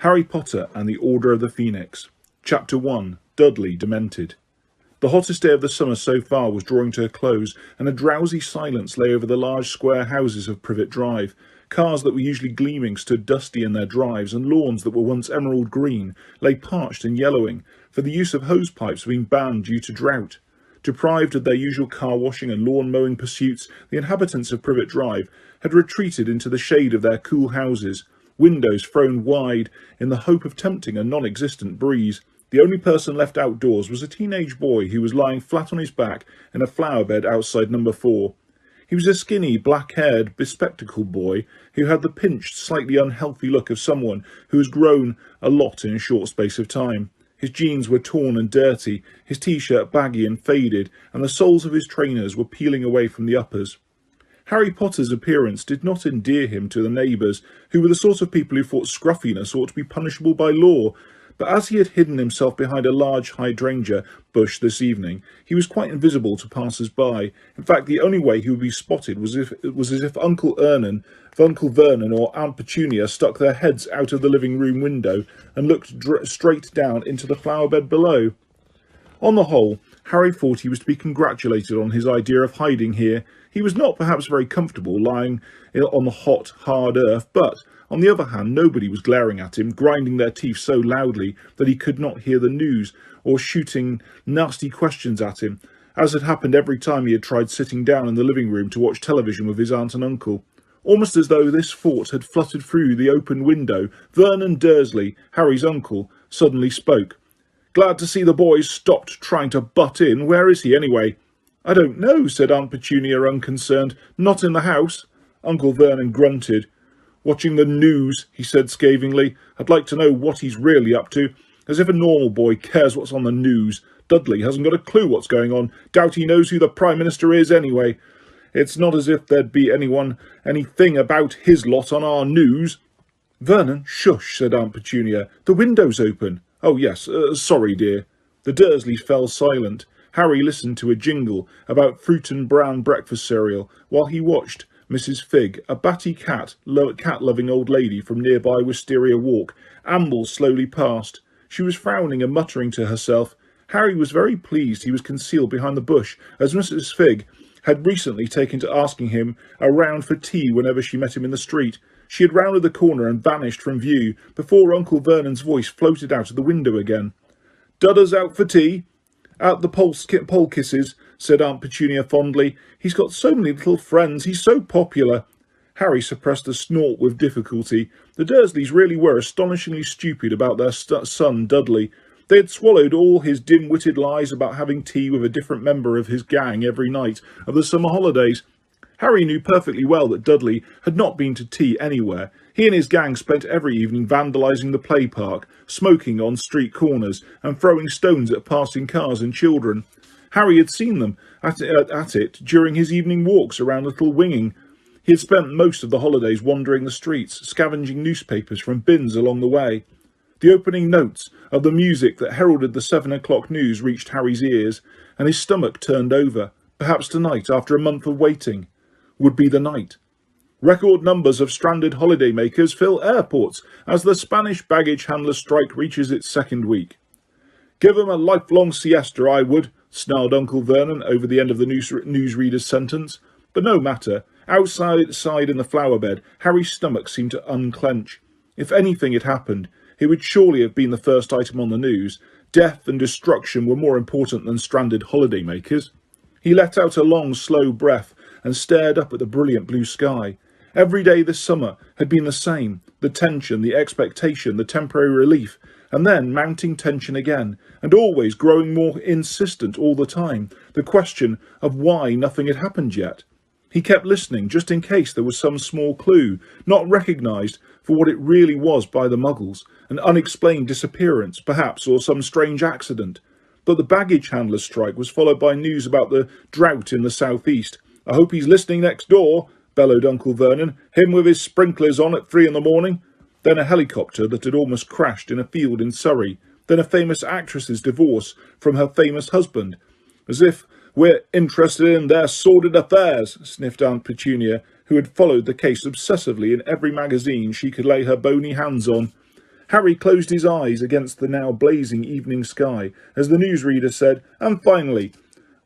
Harry Potter and the Order of the Phoenix. Chapter 1. Dudley Demented. The hottest day of the summer so far was drawing to a close, and a drowsy silence lay over the large square houses of Privet Drive. Cars that were usually gleaming stood dusty in their drives, and lawns that were once emerald green lay parched and yellowing, for the use of hose pipes being banned due to drought. Deprived of their usual car washing and lawn mowing pursuits, the inhabitants of Privet Drive had retreated into the shade of their cool houses, windows thrown wide in the hope of tempting a non-existent breeze. The only person left outdoors was a teenage boy who was lying flat on his back in a flower bed outside number 4. He was a skinny, black-haired, bespectacled boy who had the pinched, slightly unhealthy look of someone who has grown a lot in a short space of time. His jeans were torn and dirty, his t-shirt baggy and faded, and the soles of his trainers were peeling away from the uppers. Harry Potter's appearance did not endear him to the neighbours, who were the sort of people who thought scruffiness ought to be punishable by law. But as he had hidden himself behind a large hydrangea bush this evening, he was quite invisible to passers-by. In fact, the only way he would be spotted was as if Uncle Vernon or Aunt Petunia stuck their heads out of the living room window and looked straight down into the flower bed below. On the whole, Harry thought he was to be congratulated on his idea of hiding here. He was not perhaps very comfortable lying on the hot, hard earth, but on the other hand, nobody was glaring at him, grinding their teeth so loudly that he could not hear the news, or shooting nasty questions at him, as had happened every time he had tried sitting down in the living room to watch television with his aunt and uncle. Almost as though this thought had fluttered through the open window, Vernon Dursley, Harry's uncle, suddenly spoke. "Glad to see the boys stopped trying to butt in. Where is he, anyway?" "I don't know," said Aunt Petunia, unconcerned. "Not in the house." Uncle Vernon grunted. "Watching the news," he said scathingly. "I'd like to know what he's really up to. As if a normal boy cares what's on the news. Dudley hasn't got a clue what's going on. Doubt he knows who the Prime Minister is anyway. It's not as if there'd be anything about his lot on our news." "Vernon, shush," said Aunt Petunia. "The window's open." "Oh, yes, sorry, dear." The Dursleys fell silent. Harry listened to a jingle about fruit and brown breakfast cereal while he watched Mrs. Figg, a batty cat-loving old lady from nearby Wisteria Walk, amble slowly past. She was frowning and muttering to herself. Harry was very pleased he was concealed behind the bush, as Mrs. Figg had recently taken to asking him around for tea whenever she met him in the street. She had rounded the corner and vanished from view before Uncle Vernon's voice floated out of the window again. "Dudda's out for tea?" "At the Polekiss's," said Aunt Petunia fondly. "He's got so many little friends. He's so popular." Harry suppressed a snort with difficulty. The Dursleys really were astonishingly stupid about their son Dudley. They had swallowed all his dim-witted lies about having tea with a different member of his gang every night of the summer holidays. Harry knew perfectly well that Dudley had not been to tea anywhere. He and his gang spent every evening vandalising the play park, smoking on street corners, and throwing stones at passing cars and children. Harry had seen them at it during his evening walks around Little Winging. He had spent most of the holidays wandering the streets, scavenging newspapers from bins along the way. The opening notes of the music that heralded the 7 o'clock news reached Harry's ears, and his stomach turned over. Perhaps tonight, after a month of waiting, would be the night. Record numbers of stranded holidaymakers fill airports as the Spanish baggage handler strike reaches its 2nd week. "Give 'em a lifelong siesta, I would," snarled Uncle Vernon over the end of the newsreader's sentence. But no matter. Outside in the flower bed, Harry's stomach seemed to unclench. If anything had happened, it would surely have been the first item on the news. Death and destruction were more important than stranded holidaymakers. He let out a long, slow breath and stared up at the brilliant blue sky. Every day this summer had been the same. The tension, the expectation, the temporary relief, and then mounting tension again, and always growing more insistent all the time, the question of why nothing had happened yet. He kept listening, just in case there was some small clue, not recognised for what it really was by the Muggles, an unexplained disappearance, perhaps, or some strange accident. But the baggage handler strike was followed by news about the drought in the southeast. "I hope he's listening next door," bellowed Uncle Vernon. "Him with his sprinklers on at 3 in the morning. Then a helicopter that had almost crashed in a field in Surrey. Then a famous actress's divorce from her famous husband. "As if we're interested in their sordid affairs," sniffed Aunt Petunia, who had followed the case obsessively in every magazine she could lay her bony hands on. Harry closed his eyes against the now blazing evening sky as the newsreader said, and finally,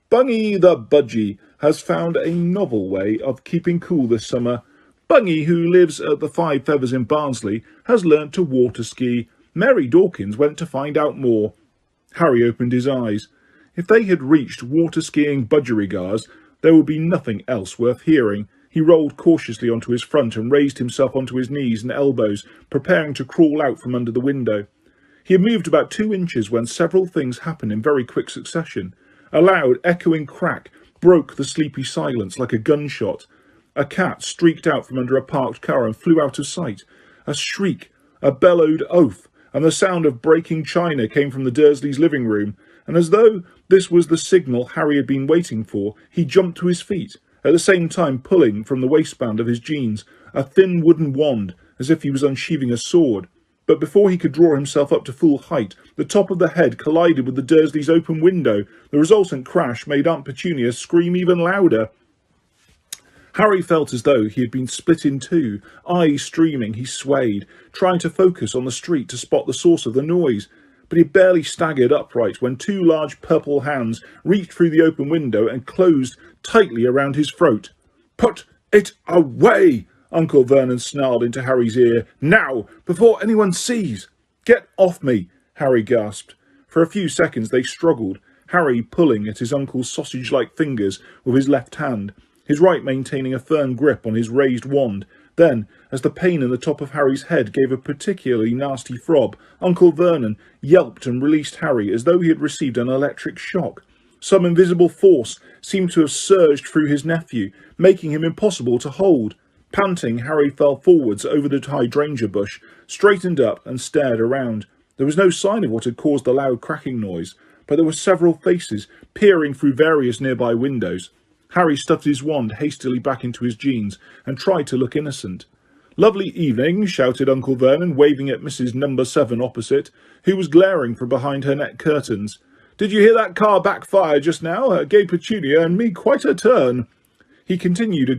Bungy the Budgie has found a novel way of keeping cool this summer. Bungy, who lives at the Five Feathers in Barnsley, has learnt to water ski. Mary Dawkins went to find out more. Harry opened his eyes. If they had reached water-skiing budgerigars, there would be nothing else worth hearing. He rolled cautiously onto his front and raised himself onto his knees and elbows, preparing to crawl out from under the window. He had moved about 2 inches when several things happened in very quick succession. A loud, echoing crack broke the sleepy silence like a gunshot. A cat streaked out from under a parked car and flew out of sight. A shriek, a bellowed oath, and the sound of breaking china came from the Dursleys' living room, and as though this was the signal Harry had been waiting for, he jumped to his feet, at the same time pulling from the waistband of his jeans a thin wooden wand, as if he was unsheathing a sword. But before he could draw himself up to full height, the top of the head collided with the Dursleys' open window. The resultant crash made Aunt Petunia scream even louder. Harry felt as though he had been split in two. Eyes streaming, he swayed, trying to focus on the street to spot the source of the noise. But he barely staggered upright when 2 large purple hands reached through the open window and closed tightly around his throat. "Put it away!" Uncle Vernon snarled into Harry's ear. "Now, before anyone sees!" "Get off me!" Harry gasped. For a few seconds they struggled, Harry pulling at his uncle's sausage-like fingers with his left hand, his right maintaining a firm grip on his raised wand. Then, as the pain in the top of Harry's head gave a particularly nasty throb, Uncle Vernon yelped and released Harry as though he had received an electric shock. Some invisible force seemed to have surged through his nephew, making him impossible to hold. Panting, Harry fell forwards over the hydrangea bush, straightened up and stared around. There was no sign of what had caused the loud cracking noise, but there were several faces peering through various nearby windows. Harry stuffed his wand hastily back into his jeans and tried to look innocent. "Lovely evening," shouted Uncle Vernon, waving at Mrs. Number 7 opposite, who was glaring from behind her net curtains. "Did you hear that car backfire just now? It gave Petunia and me quite a turn." He continued to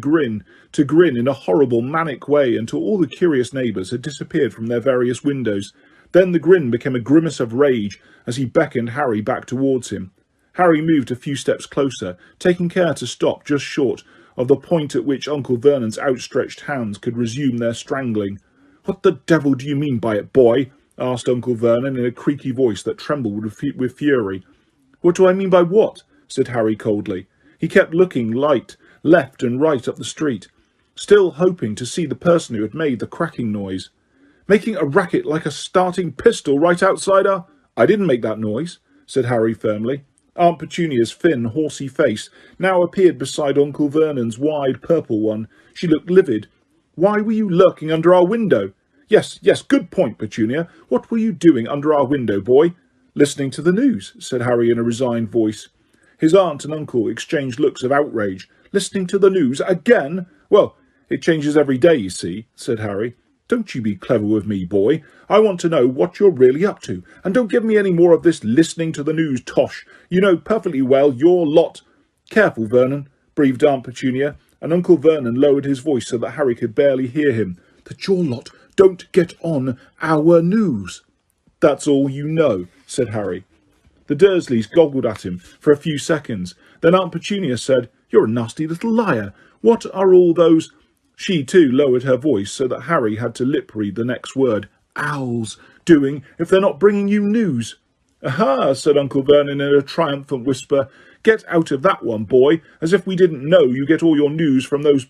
grin in a horrible, manic way until all the curious neighbours had disappeared from their various windows. Then the grin became a grimace of rage as he beckoned Harry back towards him. Harry moved a few steps closer, taking care to stop just short of the point at which Uncle Vernon's outstretched hands could resume their strangling. "What the devil do you mean by it, boy?" asked Uncle Vernon in a creaky voice that trembled with fury. "What do I mean by what?" said Harry coldly. He kept looking left and right up the street, still hoping to see the person who had made the cracking noise. "Making a racket like a starting pistol right outside our—" "I didn't make that noise," said Harry firmly. Aunt Petunia's thin, horsey face now appeared beside Uncle Vernon's wide purple one. She looked livid. "Why were you lurking under our window?" Yes, good point, Petunia. What were you doing under our window, boy?" "Listening to the news," said Harry in a resigned voice. His aunt and uncle exchanged looks of outrage. "Listening to the news again? Well, it changes every day, you see," said Harry. "Don't you be clever with me, boy. I want to know what you're really up to, and don't give me any more of this listening to the news tosh. You know perfectly well your lot—" "Careful, Vernon," breathed Aunt Petunia, and Uncle Vernon lowered his voice so that Harry could barely hear him. "That your lot don't get on our news." "That's all you know," said Harry. The Dursleys goggled at him for a few seconds. Then Aunt Petunia said, "You're a nasty little liar. What are all those—" She too lowered her voice so that Harry had to lip-read the next word. "Owls doing if they're not bringing you news?" "Aha," said Uncle Vernon in a triumphant whisper. "Get out of that one, boy, as if we didn't know you get all your news from those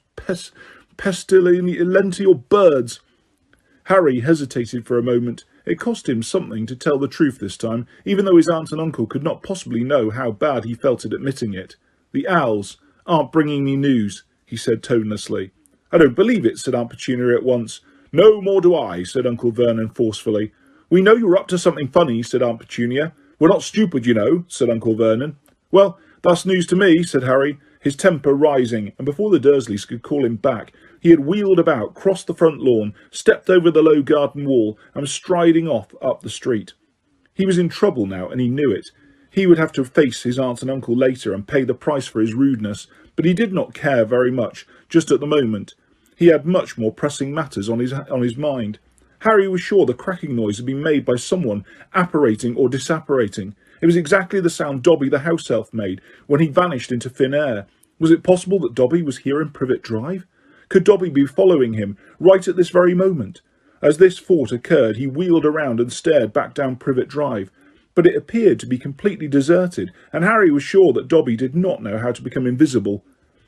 pestilential birds." Harry hesitated for a moment. It cost him something to tell the truth this time, even though his aunt and uncle could not possibly know how bad he felt at admitting it. "The owls aren't bringing me news," he said tonelessly. "I don't believe it," said Aunt Petunia at once. "No more do I," said Uncle Vernon forcefully. "We know you're up to something funny," said Aunt Petunia. "We're not stupid, you know," said Uncle Vernon. "Well, that's news to me," said Harry, his temper rising, and before the Dursleys could call him back, he had wheeled about, crossed the front lawn, stepped over the low garden wall, and was striding off up the street. He was in trouble now, and he knew it. He would have to face his aunt and uncle later and pay the price for his rudeness, but he did not care very much, just at the moment. He had much more pressing matters on his mind. Harry was sure the cracking noise had been made by someone apparating or disapparating. It was exactly the sound Dobby the house elf made when he vanished into thin air. Was it possible that Dobby was here in Privet Drive? Could Dobby be following him right at this very moment? As this thought occurred, he wheeled around and stared back down Privet Drive. But it appeared to be completely deserted, and Harry was sure that Dobby did not know how to become invisible.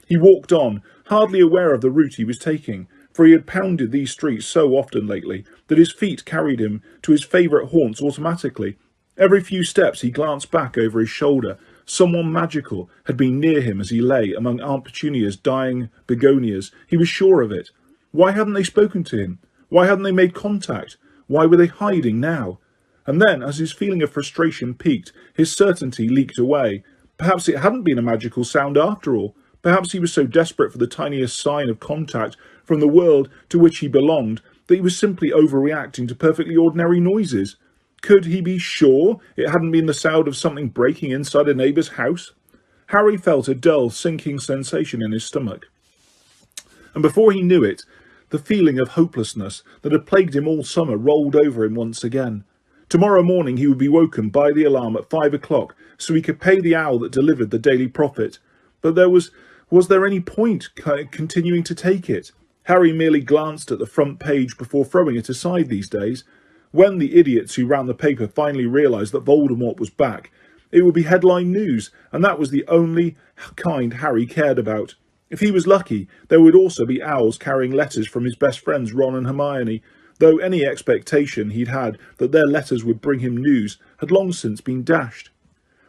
He walked on, hardly aware of the route he was taking, for he had pounded these streets so often lately that his feet carried him to his favourite haunts automatically. Every few steps he glanced back over his shoulder. Someone magical had been near him as he lay among Aunt Petunia's dying begonias. He was sure of it. Why hadn't they spoken to him? Why hadn't they made contact? Why were they hiding now? And then, as his feeling of frustration peaked, his certainty leaked away. Perhaps it hadn't been a magical sound after all. Perhaps he was so desperate for the tiniest sign of contact from the world to which he belonged that he was simply overreacting to perfectly ordinary noises. Could he be sure it hadn't been the sound of something breaking inside a neighbour's house? Harry felt a dull, sinking sensation in his stomach. And before he knew it, the feeling of hopelessness that had plagued him all summer rolled over him once again. Tomorrow morning he would be woken by the alarm at 5 o'clock so he could pay the owl that delivered the Daily Prophet. But was there any point continuing to take it? Harry merely glanced at the front page before throwing it aside these days. When the idiots who ran the paper finally realised that Voldemort was back, it would be headline news, and that was the only kind Harry cared about. If he was lucky, there would also be owls carrying letters from his best friends Ron and Hermione, though any expectation he'd had that their letters would bring him news had long since been dashed.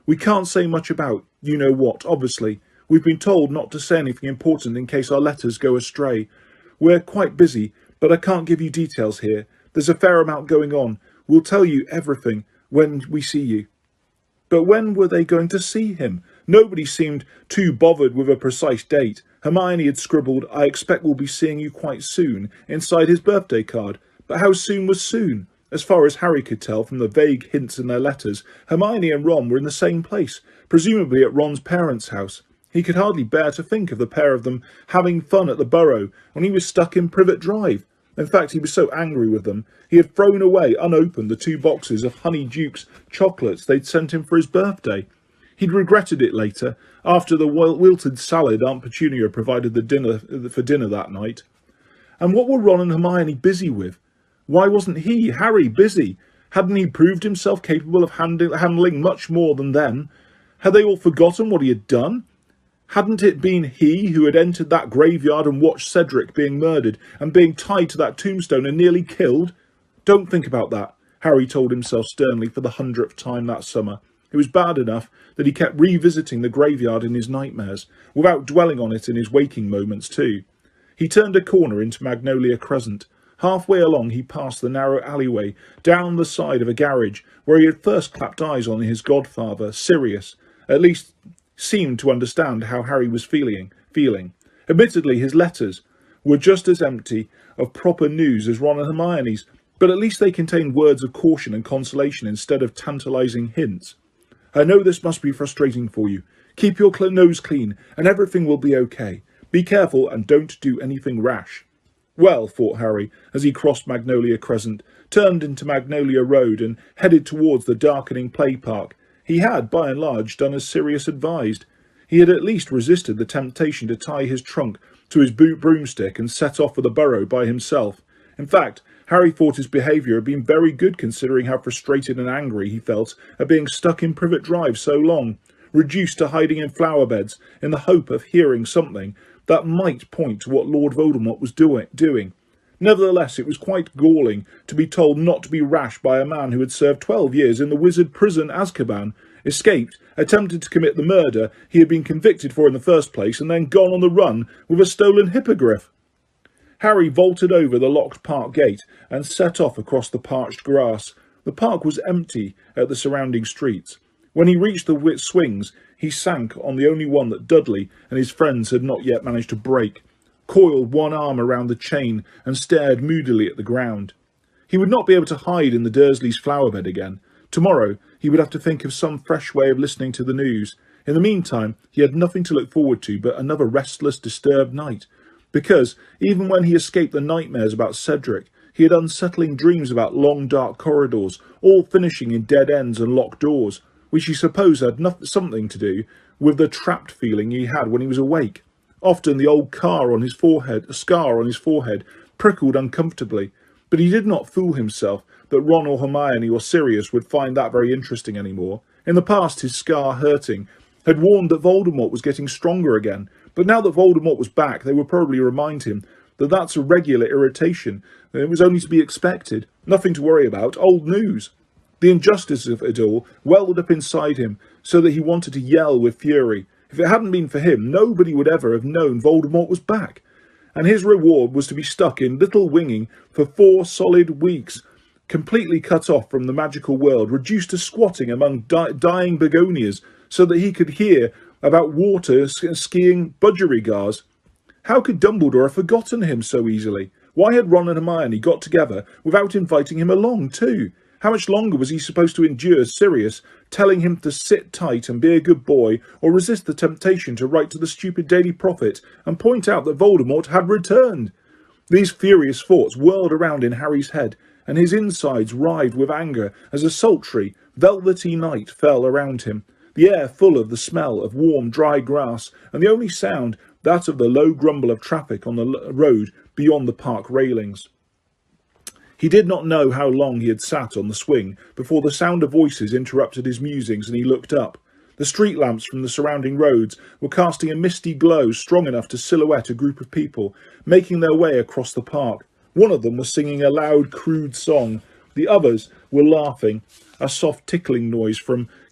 We can't say much about you-know-what, obviously. We've been told not to say anything important in case our letters go astray. We're quite busy, but I can't give you details here. There's a fair amount going on. We'll tell you everything when we see you. But when were they going to see him? Nobody seemed too bothered with a precise date. Hermione had scribbled, "I expect we'll be seeing you quite soon," inside his birthday card. But how soon was soon? As far as Harry could tell from the vague hints in their letters, Hermione and Ron were in the same place, presumably at Ron's parents' house. He could hardly bear to think of the pair of them having fun at the Burrow when he was stuck in Privet Drive. In fact, he was so angry with them, he had thrown away unopened the 2 boxes of Honey Duke's chocolates they'd sent him for his birthday. He'd regretted it later, after the wilted salad Aunt Petunia provided for dinner that night. And what were Ron and Hermione busy with? Why wasn't he, Harry, busy? Hadn't he proved himself capable of handling much more than them? Had they all forgotten what he had done? Hadn't it been he who had entered that graveyard and watched Cedric being murdered and being tied to that tombstone and nearly killed? Don't think about that, Harry told himself sternly for the 100th time that summer. It was bad enough that he kept revisiting the graveyard in his nightmares, without dwelling on it in his waking moments too. He turned a corner into Magnolia Crescent. Halfway along he passed the narrow alleyway, down the side of a garage, where he had first clapped eyes on his godfather, Sirius. At least seemed to understand how Harry was feeling. Admittedly, his letters were just as empty of proper news as Ron and Hermione's, but at least they contained words of caution and consolation instead of tantalising hints. "I know this must be frustrating for you. Keep your nose clean, and everything will be okay. Be careful and don't do anything rash." Well, thought Harry, as he crossed Magnolia Crescent, turned into Magnolia Road and headed towards the darkening play park. He had, by and large, done as Sirius advised. He had at least resisted the temptation to tie his trunk to his broomstick and set off for the Burrow by himself. In fact, Harry thought his behaviour had been very good considering how frustrated and angry he felt at being stuck in Privet Drive so long, reduced to hiding in flower beds in the hope of hearing something that might point to what Lord Voldemort was doing. Nevertheless, it was quite galling to be told not to be rash by a man who had served 12 years in the wizard prison Azkaban, escaped, attempted to commit the murder he had been convicted for in the first place, and then gone on the run with a stolen hippogriff. Harry vaulted over the locked park gate and set off across the parched grass. The park was empty at the surrounding streets. When he reached the swings, he sank on the only one that Dudley and his friends had not yet managed to break, coiled one arm around the chain and stared moodily at the ground. He would not be able to hide in the Dursleys' flower bed again. Tomorrow he would have to think of some fresh way of listening to the news. In the meantime, he had nothing to look forward to but another restless, disturbed night. Because, even when he escaped the nightmares about Cedric, He had unsettling dreams about long dark corridors, all finishing in dead ends and locked doors, which he supposed had something to do with the trapped feeling he had when he was awake. Often the old scar on his forehead prickled uncomfortably, but he did not fool himself that Ron or Hermione or Sirius would find that very interesting anymore. In the past, his scar hurting had warned that Voldemort was getting stronger again, but now that Voldemort was back, they would probably remind him that that's a regular irritation, and it was only to be expected. Nothing to worry about, old news. The injustice of it all welled up inside him, so that he wanted to yell with fury. If it hadn't been for him, nobody would ever have known Voldemort was back. And his reward was to be stuck in Little Winging for 4 solid weeks, completely cut off from the magical world, reduced to squatting among dying begonias, so that he could hear about water skiing budgerigars. How could Dumbledore have forgotten him so easily? Why had Ron and Hermione got together without inviting him along too? How much longer was he supposed to endure Sirius telling him to sit tight and be a good boy, or resist the temptation to write to the stupid Daily Prophet and point out that Voldemort had returned? These furious thoughts whirled around in Harry's head, and his insides writhed with anger as a sultry, velvety night fell around him, the air full of the smell of warm, dry grass, and the only sound that of the low grumble of traffic on the road beyond the park railings. He did not know how long he had sat on the swing before the sound of voices interrupted his musings, and he looked up. The street lamps from the surrounding roads were casting a misty glow strong enough to silhouette a group of people making their way across the park. One of them was singing a loud, crude song. The others were laughing. A soft tickling noise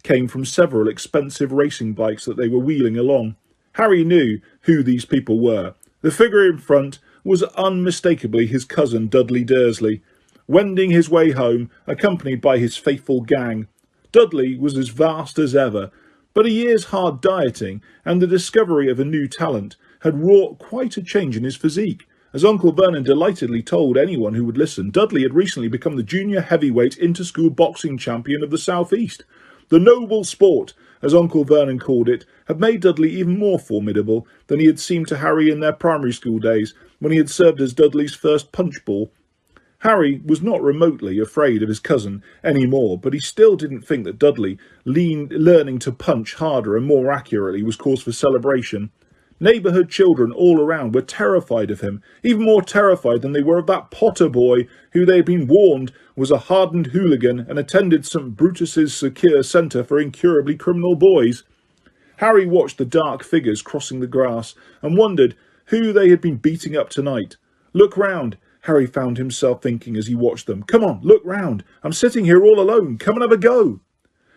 came from several expensive racing bikes that they were wheeling along. Harry knew who these people were. The figure in front was unmistakably his cousin Dudley Dursley, wending his way home, accompanied by his faithful gang. Dudley was as vast as ever, but a year's hard dieting and the discovery of a new talent had wrought quite a change in his physique. As Uncle Vernon delightedly told anyone who would listen, Dudley had recently become the junior heavyweight inter-school boxing champion of the South East. The noble sport, as Uncle Vernon called it, had made Dudley even more formidable than he had seemed to Harry in their primary school days, when he had served as Dudley's first punchball. Harry was not remotely afraid of his cousin any more, but he still didn't think that Dudley learning to punch harder and more accurately was cause for celebration. Neighbourhood children all around were terrified of him, even more terrified than they were of that Potter boy who they had been warned was a hardened hooligan and attended St. Brutus's secure centre for incurably criminal boys. Harry watched the dark figures crossing the grass and wondered who they had been beating up tonight. Look round, Harry found himself thinking as he watched them. Come on, look round. I'm sitting here all alone. Come and have a go.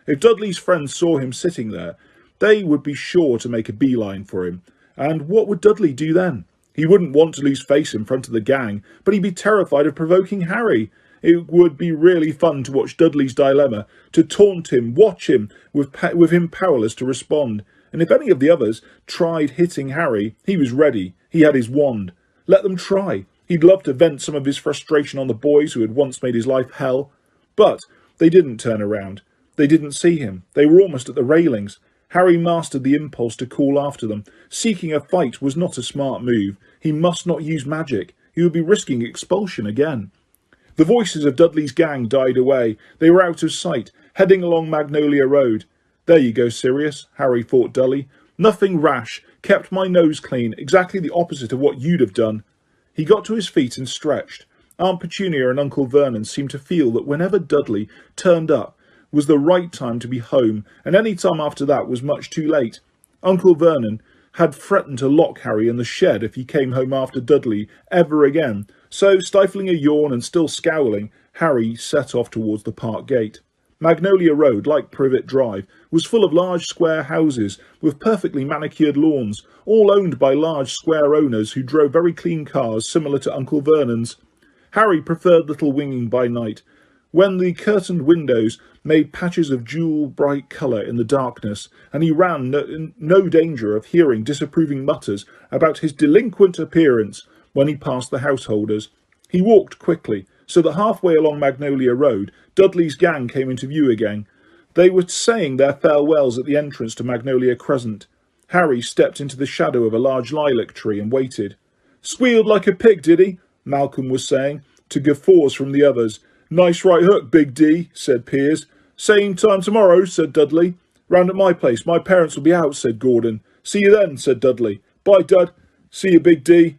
If Dudley's friends saw him sitting there, they would be sure to make a beeline for him. And what would Dudley do then? He wouldn't want to lose face in front of the gang, but he'd be terrified of provoking Harry. It would be really fun to watch Dudley's dilemma, to taunt him, watch him, with him powerless to respond. And if any of the others tried hitting Harry, he was ready. He had his wand. Let them try. He'd love to vent some of his frustration on the boys who had once made his life hell. But they didn't turn around. They didn't see him. They were almost at the railings. Harry mastered the impulse to call after them. Seeking a fight was not a smart move. He must not use magic. He would be risking expulsion again. The voices of Dudley's gang died away. They were out of sight, heading along Magnolia Road. There you go, Sirius, Harry thought dully. Nothing rash. Kept my nose clean. Exactly the opposite of what you'd have done. He got to his feet and stretched. Aunt Petunia and Uncle Vernon seemed to feel that whenever Dudley turned up was the right time to be home, and any time after that was much too late. Uncle Vernon had threatened to lock Harry in the shed if he came home after Dudley ever again, so, stifling a yawn and still scowling, Harry set off towards the park gate. Magnolia Road, like Privet Drive, was full of large square houses with perfectly manicured lawns, all owned by large square owners who drove very clean cars similar to Uncle Vernon's. Harry preferred Little Winging by night, when the curtained windows made patches of jewel-bright colour in the darkness, and he ran no danger of hearing disapproving mutters about his delinquent appearance when he passed the householders. He walked quickly, so that halfway along Magnolia Road, Dudley's gang came into view again. They were saying their farewells at the entrance to Magnolia Crescent. Harry stepped into the shadow of a large lilac tree and waited. "Squealed like a pig, did he?" Malcolm was saying. to guffaws from the others. Nice right hook, Big D, said Piers. Same time tomorrow, said Dudley. Round at my place. My parents will be out, said Gordon. See you then, said Dudley. Bye, Dud. See you, Big D.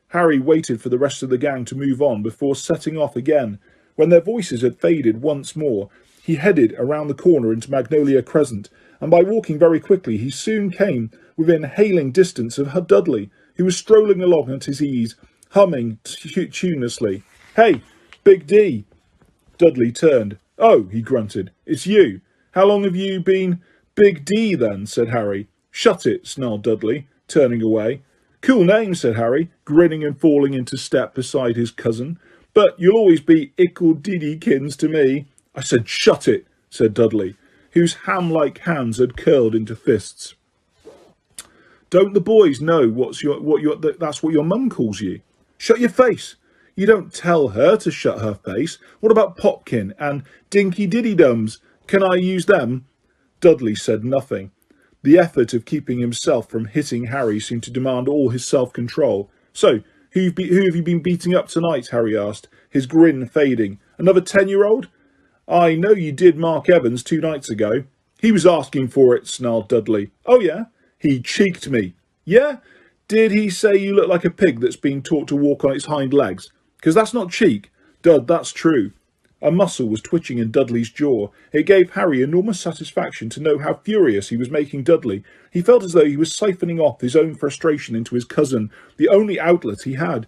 Harry waited for the rest of the gang to move on before setting off again. When their voices had faded once more, he headed around the corner into Magnolia Crescent, and by walking very quickly he soon came within hailing distance of Dudley, who was strolling along at his ease, humming tunelessly. Hey, Big D! Dudley turned. Oh, he grunted. It's you. How long have you been... Big D, then, said Harry. Shut it, snarled Dudley, turning away. Cool name, said Harry, grinning and falling into step beside his cousin. But you'll always be Ickle Diddykins to me. I said shut it, said Dudley, whose ham-like hands had curled into fists. Don't the boys know that's what your mum calls you? Shut your face. You don't tell her to shut her face. What about Popkin and Dinky Diddydums? Can I use them? Dudley said nothing. The effort of keeping himself from hitting Harry seemed to demand all his self-control. So, who have you been beating up tonight? Harry asked, his grin fading. Another 10-year-old? I know you did Mark Evans 2 nights ago. He was asking for it, snarled Dudley. Oh, yeah? He cheeked me. Yeah? Did he say you look like a pig that's been taught to walk on its hind legs? Because that's not cheek. Dud, that's true. A muscle was twitching in Dudley's jaw. It gave Harry enormous satisfaction to know how furious he was making Dudley. He felt as though he was siphoning off his own frustration into his cousin, the only outlet he had.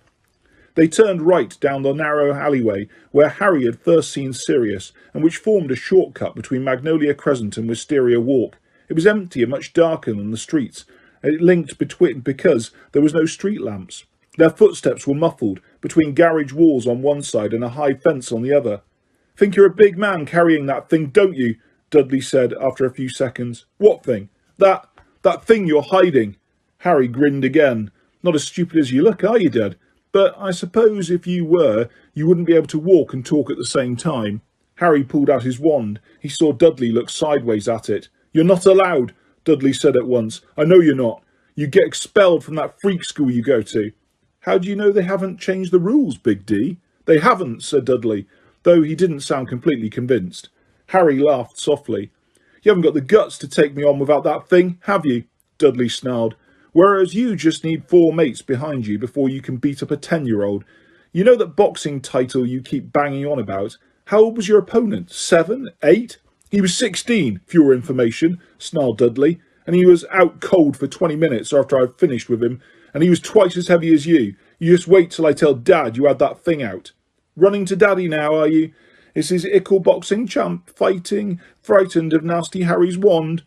They turned right down the narrow alleyway where Harry had first seen Sirius, and which formed a shortcut between Magnolia Crescent and Wisteria Walk. It was empty and much darker than the streets, and it linked because there was no street lamps. Their footsteps were muffled between garage walls on one side and a high fence on the other. Think you're a big man carrying that thing, don't you? Dudley said after a few seconds. What thing? That thing you're hiding. Harry grinned again. Not as stupid as you look, are you, Dad? But I suppose if you were, you wouldn't be able to walk and talk at the same time. Harry pulled out his wand. He saw Dudley look sideways at it. You're not allowed, Dudley said at once. I know you're not. You get expelled from that freak school you go to. How do you know they haven't changed the rules, Big D? They haven't, said Dudley, though he didn't sound completely convinced. Harry laughed softly. You haven't got the guts to take me on without that thing, have you? Dudley snarled. Whereas you just need 4 mates behind you before you can beat up a 10-year-old. You know that boxing title you keep banging on about? How old was your opponent? 7? 8? He was 16, for your information, snarled Dudley, and he was out cold for 20 minutes after I'd finished with him, and he was twice as heavy as you. You just wait till I tell Dad you had that thing out. Running to Daddy now, are you? Is his ickle boxing chump fighting, frightened of nasty Harry's wand?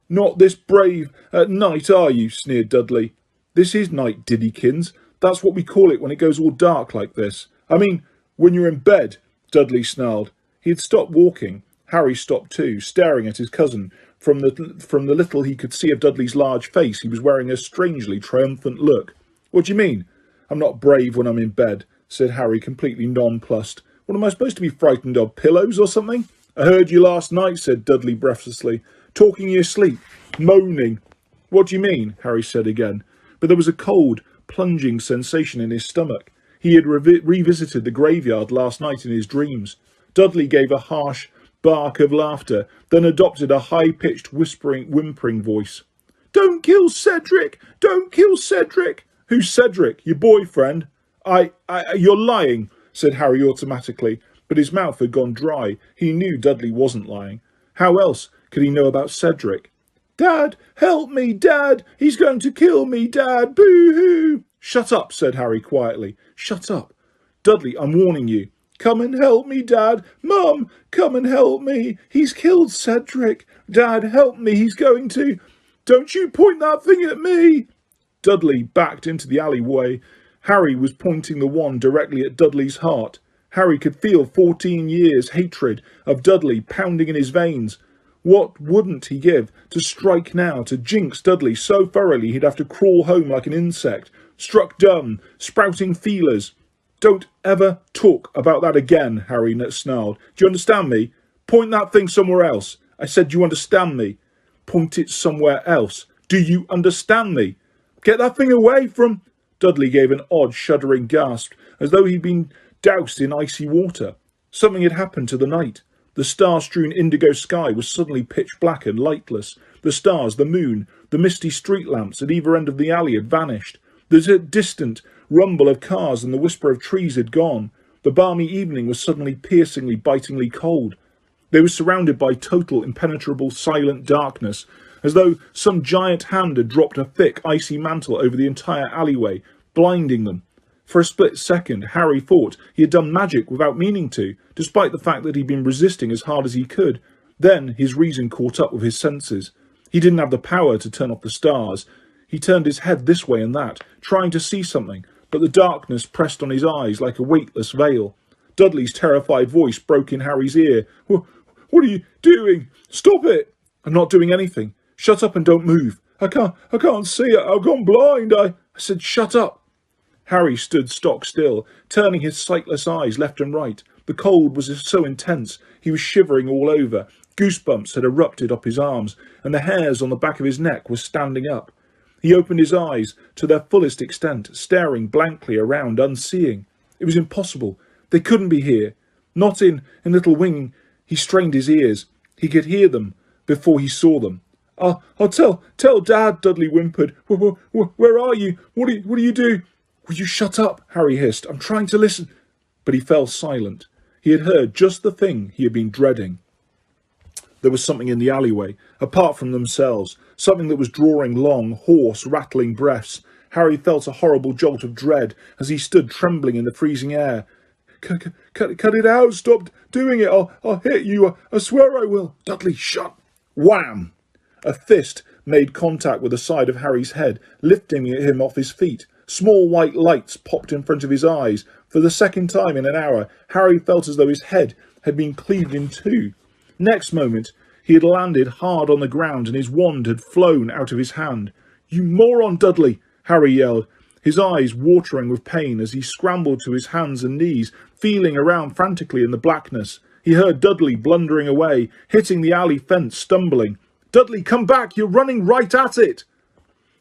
Not this brave at night, are you? Sneered Dudley. This is night, Diddykins. That's what we call it when it goes all dark like this. I mean, when you're in bed, Dudley snarled. He had stopped walking. Harry stopped too, staring at his cousin. From the little he could see of Dudley's large face, he was wearing a strangely triumphant look. What do you mean? I'm not brave when I'm in bed, said Harry, completely nonplussed. What am I supposed to be frightened of, pillows or something? I heard you last night, said Dudley breathlessly, talking in your sleep, moaning. What do you mean? Harry said again. But there was a cold, plunging sensation in his stomach. He had revisited the graveyard last night in his dreams. Dudley gave a harsh bark of laughter, then adopted a high-pitched, whimpering voice. Don't kill Cedric! Don't kill Cedric! Who's Cedric? Your boyfriend? You're lying, said Harry automatically, but his mouth had gone dry. He knew Dudley wasn't lying. How else could he know about Cedric? Dad, help me, Dad! He's going to kill me, Dad! Boo-hoo! Shut up, said Harry quietly. Shut up. Dudley, I'm warning you. Come and help me, Dad. Mum, come and help me. He's killed Cedric. Dad, help me. He's going to... Don't you point that thing at me. Dudley backed into the alleyway. Harry was pointing the wand directly at Dudley's heart. Harry could feel 14 years' hatred of Dudley pounding in his veins. What wouldn't he give to strike now, to jinx Dudley so thoroughly he'd have to crawl home like an insect, struck dumb, sprouting feelers. Don't ever talk about that again, Harry snarled. Do you understand me? Point that thing somewhere else. I said, do you understand me? Point it somewhere else. Do you understand me? Get that thing away from... Dudley gave an odd, shuddering gasp, as though he'd been doused in icy water. Something had happened to the night. The star-strewn indigo sky was suddenly pitch black and lightless. The stars, the moon, the misty street lamps at either end of the alley had vanished. The distant rumble of cars and the whisper of trees had gone. The balmy evening was suddenly piercingly, bitingly cold. They were surrounded by total, impenetrable, silent darkness, as though some giant hand had dropped a thick, icy mantle over the entire alleyway, blinding them. For a split second, Harry thought he had done magic without meaning to, despite the fact that he'd been resisting as hard as he could. Then his reason caught up with his senses. He didn't have the power to turn off the stars. He turned his head this way and that, trying to see something, but the darkness pressed on his eyes like a weightless veil. Dudley's terrified voice broke in Harry's ear. What are you doing? Stop it! I'm not doing anything. Shut up and don't move. I can't see it. I've gone blind. I said, shut up. Harry stood stock still, turning his sightless eyes left and right. The cold was so intense, he was shivering all over. Goosebumps had erupted up his arms, and the hairs on the back of his neck were standing up. He opened his eyes to their fullest extent, staring blankly around, unseeing. It was impossible. They couldn't be here. Not in Little Wing. He strained his ears. He could hear them before he saw them. I'll tell Dad, Dudley whimpered. Where are you? What do you do? Will you shut up? Harry hissed. I'm trying to listen. But he fell silent. He had heard just the thing he had been dreading. There was something in the alleyway, apart from themselves, something that was drawing long, hoarse, rattling breaths. Harry felt a horrible jolt of dread as he stood trembling in the freezing air. Cut it out! Stop doing it! I'll hit you! I swear I will! Dudley, shut! Wham! A fist made contact with the side of Harry's head, lifting him off his feet. Small white lights popped in front of his eyes. For the second time in an hour, Harry felt as though his head had been cleaved in two. Next moment, he had landed hard on the ground and his wand had flown out of his hand. You moron, Dudley! Harry yelled, his eyes watering with pain as he scrambled to his hands and knees, feeling around frantically in the blackness. He heard Dudley blundering away, hitting the alley fence, stumbling. Dudley, come back! You're running right at it!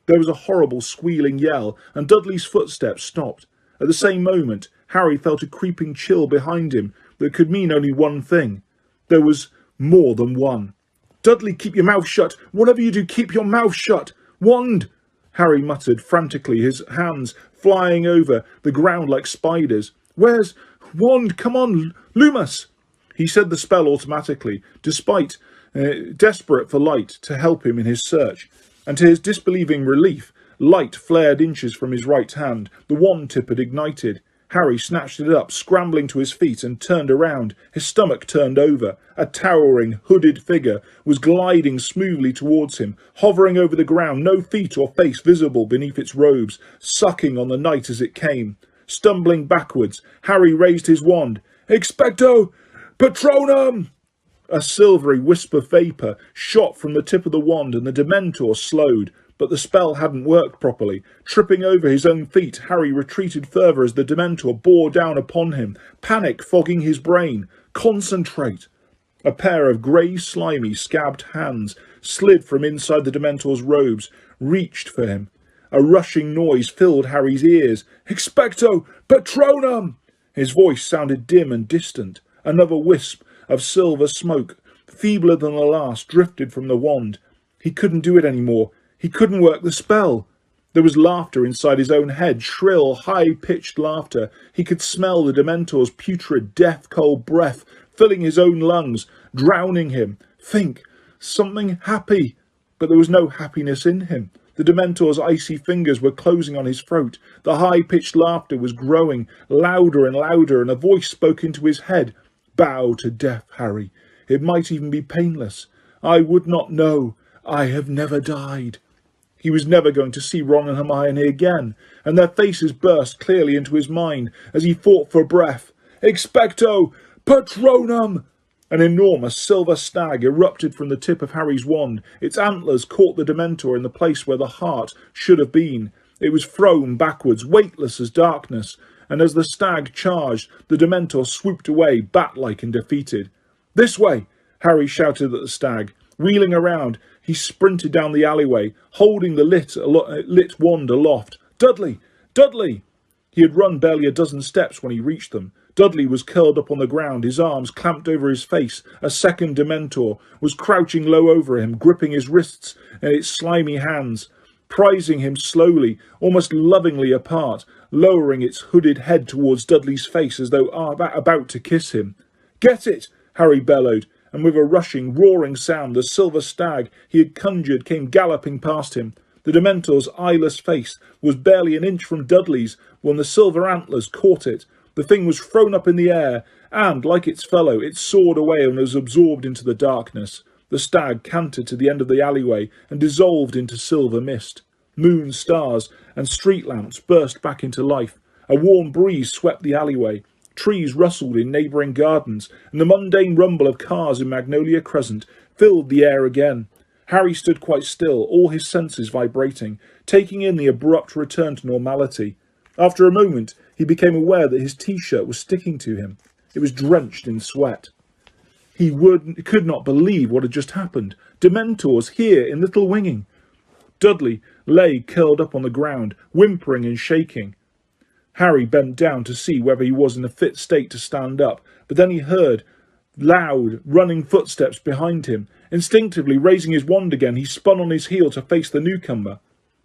There was a horrible squealing yell, and Dudley's footsteps stopped. At the same moment, Harry felt a creeping chill behind him that could mean only one thing. There was more than one. Dudley, keep your mouth shut! Whatever you do, keep your mouth shut! Wand! Harry muttered frantically, his hands flying over the ground like spiders. Where's Wand? Come on, Loomis! He said the spell automatically, despite desperate for light to help him in his search. And to his disbelieving relief, light flared inches from his right hand. The wand tip had ignited. Harry snatched it up, scrambling to his feet, and turned around. His stomach turned over. A towering, hooded figure was gliding smoothly towards him, hovering over the ground, no feet or face visible beneath its robes, sucking on the night as it came. Stumbling backwards, Harry raised his wand. Expecto Patronum! A silvery wisp of vapour shot from the tip of the wand and the Dementor slowed, but the spell hadn't worked properly. Tripping over his own feet, Harry retreated further as the Dementor bore down upon him, panic fogging his brain. Concentrate! A pair of grey, slimy, scabbed hands slid from inside the Dementor's robes, reached for him. A rushing noise filled Harry's ears. Expecto Patronum! His voice sounded dim and distant. Another wisp of silver smoke, feebler than the last, drifted from the wand. He couldn't do it any more. He couldn't work the spell. There was laughter inside his own head, shrill, high-pitched laughter. He could smell the Dementor's putrid, death-cold breath filling his own lungs, drowning him. Think, something happy. But there was no happiness in him. The Dementor's icy fingers were closing on his throat. The high-pitched laughter was growing, louder and louder, and a voice spoke into his head. Bow to death, Harry. It might even be painless. I would not know. I have never died. He was never going to see Ron and Hermione again, and their faces burst clearly into his mind as he fought for breath. Expecto Patronum! An enormous silver stag erupted from the tip of Harry's wand. Its antlers caught the Dementor in the place where the heart should have been. It was thrown backwards, weightless as darkness, and as the stag charged, the Dementor swooped away, bat-like and defeated. This way! Harry shouted at the stag. Wheeling around, he sprinted down the alleyway, holding the lit wand aloft. Dudley! Dudley! He had run barely a dozen steps when he reached them. Dudley was curled up on the ground, his arms clamped over his face. A second Dementor was crouching low over him, gripping his wrists in its slimy hands, prizing him slowly, almost lovingly apart, lowering its hooded head towards Dudley's face as though about to kiss him. "Get it!" Harry bellowed, and with a rushing, roaring sound, the silver stag he had conjured came galloping past him. The Dementor's eyeless face was barely an inch from Dudley's when the silver antlers caught it. The thing was thrown up in the air, and, like its fellow, it soared away and was absorbed into the darkness. The stag cantered to the end of the alleyway and dissolved into silver mist. Moon, stars, and street lamps burst back into life. A warm breeze swept the alleyway. Trees rustled in neighbouring gardens, and the mundane rumble of cars in Magnolia Crescent filled the air again. Harry stood quite still, all his senses vibrating, taking in the abrupt return to normality. After a moment, he became aware that his t-shirt was sticking to him. It was drenched in sweat. He could not believe what had just happened. Dementors here in Little Winging. Dudley lay curled up on the ground, whimpering and shaking. Harry bent down to see whether he was in a fit state to stand up, but then he heard loud, running footsteps behind him. Instinctively raising his wand again, he spun on his heel to face the newcomer.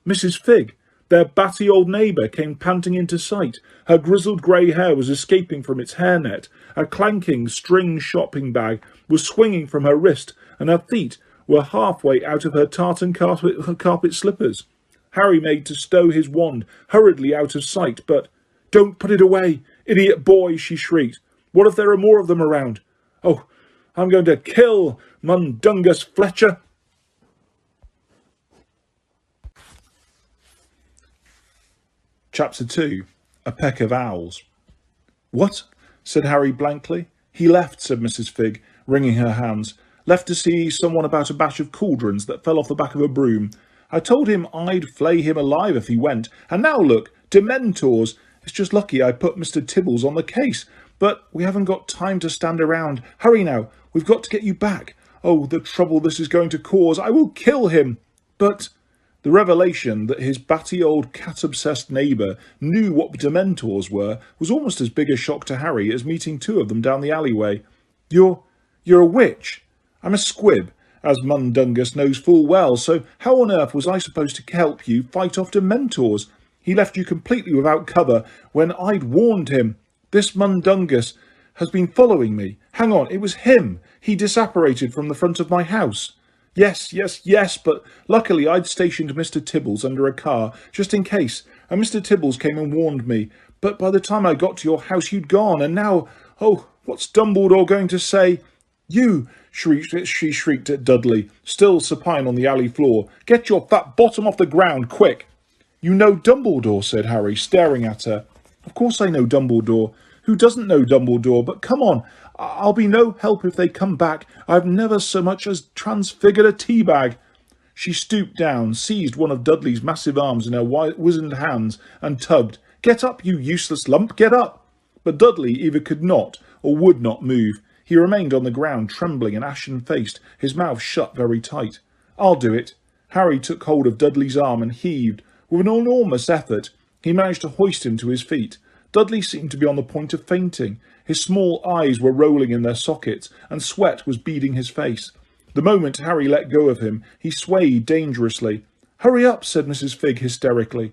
Mrs. Figg, their batty old neighbour, came panting into sight. Her grizzled grey hair was escaping from its hairnet. A clanking string shopping bag was swinging from her wrist, and her feet were halfway out of her tartan carpet slippers. Harry made to stow his wand hurriedly out of sight, but "Don't put it away, idiot boy," she shrieked. "What if there are more of them around? Oh, I'm going to kill Mundungus Fletcher." Chapter 2. A Peck of Owls. "What?" said Harry blankly. "He left," said Mrs. Figg, wringing her hands. "Left to see someone about a batch of cauldrons that fell off the back of a broom. I told him I'd flay him alive if he went. And now look, Dementors. It's just lucky I put Mr. Tibbles on the case. But we haven't got time to stand around. Hurry now. We've got to get you back. Oh, the trouble this is going to cause. I will kill him." But the revelation that his batty old cat-obsessed neighbour knew what Dementors were was almost as big a shock to Harry as meeting two of them down the alleyway. You're a witch." "I'm a squib, as Mundungus knows full well, so how on earth was I supposed to help you fight off Dementors? He left you completely without cover when I'd warned him. This Mundungus has been following me. Hang on, it was him. He disapparated from the front of my house." Yes, but luckily I'd stationed Mr. Tibbles under a car, just in case, and Mr. Tibbles came and warned me. But by the time I got to your house you'd gone, and now, oh, what's Dumbledore going to say?" "You!" she shrieked at Dudley, still supine on the alley floor. "Get your fat bottom off the ground, quick!" "You know Dumbledore," said Harry, staring at her. "Of course I know Dumbledore. Who doesn't know Dumbledore? But come on, I'll be no help if they come back. I've never so much as transfigured a tea bag." She stooped down, seized one of Dudley's massive arms in her wizened hands, and tugged. "Get up, you useless lump, get up!" But Dudley either could not or would not move. He remained on the ground, trembling and ashen-faced, his mouth shut very tight. "I'll do it." Harry took hold of Dudley's arm and heaved. With an enormous effort, he managed to hoist him to his feet. Dudley seemed to be on the point of fainting. His small eyes were rolling in their sockets, and sweat was beading his face. The moment Harry let go of him, he swayed dangerously. "Hurry up," said Mrs. Figg hysterically.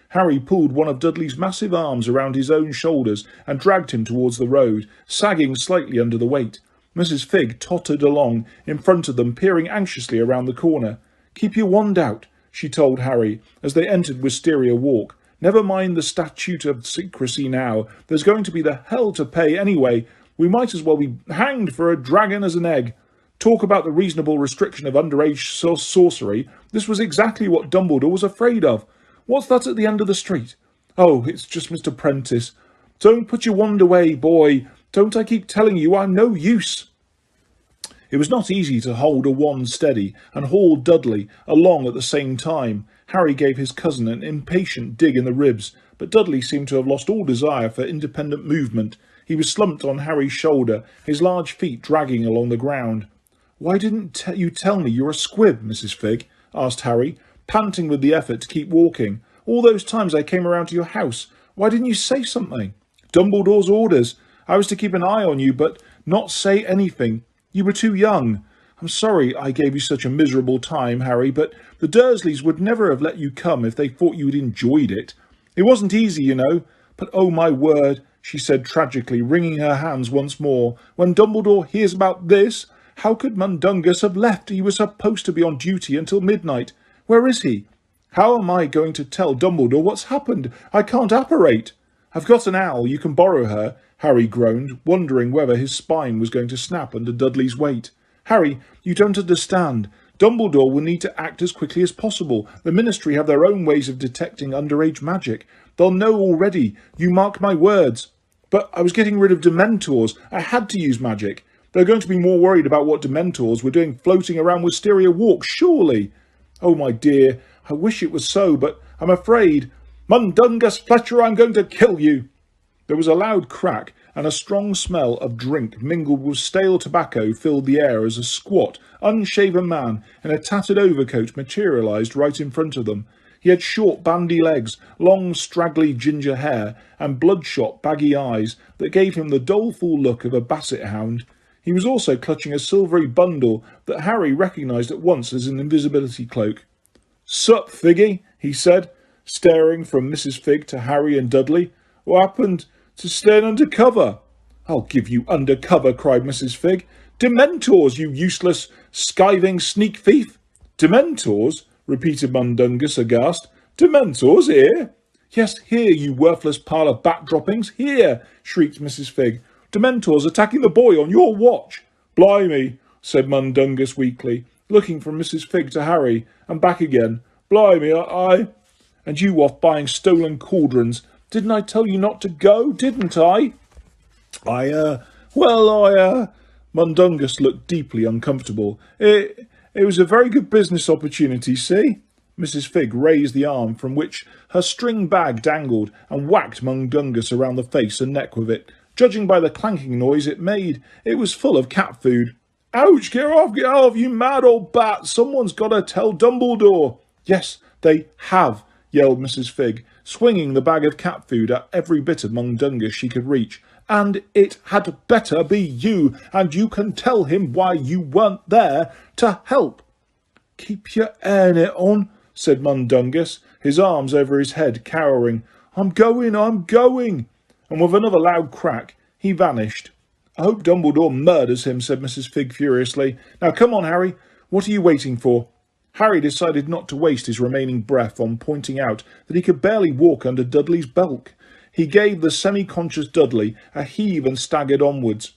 Harry pulled one of Dudley's massive arms around his own shoulders and dragged him towards the road, sagging slightly under the weight. Mrs. Figg tottered along in front of them, peering anxiously around the corner. "Keep your wand out," she told Harry as they entered Wisteria Walk. "Never mind the statute of secrecy now. There's going to be the hell to pay anyway. We might as well be hanged for a dragon as an egg. Talk about the reasonable restriction of underage sorcery. This was exactly what Dumbledore was afraid of. What's that at the end of the street? Oh, it's just Mr. Prentice. Don't put your wand away, boy. Don't I keep telling you I'm no use?" It was not easy to hold a wand steady and haul Dudley along at the same time. Harry gave his cousin an impatient dig in the ribs, but Dudley seemed to have lost all desire for independent movement. He was slumped on Harry's shoulder, his large feet dragging along the ground. "Why didn't you tell me you're a squib, Mrs. Figg?" asked Harry, panting with the effort to keep walking. "All those times I came around to your house, why didn't you say something?" "Dumbledore's orders. I was to keep an eye on you, but not say anything. You were too young. I'm sorry I gave you such a miserable time, Harry, but the Dursleys would never have let you come if they thought you had enjoyed it. It wasn't easy, you know, but oh my word, she said tragically, wringing her hands once more, when Dumbledore hears about this, how could Mundungus have left? He was supposed to be on duty until midnight. Where is he? How am I going to tell Dumbledore what's happened? I can't apparate. I've got an owl, you can borrow her, Harry groaned, wondering whether his spine was going to snap under Dudley's weight. Harry, you don't understand. Dumbledore will need to act as quickly as possible. The Ministry have their own ways of detecting underage magic. They'll know already. You mark my words. But I was getting rid of Dementors. I had to use magic. They're going to be more worried about what Dementors were doing floating around Wisteria Walk, surely. Oh, my dear, I wish it was so, but I'm afraid. Mundungus Fletcher, I'm going to kill you. There was a loud crack, and a strong smell of drink mingled with stale tobacco filled the air as a squat, unshaven man in a tattered overcoat materialised right in front of them. He had short bandy legs, long straggly ginger hair, and bloodshot baggy eyes that gave him the doleful look of a basset hound. He was also clutching a silvery bundle that Harry recognised at once as an invisibility cloak. "Sup, Figgy?" he said, staring from Mrs. Figg to Harry and Dudley. "What happened to staying under cover?" "I'll give you under cover," cried Mrs. Figg. "Dementors, you useless, skiving sneak thief!" "Dementors?" repeated Mundungus, aghast. "Dementors here?" "Yes, here, you worthless pile of bat-droppings, here!" shrieked Mrs. Figg. "Dementors attacking the boy on your watch." "Blimey," said Mundungus weakly, looking from Mrs. Figg to Harry, and back again. "Blimey, I... And you off buying stolen cauldrons. Didn't I tell you not to go, didn't I?" Mundungus looked deeply uncomfortable. It was a very good business opportunity, see?" Mrs. Figg raised the arm from which her string bag dangled and whacked Mundungus around the face and neck with it. Judging by the clanking noise it made, it was full of cat food. "Ouch, get off, you mad old bat! Someone's got to tell Dumbledore." "Yes, they have," yelled Mrs. Figg, swinging the bag of cat food at every bit of Mundungus she could reach. "And it had better be you, and you can tell him why you weren't there to help." "Keep your hairnet on," said Mundungus, his arms over his head, cowering. I'm going. And with another loud crack, he vanished. "I hope Dumbledore murders him," said Mrs. Figg furiously. "Now come on, Harry. What are you waiting for?" Harry decided not to waste his remaining breath on pointing out that he could barely walk under Dudley's bulk. He gave the semi-conscious Dudley a heave and staggered onwards.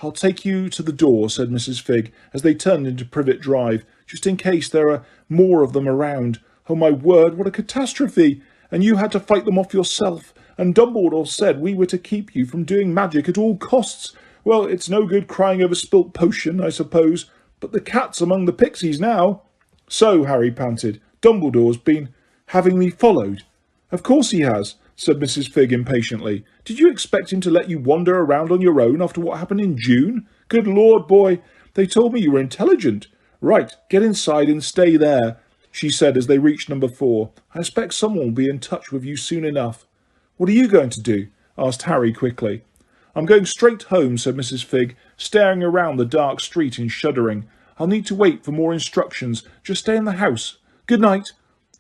"I'll take you to the door," said Mrs. Figg, as they turned into Privet Drive, "just in case there are more of them around. Oh, my word, what a catastrophe! And you had to fight them off yourself. And Dumbledore said we were to keep you from doing magic at all costs. Well, it's no good crying over spilt potion, I suppose. But the cat's among the pixies now." "So," Harry panted, "Dumbledore's been having me followed?" "Of course he has," said Mrs. Figg impatiently. "Did you expect him to let you wander around on your own after what happened in June? Good Lord, boy, they told me you were intelligent." "Right, get inside and stay there," she said as they reached number 4. "I expect someone will be in touch with you soon enough." "What are you going to do?" asked Harry quickly. "I'm going straight home," said Mrs. Figg, staring around the dark street and shuddering. "I'll need to wait for more instructions. Just stay in the house. Good night."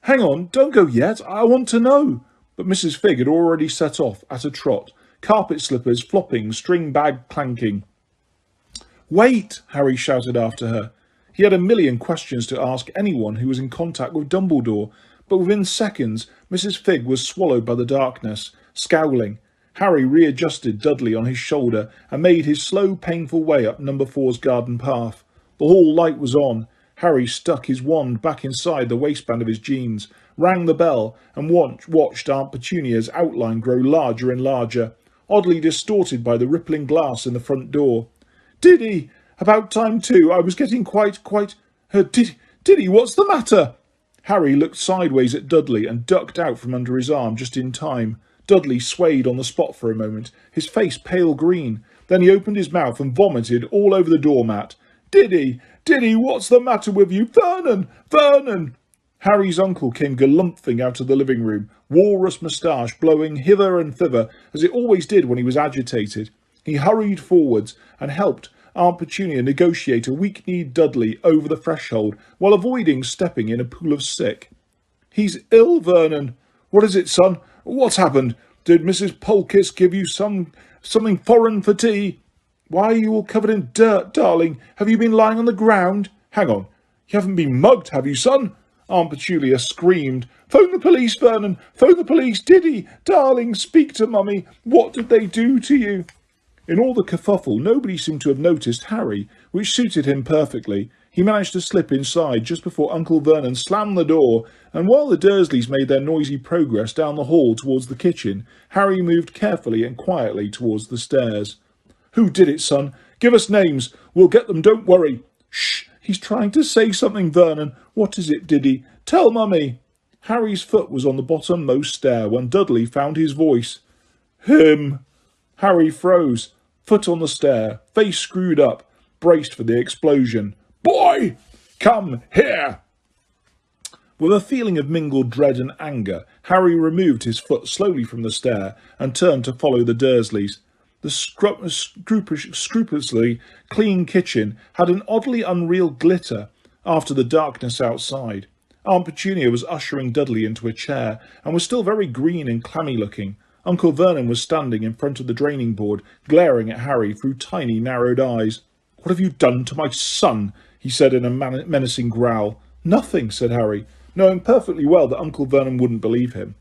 "Hang on, don't go yet. I want to know." But Mrs. Figg had already set off at a trot, carpet slippers flopping, string bag clanking. "Wait!" Harry shouted after her. He had a million questions to ask anyone who was in contact with Dumbledore, but within seconds Mrs. Figg was swallowed by the darkness, scowling. Harry readjusted Dudley on his shoulder and made his slow, painful way up number 4's garden path. The hall light was on. Harry stuck his wand back inside the waistband of his jeans, rang the bell, and watched Aunt Petunia's outline grow larger and larger, oddly distorted by the rippling glass in the front door. "Diddy! About time too. I was getting quite... Diddy, what's the matter?" Harry looked sideways at Dudley and ducked out from under his arm just in time. Dudley swayed on the spot for a moment, his face pale green. Then he opened his mouth and vomited all over the doormat. Diddy, what's the matter with you? Vernon! Harry's uncle came galumphing out of the living room, walrus moustache blowing hither and thither as it always did when he was agitated. He hurried forwards and helped Aunt Petunia negotiate a weak-kneed Dudley over the threshold while avoiding stepping in a pool of sick. "He's ill, Vernon." "What is it, son? What's happened? Did Mrs. Polkiss give you something foreign for tea?" "Why are you all covered in dirt, darling? Have you been lying on the ground?" "Hang on. You haven't been mugged, have you, son?" Aunt Petunia screamed. "Phone the police, Vernon. Phone the police. Diddy, darling, speak to Mummy. What did they do to you?" In all the kerfuffle, nobody seemed to have noticed Harry, which suited him perfectly. He managed to slip inside just before Uncle Vernon slammed the door, and while the Dursleys made their noisy progress down the hall towards the kitchen, Harry moved carefully and quietly towards the stairs. "Who did it, son? Give us names. We'll get them, don't worry." "Shh! He's trying to say something, Vernon. What is it, Diddy? Tell Mummy." Harry's foot was on the bottommost stair when Dudley found his voice. "Him." Harry froze, foot on the stair, face screwed up, braced for the explosion. "Boy! Come here!" With a feeling of mingled dread and anger, Harry removed his foot slowly from the stair and turned to follow the Dursleys. The scrupulously clean kitchen had an oddly unreal glitter after the darkness outside. Aunt Petunia was ushering Dudley into a chair and was still very green and clammy looking. Uncle Vernon was standing in front of the draining board, glaring at Harry through tiny, narrowed eyes. "What have you done to my son?" he said in a menacing growl. "Nothing," said Harry, knowing perfectly well that Uncle Vernon wouldn't believe him.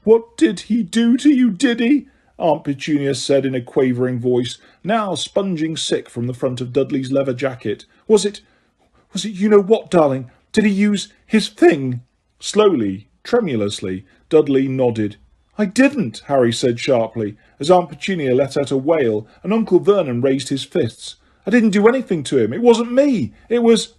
"What did he do to you, Diddy?" Aunt Petunia said in a quavering voice, now sponging sick from the front of Dudley's leather jacket. Was it you know what, darling? Did he use his thing?" Slowly, tremulously, Dudley nodded. "I didn't," Harry said sharply, as Aunt Petunia let out a wail and Uncle Vernon raised his fists. "I didn't do anything to him. It wasn't me. It was—"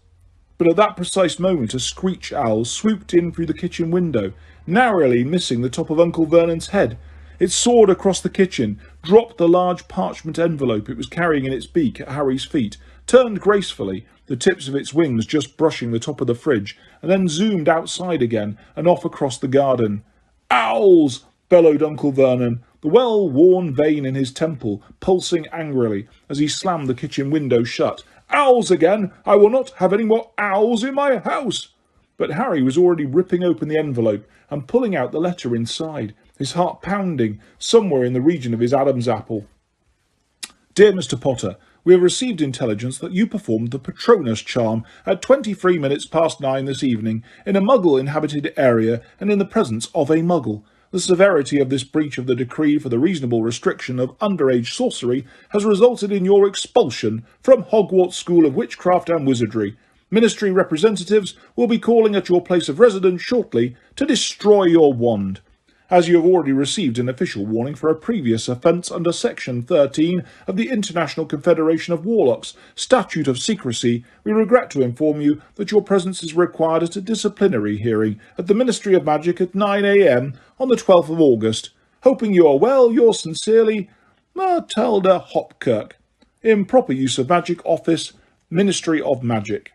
But at that precise moment a screech owl swooped in through the kitchen window, narrowly missing the top of Uncle Vernon's head. It soared across the kitchen, dropped the large parchment envelope it was carrying in its beak at Harry's feet, turned gracefully, the tips of its wings just brushing the top of the fridge, and then zoomed outside again and off across the garden. "Owls!" bellowed Uncle Vernon, the well-worn vein in his temple pulsing angrily as he slammed the kitchen window shut. "Owls again! I will not have any more owls in my house!" But Harry was already ripping open the envelope and pulling out the letter inside, his heart pounding somewhere in the region of his Adam's apple. "Dear Mr. Potter, we have received intelligence that you performed the Patronus charm at 23 minutes past 9 this evening in a Muggle-inhabited area and in the presence of a Muggle. The severity of this breach of the decree for the reasonable restriction of underage sorcery has resulted in your expulsion from Hogwarts School of Witchcraft and Wizardry. Ministry representatives will be calling at your place of residence shortly to destroy your wand. As you have already received an official warning for a previous offence under Section 13 of the International Confederation of Warlocks Statute of Secrecy, we regret to inform you that your presence is required at a disciplinary hearing at the Ministry of Magic at 9 a.m. on the 12th of August. Hoping you are well, yours sincerely, Matilda Hopkirk. Improper use of magic office, Ministry of Magic.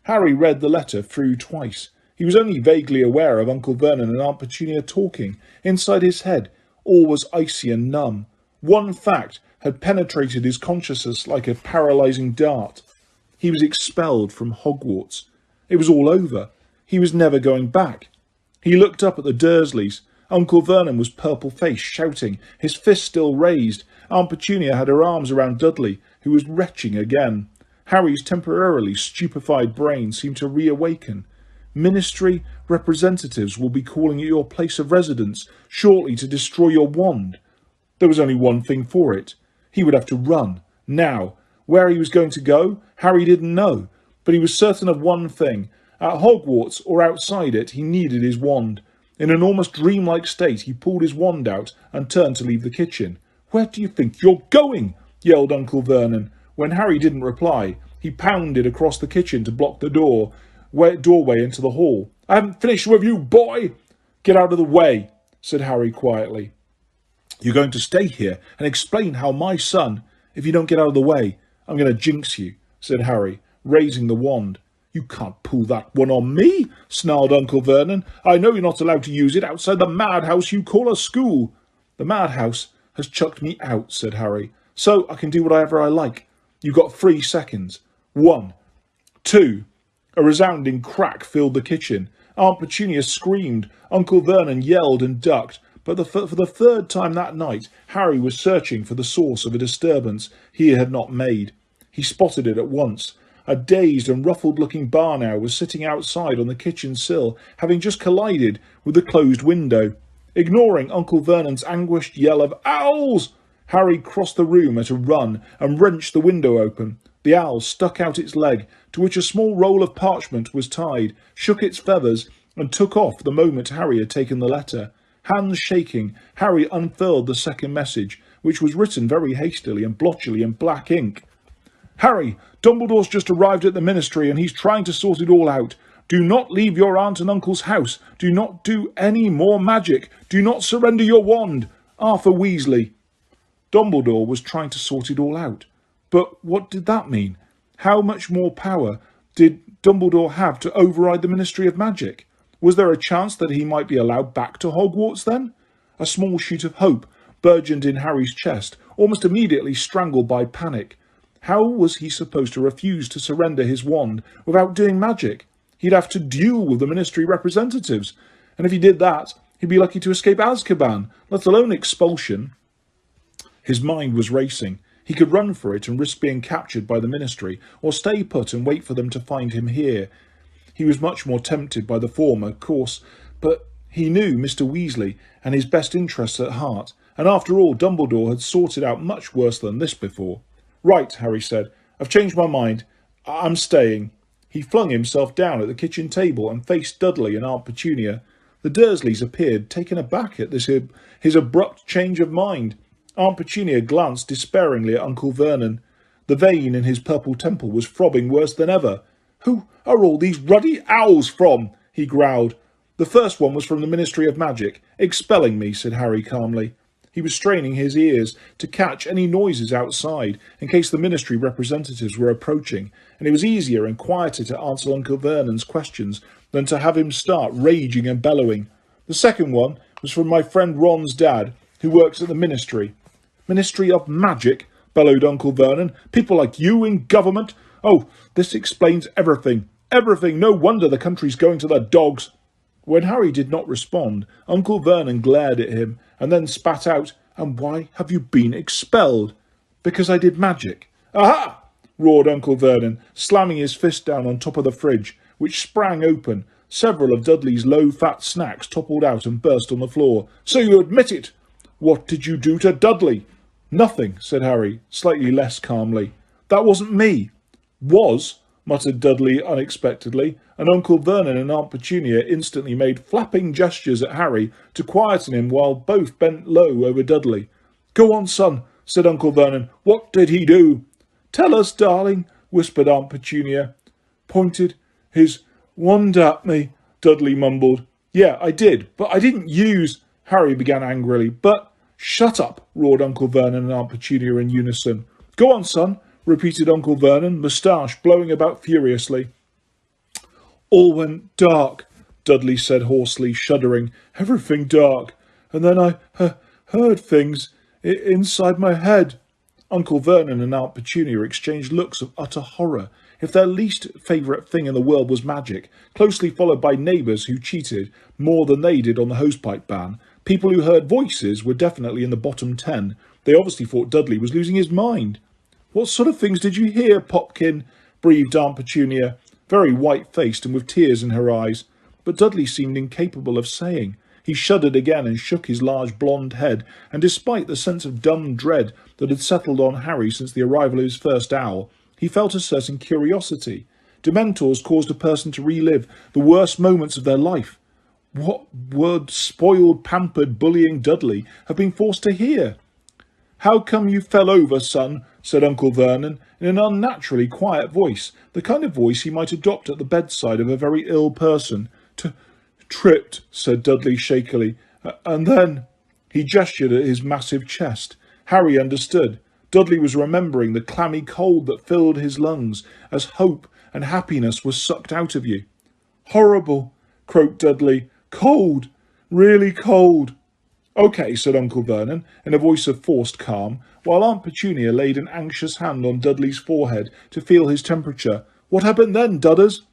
Harry read the letter through twice. He was only vaguely aware of Uncle Vernon and Aunt Petunia talking. Inside his head, all was icy and numb. One fact had penetrated his consciousness like a paralysing dart. He was expelled from Hogwarts. It was all over. He was never going back. He looked up at the Dursleys. Uncle Vernon was purple-faced, shouting, his fist still raised. Aunt Petunia had her arms around Dudley, who was retching again. Harry's temporarily stupefied brain seemed to reawaken. Ministry representatives will be calling at your place of residence shortly to destroy your wand. There was only one thing for it. He would have to run, now. Where he was going to go, Harry didn't know, but he was certain of one thing. At Hogwarts or outside it, he needed his wand. In an almost dreamlike state, he pulled his wand out and turned to leave the kitchen. "Where do you think you're going?" yelled Uncle Vernon. When Harry didn't reply, he pounded across the kitchen to block the doorway into the hall. "I haven't finished with you, boy!" "Get out of the way," said Harry quietly. "You're going to stay here and explain how my son—" "If you don't get out of the way, I'm going to jinx you," said Harry, raising the wand. "You can't pull that one on me," snarled Uncle Vernon. "I know you're not allowed to use it outside the madhouse you call a school." "The madhouse has chucked me out," said Harry. So I can do whatever I like. You've got 3 seconds. 1, 2. A resounding crack filled the kitchen. Aunt Petunia screamed. Uncle Vernon yelled and ducked. But for the 3rd time that night, Harry was searching for the source of a disturbance he had not made. He spotted it at once. A dazed and ruffled-looking barn owl was sitting outside on the kitchen sill, having just collided with the closed window. Ignoring Uncle Vernon's anguished yell of "Owls!" Harry crossed the room at a run and wrenched the window open. The owl stuck out its leg, to which a small roll of parchment was tied, shook its feathers, and took off the moment Harry had taken the letter. Hands shaking, Harry unfurled the second message, which was written very hastily and blotchily in black ink. "Harry, Dumbledore's just arrived at the ministry and he's trying to sort it all out. Do not leave your aunt and uncle's house. Do not do any more magic. Do not surrender your wand. Arthur Weasley." Dumbledore was trying to sort it all out. But what did that mean? How much more power did Dumbledore have to override the Ministry of Magic? Was there a chance that he might be allowed back to Hogwarts then? A small shoot of hope burgeoned in Harry's chest, almost immediately strangled by panic. How was he supposed to refuse to surrender his wand without doing magic? He'd have to duel with the Ministry representatives, and if he did that, he'd be lucky to escape Azkaban, let alone expulsion. His mind was racing. He could run for it and risk being captured by the Ministry, or stay put and wait for them to find him here. He was much more tempted by the former course, but he knew Mr. Weasley and his best interests at heart, and after all, Dumbledore had sorted out much worse than this before. "Right," Harry said. "I've changed my mind. I'm staying." He flung himself down at the kitchen table and faced Dudley and Aunt Petunia. The Dursleys appeared, taken aback at his abrupt change of mind. Aunt Petunia glanced despairingly at Uncle Vernon. The vein in his purple temple was throbbing worse than ever. "Who are all these ruddy owls from?" he growled. "The first one was from the Ministry of Magic, expelling me," said Harry calmly. He was straining his ears to catch any noises outside, in case the Ministry representatives were approaching, and it was easier and quieter to answer Uncle Vernon's questions than to have him start raging and bellowing. "The second one was from my friend Ron's dad, who works at the Ministry." "Ministry of Magic?" bellowed Uncle Vernon. "People like you in government? Oh, this explains everything. Everything. No wonder the country's going to the dogs." When Harry did not respond, Uncle Vernon glared at him and then spat out, "And why have you been expelled?" "Because I did magic." "Aha!" roared Uncle Vernon, slamming his fist down on top of the fridge, which sprang open. Several of Dudley's low-fat snacks toppled out and burst on the floor. "So you admit it? What did you do to Dudley?" "Nothing," said Harry, slightly less calmly. "That wasn't me." "Was," muttered Dudley unexpectedly, and Uncle Vernon and Aunt Petunia instantly made flapping gestures at Harry to quieten him while both bent low over Dudley. "Go on, son," said Uncle Vernon. "What did he do?" "Tell us, darling," whispered Aunt Petunia. "Pointed his wand at me," Dudley mumbled. "Yeah, I did, but I didn't use—" Harry began angrily. "But—" "Shut up," roared Uncle Vernon and Aunt Petunia in unison. "Go on, son," repeated Uncle Vernon, moustache blowing about furiously. "All went dark," Dudley said hoarsely, shuddering. "Everything dark. And then I heard things inside my head." Uncle Vernon and Aunt Petunia exchanged looks of utter horror. If their least favourite thing in the world was magic, closely followed by neighbours who cheated more than they did on the hosepipe ban, people who heard voices were definitely in the bottom 10. They obviously thought Dudley was losing his mind. "What sort of things did you hear, Popkin?" breathed Aunt Petunia, very white-faced and with tears in her eyes. But Dudley seemed incapable of saying. He shuddered again and shook his large blonde head, and despite the sense of dumb dread that had settled on Harry since the arrival of his first owl, he felt a certain curiosity. Dementors caused a person to relive the worst moments of their life. What would spoiled, pampered, bullying Dudley have been forced to hear? "How come you fell over, son?" said Uncle Vernon, in an unnaturally quiet voice, the kind of voice he might adopt at the bedside of a very ill person. "Tripped," said Dudley shakily, "and then—" He gestured at his massive chest. Harry understood. Dudley was remembering the clammy cold that filled his lungs as hope and happiness were sucked out of you. "Horrible," croaked Dudley. "Cold. Really cold." "OK," said Uncle Vernon, in a voice of forced calm, while Aunt Petunia laid an anxious hand on Dudley's forehead to feel his temperature. "What happened then, Dudders?"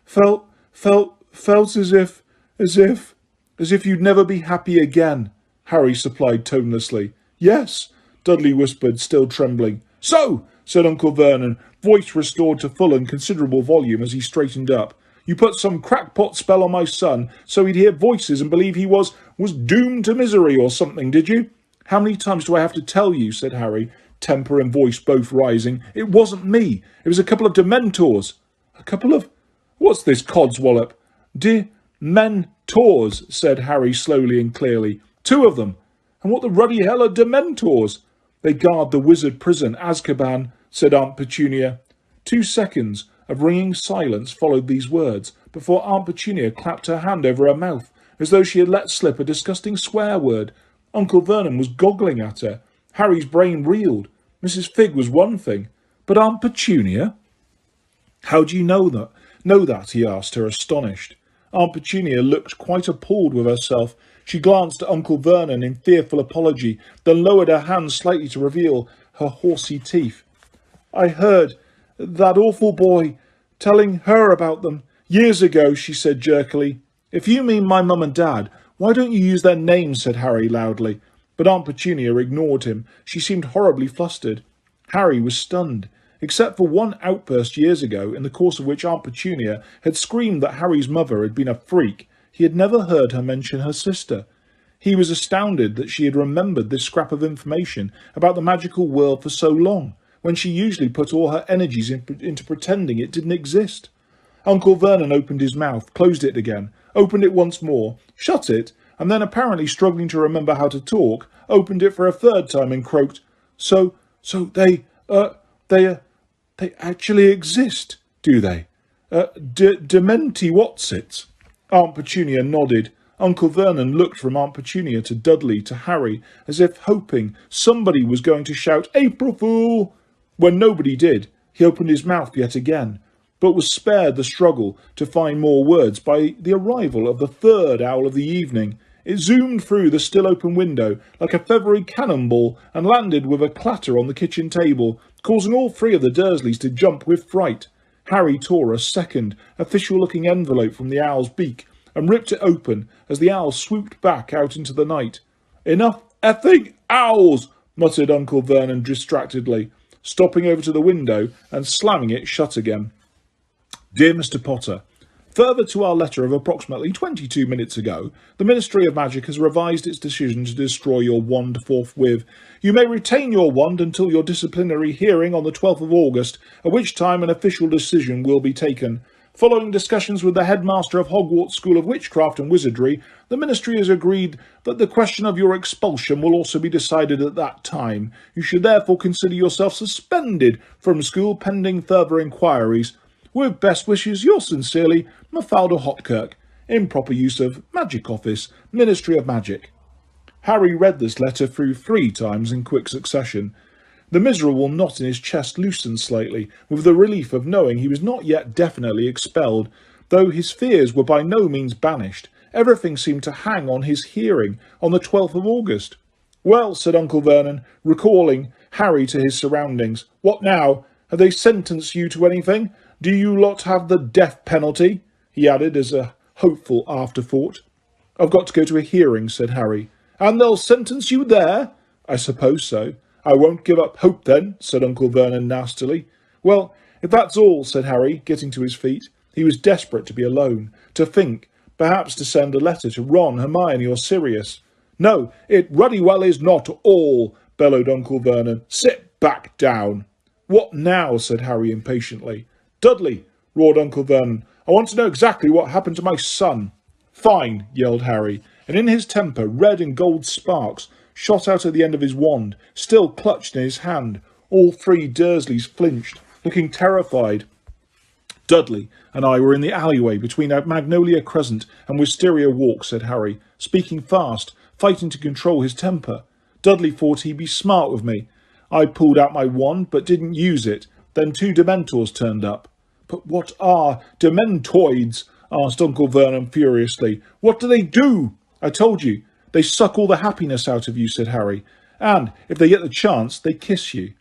Felt as if you'd never be happy again," Harry supplied tonelessly. "Yes," Dudley whispered, still trembling. "So," said Uncle Vernon, voice restored to full and considerable volume as he straightened up, "you put some crackpot spell on my son so he'd hear voices and believe he was doomed to misery or something, did you?" "How many times do I have to tell you," said Harry, temper and voice both rising. "It wasn't me. It was a couple of Dementors." "A couple of... what's this codswallop?" "Dementors," said Harry slowly and clearly. "Two of them." "And what the ruddy hell are Dementors?" "They guard the wizard prison, Azkaban," said Aunt Petunia. 2 seconds of ringing silence followed these words, before Aunt Petunia clapped her hand over her mouth, as though she had let slip a disgusting swear word. Uncle Vernon was goggling at her. Harry's brain reeled. Mrs. Figg was one thing, but Aunt Petunia? "How do you know that?" He asked her, astonished. Aunt Petunia looked quite appalled with herself. She glanced at Uncle Vernon in fearful apology, then lowered her hand slightly to reveal her horsey teeth. "I heard that awful boy telling her about them years ago," she said jerkily. "If you mean my mum and dad, why don't you use their names?" said Harry loudly. But Aunt Petunia ignored him. She seemed horribly flustered. Harry was stunned. Except for one outburst years ago, in the course of which Aunt Petunia had screamed that Harry's mother had been a freak, he had never heard her mention her sister. He was astounded that she had remembered this scrap of information about the magical world for so long, when she usually put all her energies into pretending it didn't exist. Uncle Vernon opened his mouth, closed it again, opened it once more, shut it, and then, apparently struggling to remember how to talk, opened it for a third time and croaked, So they actually exist, do they? Dementi whatsits?" Aunt Petunia nodded. Uncle Vernon looked from Aunt Petunia to Dudley to Harry, as if hoping somebody was going to shout, "April Fool!" When nobody did, he opened his mouth yet again, but was spared the struggle to find more words by the arrival of the third owl of the evening. It zoomed through the still open window like a feathery cannonball and landed with a clatter on the kitchen table, causing all three of the Dursleys to jump with fright. Harry tore a second, official-looking envelope from the owl's beak and ripped it open as the owl swooped back out into the night. "Enough effing owls!" muttered Uncle Vernon distractedly, stopping over to the window and slamming it shut again. "Dear Mr. Potter, further to our letter of approximately 22 minutes ago, the Ministry of Magic has revised its decision to destroy your wand forthwith. You may retain your wand until your disciplinary hearing on the 12th of August, at which time an official decision will be taken. Following discussions with the headmaster of Hogwarts School of Witchcraft and Wizardry, the Ministry has agreed that the question of your expulsion will also be decided at that time. You should therefore consider yourself suspended from school pending further inquiries. With best wishes, yours sincerely, Mafalda Hopkirk. Improper use of Magic Office, Ministry of Magic." Harry read this letter through 3 times in quick succession. The miserable knot in his chest loosened slightly, with the relief of knowing he was not yet definitely expelled, though his fears were by no means banished. Everything seemed to hang on his hearing on the 12th of August. "Well," said Uncle Vernon, recalling Harry to his surroundings. "What now? Have they sentenced you to anything? Do you lot have the death penalty?" he added as a hopeful afterthought. "I've got to go to a hearing," said Harry. "And they'll sentence you there?" "I suppose so." "I won't give up hope then," said Uncle Vernon nastily. "Well, if that's all," said Harry, getting to his feet. He was desperate to be alone, to think, perhaps to send a letter to Ron, Hermione or Sirius. "No, it ruddy well is not all," bellowed Uncle Vernon. "Sit back down." "What now?" said Harry impatiently. "Dudley," roared Uncle Vernon, "I want to know exactly what happened to my son." "Fine," yelled Harry, and in his temper red and gold sparks shot out at the end of his wand, still clutched in his hand. All 3 Dursleys flinched, looking terrified. "Dudley and I were in the alleyway between Magnolia Crescent and Wisteria Walk," said Harry, speaking fast, fighting to control his temper. "Dudley thought he'd be smart with me. I pulled out my wand, but didn't use it. Then 2 Dementors turned up." "But what are Dementoids?" asked Uncle Vernon furiously. "What do they do?" "I told you. They suck all the happiness out of you, said Harry. And, if they get the chance, they kiss you.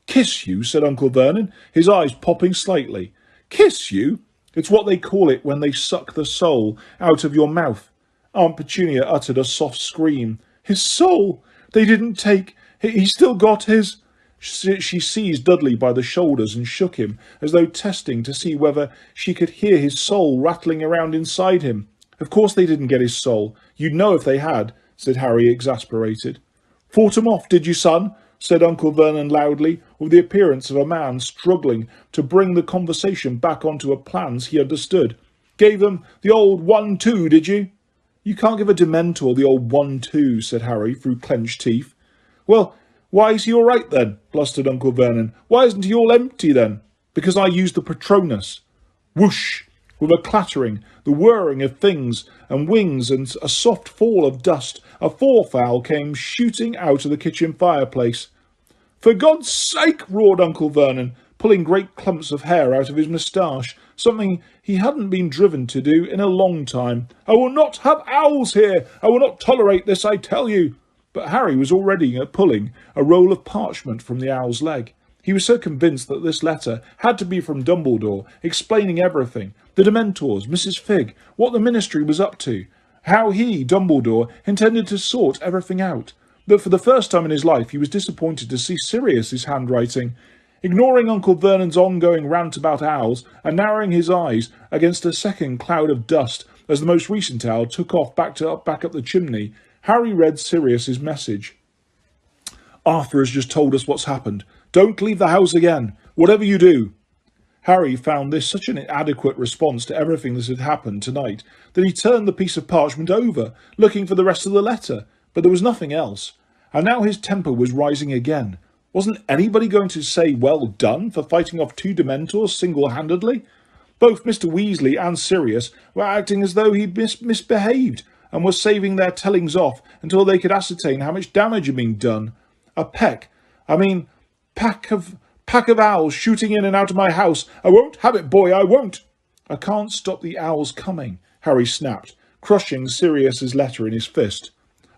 Kiss you, said Uncle Vernon, his eyes popping slightly. Kiss you? It's what they call it when they suck the soul out of your mouth. Aunt Petunia uttered a soft scream. His soul! They didn't take... He still got his... She seized Dudley by the shoulders and shook him, as though testing to see whether she could hear his soul rattling around inside him. Of course they didn't get his soul. You'd know if they had, said Harry, exasperated. Fought 'em off, did you, son? Said Uncle Vernon loudly, with the appearance of a man struggling to bring the conversation back onto a plans he understood. Gave them the old 1-2, did you? You can't give a Dementor the old 1-2, said Harry through clenched teeth. Well, why is he all right then? Blustered Uncle Vernon. Why isn't he all empty then? Because I used the Patronus. Whoosh! With a clattering, the whirring of things and wings and a soft fall of dust, a forefowl came shooting out of the kitchen fireplace. For God's sake, roared Uncle Vernon, pulling great clumps of hair out of his moustache, something he hadn't been driven to do in a long time. I will not have owls here. I will not tolerate this, I tell you. But Harry was already pulling a roll of parchment from the owl's leg. He was so convinced that this letter had to be from Dumbledore, explaining everything, the Dementors, Mrs. Figg, what the Ministry was up to, how he, Dumbledore, intended to sort everything out, that for the first time in his life he was disappointed to see Sirius's handwriting. Ignoring Uncle Vernon's ongoing rant about owls, and narrowing his eyes against a second cloud of dust as the most recent owl took off back up the chimney, Harry read Sirius's message. Arthur has just told us what's happened. Don't leave the house again, whatever you do. Harry found this such an inadequate response to everything that had happened tonight that he turned the piece of parchment over, looking for the rest of the letter, but there was nothing else. And now his temper was rising again. Wasn't anybody going to say well done for fighting off 2 Dementors single-handedly? Both Mr. Weasley and Sirius were acting as though he'd misbehaved, and were saving their tellings off until they could ascertain how much damage had been done. A pack of owls shooting in and out of my house. I won't have it, boy, I won't. I can't stop the owls coming, Harry snapped, crushing Sirius's letter in his fist.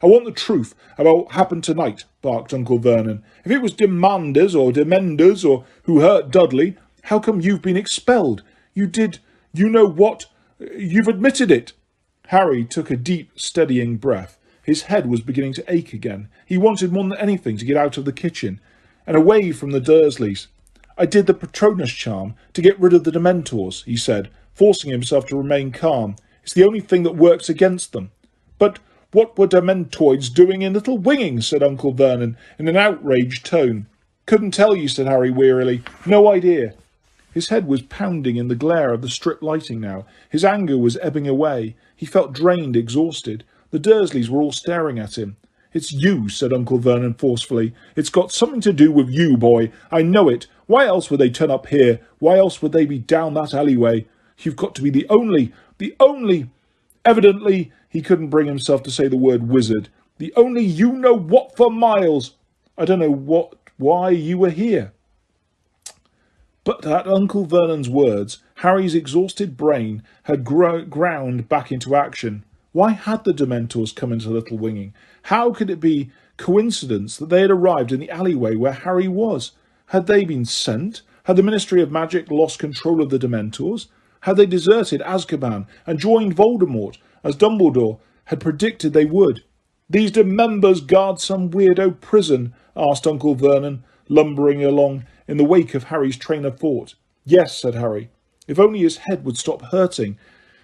I want the truth about what happened tonight, barked Uncle Vernon. If it was Demanders or Demenders or who hurt Dudley, how come you've been expelled? You know what? You've admitted it. Harry took a deep, steadying breath. His head was beginning to ache again. He wanted more than anything to get out of the kitchen and away from the Dursleys. I did the Patronus charm to get rid of the Dementors, he said, forcing himself to remain calm. It's the only thing that works against them. But what were Dementoids doing in Little Winging? Said Uncle Vernon, in an outraged tone. Couldn't tell you, said Harry wearily. No idea. His head was pounding in the glare of the strip lighting now. His anger was ebbing away. He felt drained, exhausted. The Dursleys were all staring at him. It's you, said Uncle Vernon forcefully. It's got something to do with you, boy. I know it. Why else would they turn up here? Why else would they be down that alleyway? You've got to be the only... Evidently, he couldn't bring himself to say the word wizard. The only you-know-what for miles. I don't know why you were here. But at Uncle Vernon's words, Harry's exhausted brain had ground back into action. Why had the Dementors come into Little Winging? How could it be coincidence that they had arrived in the alleyway where Harry was? Had they been sent? Had the Ministry of Magic lost control of the Dementors? Had they deserted Azkaban and joined Voldemort, as Dumbledore had predicted they would? These Demembers guard some weirdo prison? Asked Uncle Vernon, lumbering along in the wake of Harry's train of thought. Yes, said Harry. If only his head would stop hurting.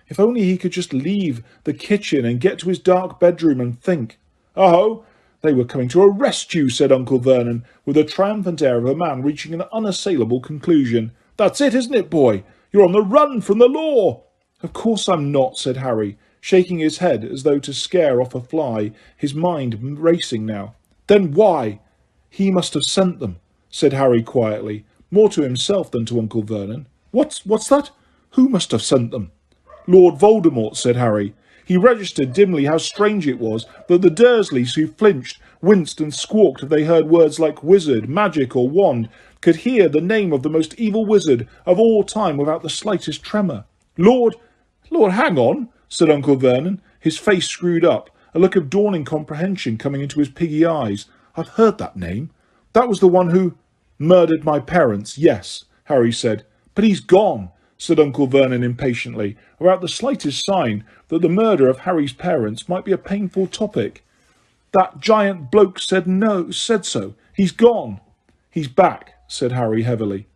If only he could just leave the kitchen and get to his dark bedroom and think. Oh, they were coming to arrest you, said Uncle Vernon, with the triumphant air of a man reaching an unassailable conclusion. That's it, isn't it, boy? You're on the run from the law. Of course I'm not, said Harry, shaking his head as though to scare off a fly, his mind racing now. Then why? He must have sent them, said Harry quietly, more to himself than to Uncle Vernon. What's that? Who must have sent them? Lord Voldemort, said Harry. He registered dimly how strange it was that the Dursleys, who flinched, winced and squawked if they heard words like wizard, magic or wand, could hear the name of the most evil wizard of all time without the slightest tremor. Lord, hang on, said Uncle Vernon, his face screwed up, a look of dawning comprehension coming into his piggy eyes. "I've heard that name. That was the one who—" "Murdered my parents, yes," Harry said. "But he's gone," said Uncle Vernon impatiently, without the slightest sign that the murder of Harry's parents might be a painful topic. "That giant bloke said so. He's gone." "He's back," said Harry heavily.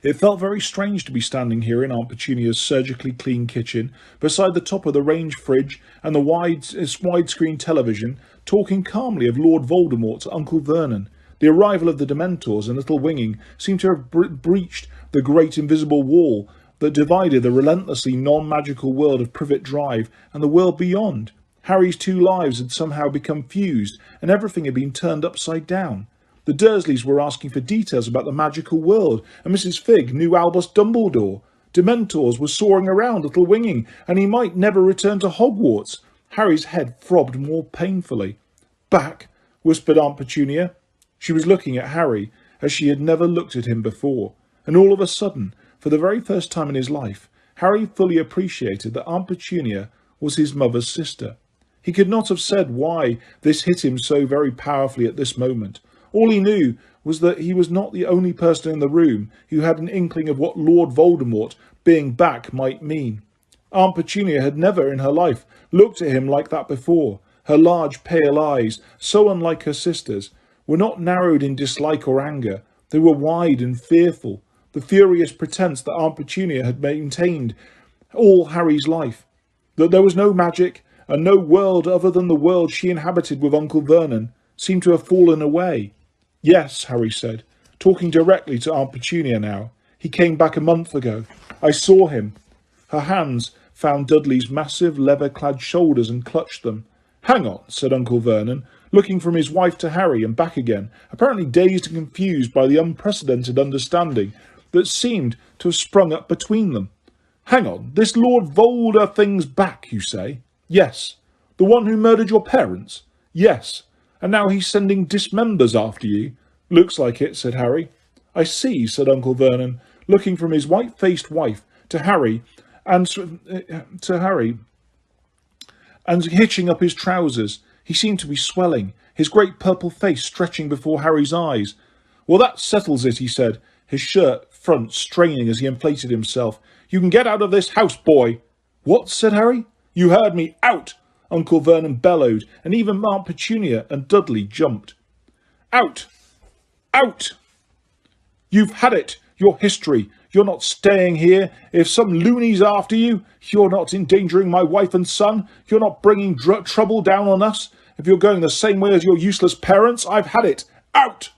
It felt very strange to be standing here in Aunt Petunia's surgically clean kitchen, beside the top of the range fridge and the widescreen television, talking calmly of Lord Voldemort to Uncle Vernon. The arrival of the Dementors and Little Winging seemed to have breached the great invisible wall that divided the relentlessly non-magical world of Privet Drive and the world beyond. Harry's two lives had somehow become fused, and everything had been turned upside down. The Dursleys were asking for details about the magical world, and Mrs. Figg knew Albus Dumbledore. Dementors were soaring around Little Winging, and he might never return to Hogwarts. Harry's head throbbed more painfully. "Back," whispered Aunt Petunia. She was looking at Harry as she had never looked at him before, and all of a sudden, for the very first time in his life, Harry fully appreciated that Aunt Petunia was his mother's sister. He could not have said why this hit him so very powerfully at this moment. All he knew was that he was not the only person in the room who had an inkling of what Lord Voldemort being back might mean. Aunt Petunia had never in her life looked at him like that before. Her large pale eyes, so unlike her sister's, were not narrowed in dislike or anger. They were wide and fearful, the furious pretence that Aunt Petunia had maintained all Harry's life, that there was no magic and no world other than the world she inhabited with Uncle Vernon, seemed to have fallen away. "Yes," Harry said, talking directly to Aunt Petunia now. "He came back a month ago. I saw him." Her hands found Dudley's massive leather-clad shoulders and clutched them. "Hang on," said Uncle Vernon, looking from his wife to Harry and back again, apparently dazed and confused by the unprecedented understanding that seemed to have sprung up between them. "Hang on, this Lord Volder thing's back, you say?" "Yes." "The one who murdered your parents?" "Yes. And now he's sending dismembers after you?" "Looks like it," said Harry. "I see," said Uncle Vernon, looking from his white-faced wife to Harry and hitching up his trousers. He seemed to be swelling, his great purple face stretching before Harry's eyes. "Well, that settles it," he said, his shirt front straining as he inflated himself. "You can get out of this house, boy." "What?" said Harry. "You heard me. Out!" Uncle Vernon bellowed, and even Aunt Petunia and Dudley jumped. "Out! Out! You've had it. Your history. You're not staying here. If some loony's after you, you're not endangering my wife and son. You're not bringing trouble down on us. If you're going the same way as your useless parents, I've had it. Out!"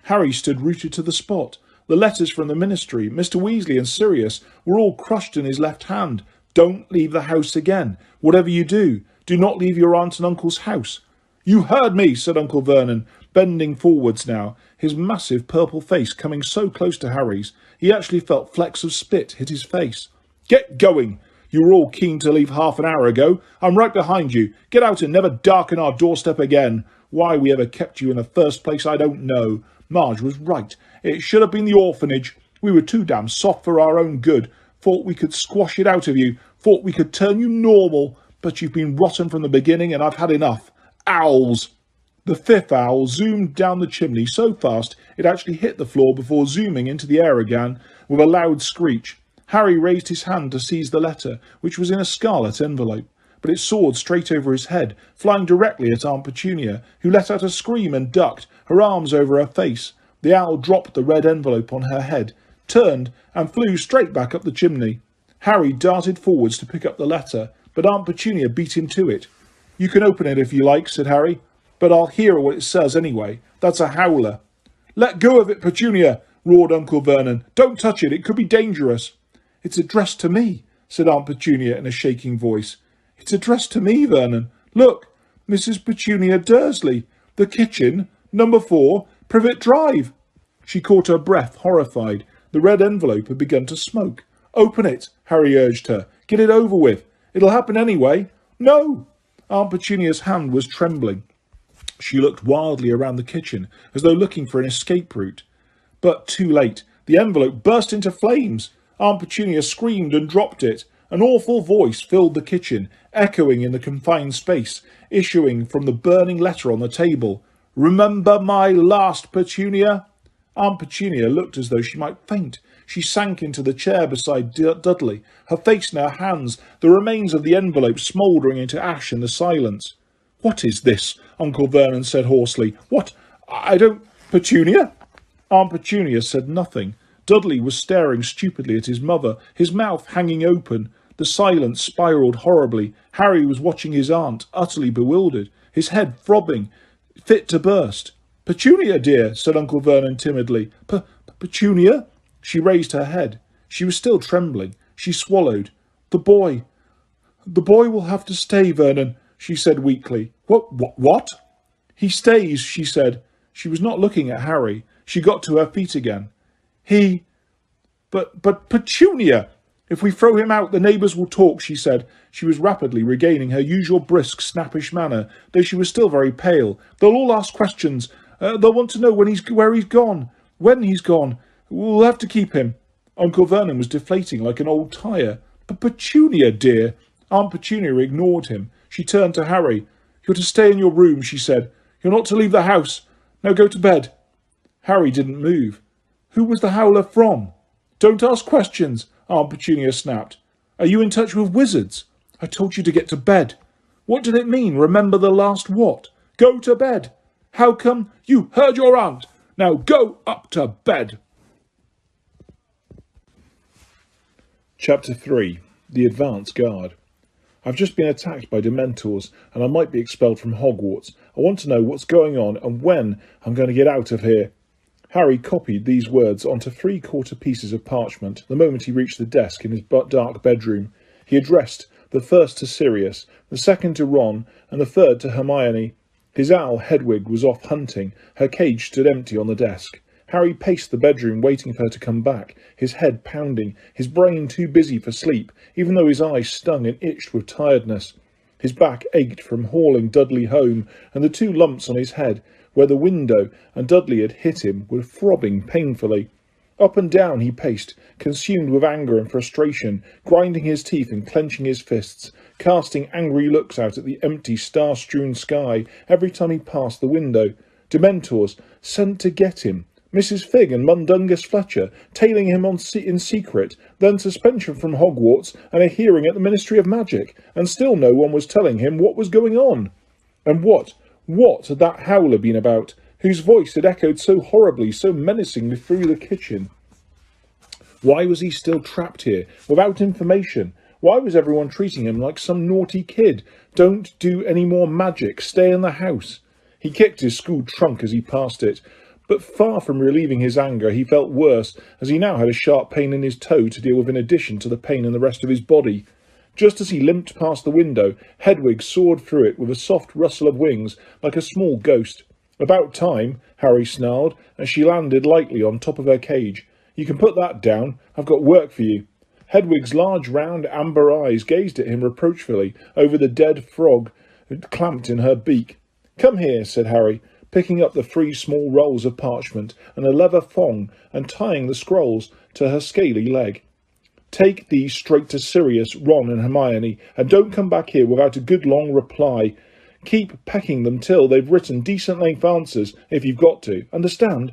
Harry stood rooted to the spot. The letters from the ministry, Mr. Weasley and Sirius, were all crushed in his left hand. "Don't leave the house again. Whatever you do, do not leave your aunt and uncle's house." "You heard me," said Uncle Vernon, bending forwards now, his massive purple face coming so close to Harry's, he actually felt flecks of spit hit his face. "Get going. You were all keen to leave half an hour ago. I'm right behind you. Get out and never darken our doorstep again. Why we ever kept you in the first place, I don't know. Marge was right. It should have been the orphanage. We were too damn soft for our own good. Thought we could squash it out of you. Thought we could turn you normal. But you've been rotten from the beginning, and I've had enough. Owls!" The fifth owl zoomed down the chimney so fast it actually hit the floor before zooming into the air again with a loud screech. Harry raised his hand to seize the letter, which was in a scarlet envelope, but it soared straight over his head, flying directly at Aunt Petunia, who let out a scream and ducked, her arms over her face. The owl dropped the red envelope on her head, turned, and flew straight back up the chimney. Harry darted forwards to pick up the letter, but Aunt Petunia beat him to it. "You can open it if you like," said Harry, "but I'll hear what it says anyway. That's a howler." "Let go of it, Petunia," roared Uncle Vernon. "Don't touch it. It could be dangerous." "It's addressed to me," said Aunt Petunia in a shaking voice. "It's addressed to me, Vernon. Look, Mrs. Petunia Dursley. The kitchen, number 4, Privet Drive." She caught her breath, horrified. The red envelope had begun to smoke. "Open it," Harry urged her. "Get it over with. It'll happen anyway." "No!" Aunt Petunia's hand was trembling. She looked wildly around the kitchen, as though looking for an escape route. But too late. The envelope burst into flames. Aunt Petunia screamed and dropped it. An awful voice filled the kitchen, echoing in the confined space, issuing from the burning letter on the table. "Remember my last, Petunia?" Aunt Petunia looked as though she might faint. She sank into the chair beside Dudley, her face in her hands, the remains of the envelope smouldering into ash in the silence. "What is this?" Uncle Vernon said hoarsely. "What? I don't... Petunia?" Aunt Petunia said nothing. Dudley was staring stupidly at his mother, his mouth hanging open. The silence spiralled horribly. Harry was watching his aunt, utterly bewildered, his head throbbing, fit to burst. "Petunia, dear," said Uncle Vernon timidly. "Petunia?" She raised her head. She was still trembling. She swallowed. The boy will have to stay, Vernon," she said weakly. What? "He stays," she said. She was not looking at Harry. She got to her feet again. But Petunia! "If we throw him out, the neighbours will talk," she said. She was rapidly regaining her usual brisk, snappish manner, though she was still very pale. "They'll all ask questions. They'll want to know where he's gone. When he's gone. We'll have to keep him." Uncle Vernon was deflating like an old tyre. "But Petunia, dear." Aunt Petunia ignored him. She turned to Harry. "You're to stay in your room," she said. "You're not to leave the house. Now go to bed." Harry didn't move. "Who was the howler from?" "Don't ask questions," Aunt Petunia snapped. "Are you in touch with wizards?" "I told you to get to bed." "What did it mean? Remember the last what?" "Go to bed." "How come?" "You heard your aunt. Now go up to bed." Chapter 3. The Advance Guard. "I've just been attacked by Dementors, and I might be expelled from Hogwarts. I want to know what's going on and when I'm going to get out of here." Harry copied these words onto 3/4 pieces of parchment the moment he reached the desk in his dark bedroom. He addressed the first to Sirius, the second to Ron, and the third to Hermione. His owl, Hedwig, was off hunting. Her cage stood empty on the desk. Harry paced the bedroom, waiting for her to come back, his head pounding, his brain too busy for sleep, even though his eyes stung and itched with tiredness. His back ached from hauling Dudley home, and the 2 lumps on his head, where the window and Dudley had hit him, were throbbing painfully. Up and down he paced, consumed with anger and frustration, grinding his teeth and clenching his fists, casting angry looks out at the empty, star-strewn sky every time he passed the window. Dementors, sent to get him. Mrs. Figg and Mundungus Fletcher, tailing him in secret, then suspension from Hogwarts and a hearing at the Ministry of Magic, and still no one was telling him what was going on. And what had that howler been about, whose voice had echoed so horribly, so menacingly through the kitchen? Why was he still trapped here, without information? Why was everyone treating him like some naughty kid? Don't do any more magic, stay in the house. He kicked his school trunk as he passed it, but far from relieving his anger, he felt worse, as he now had a sharp pain in his toe to deal with in addition to the pain in the rest of his body. Just as he limped past the window, Hedwig soared through it with a soft rustle of wings, like a small ghost. "About time," Harry snarled, as she landed lightly on top of her cage. "You can put that down. I've got work for you." Hedwig's large, round, amber eyes gazed at him reproachfully over the dead frog clamped in her beak. "Come here," said Harry, picking up the 3 small rolls of parchment and a leather thong and tying the scrolls to her scaly leg. "Take these straight to Sirius, Ron and Hermione, and don't come back here without a good long reply. Keep pecking them till they've written decent-length answers, if you've got to. Understand?"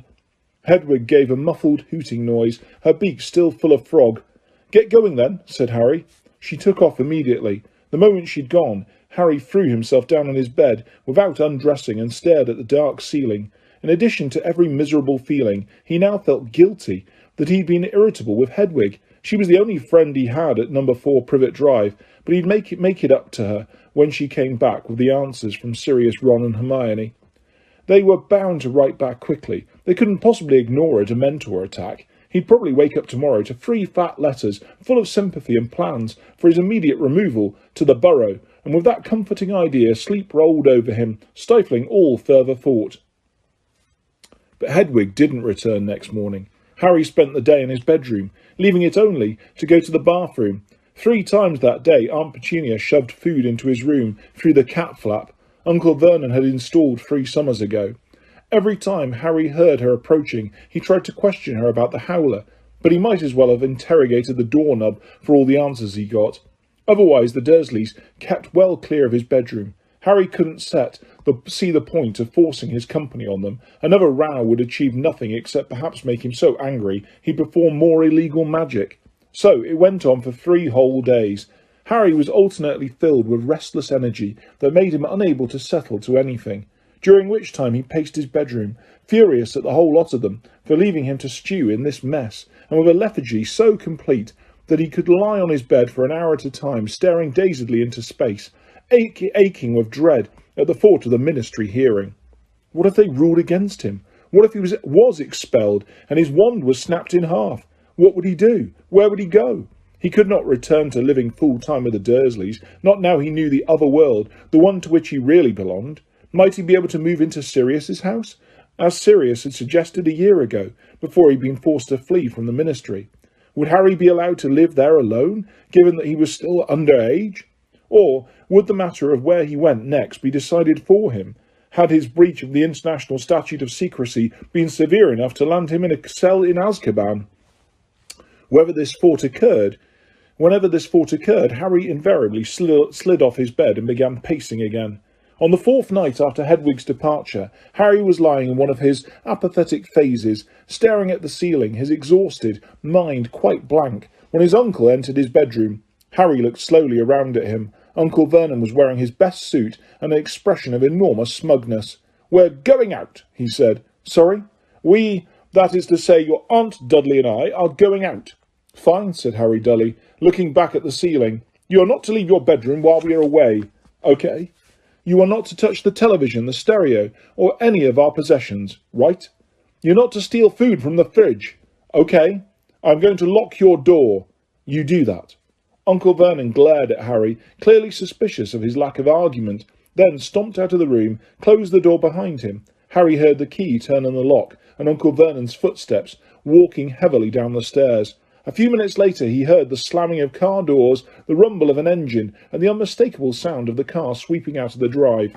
Hedwig gave a muffled hooting noise, her beak still full of frog. "Get going then," said Harry. She took off immediately. The moment she'd gone, Harry threw himself down on his bed without undressing and stared at the dark ceiling. In addition to every miserable feeling, he now felt guilty that he'd been irritable with Hedwig. She was the only friend he had at number 4 Privet Drive, but he'd make it up to her when she came back with the answers from Sirius, Ron and Hermione. They were bound to write back quickly. They couldn't possibly ignore a Dementor attack. He'd probably wake up tomorrow to 3 fat letters full of sympathy and plans for his immediate removal to the Burrow, and with that comforting idea sleep rolled over him, stifling all further thought. But Hedwig didn't return next morning. Harry spent the day in his bedroom, leaving it only to go to the bathroom. 3 times that day Aunt Petunia shoved food into his room through the cat flap Uncle Vernon had installed 3 summers ago. Every time Harry heard her approaching, he tried to question her about the howler, but he might as well have interrogated the doorknob for all the answers he got. Otherwise, the Dursleys kept well clear of his bedroom. Harry couldn't see the point of forcing his company on them. Another row would achieve nothing except perhaps make him so angry he'd perform more illegal magic. So it went on for 3 whole days. Harry was alternately filled with restless energy that made him unable to settle to anything, during which time he paced his bedroom, furious at the whole lot of them for leaving him to stew in this mess, and with a lethargy so complete that he could lie on his bed for an hour at a time, staring dazedly into space, aching with dread at the thought of the Ministry hearing. What if they ruled against him? What if he was expelled and his wand was snapped in half? What would he do? Where would he go? He could not return to living full-time with the Dursleys, not now he knew the other world, the one to which he really belonged. Might he be able to move into Sirius's house, as Sirius had suggested a year ago, before he'd been forced to flee from the Ministry? Would Harry be allowed to live there alone, given that he was still underage? Or would the matter of where he went next be decided for him? Had his breach of the International Statute of Secrecy been severe enough to land him in a cell in Azkaban? Whenever this thought occurred, Harry invariably slid off his bed and began pacing again. On the 4th night after Hedwig's departure, Harry was lying in one of his apathetic phases, staring at the ceiling, his exhausted mind quite blank, when his uncle entered his bedroom. Harry looked slowly around at him. Uncle Vernon was wearing his best suit and an expression of enormous smugness. "We're going out," he said. "Sorry?" That is to say, your Aunt Dudley and I are going out." "Fine," said Harry dully, looking back at the ceiling. "You are not to leave your bedroom while we are away." "OK." "You are not to touch the television, the stereo, or any of our possessions." "Right." "You're not to steal food from the fridge." "OK." "I'm going to lock your door." "You do that." Uncle Vernon glared at Harry, clearly suspicious of his lack of argument, then stomped out of the room, closed the door behind him. Harry heard the key turn in the lock, and Uncle Vernon's footsteps walking heavily down the stairs. A few minutes later he heard the slamming of car doors, the rumble of an engine, and the unmistakable sound of the car sweeping out of the drive.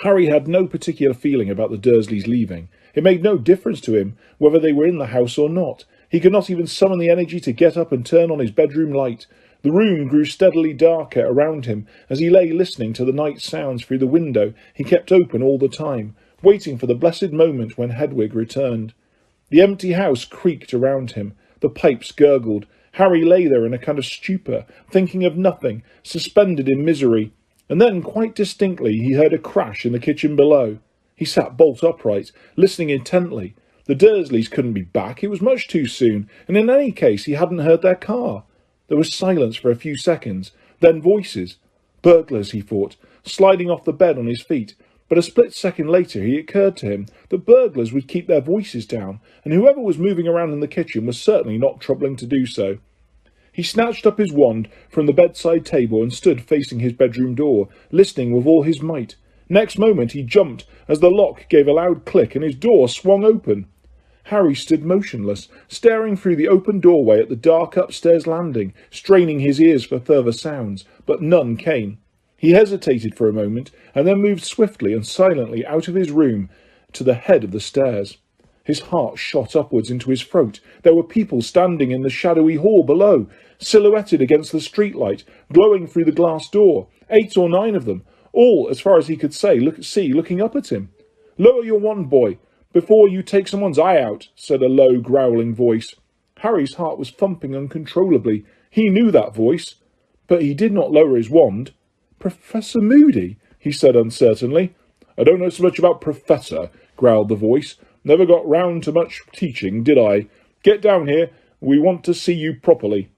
Harry had no particular feeling about the Dursleys leaving. It made no difference to him whether they were in the house or not. He could not even summon the energy to get up and turn on his bedroom light. The room grew steadily darker around him as he lay listening to the night sounds through the window he kept open all the time, waiting for the blessed moment when Hedwig returned. The empty house creaked around him. The pipes gurgled. Harry lay there in a kind of stupor, thinking of nothing, suspended in misery. And then, quite distinctly, he heard a crash in the kitchen below. He sat bolt upright, listening intently. The Dursleys couldn't be back. It was much too soon, and in any case he hadn't heard their car. There was silence for a few seconds, then voices. Burglars, he thought, sliding off the bed on his feet. But a split second later it occurred to him that burglars would keep their voices down, and whoever was moving around in the kitchen was certainly not troubling to do so. He snatched up his wand from the bedside table and stood facing his bedroom door, listening with all his might. Next moment he jumped as the lock gave a loud click and his door swung open. Harry stood motionless, staring through the open doorway at the dark upstairs landing, straining his ears for further sounds, but none came. He hesitated for a moment, and then moved swiftly and silently out of his room to the head of the stairs. His heart shot upwards into his throat. There were people standing in the shadowy hall below, silhouetted against the streetlight, glowing through the glass door, 8 or 9 of them, all, as far as he could see, looking up at him. "Lower your wand, boy, before you take someone's eye out," said a low, growling voice. Harry's heart was thumping uncontrollably. He knew that voice, but he did not lower his wand. "Professor Moody," he said uncertainly. "I don't know so much about Professor," growled the voice. "Never got round to much teaching, did I? Get down here. We want to see you properly."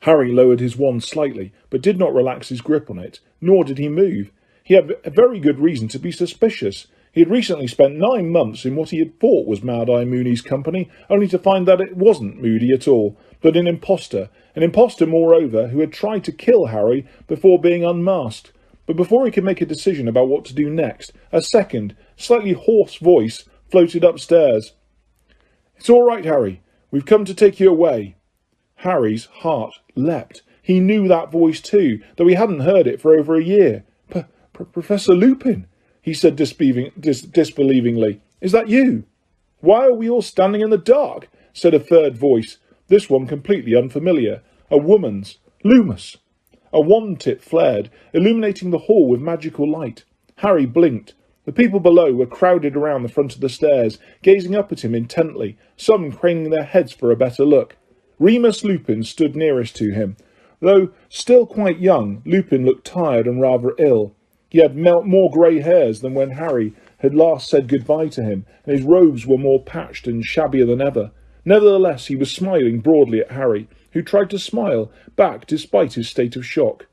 Harry lowered his wand slightly, but did not relax his grip on it, nor did he move. He had a very good reason to be suspicious. He had recently spent 9 months in what he had thought was Mad-Eye Mooney's company, only to find that it wasn't Moody at all, but an impostor moreover, who had tried to kill Harry before being unmasked. But before he could make a decision about what to do next, a second, slightly hoarse voice floated upstairs. "It's all right, Harry. We've come to take you away." Harry's heart leapt. He knew that voice too, though he hadn't heard it for over a year. Professor Lupin," he said disbelievingly. "Is that you?" "Why are we all standing in the dark?" said a third voice, this one completely unfamiliar. A woman's. Loomis. A wand tip flared, illuminating the hall with magical light. Harry blinked. The people below were crowded around the front of the stairs, gazing up at him intently, some craning their heads for a better look. Remus Lupin stood nearest to him. Though still quite young, Lupin looked tired and rather ill. He had more grey hairs than when Harry had last said goodbye to him, and his robes were more patched and shabbier than ever. Nevertheless, he was smiling broadly at Harry, who tried to smile back despite his state of shock.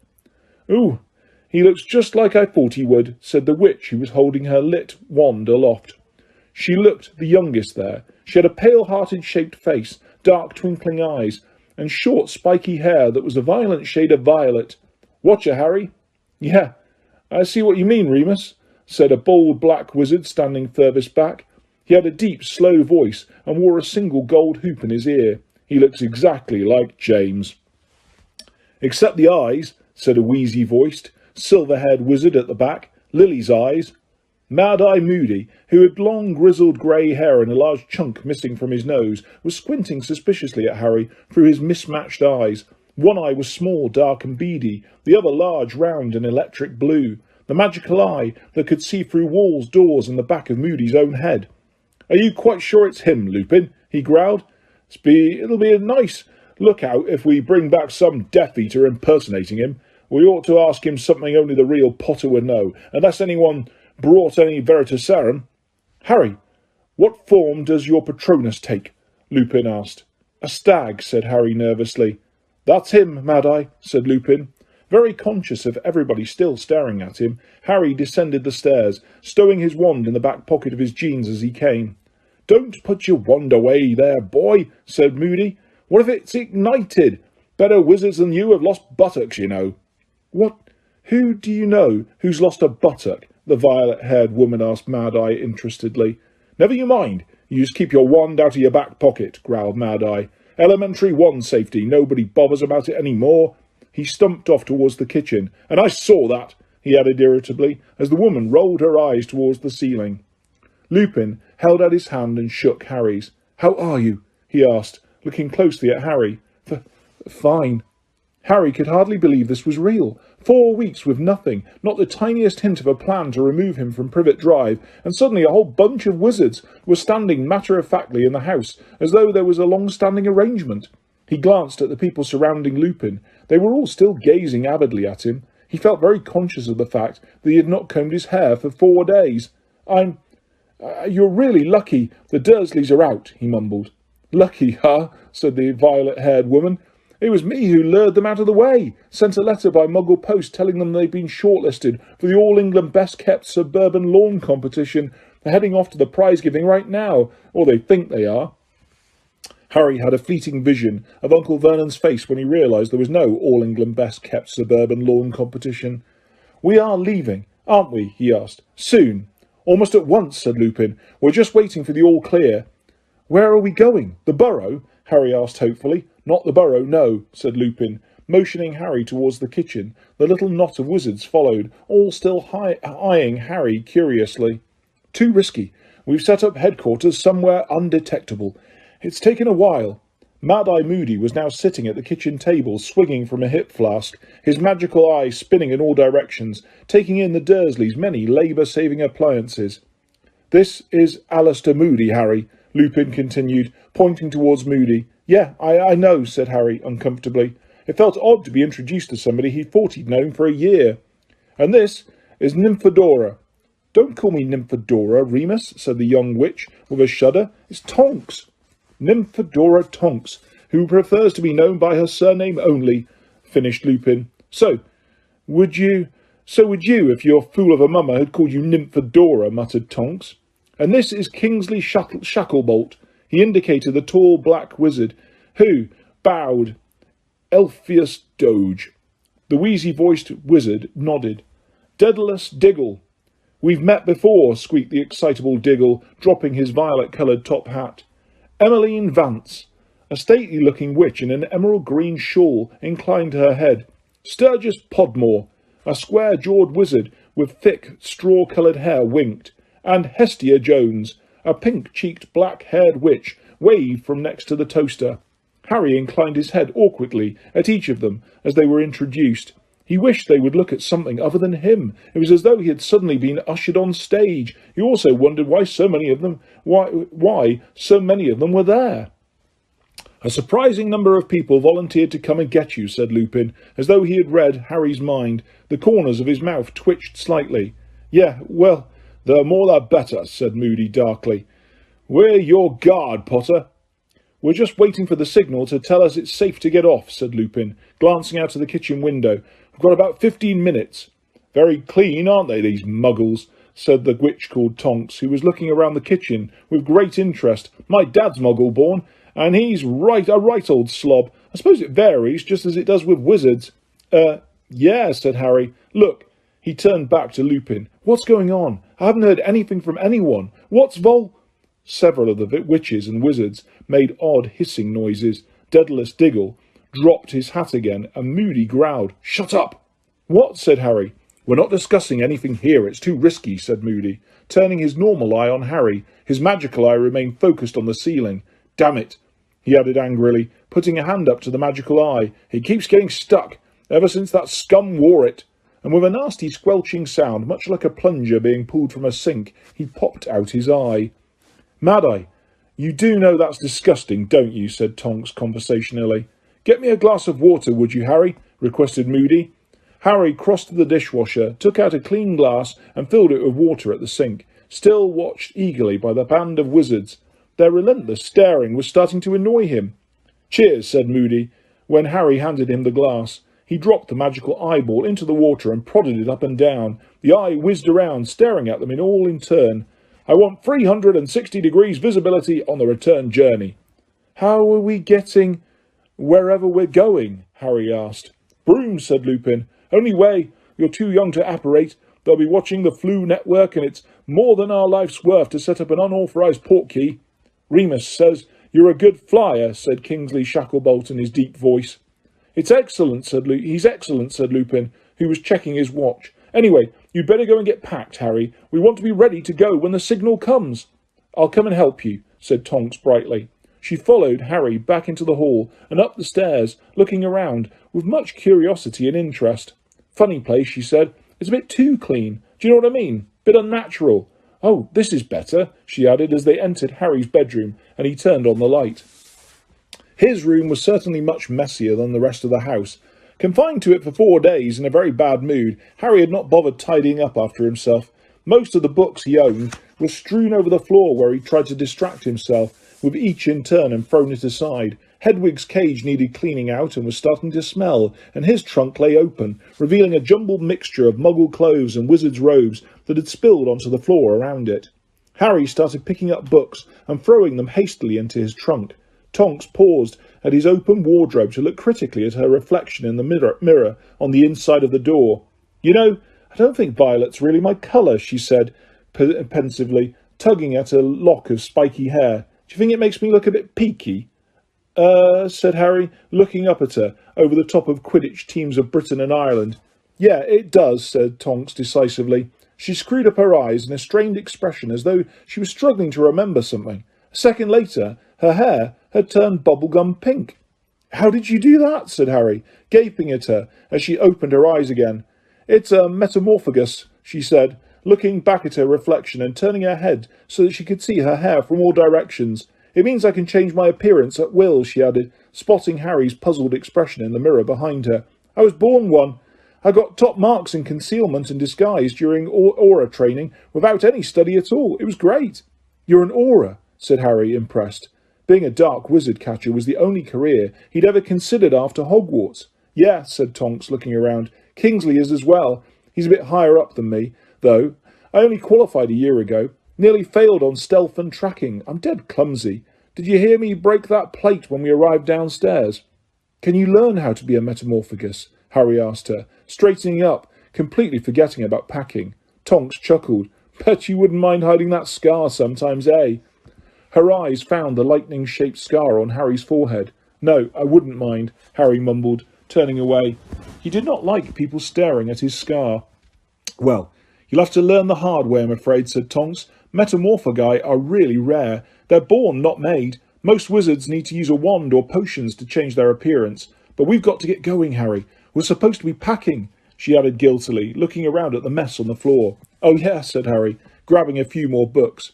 "Ooh, he looks just like I thought he would," said the witch who was holding her lit wand aloft. She looked the youngest there. She had a pale-hearted shaped face, dark twinkling eyes, and short spiky hair that was a violent shade of violet. "Watcher, Harry?" "Yeah, I see what you mean, Remus," said a bold black wizard standing furthest back. He had a deep, slow voice and wore a single gold hoop in his ear. "He looks exactly like James." "Except the eyes," said a wheezy-voiced, silver-haired wizard at the back. "Lily's eyes." Mad-Eye Moody, who had long grizzled grey hair and a large chunk missing from his nose, was squinting suspiciously at Harry through his mismatched eyes. One eye was small, dark and beady, the other large, round and electric blue, the magical eye that could see through walls, doors and the back of Moody's own head. "Are you quite sure it's him, Lupin?" he growled. "It'll be a nice lookout if we bring back some Death Eater impersonating him. We ought to ask him something only the real Potter would know, unless anyone brought any Veritaserum." "Harry, what form does your Patronus take?" Lupin asked. "A stag," said Harry nervously. "That's him, Mad-Eye," said Lupin. Very conscious of everybody still staring at him, Harry descended the stairs, stowing his wand in the back pocket of his jeans as he came. "Don't put your wand away there, boy," said Moody. "What if it's ignited? Better wizards than you have lost buttocks, you know." Who do you know who's lost a buttock?" the violet-haired woman asked Mad-Eye interestedly. "Never you mind. You just keep your wand out of your back pocket," growled Mad-Eye. "Elementary wand safety. Nobody bothers about it any more." He stumped off towards the kitchen. "And I saw that," he added irritably, as the woman rolled her eyes towards the ceiling. Lupin held out his hand and shook Harry's. "How are you?" he asked, looking closely at Harry. Fine." Harry could hardly believe this was real. 4 weeks with nothing, not the tiniest hint of a plan to remove him from Privet Drive, and suddenly a whole bunch of wizards were standing matter-of-factly in the house, as though there was a long-standing arrangement. He glanced at the people surrounding Lupin. They were all still gazing avidly at him. He felt very conscious of the fact that he had not combed his hair for 4 days. You're really lucky the Dursleys are out," he mumbled. "Lucky, huh?" said the violet-haired woman. "It was me who lured them out of the way, sent a letter by Muggle post telling them they'd been shortlisted for the All-England Best-Kept Suburban Lawn Competition. They're heading off to the prize-giving right now, or they think they are." Harry had a fleeting vision of Uncle Vernon's face when he realised there was no All-England Best-Kept Suburban Lawn Competition. "We are leaving, aren't we?" he asked. "Soon." "Almost at once," said Lupin. "We're just waiting for the all-clear." "Where are we going? The Burrow?" Harry asked hopefully. "Not the Burrow, no," said Lupin, motioning Harry towards the kitchen. The little knot of wizards followed, all still eyeing Harry curiously. "Too risky. We've set up headquarters somewhere undetectable. It's taken a while." Mad-Eye Moody was now sitting at the kitchen table, swinging from a hip flask, his magical eye spinning in all directions, taking in the Dursleys' many labour-saving appliances. "This is Alistair Moody, Harry," Lupin continued, pointing towards Moody. "Yeah, I know," said Harry uncomfortably. It felt odd to be introduced to somebody he thought he'd known for a year. "And this is Nymphadora." "Don't call me Nymphadora, Remus," said the young witch with a shudder. "It's Tonks." "Nymphadora Tonks, who prefers to be known by her surname only," finished Lupin. So would you if your fool of a mummer had called you Nymphadora," muttered Tonks. "And this is Kingsley Shacklebolt." He indicated the tall black wizard, who bowed. "Elpheus Doge." The wheezy-voiced wizard nodded. "Daedalus Diggle." "We've met before," squeaked the excitable Diggle, dropping his violet-coloured top hat. "Emmeline Vance." A stately-looking witch in an emerald-green shawl inclined her head. "Sturgis Podmore." A square-jawed wizard with thick, straw-coloured hair winked. And Hestia Jones, a pink-cheeked, black-haired witch, waved from next to the toaster. Harry inclined his head awkwardly at each of them as they were introduced. He wished they would look at something other than him. It was as though he had suddenly been ushered on stage. He also wondered why so many of them were there. A surprising number of people volunteered to come and get you, said Lupin, as though he had read Harry's mind. The corners of his mouth twitched slightly. Yeah, well, the more the better, said Moody darkly. We're your guard, Potter. We're just waiting for the signal to tell us it's safe to get off, said Lupin, glancing out of the kitchen window. We've got about 15 minutes. Very clean, aren't they, these muggles? Said the witch called Tonks, who was looking around the kitchen with great interest. My dad's muggle-born, and he's a right old slob. I suppose it varies, just as it does with wizards. Yeah, said Harry. Look. He turned back to Lupin. What's going on? I haven't heard anything from anyone. What's Several of the witches and wizards made odd hissing noises. Daedalus Diggle dropped his hat again, and Moody growled. Shut up! What? Said Harry. We're not discussing anything here. It's too risky, said Moody, turning his normal eye on Harry. His magical eye remained focused on the ceiling. Damn it, he added angrily, putting a hand up to the magical eye. It keeps getting stuck, ever since that scum wore it. And with a nasty squelching sound, much like a plunger being pulled from a sink, he popped out his eye. Mad-Eye, you do know that's disgusting, don't you? Said Tonks conversationally. Get me a glass of water, would you, Harry? Requested Moody. Harry crossed to the dishwasher, took out a clean glass and filled it with water at the sink, still watched eagerly by the band of wizards. Their relentless staring was starting to annoy him. Cheers, said Moody, when Harry handed him the glass. He dropped the magical eyeball into the water and prodded it up and down. The eye whizzed around, staring at them all in turn. I want 360 degrees visibility on the return journey. How are we getting wherever we're going? Harry asked. Brooms, said Lupin. Only way. You're too young to apparate. They'll be watching the Flu network, and it's more than our life's worth to set up an unauthorised portkey. Remus says you're a good flyer, said Kingsley Shacklebolt in his deep voice. He's excellent, said Lupin, who was checking his watch. Anyway, you'd better go and get packed, Harry. We want to be ready to go when the signal comes. I'll come and help you, said Tonks brightly. She followed Harry back into the hall and up the stairs, looking around with much curiosity and interest. Funny place, she said. It's a bit too clean. Do you know what I mean? Bit unnatural. Oh, this is better, she added as they entered Harry's bedroom and he turned on the light. His room was certainly much messier than the rest of the house. Confined to it for 4 days in a very bad mood, Harry had not bothered tidying up after himself. Most of the books he owned were strewn over the floor where he tried to distract himself, with each in turn and thrown it aside. Hedwig's cage needed cleaning out and was starting to smell, and his trunk lay open, revealing a jumbled mixture of muggle clothes and wizard's robes that had spilled onto the floor around it. Harry started picking up books and throwing them hastily into his trunk. Tonks paused at his open wardrobe to look critically at her reflection in the mirror on the inside of the door. You know, I don't think violet's really my colour, she said pensively, tugging at a lock of spiky hair. Do you think it makes me look a bit peaky? Said Harry, looking up at her over the top of Quidditch teams of Britain and Ireland. Yeah, it does, said Tonks decisively. She screwed up her eyes in a strained expression as though she was struggling to remember something. A second later, her hair had turned bubblegum pink. How did you do that? Said Harry, gaping at her as she opened her eyes again. It's a metamorphagus, she said, looking back at her reflection and turning her head so that she could see her hair from all directions. It means I can change my appearance at will, she added, spotting Harry's puzzled expression in the mirror behind her. I was born one. I got top marks in concealment and disguise during aura training without any study at all. It was great. You're an aura, said Harry, impressed. Being a dark wizard catcher was the only career he'd ever considered after Hogwarts. Yeah, said Tonks, looking around. Kingsley is as well. He's a bit higher up than me, though. I only qualified a year ago. Nearly failed on stealth and tracking. I'm dead clumsy. Did you hear me break that plate when we arrived downstairs? Can you learn how to be a metamorphagus? Harry asked her, straightening up, completely forgetting about packing. Tonks chuckled. Bet you wouldn't mind hiding that scar sometimes, eh? Her eyes found the lightning-shaped scar on Harry's forehead. No, I wouldn't mind, Harry mumbled, turning away. He did not like people staring at his scar. Well, you'll have to learn the hard way, I'm afraid, said Tonks. Metamorphagi are really rare. They're born, not made. Most wizards need to use a wand or potions to change their appearance. But we've got to get going, Harry. We're supposed to be packing, she added guiltily, looking around at the mess on the floor. Oh, yeah, said Harry, grabbing a few more books.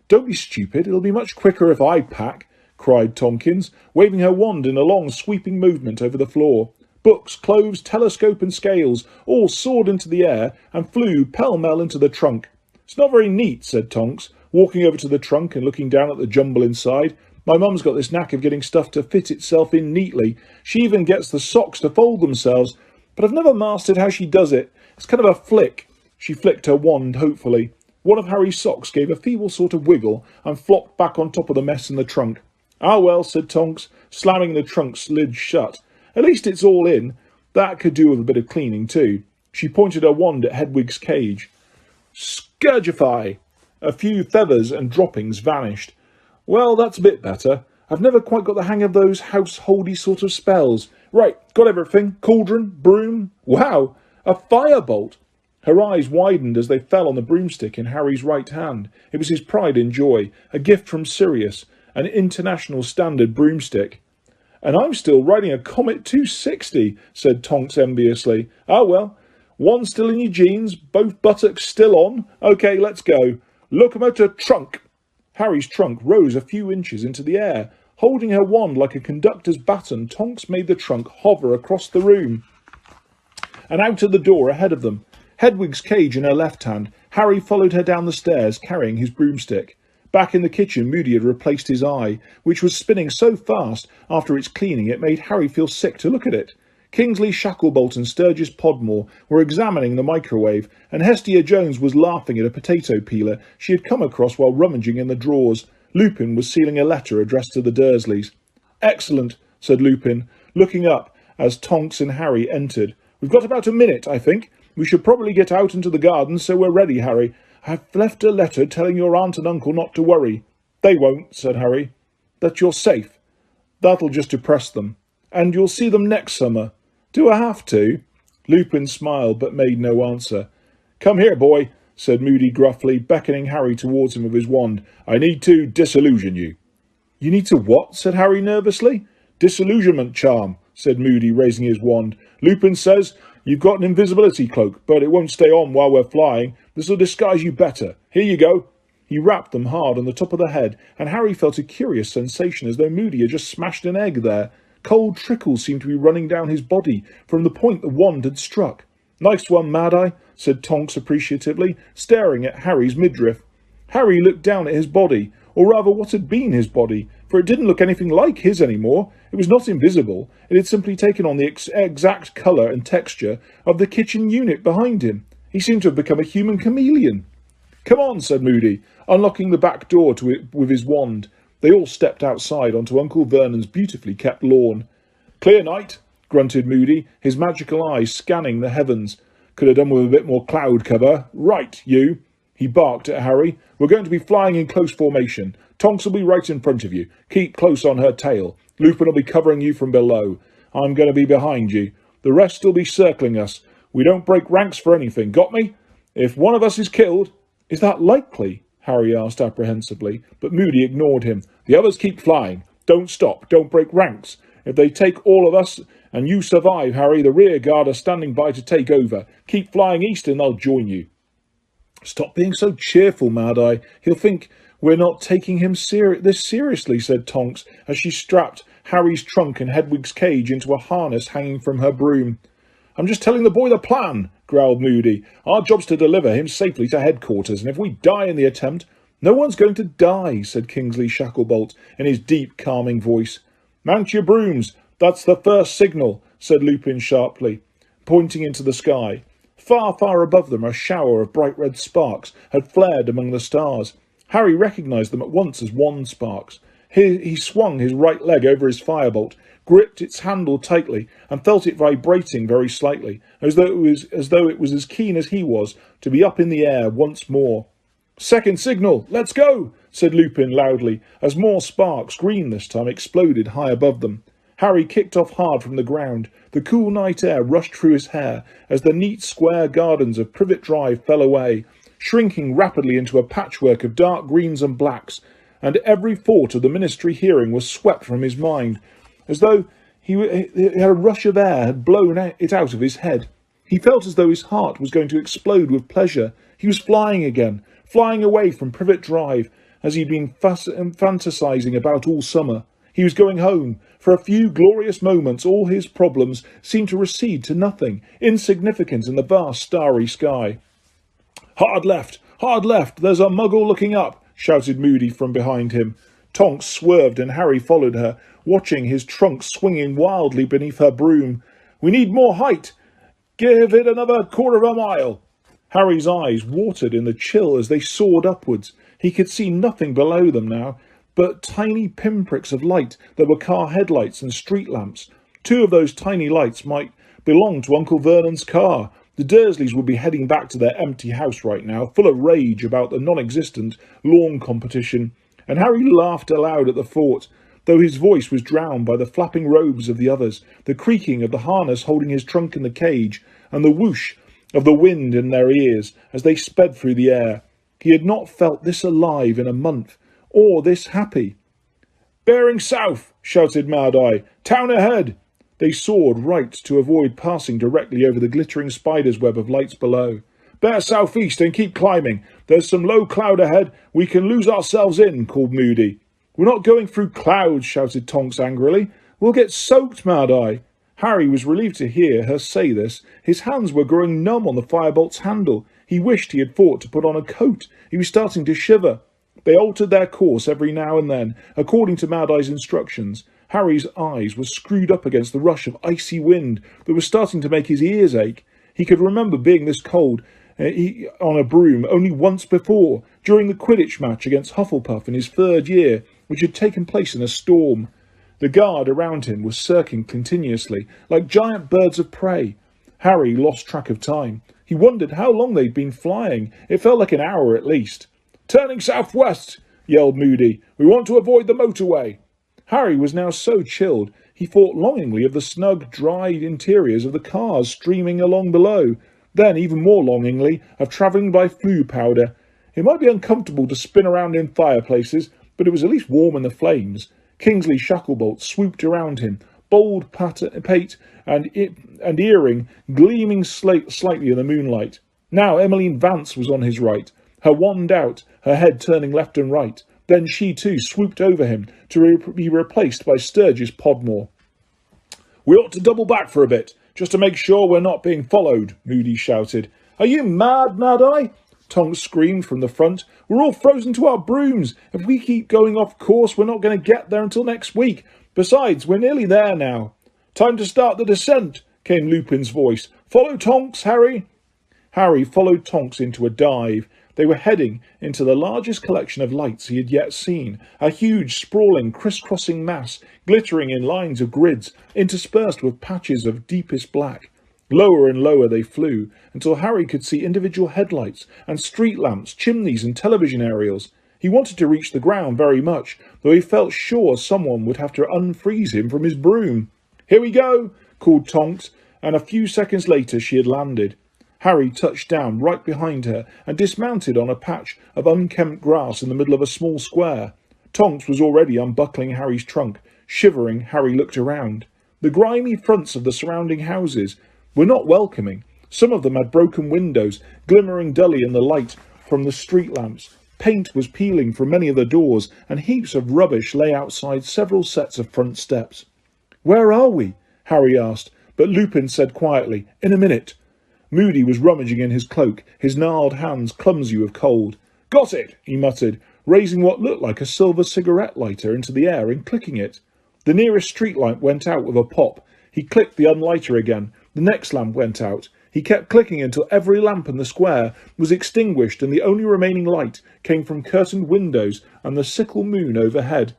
Don't be stupid. It'll be much quicker if I pack, cried Tomkins, waving her wand in a long, sweeping movement over the floor. Books, clothes, telescope and scales all soared into the air and flew pell-mell into the trunk. It's not very neat, said Tonks, walking over to the trunk and looking down at the jumble inside. My mum's got this knack of getting stuff to fit itself in neatly. She even gets the socks to fold themselves, but I've never mastered how she does it. It's kind of a flick. She flicked her wand hopefully. One of Harry's socks gave a feeble sort of wiggle and flopped back on top of the mess in the trunk. Ah, well, said Tonks, slamming the trunk's lid shut. At least it's all in. That could do with a bit of cleaning too. She pointed her wand at Hedwig's cage. Scourgify! A few feathers and droppings vanished. Well, that's a bit better. I've never quite got the hang of those householdy sort of spells. Right, got everything. Cauldron, broom. Wow, a firebolt. Her eyes widened as they fell on the broomstick in Harry's right hand. It was his pride and joy, a gift from Sirius, an international standard broomstick. And I'm still riding a Comet 260, said Tonks enviously. Ah, well, one still in your jeans, both buttocks still on. OK, let's go. Locomotor trunk. Harry's trunk rose a few inches into the air. Holding her wand like a conductor's baton, Tonks made the trunk hover across the room and out of the door ahead of them. Hedwig's cage in her left hand, Harry followed her down the stairs carrying his broomstick. Back in the kitchen, Moody had replaced his eye, which was spinning so fast after its cleaning it made Harry feel sick to look at it. Kingsley, Shacklebolt and Sturgis Podmore were examining the microwave, and Hestia Jones was laughing at a potato peeler she had come across while rummaging in the drawers. Lupin was sealing a letter addressed to the Dursleys. Excellent, said Lupin, looking up as Tonks and Harry entered. We've got about a minute, I think. We should probably get out into the garden so we're ready, Harry. I've left a letter telling your aunt and uncle not to worry. They won't, said Harry. That you're safe. That'll just depress them. And you'll see them next summer. Do I have to? Lupin smiled but made no answer. Come here, boy, said Moody gruffly, beckoning Harry towards him with his wand. I need to disillusion you. You need to what? Said Harry nervously. Disillusionment charm, said Moody, raising his wand. Lupin says you've got an invisibility cloak, but it won't stay on while we're flying. This'll disguise you better. Here you go. He rapped them hard on the top of the head, and Harry felt a curious sensation as though Moody had just smashed an egg there. Cold trickles seemed to be running down his body from the point the wand had struck. Nice one, Mad-Eye, said Tonks appreciatively, staring at Harry's midriff. Harry looked down at his body, or rather what had been his body, for it didn't look anything like his anymore. It was not invisible. It had simply taken on the exact colour and texture of the kitchen unit behind him. He seemed to have become a human chameleon. Come on, said Moody, unlocking the back door to it with his wand. They all stepped outside onto Uncle Vernon's beautifully kept lawn. Clear night, grunted Moody, his magical eyes scanning the heavens. Could have done with a bit more cloud cover. Right, you. He barked at Harry. We're going to be flying in close formation. Tonks will be right in front of you. Keep close on her tail. Lupin will be covering you from below. I'm going to be behind you. The rest will be circling us. We don't break ranks for anything. Got me? If one of us is killed... Is that likely? Harry asked apprehensively, but Moody ignored him. The others keep flying. Don't stop. Don't break ranks. If they take all of us and you survive, Harry, the rear guard are standing by to take over. Keep flying east and they'll join you. Stop being so cheerful, Mad-Eye. He'll think we're not taking him this seriously, said Tonks, as she strapped Harry's trunk and Hedwig's cage into a harness hanging from her broom. I'm just telling the boy the plan, growled Moody. Our job's to deliver him safely to headquarters, and if we die in the attempt... No one's going to die, said Kingsley Shacklebolt in his deep, calming voice. Mount your brooms. That's the first signal, said Lupin sharply, pointing into the sky. Far, far above them a shower of bright red sparks had flared among the stars. Harry recognised them at once as wand sparks. He swung his right leg over his firebolt, gripped its handle tightly, and felt it vibrating very slightly, as though it was as keen as he was to be up in the air once more. Second signal, let's go, said Lupin loudly, as more sparks, green this time, exploded high above them. Harry kicked off hard from the ground. The cool night air rushed through his hair as the neat square gardens of Privet Drive fell away, shrinking rapidly into a patchwork of dark greens and blacks, and every thought of the ministry hearing was swept from his mind, as though he had a rush of air had blown it out of his head. He felt as though his heart was going to explode with pleasure. He was flying again, flying away from Privet Drive, as he'd been fantasizing about all summer. He was going home. For a few glorious moments all his problems seemed to recede to nothing, insignificant in the vast starry sky. Hard left! Hard left! There's a muggle looking up! Shouted Moody from behind him. Tonks swerved and Harry followed her, watching his trunk swinging wildly beneath her broom. We need more height! Give it another quarter of a mile! Harry's eyes watered in the chill as they soared upwards. He could see nothing below them now, but tiny pinpricks of light that were car headlights and street lamps. 2 of those tiny lights might belong to Uncle Vernon's car. The Dursleys would be heading back to their empty house right now, full of rage about the non-existent lawn competition, and Harry laughed aloud at the thought, though his voice was drowned by the flapping robes of the others, the creaking of the harness holding his trunk in the cage, and the whoosh of the wind in their ears as they sped through the air. He had not felt this alive in a month, or this happy. Bearing south, shouted Mad-Eye. Town ahead! They soared right to avoid passing directly over the glittering spider's web of lights below. Bear southeast and keep climbing. There's some low cloud ahead. We can lose ourselves in, called Moody. We're not going through clouds, shouted Tonks angrily. We'll get soaked, Mad-Eye. Harry was relieved to hear her say this. His hands were growing numb on the firebolt's handle. He wished he had thought to put on a coat. He was starting to shiver. They altered their course every now and then, according to Mad-Eye's instructions. Harry's eyes were screwed up against the rush of icy wind that was starting to make his ears ache. He could remember being this cold on a broom only once before, during the Quidditch match against Hufflepuff in his 3rd year, which had taken place in a storm. The guard around him was circling continuously, like giant birds of prey. Harry lost track of time. He wondered how long they'd been flying. It felt like an hour at least. Turning southwest, yelled Moody. We want to avoid the motorway. Harry was now so chilled, he thought longingly of the snug, dry interiors of the cars streaming along below, then even more longingly of travelling by flue powder. It might be uncomfortable to spin around in fireplaces, but it was at least warm in the flames. Kingsley Shacklebolt swooped around him, bold pate and earring gleaming slightly in the moonlight. Now Emmeline Vance was on his right, her wand out, her head turning left and right. Then she too swooped over him to be replaced by Sturgis Podmore. We ought to double back for a bit, just to make sure we're not being followed, Moody shouted. Are you mad, Mad-Eye? Tonks screamed from the front. We're all frozen to our brooms. If we keep going off course, we're not going to get there until next week. Besides, we're nearly there now. Time to start the descent, came Lupin's voice. Follow Tonks, Harry. Harry followed Tonks into a dive. They were heading into the largest collection of lights he had yet seen, a huge, sprawling, criss-crossing mass, glittering in lines of grids, interspersed with patches of deepest black. Lower and lower they flew, until Harry could see individual headlights and street lamps, chimneys and television aerials. He wanted to reach the ground very much, though he felt sure someone would have to unfreeze him from his broom. Here we go, called Tonks, and a few seconds later she had landed. Harry touched down right behind her and dismounted on a patch of unkempt grass in the middle of a small square. Tonks was already unbuckling Harry's trunk. Shivering, Harry looked around. The grimy fronts of the surrounding houses were not welcoming. Some of them had broken windows, glimmering dully in the light from the street lamps. Paint was peeling from many of the doors, and heaps of rubbish lay outside several sets of front steps. Where are we? Harry asked, but Lupin said quietly, In a minute. Moody was rummaging in his cloak, his gnarled hands clumsy with cold. Got it, he muttered, raising what looked like a silver cigarette lighter into the air and clicking it. The nearest street light went out with a pop. He clicked the unlighter again. The next lamp went out. He kept clicking until every lamp in the square was extinguished and the only remaining light came from curtained windows and the sickle moon overhead.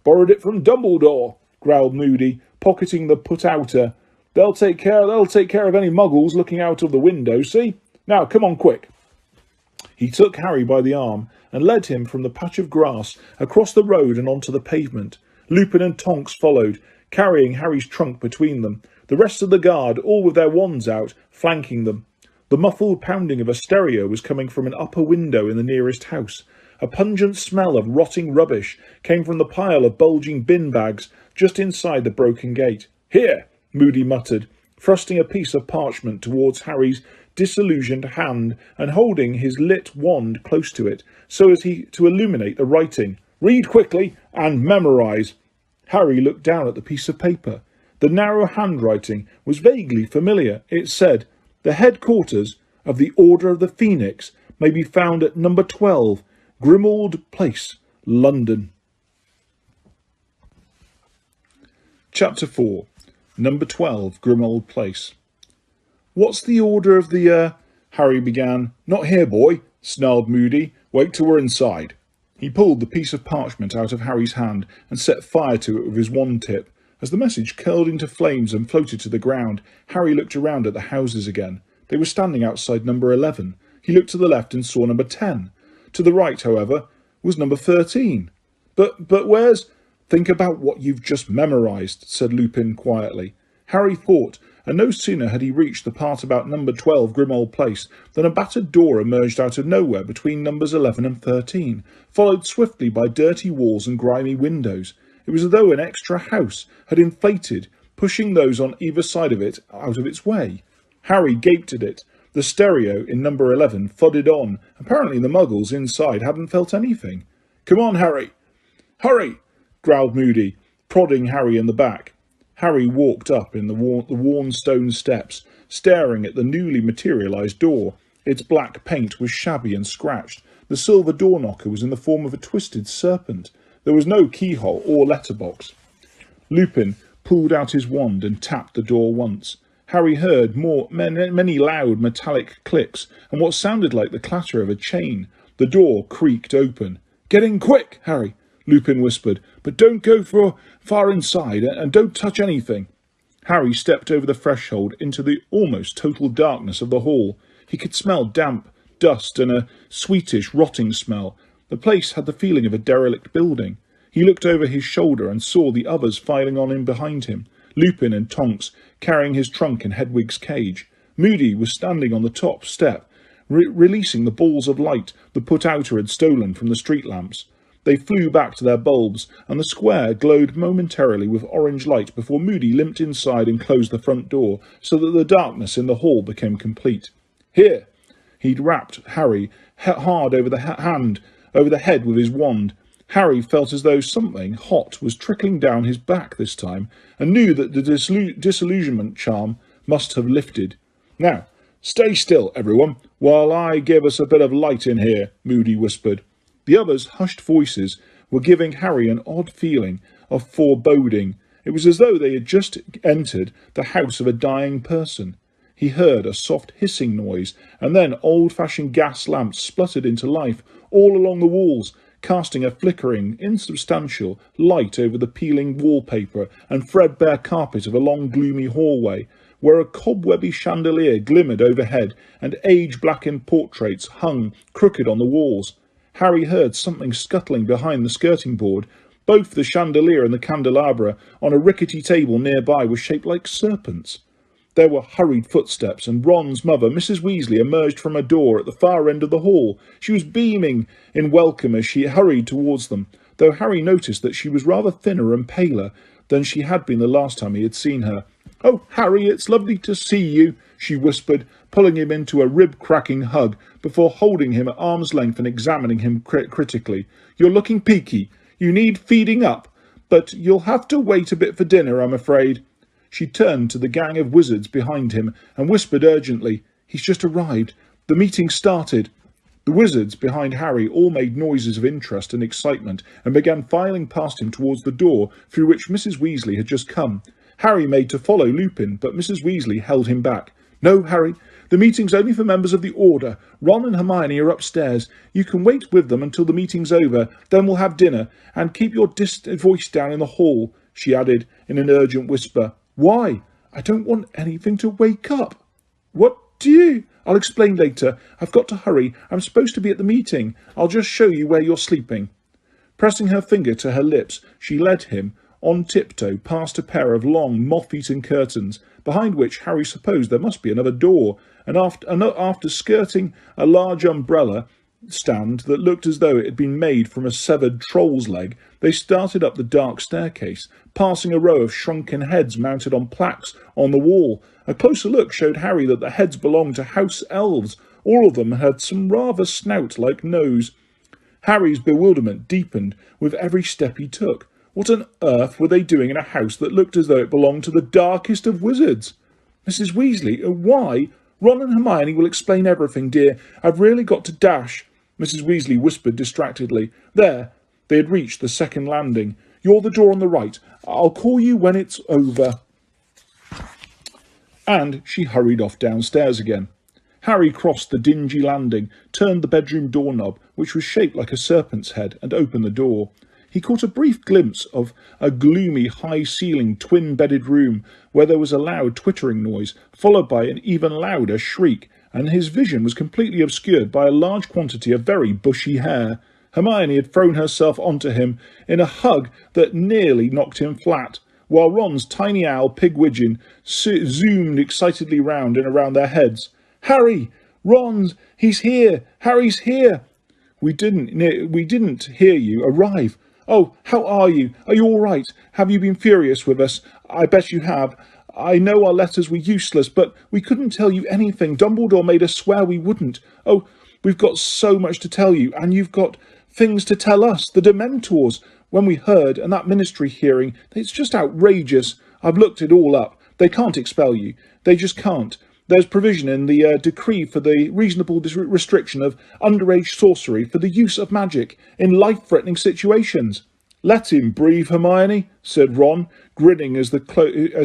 Borrowed it from Dumbledore, growled Moody, pocketing the put-outer. They'll take care of any muggles looking out of the window, see? Now, come on quick. He took Harry by the arm and led him from the patch of grass across the road and onto the pavement. Lupin and Tonks followed, carrying Harry's trunk between them, the rest of the guard, all with their wands out, flanking them. The muffled pounding of a stereo was coming from an upper window in the nearest house. A pungent smell of rotting rubbish came from the pile of bulging bin bags just inside the broken gate. "Here," Moody muttered, thrusting a piece of parchment towards Harry's disillusioned hand and holding his lit wand close to it so as to illuminate the writing. "Read quickly and memorise." Harry looked down at the piece of paper. The narrow handwriting was vaguely familiar. It said, "The headquarters of the Order of the Phoenix may be found at number 12, Grimmauld Place, London." Chapter 4. Number 12, Grimmauld Place. "What's the order of the, Harry began. "Not here, boy," snarled Moody. "Wait till we're inside." He pulled the piece of parchment out of Harry's hand and set fire to it with his wand tip. As the message curled into flames and floated to the ground, Harry looked around at the houses again. They were standing outside number 11. He looked to the left and saw number 10. To the right, however, was number 13. But where's... "Think about what you've just memorised," said Lupin quietly. Harry thought, and no sooner had he reached the part about number 12 Grimmauld Place than a battered door emerged out of nowhere between numbers 11 and 13, followed swiftly by dirty walls and grimy windows. It was as though an extra house had inflated, pushing those on either side of it out of its way. Harry gaped at it. The stereo in number 11 thudded on. Apparently the muggles inside hadn't felt anything. "Come on, Harry." "Hurry," growled Moody, prodding Harry in the back. Harry walked up in the worn stone steps, staring at the newly materialised door. Its black paint was shabby and scratched. The silver door knocker was in the form of a twisted serpent. There was no keyhole or letterbox. Lupin pulled out his wand and tapped the door once. Harry heard many loud metallic clicks and what sounded like the clatter of a chain. The door creaked open. "Get in quick, Harry," Lupin whispered, "but don't go far inside and don't touch anything." Harry stepped over the threshold into the almost total darkness of the hall. He could smell damp, dust and a sweetish, rotting smell. The place had the feeling of a derelict building. He looked over his shoulder and saw the others filing on in behind him, Lupin and Tonks carrying his trunk in Hedwig's cage. Moody was standing on the top step, releasing the balls of light the put-outer had stolen from the street lamps. They flew back to their bulbs, and the square glowed momentarily with orange light before Moody limped inside and closed the front door, so that the darkness in the hall became complete. "Here!" He'd rapped Harry hard over the head with his wand. Harry felt as though something hot was trickling down his back this time, and knew that the disillusionment charm must have lifted. "Now, stay still, everyone, while I give us a bit of light in here," Moody whispered. The others' hushed voices were giving Harry an odd feeling of foreboding. It was as though they had just entered the house of a dying person. He heard a soft hissing noise, and then old-fashioned gas lamps spluttered into life all along the walls, casting a flickering, insubstantial light over the peeling wallpaper and threadbare carpet of a long gloomy hallway, where a cobwebby chandelier glimmered overhead and age-blackened portraits hung crooked on the walls. Harry heard something scuttling behind the skirting board. Both the chandelier and the candelabra on a rickety table nearby were shaped like serpents. There were hurried footsteps, and Ron's mother, Mrs. Weasley, emerged from a door at the far end of the hall. She was beaming in welcome as she hurried towards them, though Harry noticed that she was rather thinner and paler than she had been the last time he had seen her. "Oh, Harry, it's lovely to see you," she whispered, pulling him into a rib-cracking hug before holding him at arm's length and examining him critically. "You're looking peaky. You need feeding up, but you'll have to wait a bit for dinner, I'm afraid." She turned to the gang of wizards behind him and whispered urgently, "He's just arrived. The meeting started." The wizards behind Harry all made noises of interest and excitement and began filing past him towards the door through which Mrs. Weasley had just come. Harry made to follow Lupin, but Mrs. Weasley held him back. "No, Harry, the meeting's only for members of the Order. Ron and Hermione are upstairs. You can wait with them until the meeting's over, then we'll have dinner, and keep your voice down in the hall," she added in an urgent whisper. "Why? I don't want anything to wake up." "What do you—" "I'll explain later. I've got to hurry. I'm supposed to be at the meeting. I'll just show you where you're sleeping." Pressing her finger to her lips, she led him on tiptoe past a pair of long, moth-eaten curtains, behind which Harry supposed there must be another door, and after skirting a large umbrella, stand that looked as though it had been made from a severed troll's leg, they started up the dark staircase, passing a row of shrunken heads mounted on plaques on the wall. A closer look showed Harry that the heads belonged to house elves. All of them had some rather snout-like nose. Harry's bewilderment deepened with every step he took. What on earth were they doing in a house that looked as though it belonged to the darkest of wizards? Mrs. Weasley, why? Ron and Hermione will explain everything, dear. I've really got to dash. Mrs. Weasley whispered distractedly. There. They had reached the second landing. You're the door on the right. I'll call you when it's over. And she hurried off downstairs again. Harry crossed the dingy landing, turned the bedroom doorknob, which was shaped like a serpent's head, and opened the door. He caught a brief glimpse of a gloomy, high-ceilinged, twin-bedded room where there was a loud twittering noise, followed by an even louder shriek, and his vision was completely obscured by a large quantity of very bushy hair. Hermione had thrown herself onto him in a hug that nearly knocked him flat, while Ron's tiny owl, Pigwidgeon, zoomed excitedly round and around their heads. "Harry! Ron! He's here! Harry's here!" We didn't hear you arrive. Oh, how are you? Are you all right? Have you been furious with us? I bet you have. I know our letters were useless, but we couldn't tell you anything. Dumbledore made us swear we wouldn't. Oh, we've got so much to tell you, and you've got things to tell us. The Dementors. When we heard, and that ministry hearing, it's just outrageous. I've looked it all up. They can't expel you. They just can't. There's provision in the decree for the reasonable restriction of underage sorcery for the use of magic in life-threatening situations. Let him breathe, Hermione, said Ron, grinning as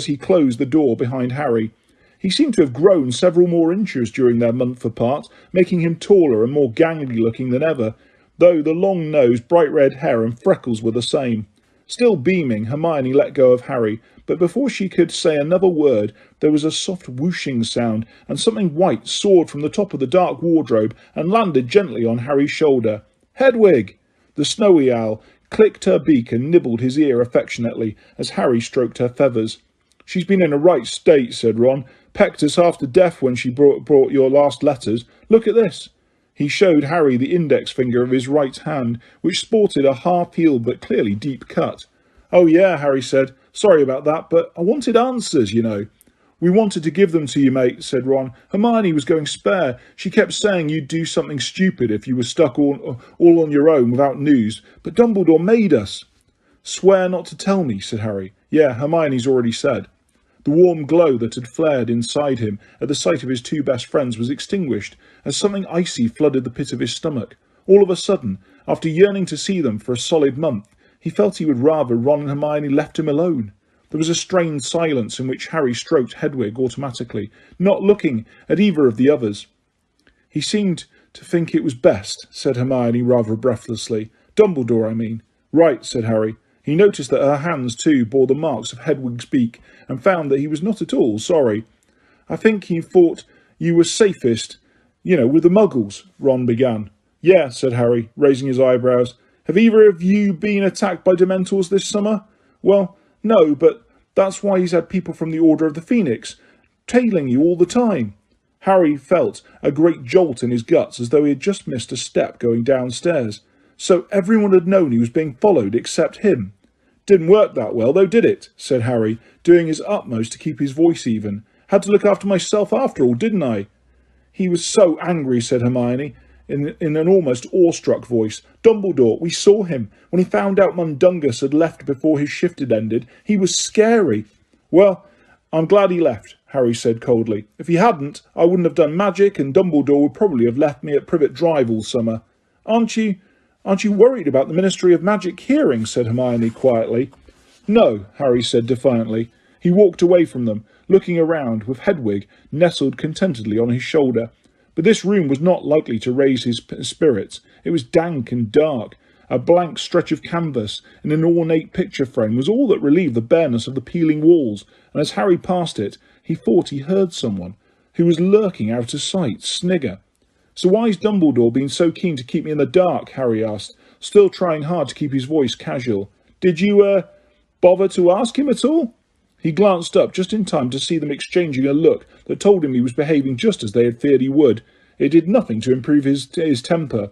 he closed the door behind Harry. He seemed to have grown several more inches during their month apart, making him taller and more gangly-looking than ever, though the long nose, bright red hair and freckles were the same. Still beaming, Hermione let go of Harry, but before she could say another word, there was a soft whooshing sound, and something white soared from the top of the dark wardrobe and landed gently on Harry's shoulder. Hedwig! The snowy owl clicked her beak and nibbled his ear affectionately as Harry stroked her feathers. She's been in a right state, said Ron. Pecked us half to death when she brought your last letters. Look at this. He showed Harry the index finger of his right hand, which sported a half-healed but clearly deep cut. Oh, yeah, Harry said. Sorry about that, but I wanted answers, you know. We wanted to give them to you, mate, said Ron. Hermione was going spare. She kept saying you'd do something stupid if you were stuck all on your own without news, but Dumbledore made us. Swear not to tell me, said Harry. Yeah, Hermione's already said. The warm glow that had flared inside him at the sight of his two best friends was extinguished as something icy flooded the pit of his stomach. All of a sudden, after yearning to see them for a solid month, he felt he would rather Ron and Hermione left him alone. There was a strained silence in which Harry stroked Hedwig automatically, not looking at either of the others. He seemed to think it was best, said Hermione rather breathlessly. Dumbledore, I mean. Right, said Harry. He noticed that her hands, too, bore the marks of Hedwig's beak, and found that he was not at all sorry. I think he thought you were safest, with the Muggles, Ron began. Yeah, said Harry, raising his eyebrows. Have either of you been attacked by Dementors this summer? Well, no, but that's why he's had people from the Order of the Phoenix tailing you all the time. Harry felt a great jolt in his guts as though he had just missed a step going downstairs. So everyone had known he was being followed except him. Didn't work that well, though, did it? Said Harry, doing his utmost to keep his voice even. Had to look after myself after all, didn't I? He was so angry, said Hermione, in an almost awestruck voice. Dumbledore, we saw him. When he found out Mundungus had left before his shift had ended, he was scary. Well, I'm glad he left, Harry said coldly. If he hadn't, I wouldn't have done magic, and Dumbledore would probably have left me at Privet Drive all summer. Aren't you worried about the Ministry of Magic hearing? Said Hermione quietly. No, Harry said defiantly. He walked away from them, looking around, with Hedwig nestled contentedly on his shoulder. But this room was not likely to raise his spirits. It was dank and dark. A blank stretch of canvas in an ornate picture frame was all that relieved the bareness of the peeling walls, and as Harry passed it, he thought he heard someone, who was lurking out of sight, snigger. So why's Dumbledore been so keen to keep me in the dark? Harry asked, still trying hard to keep his voice casual. Did you, bother to ask him at all? He glanced up just in time to see them exchanging a look that told him he was behaving just as they had feared he would. It did nothing to improve his temper.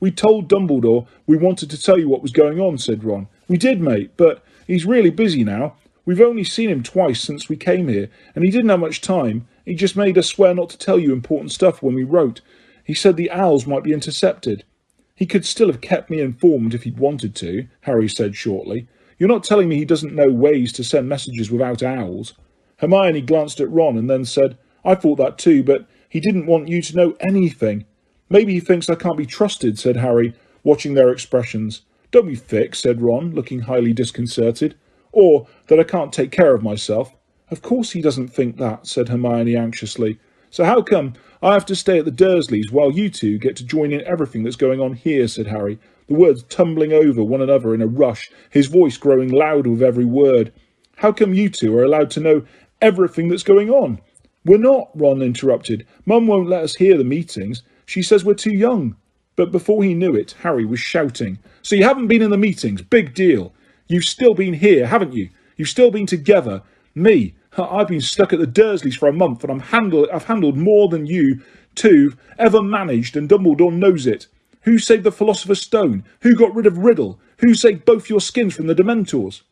"We told Dumbledore we wanted to tell you what was going on," said Ron. "We did, mate, but he's really busy now. We've only seen him twice since we came here, and he didn't have much time. He just made us swear not to tell you important stuff when we wrote. He said the owls might be intercepted." "He could still have kept me informed if he'd wanted to," Harry said shortly. "You're not telling me he doesn't know ways to send messages without owls?" Hermione glanced at Ron and then said, "I thought that too, but he didn't want you to know anything." "Maybe he thinks I can't be trusted," said Harry, watching their expressions. "Don't be thick," said Ron, looking highly disconcerted. "Or that I can't take care of myself." "Of course he doesn't think that," said Hermione anxiously. "So how come I have to stay at the Dursleys while you two get to join in everything that's going on here?" said Harry, the words tumbling over one another in a rush, his voice growing louder with every word. "How come you two are allowed to know everything that's going on?" "We're not," Ron interrupted. "Mum won't let us hear the meetings. She says we're too young." But before he knew it, Harry was shouting, "So you haven't been in the meetings? Big deal. You've still been here, haven't you? You've still been together. Me, I've been stuck at the Dursleys for a month, and I've handled more than you two ever managed, and Dumbledore knows it. Who saved the Philosopher's Stone? Who got rid of Riddle? Who saved both your skins from the Dementors?"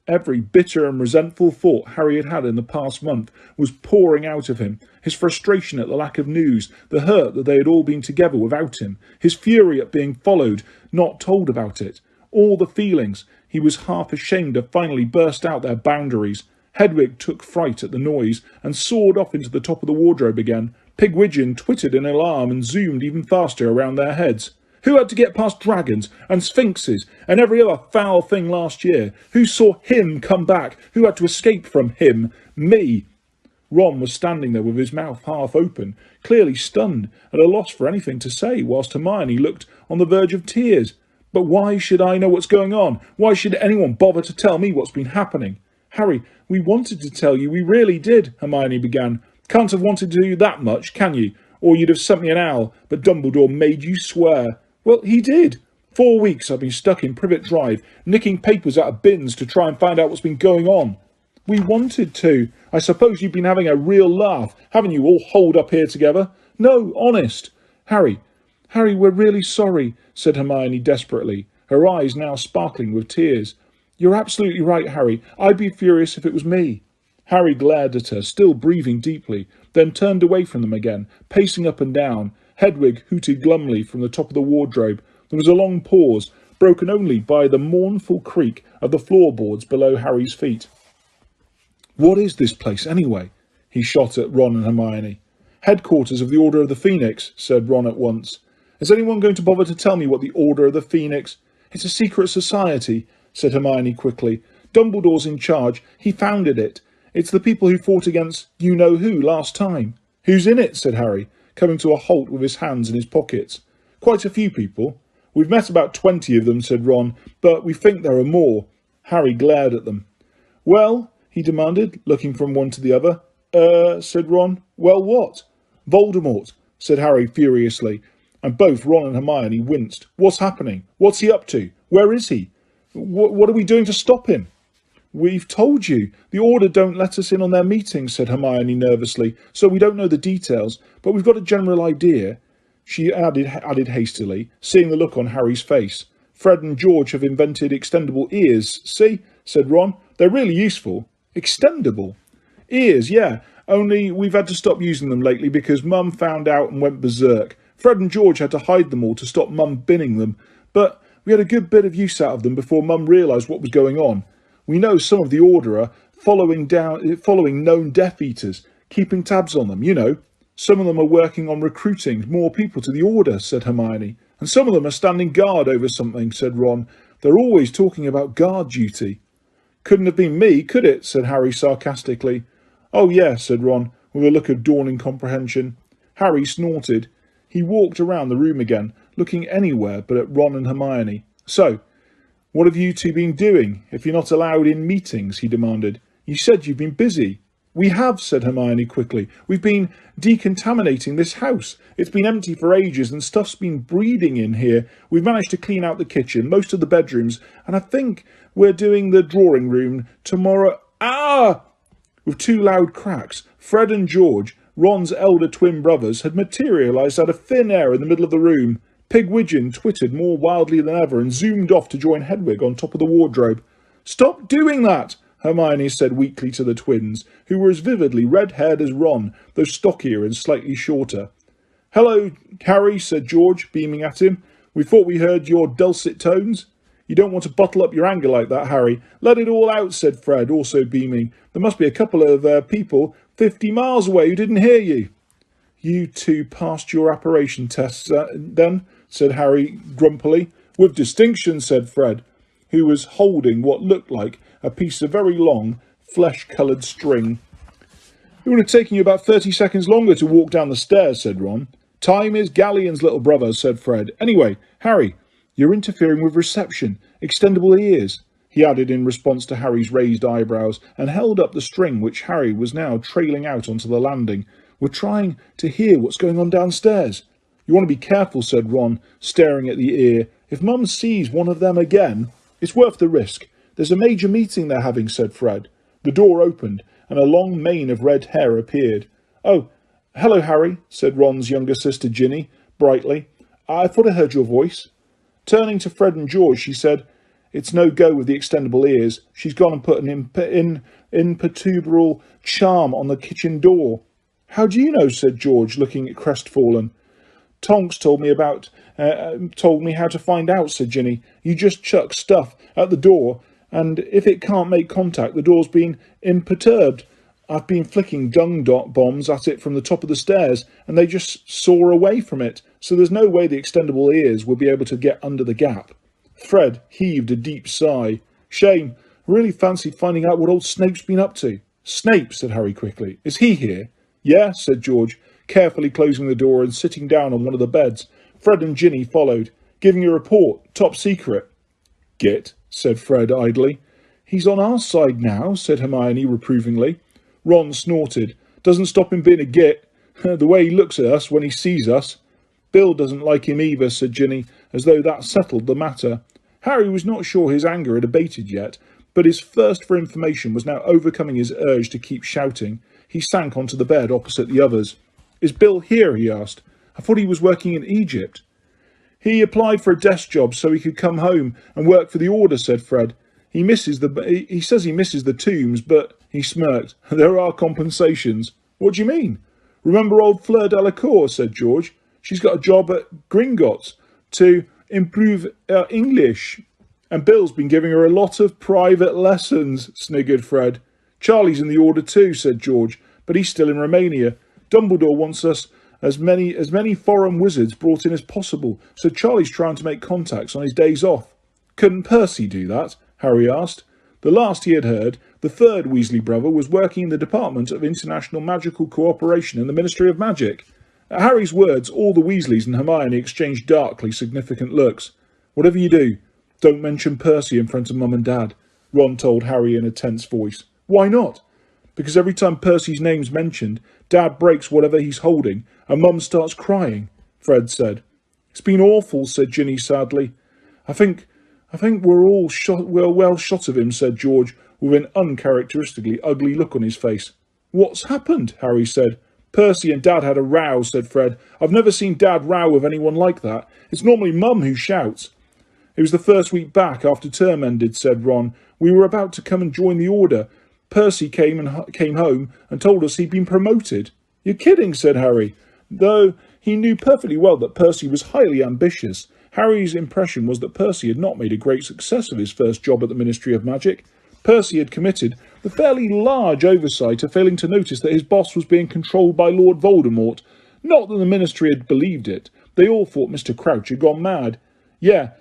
Every bitter and resentful thought Harry had had in the past month was pouring out of him. His frustration at the lack of news, the hurt that they had all been together without him, his fury at being followed, not told about it. All the feelings. He was half ashamed to finally burst out their boundaries. Hedwig took fright at the noise and soared off into the top of the wardrobe again. Pigwidgeon twittered in alarm and zoomed even faster around their heads. Who had to get past dragons and sphinxes and every other foul thing last year? Who saw him come back? Who had to escape from him? Me. Ron was standing there with his mouth half open, clearly stunned, at a loss for anything to say, whilst Hermione looked on the verge of tears. "But why should I know what's going on? Why should anyone bother to tell me what's been happening?" "Harry, we wanted to tell you, we really did," Hermione began. "Can't have wanted to do that much, can you? Or you'd have sent me an owl, but Dumbledore made you swear." "Well, he did. 4 weeks I've been stuck in Privet Drive, nicking papers out of bins to try and find out what's been going on." "We wanted to. I suppose you've been having a real laugh, haven't you, all holed up here together?" "No, honest." Harry, we're really sorry," said Hermione desperately, her eyes now sparkling with tears. "You're absolutely right, Harry. I'd be furious if it was me." Harry glared at her, still breathing deeply, then turned away from them again, pacing up and down. Hedwig hooted glumly from the top of the wardrobe. There was a long pause, broken only by the mournful creak of the floorboards below Harry's feet. "What is this place, anyway?" he shot at Ron and Hermione. "Headquarters of the Order of the Phoenix," said Ron at once. "Is anyone going to bother to tell me what the Order of the Phoenix—" "It's a secret society," said Hermione quickly. "Dumbledore's in charge. He founded it. It's the people who fought against you-know-who last time." "Who's in it?" said Harry, coming to a halt with his hands in his pockets. "Quite a few people. We've met about 20 of them," said Ron, "but we think there are more." Harry glared at them. "Well?" he demanded, looking from one to the other. Said Ron. "Well, what?" "Voldemort," said Harry furiously, and both Ron and Hermione winced. "What's happening? What's he up to? Where is he? What are we doing to stop him?" "We've told you. The Order don't let us in on their meetings," said Hermione nervously, "so we don't know the details, but we've got a general idea," she added hastily, seeing the look on Harry's face. "Fred and George have invented extendable ears. See?" said Ron. "They're really useful." "Extendable?" "Ears, yeah. Only we've had to stop using them lately because Mum found out and went berserk. Fred and George had to hide them all to stop Mum binning them, but we had a good bit of use out of them before Mum realised what was going on. We know some of the Order are following known Death Eaters, keeping tabs on them, you know. Some of them are working on recruiting more people to the Order," said Hermione. "And some of them are standing guard over something," said Ron. "They're always talking about guard duty." "Couldn't have been me, could it?" said Harry sarcastically. "Oh, yeah," said Ron, with a look of dawning comprehension. Harry snorted. He walked around the room again, looking anywhere but at Ron and Hermione. "So, what have you two been doing, if you're not allowed in meetings?" he demanded. "You said you've been busy." "We have," said Hermione quickly. "We've been decontaminating this house. It's been empty for ages and stuff's been breeding in here. We've managed to clean out the kitchen, most of the bedrooms, and I think we're doing the drawing room tomorrow." "Ah!" With two loud cracks, Fred and George, Ron's elder twin brothers, had materialised out of thin air in the middle of the room. Pigwidgeon twittered more wildly than ever and zoomed off to join Hedwig on top of the wardrobe. "Stop doing that!" Hermione said weakly to the twins, who were as vividly red-haired as Ron, though stockier and slightly shorter. "Hello, Harry," said George, beaming at him. "We thought we heard your dulcet tones." "You don't want to bottle up your anger like that, Harry. Let it all out," said Fred, also beaming. "There must be a couple of people 50 miles away who didn't hear you." "You two passed your apparition tests, then?" said Harry grumpily. "With distinction," said Fred, who was holding what looked like a piece of very long, flesh-coloured string. "It would have taken you about 30 seconds longer to walk down the stairs," said Ron. "Time is Galleon's, little brother," said Fred. "Anyway, Harry, you're interfering with reception. Extendable ears," he added in response to Harry's raised eyebrows, and held up the string which Harry was now trailing out onto the landing. "We're trying to hear what's going on downstairs." "You want to be careful," said Ron, staring at the ear. "If Mum sees one of them again, it's worth the risk. There's a major meeting they're having," said Fred. The door opened, and a long mane of red hair appeared. "Oh, hello, Harry," said Ron's younger sister Ginny, brightly. "I thought I heard your voice." Turning to Fred and George, she said, "It's no go with the extendable ears. She's gone and put an imperturbable charm on the kitchen door." "How do you know?" said George, looking crestfallen. "Tonks told me how to find out," said Ginny. "You just chuck stuff at the door, and if it can't make contact, the door's been imperturbed. I've been flicking dung bombs at it from the top of the stairs, and they just soar away from it, so there's no way the extendable ears will be able to get under the gap." Fred heaved a deep sigh. "Shame. Really fancied finding out what old Snape's been up to." "Snape," said Harry quickly. "Is he here?" "Yeah," said George, carefully closing the door and sitting down on one of the beds. Fred and Ginny followed. "Giving a report. Top secret." "Git," said Fred idly. "He's on our side now," said Hermione reprovingly. Ron snorted. "Doesn't stop him being a git. The way he looks at us when he sees us." "Bill doesn't like him either," said Ginny, as though that settled the matter. Harry was not sure his anger had abated yet, but his thirst for information was now overcoming his urge to keep shouting. He sank onto the bed opposite the others. "Is Bill here?" he asked. "I thought he was working in Egypt." "He applied for a desk job so he could come home and work for the Order," said Fred. He says he misses the tombs, but," he smirked, "there are compensations." "What do you mean?" "Remember old Fleur Delacour?" said George. "She's got a job at Gringotts to improve her English." "And Bill's been giving her a lot of private lessons," sniggered Fred. "Charlie's in the Order too," said George, "but he's still in Romania. Dumbledore wants us as many foreign wizards brought in as possible, so Charlie's trying to make contacts on his days off." "Couldn't Percy do that?" Harry asked. The last he had heard, the third Weasley brother was working in the Department of International Magical Cooperation in the Ministry of Magic. At Harry's words, all the Weasleys and Hermione exchanged darkly significant looks. "Whatever you do, don't mention Percy in front of Mum and Dad," Ron told Harry in a tense voice. "Why not?" "Because every time Percy's name's mentioned, Dad breaks whatever he's holding, and Mum starts crying," Fred said. "It's been awful," said Ginny sadly. I think we're well shot of him," said George, with an uncharacteristically ugly look on his face. "What's happened?" Harry said. "Percy and Dad had a row," said Fred. "I've never seen Dad row with anyone like that. It's normally Mum who shouts." "It was the first week back after term ended," said Ron. "We were about to come and join the Order. Percy came home and told us he'd been promoted." "You're kidding," said Harry, though he knew perfectly well that Percy was highly ambitious. Harry's impression was that Percy had not made a great success of his first job at the Ministry of Magic. Percy had committed the fairly large oversight of failing to notice that his boss was being controlled by Lord Voldemort. Not that the Ministry had believed it. They all thought Mr. Crouch had gone mad. "Yeah,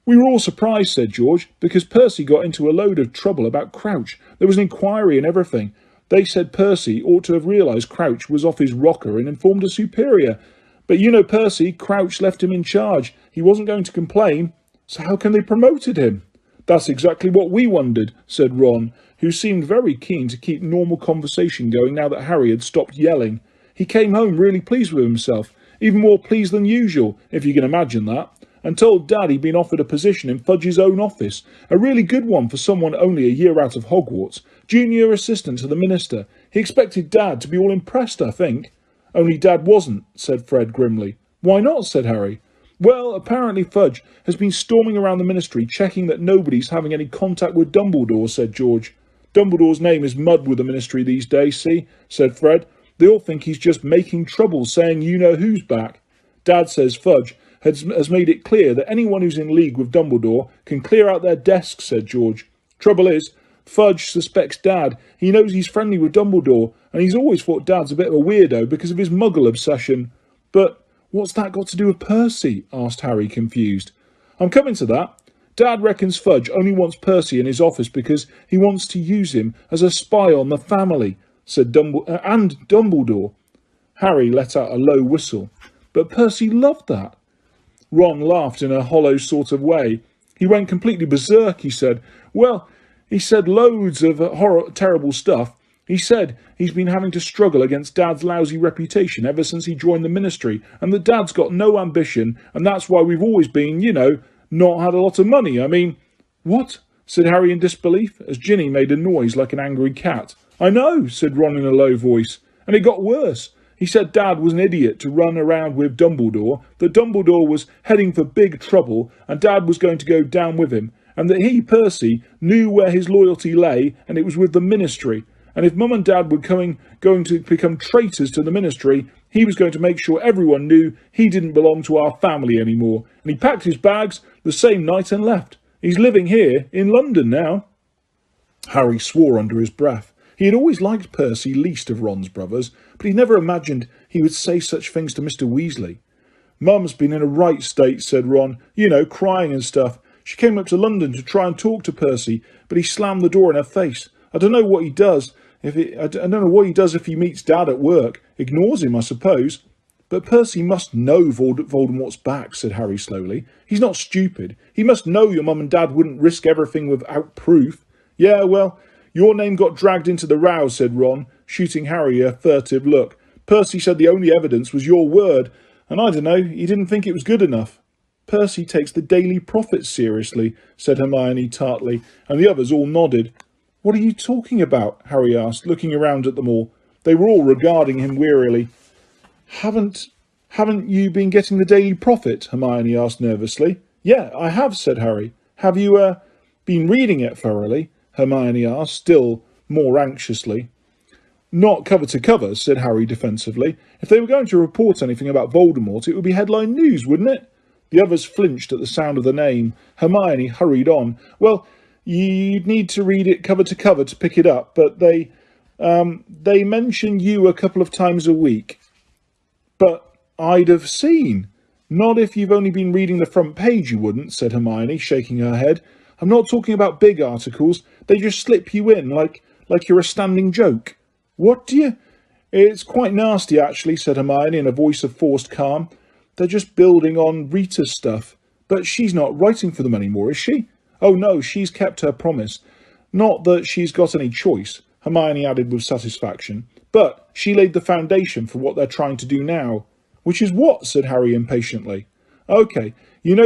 we were all surprised," said George, "because Percy got into a load of trouble about Crouch. There was an inquiry and everything. They said Percy ought to have realised Crouch was off his rocker and informed a superior. But you know Percy, Crouch left him in charge. He wasn't going to complain. So how can they promoted him?" "That's exactly what we wondered," said Ron, who seemed very keen to keep normal conversation going now that Harry had stopped yelling. "He came home really pleased with himself, even more pleased than usual, if you can imagine that, and told Dad he'd been offered a position in Fudge's own office, a really good one for someone only a year out of Hogwarts, junior assistant to the Minister. He expected Dad to be all impressed, I think." "Only Dad wasn't," said Fred grimly. "Why not?" said Harry. Well, apparently Fudge has been storming around the Ministry checking that nobody's having any contact with Dumbledore, said George. Dumbledore's name is mud with the Ministry these days, see, said Fred. They all think he's just making trouble, saying you-know-who's back. Dad says Fudge has made it clear that anyone who's in league with Dumbledore can clear out their desks, said George. Trouble is, Fudge suspects Dad. He knows he's friendly with Dumbledore, and he's always thought Dad's a bit of a weirdo because of his muggle obsession. But what's that got to do with Percy? Asked Harry, confused. I'm coming to that. Dad reckons Fudge only wants Percy in his office because he wants to use him as a spy on the family, said Dumbledore. Harry let out a low whistle. But Percy loved that. Ron laughed in a hollow sort of way. He went completely berserk, he said. Well, he said loads of terrible stuff. He said he's been having to struggle against Dad's lousy reputation ever since he joined the Ministry, and that Dad's got no ambition, and that's why we've always been, not had a lot of money. I mean, what? Said Harry in disbelief, as Ginny made a noise like an angry cat. I know, said Ron in a low voice, and it got worse. He said Dad was an idiot to run around with Dumbledore, that Dumbledore was heading for big trouble, and Dad was going to go down with him, and that he, Percy, knew where his loyalty lay, and it was with the Ministry. And if Mum and Dad were going to become traitors to the Ministry, he was going to make sure everyone knew he didn't belong to our family anymore. And he packed his bags the same night and left. He's living here in London now. Harry swore under his breath. He had always liked Percy least of Ron's brothers, but he never imagined he would say such things to Mr. Weasley. Mum's been in a right state, said Ron. Crying and stuff. She came up to London to try and talk to Percy, but he slammed the door in her face. I don't know what he does. I don't know what he does if he meets Dad at work. Ignores him, I suppose. But Percy must know Voldemort's back, said Harry slowly. He's not stupid. He must know your mum and Dad wouldn't risk everything without proof. Yeah, well, your name got dragged into the row, said Ron, shooting Harry a furtive look. Percy said the only evidence was your word, and I don't know, he didn't think it was good enough. Percy takes the Daily Prophet seriously, said Hermione tartly, and the others all nodded. What are you talking about? Harry asked, looking around at them all. They were all regarding him wearily. Haven't you been getting the Daily Prophet? Hermione asked nervously. Yeah, I have, said Harry. Have you, been reading it thoroughly? Hermione asked, still more anxiously. Not cover to cover, said Harry defensively. If they were going to report anything about Voldemort, it would be headline news, wouldn't it? The others flinched at the sound of the name. Hermione hurried on. Well, you'd need to read it cover to cover to pick it up, but they mention you a couple of times a week. But I'd have seen. Not if you've only been reading the front page, you wouldn't, said Hermione, shaking her head. I'm not talking about big articles. They just slip you in, like you're a standing joke. What do you... It's quite nasty, actually, said Hermione in a voice of forced calm. They're just building on Rita's stuff. But she's not writing for them anymore, is she? Oh, no, she's kept her promise. Not that she's got any choice, Hermione added with satisfaction. But she laid the foundation for what they're trying to do now. Which is what? Said Harry impatiently. OK,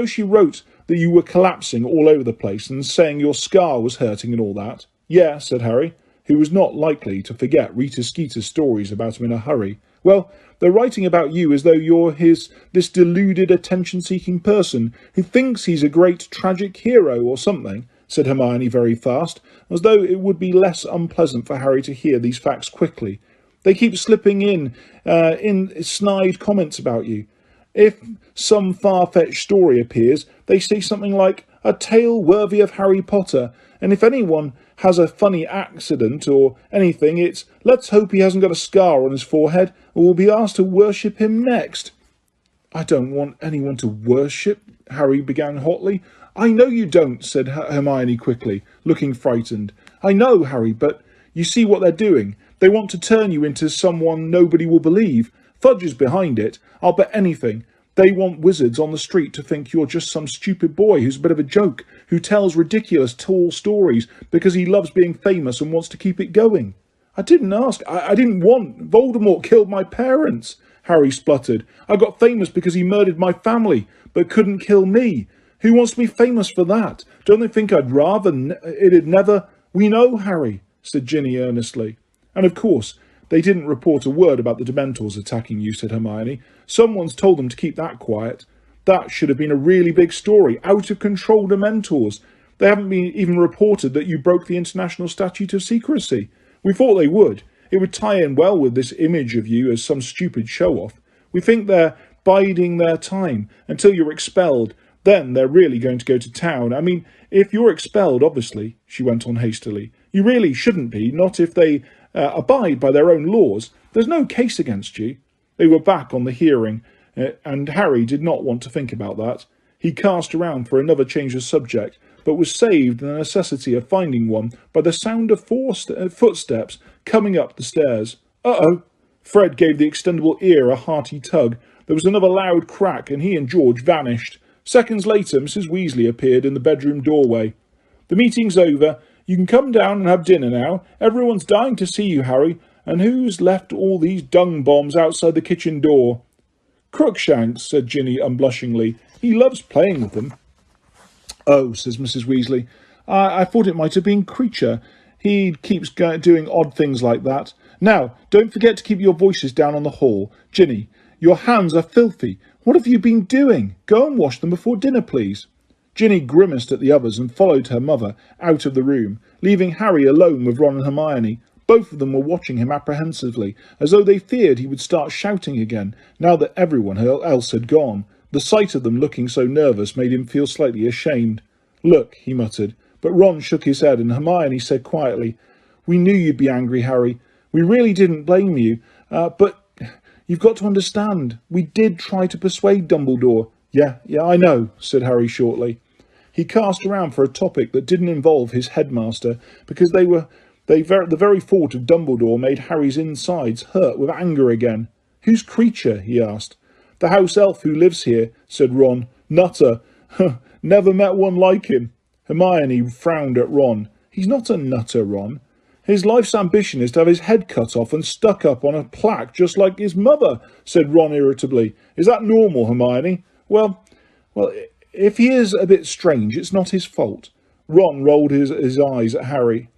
she wrote that you were collapsing all over the place and saying your scar was hurting and all that. Yeah, said Harry, who was not likely to forget Rita Skeeter's stories about him in a hurry. Well, they're writing about you as though you're this deluded attention-seeking person who thinks he's a great tragic hero or something, said Hermione very fast, as though it would be less unpleasant for Harry to hear these facts quickly. They keep slipping in snide comments about you. If some far-fetched story appears, they say something like, a tale worthy of Harry Potter, and if anyone has a funny accident or anything, it's, let's hope he hasn't got a scar on his forehead, or we'll be asked to worship him next. I don't want anyone to worship, Harry began hotly. I know you don't, said Hermione quickly, looking frightened. I know, Harry, but you see what they're doing. They want to turn you into someone nobody will believe. Fudge is behind it. I'll bet anything. They want wizards on the street to think you're just some stupid boy who's a bit of a joke, who tells ridiculous tall stories because he loves being famous and wants to keep it going. I didn't ask. I didn't want. Voldemort killed my parents, Harry spluttered. I got famous because he murdered my family, but couldn't kill me. Who wants to be famous for that? Don't they think I'd rather it'd never... We know, Harry, said Ginny earnestly. And of course, they didn't report a word about the Dementors attacking you, said Hermione. Someone's told them to keep that quiet. That should have been a really big story. Out of control Dementors. They haven't been even reported that you broke the International Statute of Secrecy. We thought they would. It would tie in well with this image of you as some stupid show-off. We think they're biding their time until you're expelled. Then they're really going to go to town. I mean, if you're expelled, obviously, she went on hastily. You really shouldn't be, not if they abide by their own laws. There's no case against you. They were back on the hearing, and Harry did not want to think about that. He cast around for another change of subject, but was saved in the necessity of finding one by the sound of footsteps coming up the stairs. Uh-oh! Fred gave the extendable ear a hearty tug. There was another loud crack, and he and George vanished. Seconds later, Mrs. Weasley appeared in the bedroom doorway. The meeting's over. You can come down and have dinner now. Everyone's dying to see you, Harry. And who's left all these dung bombs outside the kitchen door? Crookshanks, said Ginny unblushingly. He loves playing with them. Oh, says Mrs. Weasley. I thought it might have been Creature. He keeps doing odd things like that. Now, don't forget to keep your voices down on the hall. Ginny, your hands are filthy. What have you been doing? Go and wash them before dinner, please. Ginny grimaced at the others and followed her mother out of the room, leaving Harry alone with Ron and Hermione. Both of them were watching him apprehensively, as though they feared he would start shouting again, now that everyone else had gone. The sight of them looking so nervous made him feel slightly ashamed. Look, he muttered, but Ron shook his head and Hermione said quietly, We knew you'd be angry, Harry. We really didn't blame you, but you've got to understand, we did try to persuade Dumbledore. Yeah, I know, said Harry shortly. He cast around for a topic that didn't involve his headmaster, because the very thought of Dumbledore made Harry's insides hurt with anger again. Who's Creature? He asked. The house elf who lives here, said Ron. Nutter. Never met one like him. Hermione frowned at Ron. He's not a nutter, Ron. His life's ambition is to have his head cut off and stuck up on a plaque just like his mother, said Ron irritably. Is that normal, Hermione? Well, if he is a bit strange, it's not his fault. Ron rolled his eyes at Harry.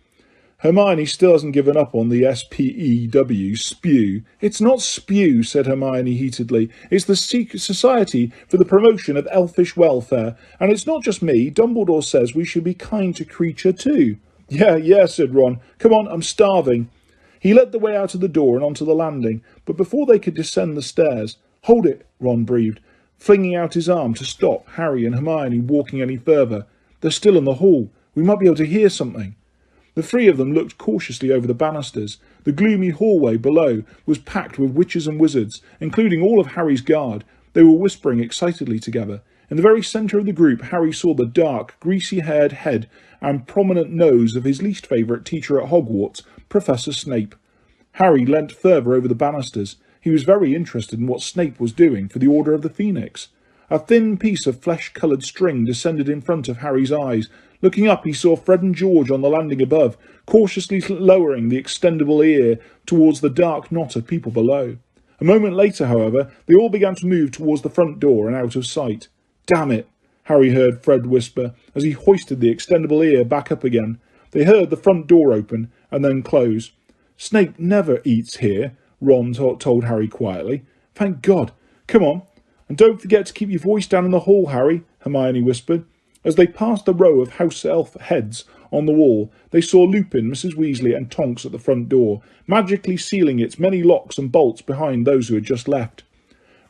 Hermione still hasn't given up on the SPEW, spew. It's not spew, said Hermione heatedly. It's the Society for the Promotion of Elfish Welfare. And it's not just me. Dumbledore says we should be kind to Creature too. Yeah, said Ron. Come on, I'm starving. He led the way out of the door and onto the landing, but before they could descend the stairs... Hold it, Ron breathed, flinging out his arm to stop Harry and Hermione walking any further. They're still in the hall. We might be able to hear something. The three of them looked cautiously over the banisters. The gloomy hallway below was packed with witches and wizards, including all of Harry's guard. They were whispering excitedly together. In the very centre of the group, Harry saw the dark, greasy-haired head and prominent nose of his least favourite teacher at Hogwarts, Professor Snape. Harry leant further over the banisters. He was very interested in what Snape was doing for the Order of the Phoenix. A thin piece of flesh-coloured string descended in front of Harry's eyes. Looking up, he saw Fred and George on the landing above, cautiously lowering the extendable ear towards the dark knot of people below. A moment later, however, they all began to move towards the front door and out of sight. Damn it, Harry heard Fred whisper as he hoisted the extendable ear back up again. They heard the front door open and then close. Snape never eats here, Ron told Harry quietly. Thank God. Come on. And don't forget to keep your voice down in the hall, Harry, Hermione whispered. As they passed the row of house elf heads on the wall, they saw Lupin, Mrs. Weasley and Tonks at the front door, magically sealing its many locks and bolts behind those who had just left.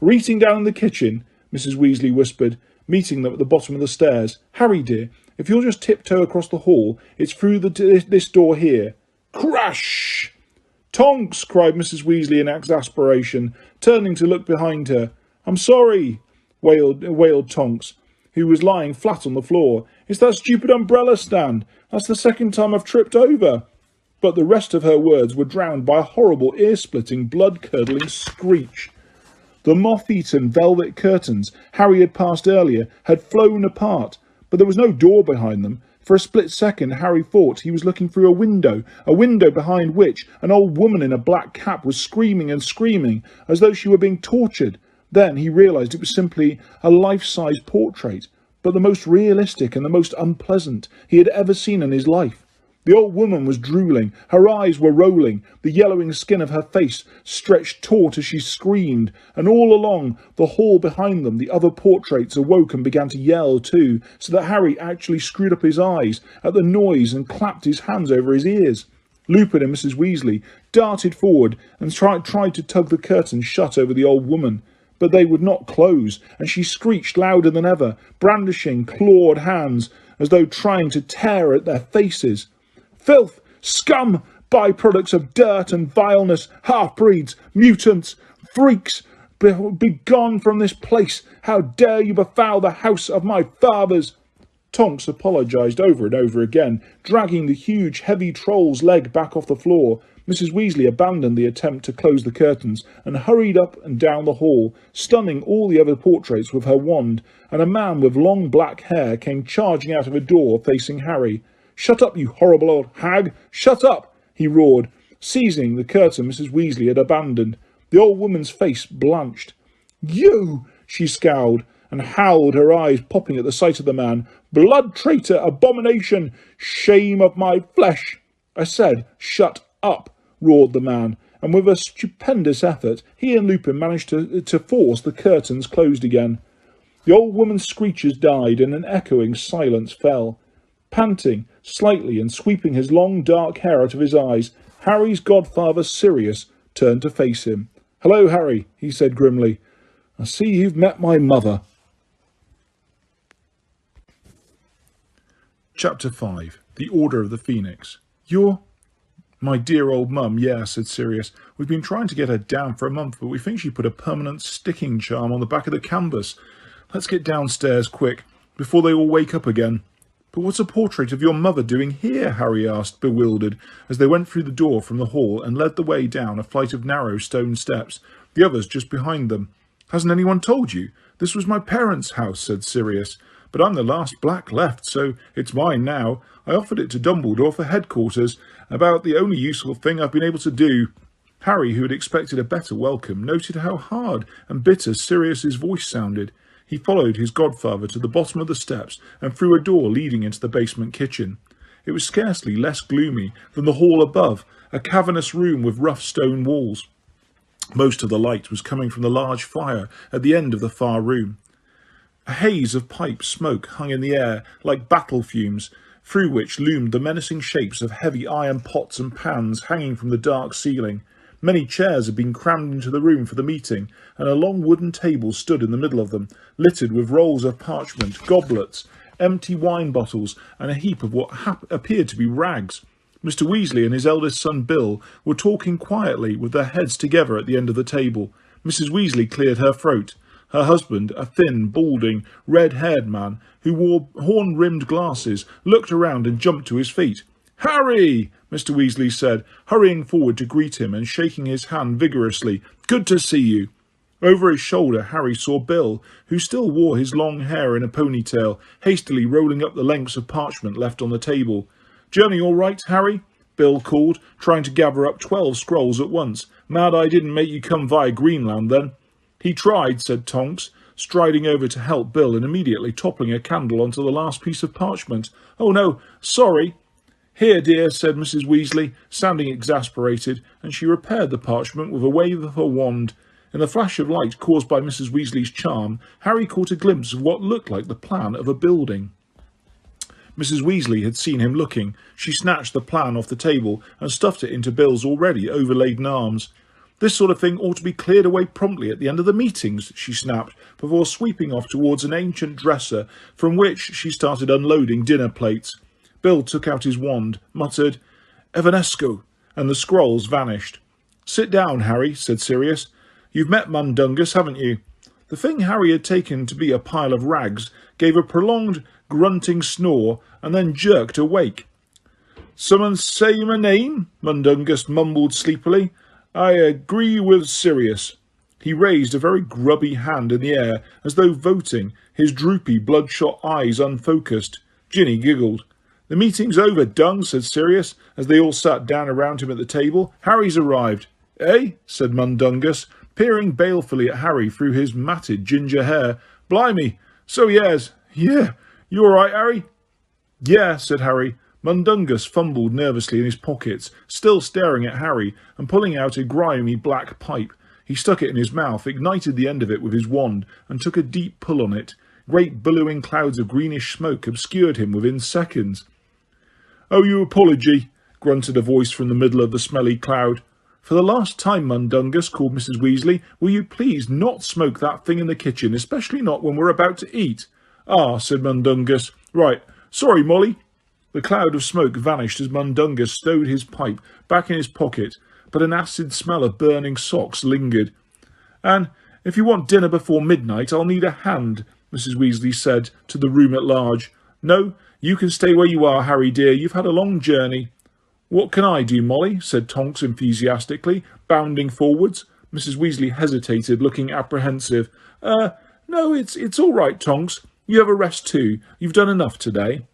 Reaching down in the kitchen, Mrs. Weasley whispered, meeting them at the bottom of the stairs. Harry, dear, if you'll just tiptoe across the hall, it's through this door here. Crash! Tonks! Cried Mrs. Weasley in exasperation, turning to look behind her. I'm sorry, wailed Tonks, who was lying flat on the floor. It's that stupid umbrella stand. That's the second time I've tripped over. But the rest of her words were drowned by a horrible, ear-splitting, blood-curdling screech. The moth-eaten velvet curtains Harry had passed earlier had flown apart, but there was no door behind them. For a split second, Harry thought he was looking through a window behind which an old woman in a black cap was screaming and screaming, as though she were being tortured. Then he realised it was simply a life-size portrait, but the most realistic and the most unpleasant he had ever seen in his life. The old woman was drooling, her eyes were rolling, the yellowing skin of her face stretched taut as she screamed, and all along the hall behind them the other portraits awoke and began to yell too, so that Harry actually screwed up his eyes at the noise and clapped his hands over his ears. Lupin and Mrs. Weasley darted forward and tried to tug the curtains shut over the old woman, but they would not close, and she screeched louder than ever, brandishing clawed hands as though trying to tear at their faces. Filth, scum, byproducts of dirt and vileness, half-breeds, mutants, freaks, be gone from this place. How dare you befoul the house of my fathers? Tonks apologised over and over again, dragging the huge, heavy troll's leg back off the floor. Mrs. Weasley abandoned the attempt to close the curtains and hurried up and down the hall, stunning all the other portraits with her wand, and a man with long black hair came charging out of a door facing Harry. "Shut up, you horrible old hag! Shut up!" he roared, seizing the curtain Mrs. Weasley had abandoned. The old woman's face blanched. "You!" she scowled and howled, her eyes popping at the sight of the man. "Blood traitor! Abomination! Shame of my flesh!" "I said, shut up!" roared the man, and with a stupendous effort he and Lupin managed to force the curtains closed again. The old woman's screeches died, and an echoing silence fell. Panting slightly and sweeping his long dark hair out of his eyes, Harry's godfather Sirius turned to face him. "Hello, Harry," he said grimly. "I see you've met my mother." Chapter 5. The Order of the Phoenix. "You're my dear old mum, yeah," said Sirius. "We've been trying to get her down for a month, but we think she put a permanent sticking charm on the back of the canvas. Let's get downstairs quick, before they all wake up again." "But what's a portrait of your mother doing here?" Harry asked, bewildered, as they went through the door from the hall and led the way down a flight of narrow stone steps, the others just behind them. "Hasn't anyone told you? This was my parents' house," said Sirius. "But I'm the last black left, so it's mine now. I offered it to Dumbledore for headquarters, about the only useful thing I've been able to do." Harry, who had expected a better welcome, noted how hard and bitter Sirius's voice sounded. He followed his godfather to the bottom of the steps and through a door leading into the basement kitchen. It was scarcely less gloomy than the hall above, a cavernous room with rough stone walls. Most of the light was coming from the large fire at the end of the far room. A haze of pipe smoke hung in the air like battle fumes, through which loomed the menacing shapes of heavy iron pots and pans hanging from the dark ceiling. Many chairs had been crammed into the room for the meeting, and a long wooden table stood in the middle of them, littered with rolls of parchment, goblets, empty wine bottles, and a heap of what appeared to be rags. Mr. Weasley and his eldest son Bill were talking quietly with their heads together at the end of the table. Mrs. Weasley cleared her throat. Her husband, a thin, balding, red-haired man who wore horn-rimmed glasses, looked around and jumped to his feet. "Harry!" Mr. Weasley said, hurrying forward to greet him and shaking his hand vigorously. "Good to see you." Over his shoulder, Harry saw Bill, who still wore his long hair in a ponytail, hastily rolling up the lengths of parchment left on the table. "Journey all right, Harry?" Bill called, trying to gather up 12 scrolls at once. "Mad I didn't make you come via Greenland, then." "He tried," said Tonks, striding over to help Bill and immediately toppling a candle onto the last piece of parchment. "Oh no, sorry." "Here, dear," said Mrs. Weasley, sounding exasperated, and she repaired the parchment with a wave of her wand. In the flash of light caused by Mrs. Weasley's charm, Harry caught a glimpse of what looked like the plan of a building. Mrs. Weasley had seen him looking. She snatched the plan off the table and stuffed it into Bill's already overladen arms. "This sort of thing ought to be cleared away promptly at the end of the meetings," she snapped, before sweeping off towards an ancient dresser from which she started unloading dinner plates. Bill took out his wand, muttered, "Evanesco," and the scrolls vanished. "Sit down, Harry," said Sirius. "You've met Mundungus, haven't you?" The thing Harry had taken to be a pile of rags gave a prolonged, grunting snore and then jerked awake. "Someone say my name?" Mundungus mumbled sleepily. "I agree with Sirius." He raised a very grubby hand in the air, as though voting, his droopy, bloodshot eyes unfocused. Ginny giggled. "The meeting's over, Dung," said Sirius, as they all sat down around him at the table. "Harry's arrived." "Eh?" said Mundungus, peering balefully at Harry through his matted ginger hair. "Blimey, so he has. Yeah, you all right, Harry?" "Yeah," said Harry, Mundungus fumbled nervously in his pockets, still staring at Harry, and pulling out a grimy black pipe. He stuck it in his mouth, ignited the end of it with his wand, and took a deep pull on it. Great billowing clouds of greenish smoke obscured him within seconds. "Oh, you apology," grunted a voice from the middle of the smelly cloud. "For the last time, Mundungus," called Mrs. Weasley, "will you please not smoke that thing in the kitchen, especially not when we're about to eat?" "Ah," said Mundungus. "Right. Sorry, Molly." The cloud of smoke vanished as Mundungus stowed his pipe back in his pocket, but an acid smell of burning socks lingered. "And if you want dinner before midnight, I'll need a hand," Mrs. Weasley said to the room at large. "No, you can stay where you are, Harry dear. You've had a long journey." "What can I do, Molly?" said Tonks enthusiastically, bounding forwards. Mrs. Weasley hesitated, looking apprehensive. No, it's all right, Tonks. You have a rest too. You've done enough today."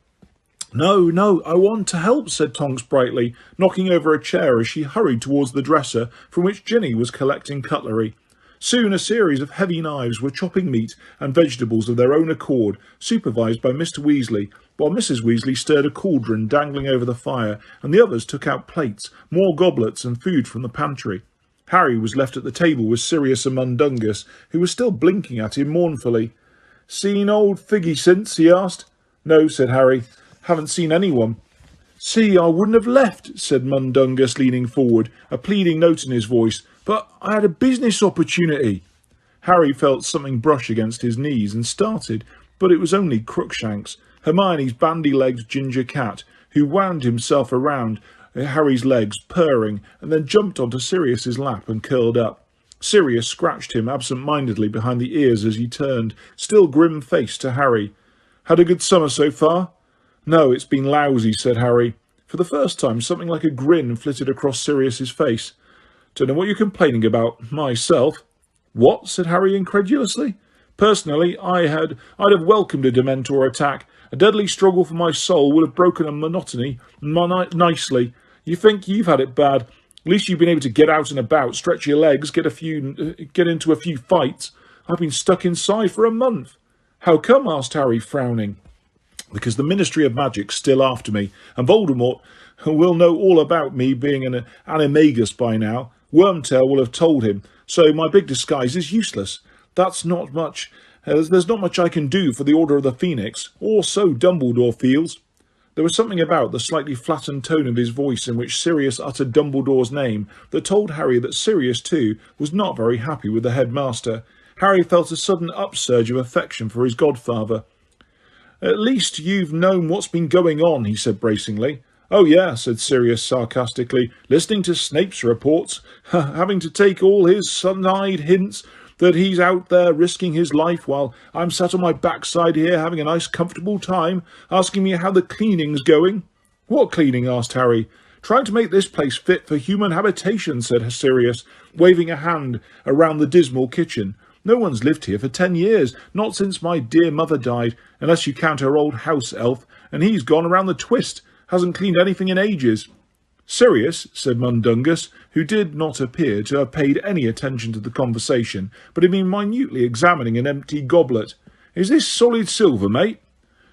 No, I want to help," said Tonks brightly, knocking over a chair as she hurried towards the dresser from which Ginny was collecting cutlery. Soon a series of heavy knives were chopping meat and vegetables of their own accord, supervised by Mr. Weasley, while Mrs. Weasley stirred a cauldron dangling over the fire, and the others took out plates, more goblets, and food from the pantry. Harry was left at the table with Sirius and Mundungus, who was still blinking at him mournfully. "Seen old Figgy since?" he asked. "No," said Harry. "Haven't seen anyone." "See, I wouldn't have left," said Mundungus, leaning forward, a pleading note in his voice, "but I had a business opportunity." Harry felt something brush against his knees and started, but it was only Crookshanks, Hermione's bandy-legged ginger cat, who wound himself around Harry's legs, purring, and then jumped onto Sirius's lap and curled up. Sirius scratched him absent-mindedly behind the ears as he turned, still grim-faced, to Harry. "Had a good summer so far?" "No, it's been lousy," said Harry. For the first time, something like a grin flitted across Sirius's face. "Don't know what you're complaining about, myself." "What?" said Harry incredulously. "Personally, I'd have welcomed a Dementor attack. A deadly struggle for my soul would have broken a monotony nicely. You think you've had it bad. At least you've been able to get out and about, stretch your legs, get into a few fights. I've been stuck inside for a month." "How come?" asked Harry, frowning. "Because the Ministry of Magic's still after me, and Voldemort will know all about me being an animagus by now. Wormtail will have told him, so my big disguise is useless. There's not much I can do for the Order of the Phoenix, or so Dumbledore feels." There was something about the slightly flattened tone of his voice in which Sirius uttered Dumbledore's name that told Harry that Sirius, too, was not very happy with the headmaster. Harry felt a sudden upsurge of affection for his godfather. "At least you've known what's been going on," he said bracingly. "Oh, yeah," said Sirius sarcastically, "listening to Snape's reports, having to take all his sun-eyed hints that he's out there risking his life while I'm sat on my backside here having a nice comfortable time, asking me how the cleaning's going." "What cleaning?" asked Harry. "Trying to make this place fit for human habitation," said Sirius, waving a hand around the dismal kitchen. "No one's lived here for 10 years, not since my dear mother died, unless you count her old house elf, and he's gone around the twist, hasn't cleaned anything in ages." "Sirius," said Mundungus, who did not appear to have paid any attention to the conversation, but had been minutely examining an empty goblet, "is this solid silver, mate?"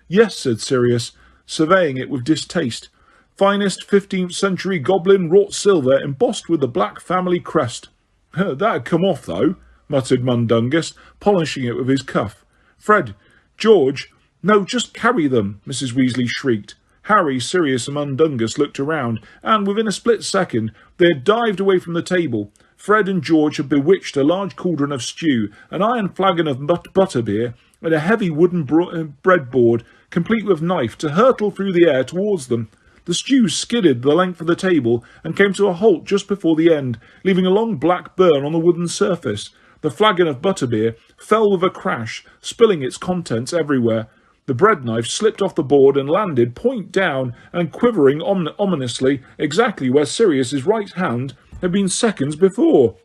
"Yes," said Sirius, surveying it with distaste. "Finest 15th century goblin wrought silver embossed with the black family crest." "That'd come off, though," muttered Mundungus, polishing it with his cuff. "Fred, George, no, just carry them," Mrs. Weasley shrieked. Harry, Sirius and Mundungus looked around, and within a split second they had dived away from the table. Fred and George had bewitched a large cauldron of stew, an iron flagon of butterbeer, and a heavy wooden breadboard, complete with knife, to hurtle through the air towards them. The stew skidded the length of the table and came to a halt just before the end, leaving a long black burn on the wooden surface. The flagon of butterbeer fell with a crash, spilling its contents everywhere. The bread knife slipped off the board and landed point down and quivering ominously exactly where Sirius's right hand had been seconds before.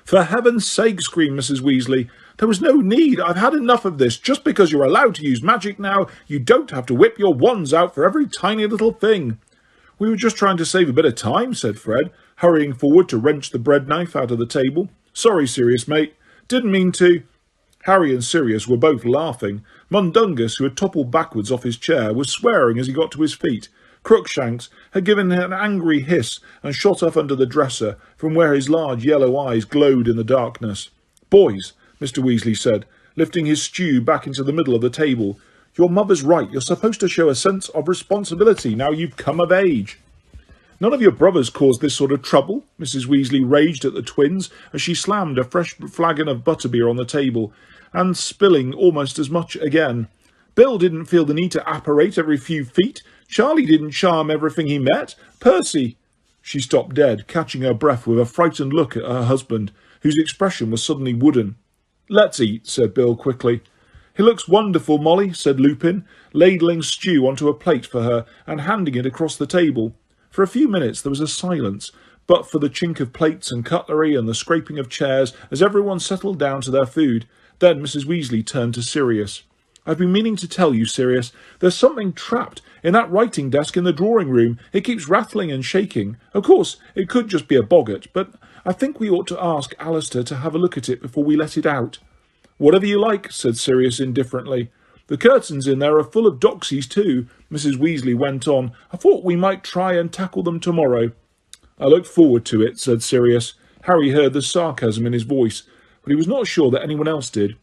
"For heaven's sake," screamed Mrs. Weasley, "there was no need. I've had enough of this. Just because you're allowed to use magic now, you don't have to whip your wands out for every tiny little thing." "We were just trying to save a bit of time," said Fred, hurrying forward to wrench the bread knife out of the table. "Sorry, Sirius, mate. Didn't mean to." Harry and Sirius were both laughing. Mundungus, who had toppled backwards off his chair, was swearing as he got to his feet. Crookshanks had given an angry hiss and shot up under the dresser, from where his large yellow eyes glowed in the darkness. "Boys," Mr. Weasley said, lifting his stew back into the middle of the table, "your mother's right. You're supposed to show a sense of responsibility now you've come of age." "None of your brothers caused this sort of trouble," Mrs. Weasley raged at the twins as she slammed a fresh flagon of butterbeer on the table, and spilling almost as much again. "Bill didn't feel the need to apparate every few feet. Charlie didn't charm everything he met. Percy—" She stopped dead, catching her breath with a frightened look at her husband, whose expression was suddenly wooden. "Let's eat," said Bill quickly. "He looks wonderful, Molly," said Lupin, ladling stew onto a plate for her and handing it across the table. For a few minutes there was a silence, but for the chink of plates and cutlery and the scraping of chairs as everyone settled down to their food. Then Mrs. Weasley turned to Sirius. "I've been meaning to tell you, Sirius. There's something trapped in that writing desk in the drawing room. It keeps rattling and shaking. Of course, it could just be a boggart, but I think we ought to ask Alistair to have a look at it before we let it out." "Whatever you like," said Sirius indifferently. "The curtains in there are full of doxies too," Mrs. Weasley went on. "I thought we might try and tackle them tomorrow." "I look forward to it," said Sirius. Harry heard the sarcasm in his voice, but he was not sure that anyone else did.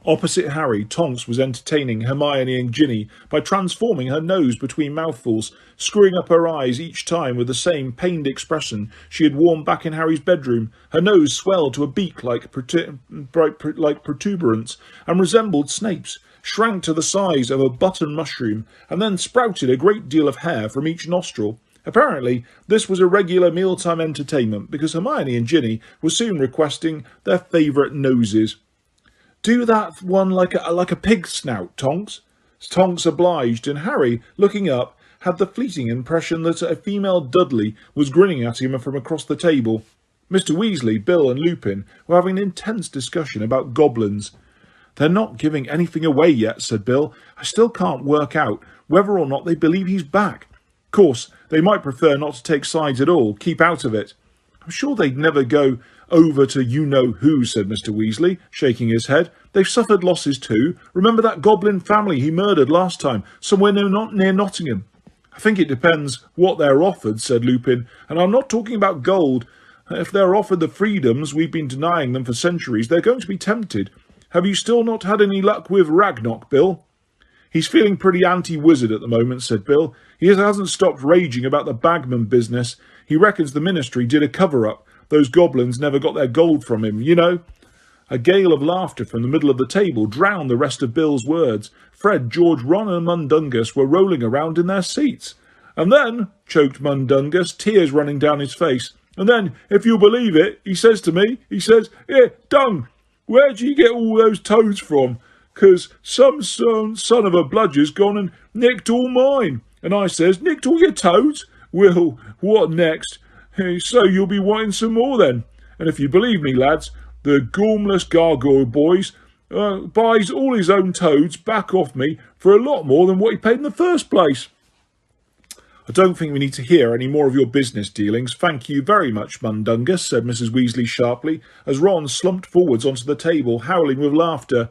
Opposite Harry, Tonks was entertaining Hermione and Ginny by transforming her nose between mouthfuls, screwing up her eyes each time with the same pained expression she had worn back in Harry's bedroom. Her nose swelled to a beak-like protuberance and resembled Snape's, shrank to the size of a button mushroom, and then sprouted a great deal of hair from each nostril. Apparently, this was a regular mealtime entertainment, because Hermione and Ginny were soon requesting their favourite noses. "Do that one like a pig's snout, Tonks." Tonks obliged, and Harry, looking up, had the fleeting impression that a female Dudley was grinning at him from across the table. Mr. Weasley, Bill and Lupin were having an intense discussion about goblins. "They're not giving anything away yet," said Bill. "I still can't work out whether or not they believe he's back. Of course, they might prefer not to take sides at all, keep out of it." "I'm sure they'd never go over to you-know-who," said Mr. Weasley, shaking his head. "They've suffered losses too. Remember that goblin family he murdered last time, somewhere near Nottingham?" "I think it depends what they're offered," said Lupin, "and I'm not talking about gold. If they're offered the freedoms we've been denying them for centuries, they're going to be tempted. Have you still not had any luck with Ragnarok, Bill?" "He's feeling pretty anti-wizard at the moment," said Bill. "He hasn't stopped raging about the Bagman business. He reckons the Ministry did a cover-up. Those goblins never got their gold from him, you know." A gale of laughter from the middle of the table drowned the rest of Bill's words. Fred, George, Ron and Mundungus were rolling around in their seats. "And then," choked Mundungus, tears running down his face, "and then, if you'll believe it, he says to me, he says, 'Here, Dung, where'd you get all those toads from? 'Cause some son of a bludger's gone and nicked all mine.' And I says, 'Nicked all your toads? Well, what next? So you'll be wanting some more then.' And if you believe me, lads, the gormless gargoyle boys buys all his own toads back off me for a lot more than what he paid in the first place." "I don't think we need to hear any more of your business dealings, thank you very much, Mundungus," said Mrs. Weasley sharply, as Ron slumped forwards onto the table, howling with laughter.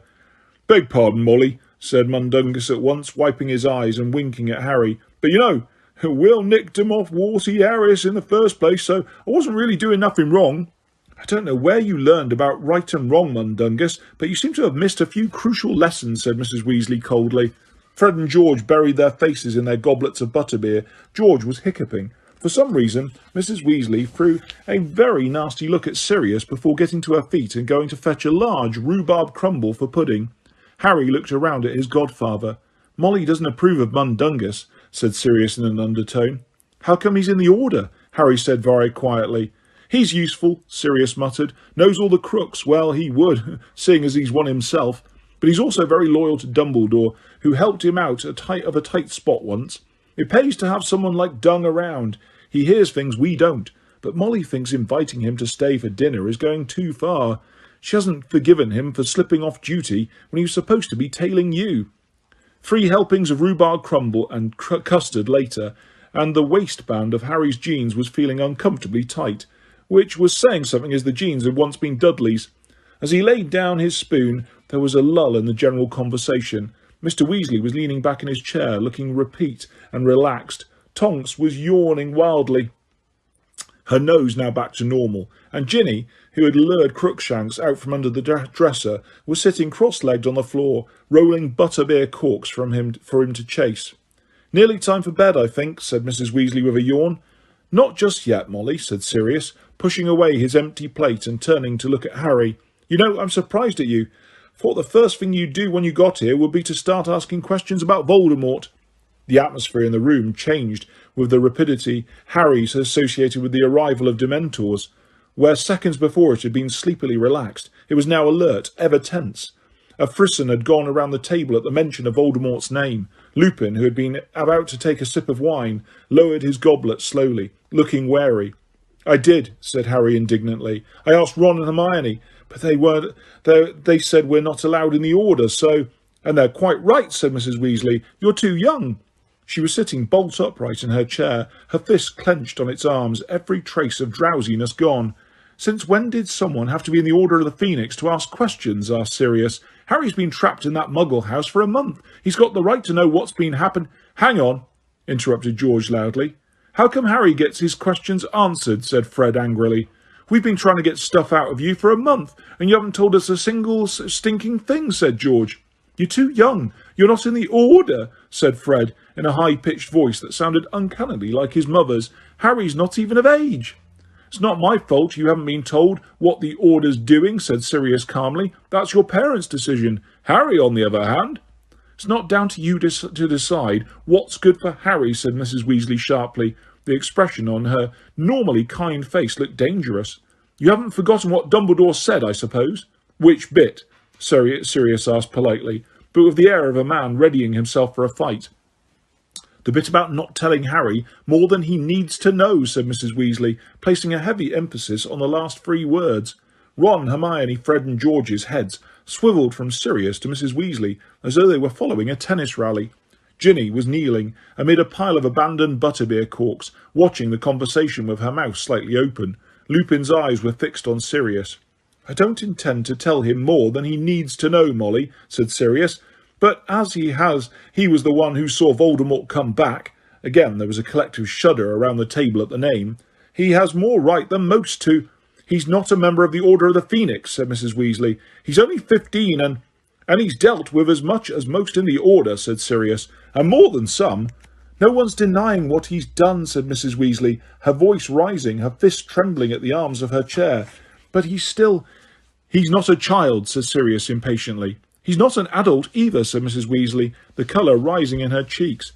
"Beg pardon, Molly," said Mundungus at once, wiping his eyes and winking at Harry. "But you know, Will nicked him off Warty Harris in the first place, so I wasn't really doing nothing wrong." "I don't know where you learned about right and wrong, Mundungus, but you seem to have missed a few crucial lessons," said Mrs. Weasley coldly. Fred and George buried their faces in their goblets of butterbeer. George was hiccuping. For some reason, Mrs. Weasley threw a very nasty look at Sirius before getting to her feet and going to fetch a large rhubarb crumble for pudding. Harry looked around at his godfather. "Molly doesn't approve of Mundungus," said Sirius in an undertone. "How come he's in the Order?" Harry said very quietly. "He's useful," Sirius muttered. "Knows all the crooks. Well, he would, seeing as he's one himself. But he's also very loyal to Dumbledore, who helped him out of a tight spot once. It pays to have someone like Dung around. He hears things we don't. But Molly thinks inviting him to stay for dinner is going too far. She hasn't forgiven him for slipping off duty when he was supposed to be tailing you." 3 helpings of rhubarb crumble and custard later, and the waistband of Harry's jeans was feeling uncomfortably tight, which was saying something as the jeans had once been Dudley's. As he laid down his spoon, there was a lull in the general conversation. Mr. Weasley was leaning back in his chair, looking repeat and relaxed. Tonks was yawning wildly, her nose now back to normal, and Ginny, who had lured Crookshanks out from under the dresser, was sitting cross-legged on the floor, rolling butterbeer corks for him to chase. "Nearly time for bed, I think," said Mrs. Weasley with a yawn. "Not just yet, Molly," said Sirius, pushing away his empty plate and turning to look at Harry. "You know, I'm surprised at you. Thought the first thing you'd do when you got here would be to start asking questions about Voldemort." The atmosphere in the room changed with the rapidity Harry's associated with the arrival of Dementors. Where seconds before it had been sleepily relaxed, it was now alert, ever tense. A frisson had gone around the table at the mention of Voldemort's name. Lupin, who had been about to take a sip of wine, lowered his goblet slowly, looking wary. "I did," said Harry indignantly. "I asked Ron and Hermione, but they said we're not allowed in the Order, so—" "And they're quite right," said Mrs. Weasley. "You're too young." She was sitting bolt upright in her chair, her fist clenched on its arms, every trace of drowsiness gone. "Since when did someone have to be in the Order of the Phoenix to ask questions?" asked Sirius. "Harry's been trapped in that Muggle house for a month. He's got the right to know what's been happened—" "Hang on," interrupted George loudly. "How come Harry gets his questions answered?" said Fred angrily. "We've been trying to get stuff out of you for a month, and you haven't told us a single stinking thing," said George. "You're too young. You're not in the Order," said Fred, in a high-pitched voice that sounded uncannily like his mother's. "Harry's not even of age." "It's not my fault you haven't been told what the Order's doing," said Sirius calmly. "That's your parents' decision. Harry, on the other hand—" "It's not down to you to decide what's good for Harry," said Mrs. Weasley sharply. The expression on her normally kind face looked dangerous. "You haven't forgotten what Dumbledore said, I suppose?" "Which bit?" Sirius asked politely, but with the air of a man readying himself for a fight. "The bit about not telling Harry more than he needs to know," said Mrs. Weasley, placing a heavy emphasis on the last three words. Ron, Hermione, Fred and George's heads swivelled from Sirius to Mrs. Weasley as though they were following a tennis rally. Ginny was kneeling amid a pile of abandoned butterbeer corks, watching the conversation with her mouth slightly open. Lupin's eyes were fixed on Sirius. "I don't intend to tell him more than he needs to know, Molly," said Sirius. "But as he was the one who saw Voldemort come back," again there was a collective shudder around the table at the name, "he has more right than most to—" "He's not a member of the Order of the Phoenix," said Mrs. Weasley. "He's only 15 and he's dealt with as much as most in the Order," said Sirius, "and more than some." "No one's denying what he's done," said Mrs. Weasley, her voice rising, her fist trembling at the arms of her chair. "But he's not a child," said Sirius impatiently. "He's not an adult either," said Mrs. Weasley, the colour rising in her cheeks.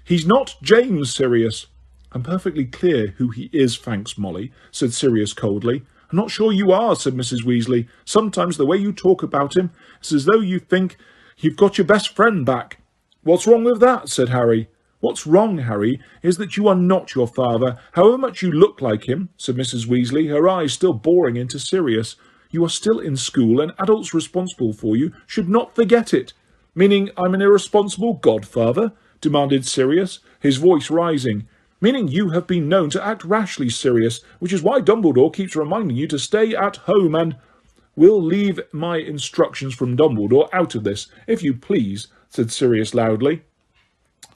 "He's not James, Sirius." "I'm perfectly clear who he is, thanks, Molly," said Sirius coldly. "I'm not sure you are," said Mrs. Weasley. "Sometimes the way you talk about him is as though you think you've got your best friend back." "What's wrong with that?" said Harry. "What's wrong, Harry, is that you are not your father, however much you look like him," said Mrs. Weasley, her eyes still boring into Sirius. "You are still in school, and adults responsible for you should not forget it." "Meaning I'm an irresponsible godfather?" demanded Sirius, his voice rising. "Meaning you have been known to act rashly, Sirius, which is why Dumbledore keeps reminding you to stay at home and—" "We'll leave my instructions from Dumbledore out of this, if you please," said Sirius loudly.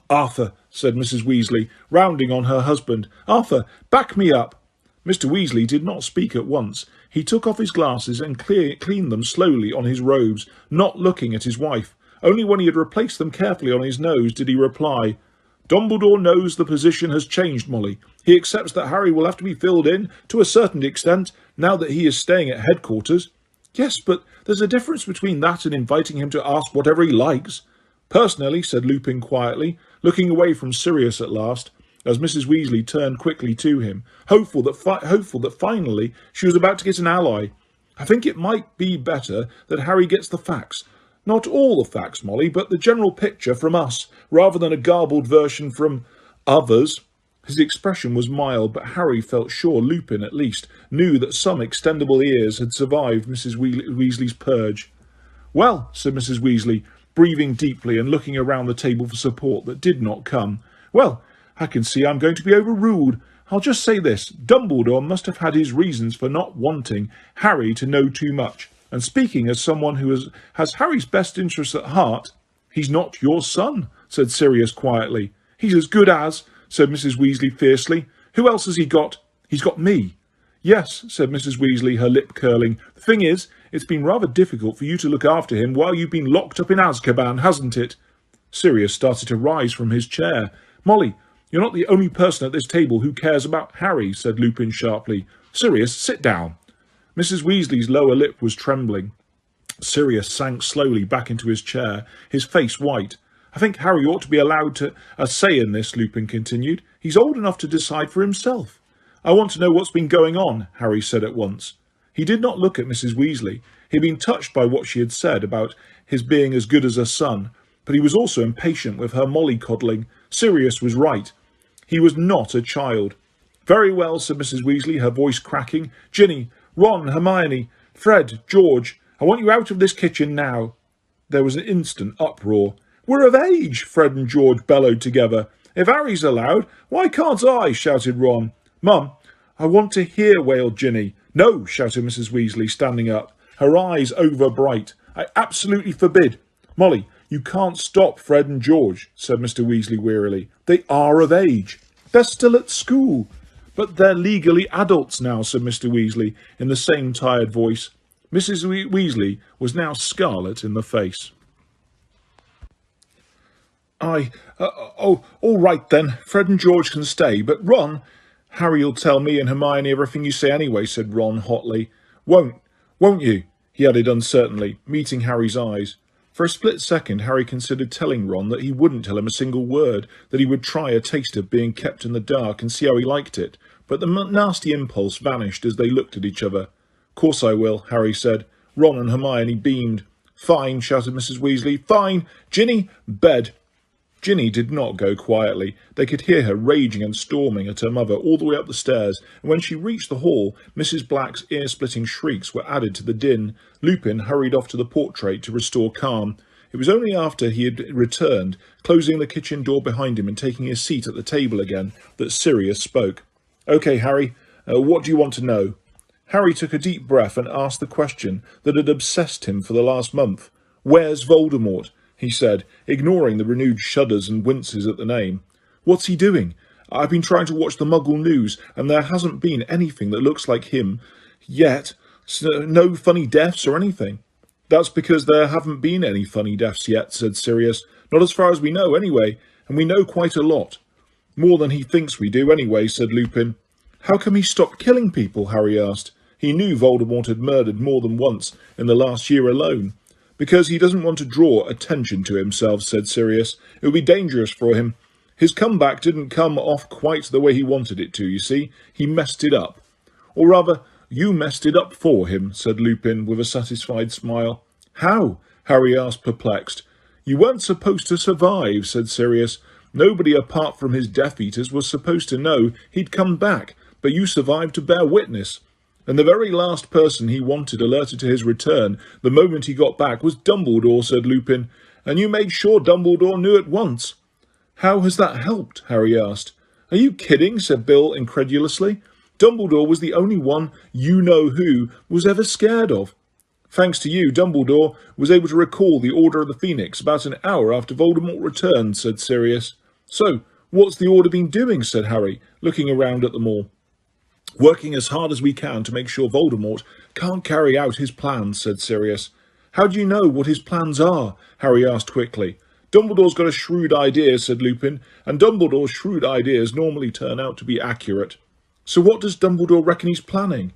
"Arthur," said Mrs. Weasley, rounding on her husband. "Arthur, back me up." Mr. Weasley did not speak at once. He took off his glasses and cleaned them slowly on his robes, not looking at his wife. Only when he had replaced them carefully on his nose did he reply. "Dumbledore knows the position has changed, Molly. He accepts that Harry will have to be filled in, to a certain extent, now that he is staying at headquarters." "Yes, but there's a difference between that and inviting him to ask whatever he likes." "Personally," said Lupin quietly, looking away from Sirius at last, as Mrs. Weasley turned quickly to him, hopeful that finally she was about to get an ally, "I think it might be better that Harry gets the facts. Not all the facts, Molly, but the general picture from us, rather than a garbled version from others." His expression was mild, but Harry felt sure Lupin, at least, knew that some extendable ears had survived Mrs. Weasley's purge. "Well," said Mrs. Weasley, breathing deeply and looking around the table for support that did not come. "Well, I can see I'm going to be overruled. I'll just say this. Dumbledore must have had his reasons for not wanting Harry to know too much. And speaking as someone who has Harry's best interests at heart, he's not your son, said Sirius quietly. He's as good as, said Mrs. Weasley fiercely. Who else has he got? He's got me. Yes, said Mrs. Weasley, her lip curling. The thing is, it's been rather difficult for you to look after him while you've been locked up in Azkaban, hasn't it? Sirius started to rise from his chair. Molly, you're not the only person at this table who cares about Harry, said Lupin sharply. Sirius, sit down. Mrs. Weasley's lower lip was trembling. Sirius sank slowly back into his chair, his face white. I think Harry ought to be allowed a say in this, Lupin continued. He's old enough to decide for himself. I want to know what's been going on, Harry said at once. He did not look at Mrs. Weasley. He had been touched by what she had said about his being as good as a son, but he was also impatient with her mollycoddling. Sirius was right. He was not a child. Very well, said Mrs. Weasley, her voice cracking. Ginny, Ron, Hermione, Fred, George, I want you out of this kitchen now. There was an instant uproar. We're of age, Fred and George bellowed together. If Harry's allowed, why can't I? Shouted Ron. Mum, I want to hear, wailed Ginny. No, shouted Mrs. Weasley, standing up, her eyes over bright. I absolutely forbid. Molly, you can't stop Fred and George, said Mr. Weasley wearily. They are of age. They're still at school. But they're legally adults now, said Mr. Weasley, in the same tired voice. Mrs. Weasley was now scarlet in the face. All right then, Fred and George can stay, but Ron... Harry'll tell me and Hermione everything you say anyway, said Ron hotly. Won't you? He added uncertainly, meeting Harry's eyes. For a split second, Harry considered telling Ron that he wouldn't tell him a single word, that he would try a taste of being kept in the dark and see how he liked it, but the nasty impulse vanished as they looked at each other. Course I will, Harry said. Ron and Hermione beamed. Fine, shouted Mrs. Weasley. Fine. Ginny, bed. Ginny did not go quietly. They could hear her raging and storming at her mother all the way up the stairs, and when she reached the hall, Mrs. Black's ear-splitting shrieks were added to the din. Lupin hurried off to the portrait to restore calm. It was only after he had returned, closing the kitchen door behind him and taking his seat at the table again, that Sirius spoke. OK, Harry, what do you want to know? Harry took a deep breath and asked the question that had obsessed him for the last month. Where's Voldemort? He said, ignoring the renewed shudders and winces at the name. What's he doing? I've been trying to watch the Muggle news, and there hasn't been anything that looks like him yet. No funny deaths or anything. That's because there haven't been any funny deaths yet, said Sirius. Not as far as we know, anyway, and we know quite a lot. More than he thinks we do, anyway, said Lupin. How come he stopped killing people? Harry asked. He knew Voldemort had murdered more than once in the last year alone. Because he doesn't want to draw attention to himself, said Sirius. It would be dangerous for him. His comeback didn't come off quite the way he wanted it to, you see. He messed it up. Or rather, you messed it up for him, said Lupin with a satisfied smile. How? Harry asked, perplexed. You weren't supposed to survive, said Sirius. Nobody apart from his Death Eaters was supposed to know he'd come back, but you survived to bear witness. And the very last person he wanted alerted to his return the moment he got back was Dumbledore, said Lupin, and you made sure Dumbledore knew at once. How has that helped? Harry asked. Are you kidding? Said Bill incredulously. Dumbledore was the only one you-know-who was ever scared of. Thanks to you, Dumbledore was able to recall the Order of the Phoenix about an hour after Voldemort returned, said Sirius. So, what's the Order been doing? Said Harry, looking around at them all. Working as hard as we can to make sure Voldemort can't carry out his plans, said Sirius. How do you know what his plans are? Harry asked quickly. Dumbledore's got a shrewd idea, said Lupin, and Dumbledore's shrewd ideas normally turn out to be accurate. So what does Dumbledore reckon he's planning?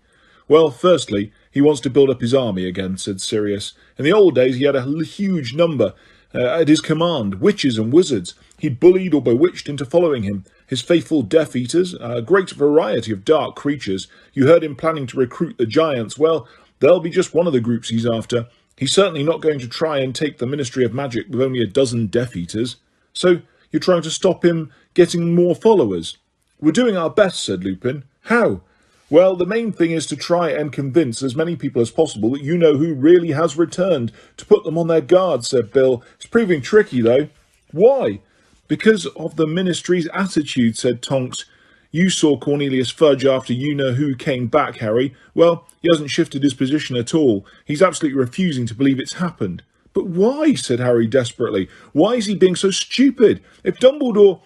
Well, firstly, he wants to build up his army again, said Sirius. In the old days he had a huge number at his command, witches and wizards. He bullied or bewitched into following him. His faithful Death Eaters, a great variety of dark creatures. You heard him planning to recruit the Giants. Well, they'll be just one of the groups he's after. He's certainly not going to try and take the Ministry of Magic with only a dozen Death Eaters. So you're trying to stop him getting more followers? We're doing our best, said Lupin. How? Well, the main thing is to try and convince as many people as possible that you-know-who really has returned, to put them on their guard, said Bill. It's proving tricky, though. Why? Because of the Ministry's attitude, said Tonks. You saw Cornelius Fudge after you-know-who came back, Harry. Well, he hasn't shifted his position at all. He's absolutely refusing to believe it's happened. But why? Said Harry desperately. Why is he being so stupid? If Dumbledore...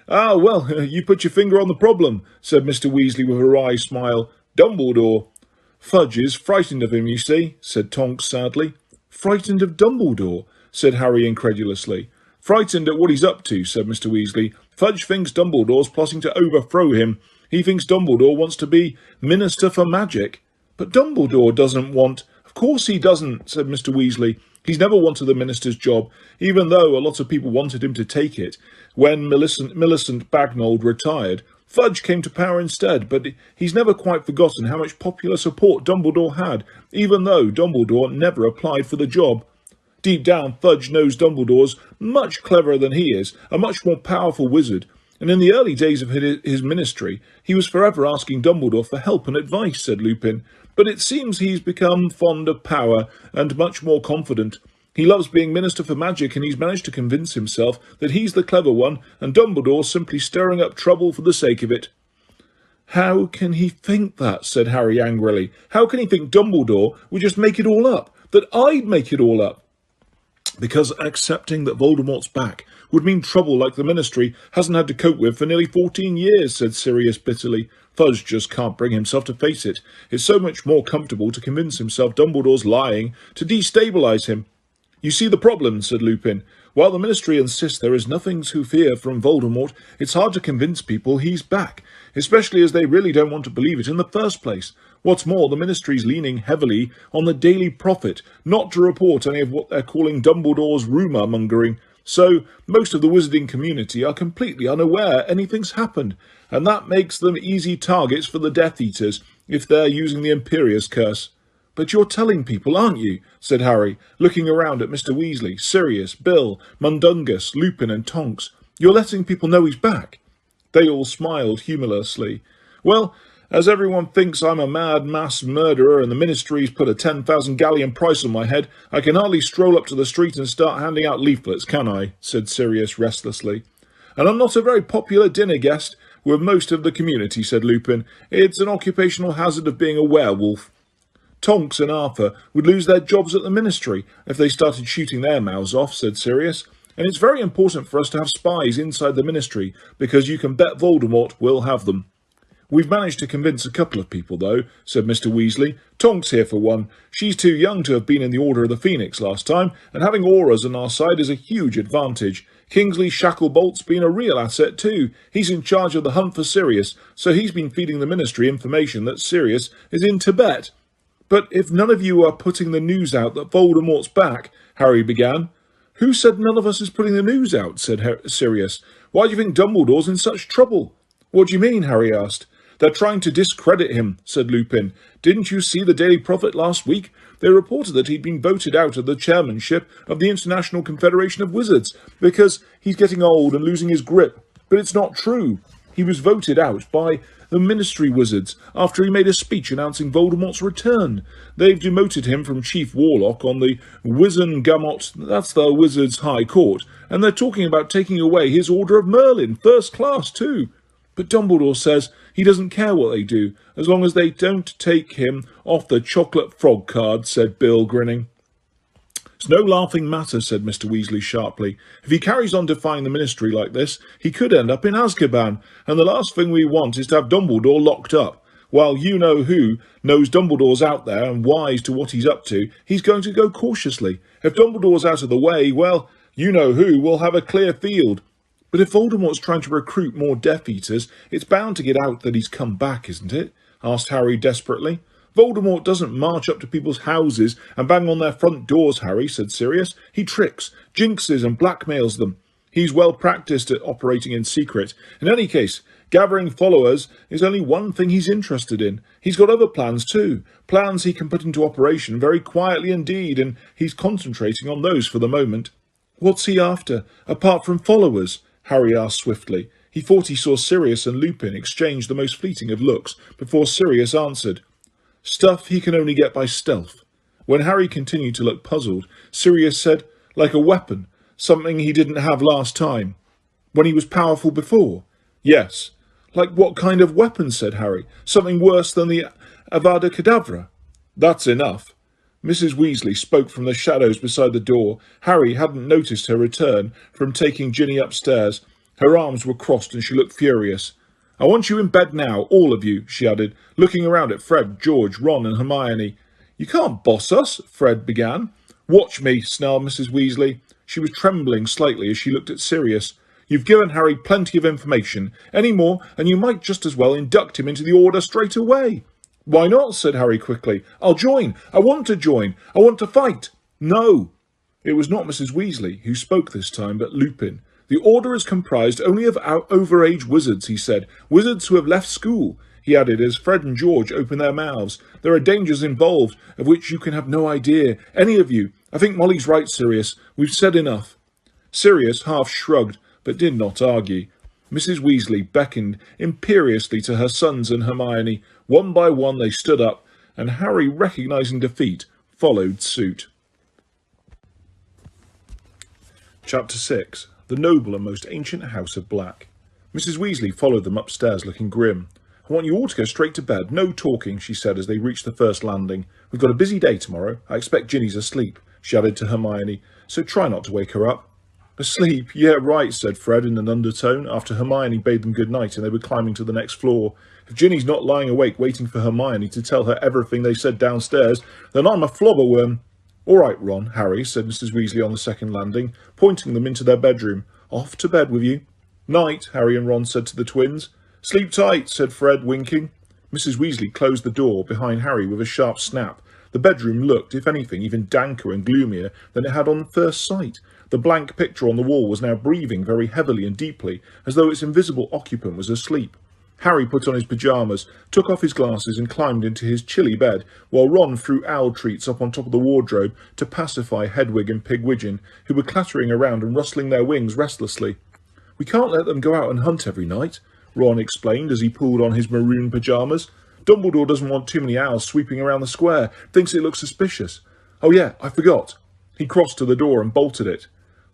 Ah, well, you put your finger on the problem, said Mr. Weasley with a wry smile. Dumbledore. Fudge is frightened of him, you see, said Tonks sadly. Frightened of Dumbledore, said Harry incredulously. Frightened at what he's up to, said Mr. Weasley. Fudge thinks Dumbledore's plotting to overthrow him. He thinks Dumbledore wants to be Minister for Magic. But Dumbledore doesn't want... Of course he doesn't, said Mr. Weasley. He's never wanted the minister's job, even though a lot of people wanted him to take it. When Millicent Bagnold retired, Fudge came to power instead, but he's never quite forgotten how much popular support Dumbledore had, even though Dumbledore never applied for the job. Deep down, Fudge knows Dumbledore's much cleverer than he is, a much more powerful wizard, and in the early days of his ministry, he was forever asking Dumbledore for help and advice, said Lupin. But it seems he's become fond of power and much more confident. He loves being Minister for Magic, and he's managed to convince himself that he's the clever one, and Dumbledore's simply stirring up trouble for the sake of it. How can he think that? Said Harry angrily. How can he think Dumbledore would just make it all up? That I'd make it all up? Because accepting that Voldemort's back would mean trouble like the Ministry hasn't had to cope with for nearly 14 years, said Sirius bitterly. Fudge just can't bring himself to face it. It's so much more comfortable to convince himself Dumbledore's lying to destabilise him. You see the problem, said Lupin. While the Ministry insists there is nothing to fear from Voldemort, it's hard to convince people he's back, especially as they really don't want to believe it in the first place. What's more, the Ministry's leaning heavily on the Daily Prophet, not to report any of what they're calling Dumbledore's rumour-mongering. So most of the wizarding community are completely unaware anything's happened, and that makes them easy targets for the Death Eaters if they're using the Imperius Curse. But you're telling people, aren't you? Said Harry, looking around at Mr. Weasley, Sirius, Bill, Mundungus, Lupin and Tonks. You're letting people know he's back. They all smiled humorously. Well, as everyone thinks I'm a mad mass murderer and the Ministry's put a 10,000 galleon price on my head, I can hardly stroll up to the street and start handing out leaflets, can I? Said Sirius restlessly. And I'm not a very popular dinner guest with most of the community, said Lupin. It's an occupational hazard of being a werewolf. Tonks and Arthur would lose their jobs at the Ministry if they started shooting their mouths off, said Sirius. And it's very important for us to have spies inside the Ministry, because you can bet Voldemort will have them. We've managed to convince a couple of people, though, said Mr. Weasley. Tonks here for one. She's too young to have been in the Order of the Phoenix last time, and having auras on our side is a huge advantage. Kingsley Shacklebolt's been a real asset too. He's in charge of the hunt for Sirius, so he's been feeding the Ministry information that Sirius is in Tibet. But if none of you are putting the news out that Voldemort's back, Harry began. Who said none of us is putting the news out, said Sirius. Why do you think Dumbledore's in such trouble? What do you mean, Harry asked. They're trying to discredit him, said Lupin. Didn't you see the Daily Prophet last week? They reported that he'd been voted out of the chairmanship of the International Confederation of Wizards because he's getting old and losing his grip. But it's not true. He was voted out by the Ministry Wizards after he made a speech announcing Voldemort's return. They've demoted him from Chief Warlock on the Wizengamot, that's the Wizards' High Court, and they're talking about taking away his Order of Merlin, first class too. But Dumbledore says he doesn't care what they do, as long as they don't take him off the chocolate frog card, said Bill, grinning. It's no laughing matter, said Mr. Weasley sharply. If he carries on defying the Ministry like this, he could end up in Azkaban, and the last thing we want is to have Dumbledore locked up. While you-know-who knows Dumbledore's out there and wise to what he's up to, he's going to go cautiously. If Dumbledore's out of the way, well, you-know-who will have a clear field. But if Voldemort's trying to recruit more Death Eaters, it's bound to get out that he's come back, isn't it? Asked Harry desperately. Voldemort doesn't march up to people's houses and bang on their front doors, Harry, said Sirius. He tricks, jinxes and blackmails them. He's well practised at operating in secret. In any case, gathering followers is only one thing he's interested in. He's got other plans too, plans he can put into operation very quietly indeed, and he's concentrating on those for the moment. What's he after, apart from followers? Harry asked swiftly. He thought he saw Sirius and Lupin exchange the most fleeting of looks before Sirius answered. Stuff he can only get by stealth. When Harry continued to look puzzled, Sirius said, like a weapon, something he didn't have last time. When he was powerful before? Yes, Like what kind of weapon, said Harry. Something worse than the Avada Kedavra. That's enough. Mrs. Weasley spoke from the shadows beside the door. Harry hadn't noticed her return from taking Ginny upstairs. Her arms were crossed and she looked furious. I want you in bed now, all of you, she added, looking around at Fred, George, Ron and Hermione. You can't boss us, Fred began. Watch me, snarled Mrs. Weasley. She was trembling slightly as she looked at Sirius. You've given Harry plenty of information. Any more, and you might just as well induct him into the Order straight away. Why not, said Harry quickly. I'll join. I want to join. I want to fight. No. It was not Mrs. Weasley who spoke this time, but Lupin. The Order is comprised only of overage wizards, he said. Wizards who have left school, he added as Fred and George opened their mouths. There are dangers involved, of which you can have no idea. Any of you. I think Molly's right, Sirius. We've said enough. Sirius half shrugged, but did not argue. Mrs. Weasley beckoned imperiously to her sons and Hermione. One by one they stood up, and Harry, recognising defeat, followed suit. Chapter 6. The Noble and Most Ancient House of Black. Mrs. Weasley followed them upstairs, looking grim. I want you all to go straight to bed. No talking, she said as they reached the first landing. We've got a busy day tomorrow. I expect Ginny's asleep, she added to Hermione, so try not to wake her up. Asleep? Yeah, right, said Fred in an undertone, after Hermione bade them good night and they were climbing to the next floor. If Ginny's not lying awake waiting for Hermione to tell her everything they said downstairs, then I'm a flobberworm. All right, Ron, Harry, said Mrs. Weasley on the second landing, pointing them into their bedroom. Off to bed with you. Night, Harry and Ron said to the twins. Sleep tight, said Fred, winking. Mrs. Weasley closed the door behind Harry with a sharp snap. The bedroom looked, if anything, even danker and gloomier than it had on first sight. The blank picture on the wall was now breathing very heavily and deeply, as though its invisible occupant was asleep. Harry put on his pyjamas, took off his glasses and climbed into his chilly bed, while Ron threw owl treats up on top of the wardrobe to pacify Hedwig and Pigwidgeon, who were clattering around and rustling their wings restlessly. We can't let them go out and hunt every night, Ron explained as he pulled on his maroon pyjamas. Dumbledore doesn't want too many owls sweeping around the square, thinks it looks suspicious. Oh yeah, I forgot. He crossed to the door and bolted it.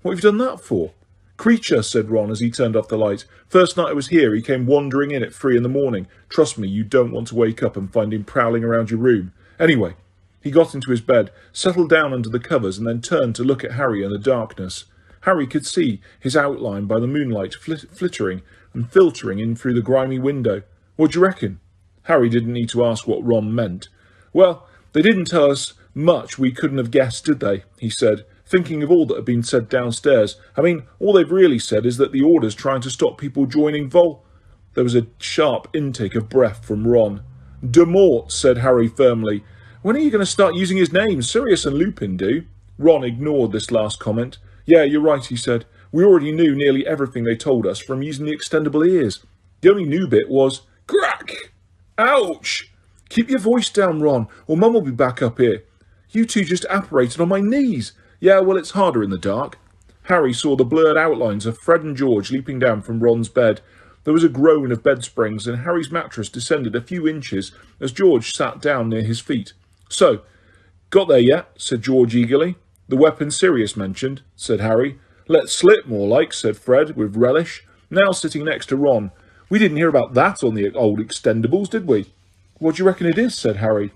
What have you done that for? Creature, said Ron as he turned off the light. First night I was here, he came wandering in at 3 a.m. Trust me, you don't want to wake up and find him prowling around your room. Anyway, he got into his bed, settled down under the covers, and then turned to look at Harry in the darkness. Harry could see his outline by the moonlight flittering and filtering in through the grimy window. What do you reckon? Harry didn't need to ask what Ron meant. Well, they didn't tell us much we couldn't have guessed, did they? He said, thinking of all that had been said downstairs. I mean, all they've really said is that the Order's trying to stop people joining There was a sharp intake of breath from Ron. De Mort, said Harry firmly. When are you going to start using his names? Sirius and Lupin do. Ron ignored this last comment. Yeah, you're right, he said. We already knew nearly everything they told us from using the extendable ears. The only new bit was, crack! Ouch! Keep your voice down, Ron, or Mum will be back up here. You two just apparated on my knees. Yeah, well, it's harder in the dark. Harry saw the blurred outlines of Fred and George leaping down from Ron's bed. There was a groan of bed springs, and Harry's mattress descended a few inches as George sat down near his feet. So, got there yet? Said George eagerly. The weapon Sirius mentioned, said Harry. Let slip, more like, said Fred, with relish, now sitting next to Ron. We didn't hear about that on the old extendables, did we? What do you reckon it is? Said Harry.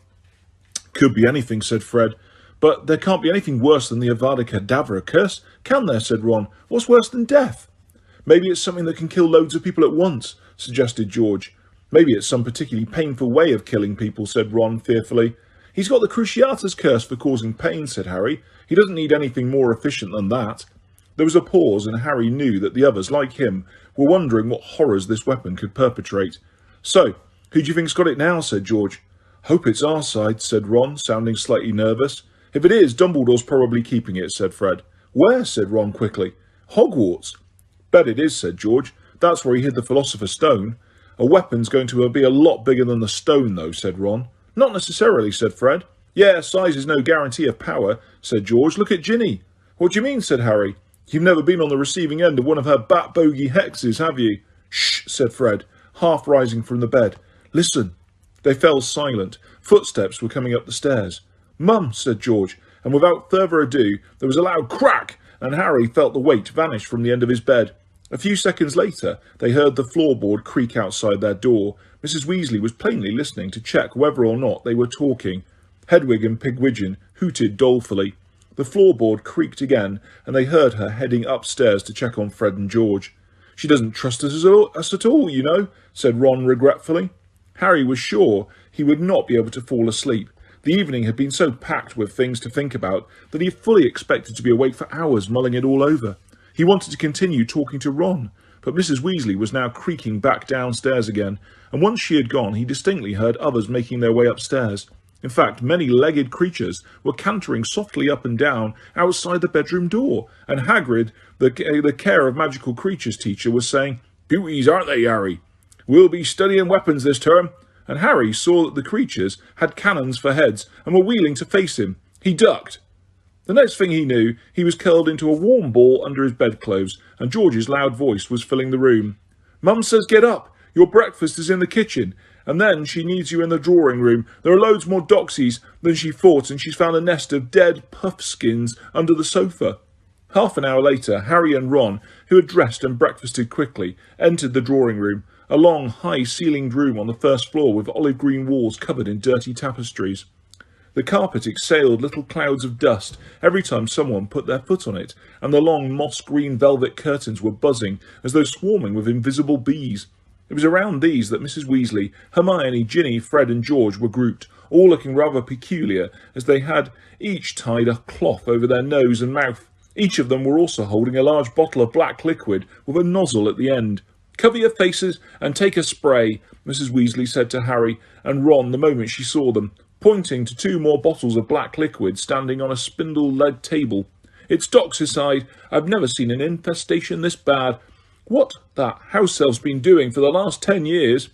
Could be anything, said Fred. But there can't be anything worse than the Avada Kedavra curse, can there? Said Ron. What's worse than death? Maybe it's something that can kill loads of people at once, suggested George. Maybe it's some particularly painful way of killing people, said Ron fearfully. He's got the Cruciatus curse for causing pain, said Harry. He doesn't need anything more efficient than that. There was a pause, and Harry knew that the others, like him, were wondering what horrors this weapon could perpetrate. So, who do you think's got it now? Said George. Hope it's our side, said Ron, sounding slightly nervous. If it is, Dumbledore's probably keeping it, said Fred. Where? Said Ron quickly. Hogwarts. Bet it is, said George. That's where he hid the Philosopher's Stone. A weapon's going to be a lot bigger than the stone, though, said Ron. Not necessarily, said Fred. Yeah, size is no guarantee of power, said George. Look at Ginny. What do you mean, said Harry. You've never been on the receiving end of one of her bat-bogey hexes, have you? Shh, said Fred, half rising from the bed. Listen. They fell silent. Footsteps were coming up the stairs. Mum, said George, and without further ado, there was a loud crack, and Harry felt the weight vanish from the end of his bed. A few seconds later, they heard the floorboard creak outside their door. Mrs. Weasley was plainly listening to check whether or not they were talking. Hedwig and Pigwidgeon hooted dolefully. The floorboard creaked again, and they heard her heading upstairs to check on Fred and George. "She doesn't trust us at all, you know," said Ron regretfully. Harry was sure he would not be able to fall asleep. The evening had been so packed with things to think about that he fully expected to be awake for hours mulling it all over. He wanted to continue talking to Ron, but Mrs. Weasley was now creaking back downstairs again, and once she had gone he distinctly heard others making their way upstairs. In fact, many legged creatures were cantering softly up and down outside the bedroom door, and Hagrid, the Care of Magical Creatures teacher, was saying, "Beauties, aren't they, Harry? We'll be studying weapons this term." And Harry saw that the creatures had cannons for heads and were wheeling to face him. He ducked. The next thing he knew, he was curled into a warm ball under his bedclothes, and George's loud voice was filling the room. "Mum says get up. Your breakfast is in the kitchen. And then she needs you in the drawing room. There are loads more doxies than she thought, and she's found a nest of dead puffskins under the sofa." Half an hour later, Harry and Ron, who had dressed and breakfasted quickly, entered the drawing room, a long, high-ceilinged room on the first floor with olive-green walls covered in dirty tapestries. The carpet exhaled little clouds of dust every time someone put their foot on it, and the long moss-green velvet curtains were buzzing as though swarming with invisible bees. It was around these that Mrs. Weasley, Hermione, Ginny, Fred and George were grouped, all looking rather peculiar as they had each tied a cloth over their nose and mouth. Each of them were also holding a large bottle of black liquid with a nozzle at the end. "Cover your faces and take a spray," Mrs. Weasley said to Harry and Ron the moment she saw them, pointing to 2 more bottles of black liquid standing on a spindle-led table. "It's Doxicide. I've never seen an infestation this bad. What that house elf's been doing for the last 10 years.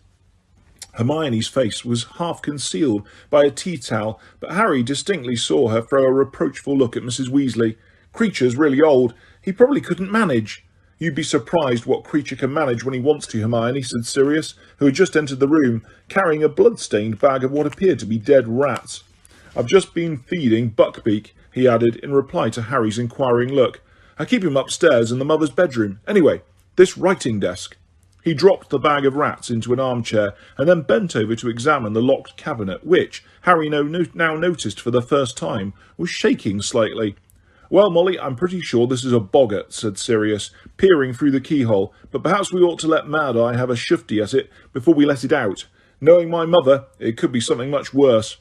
Hermione's face was half concealed by a tea towel, but Harry distinctly saw her throw a reproachful look at Mrs. Weasley. "Creature's really old. He probably couldn't manage." "You'd be surprised what Creature can manage when he wants to, Hermione," said Sirius, who had just entered the room, carrying a blood-stained bag of what appeared to be dead rats. "I've just been feeding Buckbeak," he added, in reply to Harry's inquiring look. "I keep him upstairs in the mother's bedroom. Anyway, this writing desk." He dropped the bag of rats into an armchair and then bent over to examine the locked cabinet, which, Harry now noticed for the first time, was shaking slightly. "Well, Molly, I'm pretty sure this is a boggart," said Sirius, peering through the keyhole, "but perhaps we ought to let Mad Eye have a shifty at it before we let it out. Knowing my mother, it could be something much worse."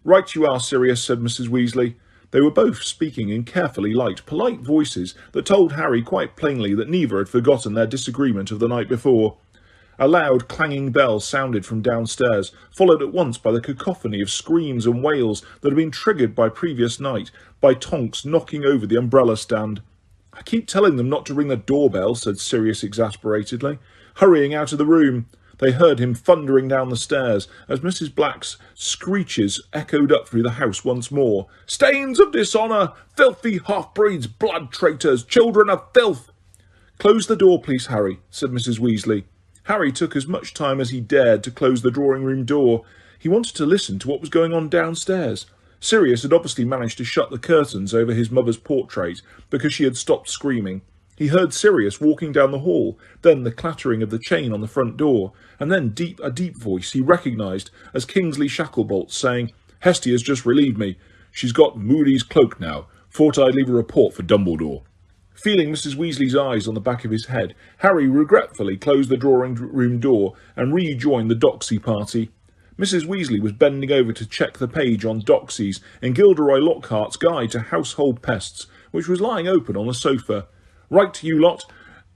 "Right you are, Sirius," said Mrs. Weasley. They were both speaking in carefully light, polite voices that told Harry quite plainly that neither had forgotten their disagreement of the night before. A loud clanging bell sounded from downstairs, followed at once by the cacophony of screams and wails that had been triggered by previous night, by Tonks knocking over the umbrella stand. "I keep telling them not to ring the doorbell," said Sirius exasperatedly. Hurrying out of the room, they heard him thundering down the stairs as Mrs. Black's screeches echoed up through the house once more. "Stains of dishonour! Filthy half-breeds! Blood traitors! Children of filth!" "Close the door, please, Harry," said Mrs. Weasley. Harry took as much time as he dared to close the drawing-room door. He wanted to listen to what was going on downstairs. Sirius had obviously managed to shut the curtains over his mother's portrait because she had stopped screaming. He heard Sirius walking down the hall, then the clattering of the chain on the front door, and then a deep voice he recognised as Kingsley Shacklebolt saying, "Hesty has just relieved me. She's got Moody's cloak now. Thought I'd leave a report for Dumbledore." Feeling Mrs. Weasley's eyes on the back of his head, Harry regretfully closed the drawing-room door and rejoined the Doxy party. Mrs. Weasley was bending over to check the page on Doxies in Gilderoy Lockhart's Guide to Household Pests, which was lying open on the sofa. "Right, you lot.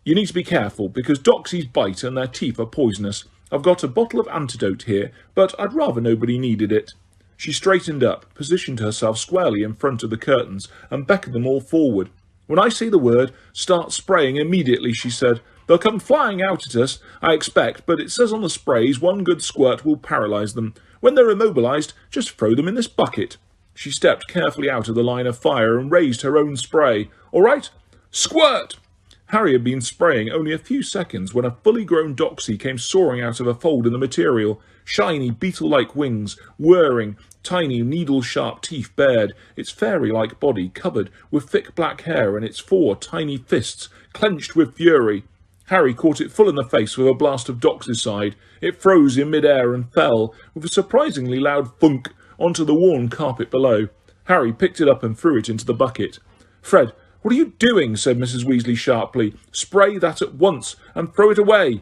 You need to be careful, because Doxies bite and their teeth are poisonous. I've got a bottle of antidote here, but I'd rather nobody needed it." She straightened up, positioned herself squarely in front of the curtains, and beckoned them all forward. "When I say the word, start spraying immediately," she said. "They'll come flying out at us, I expect, but it says on the sprays 1 good squirt will paralyse them. When they're immobilised, just throw them in this bucket." She stepped carefully out of the line of fire and raised her own spray. "All right? Squirt!" Harry had been spraying only a few seconds when a fully grown Doxy came soaring out of a fold in the material, shiny beetle-like wings, whirring, tiny needle-sharp teeth bared, its fairy-like body covered with thick black hair and its 4 tiny fists clenched with fury. Harry caught it full in the face with a blast of Doxycide. It froze in mid-air and fell, with a surprisingly loud thunk, onto the worn carpet below. Harry picked it up and threw it into the bucket. "Fred, what are you doing?" said Mrs. Weasley sharply. "Spray that at once and throw it away."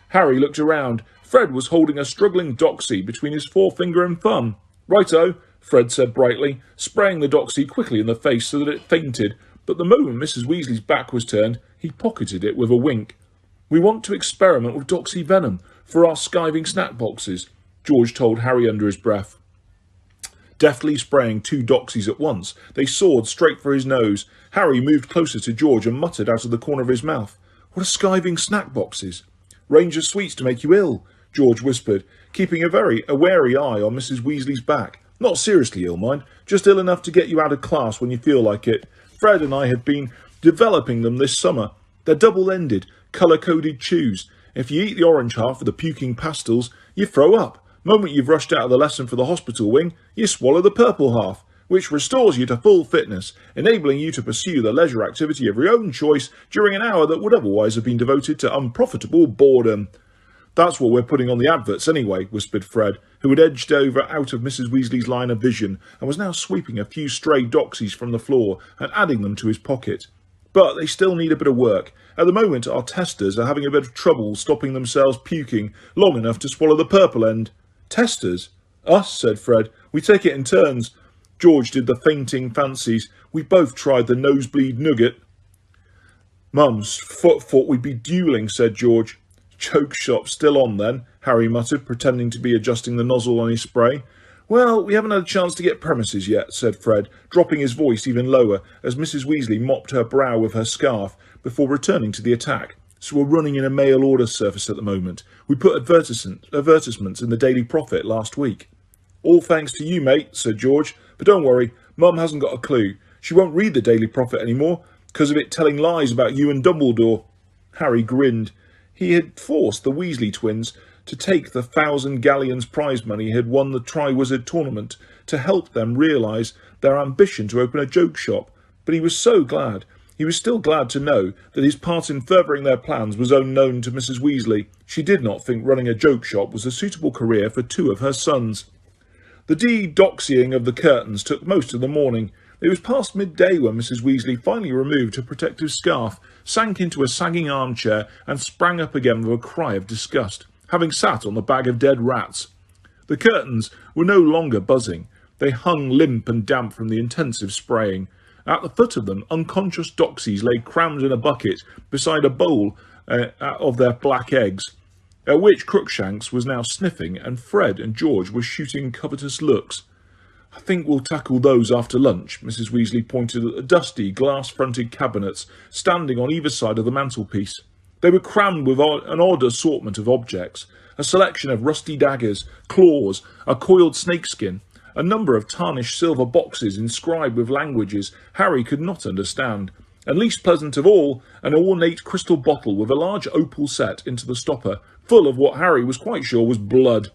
Harry looked around. Fred was holding a struggling Doxy between his forefinger and thumb. "Righto," Fred said brightly, spraying the Doxy quickly in the face so that it fainted, but the moment Mrs. Weasley's back was turned, he pocketed it with a wink. "We want to experiment with Doxy venom for our skiving snack boxes," George told Harry under his breath. Deftly spraying 2 Doxies at once, they soared straight for his nose. Harry moved closer to George and muttered out of the corner of his mouth, "What are skiving snack boxes?" "Range of sweets to make you ill," George whispered, keeping a wary eye on Mrs. Weasley's back. "Not seriously ill, mind, just ill enough to get you out of class when you feel like it. Fred and I have been developing them this summer. They're double-ended, colour-coded chews. If you eat the orange half of the puking pastils, you throw up. Moment you've rushed out of the lesson for the hospital wing, you swallow the purple half, which restores you to full fitness, enabling you to pursue the leisure activity of your own choice during an hour that would otherwise have been devoted to unprofitable boredom." "That's what we're putting on the adverts anyway," whispered Fred, who had edged over out of Mrs. Weasley's line of vision and was now sweeping a few stray Doxies from the floor and adding them to his pocket. "But they still need a bit of work. At the moment, our testers are having a bit of trouble stopping themselves puking long enough to swallow the purple end." "Testers?" "Us," said Fred. "We take it in turns." George did the fainting fancies. "We both tried the nosebleed nugget." "Mum's thought we'd be duelling," said George. "Choke shop still on then," Harry muttered, pretending to be adjusting the nozzle on his spray. "Well, we haven't had a chance to get premises yet," said Fred, dropping his voice even lower as Mrs. Weasley mopped her brow with her scarf before returning to the attack. "So we're running in a mail order service at the moment. We put advertisements in the Daily Prophet last week." "All thanks to you, mate," said George. "But don't worry, Mum hasn't got a clue. She won't read the Daily Prophet anymore because of it telling lies about you and Dumbledore." Harry grinned. He had forced the Weasley twins to take the 1,000 galleons prize money he had won the Triwizard tournament to help them realise their ambition to open a joke shop. But he was so glad. He was still glad to know that his part in furthering their plans was unknown to Mrs. Weasley. She did not think running a joke shop was a suitable career for 2 of her sons. The de-doxying of the curtains took most of the morning. It was past midday when Mrs. Weasley finally removed her protective scarf, sank into a sagging armchair, and sprang up again with a cry of disgust, having sat on the bag of dead rats. The curtains were no longer buzzing. They hung limp and damp from the intensive spraying. At the foot of them, unconscious Doxies lay crammed in a bucket beside a bowl of their black eggs, at which Crookshanks was now sniffing, and Fred and George were shooting covetous looks. "I think we'll tackle those after lunch." Mrs. Weasley pointed at the dusty, glass-fronted cabinets standing on either side of the mantelpiece. They were crammed with an odd assortment of objects, a selection of rusty daggers, claws, a coiled snakeskin, a number of tarnished silver boxes inscribed with languages Harry could not understand, and least pleasant of all, an ornate crystal bottle with a large opal set into the stopper, full of what Harry was quite sure was blood.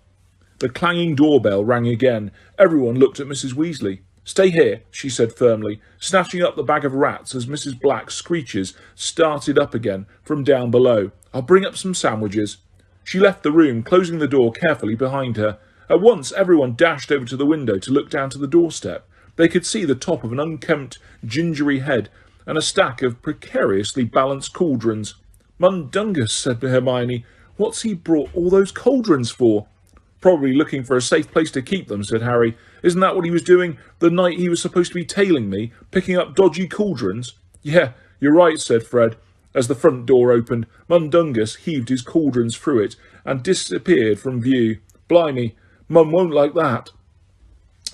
The clanging doorbell rang again. Everyone looked at Mrs. Weasley. "Stay here," she said firmly, snatching up the bag of rats as Mrs. Black's screeches started up again from down below. "I'll bring up some sandwiches." She left the room, closing the door carefully behind her. At once everyone dashed over to the window to look down to the doorstep. They could see the top of an unkempt, gingery head and a stack of precariously balanced cauldrons. "Mundungus," said Hermione. "What's he brought all those cauldrons for?" "Probably looking for a safe place to keep them," said Harry. "Isn't that what he was doing the night he was supposed to be tailing me, picking up dodgy cauldrons?" "Yeah, you're right," said Fred. As the front door opened, Mundungus heaved his cauldrons through it and disappeared from view. "Blimey, Mum won't like that."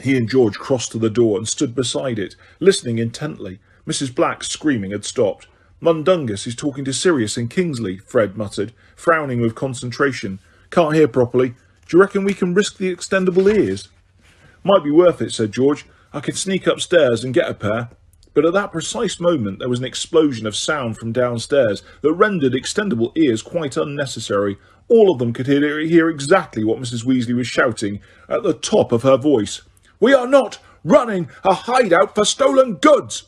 He and George crossed to the door and stood beside it, listening intently. Mrs. Black's screaming had stopped. "Mundungus is talking to Sirius and Kingsley," Fred muttered, frowning with concentration. "Can't hear properly. Do you reckon we can risk the extendable ears?" "Might be worth it," said George. "I could sneak upstairs and get a pair." But at that precise moment there was an explosion of sound from downstairs that rendered extendable ears quite unnecessary. All of them could hear exactly what Mrs. Weasley was shouting at the top of her voice. "We are not running a hideout for stolen goods!"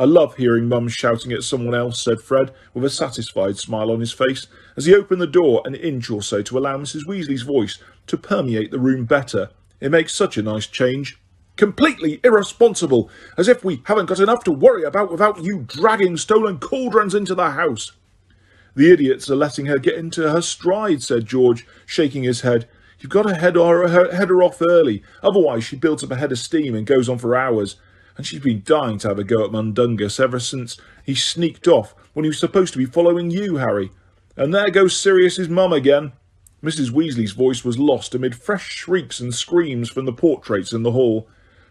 I love hearing Mum shouting at someone else, said Fred, with a satisfied smile on his face, as he opened the door an inch or so to allow Mrs. Weasley's voice to permeate the room better. It makes such a nice change. Completely irresponsible, as if we haven't got enough to worry about without you dragging stolen cauldrons into the house. The idiots are letting her get into her stride, said George, shaking his head. You've got to head her off early, otherwise she builds up a head of steam and goes on for hours. And she's been dying to have a go at Mundungus ever since he sneaked off when he was supposed to be following you, Harry. And there goes Sirius's mum again. Mrs. Weasley's voice was lost amid fresh shrieks and screams from the portraits in the hall.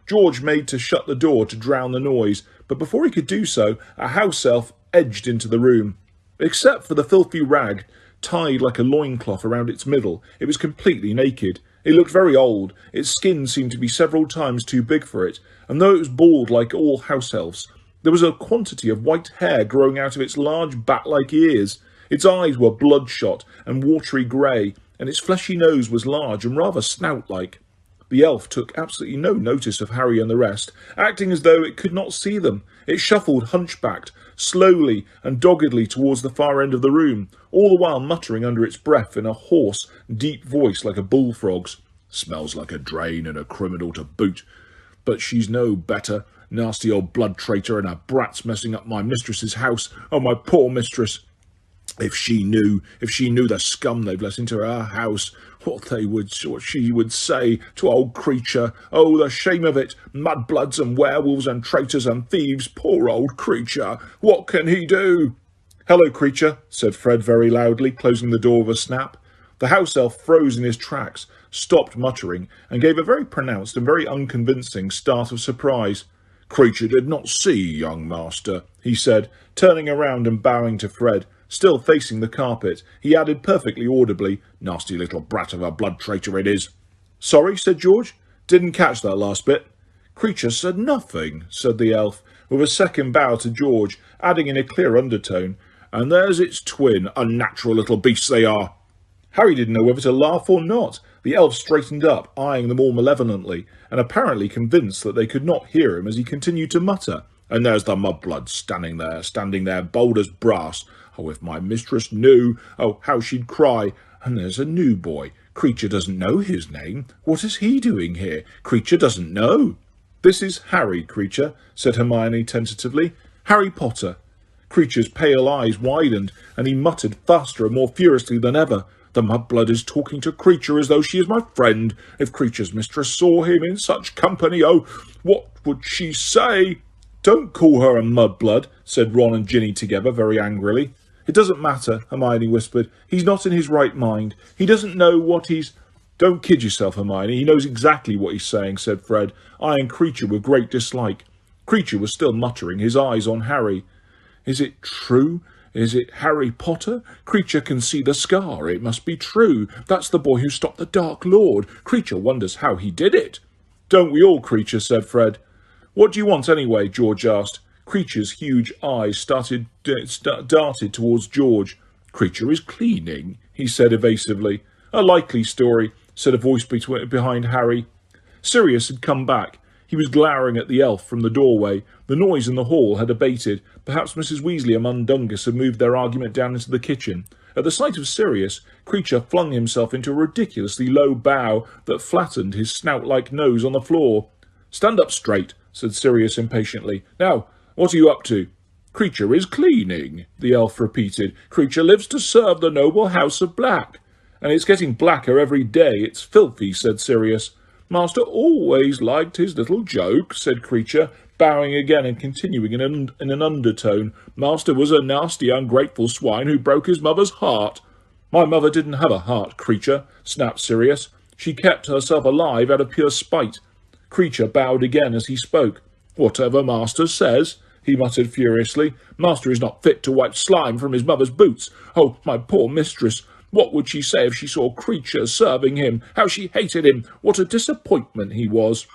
George made to shut the door to drown the noise, but before he could do so, a house elf edged into the room. Except for the filthy rag tied like a loincloth around its middle, it was completely naked. It looked very old. Its skin seemed to be several times too big for it, and though it was bald like all house elves, there was a quantity of white hair growing out of its large bat-like ears. Its eyes were bloodshot and watery grey, and its fleshy nose was large and rather snout-like. The elf took absolutely no notice of Harry and the rest, acting as though it could not see them. It shuffled hunchbacked, slowly and doggedly towards the far end of the room, all the while muttering under its breath in a hoarse, deep voice like a bullfrog's. Smells like a drain and a criminal to boot. But she's no better. Nasty old blood traitor, and her brats messing up my mistress's house. Oh, my poor mistress. If she knew the scum they've let into her house, what she would say to old Creature. Oh, the shame of it! Mudbloods and werewolves and traitors and thieves. Poor old Creature. What can he do? Hello, Creature, said Fred very loudly, closing the door with a snap. The house elf froze in his tracks, stopped muttering, and gave a very pronounced and very unconvincing start of surprise. Creature did not see, young master, he said, turning around and bowing to Fred. Still facing the carpet, he added perfectly audibly, Nasty little brat of a blood traitor it is. Sorry, said George. Didn't catch that last bit. Creature said nothing, said the elf, with a second bow to George, adding in a clear undertone, and there's its twin, unnatural little beasts they are. Harry didn't know whether to laugh or not. The elf straightened up, eyeing them all malevolently, and apparently convinced that they could not hear him as he continued to mutter. And there's the mudblood standing there, bold as brass. Oh, if my mistress knew, oh, how she'd cry. And there's a new boy. Creature doesn't know his name. What is he doing here? Creature doesn't know. This is Harry, Creature, said Hermione tentatively. Harry Potter. Creature's pale eyes widened, and he muttered faster and more furiously than ever. The mudblood is talking to Creature as though she is my friend. If Creature's mistress saw him in such company, oh, what would she say? Don't call her a mudblood, said Ron and Ginny together very angrily. It doesn't matter, Hermione whispered. He's not in his right mind. He doesn't know what he's... Don't kid yourself, Hermione. He knows exactly what he's saying, said Fred, eyeing Creature with great dislike. Creature was still muttering, his eyes on Harry. Is it true? Is it Harry Potter? Creature can see the scar. It must be true. That's the boy who stopped the Dark Lord. Creature wonders how he did it. Don't we all, Creature, said Fred. What do you want anyway? George asked. Creature's huge eyes darted towards George. Creature is cleaning, he said evasively. A likely story, said a voice behind Harry. Sirius had come back. He was glowering at the elf from the doorway. The noise in the hall had abated. Perhaps Mrs. Weasley and Mundungus had moved their argument down into the kitchen. At the sight of Sirius, Creature flung himself into a ridiculously low bow that flattened his snout-like nose on the floor. Stand up straight, said Sirius impatiently. Now, what are you up to? Creature is cleaning, the elf repeated. Creature lives to serve the noble house of Black. And it's getting blacker every day. It's filthy, said Sirius. Master always liked his little joke, said Creature, bowing again and continuing in an undertone. Master was a nasty, ungrateful swine who broke his mother's heart. My mother didn't have a heart, Creature, snapped Sirius. She kept herself alive out of pure spite. Creature bowed again as he spoke. Whatever Master says, he muttered furiously. Master is not fit to wipe slime from his mother's boots. Oh, my poor mistress! What would she say if she saw Creature serving him? How she hated him! What a disappointment he was!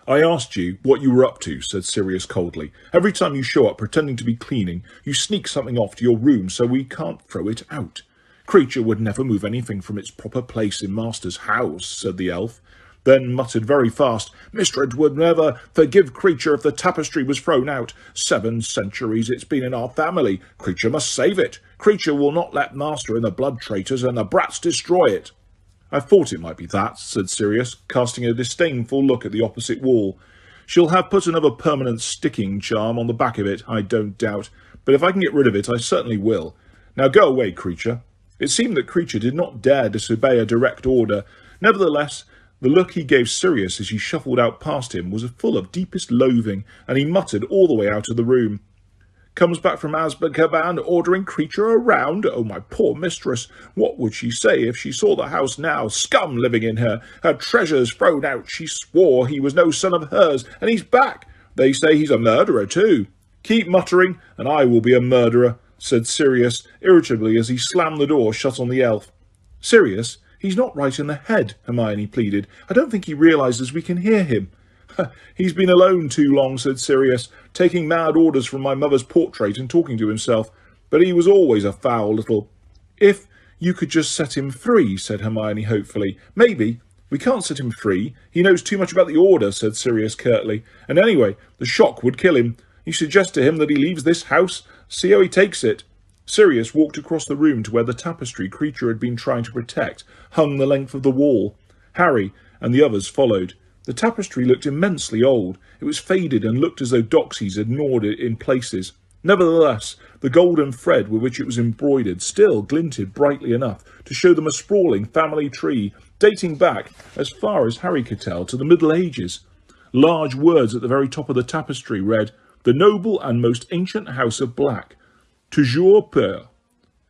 I asked you what you were up to, said Sirius coldly. Every time you show up pretending to be cleaning, you sneak something off to your room so we can't throw it out. Creature would never move anything from its proper place in Master's house, said the elf. then muttered very fast, "Mistred would never forgive Creature if the tapestry was thrown out. 7 centuries it's been in our family. Creature must save it. Creature will not let Master in the blood traitors and the brats destroy it." "I thought it might be that," said Sirius, casting a disdainful look at the opposite wall. "She'll have put another permanent sticking charm on the back of it, I don't doubt, but if I can get rid of it, I certainly will. Now go away, Creature." It seemed that Creature did not dare disobey a direct order. Nevertheless, the look he gave Sirius as he shuffled out past him was full of deepest loathing, and he muttered all the way out of the room. "Comes back from Azkaban ordering Creature around? Oh, my poor mistress! What would she say if she saw the house now? Scum living in her, her treasures thrown out. She swore he was no son of hers, and he's back. They say he's a murderer too." "Keep muttering, and I will be a murderer," said Sirius irritably as he slammed the door shut on the elf. "Sirius, he's not right in the head," Hermione pleaded. "I don't think he realises we can hear him." "He's been alone too long," said Sirius, "taking mad orders from my mother's portrait and talking to himself. But he was always a foul little—" "If you could just set him free," said Hermione hopefully. "Maybe." "We can't set him free. He knows too much about the Order," said Sirius curtly. "And anyway, the shock would kill him. You suggest to him that he leaves this house. See how he takes it." Sirius walked across the room to where the tapestry Creature had been trying to protect hung the length of the wall. Harry and the others followed. The tapestry looked immensely old. It was faded and looked as though doxies had gnawed it in places. Nevertheless, the golden thread with which it was embroidered still glinted brightly enough to show them a sprawling family tree, dating back, as far as Harry could tell, to the Middle Ages. Large words at the very top of the tapestry read, "The noble and most ancient house of Black. Toujours peur."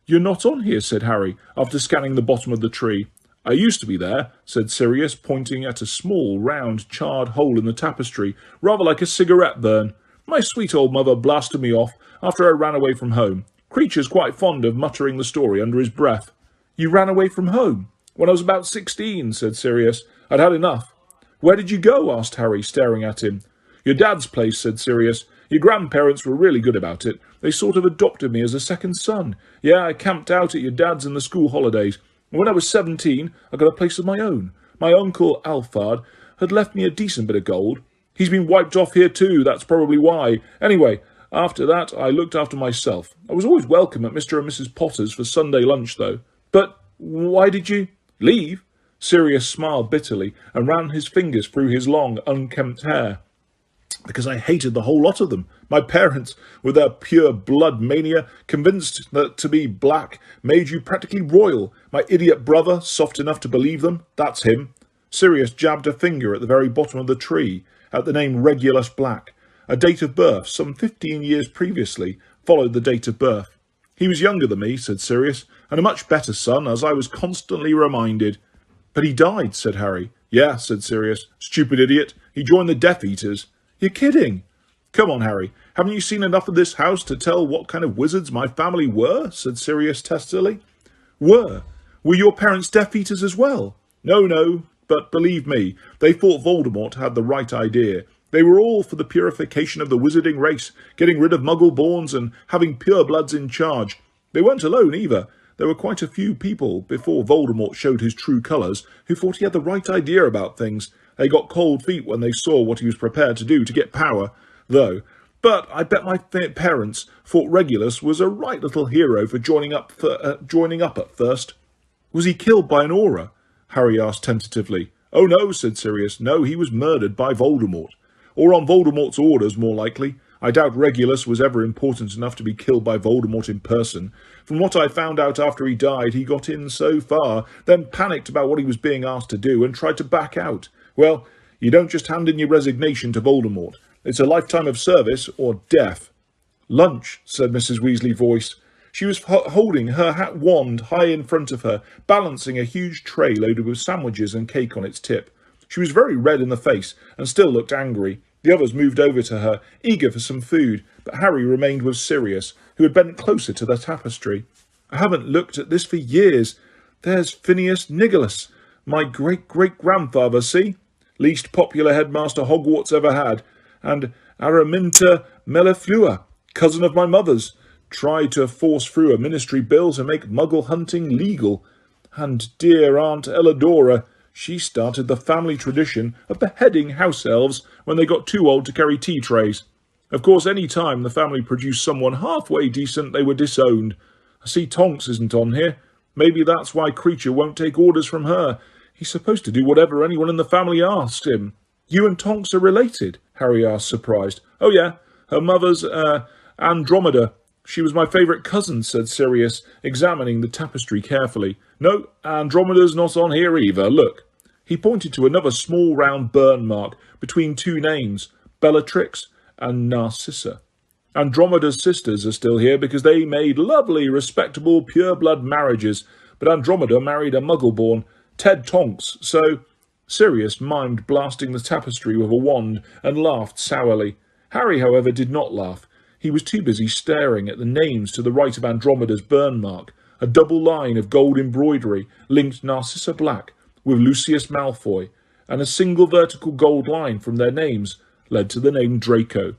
"You're not on here," said Harry, after scanning the bottom of the tree. "I used to be there," said Sirius, pointing at a small, round, charred hole in the tapestry, rather like a cigarette burn. "My sweet old mother blasted me off after I ran away from home. Creature's quite fond of muttering the story under his breath." "You ran away from home?" "When I was about 16, said Sirius. "I'd had enough." "Where did you go?" asked Harry, staring at him. "Your dad's place," said Sirius. "Your grandparents were really good about it. They sort of adopted me as a second son. Yeah, I camped out at your dad's in the school holidays. And when I was 17, I got a place of my own. My uncle, Alphard, had left me a decent bit of gold. He's been wiped off here too, that's probably why. Anyway, after that, I looked after myself. I was always welcome at Mr. and Mrs. Potter's for Sunday lunch, though." "But why did you leave?" Sirius smiled bitterly and ran his fingers through his long, unkempt hair. "Because I hated the whole lot of them. My parents, with their pure blood mania, convinced that to be black made you practically royal. My idiot brother, soft enough to believe them, that's him." Sirius jabbed a finger at the very bottom of the tree, at the name Regulus Black. A date of birth, some 15 years previously, followed the date of birth. "He was younger than me," said Sirius, "and a much better son, as I was constantly reminded." "But he died," said Harry. "Yeah," said Sirius. "Stupid idiot. He joined the Death Eaters." "You're kidding." "Come on, Harry. Haven't you seen enough of this house to tell what kind of wizards my family were?" said Sirius testily. Were your parents Death Eaters as well?" No, but believe me, they thought Voldemort had the right idea. They were all for the purification of the wizarding race, getting rid of muggle-borns and having purebloods in charge. They weren't alone either. There were quite a few people, before Voldemort showed his true colours, who thought he had the right idea about things. They got cold feet when they saw what he was prepared to do to get power, though. But I bet my parents thought Regulus was a right little hero for joining up at first. "Was he killed by an aura?" Harry asked tentatively. "Oh no," said Sirius. "No, he was murdered by Voldemort. Or on Voldemort's orders, more likely. I doubt Regulus was ever important enough to be killed by Voldemort in person. From what I found out after he died, he got in so far, then panicked about what he was being asked to do and tried to back out. Well, you don't just hand in your resignation to Voldemort. It's a lifetime of service or death." "Lunch," said Mrs. Weasley's voice. She was holding her wand high in front of her, balancing a huge tray loaded with sandwiches and cake on its tip. She was very red in the face and still looked angry. The others moved over to her, eager for some food, but Harry remained with Sirius, who had bent closer to the tapestry. "I haven't looked at this for years. There's Phineas Nicholas, my great-great-grandfather, see? Least popular headmaster Hogwarts ever had. And Araminta Mellifleur, cousin of my mother's, tried to force through a ministry bill to make muggle hunting legal. And dear Aunt Elladora, She started the family tradition of beheading house elves when they got too old to carry tea trays. Of course, any time the family produced someone halfway decent, they were disowned. I see Tonks isn't on here. Maybe that's why Creature won't take orders from her. He's supposed to do whatever anyone in the family asks him. You and Tonks are related? Harry asked, surprised. Oh, yeah. Her mother's, Andromeda. She was my favourite cousin, said Sirius, examining the tapestry carefully. No, Andromeda's not on here either. Look. He pointed to another small round burn mark between two names, Bellatrix and Narcissa. Andromeda's sisters are still here because they made lovely, respectable, pure-blood marriages, but Andromeda married a muggle-born, Ted Tonks, so... Sirius mimed blasting the tapestry with a wand and laughed sourly. Harry, however, did not laugh. He was too busy staring at the names to the right of Andromeda's burn mark. A double line of gold embroidery linked Narcissa Black with Lucius Malfoy, and a single vertical gold line from their names led to the name Draco.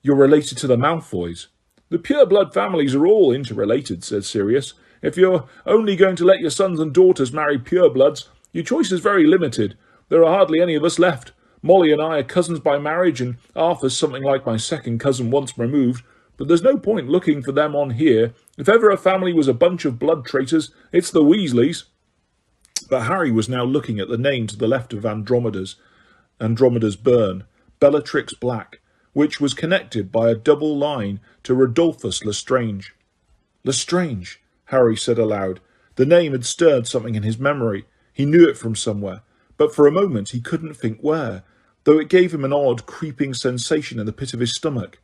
You're related to the Malfoys. The pure-blood families are all interrelated, said Sirius. If you're only going to let your sons and daughters marry purebloods, your choice is very limited. There are hardly any of us left. Molly and I are cousins by marriage, and Arthur's something like my second cousin once removed, but there's no point looking for them on here. If ever a family was a bunch of blood traitors, it's the Weasleys. But Harry was now looking at the name to the left of Andromeda's burn, Bellatrix Black, which was connected by a double line to Rodolphus Lestrange. Lestrange, Harry said aloud. The name had stirred something in his memory. He knew it from somewhere, but for a moment he couldn't think where, though it gave him an odd, creeping sensation in the pit of his stomach.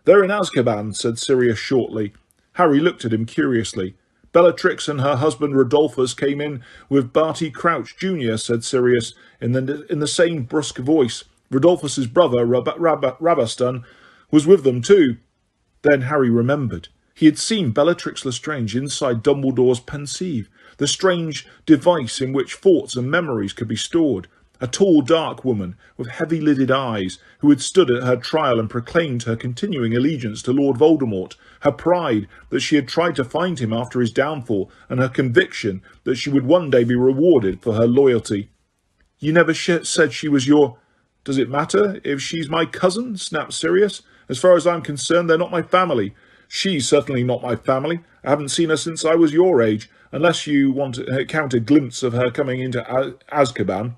They're in Azkaban, said Sirius shortly. Harry looked at him curiously. Bellatrix and her husband Rodolphus came in with Barty Crouch Jr., said Sirius, in the same brusque voice. Rodolphus's brother, Rabastan, was with them too. Then Harry remembered. He had seen Bellatrix Lestrange inside Dumbledore's pensieve, the strange device in which thoughts and memories could be stored. A tall, dark woman with heavy-lidded eyes who had stood at her trial and proclaimed her continuing allegiance to Lord Voldemort, her pride that she had tried to find him after his downfall, and her conviction that she would one day be rewarded for her loyalty. You never said she was your... Does it matter if she's my cousin? Snapped Sirius. As far as I'm concerned, they're not my family. She's certainly not my family. I haven't seen her since I was your age, unless you want to count a glimpse of her coming into Azkaban.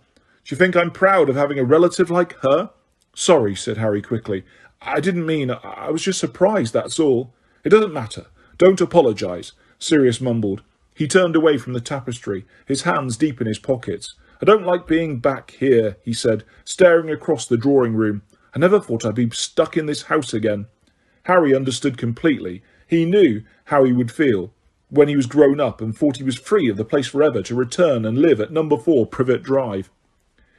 Do you think I'm proud of having a relative like her? Sorry, said Harry quickly. I didn't mean... I was just surprised, that's all. It doesn't matter. Don't apologise, Sirius mumbled. He turned away from the tapestry, his hands deep in his pockets. I don't like being back here, he said, staring across the drawing room. I never thought I'd be stuck in this house again. Harry understood completely. He knew how he would feel when he was grown up and thought he was free of the place forever to return and live at number 4 Privet Drive.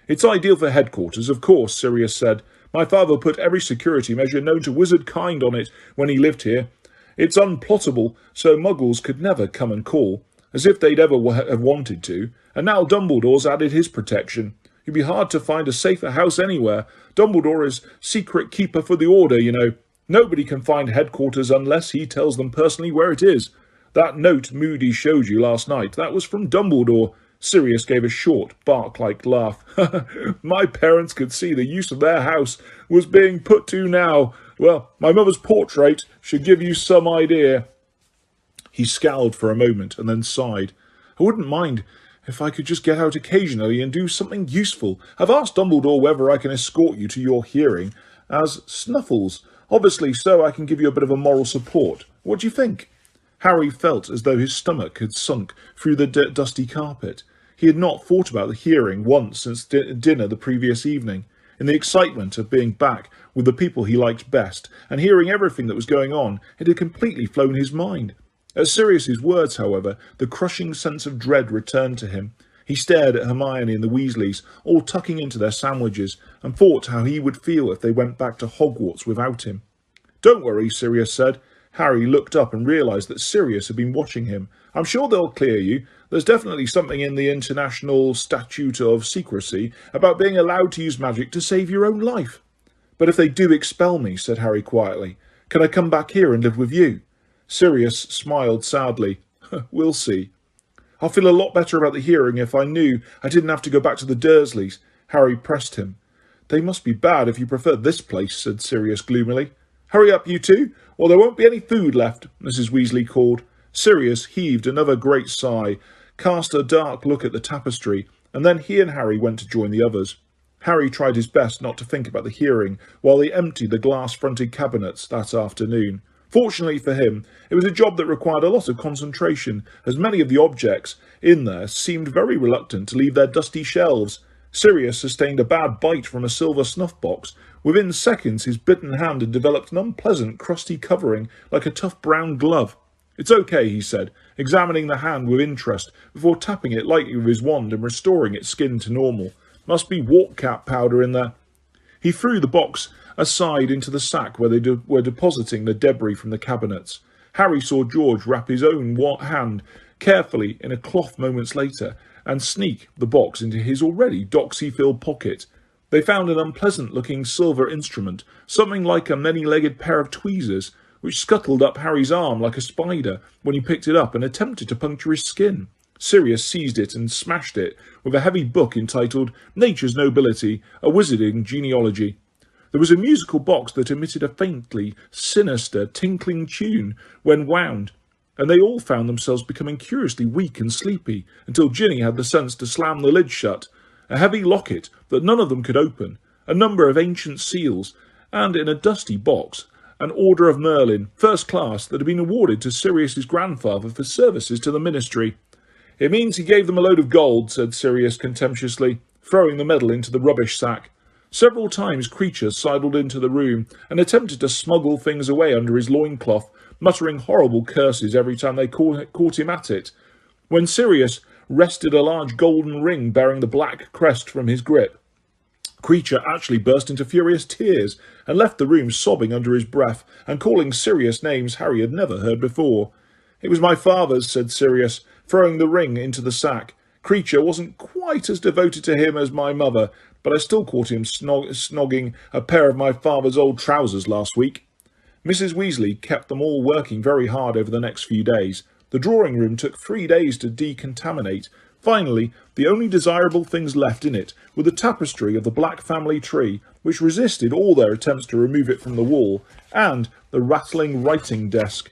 It's ideal for headquarters, of course, Sirius said. My father put every security measure known to wizard kind on it when he lived here. It's unplottable, so muggles could never come and call, as if they'd ever have wanted to, and now Dumbledore's added his protection. It'd be hard to find a safer house anywhere. Dumbledore is secret keeper for the Order, you know. Nobody can find headquarters unless he tells them personally where it is. That note Moody showed you last night, that was from Dumbledore. Sirius gave a short, bark-like laugh. My parents could see the use of their house was being put to now. Well, my mother's portrait should give you some idea. He scowled for a moment and then sighed. I wouldn't mind if I could just get out occasionally and do something useful. I've asked Dumbledore whether I can escort you to your hearing as Snuffles. Obviously, so I can give you a bit of a moral support. What do you think? Harry felt as though his stomach had sunk through the dusty carpet. He had not thought about the hearing once since dinner the previous evening. In the excitement of being back with the people he liked best and hearing everything that was going on, it had completely flown his mind. At Sirius's words, however, the crushing sense of dread returned to him. He stared at Hermione and the Weasleys, all tucking into their sandwiches, and thought how he would feel if they went back to Hogwarts without him. Don't worry, Sirius said. Harry looked up and realised that Sirius had been watching him. I'm sure they'll clear you. There's definitely something in the International Statute of Secrecy about being allowed to use magic to save your own life. But if they do expel me, said Harry quietly, can I come back here and live with you? Sirius smiled sadly. We'll see. I'll feel a lot better about the hearing if I knew I didn't have to go back to the Dursleys. Harry pressed him. They must be bad if you prefer this place, said Sirius gloomily. Hurry up, you two, or there won't be any food left, Mrs. Weasley called. Sirius heaved another great sigh, cast a dark look at the tapestry, and then he and Harry went to join the others. Harry tried his best not to think about the hearing while they emptied the glass-fronted cabinets that afternoon. Fortunately for him, it was a job that required a lot of concentration, as many of the objects in there seemed very reluctant to leave their dusty shelves. Sirius sustained a bad bite from a silver snuff-box. Within seconds, his bitten hand had developed an unpleasant, crusty covering like a tough brown glove. It's okay, he said, examining the hand with interest before tapping it lightly with his wand and restoring its skin to normal. Must be wart-cap powder in there. He threw the box aside into the sack where they were depositing the debris from the cabinets. Harry saw George wrap his own hand carefully in a cloth moments later and sneak the box into his already doxy-filled pocket. They found an unpleasant-looking silver instrument, something like a many-legged pair of tweezers, which scuttled up Harry's arm like a spider when he picked it up and attempted to puncture his skin. Sirius seized it and smashed it with a heavy book entitled Nature's Nobility, a Wizarding Genealogy. There was a musical box that emitted a faintly sinister, tinkling tune when wound, and they all found themselves becoming curiously weak and sleepy until Ginny had the sense to slam the lid shut. A heavy locket that none of them could open, a number of ancient seals, and in a dusty box, an Order of Merlin, first class, that had been awarded to Sirius's grandfather for services to the ministry. It means he gave them a load of gold, said Sirius contemptuously, throwing the medal into the rubbish sack. Several times Kreacher sidled into the room and attempted to smuggle things away under his loincloth, muttering horrible curses every time they caught him at it. When Sirius wrested a large golden ring bearing the black crest from his grip, Kreacher actually burst into furious tears and left the room sobbing under his breath and calling Sirius names Harry had never heard before. It was my father's, said Sirius, throwing the ring into the sack. Kreacher wasn't quite as devoted to him as my mother, but I still caught him snogging a pair of my father's old trousers last week. Mrs. Weasley kept them all working very hard over the next few days. The drawing room took 3 days to decontaminate. Finally, the only desirable things left in it were the tapestry of the Black family tree, which resisted all their attempts to remove it from the wall, and the rattling writing desk.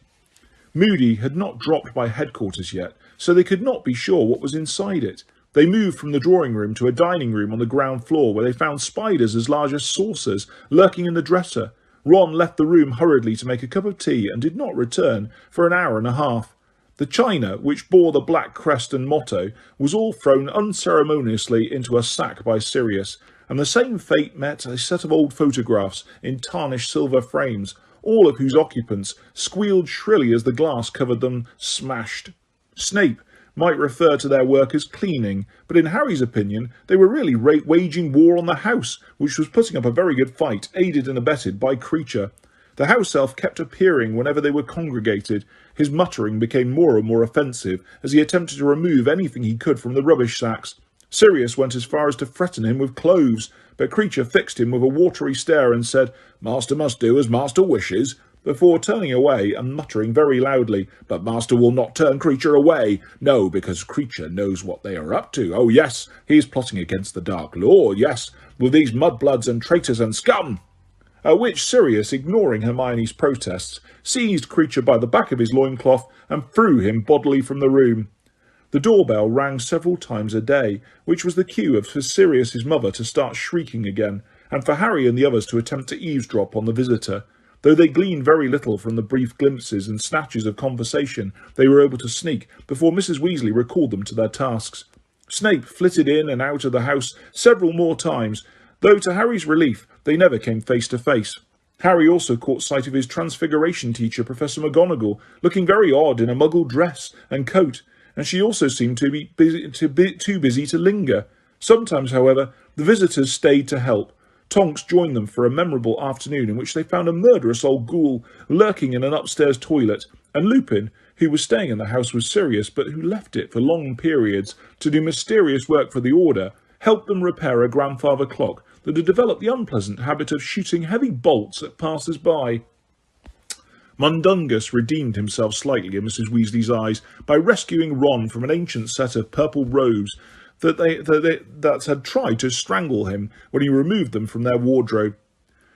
Moody had not dropped by headquarters yet, so they could not be sure what was inside it. They moved from the drawing room to a dining room on the ground floor where they found spiders as large as saucers lurking in the dresser. Ron left the room hurriedly to make a cup of tea and did not return for an hour and a half. The china, which bore the black crest and motto, was all thrown unceremoniously into a sack by Sirius, and the same fate met a set of old photographs in tarnished silver frames, all of whose occupants squealed shrilly as the glass covered them smashed. Snape might refer to their work as cleaning, but in Harry's opinion they were really waging war on the house, which was putting up a very good fight, aided and abetted by Kreacher. The house elf kept appearing whenever they were congregated. His muttering became more and more offensive as he attempted to remove anything he could from the rubbish sacks. Sirius went as far as to threaten him with cloves, but Kreacher fixed him with a watery stare and said, "Master must do as master wishes," before turning away and muttering very loudly, "But master will not turn Kreacher away. No, because Kreacher knows what they are up to. Oh, yes, he is plotting against the Dark Lord, yes, with these mudbloods and traitors and scum." At which Sirius, ignoring Hermione's protests, seized Kreacher by the back of his loincloth and threw him bodily from the room. The doorbell rang several times a day, which was the cue for Sirius's mother to start shrieking again, and for Harry and the others to attempt to eavesdrop on the visitor. Though they gleaned very little from the brief glimpses and snatches of conversation they were able to sneak before Mrs. Weasley recalled them to their tasks. Snape flitted in and out of the house several more times, though to Harry's relief they never came face to face. Harry also caught sight of his Transfiguration teacher, Professor McGonagall, looking very odd in a muggle dress and coat, and she also seemed to be too busy to linger. Sometimes, however, the visitors stayed to help. Tonks joined them for a memorable afternoon in which they found a murderous old ghoul lurking in an upstairs toilet, and Lupin, who was staying in the house with Sirius but who left it for long periods to do mysterious work for the Order, helped them repair a grandfather clock that had developed the unpleasant habit of shooting heavy bolts at passers-by. Mundungus redeemed himself slightly in Mrs. Weasley's eyes by rescuing Ron from an ancient set of purple robes that had tried to strangle him when he removed them from their wardrobe.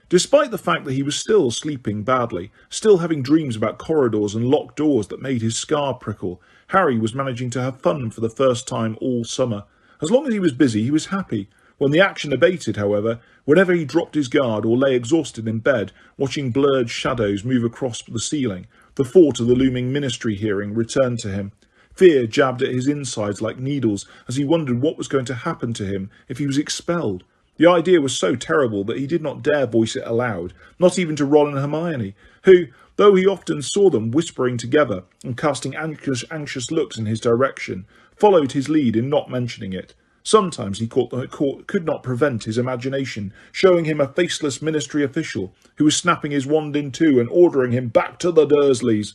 Despite the fact that he was still sleeping badly, still having dreams about corridors and locked doors that made his scar prickle, Harry was managing to have fun for the first time all summer. As long as he was busy, he was happy. When the action abated, however, whenever he dropped his guard or lay exhausted in bed, watching blurred shadows move across the ceiling, the thought of the looming ministry hearing returned to him. Fear jabbed at his insides like needles as he wondered what was going to happen to him if he was expelled. The idea was so terrible that he did not dare voice it aloud, not even to Ron and Hermione, who, though he often saw them whispering together and casting anxious looks in his direction, followed his lead in not mentioning it. Sometimes he could not prevent his imagination showing him a faceless ministry official who was snapping his wand in two and ordering him back to the Dursleys.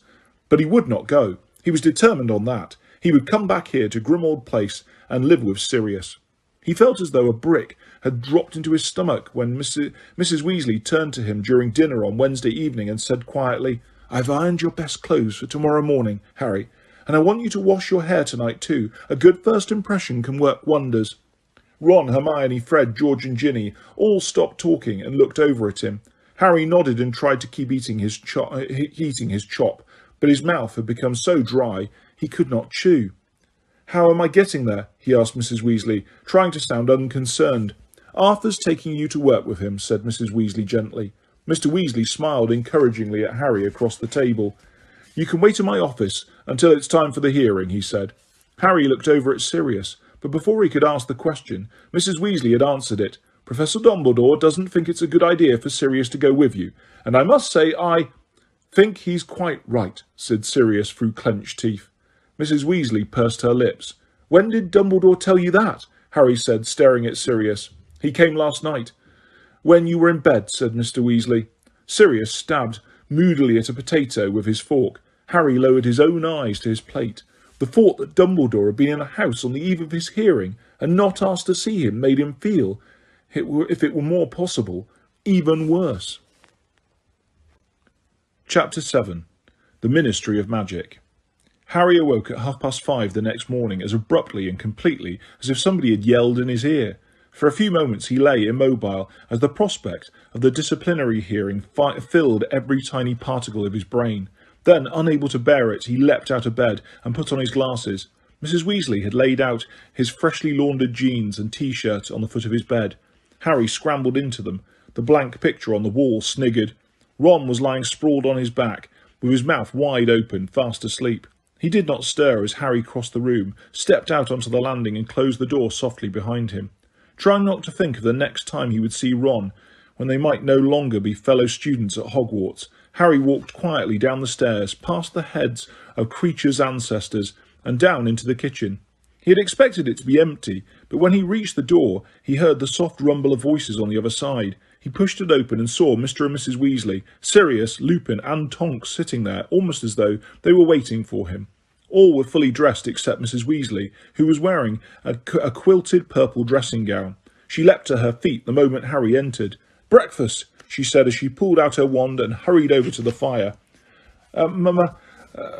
But he would not go. He was determined on that. He would come back here to Grimmauld Place and live with Sirius. He felt as though a brick had dropped into his stomach when Mrs. Weasley turned to him during dinner on Wednesday evening and said quietly, "I've ironed your best clothes for tomorrow morning, Harry, and I want you to wash your hair tonight too. A good first impression can work wonders." Ron, Hermione, Fred, George and Ginny all stopped talking and looked over at him. Harry nodded and tried to keep eating his chop, but his mouth had become so dry he could not chew. "How am I getting there?" he asked Mrs. Weasley, trying to sound unconcerned. "Arthur's taking you to work with him," said Mrs. Weasley gently. Mr. Weasley smiled encouragingly at Harry across the table. "You can wait in my office until it's time for the hearing," he said. Harry looked over at Sirius, but before he could ask the question, Mrs. Weasley had answered it. "Professor Dumbledore doesn't think it's a good idea for Sirius to go with you, and I must say I think he's quite right," said Sirius through clenched teeth. Mrs. Weasley pursed her lips. "When did Dumbledore tell you that?" Harry said, staring at Sirius. "He came last night." "When you were in bed," said Mr. Weasley. Sirius stabbed moodily at a potato with his fork. Harry lowered his own eyes to his plate. The thought that Dumbledore had been in a house on the eve of his hearing and not asked to see him made him feel, if it were more possible, even worse. Chapter 7. The Ministry of Magic. Harry awoke at 5:30 the next morning as abruptly and completely as if somebody had yelled in his ear. For a few moments he lay immobile as the prospect of the disciplinary hearing filled every tiny particle of his brain. Then, unable to bear it, he leapt out of bed and put on his glasses. Mrs. Weasley had laid out his freshly laundered jeans and T-shirt on the foot of his bed. Harry scrambled into them. The blank picture on the wall sniggered. Ron was lying sprawled on his back, with his mouth wide open, fast asleep. He did not stir as Harry crossed the room, stepped out onto the landing and closed the door softly behind him. Trying not to think of the next time he would see Ron, when they might no longer be fellow students at Hogwarts, Harry walked quietly down the stairs, past the heads of Creature's ancestors, and down into the kitchen. He had expected it to be empty, but when he reached the door, he heard the soft rumble of voices on the other side. He pushed it open and saw Mr. and Mrs. Weasley, Sirius, Lupin and Tonks sitting there, almost as though they were waiting for him. All were fully dressed except Mrs. Weasley, who was wearing a quilted purple dressing gown. She leapt to her feet the moment Harry entered. "Breakfast," she said as she pulled out her wand and hurried over to the fire.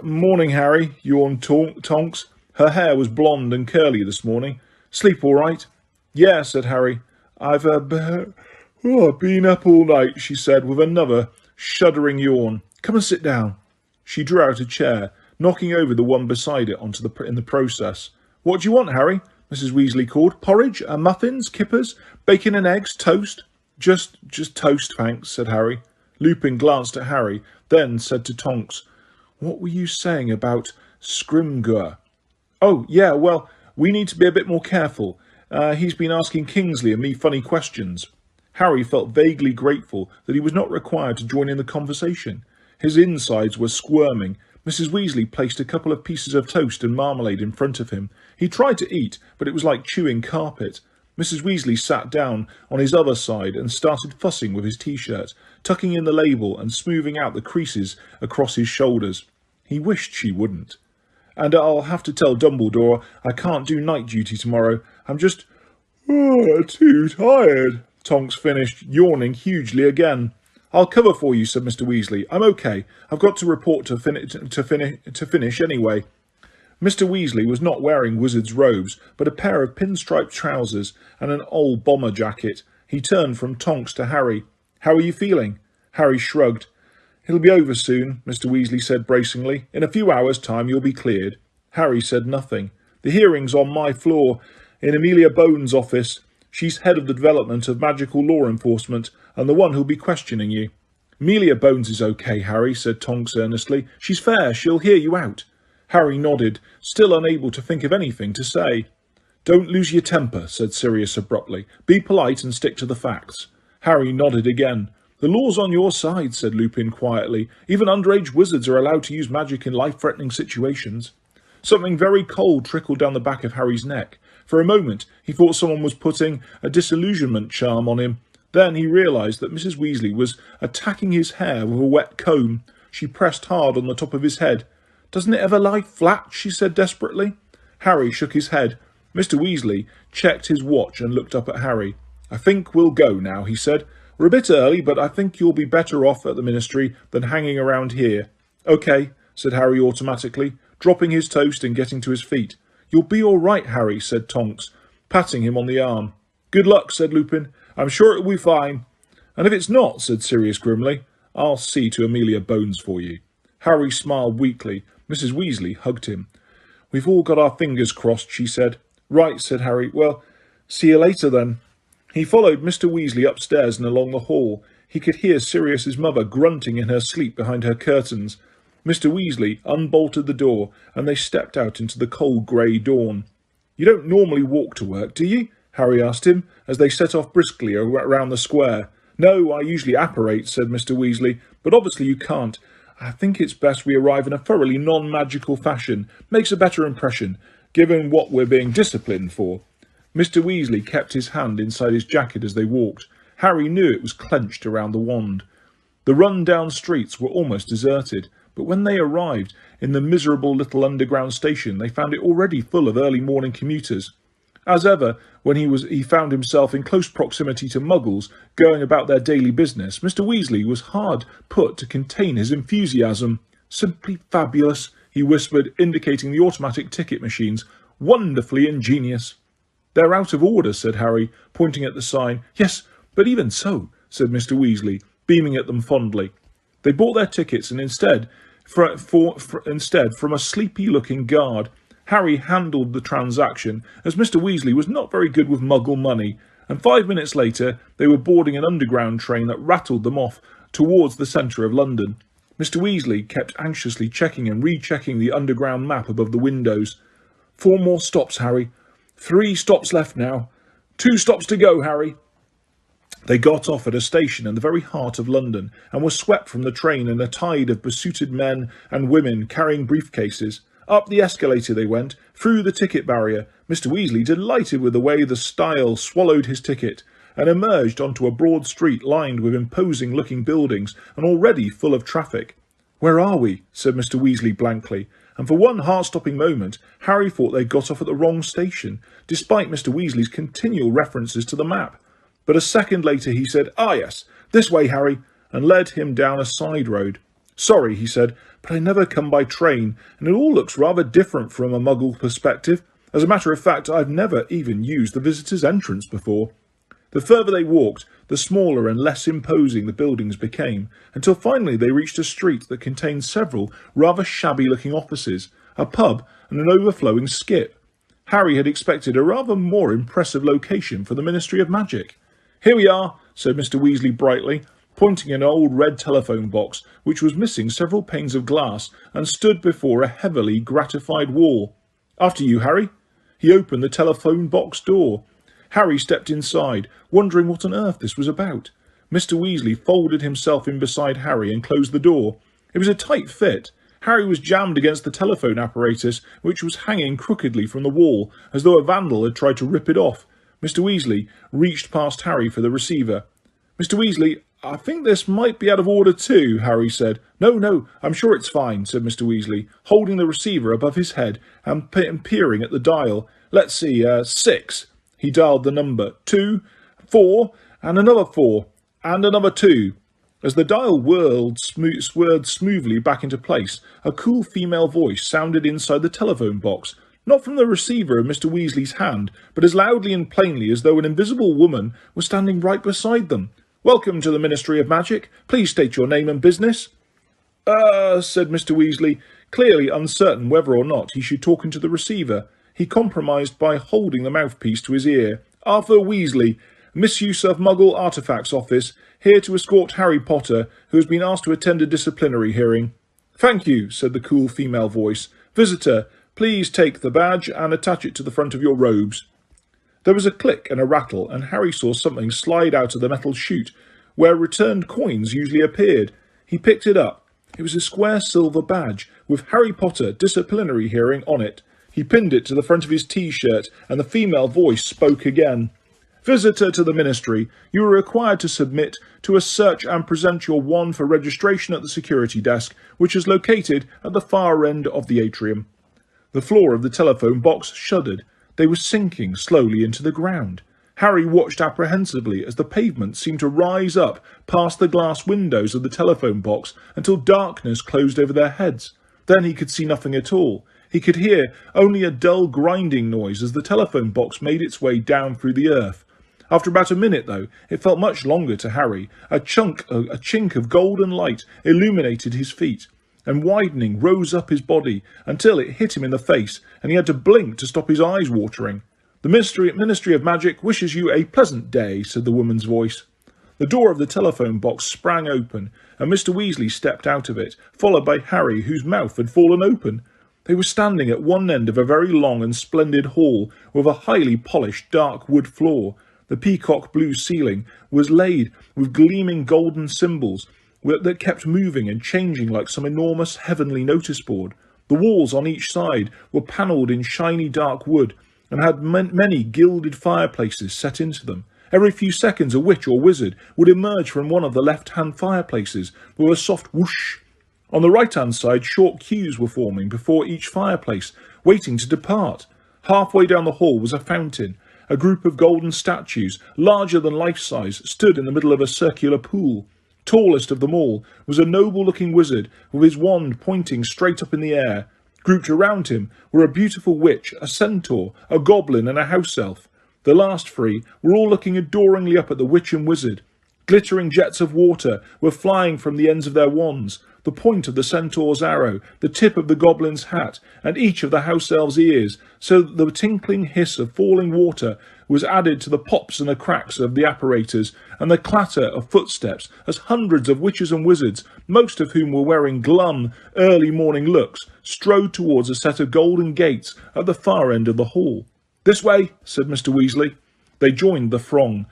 Morning, Harry," yawned Tonks. Her hair was blonde and curly this morning. "Sleep all right?" "Yeah," said Harry. I've been up all night," she said with another shuddering yawn. "Come and sit down." She drew out a chair, knocking over the one beside it in the process. "What do you want, Harry?" Mrs. Weasley called. "Porridge? Muffins? Kippers? Bacon and eggs? Toast?" Just toast, thanks," said Harry. Lupin glanced at Harry, then said to Tonks, "What were you saying about Scrimgeour?" "Oh, yeah, well, we need to be a bit more careful. He's been asking Kingsley and me funny questions." Harry felt vaguely grateful that he was not required to join in the conversation. His insides were squirming. Mrs. Weasley placed a couple of pieces of toast and marmalade in front of him. He tried to eat, but it was like chewing carpet. Mrs. Weasley sat down on his other side and started fussing with his T-shirt, tucking in the label and smoothing out the creases across his shoulders. He wished she wouldn't. "And I'll have to tell Dumbledore I can't do night duty tomorrow. I'm just too tired," Tonks finished, yawning hugely again. "I'll cover for you," said Mr. Weasley. "I'm okay. I've got to report to finish anyway." Mr. Weasley was not wearing wizard's robes, but a pair of pinstriped trousers and an old bomber jacket. He turned from Tonks to Harry. "How are you feeling?" Harry shrugged. "It'll be over soon," Mr. Weasley said bracingly. "In a few hours' time you'll be cleared." Harry said nothing. "The hearing's on my floor, in Amelia Bones' office. She's head of the development of magical law enforcement, and the one who'll be questioning you." "Amelia Bones is okay, Harry," said Tonks earnestly. "She's fair. She'll hear you out." Harry nodded, still unable to think of anything to say. "Don't lose your temper," said Sirius abruptly. "Be polite and stick to the facts." Harry nodded again. "The law's on your side," said Lupin quietly. "Even underage wizards are allowed to use magic in life-threatening situations." Something very cold trickled down the back of Harry's neck. For a moment, he thought someone was putting a disillusionment charm on him. Then he realised that Mrs. Weasley was attacking his hair with a wet comb. She pressed hard on the top of his head. "Doesn't it ever lie flat?" she said desperately. Harry shook his head. Mr. Weasley checked his watch and looked up at Harry. "I think we'll go now," he said. "We're a bit early, but I think you'll be better off at the Ministry than hanging around here." "OK," said Harry automatically, dropping his toast and getting to his feet. "You'll be all right, Harry," said Tonks, patting him on the arm. "Good luck," said Lupin. "I'm sure it'll be fine." "And if it's not," said Sirius grimly, "I'll see to Amelia Bones for you." Harry smiled weakly. Mrs. Weasley hugged him. "We've all got our fingers crossed," she said. "Right," said Harry. "Well, see you later then." He followed Mr. Weasley upstairs and along the hall. He could hear Sirius's mother grunting in her sleep behind her curtains. Mr. Weasley unbolted the door, and they stepped out into the cold grey dawn. "You don't normally walk to work, do you?" Harry asked him, as they set off briskly around the square. "No, I usually apparate," said Mr. Weasley, "but obviously you can't. I think it's best we arrive in a thoroughly non-magical fashion. Makes a better impression, given what we're being disciplined for." Mr. Weasley kept his hand inside his jacket as they walked. Harry knew it was clenched around the wand. The run-down streets were almost deserted, but when they arrived in the miserable little underground station, they found it already full of early morning commuters. As ever, when he found himself in close proximity to Muggles going about their daily business, Mr. Weasley was hard put to contain his enthusiasm. "Simply fabulous," he whispered, indicating the automatic ticket machines. "Wonderfully ingenious." "They're out of order," said Harry, pointing at the sign. "Yes, but even so," said Mr. Weasley, beaming at them fondly. They bought their tickets, and instead from a sleepy-looking guard, Harry handled the transaction, as Mr. Weasley was not very good with Muggle money, and 5 minutes later they were boarding an underground train that rattled them off towards the centre of London. Mr. Weasley kept anxiously checking and rechecking the underground map above the windows. "4 more stops, Harry. 3 stops left now. 2 stops to go, Harry." They got off at a station in the very heart of London and were swept from the train in a tide of besuited men and women carrying briefcases. Up the escalator they went, through the ticket barrier, Mr. Weasley delighted with the way the stile swallowed his ticket, and emerged onto a broad street lined with imposing-looking buildings and already full of traffic. "Where are we?" said Mr. Weasley blankly, and for one heart-stopping moment Harry thought they'd got off at the wrong station, despite Mr. Weasley's continual references to the map. But a second later he said, "Ah yes, this way, Harry," and led him down a side road. "Sorry," he said, "but I never come by train, and it all looks rather different from a Muggle perspective. As a matter of fact, I've never even used the visitor's entrance before." The further they walked, the smaller and less imposing the buildings became, until finally they reached a street that contained several rather shabby-looking offices, a pub and an overflowing skip. Harry had expected a rather more impressive location for the Ministry of Magic. "Here we are," said Mr. Weasley brightly, pointing at an old red telephone box which was missing several panes of glass and stood before a heavily gratified wall. "After you, Harry." He opened the telephone box door. Harry stepped inside, wondering what on earth this was about. Mr. Weasley folded himself in beside Harry and closed the door. It was a tight fit. Harry was jammed against the telephone apparatus, which was hanging crookedly from the wall, as though a vandal had tried to rip it off. Mr. Weasley reached past Harry for the receiver. "Mr. Weasley, I think this might be out of order too," Harry said. No, I'm sure it's fine," said Mr. Weasley, holding the receiver above his head and peering at the dial. "Let's see, 6. He dialed the number. 2, 4, and another 4, and another 2. As the dial swerved smoothly back into place, a cool female voice sounded inside the telephone box, not from the receiver of Mr. Weasley's hand, but as loudly and plainly as though an invisible woman was standing right beside them. "Welcome to the Ministry of Magic. Please state your name and business." Said Mr. Weasley, clearly uncertain whether or not he should talk into the receiver. He compromised by holding the mouthpiece to his ear. "Arthur Weasley, Misuse of Muggle Artifacts Office, here to escort Harry Potter, who has been asked to attend a disciplinary hearing." "Thank you," said the cool female voice. "Visitor, please take the badge and attach it to the front of your robes." There was a click and a rattle, and Harry saw something slide out of the metal chute, where returned coins usually appeared. He picked it up. It was a square silver badge, with Harry Potter Disciplinary Hearing on it. He pinned it to the front of his T-shirt, and the female voice spoke again. "Visitor to the Ministry, you are required to submit to a search and present your wand for registration at the security desk, which is located at the far end of the atrium." The floor of the telephone box shuddered. They were sinking slowly into the ground. Harry watched apprehensively as the pavement seemed to rise up past the glass windows of the telephone box until darkness closed over their heads. Then he could see nothing at all. He could hear only a dull grinding noise as the telephone box made its way down through the earth. After about a minute, though, it felt much longer to Harry. A chink of golden light illuminated his feet, and widening rose up his body until it hit him in the face, and he had to blink to stop his eyes watering. "The Ministry of Magic wishes you a pleasant day," said the woman's voice. The door of the telephone box sprang open, and Mr. Weasley stepped out of it, followed by Harry, whose mouth had fallen open. They were standing at one end of a very long and splendid hall, with a highly polished dark wood floor. The peacock blue ceiling was laid with gleaming golden symbols that kept moving and changing like some enormous heavenly notice board. The walls on each side were panelled in shiny dark wood, and had many gilded fireplaces set into them. Every few seconds a witch or wizard would emerge from one of the left-hand fireplaces with a soft whoosh. On the right-hand side, short queues were forming before each fireplace, waiting to depart. Halfway down the hall was a fountain. A group of golden statues, larger than life-size, stood in the middle of a circular pool. Tallest of them all was a noble-looking wizard with his wand pointing straight up in the air. Grouped around him were a beautiful witch, a centaur, a goblin, and a house elf. The last three were all looking adoringly up at the witch and wizard. Glittering jets of water were flying from the ends of their wands, the point of the centaur's arrow, the tip of the goblin's hat, and each of the house elves' ears, so that the tinkling hiss of falling water was added to the pops and the cracks of the apparatus, and the clatter of footsteps, as hundreds of witches and wizards, most of whom were wearing glum, early morning looks, strode towards a set of golden gates at the far end of the hall. "This way," said Mr. Weasley. They joined the throng,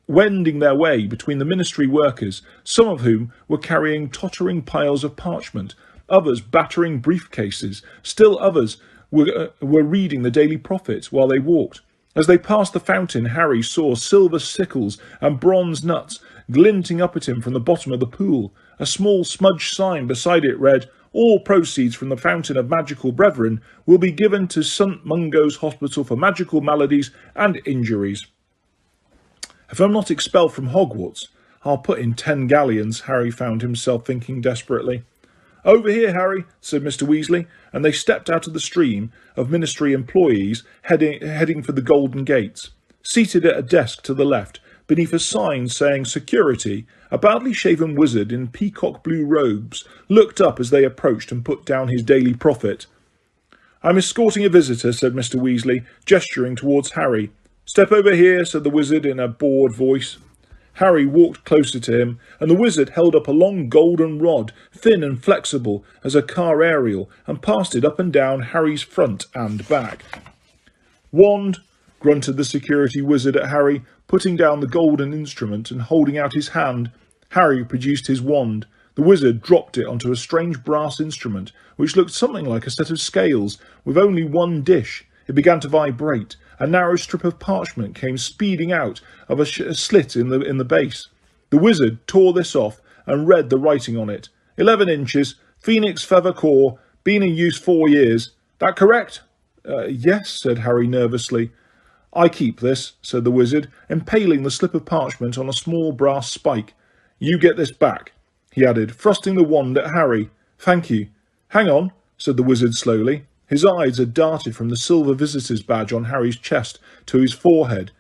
wending their way between the ministry workers, some of whom were carrying tottering piles of parchment, others battering briefcases, still others were reading the Daily Prophet while they walked. As they passed the fountain, Harry saw silver sickles and bronze nuts glinting up at him from the bottom of the pool. A small smudged sign beside it read, "All proceeds from the Fountain of Magical Brethren will be given to St. Mungo's Hospital for Magical Maladies and Injuries." "If I'm not expelled from Hogwarts, I'll put in 10 galleons," Harry found himself thinking desperately. "Over here, Harry," said Mr. Weasley, and they stepped out of the stream of ministry employees heading for the Golden Gates. Seated at a desk to the left, beneath a sign saying "Security," a badly shaven wizard in peacock blue robes looked up as they approached and put down his Daily Prophet. "I'm escorting a visitor," said Mr. Weasley, gesturing towards Harry. "Step over here," said the wizard in a bored voice. Harry walked closer to him, and the wizard held up a long golden rod, thin and flexible as a car aerial, and passed it up and down Harry's front and back. "Wand," grunted the security wizard at Harry, putting down the golden instrument and holding out his hand. Harry produced his wand. The wizard dropped it onto a strange brass instrument, which looked something like a set of scales, with only one dish. It began to vibrate. A narrow strip of parchment came speeding out of a slit in the base. The wizard tore this off and read the writing on it. 11 inches, Phoenix Feather Core, been in use 4 years. That correct?" Yes," said Harry nervously. "I keep this," said the wizard, impaling the slip of parchment on a small brass spike. "You get this back." he added, thrusting the wand at Harry. "Thank you." "Hang on," said the wizard slowly. His eyes had darted from the silver visitor's badge on Harry's chest to his forehead.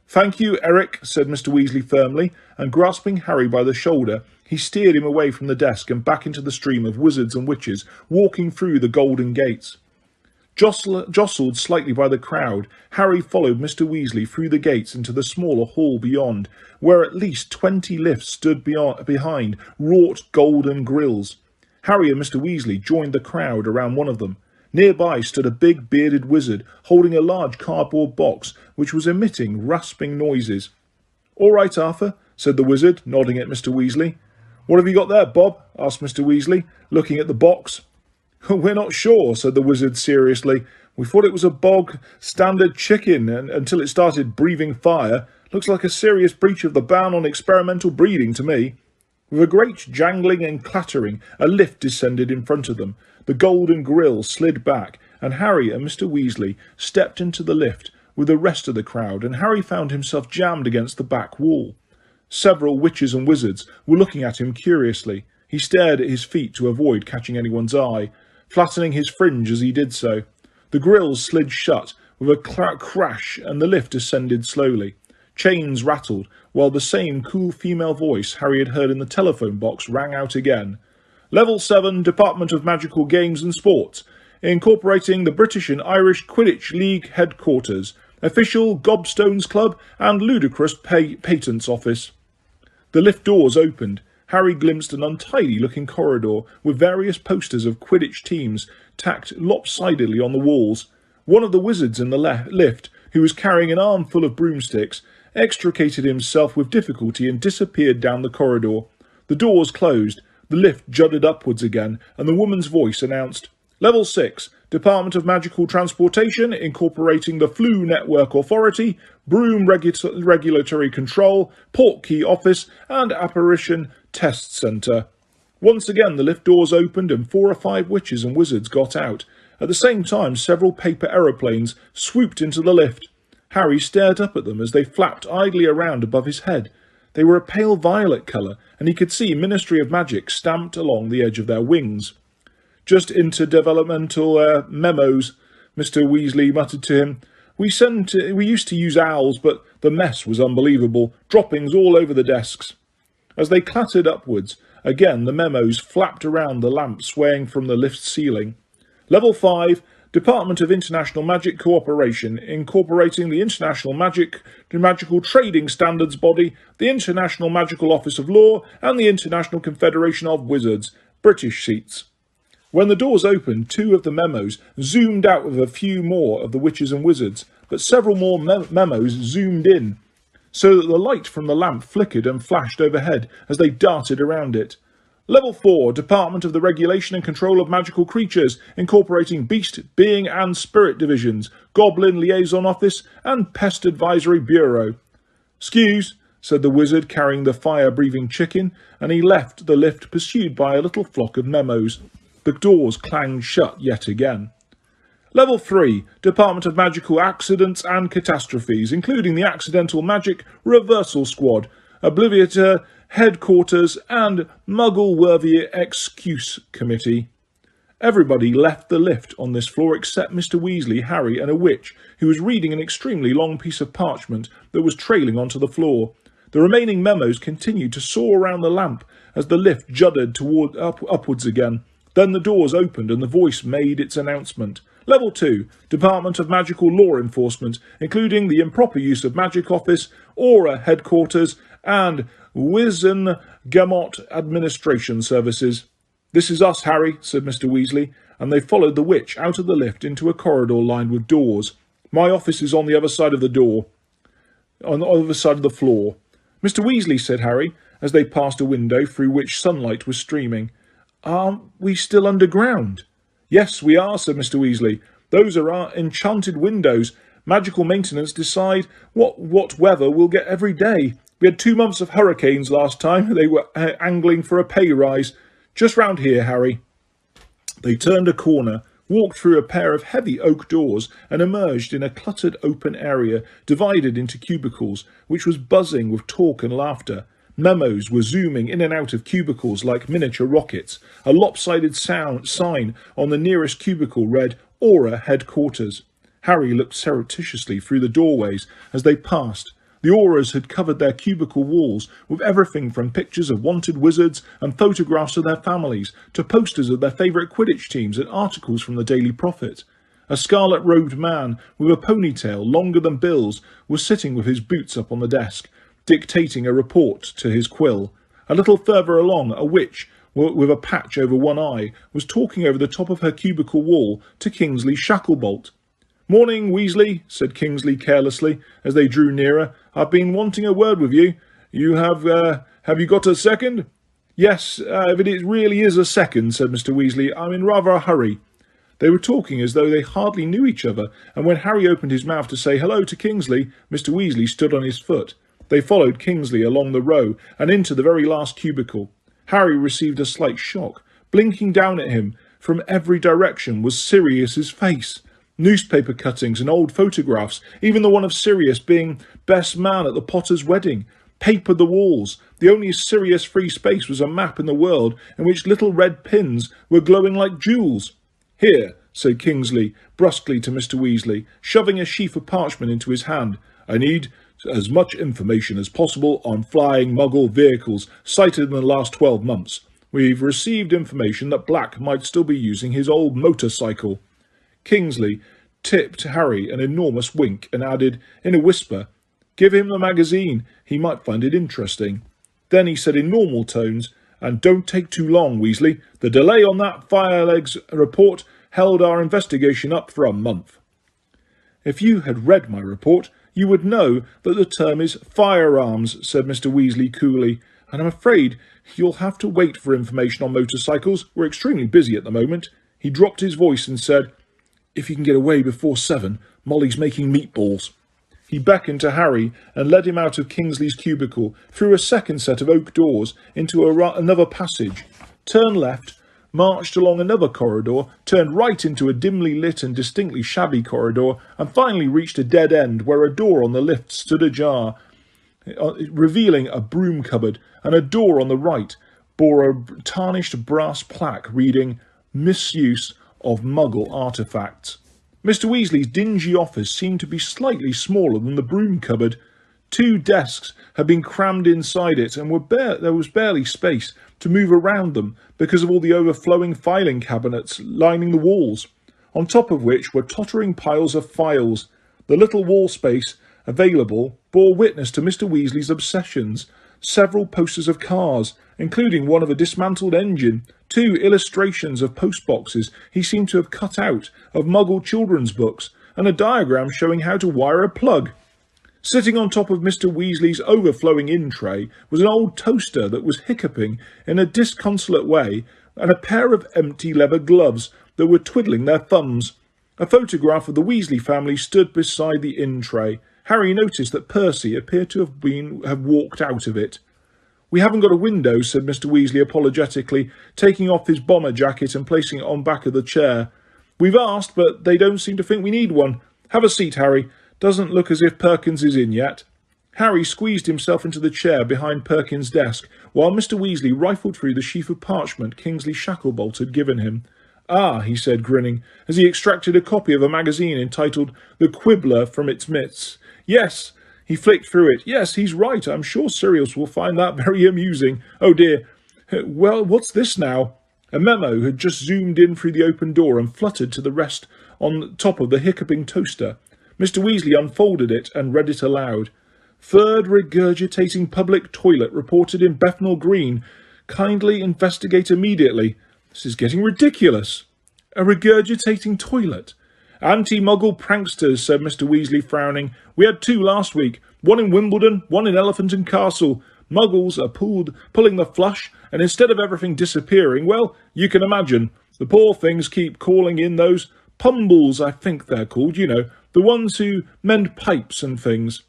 "Thank you, Eric," said Mr. Weasley firmly, and grasping Harry by the shoulder, he steered him away from the desk and back into the stream of wizards and witches walking through the golden gates. Jostled slightly by the crowd, Harry followed Mr. Weasley through the gates into the smaller hall beyond, where at least 20 lifts stood behind wrought golden grilles. Harry and Mr. Weasley joined the crowd around one of them. Nearby stood a big bearded wizard holding a large cardboard box which was emitting rasping noises. "All right, Arthur," said the wizard, nodding at Mr. Weasley. "What have you got there, Bob?" asked Mr. Weasley, looking at the box. "We're not sure," said the wizard seriously. "We thought it was a bog standard chicken until it started breathing fire. Looks like a serious breach of the ban on experimental breeding to me." With a great jangling and clattering, a lift descended in front of them. The golden grill slid back, and Harry and Mr. Weasley stepped into the lift with the rest of the crowd, and Harry found himself jammed against the back wall. Several witches and wizards were looking at him curiously. He stared at his feet to avoid catching anyone's eye, flattening his fringe as he did so. The grills slid shut with a crash, and the lift descended slowly. Chains rattled, while the same cool female voice Harry had heard in the telephone box rang out again. "Level 7, Department of Magical Games and Sports, incorporating the British and Irish Quidditch League headquarters, official Gobstones Club and ludicrous patents office." The lift doors opened. Harry glimpsed an untidy-looking corridor with various posters of Quidditch teams tacked lopsidedly on the walls. One of the wizards in the lift, who was carrying an armful of broomsticks, extricated himself with difficulty and disappeared down the corridor. The doors closed. The lift jutted upwards again, and the woman's voice announced, "Level 6, Department of Magical Transportation, incorporating the Flu Network Authority, Broom Regulatory Control, Portkey Office, and Apparition Test Centre." Once again the lift doors opened, and 4 or 5 witches and wizards got out. At the same time, several paper aeroplanes swooped into the lift. Harry stared up at them as they flapped idly around above his head. They were a pale violet colour, and he could see Ministry of Magic stamped along the edge of their wings. "Just interdevelopmental memos," Mr. Weasley muttered to him. We used to use owls, but the mess was unbelievable. Droppings all over the desks." As they clattered upwards, again the memos flapped around the lamp swaying from the lift's ceiling. "Level 5, Department of International Magic Cooperation, incorporating the International Magical Trading Standards Body, the International Magical Office of Law, and the International Confederation of Wizards, British seats." When the doors opened, 2 of the memos zoomed out with a few more of the witches and wizards, but several more memos zoomed in, so that the light from the lamp flickered and flashed overhead as they darted around it. "Level 4, Department of the Regulation and Control of Magical Creatures, incorporating Beast, Being and Spirit Divisions, Goblin Liaison Office, and Pest Advisory Bureau." "Excuse," said the wizard carrying the fire-breathing chicken, and he left the lift pursued by a little flock of memos. The doors clanged shut yet again. Level 3, Department of Magical Accidents and Catastrophes, including the Accidental Magic Reversal Squad, Obliviator Headquarters, and Muggle-Worthy Excuse Committee. Everybody left the lift on this floor except Mr. Weasley, Harry, and a witch, who was reading an extremely long piece of parchment that was trailing onto the floor. The remaining memos continued to soar around the lamp as the lift juddered upwards again. Then the doors opened and the voice made its announcement. Level 2, Department of Magical Law Enforcement, including the Improper Use of Magic Office, Aura Headquarters, and Wizengamot Administration Services. "This is us, Harry," said Mr. Weasley, and they followed the witch out of the lift into a corridor lined with doors. "My office is on the other side of the door, on the other side of the floor." "Mr. Weasley," said Harry, as they passed a window through which sunlight was streaming, "aren't we still underground?" "Yes, we are," said Mr. Weasley. "Those are our enchanted windows. Magical maintenance decide what weather we'll get every day. We had 2 months of hurricanes last time. They were angling for a pay rise. Just round here, Harry." They turned a corner, walked through a pair of heavy oak doors, and emerged in a cluttered open area divided into cubicles, which was buzzing with talk and laughter. Memos were zooming in and out of cubicles like miniature rockets. A lopsided sign on the nearest cubicle read, Aura Headquarters. Harry looked surreptitiously through the doorways as they passed. The auras had covered their cubicle walls with everything from pictures of wanted wizards and photographs of their families to posters of their favourite Quidditch teams and articles from the Daily Prophet. A scarlet-robed man with a ponytail longer than Bill's was sitting with his boots up on the desk, dictating a report to his quill. A little further along, a witch with a patch over one eye was talking over the top of her cubicle wall to Kingsley Shacklebolt. "Morning, Weasley," said Kingsley carelessly as they drew nearer. "I've been wanting a word with you. You have you got a second?" "Yes, if it really is a second," said Mr. Weasley. "I'm in rather a hurry." They were talking as though they hardly knew each other, and when Harry opened his mouth to say hello to Kingsley, Mr. Weasley stood on his foot. They followed Kingsley along the row and into the very last cubicle. Harry received a slight shock. Blinking down at him from every direction was Sirius's face. Newspaper cuttings and old photographs, even the one of Sirius being best man at the Potter's wedding, papered the walls. The only Sirius-free space was a map in the world in which little red pins were glowing like jewels. "Here," said Kingsley brusquely to Mr. Weasley, shoving a sheaf of parchment into his hand. "I need as much information as possible on flying Muggle vehicles sighted in the last 12 months. We've received information that Black might still be using his old motorcycle." Kingsley tipped Harry an enormous wink and added, in a whisper, "Give him the magazine. He might find it interesting." Then he said in normal tones, "And don't take too long, Weasley. The delay on that Firelegs report held our investigation up for a month." "If you had read my report, you would know that the term is firearms," said Mr. Weasley coolly, "and I'm afraid you'll have to wait for information on motorcycles. We're extremely busy at the moment." He dropped his voice and said, "If you can get away before 7, Molly's making meatballs." He beckoned to Harry and led him out of Kingsley's cubicle, through a second set of oak doors, into another passage. Turned left, marched along another corridor, turned right into a dimly lit and distinctly shabby corridor, and finally reached a dead end where a door on the lift stood ajar, revealing a broom cupboard, and a door on the right bore a tarnished brass plaque reading, "Misuse of Muggle artefacts." Mr. Weasley's dingy office seemed to be slightly smaller than the broom cupboard. 2 desks had been crammed inside it, and there was barely space to move around them because of all the overflowing filing cabinets lining the walls, on top of which were tottering piles of files. The little wall space available bore witness to Mr. Weasley's obsessions. Several posters of cars, including one of a dismantled engine, 2 illustrations of postboxes he seemed to have cut out of Muggle children's books, and a diagram showing how to wire a plug. Sitting on top of Mr. Weasley's overflowing in-tray was an old toaster that was hiccuping in a disconsolate way, and a pair of empty leather gloves that were twiddling their thumbs. A photograph of the Weasley family stood beside the in-tray. Harry noticed that Percy appeared to have walked out of it. "We haven't got a window," said Mr. Weasley apologetically, taking off his bomber jacket and placing it on back of the chair. "We've asked, but they don't seem to think we need one. Have a seat, Harry. Doesn't look as if Perkins is in yet." Harry squeezed himself into the chair behind Perkins' desk, while Mr. Weasley rifled through the sheaf of parchment Kingsley Shacklebolt had given him. "Ah," he said, grinning, as he extracted a copy of a magazine entitled The Quibbler from its midst. "Yes." He flicked through it. "Yes, he's right. I'm sure Sirius will find that very amusing. Oh dear. Well, what's this now?" A memo had just zoomed in through the open door and fluttered to the rest on top of the hiccuping toaster. Mr. Weasley unfolded it and read it aloud. "Third regurgitating public toilet reported in Bethnal Green. Kindly investigate immediately." This is getting ridiculous. A regurgitating toilet? "Anti-Muggle pranksters," said Mr. Weasley, frowning. "We had 2 last week. One in Wimbledon, one in Elephant and Castle. Muggles are pulling the flush, and instead of everything disappearing, well, you can imagine. The poor things keep calling in those pumbles, I think they're called, you know, the ones who mend pipes and things."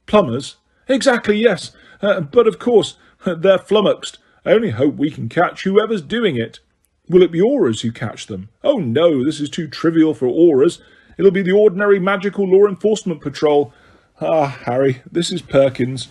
"Plumbers?" "Exactly, yes. But of course, they're flummoxed. I only hope we can catch whoever's doing it." "Will it be Aurors who catch them?" "Oh no, this is too trivial for Aurors. It'll be the ordinary magical law enforcement patrol. Ah, Harry, this is Perkins."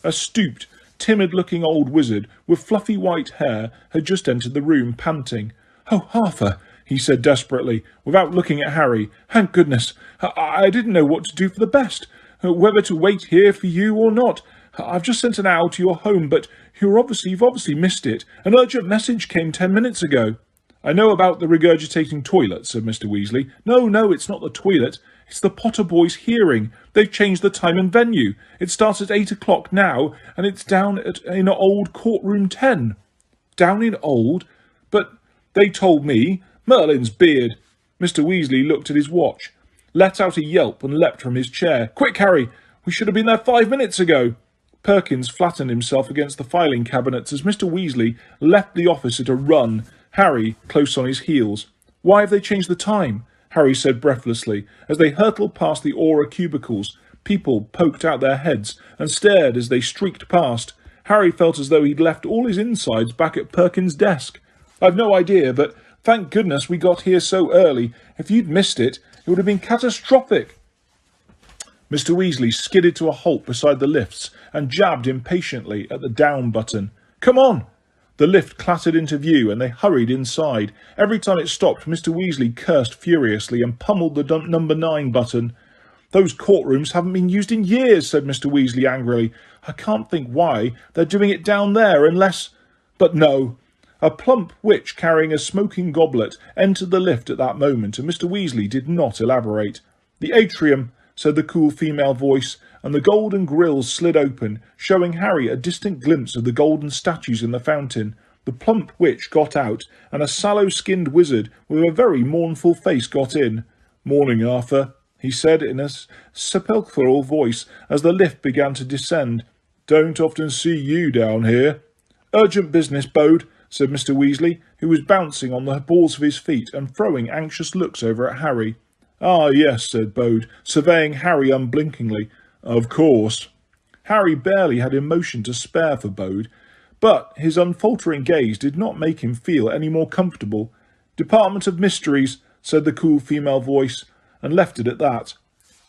A stooped, timid-looking old wizard with fluffy white hair had just entered the room, panting. "Oh, Arthur," he said desperately, without looking at Harry. "Thank goodness. I didn't know what to do for the best, whether to wait here for you or not. I've just sent an owl to your home, but you've obviously missed it. An urgent message came 10 minutes ago." "I know about the regurgitating toilet," said Mr. Weasley. No, it's not the toilet. It's the Potter boys' hearing. They've changed the time and venue. It starts at 8 o'clock now, and it's down in old courtroom 10. Down in old? But they told me. Merlin's beard. Mr. Weasley looked at his watch, let out a yelp and leapt from his chair. "Quick, Harry! We should have been there 5 minutes ago." Perkins flattened himself against the filing cabinets as Mr. Weasley left the office at a run, Harry close on his heels. "Why have they changed the time?" Harry said breathlessly, as they hurtled past the aura cubicles. People poked out their heads and stared as they streaked past. Harry felt as though he'd left all his insides back at Perkins' desk. "I've no idea, but thank goodness we got here so early. If you'd missed it, it would have been catastrophic." Mr. Weasley skidded to a halt beside the lifts and jabbed impatiently at the down button. "Come on!" The lift clattered into view and they hurried inside. Every time it stopped, Mr. Weasley cursed furiously and pummeled the number 9 button. "Those courtrooms haven't been used in years," said Mr. Weasley angrily. "I can't think why they're doing it down there unless—" But no. A plump witch carrying a smoking goblet entered the lift at that moment, and Mr. Weasley did not elaborate. "The atrium," said the cool female voice, and the golden grills slid open, showing Harry a distant glimpse of the golden statues in the fountain. The plump witch got out, and a sallow-skinned wizard with a very mournful face got in. "Morning, Arthur," he said in a sepulchral voice as the lift began to descend. "Don't often see you down here." "Urgent business, Bode," said Mr. Weasley, who was bouncing on the balls of his feet and throwing anxious looks over at Harry. "Ah, yes," said Bode, surveying Harry unblinkingly. "Of course." Harry barely had emotion to spare for Bode, but his unfaltering gaze did not make him feel any more comfortable. "Department of Mysteries," said the cool female voice, and left it at that.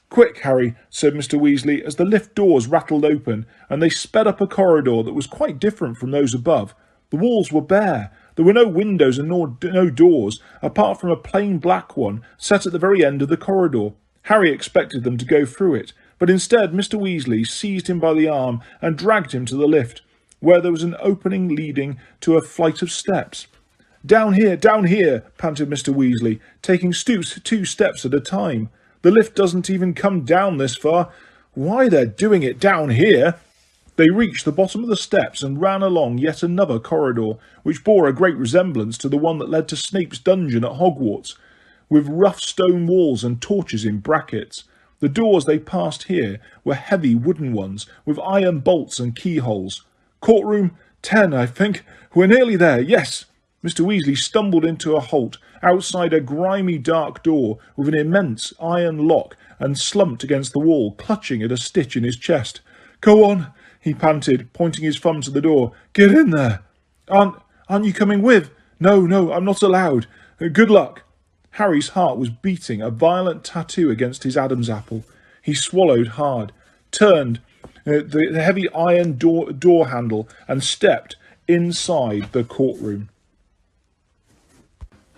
"Quick, Harry," said Mr. Weasley, as the lift doors rattled open, and they sped up a corridor that was quite different from those above. The walls were bare. There were no windows and no doors, apart from a plain black one set at the very end of the corridor. Harry expected them to go through it, but instead Mr. Weasley seized him by the arm and dragged him to the lift, where there was an opening leading to a flight of steps. Down here, panted Mr. Weasley, taking 2 steps at a time. "The lift doesn't even come down this far. Why, they're doing it down here." They reached the bottom of the steps and ran along yet another corridor, which bore a great resemblance to the one that led to Snape's dungeon at Hogwarts, with rough stone walls and torches in brackets. The doors they passed here were heavy wooden ones, with iron bolts and keyholes. "Courtroom 10, I think. We're nearly there, yes." Mr. Weasley stumbled into a halt outside a grimy dark door with an immense iron lock and slumped against the wall, clutching at a stitch in his chest. "Go on," he panted, pointing his thumb to the door. "Get in there." Aren't you coming with?" No, I'm not allowed. Good luck." Harry's heart was beating a violent tattoo against his Adam's apple. He swallowed hard, turned the heavy iron door handle and stepped inside the courtroom.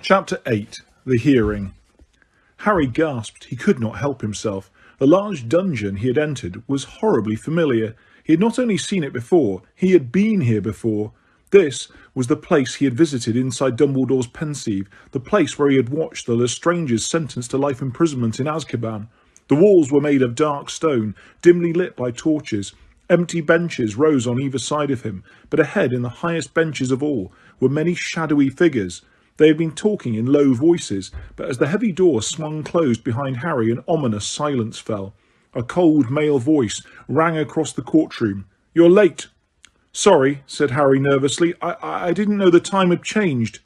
Chapter 8. The Hearing. Harry gasped. He could not help himself. The large dungeon he had entered was horribly familiar. He had not only seen it before, he had been here before. This was the place he had visited inside Dumbledore's Pensieve, the place where he had watched the Lestrangers sentenced to life imprisonment in Azkaban. The walls were made of dark stone, dimly lit by torches. Empty benches rose on either side of him, but ahead, in the highest benches of all, were many shadowy figures. They had been talking in low voices, but as the heavy door swung closed behind Harry, an ominous silence fell. A cold male voice rang across the courtroom. "You're late." "Sorry," said Harry nervously. I didn't know the time had changed."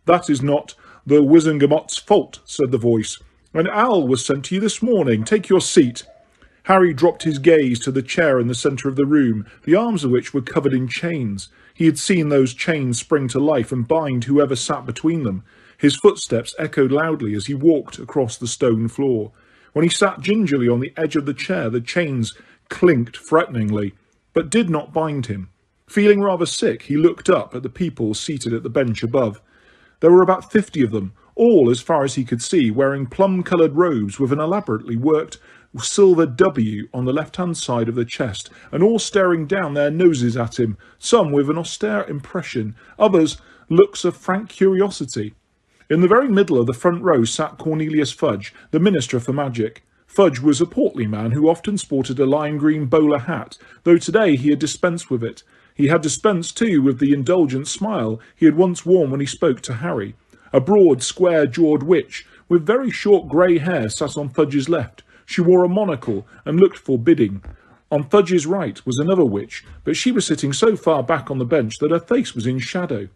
"That is not the Wizengamot's fault," said the voice. "An owl was sent to you this morning. Take your seat." Harry dropped his gaze to the chair in the centre of the room, the arms of which were covered in chains. He had seen those chains spring to life and bind whoever sat between them. His footsteps echoed loudly as he walked across the stone floor. When he sat gingerly on the edge of the chair, the chains clinked threateningly, but did not bind him. Feeling rather sick, he looked up at the people seated at the bench above. There were about 50 of them, all, as far as he could see, wearing plum-coloured robes with an elaborately worked silver W on the left-hand side of the chest, and all staring down their noses at him, some with an austere impression, others looks of frank curiosity. In the very middle of the front row sat Cornelius Fudge, the Minister for Magic. Fudge was a portly man who often sported a lime green bowler hat, though today he had dispensed with it. He had dispensed, too, with the indulgent smile he had once worn when he spoke to Harry. A broad, square-jawed witch, with very short grey hair, sat on Fudge's left. She wore a monocle and looked forbidding. On Fudge's right was another witch, but she was sitting so far back on the bench that her face was in shadow.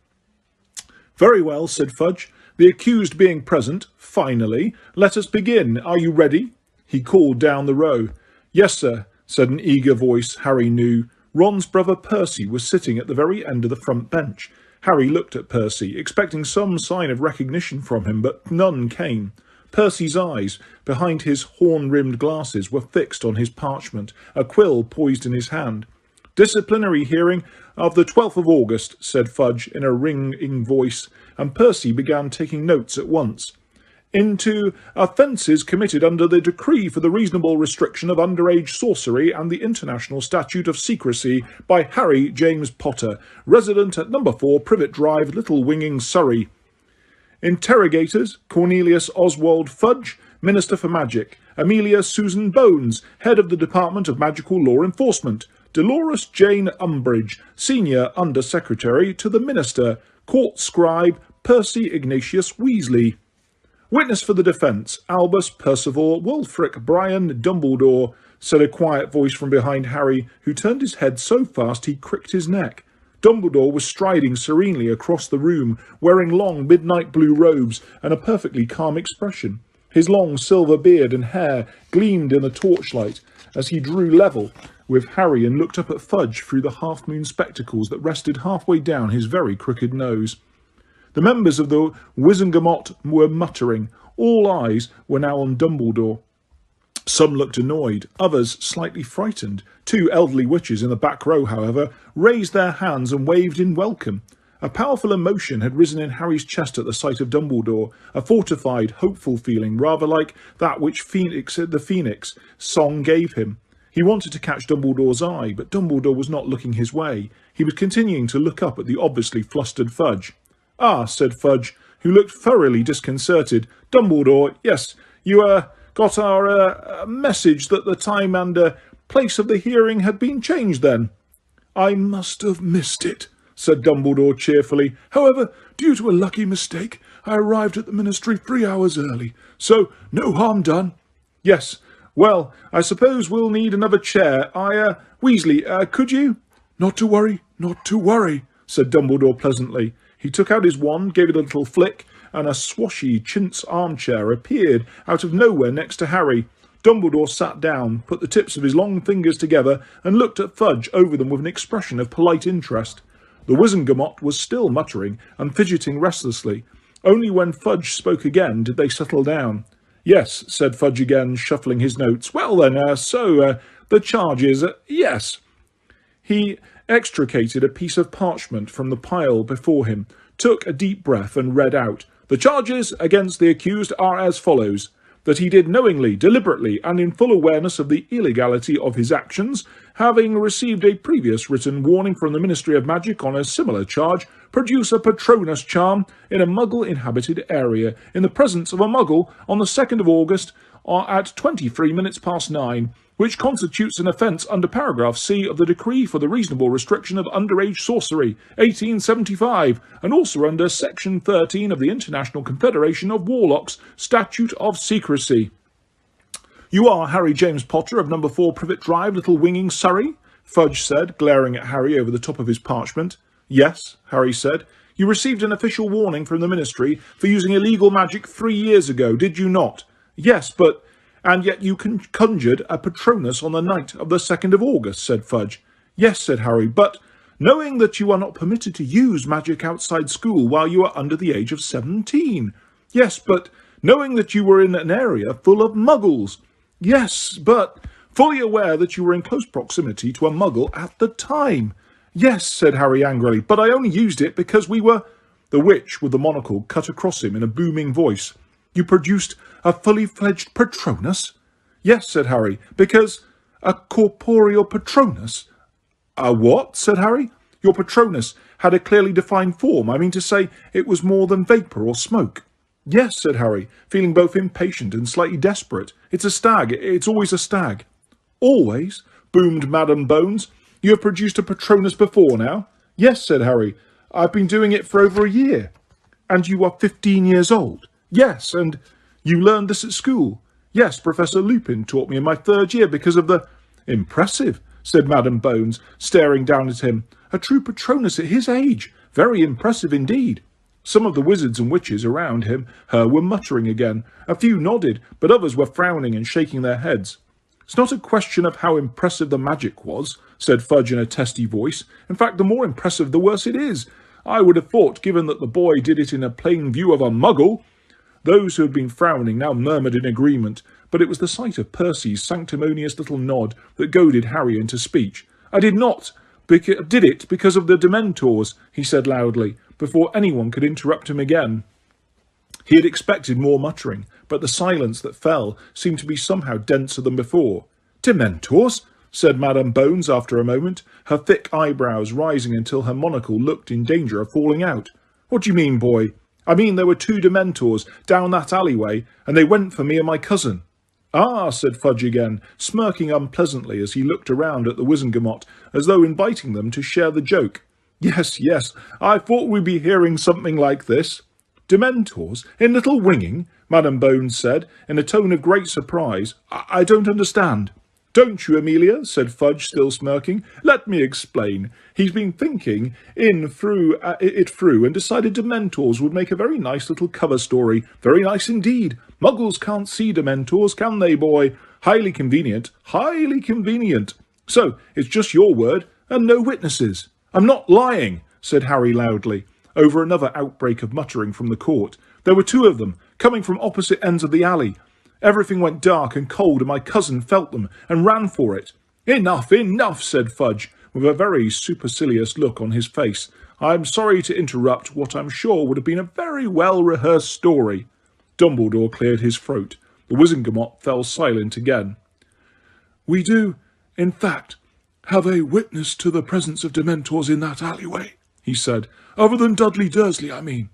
"Very well," said Fudge. "The accused being present, finally, let us begin. Are you ready?" He called down the row. "Yes, sir," said an eager voice Harry knew. Ron's brother Percy was sitting at the very end of the front bench. Harry looked at Percy, expecting some sign of recognition from him, but none came. Percy's eyes, behind his horn-rimmed glasses, were fixed on his parchment, a quill poised in his hand. "Disciplinary hearing of the 12th of August, said Fudge in a ringing voice, and Percy began taking notes at once. "Into offences committed under the decree for the reasonable restriction of underage sorcery and the International Statute of Secrecy by Harry James Potter, resident at No. 4 Privet Drive, Little Winging, Surrey. Interrogators, Cornelius Oswald Fudge, Minister for Magic, Amelia Susan Bones, Head of the Department of Magical Law Enforcement, Dolores Jane Umbridge, Senior Under Secretary to the Minister, Court Scribe Percy Ignatius Weasley. Witness for the defence, Albus Percival Wulfric Brian Dumbledore, said a quiet voice from behind Harry, who turned his head so fast he cricked his neck. Dumbledore was striding serenely across the room, wearing long midnight blue robes and a perfectly calm expression. His long silver beard and hair gleamed in the torchlight as he drew level with Harry and looked up at Fudge through the half-moon spectacles that rested halfway down his very crooked nose. The members of the Wizengamot were muttering. All eyes were now on Dumbledore. Some looked annoyed, others slightly frightened. Two elderly witches in the back row, however, raised their hands and waved in welcome. A powerful emotion had risen in Harry's chest at the sight of Dumbledore, a fortified, hopeful feeling, rather like that which the Phoenix song gave him. He wanted to catch Dumbledore's eye, but Dumbledore was not looking his way. He was continuing to look up at the obviously flustered Fudge. "Ah," said Fudge, who looked thoroughly disconcerted. "Dumbledore, yes, you, got our, message that the time and, place of the hearing had been changed then." "I must have missed it," said Dumbledore cheerfully. "However, due to a lucky mistake, I arrived at the Ministry 3 hours early, so no harm done." "Yes, well, I suppose we'll need another chair. Weasley, could you—" Not to worry, said Dumbledore pleasantly. He took out his wand, gave it a little flick, and a swashy chintz armchair appeared out of nowhere next to Harry. Dumbledore sat down, put the tips of his long fingers together, and looked at Fudge over them with an expression of polite interest. The Wizengamot was still muttering and fidgeting restlessly. Only when Fudge spoke again did they settle down. "Yes," said Fudge again, shuffling his notes. "Well then, the charge is, yes." He extricated a piece of parchment from the pile before him, took a deep breath and read out, "The charges against the accused are as follows. That he did knowingly, deliberately, and in full awareness of the illegality of his actions, having received a previous written warning from the Ministry of Magic on a similar charge, produce a Patronus charm in a Muggle-inhabited area, in the presence of a Muggle, on the 2nd of August, at 23 minutes past 9, which constitutes an offence under paragraph C of the Decree for the Reasonable Restriction of Underage Sorcery, 1875, and also under section 13 of the International Confederation of Warlocks, Statute of Secrecy. You are Harry James Potter of No. 4 Privet Drive, Little Winging, Surrey?" Fudge said, glaring at Harry over the top of his parchment. "Yes," Harry said. "You received an official warning from the Ministry for using illegal magic 3 years ago, did you not?" "Yes, but—" "And yet you conjured a Patronus on the night of the 2nd of August, said Fudge. "Yes," said Harry, "but knowing that you are not permitted to use magic outside school while you are under the age of 17. "Yes, but knowing that you were in an area full of Muggles." "Yes, but fully aware that you were in close proximity to a Muggle at the time." Yes, said Harry angrily, but I only used it because we were... The witch with the monocle cut across him in a booming voice. You produced a fully fledged Patronus? Yes, said Harry, because... A corporeal Patronus? A what? Said Harry. Your Patronus had a clearly defined form. I mean to say, it was more than vapour or smoke. Yes, said Harry, feeling both impatient and slightly desperate. It's a stag. It's always a stag. Always? Boomed Madame Bones. You have produced a Patronus before now? Yes, said Harry. I've been doing it for over a year. And you are 15 years old? Yes, and you learned this at school? Yes, Professor Lupin taught me in my 3rd year because of the... Impressive, said Madame Bones, staring down at him. A true Patronus at his age. Very impressive indeed. Some of the wizards and witches around her were muttering again. A few nodded, but others were frowning and shaking their heads. It's not a question of how impressive the magic was, said Fudge in a testy voice. In fact, the more impressive, the worse it is. I would have thought, given that the boy did it in a plain view of a muggle. Those who had been frowning now murmured in agreement, but it was the sight of Percy's sanctimonious little nod that goaded Harry into speech. I did it because of the Dementors, he said loudly, before anyone could interrupt him again. He had expected more muttering, but the silence that fell seemed to be somehow denser than before. Dementors? Said Madame Bones after a moment, her thick eyebrows rising until her monocle looked in danger of falling out. What do you mean, boy? I mean there were 2 Dementors down that alleyway, and they went for me and my cousin. Ah, said Fudge again, smirking unpleasantly as he looked around at the Wizengamot, as though inviting them to share the joke. Yes, I thought we'd be hearing something like this. Dementors? In Little Winging? Madame Bones said, in a tone of great surprise. I don't understand. Don't you, Amelia? Said Fudge, still smirking. Let me explain. He's been thinking it through and decided Dementors would make a very nice little cover story. Very nice indeed. Muggles can't see Dementors, can they, boy? Highly convenient. Highly convenient. So, it's just your word and no witnesses. I'm not lying, said Harry loudly, over another outbreak of muttering from the court. There were 2 of them, coming from opposite ends of the alley. Everything went dark and cold, and my cousin felt them and ran for it. Enough, said Fudge, with a very supercilious look on his face. I'm sorry to interrupt what I'm sure would have been a very well-rehearsed story. Dumbledore cleared his throat. The Wizengamot fell silent again. We do, in fact, have a witness to the presence of Dementors in that alleyway, he said. Other than Dudley Dursley, I mean.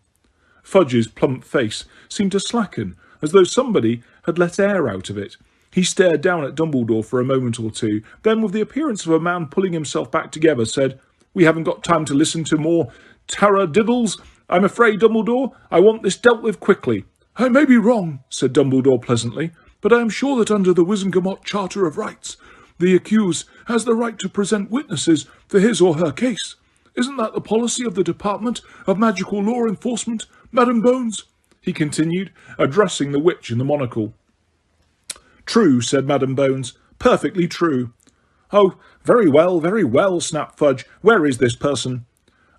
Fudge's plump face seemed to slacken, as though somebody had let air out of it. He stared down at Dumbledore for a moment or two, then, with the appearance of a man pulling himself back together, said, We haven't got time to listen to more taradiddles. I'm afraid, Dumbledore, I want this dealt with quickly. I may be wrong, said Dumbledore pleasantly, but I am sure that under the Wizengamot Charter of Rights, the accused has the right to present witnesses for his or her case. Isn't that the policy of the Department of Magical Law Enforcement, Madame Bones? He continued, addressing the witch in the monocle. True, said Madame Bones. Perfectly true. Oh, very well, snapped Fudge. Where is this person?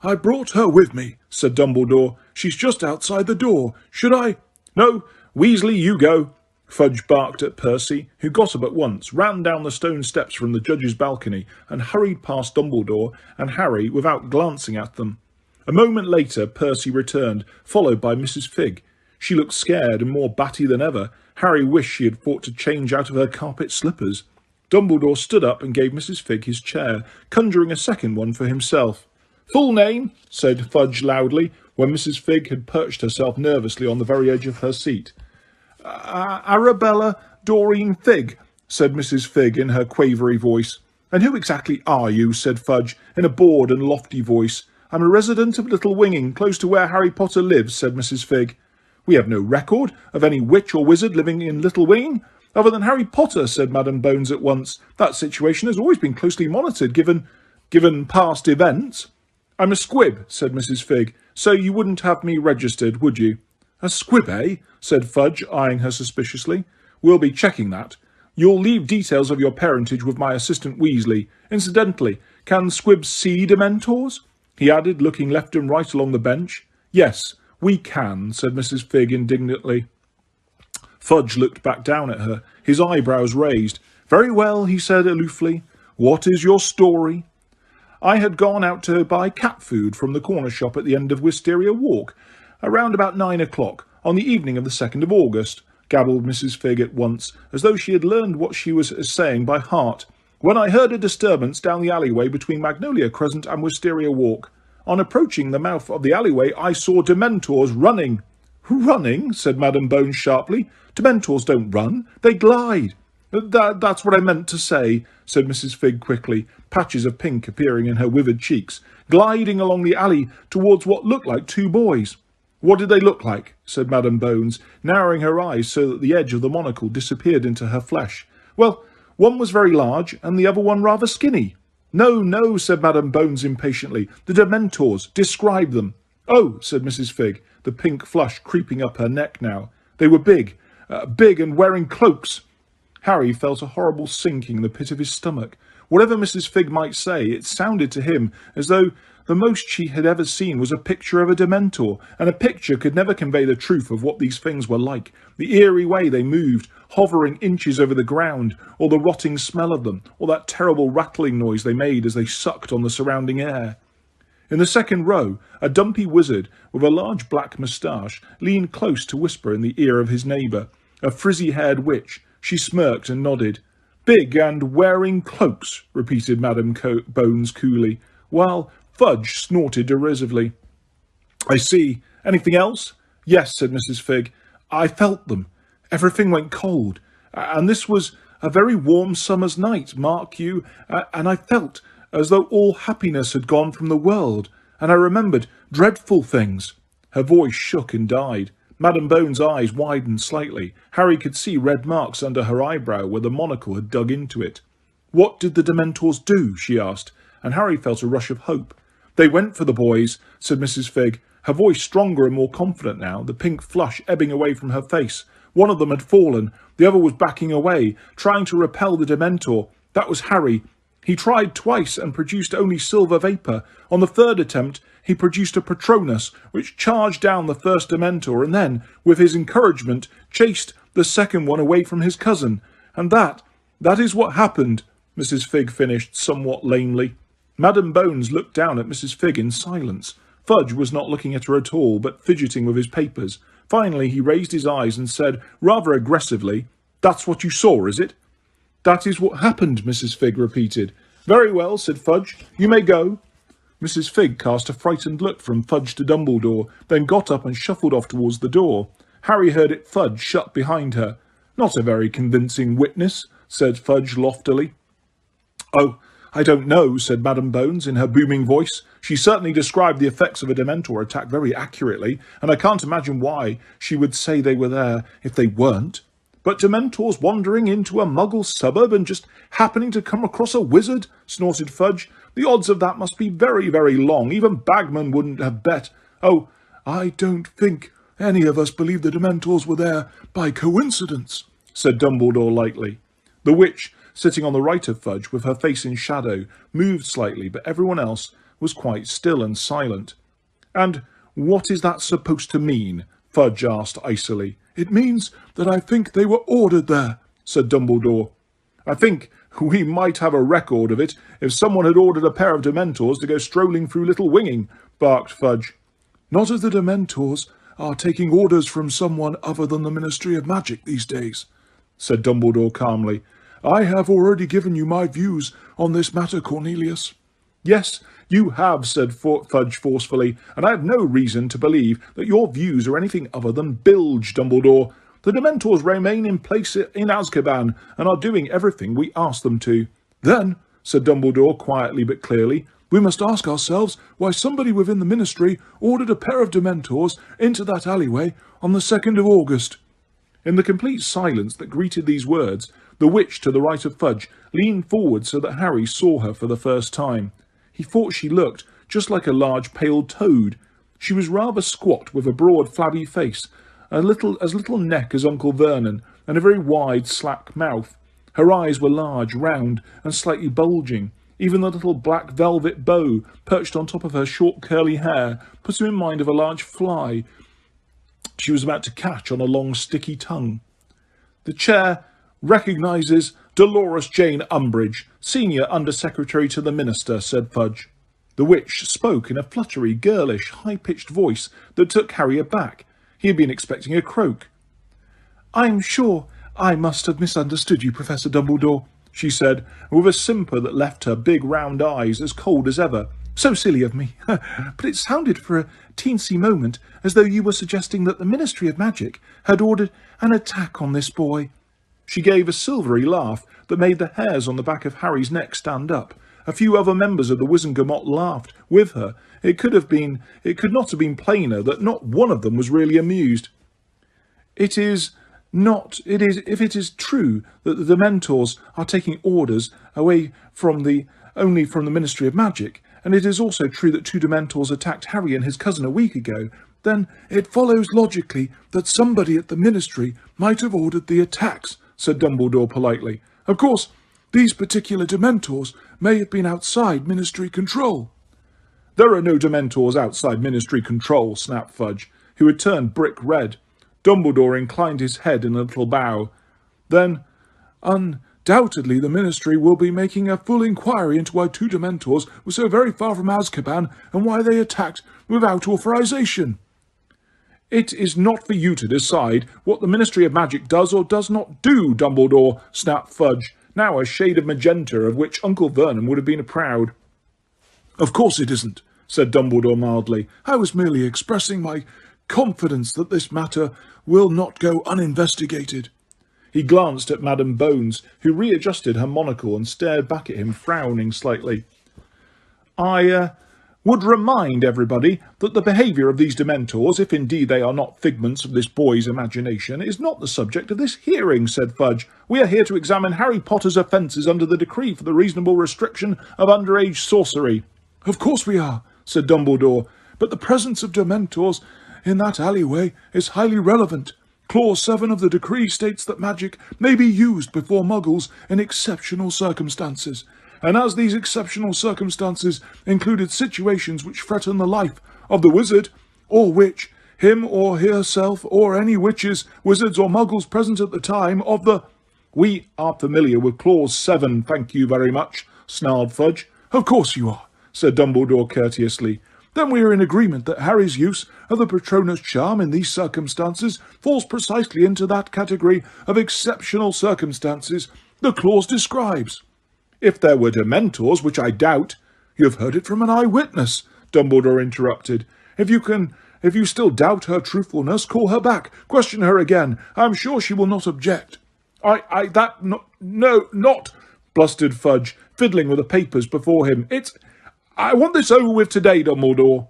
I brought her with me, said Dumbledore. She's just outside the door. Should I? No, Weasley, you go. Fudge barked at Percy, who got up at once, ran down the stone steps from the judge's balcony, and hurried past Dumbledore and Harry without glancing at them. A moment later, Percy returned, followed by Mrs. Figg. She looked scared and more batty than ever. Harry wished she had thought to change out of her carpet slippers. Dumbledore stood up and gave Mrs. Figg his chair, conjuring a second one for himself. Full name, said Fudge loudly, when Mrs. Figg had perched herself nervously on the very edge of her seat. Arabella Doreen Figg, said Mrs. Figg in her quavery voice. And who exactly are you? Said Fudge, in a bored and lofty voice. I'm a resident of Little Winging, close to where Harry Potter lives, said Mrs. Figg. We have no record of any witch or wizard living in Little Winging, other than Harry Potter, said Madame Bones at once. That situation has always been closely monitored, given past events. I'm a squib, said Mrs. Figg, so you wouldn't have me registered, would you? A squib, eh? Said Fudge, eyeing her suspiciously. We'll be checking that. You'll leave details of your parentage with my assistant Weasley. Incidentally, can squibs see Dementors? He added, looking left and right along the bench. Yes, we can, said Mrs. Figg indignantly. Fudge looked back down at her, his eyebrows raised. Very well, he said aloofly. What is your story? I had gone out to buy cat food from the corner shop at the end of Wisteria Walk, around about 9 o'clock, on the evening of the 2nd of August, gabbled Mrs. Figg at once, as though she had learned what she was saying by heart, when I heard a disturbance down the alleyway between Magnolia Crescent and Wisteria Walk. On approaching the mouth of the alleyway, I saw Dementors running. Running? Said Madame Bones sharply. Dementors don't run, they glide. That's what I meant to say, said Mrs. Figg quickly, patches of pink appearing in her withered cheeks, gliding along the alley towards what looked like 2 boys. What did they look like? Said Madame Bones, narrowing her eyes so that the edge of the monocle disappeared into her flesh. Well, one was very large, and the other one rather skinny. No, no, said Madame Bones impatiently. The Dementors. Describe them. Oh, said Mrs. Figg, the pink flush creeping up her neck now. They were big and wearing cloaks. Harry felt a horrible sinking in the pit of his stomach. Whatever Mrs. Figg might say, it sounded to him as though the most she had ever seen was a picture of a Dementor, and a picture could never convey the truth of what these things were like, the eerie way they moved, hovering inches over the ground, or the rotting smell of them, or that terrible rattling noise they made as they sucked on the surrounding air. In the second row, a dumpy wizard with a large black moustache leaned close to whisper in the ear of his neighbour, a frizzy-haired witch. She smirked and nodded. Big and wearing cloaks, repeated Madame Bones coolly, while Fudge snorted derisively. I see. Anything else? Yes, said Mrs. Figg. I felt them. Everything went cold. And this was a very warm summer's night, mark you, and I felt as though all happiness had gone from the world, and I remembered dreadful things. Her voice shook and died. Madame Bones' eyes widened slightly. Harry could see red marks under her eyebrow where the monocle had dug into it. What did the Dementors do? She asked, and Harry felt a rush of hope. They went for the boys, said Mrs. Figg, her voice stronger and more confident now, the pink flush ebbing away from her face. One of them had fallen. The other was backing away, trying to repel the Dementor. That was Harry. He tried twice and produced only silver vapour. On the third attempt, he produced a Patronus, which charged down the first Dementor and then, with his encouragement, chased the second one away from his cousin. And that is what happened, Mrs. Figg finished somewhat lamely. Madame Bones looked down at Mrs. Figg in silence. Fudge was not looking at her at all, but fidgeting with his papers. Finally, he raised his eyes and said, rather aggressively, That's what you saw, is it? That is what happened, Mrs. Figg repeated. Very well, said Fudge. You may go. Mrs. Figg cast a frightened look from Fudge to Dumbledore, then got up and shuffled off towards the door. Harry heard it Fudge shut behind her. Not a very convincing witness, said Fudge loftily. Oh, I don't know, said Madame Bones in her booming voice. She certainly described the effects of a Dementor attack very accurately, and I can't imagine why she would say they were there if they weren't. But Dementors wandering into a Muggle suburb and just happening to come across a wizard, snorted Fudge. The odds of that must be very, very long. Even Bagman wouldn't have bet. Oh, I don't think any of us believe the Dementors were there by coincidence, said Dumbledore lightly. The witch, sitting on the right of Fudge with her face in shadow, moved slightly, but everyone else was quite still and silent. And what is that supposed to mean? Fudge asked icily. It means that I think they were ordered there, said Dumbledore. I think we might have a record of it if someone had ordered a pair of Dementors to go strolling through Little Winging, barked Fudge. Not as the Dementors are taking orders from someone other than the Ministry of Magic these days, said Dumbledore calmly. I have already given you my views on this matter, Cornelius. Yes, you have, said Fudge forcefully, and I have no reason to believe that your views are anything other than bilge, Dumbledore. The Dementors remain in place in Azkaban and are doing everything we ask them to. Then, said Dumbledore quietly but clearly, we must ask ourselves why somebody within the Ministry ordered a pair of Dementors into that alleyway on the 2nd of August. In the complete silence that greeted these words, the witch to the right of Fudge leaned forward so that Harry saw her for the first time. He thought she looked just like a large pale toad. She was rather squat, with a broad flabby face, as little neck as Uncle Vernon, and a very wide slack mouth. Her eyes were large, round, and slightly bulging. Even the little black velvet bow perched on top of her short curly hair put him in mind of a large fly she was about to catch on a long sticky tongue. The chair recognises Dolores Jane Umbridge, Senior Under-Secretary to the Minister, said Fudge. The witch spoke in a fluttery, girlish, high-pitched voice that took Harry aback. He had been expecting a croak. "I'm sure I must have misunderstood you, Professor Dumbledore," she said, with a simper that left her big round eyes as cold as ever. "So silly of me. But it sounded for a teensy moment as though you were suggesting that the Ministry of Magic had ordered an attack on this boy." She gave a silvery laugh that made the hairs on the back of Harry's neck stand up. A few other members of the Wizengamot laughed with her. It could not have been plainer that not one of them was really amused. If it is true that the Dementors are taking orders away only from the Ministry of Magic, and it is also true that 2 Dementors attacked Harry and his cousin a week ago, then it follows logically that somebody at the Ministry might have ordered the attacks, said Dumbledore politely. Of course, these particular Dementors may have been outside Ministry control. There are no Dementors outside Ministry control, snapped Fudge, who had turned brick red. Dumbledore inclined his head in a little bow. Then, undoubtedly the Ministry will be making a full inquiry into why 2 Dementors were so very far from Azkaban and why they attacked without authorization. It is not for you to decide what the Ministry of Magic does or does not do, Dumbledore, snapped Fudge, now a shade of magenta of which Uncle Vernon would have been proud. Of course it isn't, said Dumbledore mildly. I was merely expressing my confidence that this matter will not go uninvestigated. He glanced at Madame Bones, who readjusted her monocle and stared back at him, frowning slightly. I would remind everybody that the behaviour of these Dementors, if indeed they are not figments of this boy's imagination, is not the subject of this hearing, said Fudge. We are here to examine Harry Potter's offences under the decree for the reasonable restriction of underage sorcery. Of course we are, said Dumbledore, but the presence of Dementors in that alleyway is highly relevant. Clause 7 of the decree states that magic may be used before Muggles in exceptional circumstances, and as these exceptional circumstances included situations which threaten the life of the wizard, or which, him or herself or any witches, wizards or Muggles present at the time of the... We are familiar with Clause 7, thank you very much, snarled Fudge. Of course you are, said Dumbledore courteously. Then we are in agreement that Harry's use of the Patronus charm in these circumstances falls precisely into that category of exceptional circumstances the clause describes. If there were Dementors, which I doubt... You have heard it from an eyewitness, Dumbledore interrupted. If you still doubt her truthfulness, call her back. Question her again. I am sure she will not object. Not, blustered Fudge, fiddling with the papers before him. I want this over with today, Dumbledore.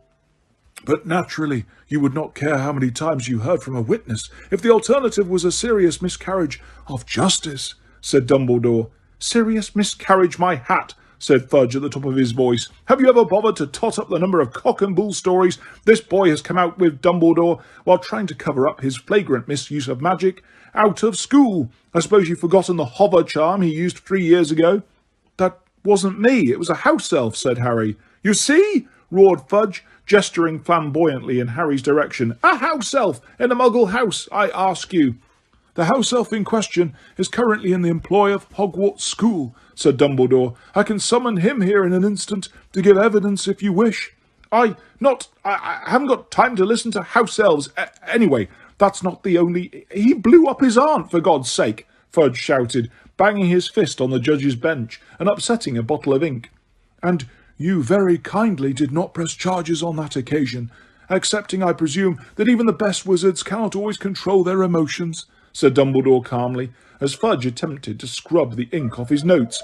But naturally, you would not care how many times you heard from a witness if the alternative was a serious miscarriage of justice, said Dumbledore. Serious miscarriage, my hat, said Fudge at the top of his voice. Have you ever bothered to tot up the number of cock and bull stories this boy has come out with, Dumbledore, while trying to cover up his flagrant misuse of magic out of school? I suppose you've forgotten the hover charm he used 3 years ago? That wasn't me. It was a house elf, said Harry. You see? Roared Fudge, gesturing flamboyantly in Harry's direction. A house elf in a Muggle house, I ask you. The house elf in question is currently in the employ of Hogwarts School, said Dumbledore. I can summon him here in an instant to give evidence if you wish. I haven't got time to listen to house elves. Anyway, that's not the only... He blew up his aunt, for God's sake, Fudge shouted, banging his fist on the judge's bench and upsetting a bottle of ink. And you very kindly did not press charges on that occasion, accepting, I presume, that even the best wizards cannot always control their emotions, said Dumbledore calmly, as Fudge attempted to scrub the ink off his notes.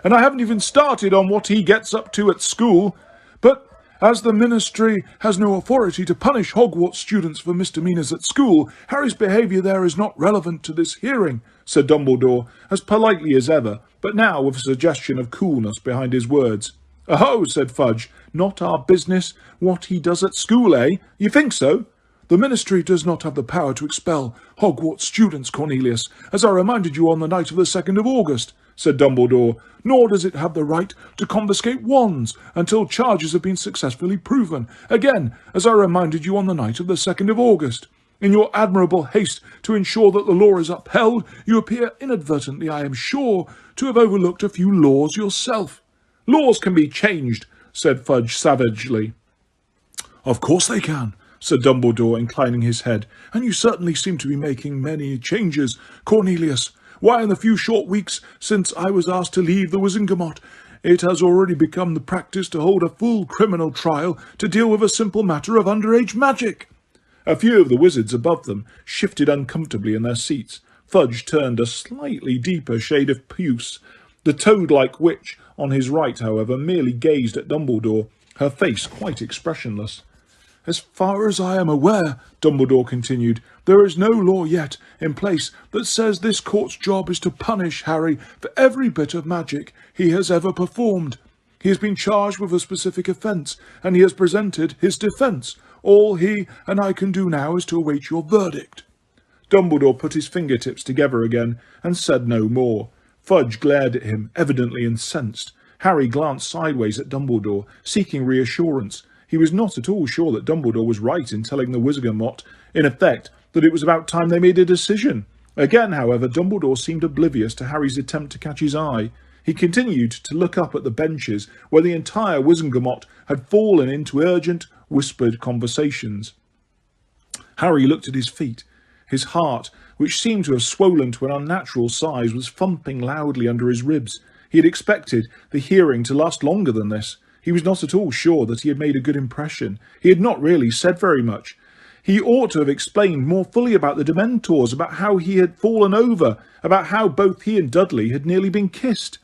And I haven't even started on what he gets up to at school. But as the Ministry has no authority to punish Hogwarts students for misdemeanours at school, Harry's behaviour there is not relevant to this hearing, said Dumbledore, as politely as ever, but now with a suggestion of coolness behind his words. Oh, said Fudge, not our business what he does at school, eh? You think so? The Ministry does not have the power to expel Hogwarts students, Cornelius, as I reminded you on the night of the 2nd of August, said Dumbledore, nor does it have the right to confiscate wands until charges have been successfully proven, again, as I reminded you on the night of the 2nd of August. In your admirable haste to ensure that the law is upheld, you appear inadvertently, I am sure, to have overlooked a few laws yourself." "Laws can be changed," said Fudge savagely. "Of course they can," said Dumbledore, inclining his head, "and you certainly seem to be making many changes, Cornelius. Why, in the few short weeks since I was asked to leave the Wizengamot, it has already become the practice to hold a full criminal trial to deal with a simple matter of underage magic." A few of the wizards above them shifted uncomfortably in their seats. Fudge turned a slightly deeper shade of puce. The toad-like witch on his right, however, merely gazed at Dumbledore, her face quite expressionless. "As far as I am aware," Dumbledore continued, "there is no law yet in place that says this court's job is to punish Harry for every bit of magic he has ever performed. He has been charged with a specific offence, and he has presented his defence. All he and I can do now is to await your verdict." Dumbledore put his fingertips together again and said no more. Fudge glared at him, evidently incensed. Harry glanced sideways at Dumbledore, seeking reassurance. He was not at all sure that Dumbledore was right in telling the Wizengamot, in effect, that it was about time they made a decision. Again, however, Dumbledore seemed oblivious to Harry's attempt to catch his eye. He continued to look up at the benches where the entire Wizengamot had fallen into urgent, whispered conversations. Harry looked at his feet. His heart, which seemed to have swollen to an unnatural size, was thumping loudly under his ribs. He had expected the hearing to last longer than this. He was not at all sure that he had made a good impression. He had not really said very much. He ought to have explained more fully about the Dementors, about how he had fallen over, about how both he and Dudley had nearly been kissed.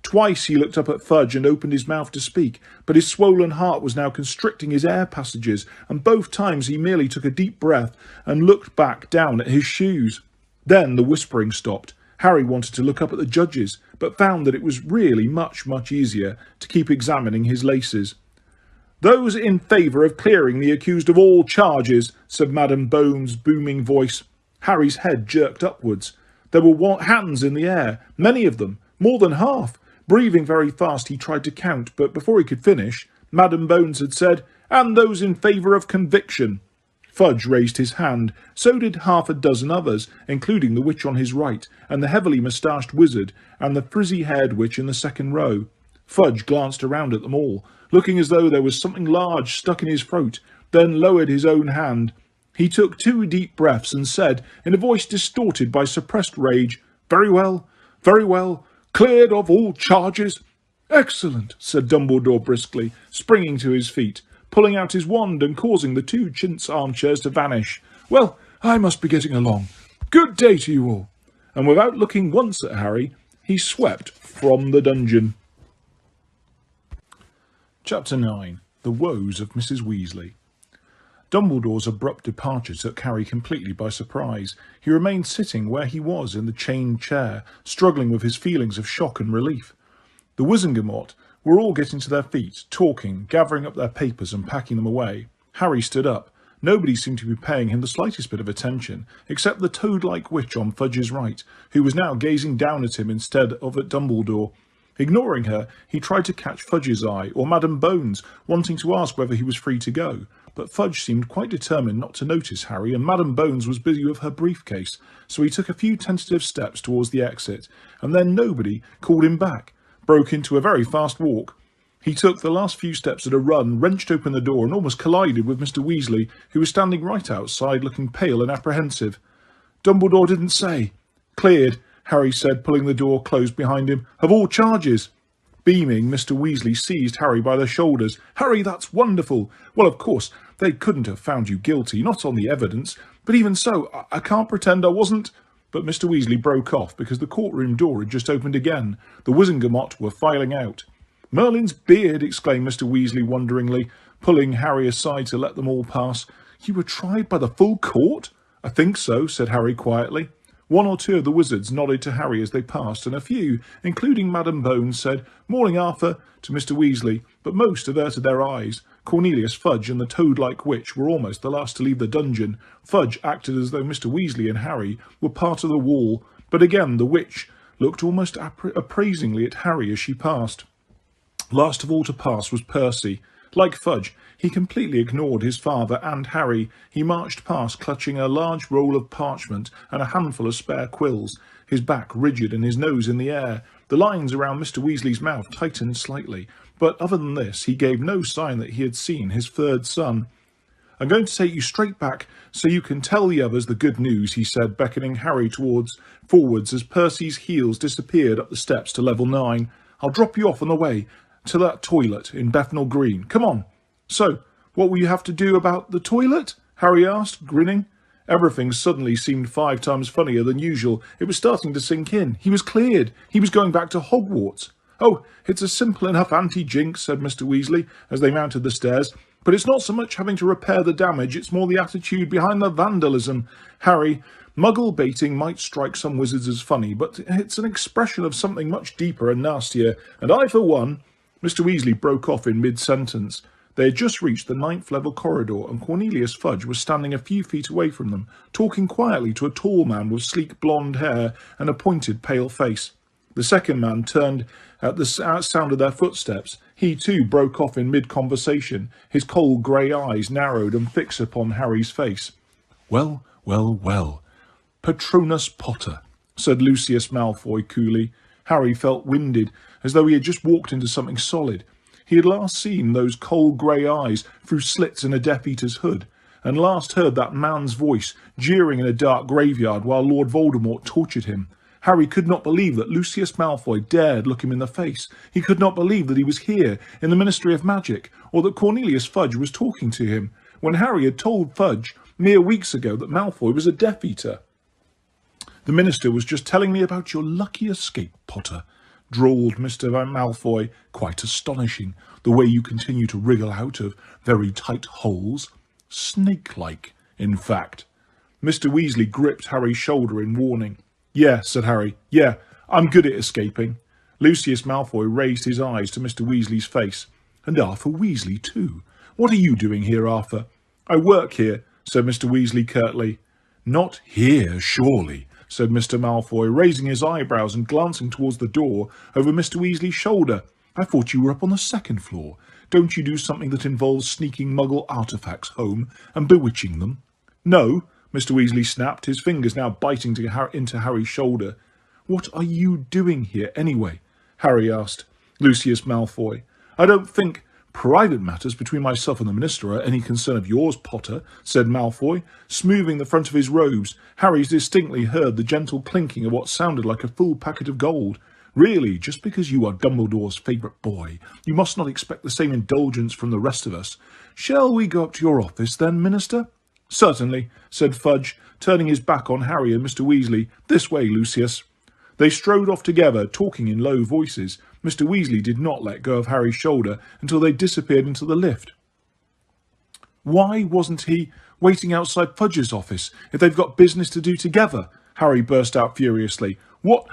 Twice he looked up at Fudge and opened his mouth to speak, but his swollen heart was now constricting his air passages, and both times he merely took a deep breath and looked back down at his shoes. Then the whispering stopped. Harry wanted to look up at the judges, but found that it was really much easier to keep examining his laces. "Those in favour of clearing the accused of all charges," said Madame Bones' booming voice. Harry's head jerked upwards. There were hands in the air, many of them, more than half. Breathing very fast, he tried to count, but before he could finish, Madame Bones had said, "And those in favour of conviction." Fudge raised his hand. So did half a dozen others, including the witch on his right, and the heavily moustached wizard, and the frizzy-haired witch in the second row. Fudge glanced around at them all, looking as though there was something large stuck in his throat, then lowered his own hand. He took 2 deep breaths and said, in a voice distorted by suppressed rage, "Very well, very well. Cleared of all charges." "Excellent," said Dumbledore briskly, springing to his feet, pulling out his wand and causing the 2 chintz armchairs to vanish. "Well, I must be getting along. Good day to you all." And without looking once at Harry, he swept from the dungeon. Chapter 9. The Woes of Mrs. Weasley. Dumbledore's abrupt departure took Harry completely by surprise. He remained sitting where he was in the chained chair, struggling with his feelings of shock and relief. The Wizengamot were all getting to their feet, talking, gathering up their papers and packing them away. Harry stood up. Nobody seemed to be paying him the slightest bit of attention, except the toad-like witch on Fudge's right, who was now gazing down at him instead of at Dumbledore. Ignoring her, he tried to catch Fudge's eye, or Madame Bones, wanting to ask whether he was free to go. But Fudge seemed quite determined not to notice Harry, and Madame Bones was busy with her briefcase, so he took a few tentative steps towards the exit, and then nobody called him back, broke into a very fast walk. He took the last few steps at a run, wrenched open the door, and almost collided with Mr. Weasley, who was standing right outside, looking pale and apprehensive. "Dumbledore didn't say." "Cleared," Harry said, pulling the door closed behind him, "of all charges." Beaming, Mr. Weasley seized Harry by the shoulders. "Harry, that's wonderful. Well, of course, they couldn't have found you guilty, not on the evidence. But even so, I can't pretend I wasn't—" But Mr. Weasley broke off because the courtroom door had just opened again. The Wizengamot were filing out. "Merlin's beard!" exclaimed Mr. Weasley wonderingly, pulling Harry aside to let them all pass. "You were tried by the full court?" "I think so," said Harry quietly. 1 or 2 of the wizards nodded to Harry as they passed, and a few, including Madame Bones, said, "Morning, Arthur," to Mr. Weasley, but most averted their eyes. Cornelius, Fudge, and the toad-like witch were almost the last to leave the dungeon. Fudge acted as though Mr. Weasley and Harry were part of the wall, but again the witch looked almost appraisingly at Harry as she passed. Last of all to pass was Percy. Like Fudge, he completely ignored his father and Harry. He marched past, clutching a large roll of parchment and a handful of spare quills, his back rigid and his nose in the air. The lines around Mr. Weasley's mouth tightened slightly, but other than this, he gave no sign that he had seen his third son. "I'm going to take you straight back so you can tell the others the good news," he said, beckoning Harry forwards as Percy's heels disappeared up the steps to level 9. "I'll drop you off on the way to that toilet in Bethnal Green. Come on." "So, what will you have to do about the toilet?" Harry asked, grinning. Everything suddenly seemed 5 times funnier than usual. It was starting to sink in. He was cleared. He was going back to Hogwarts. "Oh, it's a simple enough anti-jinx," said Mr. Weasley as they mounted the stairs. "But it's not so much having to repair the damage, it's more the attitude behind the vandalism. Harry, muggle baiting might strike some wizards as funny, but it's an expression of something much deeper and nastier, and I, for one..." Mr. Weasley broke off in mid-sentence. They had just reached the 9th level corridor, and Cornelius Fudge was standing a few feet away from them, talking quietly to a tall man with sleek blonde hair and a pointed, pale face. The second man turned at the sound of their footsteps. He too broke off in mid-conversation, his cold grey eyes narrowed and fixed upon Harry's face. "Well, well, well. Patronus Potter," said Lucius Malfoy coolly. Harry felt winded, as though he had just walked into something solid. He had last seen those cold grey eyes through slits in a Death Eater's hood, and last heard that man's voice jeering in a dark graveyard while Lord Voldemort tortured him. Harry could not believe that Lucius Malfoy dared look him in the face. He could not believe that he was here, in the Ministry of Magic, or that Cornelius Fudge was talking to him, when Harry had told Fudge mere weeks ago that Malfoy was a Death Eater. "The Minister was just telling me about your lucky escape, Potter," drawled Mr. Malfoy. "Quite astonishing, the way you continue to wriggle out of very tight holes. Snake-like, in fact." Mr. Weasley gripped Harry's shoulder in warning. "Yeah," said Harry. "Yeah, I'm good at escaping." Lucius Malfoy raised his eyes to Mr. Weasley's face. "And Arthur Weasley, too. What are you doing here, Arthur?" "I work here," said Mr. Weasley curtly. "Not here, surely," said Mr. Malfoy, raising his eyebrows and glancing towards the door over Mr. Weasley's shoulder. "I thought you were up on the 2nd floor. Don't you do something that involves sneaking muggle artefacts home and bewitching them?" "No," Mr. Weasley snapped, his fingers now biting into Harry's shoulder. "What are you doing here, anyway?" Harry asked. "Lucius Malfoy, I don't think private matters between myself and the Minister are any concern of yours, Potter," said Malfoy, smoothing the front of his robes. Harry distinctly heard the gentle clinking of what sounded like a full packet of gold. "Really, just because you are Dumbledore's favourite boy, you must not expect the same indulgence from the rest of us. Shall we go up to your office, then, Minister?" "Certainly," said Fudge, turning his back on Harry and Mr. Weasley. "This way, Lucius." They strode off together, talking in low voices. Mr. Weasley did not let go of Harry's shoulder until they disappeared into the lift. "Why wasn't he waiting outside Fudge's office, if they've got business to do together?" Harry burst out furiously. What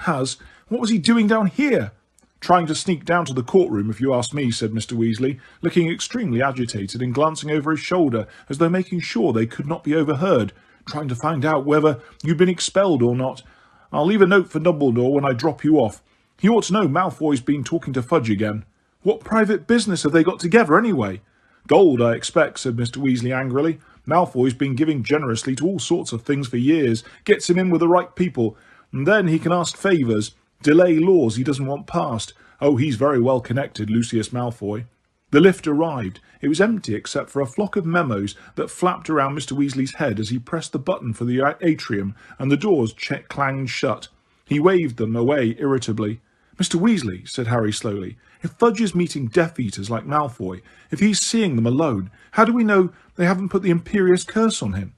was he doing down here?" "Trying to sneak down to the courtroom, if you ask me," said Mr. Weasley, looking extremely agitated and glancing over his shoulder as though making sure they could not be overheard. "Trying to find out whether you'd been expelled or not. I'll leave a note for Dumbledore when I drop you off. He ought to know Malfoy's been talking to Fudge again." "What private business have they got together, anyway?" "Gold, I expect," said Mr. Weasley angrily. "Malfoy's been giving generously to all sorts of things for years. Gets him in with the right people. And then he can ask favours, delay laws he doesn't want passed. Oh, he's very well connected, Lucius Malfoy." The lift arrived. It was empty except for a flock of memos that flapped around Mr. Weasley's head as he pressed the button for the atrium, and the doors clanged shut. He waved them away irritably. "Mr. Weasley," said Harry slowly, "if Fudge is meeting Death Eaters like Malfoy, if he's seeing them alone, how do we know they haven't put the Imperious Curse on him?"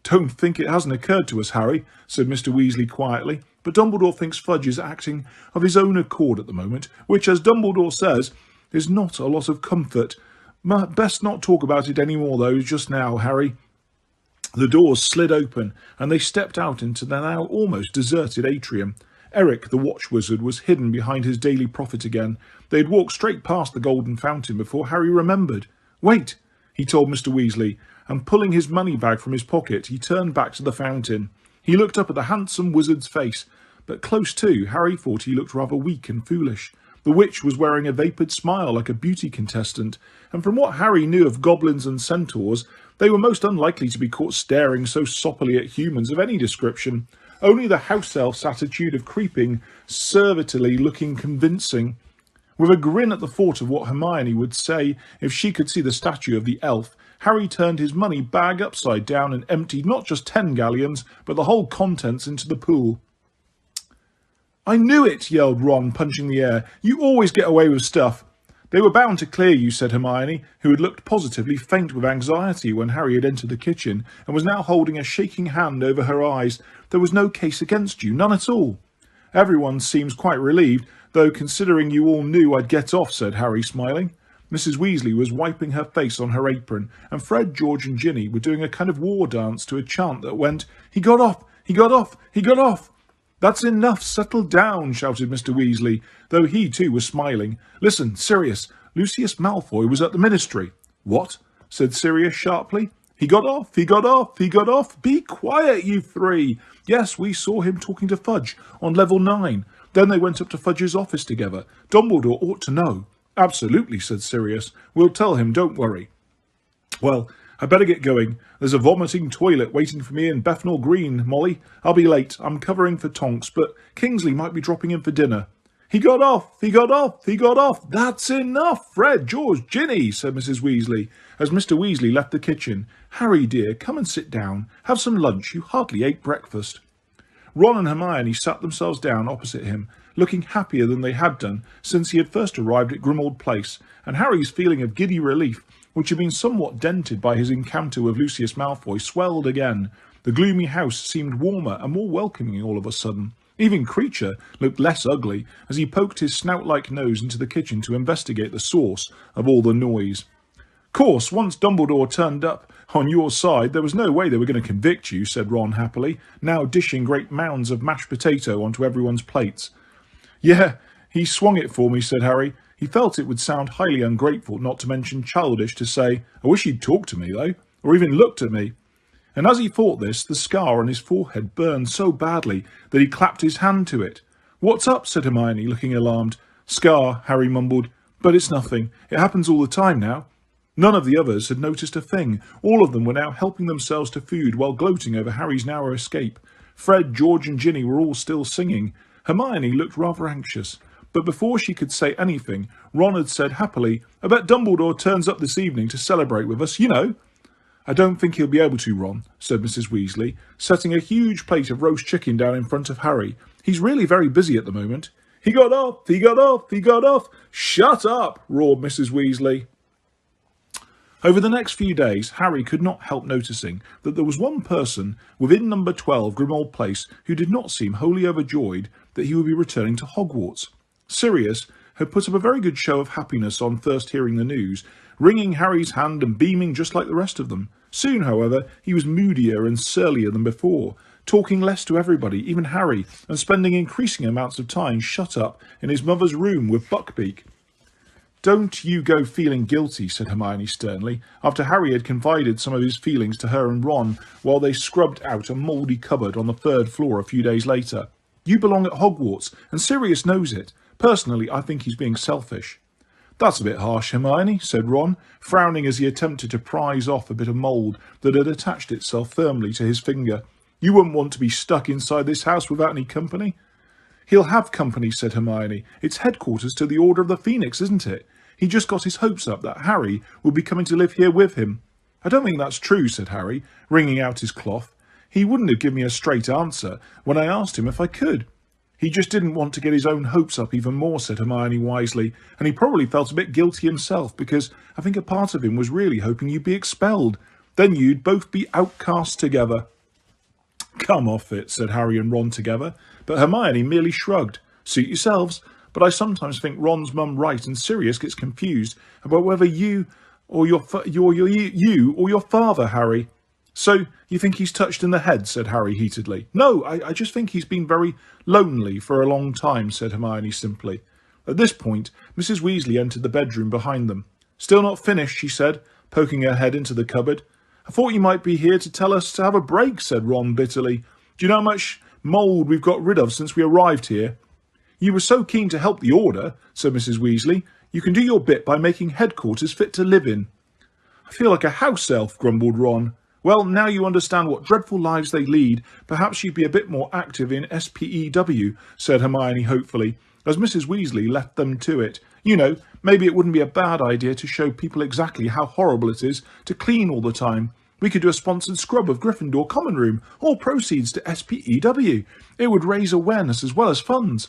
"Don't think it hasn't occurred to us, Harry," said Mr. Weasley quietly, "but Dumbledore thinks Fudge is acting of his own accord at the moment, which, as Dumbledore says, is not a lot of comfort. Best not talk about it any more, though, just now, Harry." The doors slid open, and they stepped out into the now almost deserted atrium. Eric, the watch wizard, was hidden behind his daily prophet again. They had walked straight past the golden fountain before Harry remembered. "Wait," he told Mr. Weasley, and pulling his money bag from his pocket, he turned back to the fountain. He looked up at the handsome wizard's face, but close to, Harry thought he looked rather weak and foolish. The witch was wearing a vapoured smile like a beauty contestant, and from what Harry knew of goblins and centaurs, they were most unlikely to be caught staring so soppily at humans of any description. Only the house elf's attitude of creeping, servilely looking convincing. With a grin at the thought of what Hermione would say if she could see the statue of the elf, Harry turned his money bag upside down and emptied not just 10 galleons, but the whole contents into the pool. "I knew it," yelled Ron, punching the air. "You always get away with stuff." "They were bound to clear you," said Hermione, who had looked positively faint with anxiety when Harry had entered the kitchen, and was now holding a shaking hand over her eyes. "There was no case against you, none at all." "Everyone seems quite relieved, though considering you all knew I'd get off," said Harry, smiling. Mrs. Weasley was wiping her face on her apron, and Fred, George and Ginny were doing a kind of war dance to a chant that went, "He got off! He got off! He got off!" "That's enough, settle down," shouted Mr. Weasley, though he too was smiling. "Listen, Sirius, Lucius Malfoy was at the Ministry." "What?" said Sirius sharply. "He got off, he got off, he got off. Be quiet, you three. Yes, we saw him talking to Fudge on level 9. Then they went up to Fudge's office together. Dumbledore ought to know." "Absolutely," said Sirius. "We'll tell him, don't worry." "Well, I better get going. There's a vomiting toilet waiting for me in Bethnal Green, Molly. I'll be late. I'm covering for Tonks, but Kingsley might be dropping in for dinner." "He got off, he got off, he got off. That's enough, Fred, George, Ginny," said Mrs. Weasley, as Mr. Weasley left the kitchen. "Harry, dear, come and sit down. Have some lunch. You hardly ate breakfast." Ron and Hermione sat themselves down opposite him, looking happier than they had done since he had first arrived at Grimmauld Place, and Harry's feeling of giddy relief, which had been somewhat dented by his encounter with Lucius Malfoy, swelled again. The gloomy house seemed warmer and more welcoming all of a sudden. Even Creature looked less ugly as he poked his snout-like nose into the kitchen to investigate the source of all the noise. "Course, once Dumbledore turned up on your side, there was no way they were going to convict you," said Ron happily, now dishing great mounds of mashed potato onto everyone's plates. "Yeah, he swung it for me," said Harry. He felt it would sound highly ungrateful, not to mention childish, to say, "I wish he'd talked to me, though, or even looked at me." And as he thought this, the scar on his forehead burned so badly that he clapped his hand to it. "What's up?" said Hermione, looking alarmed. "Scar," Harry mumbled, "but it's nothing. It happens all the time now." None of the others had noticed a thing. All of them were now helping themselves to food while gloating over Harry's narrow escape. Fred, George and Ginny were all still singing. Hermione looked rather anxious. But before she could say anything, Ron had said happily, "I bet Dumbledore turns up this evening to celebrate with us, you know." "I don't think he'll be able to, Ron," said Mrs. Weasley, setting a huge plate of roast chicken down in front of Harry. "He's really very busy at the moment." "He got off, he got off, he got off." "Shut up," roared Mrs. Weasley. Over the next few days, Harry could not help noticing that there was one person within number 12 Grimmauld Place who did not seem wholly overjoyed that he would be returning to Hogwarts. Sirius had put up a very good show of happiness on first hearing the news, wringing Harry's hand and beaming just like the rest of them. Soon, however, he was moodier and surlier than before, talking less to everybody, even Harry, and spending increasing amounts of time shut up in his mother's room with Buckbeak. "Don't you go feeling guilty," said Hermione sternly, after Harry had confided some of his feelings to her and Ron while they scrubbed out a mouldy cupboard on the 3rd floor a few days later. "You belong at Hogwarts, and Sirius knows it. Personally, I think he's being selfish." "That's a bit harsh, Hermione," said Ron, frowning as he attempted to prise off a bit of mould that had attached itself firmly to his finger. "You wouldn't want to be stuck inside this house without any company." "He'll have company," said Hermione. "It's headquarters to the Order of the Phoenix, isn't it? He just got his hopes up that Harry would be coming to live here with him." "I don't think that's true," said Harry, wringing out his cloth. "He wouldn't have given me a straight answer when I asked him if I could." "He just didn't want to get his own hopes up even more," said Hermione wisely, "and he probably felt a bit guilty himself because I think a part of him was really hoping you'd be expelled. Then you'd both be outcast together." "Come off it," said Harry and Ron together, but Hermione merely shrugged. "Suit yourselves, but I sometimes think Ron's mum right and Sirius gets confused about whether you or your father, Harry." "So, you think he's touched in the head?" said Harry heatedly. "No, I just think he's been very lonely for a long time," said Hermione simply. At this point, Mrs. Weasley entered the bedroom behind them. "Still not finished," she said, poking her head into the cupboard. "I thought you might be here to tell us to have a break," said Ron bitterly. "Do you know how much mould we've got rid of since we arrived here?" "You were so keen to help the Order," said Mrs. Weasley. "You can do your bit by making headquarters fit to live in." "I feel like a house elf," grumbled Ron. "Well, now you understand what dreadful lives they lead, perhaps you'd be a bit more active in SPEW, said Hermione hopefully, as Mrs. Weasley left them to it. "You know, maybe it wouldn't be a bad idea to show people exactly how horrible it is to clean all the time. We could do a sponsored scrub of Gryffindor Common Room, all proceeds to SPEW. It would raise awareness as well as funds."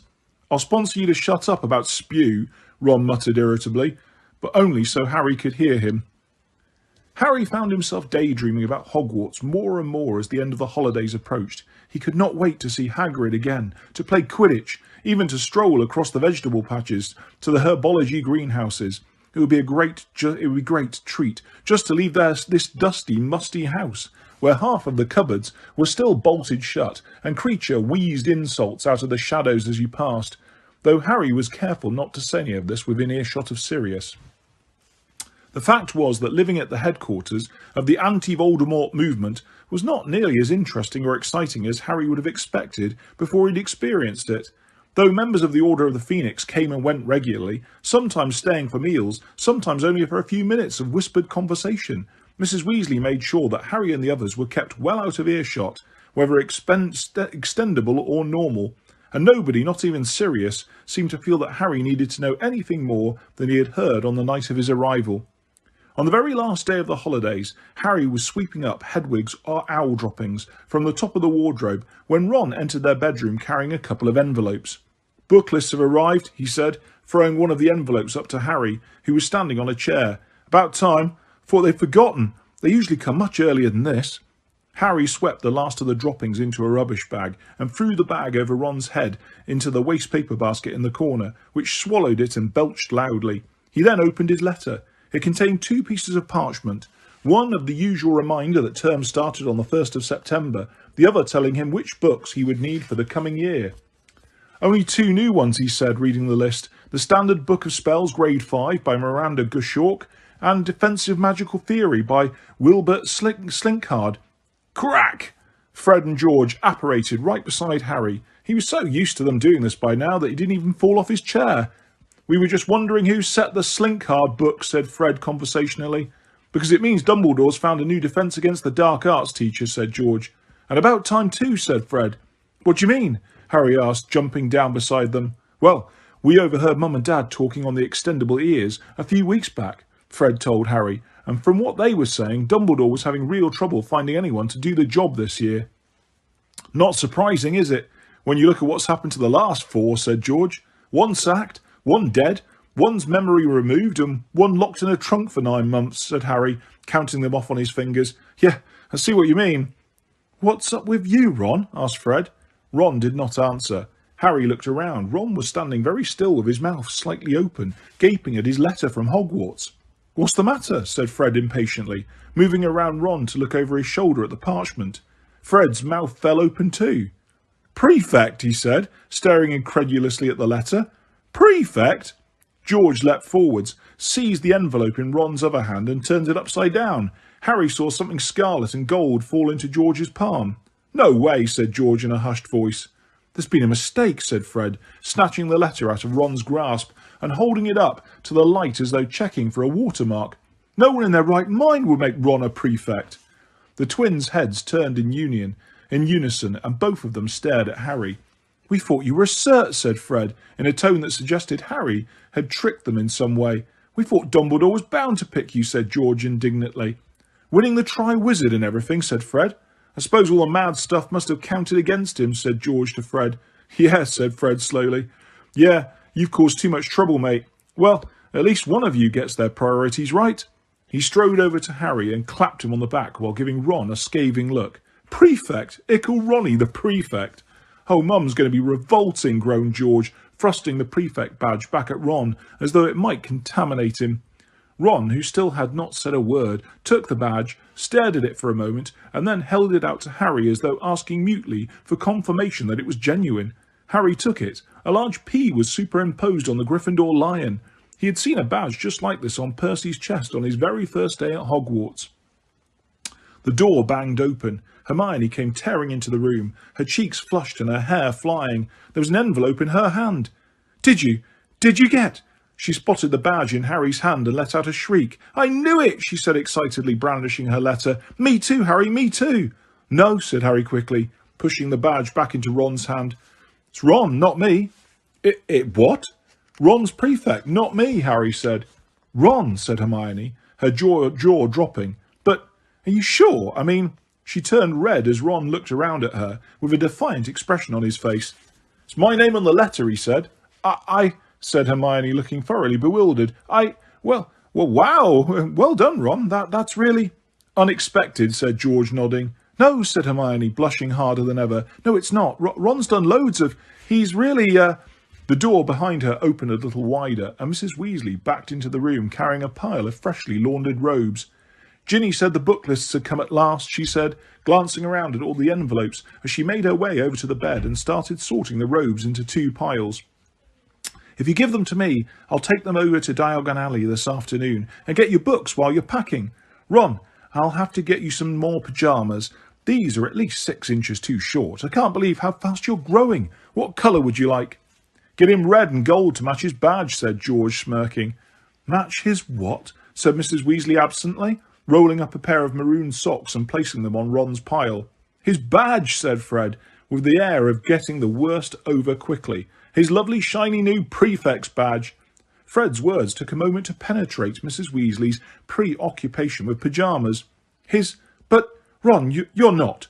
"I'll sponsor you to shut up about spew," Ron muttered irritably, but only so Harry could hear him. Harry found himself daydreaming about Hogwarts more and more as the end of the holidays approached. He could not wait to see Hagrid again, to play Quidditch, even to stroll across the vegetable patches to the herbology greenhouses. It would be a great treat just to leave this dusty, musty house, where half of the cupboards were still bolted shut, and Creature wheezed insults out of the shadows as you passed, though Harry was careful not to say any of this within earshot of Sirius. The fact was that living at the headquarters of the anti-Voldemort movement was not nearly as interesting or exciting as Harry would have expected before he'd experienced it. Though members of the Order of the Phoenix came and went regularly, sometimes staying for meals, sometimes only for a few minutes of whispered conversation, Mrs. Weasley made sure that Harry and the others were kept well out of earshot, whether extendable or normal, and nobody, not even Sirius, seemed to feel that Harry needed to know anything more than he had heard on the night of his arrival. On the very last day of the holidays, Harry was sweeping up Hedwig's owl droppings from the top of the wardrobe when Ron entered their bedroom carrying a couple of envelopes. "Book lists have arrived," he said, throwing one of the envelopes up to Harry, who was standing on a chair. "About time. Thought they'd forgotten. They usually come much earlier than this." Harry swept the last of the droppings into a rubbish bag and threw the bag over Ron's head into the waste paper basket in the corner, which swallowed it and belched loudly. He then opened his letter. It contained 2 pieces of parchment, one of the usual reminder that term started on the 1st of September, the other telling him which books he would need for the coming year. "Only 2 new ones," he said, reading the list. "The Standard Book of Spells, Grade 5, by Miranda Gushawk, and Defensive Magical Theory by Wilbert Slinkhard." Crack! Fred and George apparated right beside Harry. He was so used to them doing this by now that he didn't even fall off his chair. "We were just wondering who set the Slinkhard book," said Fred conversationally. "Because it means Dumbledore's found a new defence against the dark arts, teacher," said George. "And about time too," said Fred. "What do you mean?" Harry asked, jumping down beside them. "Well, we overheard Mum and Dad talking on the extendable ears a few weeks back," Fred told Harry, "and from what they were saying, Dumbledore was having real trouble finding anyone to do the job this year." "Not surprising, is it, when you look at what's happened to the last 4, said George. "One sacked, one dead, one's memory removed, and one locked in a trunk for 9 months, said Harry, counting them off on his fingers. "Yeah, I see what you mean." "What's up with you, Ron?" asked Fred. Ron did not answer. Harry looked around. Ron was standing very still with his mouth slightly open, gaping at his letter from Hogwarts. "What's the matter?" said Fred impatiently, moving around Ron to look over his shoulder at the parchment. Fred's mouth fell open too. "Prefect," he said, staring incredulously at the letter. "Prefect?" George leapt forwards, seized the envelope in Ron's other hand and turned it upside down. Harry saw something scarlet and gold fall into George's palm. "No way," said George in a hushed voice. "There's been a mistake," said Fred, snatching the letter out of Ron's grasp and holding it up to the light as though checking for a watermark. "No one in their right mind would make Ron a prefect." The twins' heads turned in unison, and both of them stared at Harry. "We thought you were a cert," said Fred, in a tone that suggested Harry had tricked them in some way. "We thought Dumbledore was bound to pick you," said George indignantly. "Winning the Tri-Wizard and everything," said Fred. "I suppose all the mad stuff must have counted against him," said George to Fred. "Yeah," said Fred slowly. "Yeah, you've caused too much trouble, mate. Well, at least one of you gets their priorities right." He strode over to Harry and clapped him on the back while giving Ron a scathing look. "Prefect? Ickle Ronnie the prefect?" "Oh, Mum's going to be revolting," groaned George, thrusting the prefect badge back at Ron as though it might contaminate him. Ron, who still had not said a word, took the badge, stared at it for a moment, and then held it out to Harry as though asking mutely for confirmation that it was genuine. Harry took it. A large P was superimposed on the Gryffindor lion. He had seen a badge just like this on Percy's chest on his very first day at Hogwarts. The door banged open. Hermione came tearing into the room, her cheeks flushed and her hair flying. There was an envelope in her hand. Did you get? She spotted the badge in Harry's hand and let out a shriek. I knew it, she said excitedly, brandishing her letter. Me too, Harry, me too. No, said Harry quickly, pushing the badge back into Ron's hand. It's Ron, not me. It what? Ron's prefect, not me, Harry said. Ron, said Hermione, her jaw dropping. But are you sure? I mean, she turned red as Ron looked around at her with a defiant expression on his face. It's my name on the letter, he said. I said Hermione, looking thoroughly bewildered. Well, wow, well done, Ron. That's really unexpected, said George, nodding. No, said Hermione, blushing harder than ever. No, it's not. Ron's done loads of... He's really, The door behind her opened a little wider, and Mrs. Weasley backed into the room carrying a pile of freshly laundered robes. Ginny said the book lists had come at last, she said, glancing around at all the envelopes as she made her way over to the bed and started sorting the robes into 2 piles. If you give them to me, I'll take them over to Diagon Alley this afternoon and get you books while you're packing. Ron, I'll have to get you some more pyjamas. These are at least 6 inches too short. I can't believe how fast you're growing. What colour would you like? Get him red and gold to match his badge, said George, smirking. Match his what? Said Mrs. Weasley absently, rolling up a pair of maroon socks and placing them on Ron's pile. His badge, said Fred, with the air of getting the worst over quickly. His lovely shiny new prefect's badge. Fred's words took a moment to penetrate Mrs. Weasley's preoccupation with pyjamas. But, Ron, you're not.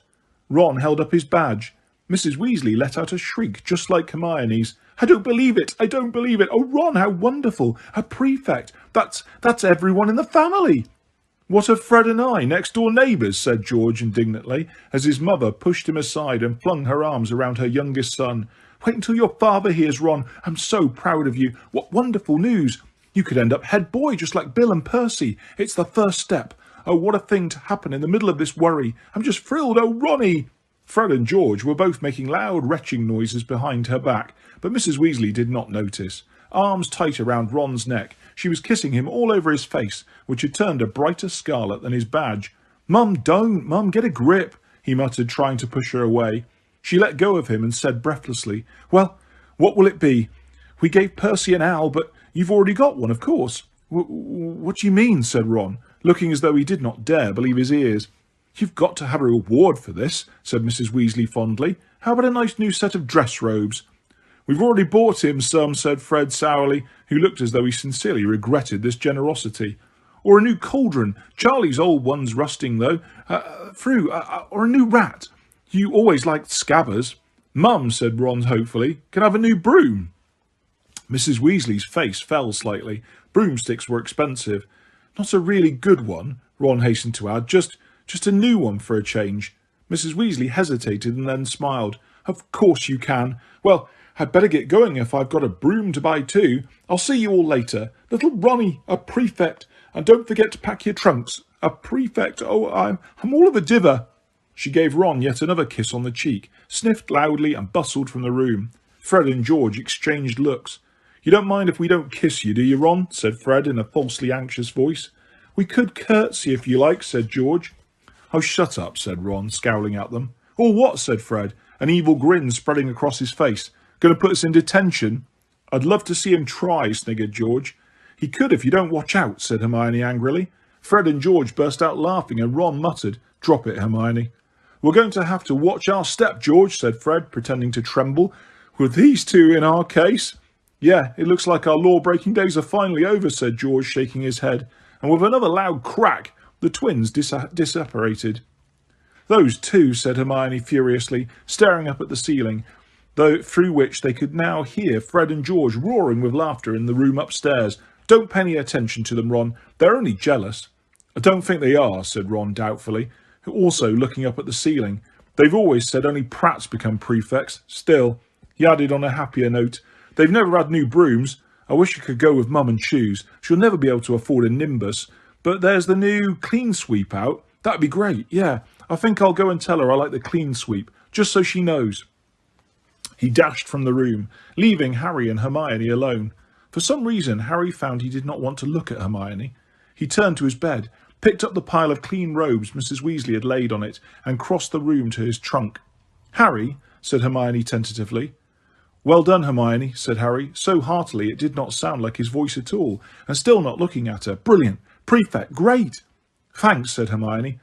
Ron held up his badge. Mrs. Weasley let out a shriek just like Hermione's. I don't believe it. I don't believe it. Oh, Ron, how wonderful. A prefect. That's everyone in the family. What of Fred and I, next-door neighbours, said George indignantly, as his mother pushed him aside and flung her arms around her youngest son. Wait until your father hears, Ron. I'm so proud of you. What wonderful news. You could end up head boy just like Bill and Percy. It's the first step. Oh, what a thing to happen in the middle of this worry. I'm just thrilled. Oh, Ronnie. Fred and George were both making loud retching noises behind her back, but Mrs. Weasley did not notice. Arms tight around Ron's neck, she was kissing him all over his face, which had turned a brighter scarlet than his badge. Mum, don't. Mum, get a grip, he muttered, trying to push her away. She let go of him and said breathlessly, Well, what will it be? We gave Percy an owl, but you've already got one, of course. What do you mean? Said Ron, looking as though he did not dare believe his ears. You've got to have a reward for this, said Mrs. Weasley fondly. How about a nice new set of dress robes? We've already bought him some, said Fred sourly, who looked as though he sincerely regretted this generosity. Or a new cauldron. Charlie's old one's rusting, though. Or a new rat. You always liked scabbers. Mum, said Ron hopefully, can I have a new broom? Mrs. Weasley's face fell slightly. Broomsticks were expensive. Not a really good one, Ron hastened to add, just a new one for a change. Mrs. Weasley hesitated and then smiled. Of course you can. Well, I'd better get going if I've got a broom to buy too. I'll see you all later. Little Ronnie, a prefect. And don't forget to pack your trunks. A prefect. Oh, I'm all of a diver. She gave Ron yet another kiss on the cheek, sniffed loudly and bustled from the room. Fred and George exchanged looks. You don't mind if we don't kiss you, do you, Ron? Said Fred in a falsely anxious voice. We could curtsy if you like, said George. Oh, shut up, said Ron, scowling at them. Or what? Said Fred, an evil grin spreading across his face. Going to put us in detention? I'd love to see him try, sniggered George. He could if you don't watch out, said Hermione angrily. Fred and George burst out laughing and Ron muttered, Drop it, Hermione. We're going to have to watch our step, George, said Fred, pretending to tremble. With these two in our case? Yeah, it looks like our law-breaking days are finally over, said George, shaking his head. And with another loud crack, the twins disapparated. Those two, said Hermione furiously, staring up at the ceiling, though through which they could now hear Fred and George roaring with laughter in the room upstairs. Don't pay any attention to them, Ron. They're only jealous. I don't think they are, said Ron doubtfully, also looking up at the ceiling. They've always said only prats become prefects. Still, he added on a happier note, they've never had new brooms. I wish I could go with Mum and choose. She'll never be able to afford a Nimbus. But there's the new clean sweep out. That'd be great, yeah. I think I'll go and tell her I like the clean sweep, just so she knows. He dashed from the room, leaving Harry and Hermione alone. For some reason, Harry found he did not want to look at Hermione. He turned to his bed, picked up the pile of clean robes Mrs. Weasley had laid on it, and crossed the room to his trunk. "Harry," said Hermione tentatively. "Well done, Hermione," said Harry, so heartily it did not sound like his voice at all, and still not looking at her. "Brilliant! Prefect, great!" "Thanks," said Hermione.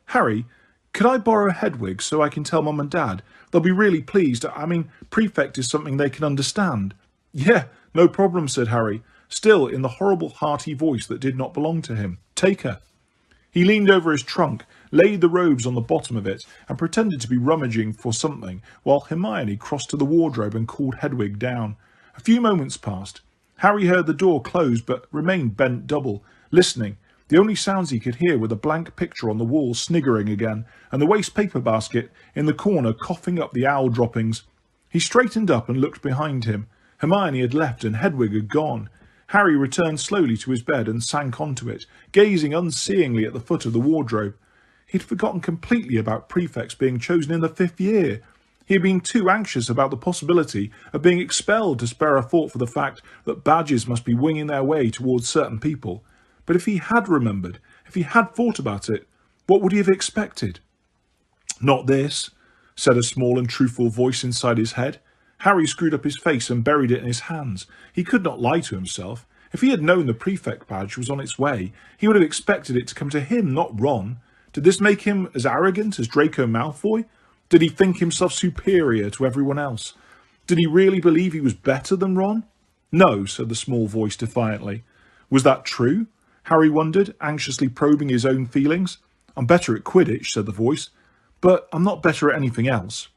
Harry, could I borrow a Hedwig so I can tell Mum and Dad? They'll be really pleased. I mean, prefect is something they can understand." "Yeah, no problem," said Harry, still in the horrible hearty voice that did not belong to him. "Take her." He leaned over his trunk, laid the robes on the bottom of it, and pretended to be rummaging for something, while Hermione crossed to the wardrobe and called Hedwig down. A few moments passed. Harry heard the door close, but remained bent double, listening. The only sounds he could hear were the blank picture on the wall sniggering again, and the waste paper basket in the corner coughing up the owl droppings. He straightened up and looked behind him. Hermione had left and Hedwig had gone. Harry returned slowly to his bed and sank onto it, gazing unseeingly at the foot of the wardrobe. He had forgotten completely about prefects being chosen in the 5th year. He had been too anxious about the possibility of being expelled to spare a thought for the fact that badges must be winging their way towards certain people. But if he had remembered, if he had thought about it, what would he have expected? "Not this," said a small and truthful voice inside his head. Harry screwed up his face and buried it in his hands. He could not lie to himself. If he had known the prefect badge was on its way, he would have expected it to come to him, not Ron. Did this make him as arrogant as Draco Malfoy? Did he think himself superior to everyone else? Did he really believe he was better than Ron? "No," said the small voice defiantly. Was that true? Harry wondered, anxiously probing his own feelings. "I'm better at Quidditch," said the voice, "but I'm not better at anything else."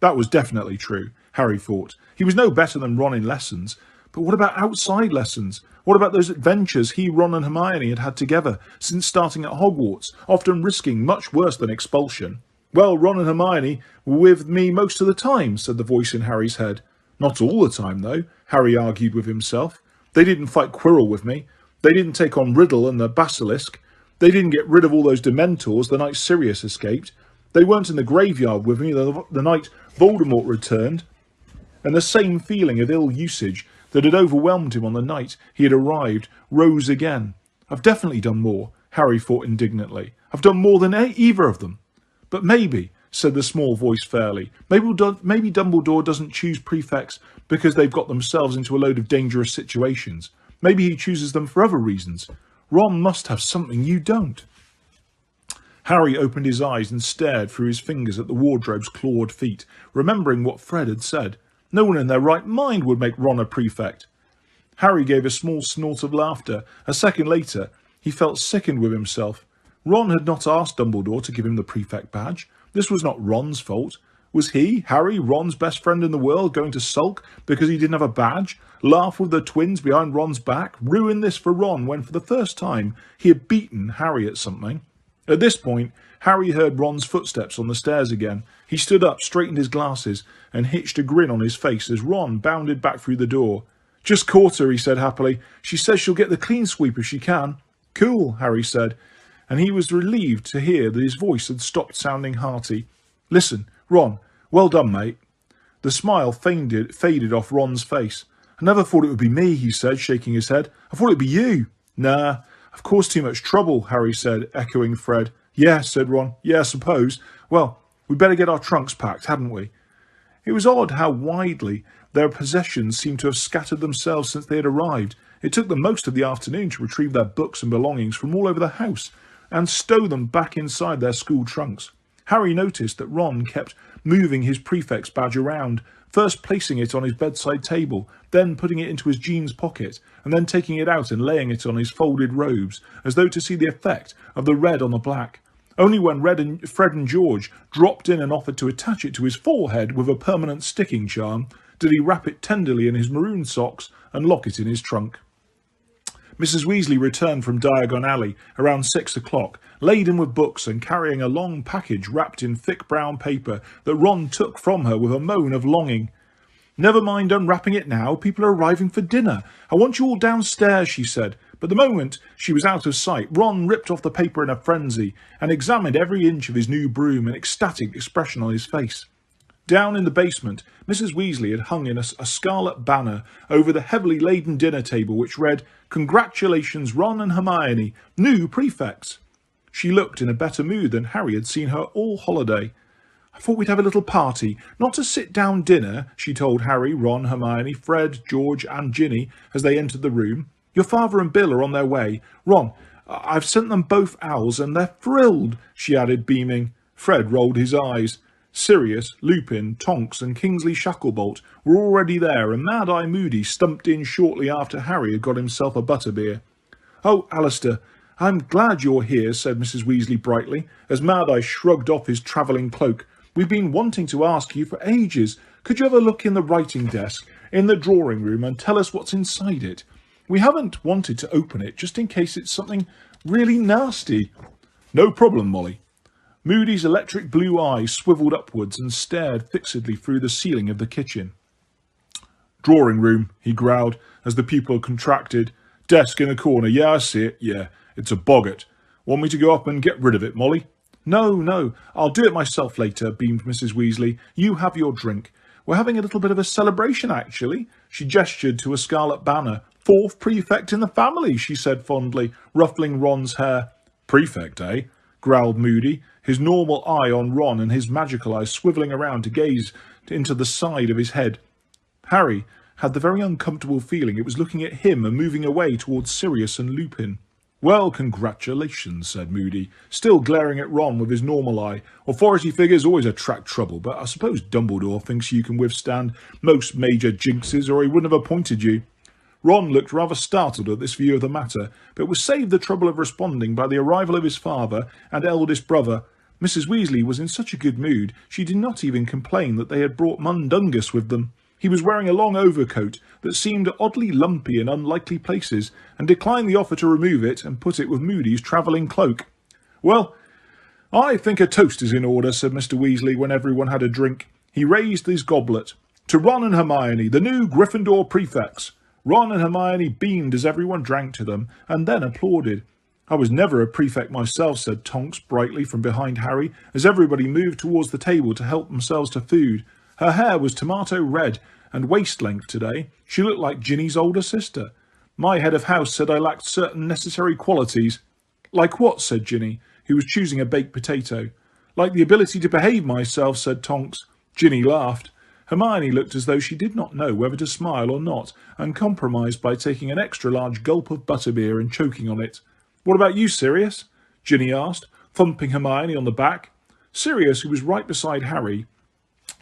That was definitely true, Harry thought. He was no better than Ron in lessons. But what about outside lessons? What about those adventures he, Ron and Hermione had had together since starting at Hogwarts, often risking much worse than expulsion? "Well, Ron and Hermione were with me most of the time," said the voice in Harry's head. "Not all the time, though," Harry argued with himself. "They didn't fight Quirrell with me. They didn't take on Riddle and the Basilisk. They didn't get rid of all those Dementors the night Sirius escaped. They weren't in the graveyard with me the night Voldemort returned." And the same feeling of ill usage that had overwhelmed him on the night he had arrived rose again. "I've definitely done more," Harry thought indignantly. "I've done more than either of them." "But maybe," said the small voice fairly, maybe Dumbledore doesn't choose prefects because they've got themselves into a load of dangerous situations. Maybe he chooses them for other reasons. Ron must have something you don't." Harry opened his eyes and stared through his fingers at the wardrobe's clawed feet, remembering what Fred had said. No one in their right mind would make Ron a prefect. Harry gave a small snort of laughter. A second later, he felt sickened with himself. Ron had not asked Dumbledore to give him the prefect badge. This was not Ron's fault. Was he, Harry, Ron's best friend in the world, going to sulk because he didn't have a badge, laugh with the twins behind Ron's back, ruin this for Ron when for the first time he had beaten Harry at something? At this point, Harry heard Ron's footsteps on the stairs again. He stood up, straightened his glasses, and hitched a grin on his face as Ron bounded back through the door. "Just caught her," he said happily. "She says she'll get the clean sweep if she can." "Cool," Harry said, and he was relieved to hear that his voice had stopped sounding hearty. "Listen, Ron, well done, mate." The smile faded off Ron's face. "I never thought it would be me," he said, shaking his head. "I thought it'd be you." "Nah, I've caused too much trouble," Harry said, echoing Fred. "Yeah," said Ron. "Yeah, I suppose. Well, we'd better get our trunks packed, hadn't we?" It was odd how widely their possessions seemed to have scattered themselves since they had arrived. It took them most of the afternoon to retrieve their books and belongings from all over the house and stow them back inside their school trunks. Harry noticed that Ron kept moving his prefect's badge around, first placing it on his bedside table, then putting it into his jeans pocket, and then taking it out and laying it on his folded robes, as though to see the effect of the red on the black. Only when Fred and George dropped in and offered to attach it to his forehead with a permanent sticking charm did he wrap it tenderly in his maroon socks and lock it in his trunk. Mrs. Weasley returned from Diagon Alley around 6 o'clock, laden with books and carrying a long package wrapped in thick brown paper that Ron took from her with a moan of longing. "Never mind unwrapping it now, people are arriving for dinner. I want you all downstairs," she said. But the moment she was out of sight, Ron ripped off the paper in a frenzy and examined every inch of his new broom, an ecstatic expression on his face. Down in the basement, Mrs. Weasley had hung in a scarlet banner over the heavily laden dinner table which read, "Congratulations, Ron and Hermione, new prefects." She looked in a better mood than Harry had seen her all holiday. "I thought we'd have a little party, not a sit-down dinner," she told Harry, Ron, Hermione, Fred, George and Ginny as they entered the room. "Your father and Bill are on their way. Ron, I've sent them both owls and they're thrilled," she added, beaming. Fred rolled his eyes. Sirius, Lupin, Tonks and Kingsley Shacklebolt were already there, and Mad-Eye Moody stumped in shortly after Harry had got himself a butterbeer. "Oh, Alistair, I'm glad you're here," said Mrs. Weasley brightly, as Mad-Eye shrugged off his travelling cloak. "We've been wanting to ask you for ages. Could you have a look in the writing desk, in the drawing room, and tell us what's inside it? We haven't wanted to open it, just in case it's something really nasty." "No problem, Molly." Moody's electric blue eyes swivelled upwards and stared fixedly through the ceiling of the kitchen. "Drawing room," he growled, as the pupil contracted. "Desk in the corner. Yeah, I see it. Yeah, it's a boggart. Want me to go up and get rid of it, Molly?" No, I'll do it myself later," beamed Mrs. Weasley. "You have your drink. We're having a little bit of a celebration, actually." She gestured to a scarlet banner. "Fourth prefect in the family," she said fondly, ruffling Ron's hair. "Prefect, eh?" growled Moody, his normal eye on Ron and his magical eyes swivelling around to gaze into the side of his head. Harry had the very uncomfortable feeling it was looking at him and moving away towards Sirius and Lupin. "Well, congratulations," said Moody, still glaring at Ron with his normal eye. "Authority figures always attract trouble, but I suppose Dumbledore thinks you can withstand most major jinxes, or he wouldn't have appointed you." Ron looked rather startled at this view of the matter, but was saved the trouble of responding by the arrival of his father and eldest brother. Mrs. Weasley was in such a good mood, she did not even complain that they had brought Mundungus with them. He was wearing a long overcoat that seemed oddly lumpy in unlikely places, and declined the offer to remove it and put it with Moody's travelling cloak. "Well, I think a toast is in order," said Mr. Weasley when everyone had a drink. He raised his goblet. "To Ron and Hermione, the new Gryffindor prefects." Ron and Hermione beamed as everyone drank to them, and then applauded. "I was never a prefect myself," said Tonks brightly from behind Harry, as everybody moved towards the table to help themselves to food. Her hair was tomato red and waist-length today. She looked like Ginny's older sister. "My head of house said I lacked certain necessary qualities." "Like what?" said Ginny, who was choosing a baked potato. "Like the ability to behave myself," said Tonks. Ginny laughed. Hermione looked as though she did not know whether to smile or not, and compromised by taking an extra-large gulp of butterbeer and choking on it. "What about you, Sirius?" Ginny asked, thumping Hermione on the back. Sirius, who was right beside Harry,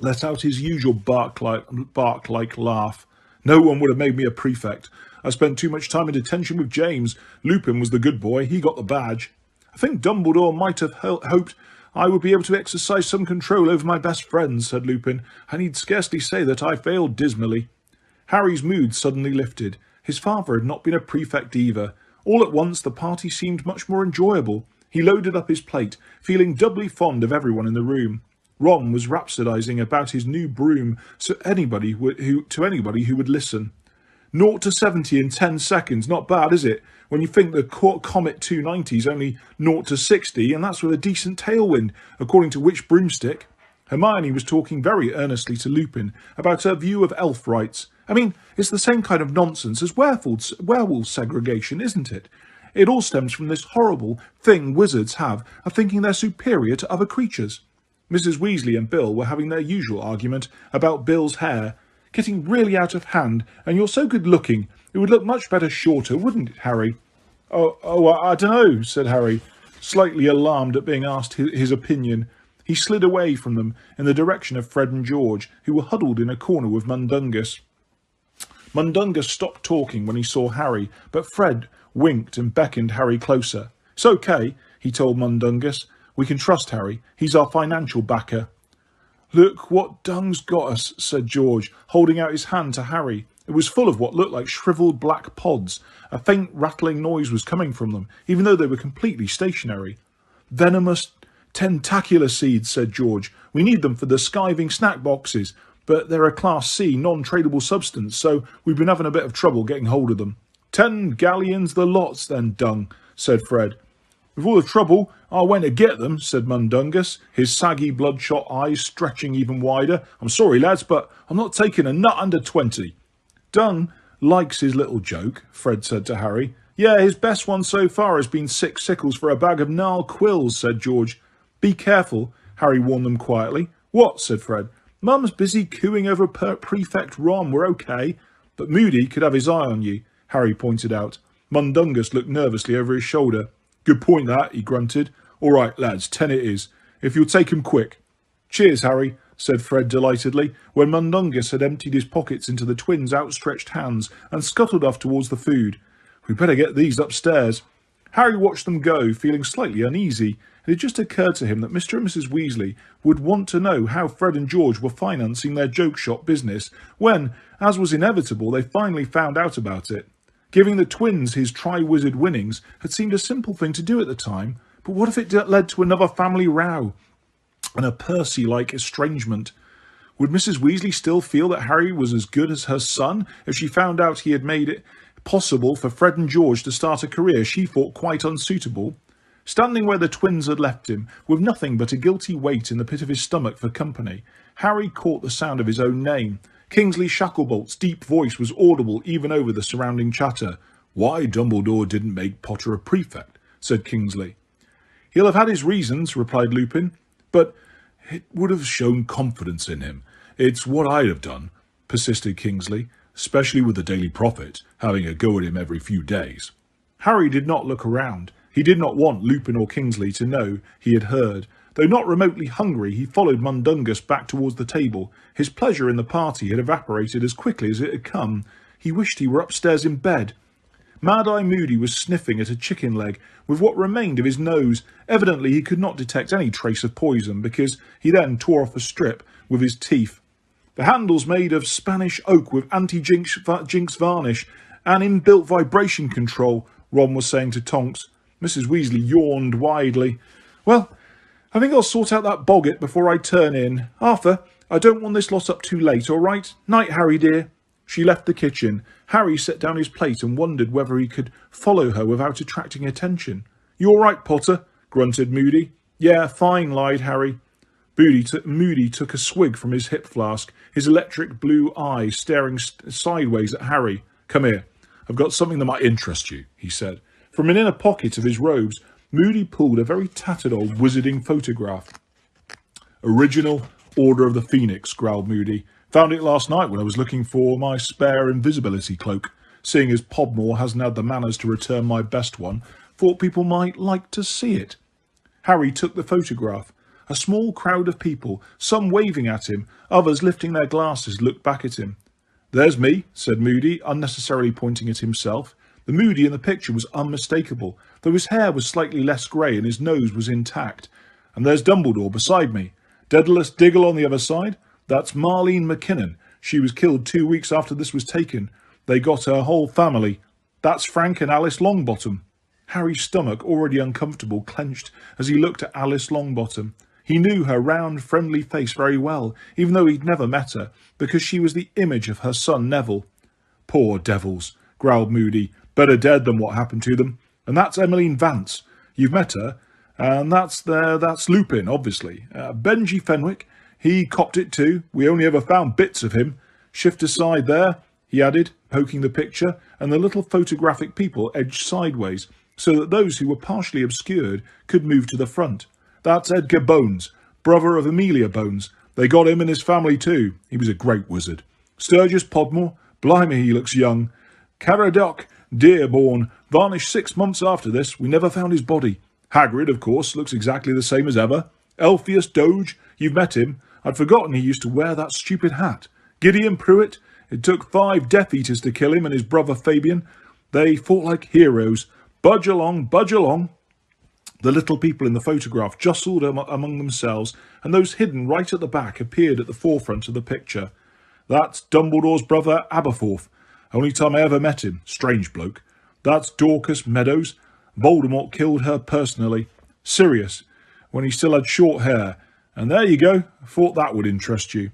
let out his usual bark-like laugh. "No one would have made me a prefect. I spent too much time in detention with James. Lupin was the good boy. He got the badge. I think Dumbledore might have hoped I would be able to exercise some control over my best friends," said Lupin. "I need scarcely say that I failed dismally." Harry's mood suddenly lifted. His father had not been a prefect either. All at once the party seemed much more enjoyable. He loaded up his plate, feeling doubly fond of everyone in the room. Ron was rhapsodising about his new broom to anybody who would listen. 0 to 70 in 10 seconds, not bad, is it? When you think the Comet 290 is only 0 to 60, and that's with a decent tailwind, according to which broomstick? Hermione was talking very earnestly to Lupin about her view of elf rights. I mean, it's the same kind of nonsense as werewolf segregation, isn't it? It all stems from this horrible thing wizards have of thinking they're superior to other creatures. Mrs. Weasley and Bill were having their usual argument about Bill's hair. "Getting really out of hand, and you're so good-looking. It would look much better shorter, wouldn't it, Harry?" I don't know," said Harry, slightly alarmed at being asked his opinion. He slid away from them in the direction of Fred and George, who were huddled in a corner with Mundungus. Mundungus stopped talking when he saw Harry, but Fred winked and beckoned Harry closer. "It's okay," he told Mundungus. "We can trust Harry. He's our financial backer." "Look what Dung's got us," said George, holding out his hand to Harry. It was full of what looked like shrivelled black pods. A faint rattling noise was coming from them, even though they were completely stationary. "Venomous tentacular seeds," said George. "We need them for the skiving snack boxes, but they're a Class C non-tradable substance, so we've been having a bit of trouble getting hold of them." 10 galleons the lots, then, Dung," said Fred. "With all the trouble I went to get them," said Mundungus, his saggy bloodshot eyes stretching even wider. "I'm sorry, lads, but I'm not taking a nut under 20. "Dung likes his little joke," Fred said to Harry. Yeah, his best one so far has been 6 sickles for a bag of gnarled quills, said George. Be careful, Harry warned them quietly. What? Said Fred. Mum's busy cooing over Prefect Ron. We're okay. But Moody could have his eye on you, Harry pointed out. Mundungus looked nervously over his shoulder. Good point that, he grunted. All right, lads, 10 it is. If you'll take 'em quick. Cheers, Harry, said Fred delightedly, when Mundungus had emptied his pockets into the twins' outstretched hands and scuttled off towards the food. We'd better get these upstairs. Harry watched them go, feeling slightly uneasy. It had just occurred to him that Mr. and Mrs. Weasley would want to know how Fred and George were financing their joke shop business when, as was inevitable, they finally found out about it. Giving the twins his Triwizard winnings had seemed a simple thing to do at the time, but what if it led to another family row and a Percy-like estrangement? Would Mrs. Weasley still feel that Harry was as good as her son if she found out he had made it possible for Fred and George to start a career she thought quite unsuitable? Standing where the twins had left him, with nothing but a guilty weight in the pit of his stomach for company, Harry caught the sound of his own name. Kingsley Shacklebolt's deep voice was audible even over the surrounding chatter. Why Dumbledore didn't make Potter a prefect, said Kingsley. He'll have had his reasons, replied Lupin, but it would have shown confidence in him. It's what I'd have done, persisted Kingsley, especially with the Daily Prophet having a go at him every few days. Harry did not look around. He did not want Lupin or Kingsley to know he had heard. Though not remotely hungry, he followed Mundungus back towards the table. His pleasure in the party had evaporated as quickly as it had come. He wished he were upstairs in bed. Mad-Eye Moody was sniffing at a chicken leg with what remained of his nose. Evidently he could not detect any trace of poison, because he then tore off a strip with his teeth. The handle's made of Spanish oak with anti-jinx varnish and inbuilt vibration control, Ron was saying to Tonks. Mrs. Weasley yawned widely. Well, I think I'll sort out that boggart before I turn in. Arthur, I don't want this lot up too late, all right? Night, Harry dear. She left the kitchen. Harry set down his plate and wondered whether he could follow her without attracting attention. You all right, Potter? Grunted Moody. Yeah, fine, lied Harry. Moody took a swig from his hip flask, his electric blue eyes staring sideways at Harry. Come here. I've got something that might interest you, he said. From an inner pocket of his robes, Moody pulled a very tattered old wizarding photograph. Original Order of the Phoenix, growled Moody. Found it last night when I was looking for my spare invisibility cloak. Seeing as Podmore hasn't had the manners to return my best one, thought people might like to see it. Harry took the photograph. A small crowd of people, some waving at him, others lifting their glasses, looked back at him. There's me, said Moody, unnecessarily pointing at himself. The Moody in the picture was unmistakable, though his hair was slightly less grey and his nose was intact. And there's Dumbledore beside me. Daedalus Diggle on the other side. That's Marlene McKinnon. She was killed 2 weeks after this was taken. They got her whole family. That's Frank and Alice Longbottom. Harry's stomach, already uncomfortable, clenched as he looked at Alice Longbottom. He knew her round, friendly face very well, even though he'd never met her, because she was the image of her son Neville. Poor devils, growled Moody. Better dead than what happened to them. And that's Emmeline Vance. You've met her. And that's Lupin, obviously. Benji Fenwick, he copped it too. We only ever found bits of him. Shift aside there, he added, poking the picture, and the little photographic people edged sideways, so that those who were partially obscured could move to the front. That's Edgar Bones, brother of Amelia Bones. They got him and his family too. He was a great wizard. Sturgis Podmore, blimey, he looks young. Caradoc Dearborn, vanished 6 months after this. We never found his body. Hagrid, of course, looks exactly the same as ever. Elphius Doge, you've met him. I'd forgotten he used to wear that stupid hat. Gideon Pruitt, it took 5 Death Eaters to kill him and his brother Fabian. They fought like heroes. Budge along, budge along. The little people in the photograph jostled among themselves, and those hidden right at the back appeared at the forefront of the picture. That's Dumbledore's brother Aberforth. Only time I ever met him. Strange bloke. That's Dorcas Meadows. Voldemort killed her personally. Sirius, when he still had short hair. And there you go. Thought that would interest you.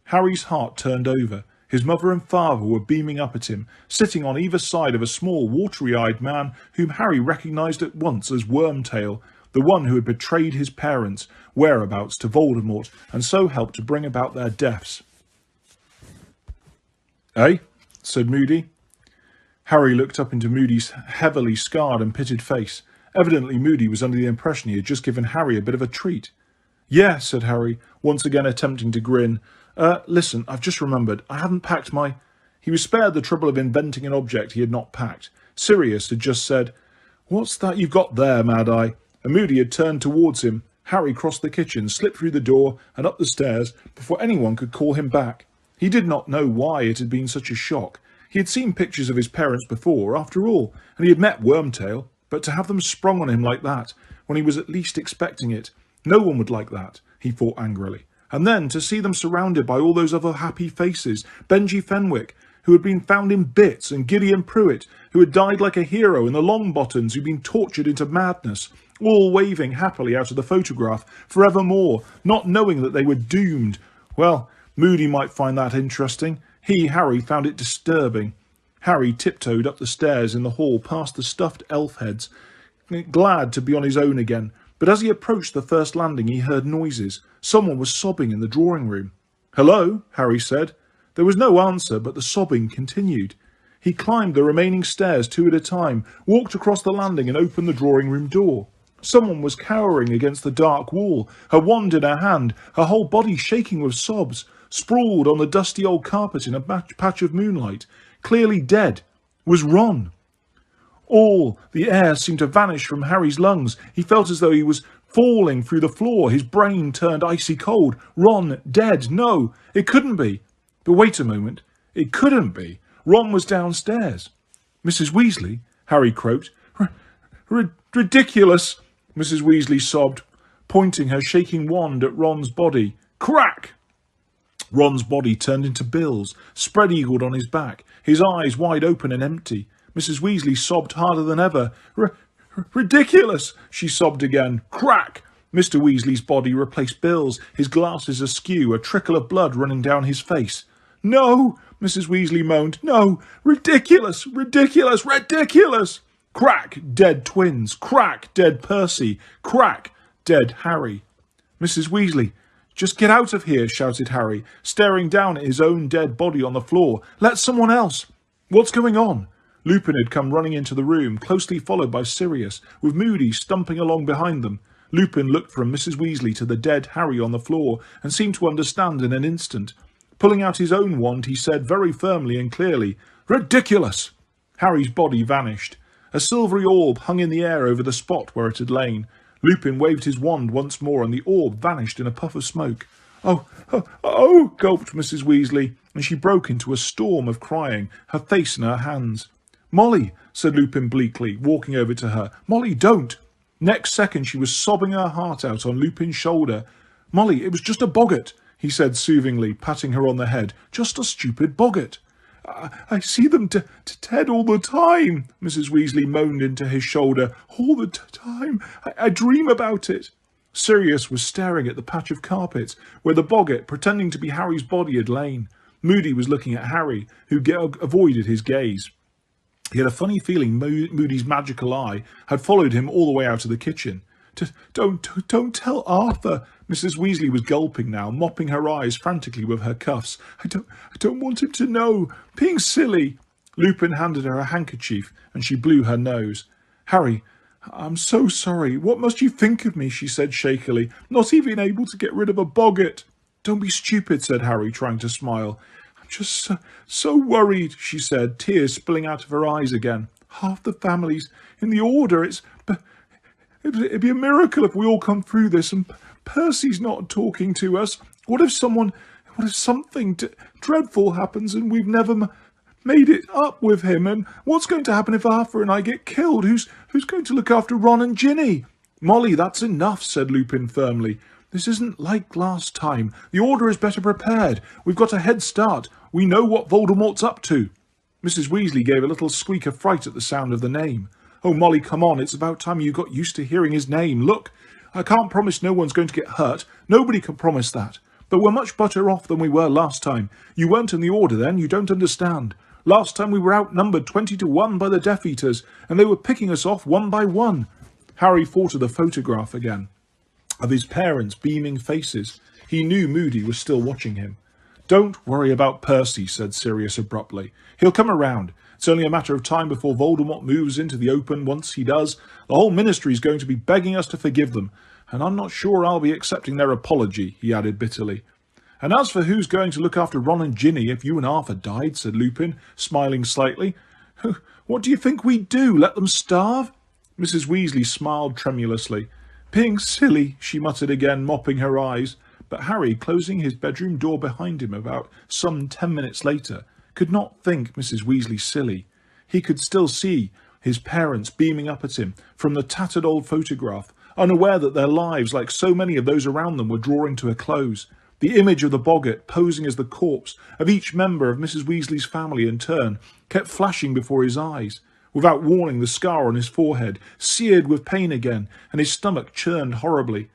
Harry's heart turned over. His mother and father were beaming up at him, sitting on either side of a small, watery-eyed man whom Harry recognised at once as Wormtail, the one who had betrayed his parents' whereabouts to Voldemort and so helped to bring about their deaths. Eh? Said Moody. Harry looked up into Moody's heavily scarred and pitted face. Evidently Moody was under the impression he had just given Harry a bit of a treat. Yeah, said Harry, once again attempting to grin. Listen, I've just remembered. I haven't packed my... He was spared the trouble of inventing an object he had not packed. Sirius had just said, What's that you've got there, Mad-Eye? And Moody had turned towards him. Harry crossed the kitchen, slipped through the door and up the stairs before anyone could call him back. He did not know why it had been such a shock. He had seen pictures of his parents before, after all, and he had met Wormtail, but to have them sprung on him like that, when he was at least expecting it, no one would like that, he thought angrily. And then to see them surrounded by all those other happy faces, Benji Fenwick, who had been found in bits, and Gideon Pruitt, who had died like a hero, and the Longbottoms, who'd been tortured into madness, all waving happily out of the photograph, forevermore, not knowing that they were doomed. Well, Moody might find that interesting. He, Harry, found it disturbing. Harry tiptoed up the stairs in the hall past the stuffed elf heads, glad to be on his own again. But as he approached the first landing, he heard noises. Someone was sobbing in the drawing room. Hello, Harry said. There was no answer, but the sobbing continued. He climbed the remaining stairs 2 at a time, walked across the landing and opened the drawing room door. Someone was cowering against the dark wall, her wand in her hand, her whole body shaking with sobs, sprawled on the dusty old carpet in a patch of moonlight, clearly dead, was Ron. All the air seemed to vanish from Harry's lungs. He felt as though he was falling through the floor. His brain turned icy cold. Ron dead. No, it couldn't be. But wait a moment. It couldn't be. Ron was downstairs. Mrs. Weasley, Harry croaked. Ridiculous, Mrs. Weasley sobbed, pointing her shaking wand at Ron's body. Crack! Ron's body turned into bills, spread-eagled on his back, his eyes wide open and empty. Mrs. Weasley sobbed harder than ever. Ridiculous, she sobbed again. Crack! Mr. Weasley's body replaced Bill's, his glasses askew, a trickle of blood running down his face. No, Mrs. Weasley moaned. No, ridiculous, ridiculous, ridiculous! Crack, dead twins. Crack, dead Percy. Crack, dead Harry. Mrs. Weasley, just get out of here, shouted Harry, staring down at his own dead body on the floor. Let someone else. What's going on? Lupin had come running into the room, closely followed by Sirius, with Moody stumping along behind them. Lupin looked from Mrs. Weasley to the dead Harry on the floor and seemed to understand in an instant. Pulling out his own wand, he said very firmly and clearly, Ridiculous! Harry's body vanished. A silvery orb hung in the air over the spot where it had lain. Lupin waved his wand once more and the orb vanished in a puff of smoke. Oh, gulped Mrs. Weasley, and she broke into a storm of crying, her face in her hands. Molly, said Lupin bleakly, walking over to her. Molly, don't! Next second she was sobbing her heart out on Lupin's shoulder. Molly, it was just a boggart, he said soothingly, patting her on the head. Just a stupid boggart. I see them dead all the time, Mrs. Weasley moaned into his shoulder. All the time. I dream about it. Sirius was staring at the patch of carpet where the boggart, pretending to be Harry's body, had lain. Moody was looking at Harry, who avoided his gaze. He had a funny feeling Moody's magical eye had followed him all the way out of the kitchen. Don't tell Arthur. Mrs. Weasley was gulping now, mopping her eyes frantically with her cuffs. I don't want him to know. Being silly. Lupin handed her a handkerchief and she blew her nose. Harry, I'm so sorry. What must you think of me? She said shakily. Not even able to get rid of a boggart. Don't be stupid, said Harry, trying to smile. I'm just so worried, she said, tears spilling out of her eyes again. Half the family's in the order. It'd be a miracle if we all come through this and Percy's not talking to us. What if something dreadful happens and we've never made it up with him? And what's going to happen if Arthur and I get killed? Who's going to look after Ron and Ginny? Molly, that's enough, said Lupin firmly. This isn't like last time. The Order is better prepared. We've got a head start. We know what Voldemort's up to. Mrs. Weasley gave a little squeak of fright at the sound of the name. Oh, Molly, come on. It's about time you got used to hearing his name. Look, I can't promise no one's going to get hurt. Nobody can promise that. But we're much better off than we were last time. You weren't in the Order then. You don't understand. Last time we were outnumbered 20-1 by the Death Eaters, and they were picking us off one by one. Harry thought of the photograph again, of his parents' beaming faces. He knew Moody was still watching him. Don't worry about Percy, said Sirius abruptly. He'll come around. It's only a matter of time before Voldemort moves into the open. Once he does, the whole ministry is going to be begging us to forgive them. And I'm not sure I'll be accepting their apology," he added bitterly. "And as for who's going to look after Ron and Ginny if you and Arthur died," said Lupin, smiling slightly, "what do you think we'd do? Let them starve?" Mrs. Weasley smiled tremulously. "Being silly," she muttered again, mopping her eyes. But Harry, closing his bedroom door behind him about some 10 minutes later, could not think Mrs. Weasley silly. He could still see his parents beaming up at him from the tattered old photograph, unaware that their lives, like so many of those around them, were drawing to a close. The image of the boggart, posing as the corpse of each member of Mrs. Weasley's family in turn, kept flashing before his eyes. Without warning, the scar on his forehead seared with pain again, and his stomach churned horribly.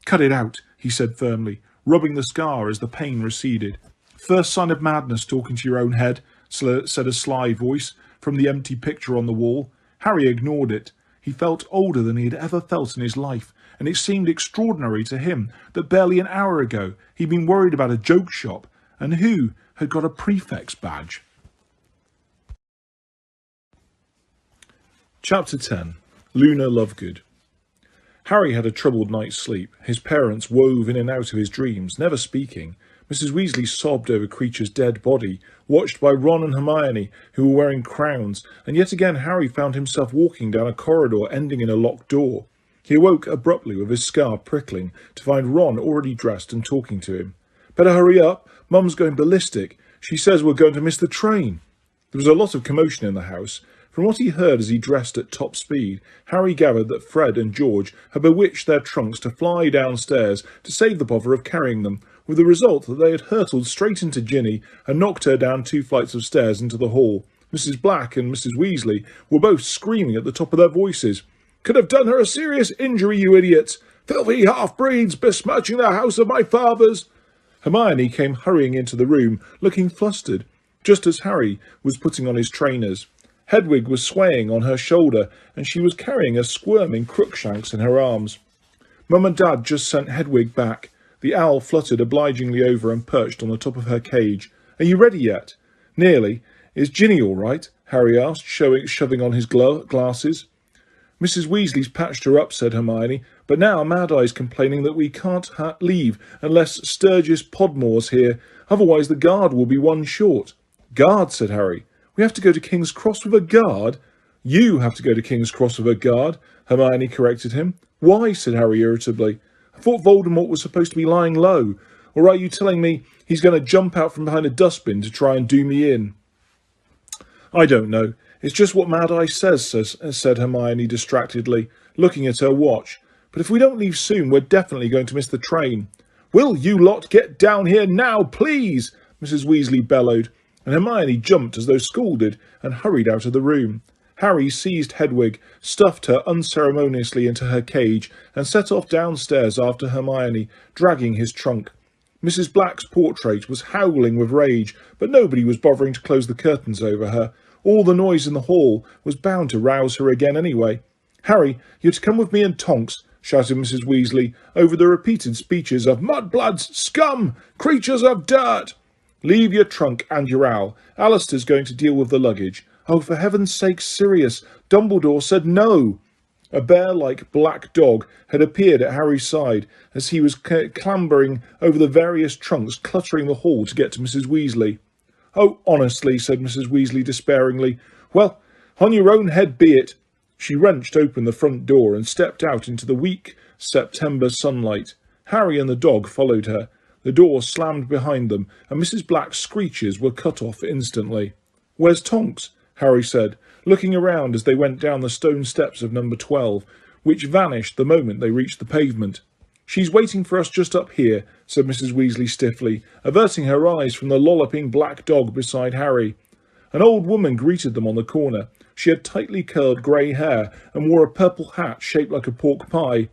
"Cut it out," he said firmly, rubbing the scar as the pain receded. "First sign of madness talking to your own head," said a sly voice from the empty picture on the wall. Harry ignored it. He felt older than he had ever felt in his life, and it seemed extraordinary to him that barely an hour ago he'd been worried about a joke shop, and who had got a prefect's badge. Chapter 10. Luna Lovegood. Harry had a troubled night's sleep. His parents wove in and out of his dreams, never speaking. Mrs. Weasley sobbed over Creature's dead body, watched by Ron and Hermione, who were wearing crowns, and yet again Harry found himself walking down a corridor ending in a locked door. He awoke abruptly with his scar prickling to find Ron already dressed and talking to him. "Better hurry up. Mum's going ballistic. She says we're going to miss the train." There was a lot of commotion in the house. From what he heard as he dressed at top speed, Harry gathered that Fred and George had bewitched their trunks to fly downstairs to save the bother of carrying them, with the result that they had hurtled straight into Ginny and knocked her down 2 flights of stairs into the hall. Mrs. Black and Mrs. Weasley were both screaming at the top of their voices. "Could have done her a serious injury, you idiots! Filthy half-breeds, besmirching the house of my fathers!" Hermione came hurrying into the room, looking flustered, just as Harry was putting on his trainers. Hedwig was swaying on her shoulder, and she was carrying a squirming Crookshanks in her arms. Mum and Dad just sent Hedwig back. The owl fluttered obligingly over and perched on the top of her cage. "Are you ready yet?" "Nearly. Is Ginny all right?" Harry asked, shoving on his glasses. "Mrs. Weasley's patched her up," said Hermione, "but now Mad Eye's complaining that we can't leave unless Sturgis Podmore's here. Otherwise the guard will be one short." "Guard?" said Harry. "We have to go to King's Cross with a guard?" "You have to go to King's Cross with a guard," Hermione corrected him. "Why?" said Harry irritably. "I thought Voldemort was supposed to be lying low. Or are you telling me he's going to jump out from behind a dustbin to try and do me in?" "I don't know. It's just what Mad Eye says," said Hermione distractedly, looking at her watch. "But if we don't leave soon, we're definitely going to miss the train." "Will you lot get down here now, please?" Mrs. Weasley bellowed, and Hermione jumped as though scalded and hurried out of the room. Harry seized Hedwig, stuffed her unceremoniously into her cage, and set off downstairs after Hermione, dragging his trunk. Mrs. Black's portrait was howling with rage, but nobody was bothering to close the curtains over her. All the noise in the hall was bound to rouse her again anyway. "Harry, you're to come with me and Tonks," shouted Mrs. Weasley, over the repeated speeches of mudbloods, scum, creatures of dirt. "Leave your trunk and your owl. Alistair's going to deal with the luggage." "Oh, for heaven's sake, Sirius! Dumbledore said no!" A bear-like black dog had appeared at Harry's side as he was clambering over the various trunks, cluttering the hall to get to Mrs. Weasley. "Oh, honestly," said Mrs. Weasley despairingly. "Well, on your own head be it." She wrenched open the front door and stepped out into the weak September sunlight. Harry and the dog followed her. The door slammed behind them, and Mrs. Black's screeches were cut off instantly. "Where's Tonks?" Harry said, looking around as they went down the stone steps of number 12, which vanished the moment they reached the pavement. "She's waiting for us just up here," said Mrs. Weasley stiffly, averting her eyes from the lolloping black dog beside Harry. An old woman greeted them on the corner. She had tightly curled grey hair and wore a purple hat shaped like a pork pie.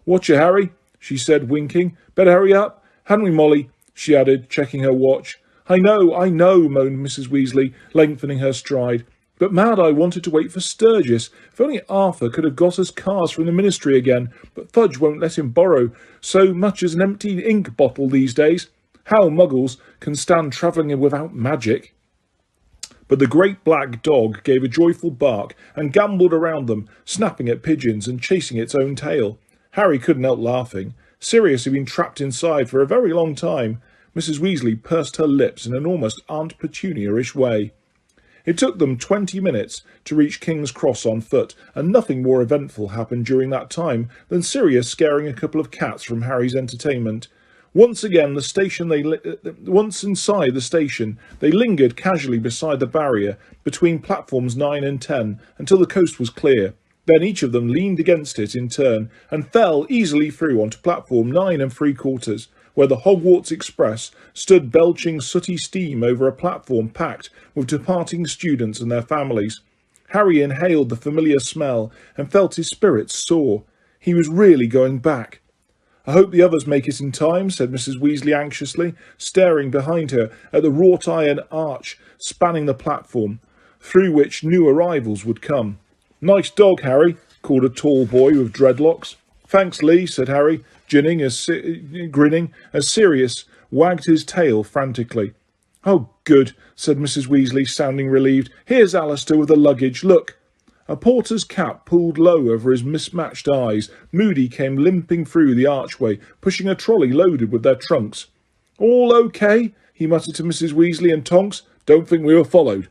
"Watcha, Harry," she said, winking. "Better hurry up. Hadn't we, Molly?" she added, checking her watch. I know, moaned Mrs. Weasley, lengthening her stride. "But Mad Eye wanted to wait for Sturgis. If only Arthur could have got us cars from the ministry again, but Fudge won't let him borrow so much as an empty ink bottle these days. How Muggles can stand travelling without magic." But the great black dog gave a joyful bark and gambolled around them, snapping at pigeons and chasing its own tail. Harry couldn't help laughing. Sirius had been trapped inside for a very long time. Mrs. Weasley pursed her lips in an almost Aunt Petunia-ish way. It took them 20 minutes to reach King's Cross on foot, and nothing more eventful happened during that time than Sirius scaring a couple of cats from Harry's entertainment. Once inside the station, they lingered casually beside the barrier between platforms 9 and 10 until the coast was clear. Then each of them leaned against it in turn and fell easily through onto platform 9 3/4, where the Hogwarts Express stood belching sooty steam over a platform packed with departing students and their families. Harry inhaled the familiar smell and felt his spirits soar. He was really going back. "I hope the others make it in time," said Mrs. Weasley anxiously, staring behind her at the wrought-iron arch spanning the platform, through which new arrivals would come. "Nice dog, Harry," called a tall boy with dreadlocks. "Thanks, Lee," said Harry, grinning as Sirius wagged his tail frantically. "Oh, good," said Mrs. Weasley, sounding relieved. "Here's Alistair with the luggage. Look." A porter's cap pulled low over his mismatched eyes. Moody came limping through the archway, pushing a trolley loaded with their trunks. "All okay?" he muttered to Mrs. Weasley and Tonks. "Don't think we were followed."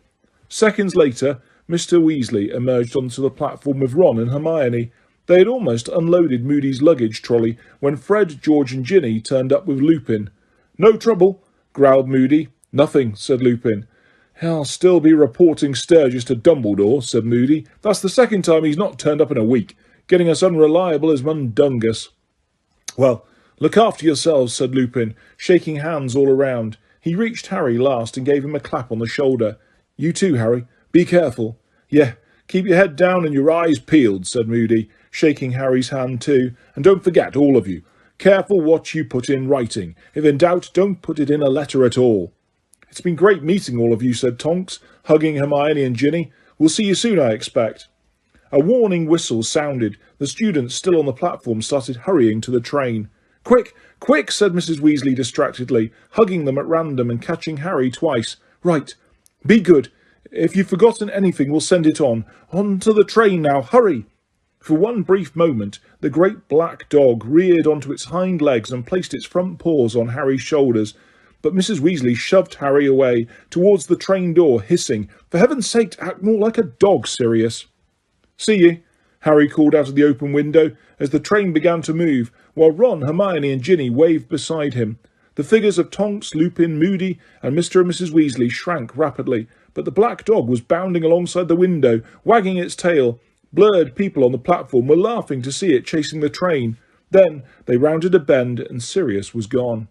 Seconds later, Mr. Weasley emerged onto the platform with Ron and Hermione. They had almost unloaded Moody's luggage trolley when Fred, George and Ginny turned up with Lupin. "No trouble," growled Moody. "Nothing," said Lupin. "I'll still be reporting Sturgis to Dumbledore," said Moody. "That's the second time he's not turned up in a week, getting us unreliable as Mundungus." "Well, look after yourselves," said Lupin, shaking hands all around. He reached Harry last and gave him a clap on the shoulder. "You too, Harry. Be careful." "Yeah, keep your head down and your eyes peeled," said Moody, shaking Harry's hand too. "And don't forget, all of you, careful what you put in writing. If in doubt, don't put it in a letter at all." "It's been great meeting all of you," said Tonks, hugging Hermione and Ginny. "We'll see you soon, I expect." A warning whistle sounded. The students still on the platform started hurrying to the train. "Quick, quick," said Mrs. Weasley distractedly, hugging them at random and catching Harry twice. "Right. Be good. If you've forgotten anything, we'll send it on. On to the train now. Hurry." For one brief moment, the great black dog reared onto its hind legs and placed its front paws on Harry's shoulders. But Mrs. Weasley shoved Harry away towards the train door, hissing, "For heaven's sake, act more like a dog, Sirius." "See ye," Harry called out of the open window as the train began to move, while Ron, Hermione and Ginny waved beside him. The figures of Tonks, Lupin, Moody and Mr. and Mrs. Weasley shrank rapidly, but the black dog was bounding alongside the window, wagging its tail. Blurred people on the platform were laughing to see it chasing the train. Then they rounded a bend and Sirius was gone.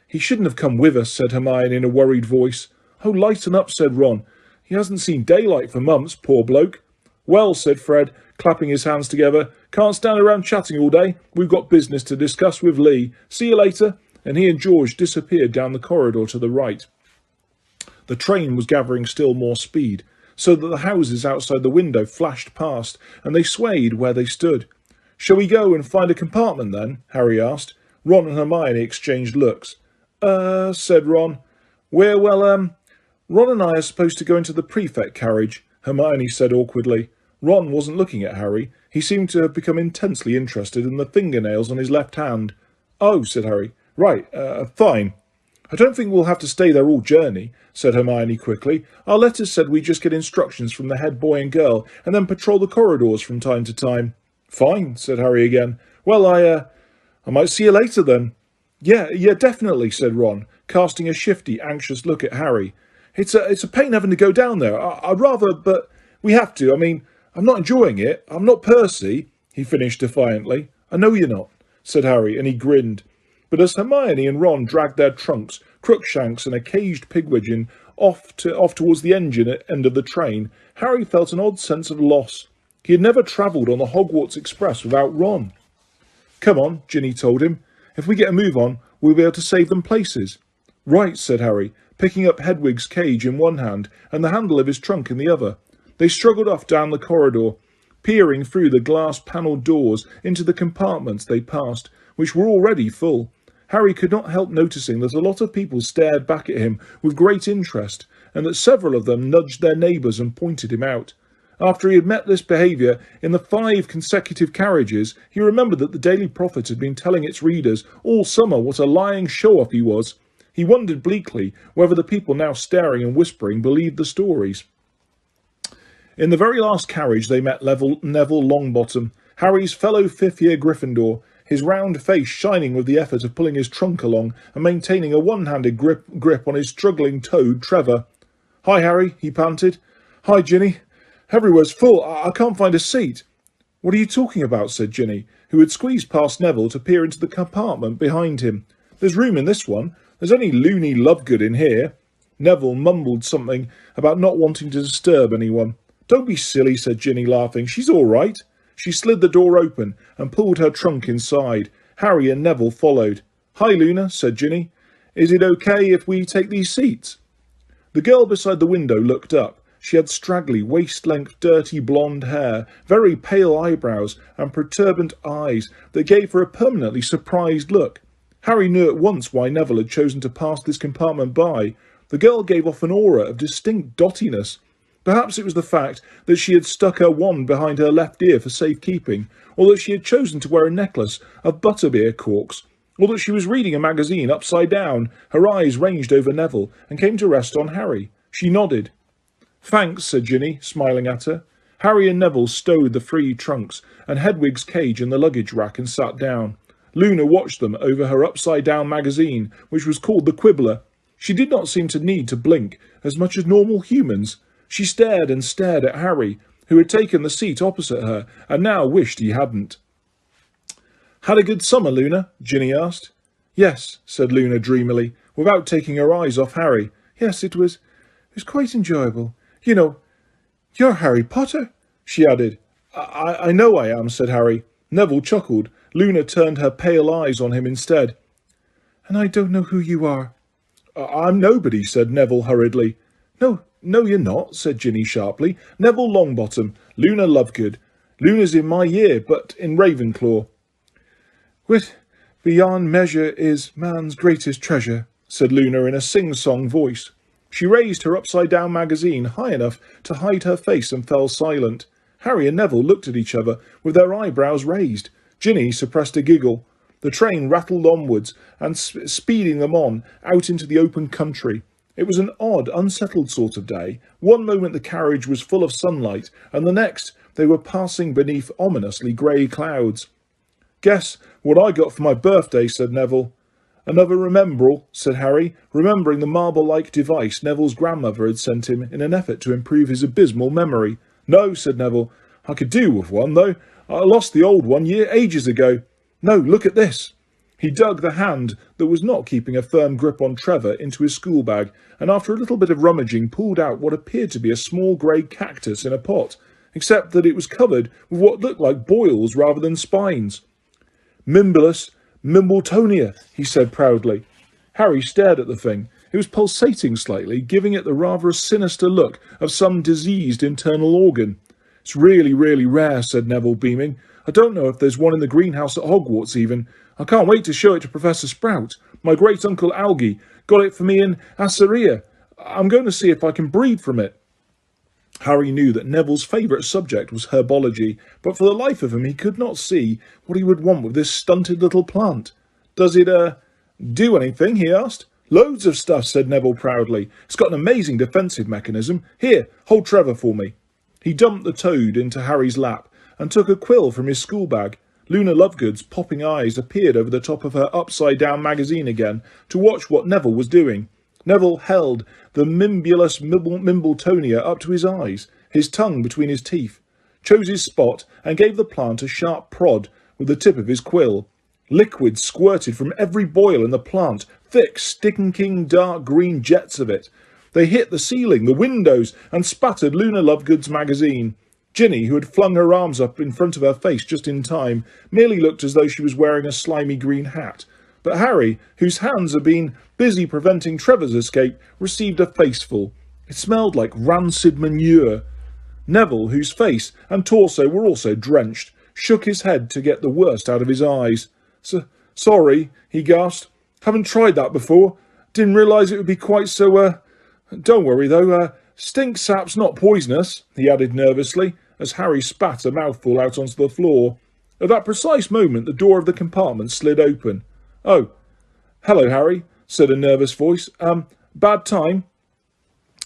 "He shouldn't have come with us," said Hermione in a worried voice. "Oh, lighten up," said Ron. "He hasn't seen daylight for months, poor bloke." "Well," said Fred, clapping his hands together, "can't stand around chatting all day. We've got business to discuss with Lee. See you later." And he and George disappeared down the corridor to the right. The train was gathering still more speed, so that the houses outside the window flashed past, and they swayed where they stood. "Shall we go and find a compartment then?" Harry asked. Ron and Hermione exchanged looks. Said Ron. Ron and I are supposed to go into the prefect carriage," Hermione said awkwardly. Ron wasn't looking at Harry. He seemed to have become intensely interested in the fingernails on his left hand. "Oh," said Harry. "Right, fine." "I don't think we'll have to stay there all journey," said Hermione quickly. "Our letters said we just get instructions from the head boy and girl, and then patrol the corridors from time to time." "Fine," said Harry again. "Well, I might see you later then." Yeah, definitely," said Ron, casting a shifty, anxious look at Harry. It's a pain having to go down there. I'd rather, but we have to. I mean, I'm not enjoying it. I'm not Percy," he finished defiantly. "I know you're not," said Harry, and he grinned. But as Hermione and Ron dragged their trunks, Crookshanks and a caged Pigwidgeon off towards the engine end of the train, Harry felt an odd sense of loss. He had never travelled on the Hogwarts Express without Ron. "Come on," Ginny told him. "If we get a move on, we'll be able to save them places." "Right," said Harry, picking up Hedwig's cage in one hand and the handle of his trunk in the other. They struggled off down the corridor, peering through the glass-panelled doors into the compartments they passed, which were already full. Harry could not help noticing that a lot of people stared back at him with great interest, and that several of them nudged their neighbours and pointed him out. After he had met this behaviour in the 5 consecutive carriages, he remembered that the Daily Prophet had been telling its readers all summer what a lying show-off he was. He wondered bleakly whether the people now staring and whispering believed the stories. In the very last carriage they met Neville Longbottom, Harry's fellow fifth-year Gryffindor, his round face shining with the effort of pulling his trunk along and maintaining a one-handed grip on his struggling toad, Trevor. "Hi, Harry," he panted. "Hi, Ginny. Everywhere's full. I can't find a seat." "What are you talking about?" said Ginny, who had squeezed past Neville to peer into the compartment behind him. "There's room in this one. There's only loony Lovegood in here." Neville mumbled something about not wanting to disturb anyone. "Don't be silly," said Ginny, laughing. "She's all right." She slid the door open and pulled her trunk inside. Harry and Neville followed. "Hi, Luna," said Ginny. "Is it okay if we take these seats?" The girl beside the window looked up. She had straggly, waist-length, dirty blonde hair, very pale eyebrows, and perturbant eyes that gave her a permanently surprised look. Harry knew at once why Neville had chosen to pass this compartment by. The girl gave off an aura of distinct dottiness. Perhaps it was the fact that she had stuck her wand behind her left ear for safekeeping, or that she had chosen to wear a necklace of butterbeer corks, or that she was reading a magazine upside down. Her eyes ranged over Neville and came to rest on Harry. She nodded. "Thanks," said Ginny, smiling at her. Harry and Neville stowed the 3 trunks and Hedwig's cage in the luggage rack and sat down. Luna watched them over her upside-down magazine, which was called The Quibbler. She did not seem to need to blink as much as normal humans. She stared and stared at Harry, who had taken the seat opposite her and now wished he hadn't. "Had a good summer, Luna?" Ginny asked. "Yes," said Luna dreamily, without taking her eyes off Harry. "Yes, it was quite enjoyable. You know, you're Harry Potter," she added. I know I am," said Harry. Neville chuckled. Luna turned her pale eyes on him instead. "And I don't know who you are." "I'm nobody," said Neville hurriedly. No, you're not," said Ginny sharply. "Neville Longbottom, Luna Lovegood. Luna's in my year, but in Ravenclaw." "Wit beyond measure is man's greatest treasure," said Luna in a sing-song voice. She raised her upside-down magazine high enough to hide her face and fell silent. Harry and Neville looked at each other with their eyebrows raised. Ginny suppressed a giggle. The train rattled onwards and speeding them on out into the open country. It was an odd, unsettled sort of day. One moment the carriage was full of sunlight, and the next they were passing beneath ominously grey clouds. "Guess what I got for my birthday," said Neville. "Another remembrall," said Harry, remembering the marble-like device Neville's grandmother had sent him in an effort to improve his abysmal memory. "No," said Neville. "I could do with one, though. I lost the old one ages ago. No, look at this." He dug the hand that was not keeping a firm grip on Trevor into his school bag, and after a little bit of rummaging pulled out what appeared to be a small grey cactus in a pot, except that it was covered with what looked like boils rather than spines. "Mimbulus Mimbletonia," he said proudly. Harry stared at the thing. It was pulsating slightly, giving it the rather sinister look of some diseased internal organ. "It's really, really rare," said Neville, beaming. "I don't know if there's one in the greenhouse at Hogwarts even. I can't wait to show it to Professor Sprout. My great-uncle Algy got it for me in Assyria. I'm going to see if I can breed from it." Harry knew that Neville's favourite subject was herbology, but for the life of him he could not see what he would want with this stunted little plant. "Does it, do anything?" he asked. "Loads of stuff," said Neville proudly. "It's got an amazing defensive mechanism. Here, hold Trevor for me." He dumped the toad into Harry's lap and took a quill from his school bag. Luna Lovegood's popping eyes appeared over the top of her upside-down magazine again to watch what Neville was doing. Neville held the Mimbulus Mimbletonia up to his eyes, his tongue between his teeth, chose his spot and gave the plant a sharp prod with the tip of his quill. Liquid squirted from every boil in the plant, thick, stinking dark green jets of it. They hit the ceiling, the windows, and spattered Luna Lovegood's magazine. Ginny, who had flung her arms up in front of her face just in time, merely looked as though she was wearing a slimy green hat. But Harry, whose hands had been busy preventing Trevor's escape, received a faceful. It smelled like rancid manure. Neville, whose face and torso were also drenched, shook his head to get the worst out of his eyes. "Sorry," he gasped. "Haven't tried that before. Didn't realise it would be quite so, Don't worry, though, stink sap's not poisonous, he added nervously, as Harry spat a mouthful out onto the floor. At that precise moment, the door of the compartment slid open. Oh, hello, Harry, said a nervous voice. Bad time?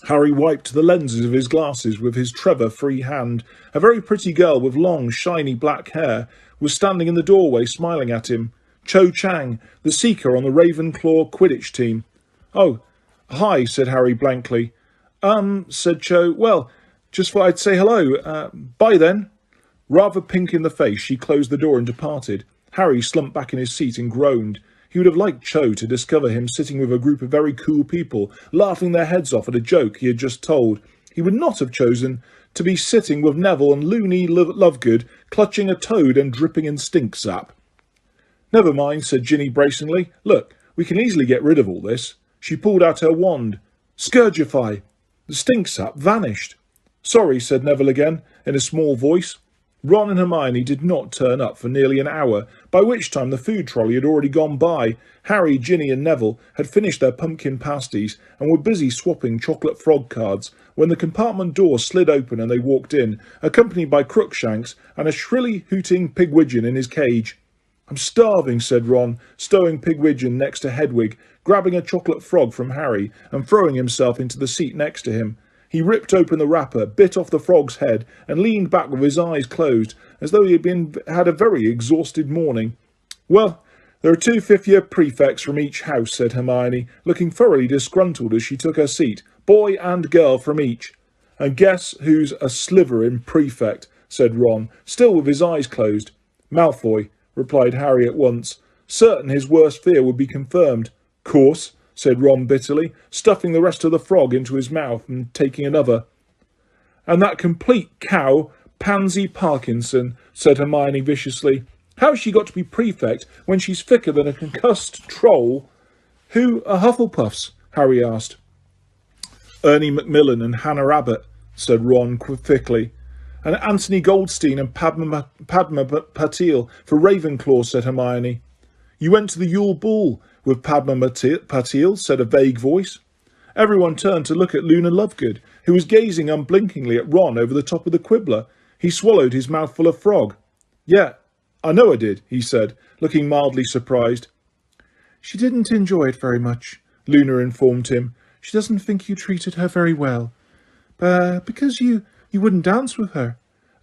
Harry wiped the lenses of his glasses with his Trevor-free hand. A very pretty girl with long, shiny black hair was standing in the doorway smiling at him. Cho Chang, the seeker on the Ravenclaw Quidditch team. Oh, hi, said Harry blankly. Said Cho. Well, just thought I'd say hello. Bye then. Rather pink in the face, she closed the door and departed. Harry slumped back in his seat and groaned. He would have liked Cho to discover him sitting with a group of very cool people, laughing their heads off at a joke he had just told. He would not have chosen to be sitting with Neville and loony Lovegood, clutching a toad and dripping in stink sap. Never mind, said Ginny bracingly. Look, we can easily get rid of all this. She pulled out her wand. Scourgify. The stink sap vanished. Sorry, said Neville again, in a small voice. Ron and Hermione did not turn up for nearly an hour, by which time the food trolley had already gone by. Harry, Ginny and Neville had finished their pumpkin pasties and were busy swapping chocolate frog cards when the compartment door slid open and they walked in, accompanied by Crookshanks and a shrilly hooting Pigwidgeon in his cage. I'm starving, said Ron, stowing Pigwidgeon next to Hedwig, grabbing a chocolate frog from Harry and throwing himself into the seat next to him. He ripped open the wrapper, bit off the frog's head, and leaned back with his eyes closed, as though he had a very exhausted morning. Well, there are 2 fifth-year prefects from each house, said Hermione, looking thoroughly disgruntled as she took her seat. Boy and girl from each. And guess who's a Slytherin prefect, said Ron, still with his eyes closed. Malfoy, replied Harry at once, certain his worst fear would be confirmed. Course, said Ron bitterly, stuffing the rest of the frog into his mouth and taking another. And that complete cow, Pansy Parkinson, said Hermione viciously. How's she got to be prefect when she's thicker than a concussed troll? Who are Hufflepuffs? Harry asked. Ernie Macmillan and Hannah Abbott, said Ron thickly. And Anthony Goldstein and Padma Patil for Ravenclaw, said Hermione. You went to the Yule Ball with Padma Patil, said a vague voice. Everyone turned to look at Luna Lovegood, who was gazing unblinkingly at Ron over the top of the quibbler. He swallowed his mouthful of frog. Yeah, I know I did, he said, looking mildly surprised. She didn't enjoy it very much, Luna informed him. She doesn't think you treated her very well. Because you wouldn't dance with her.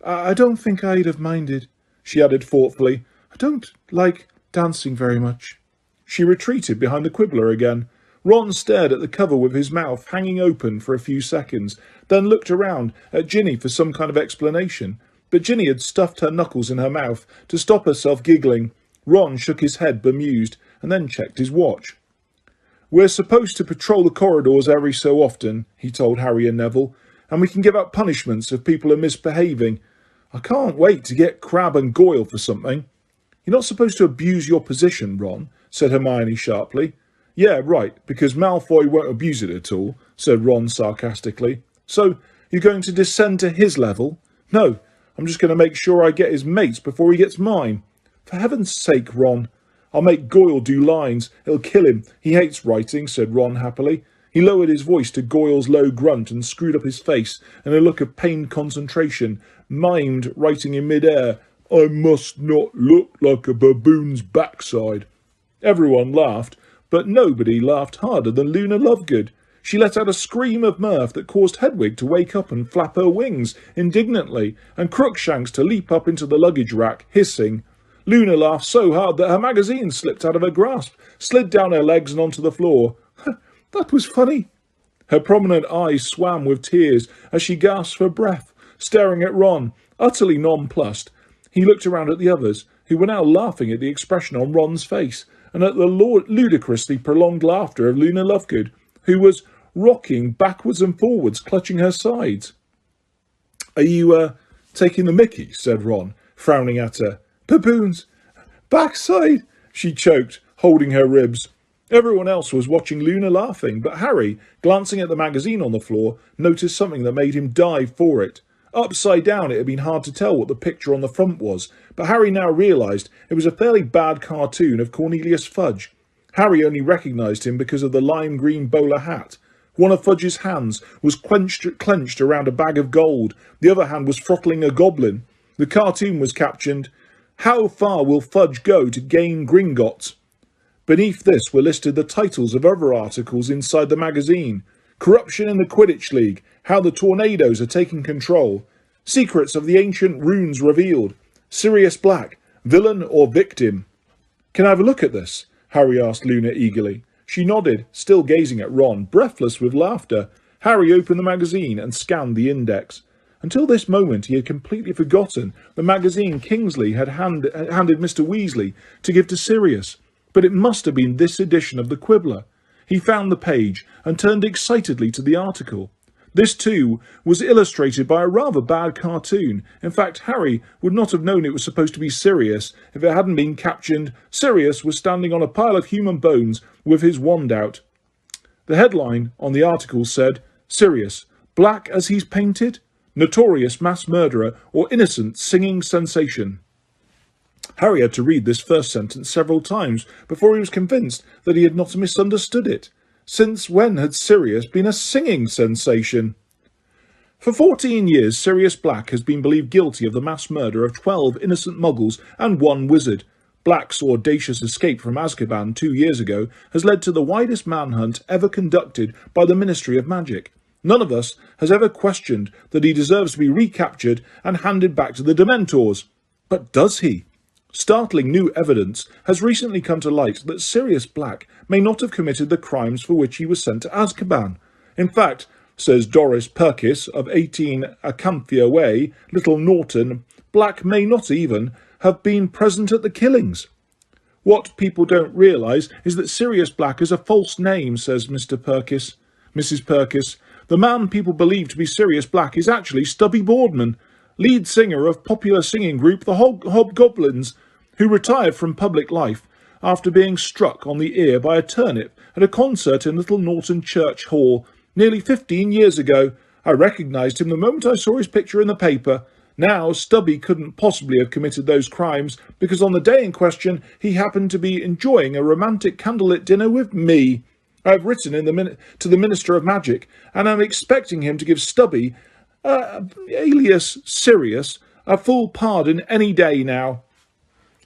I don't think I'd have minded, she added thoughtfully. I don't like dancing very much. She retreated behind the quibbler again. Ron stared at the cover with his mouth hanging open for a few seconds, then looked around at Ginny for some kind of explanation. But Ginny had stuffed her knuckles in her mouth to stop herself giggling. Ron shook his head bemused and then checked his watch. We're supposed to patrol the corridors every so often, he told Harry and Neville, and we can give out punishments if people are misbehaving. I can't wait to get Crabbe and Goyle for something. You're not supposed to abuse your position, Ron, said Hermione sharply. Yeah, right, because Malfoy won't abuse it at all, said Ron sarcastically. So, you're going to descend to his level? No, I'm just going to make sure I get his mates before he gets mine. For heaven's sake, Ron. I'll make Goyle do lines. It'll kill him. He hates writing, said Ron happily. He lowered his voice to Goyle's low grunt and screwed up his face in a look of pained concentration, mimed writing in mid-air. I must not look like a baboon's backside. Everyone laughed, but nobody laughed harder than Luna Lovegood. She let out a scream of mirth that caused Hedwig to wake up and flap her wings indignantly, and Crookshanks to leap up into the luggage rack, hissing. Luna laughed so hard that her magazine slipped out of her grasp, slid down her legs and onto the floor. That was funny. Her prominent eyes swam with tears as she gasped for breath, staring at Ron, utterly nonplussed. He looked around at the others, who were now laughing at the expression on Ron's face, and at the ludicrously prolonged laughter of Luna Lovegood, who was rocking backwards and forwards, clutching her sides. Are you, taking the mickey? Said Ron, frowning at her. Baboons! Backside! She choked, holding her ribs. Everyone else was watching Luna laughing, but Harry, glancing at the magazine on the floor, noticed something that made him dive for it. Upside down, it had been hard to tell what the picture on the front was, but Harry now realised it was a fairly bad cartoon of Cornelius Fudge. Harry only recognised him because of the lime green bowler hat. One of Fudge's hands was clenched around a bag of gold. The other hand was throttling a goblin. The cartoon was captioned, "How far will Fudge go to gain Gringotts?" Beneath this were listed the titles of other articles inside the magazine. Corruption in the Quidditch League, How the Tornadoes are taking control, Secrets of the Ancient Runes Revealed, Sirius Black, Villain or Victim. "Can I have a look at this?" Harry asked Luna eagerly. She nodded, still gazing at Ron, breathless with laughter. Harry opened the magazine and scanned the index. Until this moment he had completely forgotten the magazine Kingsley had handed Mr. Weasley to give to Sirius. But it must have been this edition of the Quibbler. He found the page and turned excitedly to the article. This, too, was illustrated by a rather bad cartoon. In fact, Harry would not have known it was supposed to be Sirius if it hadn't been captioned, "Sirius was standing on a pile of human bones with his wand out." The headline on the article said, "Sirius, black as he's painted? Notorious mass murderer or innocent singing sensation?" Harry had to read this first sentence several times before he was convinced that he had not misunderstood it. Since when had Sirius been a singing sensation? For 14 years, Sirius Black has been believed guilty of the mass murder of 12 innocent muggles and 1 wizard. Black's audacious escape from Azkaban 2 years ago has led to the widest manhunt ever conducted by the Ministry of Magic. None of us has ever questioned that he deserves to be recaptured and handed back to the Dementors. But does he? Startling new evidence has recently come to light that Sirius Black may not have committed the crimes for which he was sent to Azkaban. In fact, says Doris Perkis of 18 Acanthia Way, Little Norton, Black may not even have been present at the killings. What people don't realise is that Sirius Black is a false name, says Mrs. Perkis. The man people believe to be Sirius Black is actually Stubby Boardman, lead singer of popular singing group the Hobgoblins, who retired from public life after being struck on the ear by a turnip at a concert in Little Norton Church Hall nearly 15 years ago. I recognised him the moment I saw his picture in the paper. Now, Stubby couldn't possibly have committed those crimes because on the day in question he happened to be enjoying a romantic candlelit dinner with me. I have written to the Minister of Magic, and I'm expecting him to give Stubby, alias Sirius, a full pardon any day now.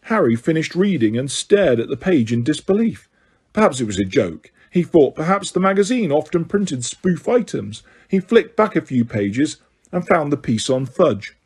Harry finished reading and stared at the page in disbelief. Perhaps it was a joke. He thought perhaps the magazine often printed spoof items. He flicked back a few pages and found the piece on Fudge.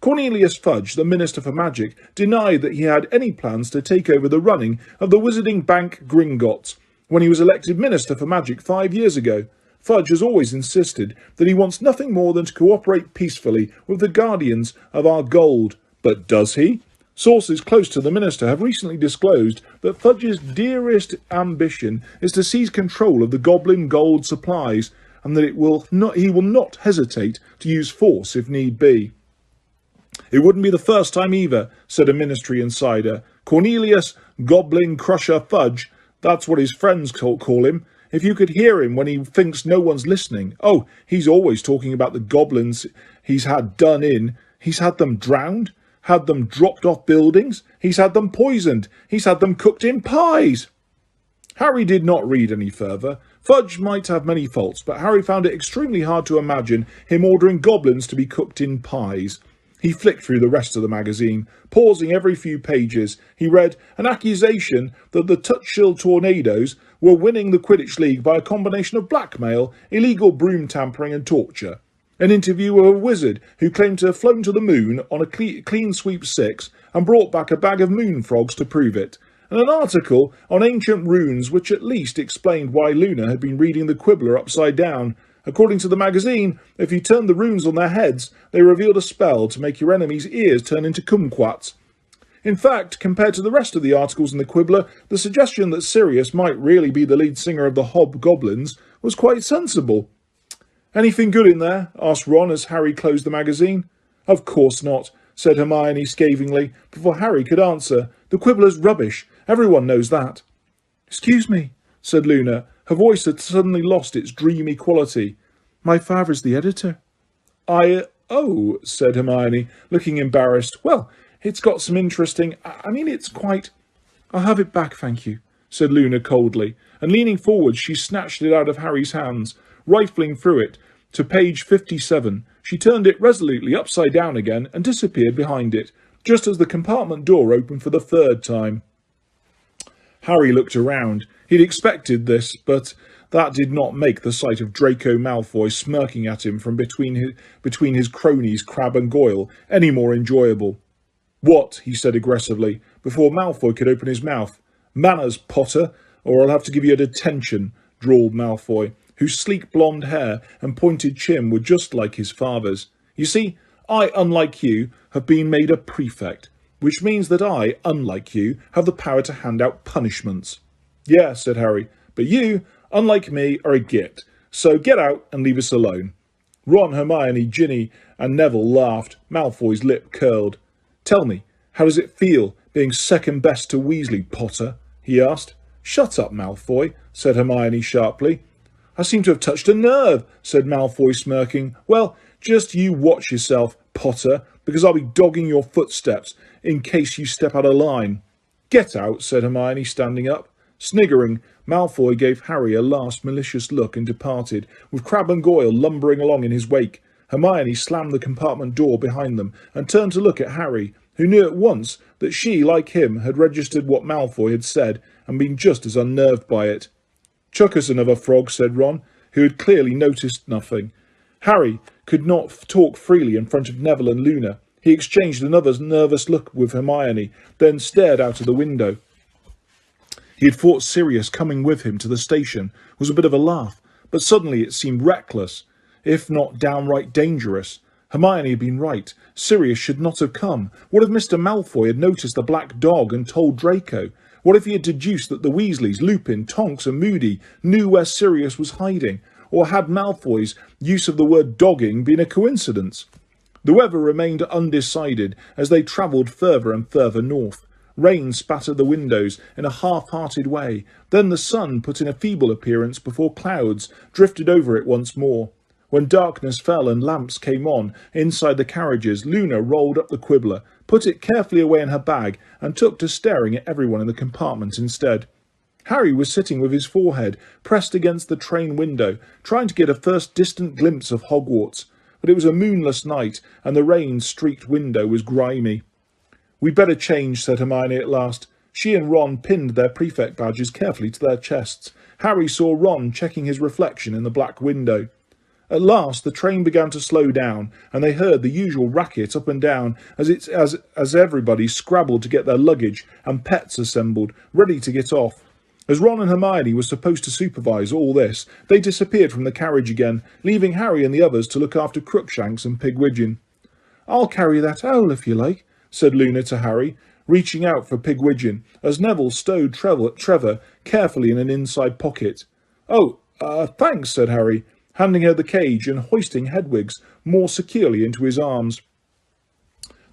Cornelius Fudge, the Minister for Magic, denied that he had any plans to take over the running of the Wizarding Bank Gringotts when he was elected Minister for Magic 5 years ago. Fudge has always insisted that he wants nothing more than to cooperate peacefully with the guardians of our gold. But does he? Sources close to the minister have recently disclosed that Fudge's dearest ambition is to seize control of the goblin gold supplies, and that he will not hesitate to use force if need be. It wouldn't be the first time either, said a ministry insider. Cornelius Goblin Crusher Fudge, that's what his friends call him. If you could hear him when he thinks no one's listening. Oh, he's always talking about the goblins he's had done in. He's had them drowned, had them dropped off buildings, he's had them poisoned, he's had them cooked in pies. Harry did not read any further. Fudge might have many faults, but Harry found it extremely hard to imagine him ordering goblins to be cooked in pies. He flicked through the rest of the magazine, pausing every few pages. He read an accusation that the Tutshill Tornadoes were winning the Quidditch League by a combination of blackmail, illegal broom tampering and torture. An interview with a wizard who claimed to have flown to the moon on a clean sweep 6 and brought back a bag of moon frogs to prove it. And an article on ancient runes which at least explained why Luna had been reading the Quibbler upside down. According to the magazine, if you turned the runes on their heads, they revealed a spell to make your enemy's ears turn into kumquats. In fact, compared to the rest of the articles in the Quibbler, the suggestion that Sirius might really be the lead singer of the Hobgoblins was quite sensible. Anything good in there? Asked Ron as Harry closed the magazine. Of course not, said Hermione scathingly, before Harry could answer. The Quibbler's rubbish. Everyone knows that. Excuse me, said Luna. Her voice had suddenly lost its dreamy quality. My father's the editor. Oh, said Hermione, looking embarrassed. Well, it's got some interesting... it's quite... I'll have it back, thank you, said Luna coldly, and leaning forward she snatched it out of Harry's hands. rifling through it to page 57. She turned it resolutely upside down again and disappeared behind it, just as the compartment door opened for the third time. Harry looked around. He'd expected this, but that did not make the sight of Draco Malfoy smirking at him from between his cronies Crabbe and Goyle any more enjoyable. "What?" he said aggressively, before Malfoy could open his mouth. "Manners, Potter, or I'll have to give you a detention," drawled Malfoy, whose sleek blonde hair and pointed chin were just like his father's. "You see, I, unlike you, have been made a prefect, which means that I, unlike you, have the power to hand out punishments." "Yeah," said Harry, "but you, unlike me, are a git, so get out and leave us alone." Ron, Hermione, Ginny and Neville laughed. Malfoy's lip curled. "Tell me, how does it feel, being second best to Weasley, Potter?" he asked. "Shut up, Malfoy," said Hermione sharply. "I seem to have touched a nerve," said Malfoy, smirking. "Well, just you watch yourself, Potter, because I'll be dogging your footsteps in case you step out of line." "Get out," said Hermione, standing up. Sniggering, Malfoy gave Harry a last malicious look and departed, with Crabbe and Goyle lumbering along in his wake. Hermione slammed the compartment door behind them and turned to look at Harry, who knew at once that she, like him, had registered what Malfoy had said and been just as unnerved by it. "Chuck us another frog," said Ron, who had clearly noticed nothing. Harry could not talk freely in front of Neville and Luna. He exchanged another nervous look with Hermione, then stared out of the window. He had thought Sirius coming with him to the station was a bit of a laugh, but suddenly it seemed reckless, if not downright dangerous. Hermione had been right. Sirius should not have come. What if Mr. Malfoy had noticed the black dog and told Draco? What if he had deduced that the Weasleys, Lupin, Tonks and Moody knew where Sirius was hiding? Or had Malfoy's use of the word dogging been a coincidence? The weather remained undecided as they travelled further and further north. Rain spattered the windows in a half-hearted way. Then the sun put in a feeble appearance before clouds drifted over it once more. When darkness fell and lamps came on inside the carriages, Luna rolled up the Quibbler, put it carefully away in her bag, and took to staring at everyone in the compartment instead. Harry was sitting with his forehead pressed against the train window, trying to get a first distant glimpse of Hogwarts. But it was a moonless night, and the rain-streaked window was grimy. "We'd better change," said Hermione at last. She and Ron pinned their prefect badges carefully to their chests. Harry saw Ron checking his reflection in the black window. At last the train began to slow down, and they heard the usual racket up and down as everybody scrabbled to get their luggage and pets assembled, ready to get off. As Ron and Hermione were supposed to supervise all this, they disappeared from the carriage again, leaving Harry and the others to look after Crookshanks and Pigwidgeon. "I'll carry that owl if you like," said Luna to Harry, reaching out for Pigwidgeon, as Neville stowed Trevor carefully in an inside pocket. "Oh, thanks," said Harry, handing her the cage and hoisting Hedwig's more securely into his arms.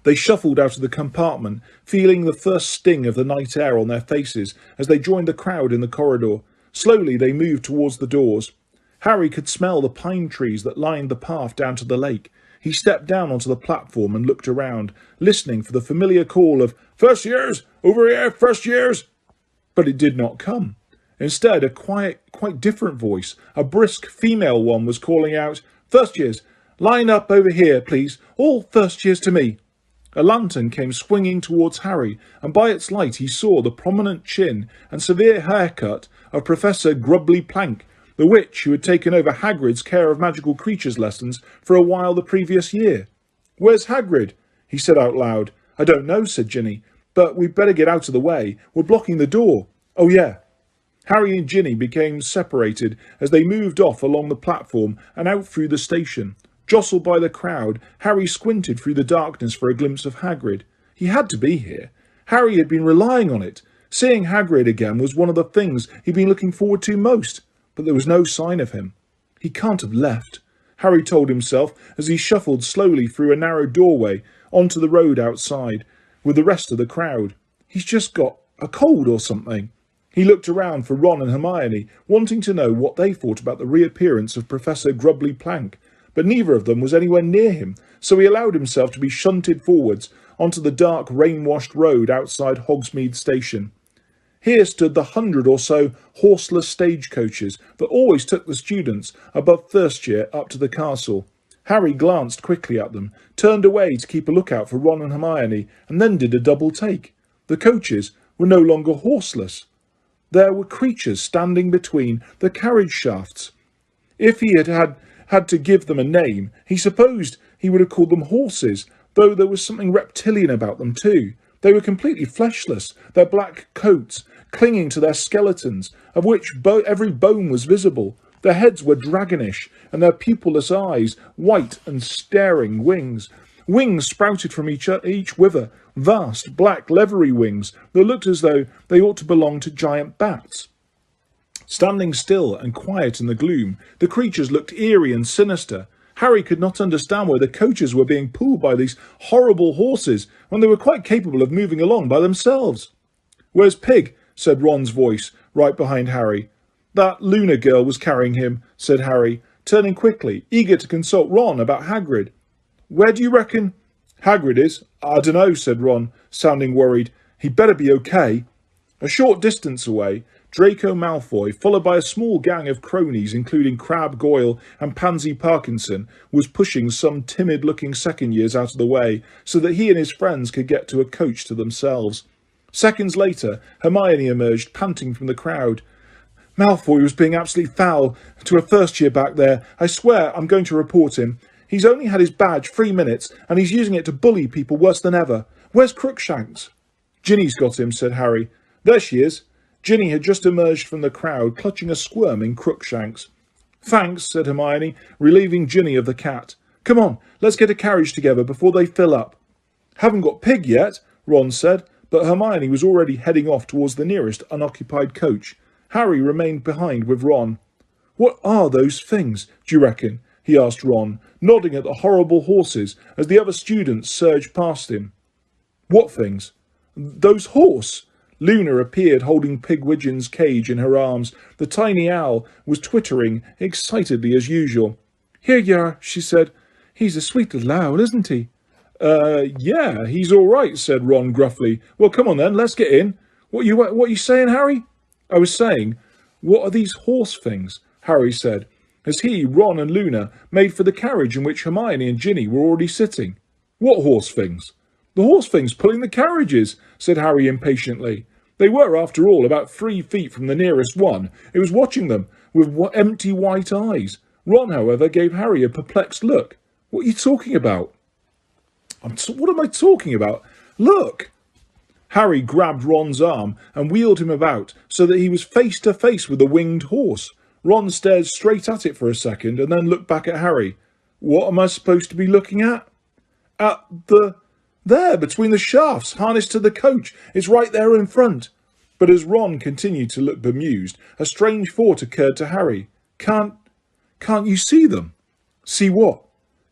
They shuffled out of the compartment, feeling the first sting of the night air on their faces as they joined the crowd in the corridor. Slowly they moved towards the doors. Harry could smell the pine trees that lined the path down to the lake. He stepped down onto the platform and looked around, listening for the familiar call of "First years! Over here, first years!" But it did not come. Instead, a quiet, quite different voice, a brisk female one, was calling out, "First years, line up over here, please. All first years to me." A lantern came swinging towards Harry, and by its light he saw the prominent chin and severe haircut of Professor Grubbly Plank, the witch who had taken over Hagrid's care of magical creatures lessons for a while the previous year. "Where's Hagrid?" he said out loud. "I don't know," said Ginny, "but we'd better get out of the way. We're blocking the door." "Oh, yeah." Harry and Ginny became separated as they moved off along the platform and out through the station. Jostled by the crowd, Harry squinted through the darkness for a glimpse of Hagrid. He had to be here. Harry had been relying on it. Seeing Hagrid again was one of the things he'd been looking forward to most, but there was no sign of him. He can't have left, Harry told himself as he shuffled slowly through a narrow doorway onto the road outside with the rest of the crowd. He's just got a cold or something. He looked around for Ron and Hermione, wanting to know what they thought about the reappearance of Professor Grubbly Plank, but neither of them was anywhere near him, so he allowed himself to be shunted forwards onto the dark, rain-washed road outside Hogsmeade Station. Here stood the 100 or so horseless stagecoaches that always took the students above first year up to the castle. Harry glanced quickly at them, turned away to keep a lookout for Ron and Hermione, and then did a double take. The coaches were no longer horseless. There were creatures standing between the carriage shafts. If he had to give them a name, he supposed he would have called them horses, though there was something reptilian about them too. They were completely fleshless, their black coats clinging to their skeletons, of which every bone was visible. Their heads were dragonish, and their pupilless eyes white and staring wings. Wings sprouted from each wither, vast black leathery wings that looked as though they ought to belong to giant bats. Standing still and quiet in the gloom, the creatures looked eerie and sinister. Harry could not understand why the coaches were being pulled by these horrible horses when they were quite capable of moving along by themselves. "Where's Pig?" said Ron's voice, right behind Harry. "That Luna girl was carrying him," said Harry, turning quickly, eager to consult Ron about Hagrid. "Where do you reckon Hagrid is?" "I dunno," said Ron, sounding worried. "He'd better be okay." A short distance away, Draco Malfoy, followed by a small gang of cronies including Crabbe Goyle and Pansy Parkinson, was pushing some timid-looking second years out of the way so that he and his friends could get to a coach to themselves. Seconds later, Hermione emerged, panting from the crowd. "Malfoy was being absolutely foul to a first year back there. I swear I'm going to report him. He's only had his badge 3 minutes, and he's using it to bully people worse than ever. Where's Crookshanks?" "Ginny's got him," said Harry. "There she is." Ginny had just emerged from the crowd, clutching a squirming Crookshanks. "Thanks," said Hermione, relieving Ginny of the cat. "Come on, let's get a carriage together before they fill up." "Haven't got Pig yet," Ron said, but Hermione was already heading off towards the nearest unoccupied coach. Harry remained behind with Ron. "What are those things, do you reckon?" he asked Ron, nodding at the horrible horses as the other students surged past him. "What things?" "Those horse." Luna appeared holding Pigwidgeon's cage in her arms. The tiny owl was twittering excitedly as usual. "Here you are," she said. "He's a sweet little owl, isn't he?" Yeah, he's all right," said Ron gruffly. "Well, come on then, let's get in. What you saying, Harry?" "I was saying, what are these horse things?" Harry said, as he, Ron and Luna made for the carriage in which Hermione and Ginny were already sitting. "What horse things?" "The horse things pulling the carriages," said Harry impatiently. They were, after all, about 3 feet from the nearest one. It was watching them with empty white eyes. Ron, however, gave Harry a perplexed look. "What are you talking about?" What am I talking about? Look!" Harry grabbed Ron's arm and wheeled him about so that he was face to face with the winged horse. Ron stared straight at it for a second and then looked back at Harry. "What am I supposed to be looking at?" "At there, between the shafts, harnessed to the coach. It's right there in front." But as Ron continued to look bemused, a strange thought occurred to Harry. Can't you see them?" "See what?"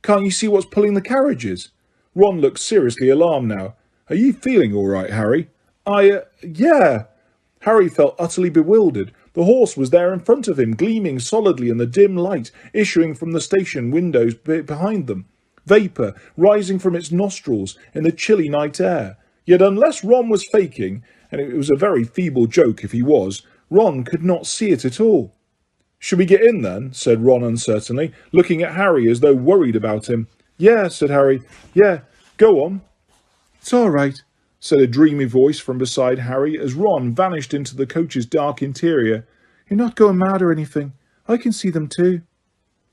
"Can't you see what's pulling the carriages?" Ron looked seriously alarmed now. "Are you feeling all right, Harry?" Yeah." Harry felt utterly bewildered. The horse was there in front of him, gleaming solidly in the dim light issuing from the station windows behind them. Vapour rising from its nostrils in the chilly night air. Yet unless Ron was faking, and it was a very feeble joke if he was, Ron could not see it at all. "Should we get in then?" said Ron uncertainly, looking at Harry as though worried about him. "Yeah," said Harry. "Yeah, go on." "It's all right," said a dreamy voice from beside Harry as Ron vanished into the coach's dark interior. "You're not going mad or anything. I can see them too."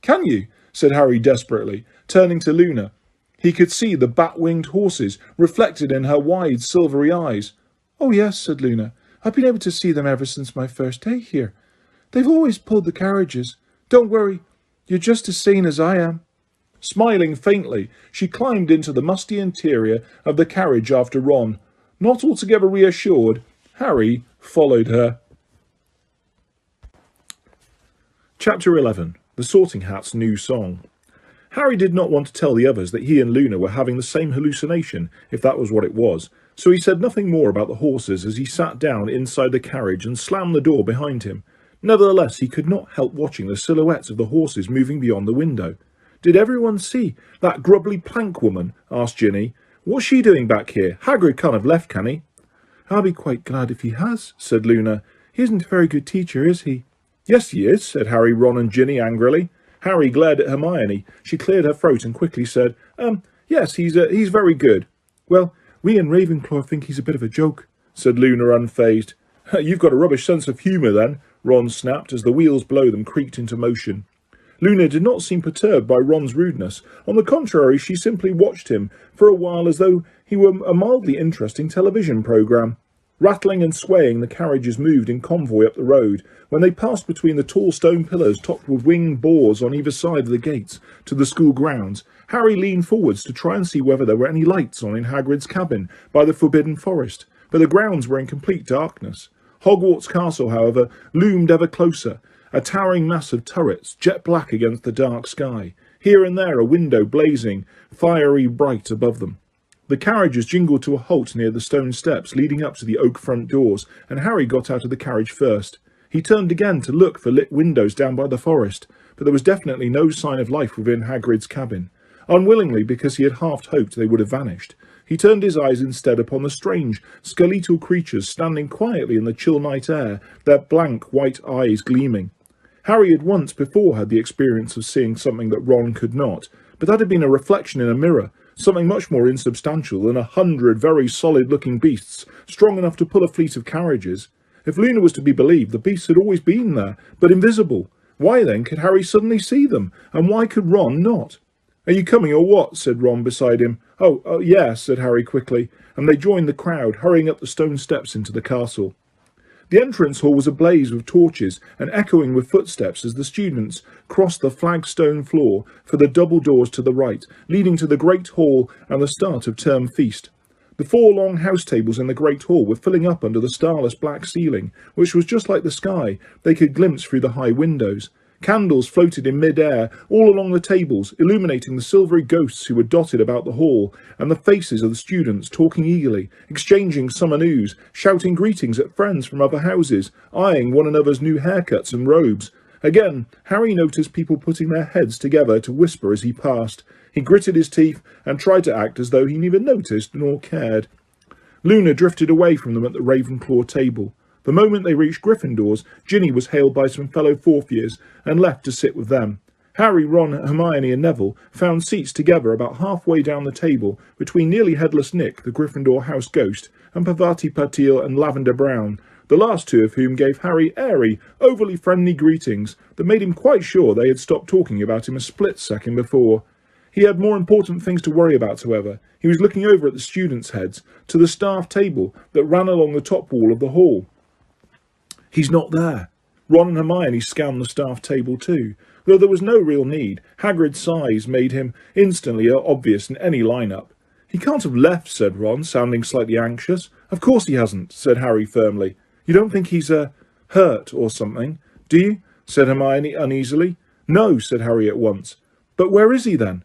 "Can you?" said Harry desperately, turning to Luna. He could see the bat-winged horses reflected in her wide silvery eyes. "Oh yes," said Luna. "I've been able to see them ever since my first day here. They've always pulled the carriages. Don't worry, you're just as sane as I am." Smiling faintly, she climbed into the musty interior of the carriage after Ron. Not altogether reassured, Harry followed her. Chapter 11. The Sorting Hat's New Song. Harry did not want to tell the others that he and Luna were having the same hallucination, if that was what it was, so he said nothing more about the horses as he sat down inside the carriage and slammed the door behind him. Nevertheless, he could not help watching the silhouettes of the horses moving beyond the window. "Did everyone see that grubbly plank woman?" asked Ginny. "What's she doing back here? Hagrid can't have left, can he?" I'll be quite glad if he has, said Luna. He isn't a very good teacher, is he? Yes, he is, said Harry, Ron and Ginny angrily. Harry glared at Hermione. She cleared her throat and quickly said, yes, he's very good. Well, we in Ravenclaw think he's a bit of a joke, said Luna unfazed. You've got a rubbish sense of humour then, Ron snapped as the wheels below them creaked into motion. Luna did not seem perturbed by Ron's rudeness. On the contrary, she simply watched him for a while as though he were a mildly interesting television programme. Rattling and swaying, the carriages moved in convoy up the road. When they passed between the tall stone pillars topped with winged boars on either side of the gates to the school grounds, Harry leaned forwards to try and see whether there were any lights on in Hagrid's cabin by the Forbidden Forest, but the grounds were in complete darkness. Hogwarts Castle, however, loomed ever closer, a towering mass of turrets, jet black against the dark sky, here and there a window blazing, fiery bright above them. The carriages jingled to a halt near the stone steps leading up to the oak front doors, and Harry got out of the carriage first. He turned again to look for lit windows down by the forest, but there was definitely no sign of life within Hagrid's cabin. Unwillingly, because he had half hoped they would have vanished, he turned his eyes instead upon the strange, skeletal creatures standing quietly in the chill night air, their blank white eyes gleaming. Harry had once before had the experience of seeing something that Ron could not, but that had been a reflection in a mirror, something much more insubstantial than 100 very solid-looking beasts, strong enough to pull a fleet of carriages. If Luna was to be believed, the beasts had always been there, but invisible. Why then could Harry suddenly see them, and why could Ron not? "Are you coming or what?" said Ron beside him. Oh, yeah, said Harry quickly, and they joined the crowd, hurrying up the stone steps into the castle. The entrance hall was ablaze with torches and echoing with footsteps as the students crossed the flagstone floor for the double doors to the right, leading to the Great Hall and the start of term feast. The 4 long house tables in the Great Hall were filling up under the starless black ceiling, which was just like the sky they could glimpse through the high windows. Candles floated in mid-air all along the tables, illuminating the silvery ghosts who were dotted about the hall, and the faces of the students talking eagerly, exchanging summer news, shouting greetings at friends from other houses, eyeing one another's new haircuts and robes. Again, Harry noticed people putting their heads together to whisper as he passed. He gritted his teeth and tried to act as though he neither noticed nor cared. Luna drifted away from them at the Ravenclaw table. The moment they reached Gryffindor's, Ginny was hailed by some fellow fourth years and left to sit with them. Harry, Ron, Hermione and Neville found seats together about halfway down the table between nearly headless Nick, the Gryffindor house ghost, and Parvati Patil and Lavender Brown, the last two of whom gave Harry airy, overly friendly greetings that made him quite sure they had stopped talking about him a split second before. He had more important things to worry about, however. He was looking over at the students' heads, to the staff table that ran along the top wall of the hall. He's not there. Ron and Hermione scanned the staff table too. Though there was no real need, Hagrid's size made him instantly obvious in any lineup. He can't have left, said Ron, sounding slightly anxious. Of course he hasn't, said Harry firmly. You don't think he's, hurt or something, do you? Said Hermione uneasily. No, said Harry at once. But where is he then?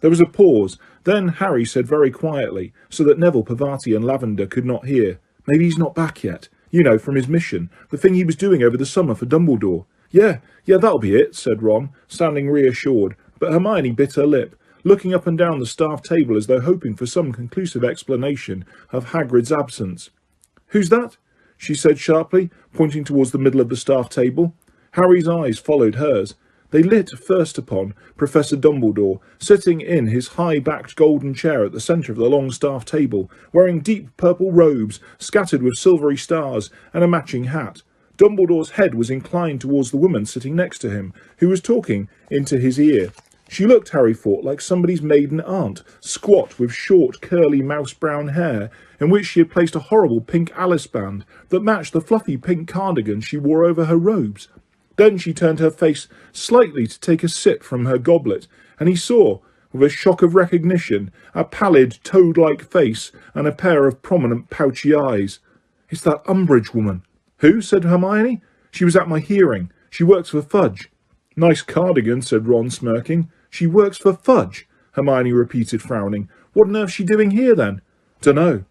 There was a pause. Then Harry said very quietly, so that Neville, Parvati and Lavender could not hear. Maybe he's not back yet. You know, from his mission, the thing he was doing over the summer for Dumbledore. Yeah, that'll be it, said Ron, sounding reassured, but Hermione bit her lip, looking up and down the staff table as though hoping for some conclusive explanation of Hagrid's absence. Who's that? She said sharply, pointing towards the middle of the staff table. Harry's eyes followed hers. They lit first upon Professor Dumbledore, sitting in his high-backed golden chair at the centre of the long staff table, wearing deep purple robes scattered with silvery stars and a matching hat. Dumbledore's head was inclined towards the woman sitting next to him, who was talking into his ear. She looked, Harry thought, like somebody's maiden aunt, squat with short, curly mouse-brown hair, in which she had placed a horrible pink Alice band that matched the fluffy pink cardigan she wore over her robes. Then she turned her face slightly to take a sip from her goblet, and he saw, with a shock of recognition, a pallid, toad-like face and a pair of prominent, pouchy eyes. It's that Umbridge woman. Who? Said Hermione. She was at my hearing. She works for Fudge. Nice cardigan, said Ron, smirking. She works for Fudge, Hermione repeated, frowning. What on earth's she doing here, then? Dunno.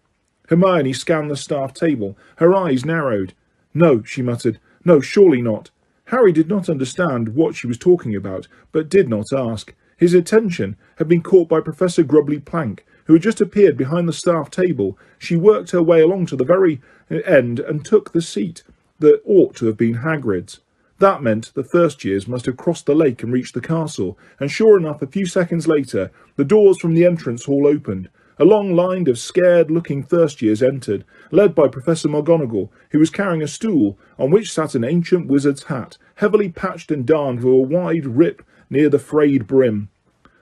Hermione scanned the staff table. Her eyes narrowed. No, she muttered. No, surely not. Harry did not understand what she was talking about, but did not ask. His attention had been caught by Professor Grubbly Plank, who had just appeared behind the staff table. She worked her way along to the very end and took the seat that ought to have been Hagrid's. That meant the first years must have crossed the lake and reached the castle, and sure enough, a few seconds later, the doors from the entrance hall opened. A long line of scared-looking first years entered, led by Professor McGonagall, who was carrying a stool on which sat an ancient wizard's hat, heavily patched and darned with a wide rip near the frayed brim.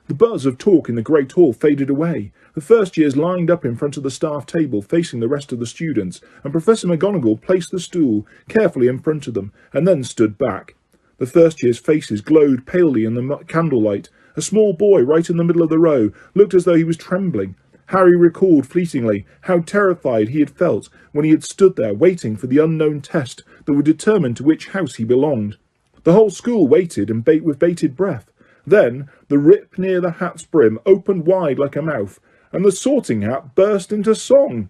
The buzz of talk in the great hall faded away. The first years lined up in front of the staff table facing the rest of the students, and Professor McGonagall placed the stool carefully in front of them, and then stood back. The first years' faces glowed palely in the candlelight. A small boy right in the middle of the row looked as though he was trembling. Harry recalled fleetingly how terrified he had felt when he had stood there waiting for the unknown test that would determine to which house he belonged. The whole school waited and with bated breath. Then the rip near the hat's brim opened wide like a mouth, and the sorting hat burst into song.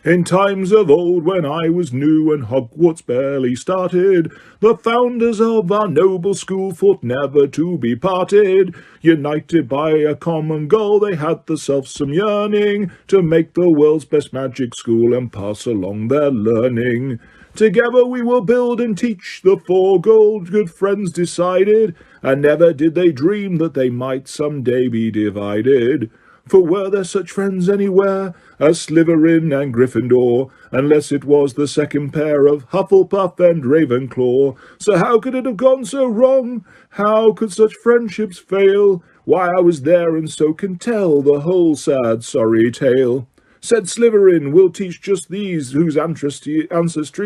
In times of old, when I was new and Hogwarts barely started, the founders of our noble school fought never to be parted. United by a common goal, they had the selfsome yearning to make the world's best magic school and pass along their learning. Together we will build and teach, the four good friends decided, and never did they dream that they might some day be divided. For were there such friends anywhere as Slytherin and Gryffindor, unless it was the second pair of Hufflepuff and Ravenclaw? So how could it have gone so wrong? How could such friendships fail? Why, I was there and so can tell the whole sad sorry tale. Said Slytherin, we'll teach just these whose ancestry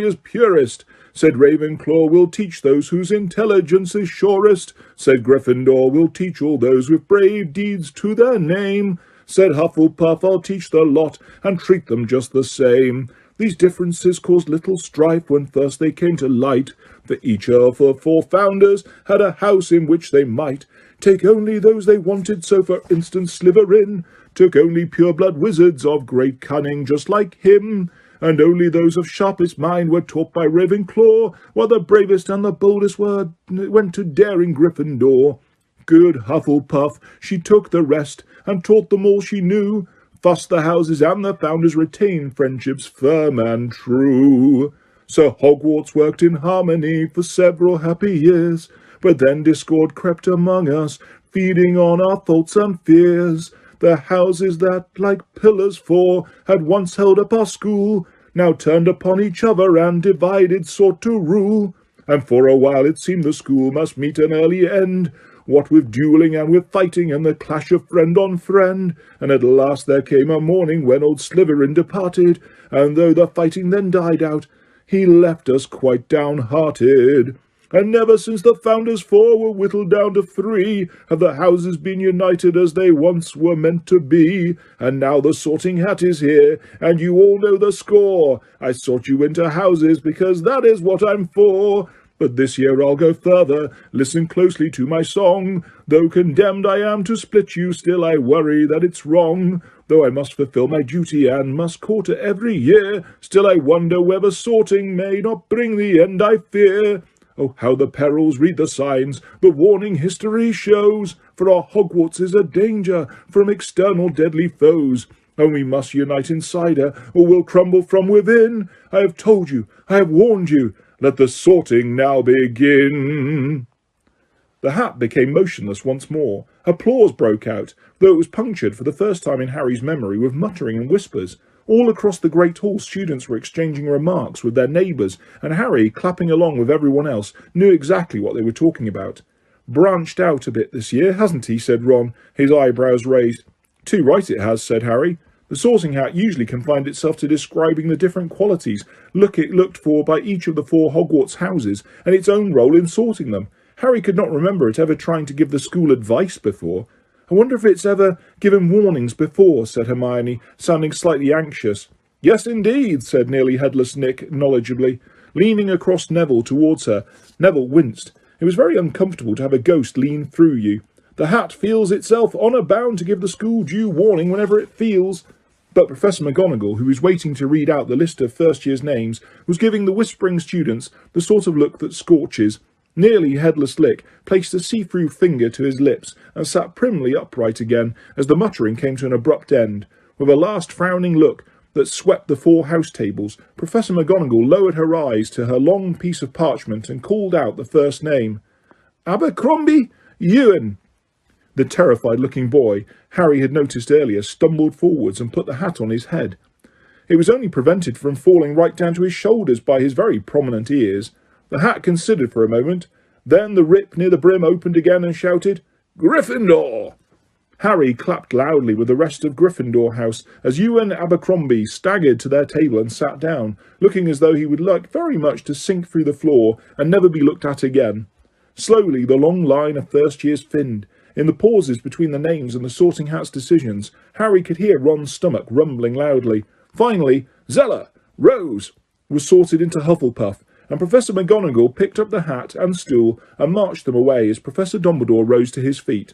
is purest. Said Ravenclaw, we'll teach those whose intelligence is surest. Said Gryffindor, we'll teach all those with brave deeds to their name. Said Hufflepuff, I'll teach the lot and treat them just the same. These differences caused little strife when first they came to light, for each of the four founders had a house in which they might take only those they wanted. So for instance Slytherin took only pure-blood wizards of great cunning just like him, and only those of sharpest mind were taught by Ravenclaw, while the bravest and the boldest went to daring Gryffindor. Good Hufflepuff, she took the rest, and taught them all she knew. Thus the houses and the founders retained friendships firm and true. So Hogwarts worked in harmony for several happy years, but then discord crept among us, feeding on our thoughts and fears. The houses that, like pillars four, had once held up our school, now turned upon each other and divided sought to rule. And for a while it seemed the school must meet an early end, what with duelling and with fighting and the clash of friend on friend. And at last there came a morning when old Slytherin departed, and though the fighting then died out, he left us quite downhearted. And never since the founders four were whittled down to three have the houses been united as they once were meant to be. And now the sorting hat is here, and you all know the score. I sort you into houses because that is what I'm for. But this year I'll go further, listen closely to my song. Though condemned I am to split you, still I worry that it's wrong. Though I must fulfil my duty and must quarter every year, still I wonder whether sorting may not bring the end I fear. Oh, how the perils read the signs, the warning history shows, for our Hogwarts is a danger from external deadly foes. And we must unite inside her, or we'll crumble from within. I have told you, I have warned you, let the sorting now begin. The hat became motionless once more. Applause broke out, though it was punctured for the first time in Harry's memory with muttering and whispers. All across the great hall students were exchanging remarks with their neighbours, and Harry, clapping along with everyone else, knew exactly what they were talking about. Branched out a bit this year, hasn't he? Said Ron, his eyebrows raised. Too right it has, said Harry. The sorting hat usually confined itself to describing the different qualities looked for by each of the four Hogwarts houses, and its own role in sorting them. Harry could not remember it ever trying to give the school advice before. I wonder if it's ever given warnings before, said Hermione, sounding slightly anxious. Yes, indeed, said nearly headless Nick, knowledgeably. Leaning across Neville towards her, Neville winced. It was very uncomfortable to have a ghost lean through you. The hat feels itself honour bound to give the school due warning whenever it feels. But Professor McGonagall, who was waiting to read out the list of first year's names, was giving the whispering students the sort of look that scorches. Nearly Headless Nick placed a see-through finger to his lips and sat primly upright again as the muttering came to an abrupt end. With a last frowning look that swept the 4 house tables, Professor McGonagall lowered her eyes to her long piece of parchment and called out the first name. Abercrombie Ewan. The terrified-looking boy Harry had noticed earlier stumbled forwards and put the hat on his head. It was only prevented from falling right down to his shoulders by his very prominent ears. The hat considered for a moment. Then the rip near the brim opened again and shouted, Gryffindor! Harry clapped loudly with the rest of Gryffindor House as Ewan Abercrombie staggered to their table and sat down, looking as though he would like very much to sink through the floor and never be looked at again. Slowly the long line of first years thinned. In the pauses between the names and the sorting hat's decisions, Harry could hear Ron's stomach rumbling loudly. Finally, Zella, Rose, was sorted into Hufflepuff, and Professor McGonagall picked up the hat and stool and marched them away as Professor Dumbledore rose to his feet.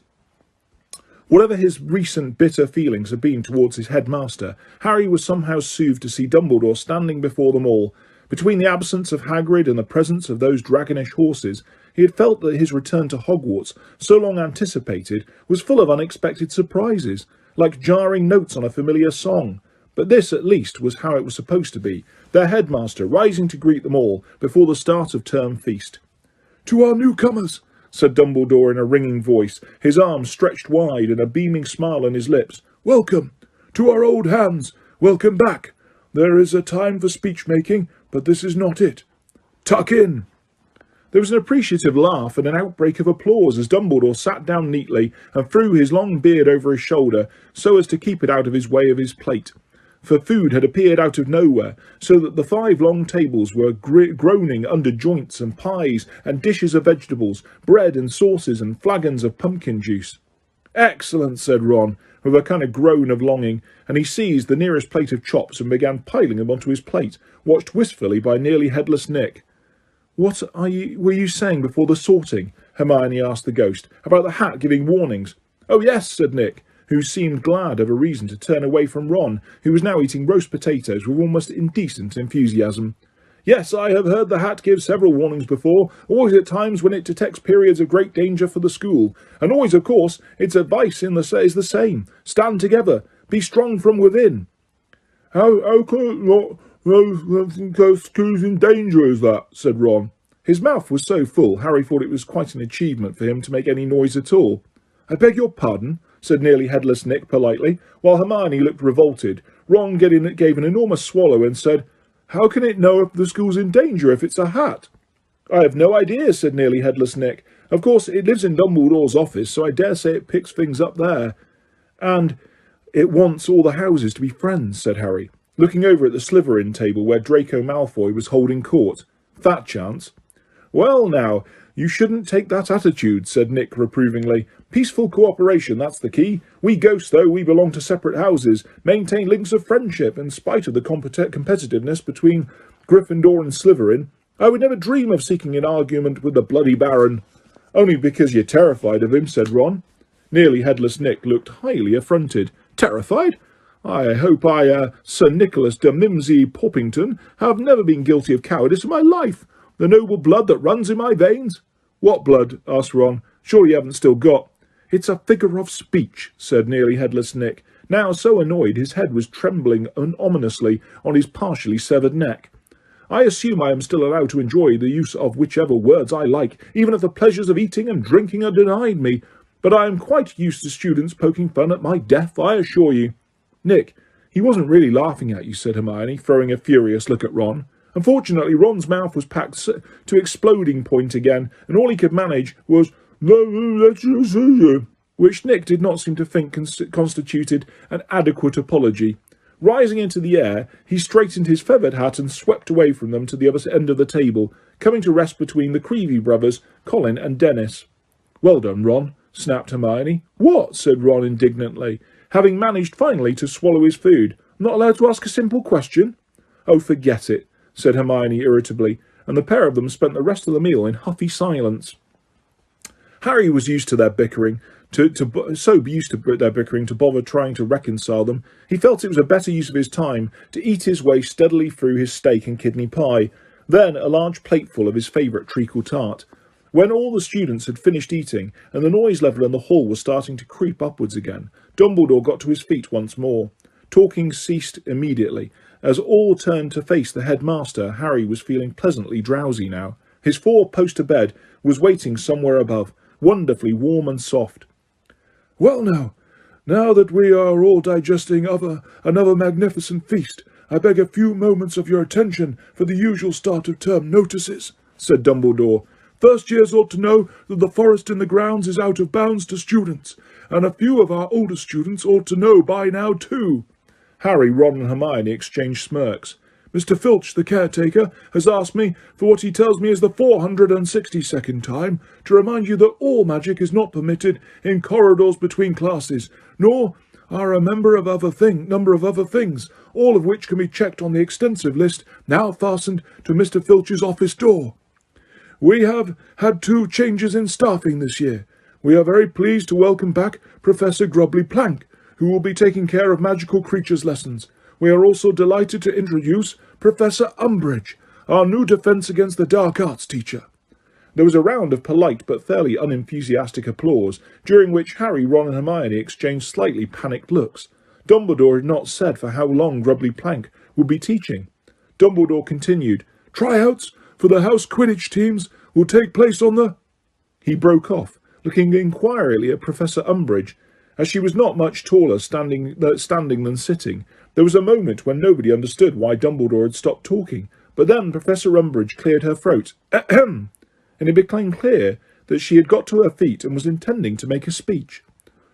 Whatever his recent bitter feelings had been towards his headmaster, Harry was somehow soothed to see Dumbledore standing before them all. Between the absence of Hagrid and the presence of those dragonish horses, he had felt that his return to Hogwarts, so long anticipated, was full of unexpected surprises, like jarring notes on a familiar song. But this, at least, was how it was supposed to be, their headmaster rising to greet them all before the start of term feast. "To our newcomers," said Dumbledore in a ringing voice, his arms stretched wide and a beaming smile on his lips. "Welcome. To our old hands, welcome back. There is a time for speech-making, but this is not it. Tuck in." There was an appreciative laugh and an outbreak of applause as Dumbledore sat down neatly and threw his long beard over his shoulder so as to keep it out of his way of his plate. For food had appeared out of nowhere, so that the 5 long tables were groaning under joints and pies and dishes of vegetables, bread and sauces and flagons of pumpkin juice. "Excellent," said Ron, with a kind of groan of longing, and he seized the nearest plate of chops and began piling them onto his plate, watched wistfully by nearly Headless Nick. "What were you saying before the sorting?" Hermione asked the ghost, "about the hat giving warnings?" "Oh, yes," said Nick, who seemed glad of a reason to turn away from Ron, who was now eating roast potatoes with almost indecent enthusiasm. "Yes, I have heard the hat give several warnings before, always at times when it detects periods of great danger for the school, and always, of course, its advice is the same. Stand together. Be strong from within." How can it not the school's in danger as that?" said Ron. His mouth was so full, Harry thought it was quite an achievement for him to make any noise at all. "I beg your pardon?" said nearly Headless Nick politely, while Hermione looked revolted. Ron gave an enormous swallow and said, "How can it know if the school's in danger if it's a hat?" "I have no idea," said nearly Headless Nick. "Of course, it lives in Dumbledore's office, so I dare say it picks things up there." "And it wants all the houses to be friends," said Harry, looking over at the Slytherin table where Draco Malfoy was holding court. "Fat chance." "Well, now, you shouldn't take that attitude," said Nick reprovingly. "Peaceful cooperation, that's the key. We ghosts, though we belong to separate houses, maintain links of friendship in spite of the competitiveness between Gryffindor and Slytherin. I would never dream of seeking an argument with the bloody Baron." "Only because you're terrified of him," said Ron. Nearly Headless Nick looked highly affronted. "Terrified? I hope Sir Nicholas de Mimsy Poppington, have never been guilty of cowardice in my life. The noble blood that runs in my veins." "What blood?" asked Ron. "Sure you haven't still got—" "It's a figure of speech," said nearly Headless Nick, now so annoyed his head was trembling ominously on his partially severed neck. "I assume I am still allowed to enjoy the use of whichever words I like, even if the pleasures of eating and drinking are denied me. But I am quite used to students poking fun at my death, I assure you." "Nick, he wasn't really laughing at you," said Hermione, throwing a furious look at Ron. Unfortunately, Ron's mouth was packed to exploding point again, and all he could manage was, which Nick did not seem to think constituted an adequate apology. Rising into the air, he straightened his feathered hat and swept away from them to the other end of the table, coming to rest between the Creevy brothers, Colin and Dennis. "Well done, Ron," snapped Hermione. "What?" said Ron indignantly, having managed finally to swallow his food. "Not allowed to ask a simple question?" "Oh, forget it," said Hermione irritably, and the pair of them spent the rest of the meal in huffy silence. Harry was used to their bickering, to bother trying to reconcile them. He felt it was a better use of his time to eat his way steadily through his steak and kidney pie, then a large plateful of his favourite treacle tart. When all the students had finished eating, and the noise level in the hall was starting to creep upwards again, Dumbledore got to his feet once more. Talking ceased immediately. As all turned to face the headmaster, Harry was feeling pleasantly drowsy now. His four-poster bed was waiting somewhere above, wonderfully warm and soft. "Well now that we are all digesting another magnificent feast, I beg a few moments of your attention for the usual start-of-term notices," said Dumbledore. "First years ought to know that the forest in the grounds is out of bounds to students, and a few of our older students ought to know by now too." Harry, Ron and Hermione exchanged smirks. "Mr. Filch, the caretaker, has asked me, for what he tells me is the 462nd time, to remind you that all magic is not permitted in corridors between classes, nor are a number of other things, all of which can be checked on the extensive list now fastened to Mr. Filch's office door. We have had 2 changes in staffing this year. We are very pleased to welcome back Professor Grubbly Plank, who will be taking care of magical creatures lessons. We are also delighted to introduce Professor Umbridge, our new defence against the dark arts teacher." There was a round of polite but fairly unenthusiastic applause, during which Harry, Ron and Hermione exchanged slightly panicked looks. Dumbledore had not said for how long Grubbly Plank would be teaching. Dumbledore continued, "Tryouts for the house Quidditch teams will take place on the—" He broke off, looking inquiringly at Professor Umbridge. As she was not much taller standing than sitting, there was a moment when nobody understood why Dumbledore had stopped talking, but then Professor Umbridge cleared her throat, "Ahem," and it became clear that she had got to her feet and was intending to make a speech.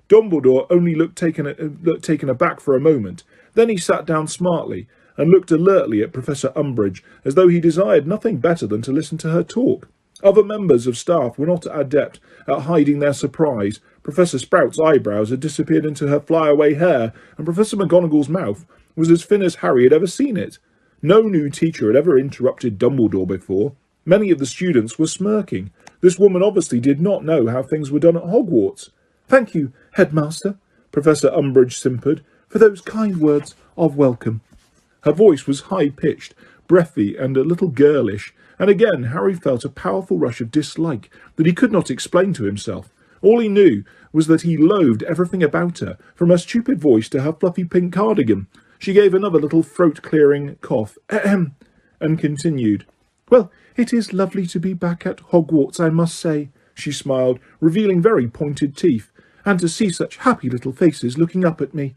Dumbledore only looked taken aback for a moment. Then he sat down smartly and looked alertly at Professor Umbridge, as though he desired nothing better than to listen to her talk. Other members of staff were not adept at hiding their surprise. Professor Sprout's eyebrows had disappeared into her flyaway hair, and Professor McGonagall's mouth was as thin as Harry had ever seen it. No new teacher had ever interrupted Dumbledore before. Many of the students were smirking. This woman obviously did not know how things were done at Hogwarts. "Thank you, Headmaster," Professor Umbridge simpered, "for those kind words of welcome." Her voice was high-pitched, breathy, and a little girlish, and again Harry felt a powerful rush of dislike that he could not explain to himself. All he knew was that he loathed everything about her, from her stupid voice to her fluffy pink cardigan. She gave another little throat-clearing cough, "Ahem," and continued, "Well, it is lovely to be back at Hogwarts, I must say," she smiled, revealing very pointed teeth, "and to see such happy little faces looking up at me."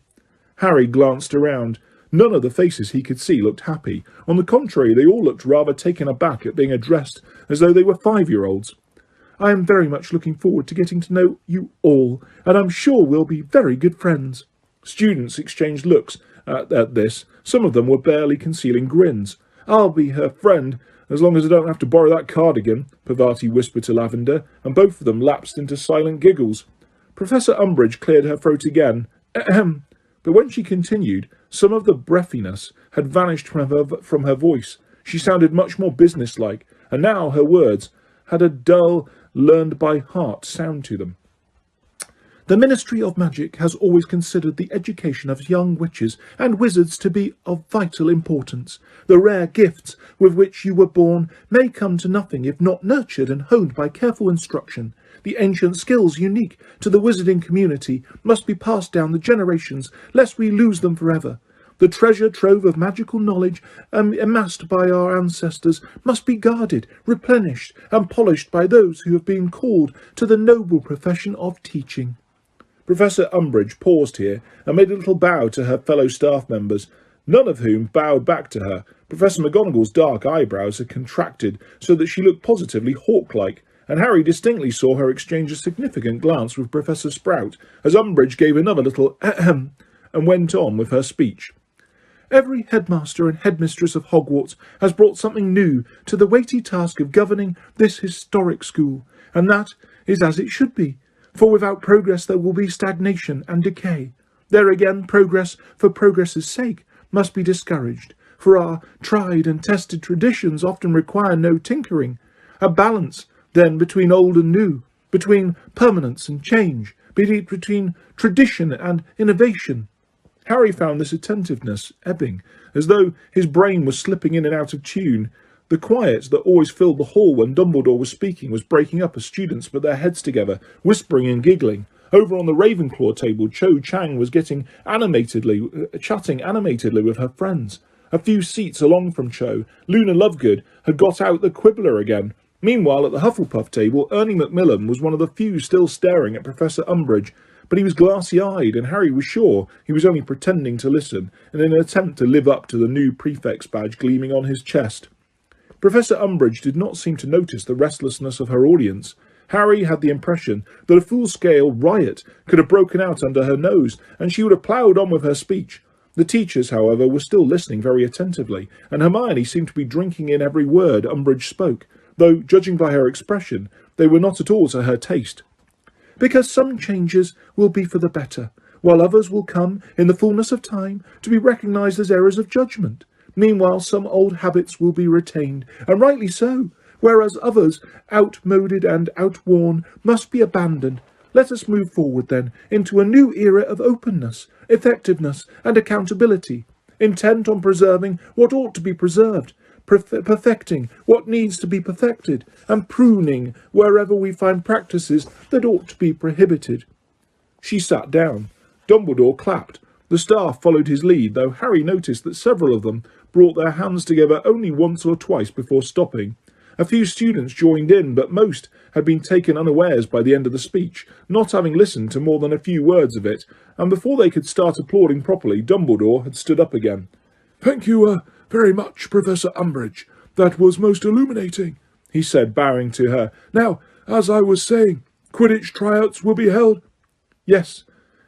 Harry glanced around. None of the faces he could see looked happy. On the contrary, they all looked rather taken aback at being addressed as though they were 5-year-olds. "I am very much looking forward to getting to know you all, and I'm sure we'll be very good friends." Students exchanged looks at this. Some of them were barely concealing grins. "I'll be her friend, as long as I don't have to borrow that cardigan," Parvati whispered to Lavender, and both of them lapsed into silent giggles. Professor Umbridge cleared her throat again, "Ahem," but when she continued, some of the breathiness had vanished from her voice. She sounded much more businesslike, and now her words had a dull, learned-by-heart sound to them. "The Ministry of Magic has always considered the education of young witches and wizards to be of vital importance. The rare gifts with which you were born may come to nothing if not nurtured and honed by careful instruction. The ancient skills unique to the wizarding community must be passed down the generations, lest we lose them forever. The treasure trove of magical knowledge amassed by our ancestors must be guarded, replenished, and polished by those who have been called to the noble profession of teaching." Professor Umbridge paused here and made a little bow to her fellow staff members, none of whom bowed back to her. Professor McGonagall's dark eyebrows had contracted so that she looked positively hawk-like, and Harry distinctly saw her exchange a significant glance with Professor Sprout, as Umbridge gave another little ahem and went on with her speech. "Every headmaster and headmistress of Hogwarts has brought something new to the weighty task of governing this historic school, and that is as it should be. For without progress there will be stagnation and decay. There again, progress for progress's sake must be discouraged, for our tried and tested traditions often require no tinkering. A balance, then, between old and new, between permanence and change, between tradition and innovation." Harry found this attentiveness ebbing, as though his brain was slipping in and out of tune. The quiet that always filled the hall when Dumbledore was speaking was breaking up as students put their heads together, whispering and giggling. Over on the Ravenclaw table, Cho Chang was chatting animatedly with her friends. A few seats along from Cho, Luna Lovegood had got out the quibbler again. Meanwhile, at the Hufflepuff table, Ernie Macmillan was one of the few still staring at Professor Umbridge, but he was glassy-eyed, and Harry was sure he was only pretending to listen in an attempt to live up to the new prefect's badge gleaming on his chest. Professor Umbridge did not seem to notice the restlessness of her audience. Harry had the impression that a full-scale riot could have broken out under her nose, and she would have ploughed on with her speech. The teachers, however, were still listening very attentively, and Hermione seemed to be drinking in every word Umbridge spoke, though, judging by her expression, they were not at all to her taste. Because some changes will be for the better, while others will come, in the fullness of time, to be recognised as errors of judgment. Meanwhile, some old habits will be retained, and rightly so, whereas others, outmoded and outworn, must be abandoned. Let us move forward, then, into a new era of openness, effectiveness, and accountability, intent on preserving what ought to be preserved, perfecting what needs to be perfected, and pruning wherever we find practices that ought to be prohibited. She sat down. Dumbledore clapped. The staff followed his lead, though Harry noticed that several of them brought their hands together only once or twice before stopping. A few students joined in, but most had been taken unawares by the end of the speech, not having listened to more than a few words of it, and before they could start applauding properly, Dumbledore had stood up again. "Thank you, very much, Professor Umbridge. That was most illuminating," he said, bowing to her. "Now, as I was saying, Quidditch tryouts will be held." "Yes,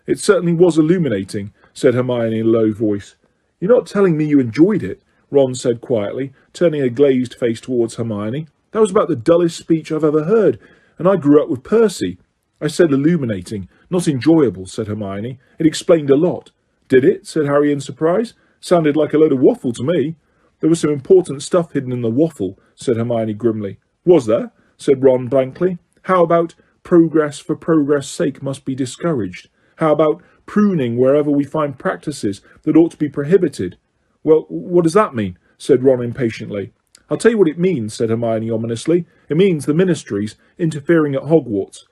it certainly was illuminating," said Hermione in a low voice. "You're not telling me you enjoyed it?" Ron said quietly, turning a glazed face towards Hermione. "That was about the dullest speech I've ever heard, and I grew up with Percy." "I said illuminating, not enjoyable," said Hermione. "It explained a lot." "Did it?" said Harry in surprise. "Sounded like a load of waffle to me." "There was some important stuff hidden in the waffle," said Hermione grimly. "Was there?" said Ron blankly. "How about progress for progress' sake must be discouraged? How about pruning wherever we find practices that ought to be prohibited?" "Well, what does that mean?" said Ron impatiently. "I'll tell you what it means," said Hermione ominously. "It means the Ministries interfering at Hogwarts."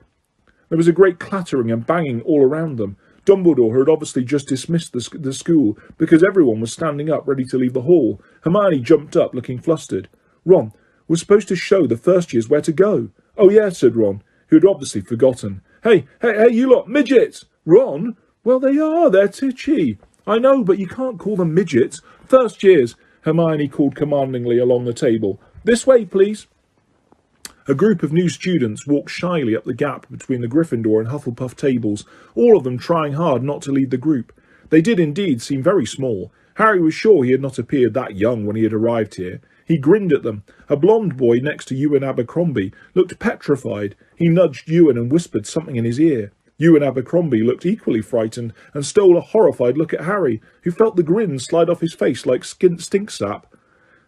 There was a great clattering and banging all around them. Dumbledore had obviously just dismissed the school because everyone was standing up ready to leave the hall. Hermione jumped up, looking flustered. "Ron, we're supposed to show the first years where to go." "Oh, yeah," said Ron, who had obviously forgotten. Hey, you lot, midgets!" "Ron? Well, they're titchy." "I know, but you can't call them midgets. First years," Hermione called commandingly along the table. "This way, please." A group of new students walked shyly up the gap between the Gryffindor and Hufflepuff tables, all of them trying hard not to lead the group. They did indeed seem very small. Harry was sure he had not appeared that young when he had arrived here. He grinned at them. A blonde boy next to Ewan Abercrombie looked petrified. He nudged Ewan and whispered something in his ear. Ewan Abercrombie looked equally frightened and stole a horrified look at Harry, who felt the grin slide off his face like stink sap.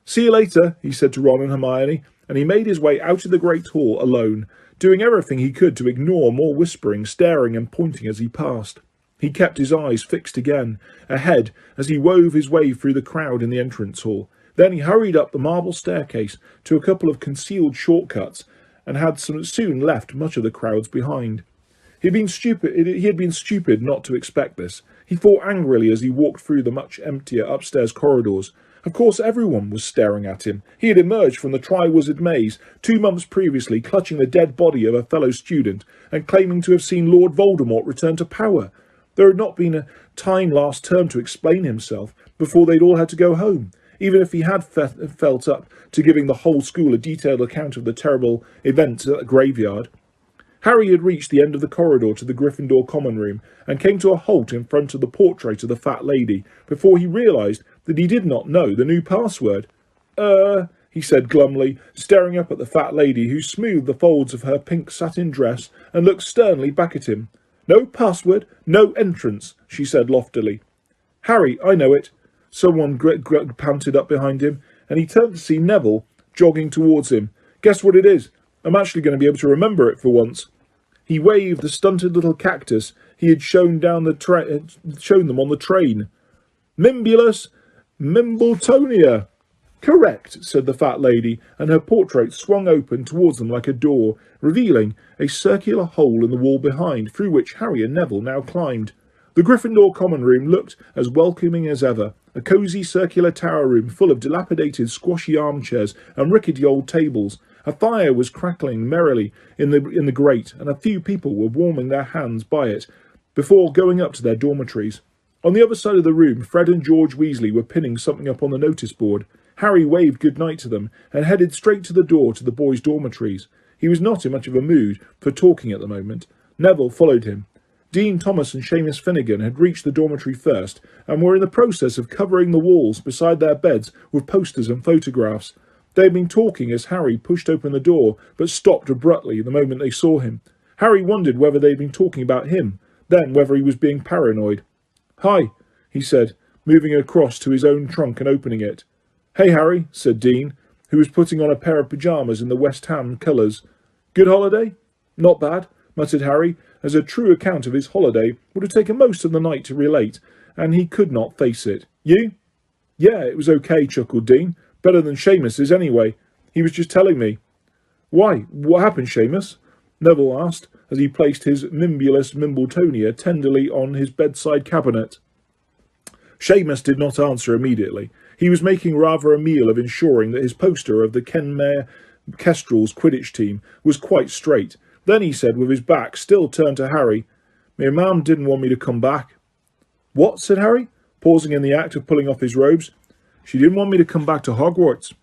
"See you later," he said to Ron and Hermione, and he made his way out of the Great Hall alone, doing everything he could to ignore more whispering, staring and pointing as he passed. He kept his eyes fixed again, ahead, as he wove his way through the crowd in the entrance hall. Then he hurried up the marble staircase to a couple of concealed shortcuts, and had soon left much of the crowds behind. He had been stupid not to expect this. He thought angrily as he walked through the much emptier upstairs corridors. Of course everyone was staring at him. He had emerged from the Triwizard Maze 2 months previously, clutching the dead body of a fellow student and claiming to have seen Lord Voldemort return to power. There had not been a time last term to explain himself before they'd all had to go home, even if he had felt up to giving the whole school a detailed account of the terrible events at the graveyard. Harry had reached the end of the corridor to the Gryffindor common room and came to a halt in front of the portrait of the fat lady before he realised that he did not know the new password. He said glumly, staring up at the fat lady who smoothed the folds of her pink satin dress and looked sternly back at him. "No password, no entrance," she said loftily. "Harry, I know it." Someone panted up behind him, and he turned to see Neville jogging towards him. "Guess what it is? I'm actually going to be able to remember it for once." He waved the stunted little cactus he had shown them on the train. "Mimbulus Mimbletonia." Correct, said the fat lady, and her portrait swung open towards them like a door, revealing a circular hole in the wall behind, through which Harry and Neville now climbed. The Gryffindor common room looked as welcoming as ever, a cosy circular tower room full of dilapidated squashy armchairs and rickety old tables. A fire was crackling merrily in the grate, and a few people were warming their hands by it before going up to their dormitories. On the other side of the room, Fred and George Weasley were pinning something up on the notice board. Harry waved good-night to them and headed straight to the door to the boys' dormitories. He was not in much of a mood for talking at the moment. Neville followed him. Dean Thomas and Seamus Finnegan had reached the dormitory first and were in the process of covering the walls beside their beds with posters and photographs. They had been talking as Harry pushed open the door, but stopped abruptly the moment they saw him. Harry wondered whether they had been talking about him, then whether he was being paranoid. "Hi," he said, moving across to his own trunk and opening it. "Hey, Harry," said Dean, who was putting on a pair of pyjamas in the West Ham colours. "Good holiday?" "Not bad," muttered Harry, as a true account of his holiday would have taken most of the night to relate, and he could not face it. "You?" "Yeah, it was okay," chuckled Dean. "Better than Seamus's, anyway. He was just telling me." "Why, what happened, Seamus?" Neville asked, as he placed his Mimbulus Mimbletonia tenderly on his bedside cabinet. Seamus did not answer immediately. He was making rather a meal of ensuring that his poster of the Kenmare Kestrel's Quidditch team was quite straight. Then he said, with his back still turned to Harry, "My mum didn't want me to come back." "What?" said Harry, pausing in the act of pulling off his robes. "She didn't want me to come back to Hogwarts."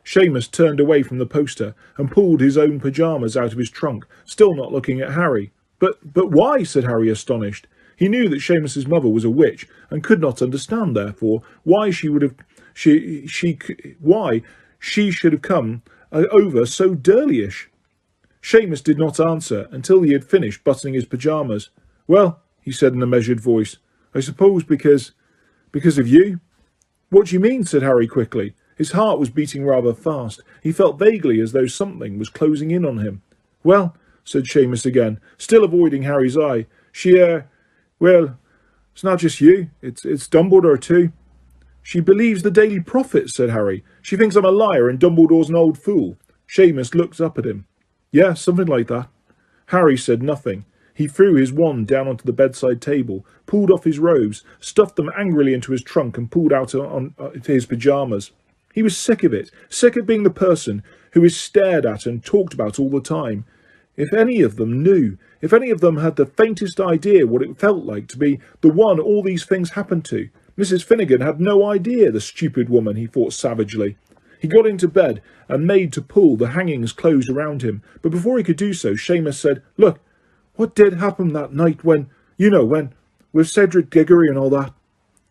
Seamus turned away from the poster and pulled his own pyjamas out of his trunk, still not looking at Harry. But why?" said Harry, astonished. He knew that Seamus's mother was a witch, and could not understand, therefore, why she should have come over so dirlyish. Seamus did not answer until he had finished buttoning his pyjamas. "Well," he said in a measured voice, "I suppose because of you." "What do you mean?" said Harry quickly. His heart was beating rather fast. He felt vaguely as though something was closing in on him. "Well," said Seamus again, still avoiding Harry's eye, well, it's not just you, it's Dumbledore too." "She believes the Daily Prophet," said Harry. "She thinks I'm a liar and Dumbledore's an old fool." Seamus looked up at him. "Yeah, something like that." Harry said nothing. He threw his wand down onto the bedside table, pulled off his robes, stuffed them angrily into his trunk and pulled out his pyjamas. He was sick of it, sick of being the person who is stared at and talked about all the time. If any of them knew, if any of them had the faintest idea what it felt like to be the one all these things happened to. Mrs. Finnegan had no idea, the stupid woman, he thought savagely. He got into bed and made to pull the hangings close around him, but before he could do so, Seamus said, "Look, what did happen that night when, with Cedric Diggory and all that?"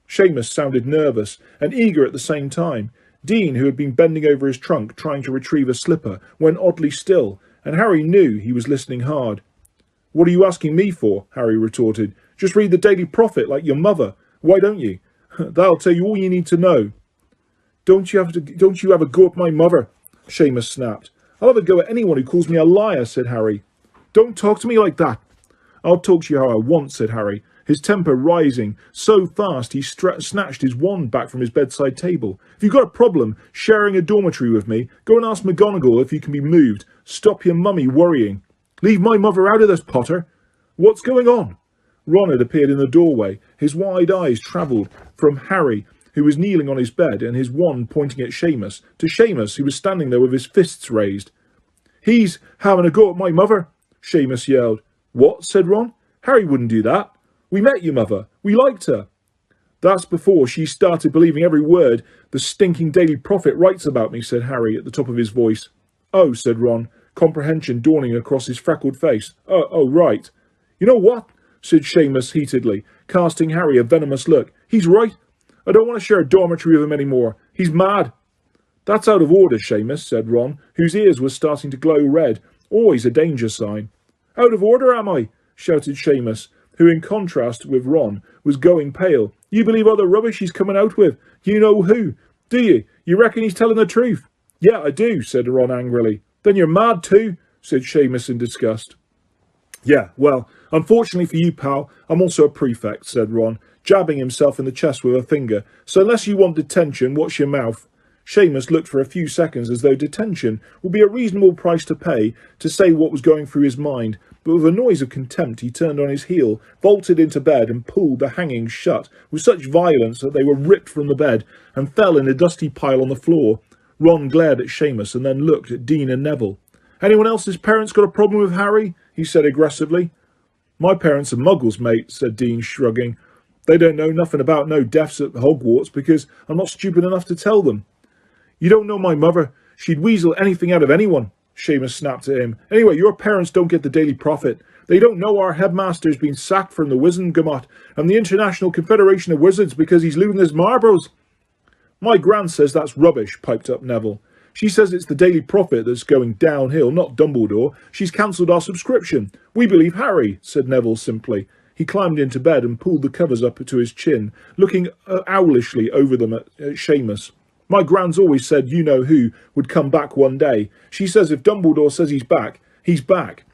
Seamus sounded nervous and eager at the same time. Dean, who had been bending over his trunk trying to retrieve a slipper, went oddly still, and Harry knew he was listening hard. "What are you asking me for?" Harry retorted. "Just read the Daily Prophet like your mother. Why don't you? That'll tell you all you need to know." Don't you have a go at my mother?" Seamus snapped. "I'll have a go at anyone who calls me a liar," said Harry. "Don't talk to me like that." "I'll talk to you how I want," said Harry, his temper rising so fast he snatched his wand back from his bedside table. "If you've got a problem sharing a dormitory with me, go and ask McGonagall if you can be moved. Stop your mummy worrying. Leave my mother out of this, Potter." "What's going on?" Ron had appeared in the doorway. His wide eyes travelled from Harry, who was kneeling on his bed and his wand pointing at Seamus, to Seamus, who was standing there with his fists raised. "He's having a go at my mother," Seamus yelled. "What?" said Ron. "Harry wouldn't do that. We met your mother. We liked her." "That's before she started believing every word the stinking Daily Prophet writes about me," said Harry at the top of his voice. "Oh," said Ron, comprehension dawning across his freckled face. Oh, right." "You know what?" said Seamus heatedly, casting Harry a venomous look. "He's right. I don't want to share a dormitory with him any more. He's mad." "That's out of order, Seamus," said Ron, whose ears were starting to glow red. Always a danger sign. "Out of order, am I?" shouted Seamus, who, in contrast with Ron, was going pale. "You believe all the rubbish he's coming out with? You know who, do you? You reckon he's telling the truth?" "Yeah, I do," said Ron angrily. "Then you're mad too," said Seamus in disgust. "Yeah, well, unfortunately for you, pal, I'm also a prefect," said Ron, jabbing himself in the chest with a finger. "So unless you want detention, watch your mouth." Seamus looked for a few seconds as though detention would be a reasonable price to pay to say what was going through his mind, but with a noise of contempt he turned on his heel, vaulted into bed and pulled the hangings shut with such violence that they were ripped from the bed and fell in a dusty pile on the floor. Ron glared at Seamus and then looked at Dean and Neville. "Anyone else's parents got a problem with Harry?" he said aggressively. "My parents are muggles, mate," said Dean, shrugging. "They don't know nothing about no deaths at Hogwarts because I'm not stupid enough to tell them." "You don't know my mother. She'd weasel anything out of anyone," Seamus snapped at him. "Anyway, your parents don't get the Daily Prophet. They don't know our headmaster's been sacked from the Wizengamot and the International Confederation of Wizards because he's looting his marbles." "My gran says that's rubbish," piped up Neville. "She says it's the Daily Prophet that's going downhill, not Dumbledore. She's cancelled our subscription. We believe Harry," said Neville simply. He climbed into bed and pulled the covers up to his chin, looking owlishly over them at Seamus. "My gran's always said you-know-who would come back one day. She says if Dumbledore says he's back, he's back."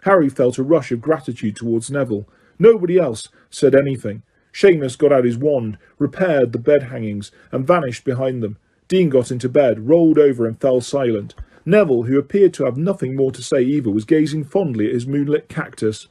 Harry felt a rush of gratitude towards Neville. Nobody else said anything. Seamus got out his wand, repaired the bed hangings, and vanished behind them. Dean got into bed, rolled over and fell silent. Neville, who appeared to have nothing more to say either, was gazing fondly at his moonlit cactus.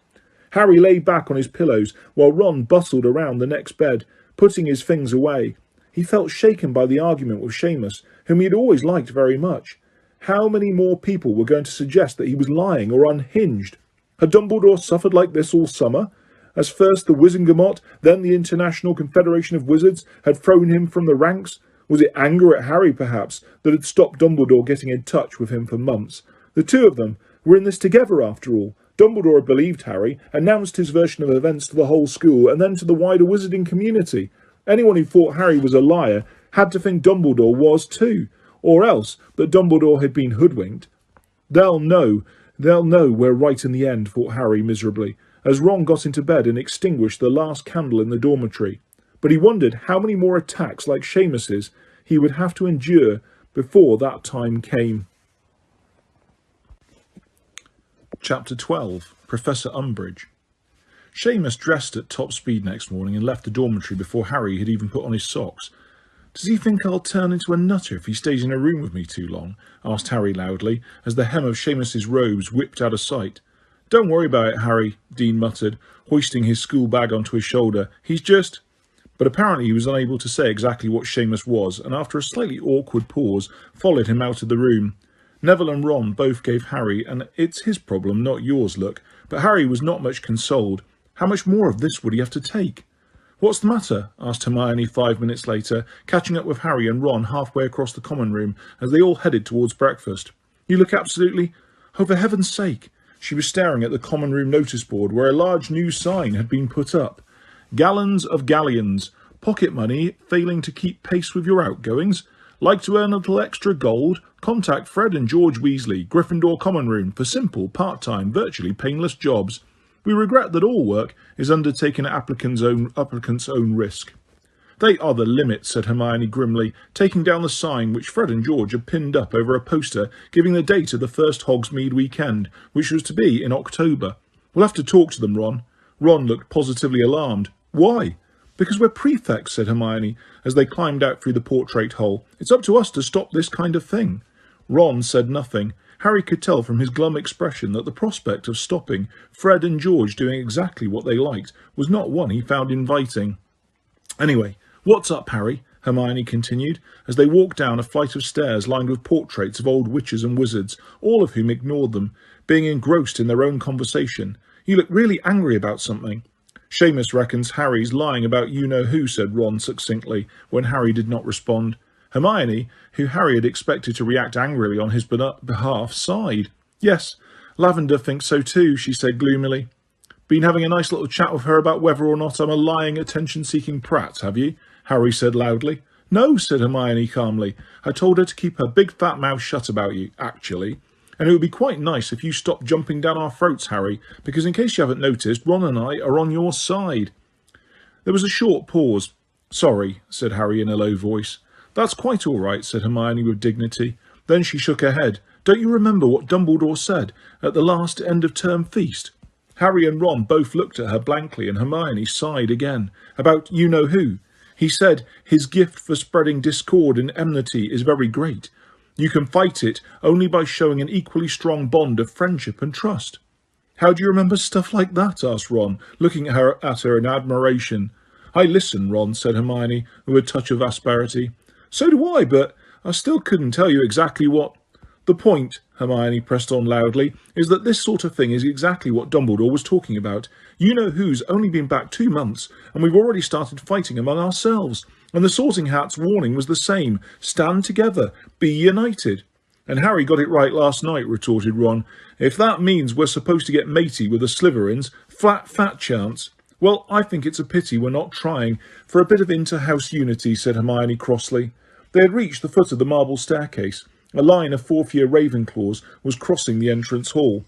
Harry lay back on his pillows while Ron bustled around the next bed, putting his things away. He felt shaken by the argument with Seamus, whom he had always liked very much. How many more people were going to suggest that he was lying or unhinged? Had Dumbledore suffered like this all summer? As first the Wizengamot, then the International Confederation of Wizards had thrown him from the ranks? Was it anger at Harry, perhaps, that had stopped Dumbledore getting in touch with him for months? The two of them were in this together, after all. Dumbledore had believed Harry, announced his version of events to the whole school and then to the wider wizarding community. Anyone who thought Harry was a liar had to think Dumbledore was too, or else that Dumbledore had been hoodwinked. They'll know we're right in the end, thought Harry miserably, as Ron got into bed and extinguished the last candle in the dormitory. But he wondered how many more attacks like Seamus's he would have to endure before that time came. Chapter 12. Professor Umbridge. Seamus dressed at top speed next morning and left the dormitory before Harry had even put on his socks. "Does he think I'll turn into a nutter if he stays in a room with me too long?" asked Harry loudly, as the hem of Seamus's robes whipped out of sight. "Don't worry about it, Harry," Dean muttered, hoisting his school bag onto his shoulder. "He's just—" But apparently he was unable to say exactly what Seamus was, and after a slightly awkward pause, followed him out of the room. Neville and Ron both gave Harry an "it's his problem, not yours" look, but Harry was not much consoled. How much more of this would he have to take? "What's the matter?" asked Hermione 5 minutes later, catching up with Harry and Ron halfway across the common room as they all headed towards breakfast. "You look absolutely— Oh, for heaven's sake!" She was staring at the common room notice board where a large new sign had been put up. "Gallons of galleons. Pocket money failing to keep pace with your outgoings? Like to earn a little extra gold? Contact Fred and George Weasley, Gryffindor Common Room, for simple, part-time, virtually painless jobs. We regret that all work is undertaken at applicant's own risk." "They are the limit," said Hermione grimly, taking down the sign which Fred and George had pinned up over a poster giving the date of the first Hogsmeade weekend, which was to be in October. "We'll have to talk to them, Ron." Ron looked positively alarmed. "Why?" "Because we're prefects," said Hermione, as they climbed out through the portrait hole. "It's up to us to stop this kind of thing." Ron said nothing. Harry could tell from his glum expression that the prospect of stopping Fred and George doing exactly what they liked was not one he found inviting. "Anyway, what's up, Harry?" Hermione continued, as they walked down a flight of stairs lined with portraits of old witches and wizards, all of whom ignored them, being engrossed in their own conversation. "You look really angry about something." "Seamus reckons Harry's lying about you-know-who," said Ron succinctly, when Harry did not respond. Hermione, who Harry had expected to react angrily on his behalf, sighed. "Yes, Lavender thinks so too," she said gloomily. "Been having a nice little chat with her about whether or not I'm a lying, attention-seeking prat, have you?" Harry said loudly. "No," said Hermione calmly. "I told her to keep her big fat mouth shut about you, actually. And it would be quite nice if you stopped jumping down our throats, Harry, because in case you haven't noticed, Ron and I are on your side." There was a short pause. "Sorry," said Harry in a low voice. "That's quite all right," said Hermione with dignity. Then she shook her head. "Don't you remember what Dumbledore said at the last end-of-term feast?" Harry and Ron both looked at her blankly, and Hermione sighed again. "About you-know-who. He said his gift for spreading discord and enmity is very great. You can fight it only by showing an equally strong bond of friendship and trust." "How do you remember stuff like that?" asked Ron, looking at her in admiration. "I listen, Ron," said Hermione, with a touch of asperity. "So do I, but I still couldn't tell you exactly what—" "The point," Hermione pressed on loudly, "is that this sort of thing is exactly what Dumbledore was talking about. You know who's only been back 2 months, and we've already started fighting among ourselves. And the Sorting Hat's warning was the same. Stand together. Be united." "And Harry got it right last night," retorted Ron. "If that means we're supposed to get matey with the Slytherins, fat chance." "Well, I think it's a pity we're not trying for a bit of inter-house unity," said Hermione crossly. They had reached the foot of the marble staircase. A line of fourth-year Ravenclaws was crossing the entrance hall.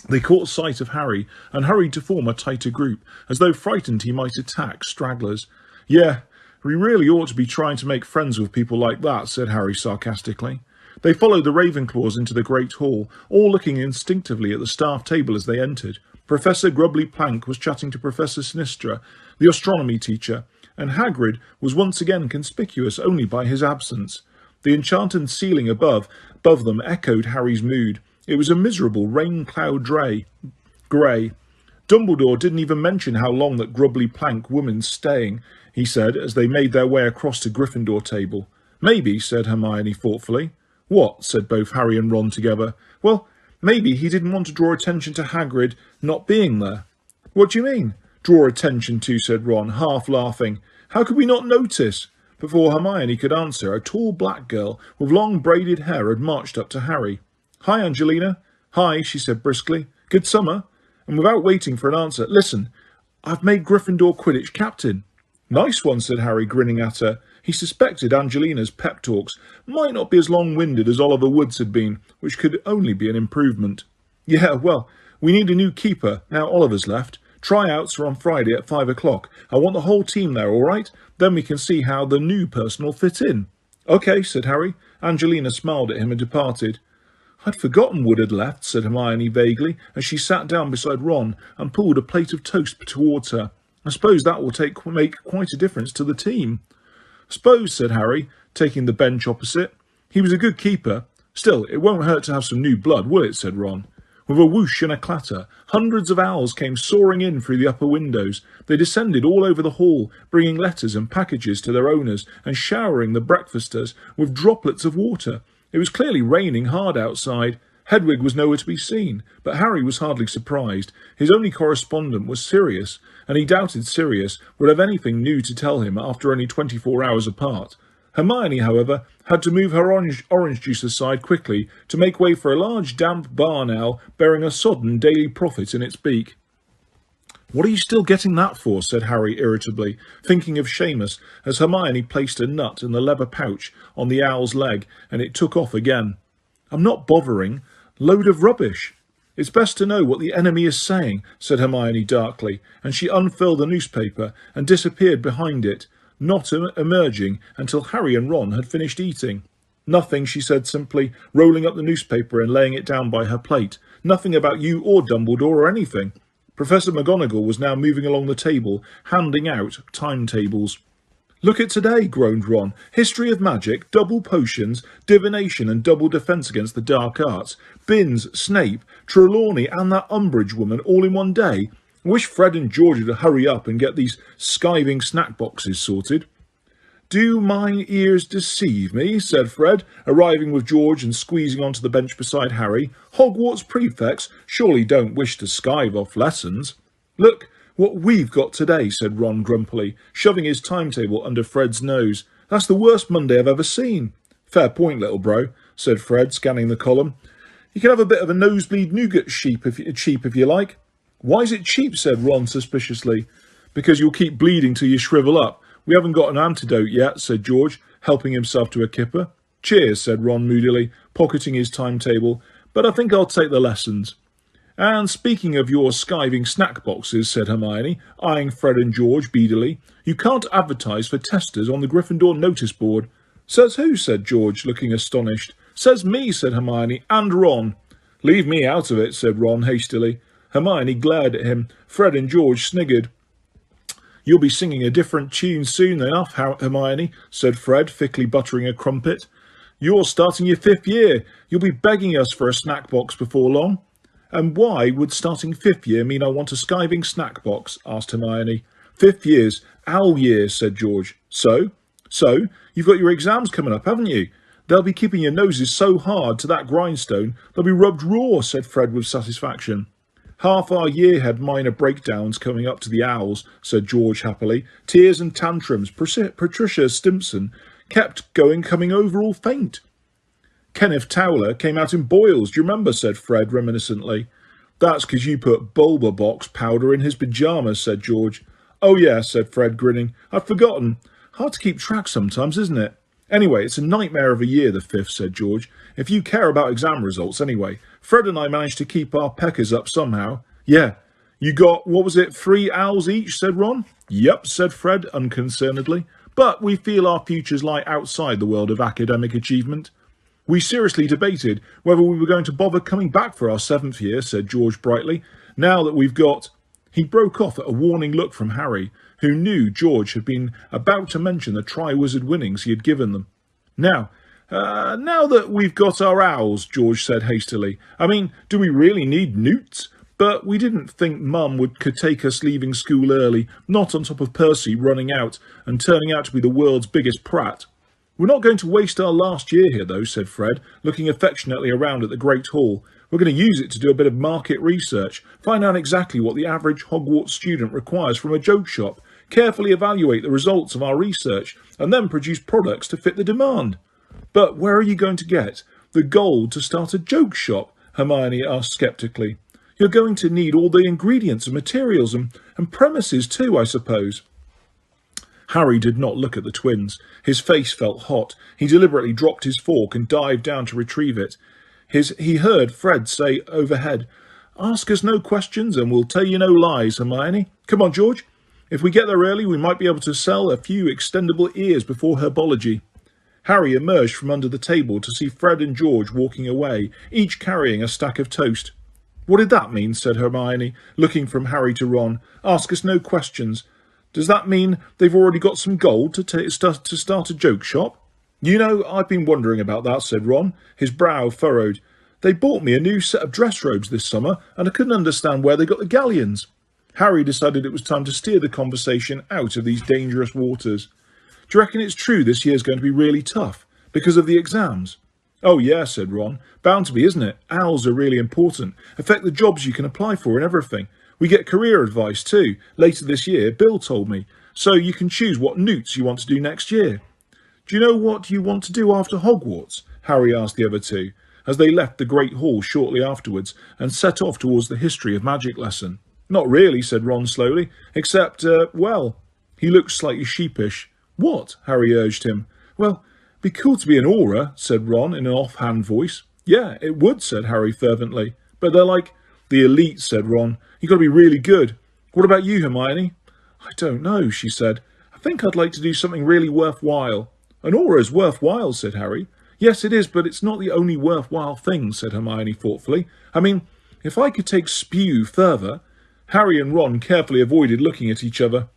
They caught sight of Harry and hurried to form a tighter group, as though frightened he might attack stragglers. "Yeah, we really ought to be trying to make friends with people like that," said Harry sarcastically. They followed the Ravenclaws into the great hall, all looking instinctively at the staff table as they entered. Professor Grubbly Plank was chatting to Professor Sinistra, the astronomy teacher, and Hagrid was once again conspicuous only by his absence. The enchanted ceiling above them echoed Harry's mood. It was a miserable rain-cloud grey. "Dumbledore didn't even mention how long that Grubbly Plank woman's staying," he said, as they made their way across to Gryffindor table. "Maybe," said Hermione thoughtfully. "What?" said both Harry and Ron together. "Well, maybe he didn't want to draw attention to Hagrid not being there." "What do you mean, draw attention to?" said Ron, half laughing. "How could we not notice?" Before Hermione could answer, a tall black girl with long braided hair had marched up to Harry. "Hi, Angelina." "Hi," she said briskly. "Good summer?" And without waiting for an answer, "Listen, I've made Gryffindor Quidditch captain." "Nice one," said Harry, grinning at her. He suspected Angelina's pep talks might not be as long-winded as Oliver Wood's had been, which could only be an improvement. "Yeah, well, we need a new keeper, now Oliver's left. Tryouts are on Friday at 5 o'clock. I want the whole team there, all right? Then we can see how the new person will fit in." "OK," said Harry. Angelina smiled at him and departed. "I'd forgotten Wood had left," said Hermione vaguely, as she sat down beside Ron and pulled a plate of toast towards her. "I suppose that will make quite a difference to the team." "I suppose," said Harry, taking the bench opposite. "He was a good keeper. Still, it won't hurt to have some new blood, will it?" said Ron. With a whoosh and a clatter, hundreds of owls came soaring in through the upper windows. They descended all over the hall, bringing letters and packages to their owners and showering the breakfasters with droplets of water. It was clearly raining hard outside. Hedwig was nowhere to be seen, but Harry was hardly surprised. His only correspondent was Sirius, and he doubted Sirius would have anything new to tell him after only 24 hours apart. Hermione, however, had to move her orange juice aside quickly to make way for a large damp barn owl bearing a sodden Daily Prophet in its beak. "What are you still getting that for?" said Harry irritably, thinking of Seamus, as Hermione placed a nut in the leather pouch on the owl's leg, and it took off again. "I'm not bothering. Load of rubbish." "It's best to know what the enemy is saying," said Hermione darkly, and she unfurled the newspaper and disappeared behind it, not emerging until Harry and Ron had finished eating. "Nothing," she said simply, rolling up the newspaper and laying it down by her plate. "Nothing about you or Dumbledore or anything." Professor McGonagall was now moving along the table, handing out timetables. "Look at today," groaned Ron. "History of magic, double potions, divination and double defence against the dark arts. Binns, Snape, Trelawney and that Umbridge woman all in one day. I wish Fred and George would hurry up and get these skiving snack boxes sorted." "Do mine ears deceive me?" said Fred, arriving with George and squeezing onto the bench beside Harry. "Hogwarts prefects surely don't wish to skive off lessons." "Look what we've got today," said Ron grumpily, shoving his timetable under Fred's nose. "That's the worst Monday I've ever seen." "Fair point, little bro," said Fred, scanning the column. "You can have a bit of a nosebleed nougat cheap if you like." "Why is it cheap?" said Ron suspiciously. "Because you'll keep bleeding till you shrivel up. We haven't got an antidote yet," said George, helping himself to a kipper. "Cheers," said Ron moodily, pocketing his timetable. "But I think I'll take the lessons." "And speaking of your skiving snack boxes," said Hermione, eyeing Fred and George beadily, "you can't advertise for testers on the Gryffindor notice board." "Says who?" said George, looking astonished. "Says me," said Hermione, "and Ron." "Leave me out of it," said Ron hastily. Hermione glared at him. Fred and George sniggered. You'll be singing a different tune soon enough, Hermione, said Fred, thickly buttering a crumpet. You're starting your 5th year. You'll be begging us for a snack box before long. And why would starting 5th year mean I want a skiving snack box? Asked Hermione. 5th year's owl year, said George. So, you've got your exams coming up, haven't you? They'll be keeping your noses so hard to that grindstone, they'll be rubbed raw, said Fred with satisfaction. Half our year had minor breakdowns coming up to the owls, said George happily. Tears and tantrums. Patricia Stimpson kept coming over all faint. Kenneth Towler came out in boils, do you remember, said Fred reminiscently. That's because you put Bulba box powder in his pyjamas, said George. Oh yeah, said Fred, grinning. I'd forgotten. Hard to keep track sometimes, isn't it? Anyway, it's a nightmare of a year, the 5th, said George. If you care about exam results, anyway. Fred and I managed to keep our peckers up somehow. Yeah. You got, 3 owls each, said Ron. Yep, said Fred, unconcernedly. But we feel our futures lie outside the world of academic achievement. We seriously debated whether we were going to bother coming back for our 7th year, said George brightly. Now that we've got... He broke off at a warning look from Harry, who knew George had been about to mention the Triwizard winnings he had given them. Now that we've got our owls, George said hastily. I mean, do we really need newts? But we didn't think Mum could take us leaving school early, not on top of Percy running out and turning out to be the world's biggest prat. We're not going to waste our last year here, though, said Fred, looking affectionately around at the Great Hall. We're going to use it to do a bit of market research, find out exactly what the average Hogwarts student requires from a joke shop, carefully evaluate the results of our research, and then produce products to fit the demand. But where are you going to get the gold to start a joke shop? Hermione asked sceptically. You're going to need all the ingredients and materials and premises too, I suppose. Harry did not look at the twins. His face felt hot. He deliberately dropped his fork and dived down to retrieve it. He heard Fred say overhead, Ask us no questions and we'll tell you no lies, Hermione. Come on, George. If we get there early, we might be able to sell a few extendable ears before herbology. Harry emerged from under the table to see Fred and George walking away, each carrying a stack of toast. What did that mean? Said Hermione, looking from Harry to Ron. Ask us no questions. Does that mean they've already got some gold to start a joke shop? You know, I've been wondering about that, said Ron, his brow furrowed. They bought me a new set of dress robes this summer, and I couldn't understand where they got the galleons. Harry decided it was time to steer the conversation out of these dangerous waters. Do you reckon it's true this year's going to be really tough, because of the exams? Oh yeah, said Ron. Bound to be, isn't it? Owls are really important, affect the jobs you can apply for and everything. We get career advice too, later this year, Bill told me, so you can choose what newts you want to do next year. Do you know what you want to do after Hogwarts? Harry asked the other two, as they left the Great Hall shortly afterwards and set off towards the history of magic lesson. Not really, said Ron slowly, except, well, he looked slightly sheepish. What? Harry urged him. Well, be cool to be an aura, said Ron in an offhand voice. Yeah, it would, said Harry fervently. But they're like the elite, said Ron. You've got to be really good. What about you, Hermione? I don't know, she said. I think I'd like to do something really worthwhile. An aura is worthwhile, said Harry. Yes, it is, but it's not the only worthwhile thing, said Hermione thoughtfully. I mean, if I could take spew further... Harry and Ron carefully avoided looking at each other.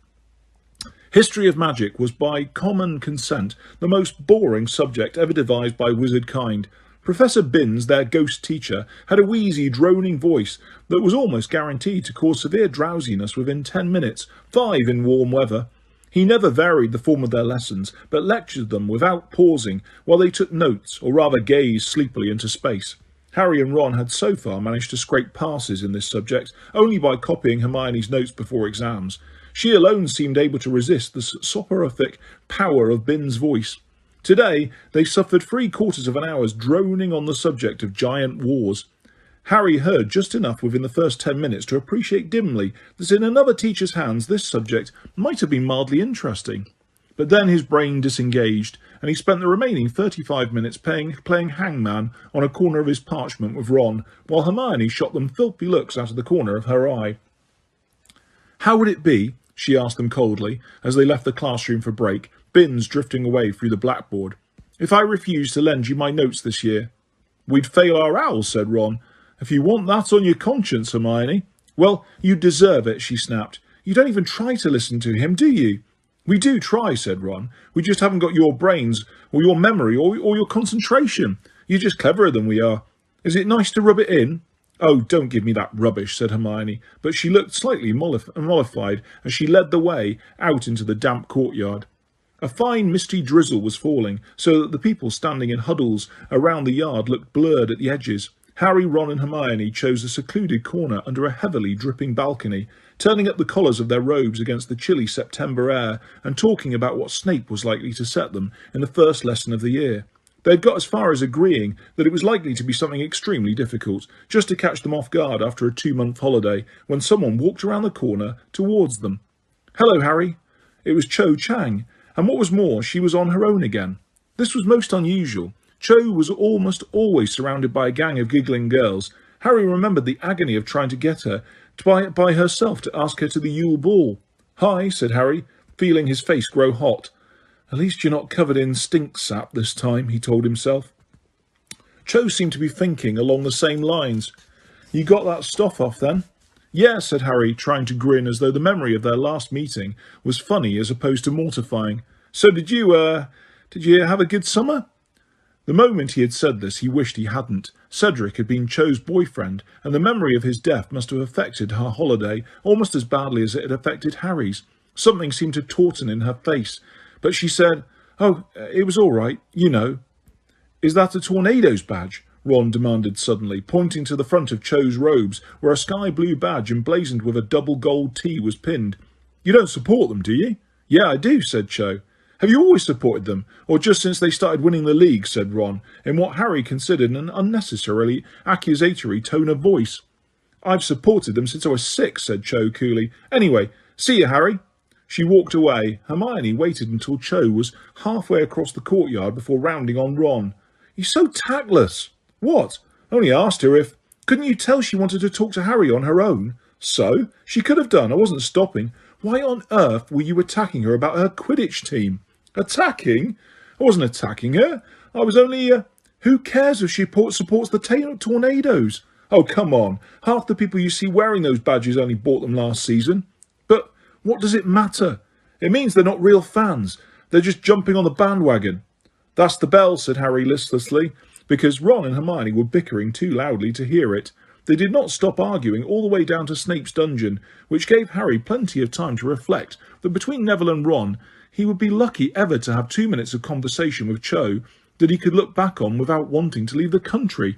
History of magic was by common consent the most boring subject ever devised by wizard kind. Professor Binns, their ghost teacher, had a wheezy, droning voice that was almost guaranteed to cause severe drowsiness within 10 minutes, 5 in warm weather. He never varied the form of their lessons, but lectured them without pausing while they took notes, or rather gazed sleepily into space. Harry and Ron had so far managed to scrape passes in this subject only by copying Hermione's notes before exams. She alone seemed able to resist the soporific power of Binns' voice. Today, they suffered 3/4 of an hour's droning on the subject of giant wars. Harry heard just enough within the first 10 minutes to appreciate dimly that in another teacher's hands this subject might have been mildly interesting. But then his brain disengaged, and he spent the remaining 35 minutes playing hangman on a corner of his parchment with Ron, while Hermione shot them filthy looks out of the corner of her eye. How would it be, she asked them coldly, as they left the classroom for break, Binns drifting away through the blackboard, if I refused to lend you my notes this year? We'd fail our owls, said Ron. If you want that on your conscience, Hermione. Well, you deserve it, she snapped. You don't even try to listen to him, do you?" "We do try," said Ron. "We just haven't got your brains or your memory or your concentration. You're just cleverer than we are. Is it nice to rub it in?" "Oh, don't give me that rubbish," said Hermione, but she looked slightly mollified as she led the way out into the damp courtyard. A fine misty drizzle was falling, so that the people standing in huddles around the yard looked blurred at the edges. Harry, Ron and Hermione chose a secluded corner under a heavily dripping balcony, turning up the collars of their robes against the chilly September air and talking about what Snape was likely to set them in the first lesson of the year. They had got as far as agreeing that it was likely to be something extremely difficult, just to catch them off guard after a 2-month holiday, when someone walked around the corner towards them. "Hello, Harry." It was Cho Chang, and what was more, she was on her own again. This was most unusual. Cho was almost always surrounded by a gang of giggling girls. Harry remembered the agony of trying to get her by herself to ask her to the Yule Ball. "Hi," said Harry, feeling his face grow hot. "At least you're not covered in stink sap this time," he told himself. Cho seemed to be thinking along the same lines. "You got that stuff off then?" "Yeah," said Harry, trying to grin as though the memory of their last meeting was funny as opposed to mortifying. "So did you have a good summer?" The moment he had said this, he wished he hadn't. Cedric had been Cho's boyfriend, and the memory of his death must have affected her holiday almost as badly as it had affected Harry's. Something seemed to tauten in her face, but she said, "Oh, it was all right, you know." "Is that a Tornadoes badge?" Ron demanded suddenly, pointing to the front of Cho's robes, where a sky blue badge emblazoned with a double gold T was pinned. "You don't support them, do you?" "Yeah, I do," said Cho. "Have you always supported them, or just since they started winning the league?" said Ron, in what Harry considered an unnecessarily accusatory tone of voice. "I've supported them since I was 6, said Cho coolly. "Anyway, see you, Harry." She walked away. Hermione waited until Cho was halfway across the courtyard before rounding on Ron. "You're so tactless." "What? Only asked her if—" "Couldn't you tell she wanted to talk to Harry on her own?" "So? She could have done. I wasn't stopping. Why on earth were you attacking her about her Quidditch team?" "Attacking? I wasn't attacking her. I was only, Who cares if she supports the Tornadoes? Oh, come on. Half the people you see wearing those badges only bought them last season." "But what does it matter? It means they're not real fans. They're just jumping on the bandwagon." "That's the bell," said Harry listlessly, because Ron and Hermione were bickering too loudly to hear it. They did not stop arguing all the way down to Snape's dungeon, which gave Harry plenty of time to reflect that between Neville and Ron, he would be lucky ever to have 2 minutes of conversation with Cho that he could look back on without wanting to leave the country.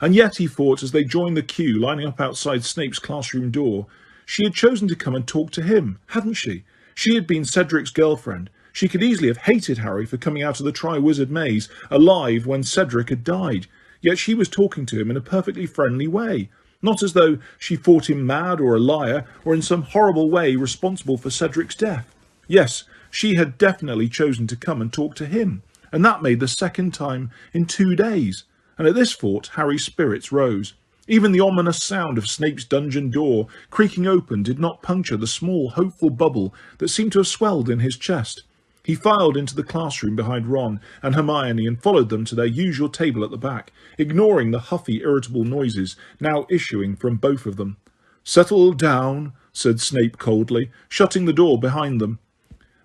And yet, he thought, as they joined the queue lining up outside Snape's classroom door, she had chosen to come and talk to him, hadn't she? She had been Cedric's girlfriend. She could easily have hated Harry for coming out of the Triwizard Maze alive when Cedric had died, yet she was talking to him in a perfectly friendly way. Not as though she thought him mad or a liar or in some horrible way responsible for Cedric's death. Yes, she had definitely chosen to come and talk to him, and that made the second time in 2 days. And at this thought, Harry's spirits rose. Even the ominous sound of Snape's dungeon door creaking open did not puncture the small, hopeful bubble that seemed to have swelled in his chest. He filed into the classroom behind Ron and Hermione and followed them to their usual table at the back, ignoring the huffy, irritable noises now issuing from both of them. "Settle down," said Snape coldly, shutting the door behind them.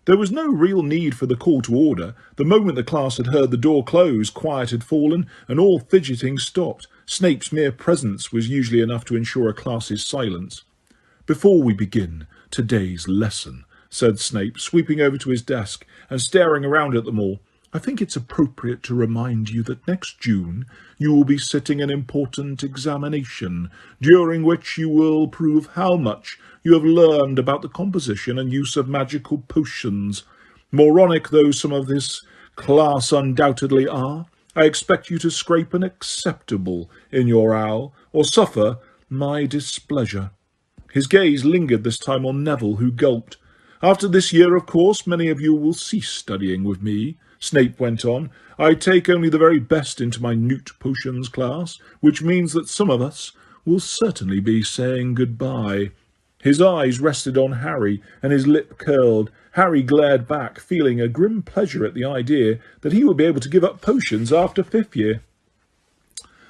There was no real need for the call to order. The moment the class had heard the door close, quiet had fallen, and all fidgeting stopped. Snape's mere presence was usually enough to ensure a class's silence. "Before we begin today's lesson," said Snape, sweeping over to his desk and staring around at them all, "I think it's appropriate to remind you that next June you will be sitting an important examination, during which you will prove how much you have learned about the composition and use of magical potions. Moronic though some of this class undoubtedly are, I expect you to scrape an acceptable in your owl, or suffer my displeasure." His gaze lingered this time on Neville, who gulped. "After this year, of course, many of you will cease studying with me," Snape went on. "I take only the very best into my Newt Potions class, which means that some of us will certainly be saying goodbye." His eyes rested on Harry, and his lip curled. Harry glared back, feeling a grim pleasure at the idea that he would be able to give up potions after 5th year.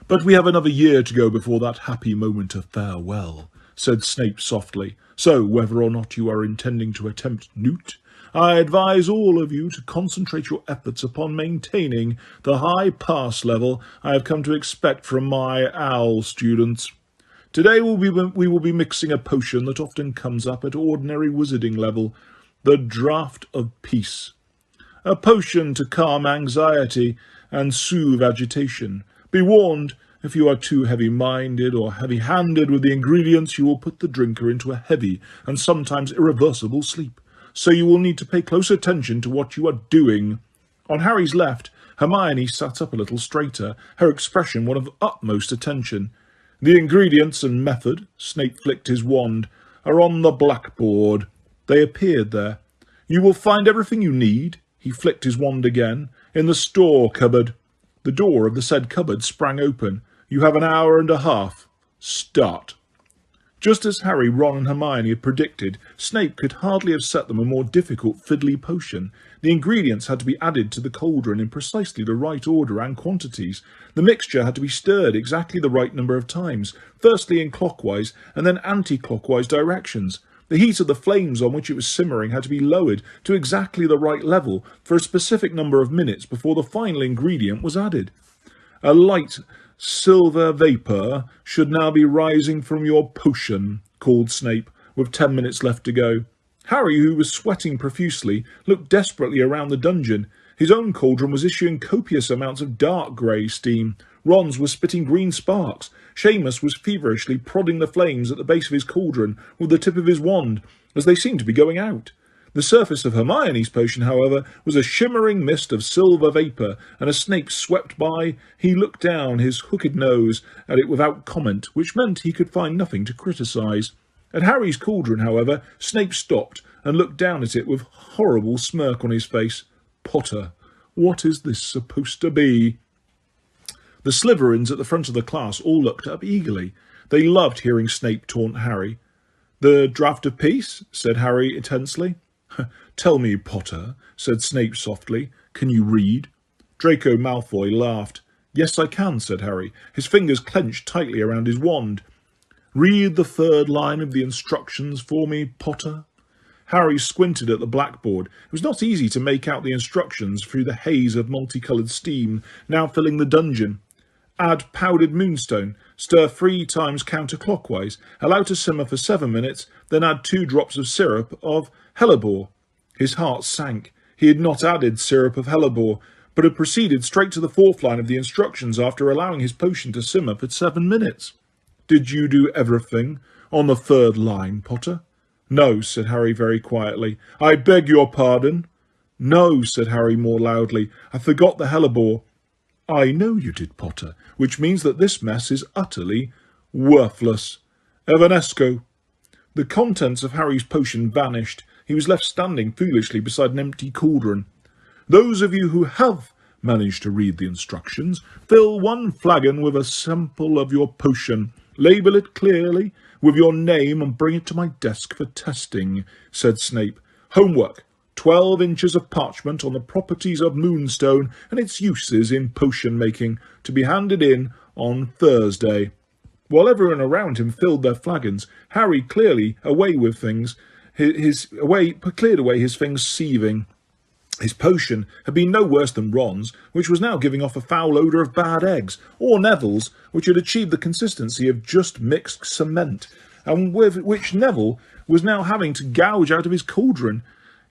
"But we have another year to go before that happy moment of farewell," said Snape softly. "So, whether or not you are intending to attempt Newt, I advise all of you to concentrate your efforts upon maintaining the high pass level I have come to expect from my owl students. Today we will be mixing a potion that often comes up at ordinary wizarding level, the Draught of Peace. A potion to calm anxiety and soothe agitation. Be warned, if you are too heavy-minded or heavy-handed with the ingredients, you will put the drinker into a heavy and sometimes irreversible sleep. So you will need to pay close attention to what you are doing." On Harry's left, Hermione sat up a little straighter, her expression one of utmost attention. "The ingredients and method," Snape flicked his wand, "are on the blackboard." They appeared there. "You will find everything you need," he flicked his wand again, "in the store cupboard." The door of the said cupboard sprang open. "You have an hour and a half. Start." Just as Harry, Ron and Hermione had predicted, Snape could hardly have set them a more difficult fiddly potion. The ingredients had to be added to the cauldron in precisely the right order and quantities. The mixture had to be stirred exactly the right number of times, firstly in clockwise and then anti-clockwise directions. The heat of the flames on which it was simmering had to be lowered to exactly the right level for a specific number of minutes before the final ingredient was added. "A light silver vapour should now be rising from your potion," called Snape, with 10 minutes left to go. Harry, who was sweating profusely, looked desperately around the dungeon. His own cauldron was issuing copious amounts of dark grey steam. Ron's was spitting green sparks. Seamus was feverishly prodding the flames at the base of his cauldron with the tip of his wand, as they seemed to be going out. The surface of Hermione's potion, however, was a shimmering mist of silver vapour, and as Snape swept by, he looked down his hooked nose at it without comment, which meant he could find nothing to criticise. At Harry's cauldron, however, Snape stopped and looked down at it with a horrible smirk on his face. "Potter, what is this supposed to be?" The Slytherins at the front of the class all looked up eagerly. They loved hearing Snape taunt Harry. "The Draught of Peace?" said Harry intensely. "Tell me, Potter," said Snape softly. "Can you read?" Draco Malfoy laughed. "Yes, I can," said Harry, his fingers clenched tightly around his wand. "Read the third line of the instructions for me, Potter." Harry squinted at the blackboard. It was not easy to make out the instructions through the haze of multicoloured steam now filling the dungeon. Add powdered moonstone. Stir 3 times counterclockwise. Allow to simmer for 7 minutes. Then add 2 drops of syrup of hellebore. His heart sank. He had not added syrup of hellebore, but had proceeded straight to the 4th line of the instructions after allowing his potion to simmer for 7 minutes. "Did you do everything on the 3rd line, Potter?" "No," said Harry very quietly. "I beg your pardon." "No," said Harry more loudly. "I forgot the hellebore." "I know you did, Potter, which means that this mess is utterly worthless. Evanesco." The contents of Harry's potion vanished. He was left standing foolishly beside an empty cauldron. "Those of you who have managed to read the instructions, fill 1 flagon with a sample of your potion. Label it clearly with your name and bring it to my desk for testing," said Snape. "Homework. 12 inches of parchment on the properties of moonstone and its uses in potion making, to be handed in on Thursday." While everyone around him filled their flagons, Harry cleared away his things seething. His potion had been no worse than Ron's, which was now giving off a foul odour of bad eggs, or Neville's, which had achieved the consistency of just mixed cement, and with which Neville was now having to gouge out of his cauldron.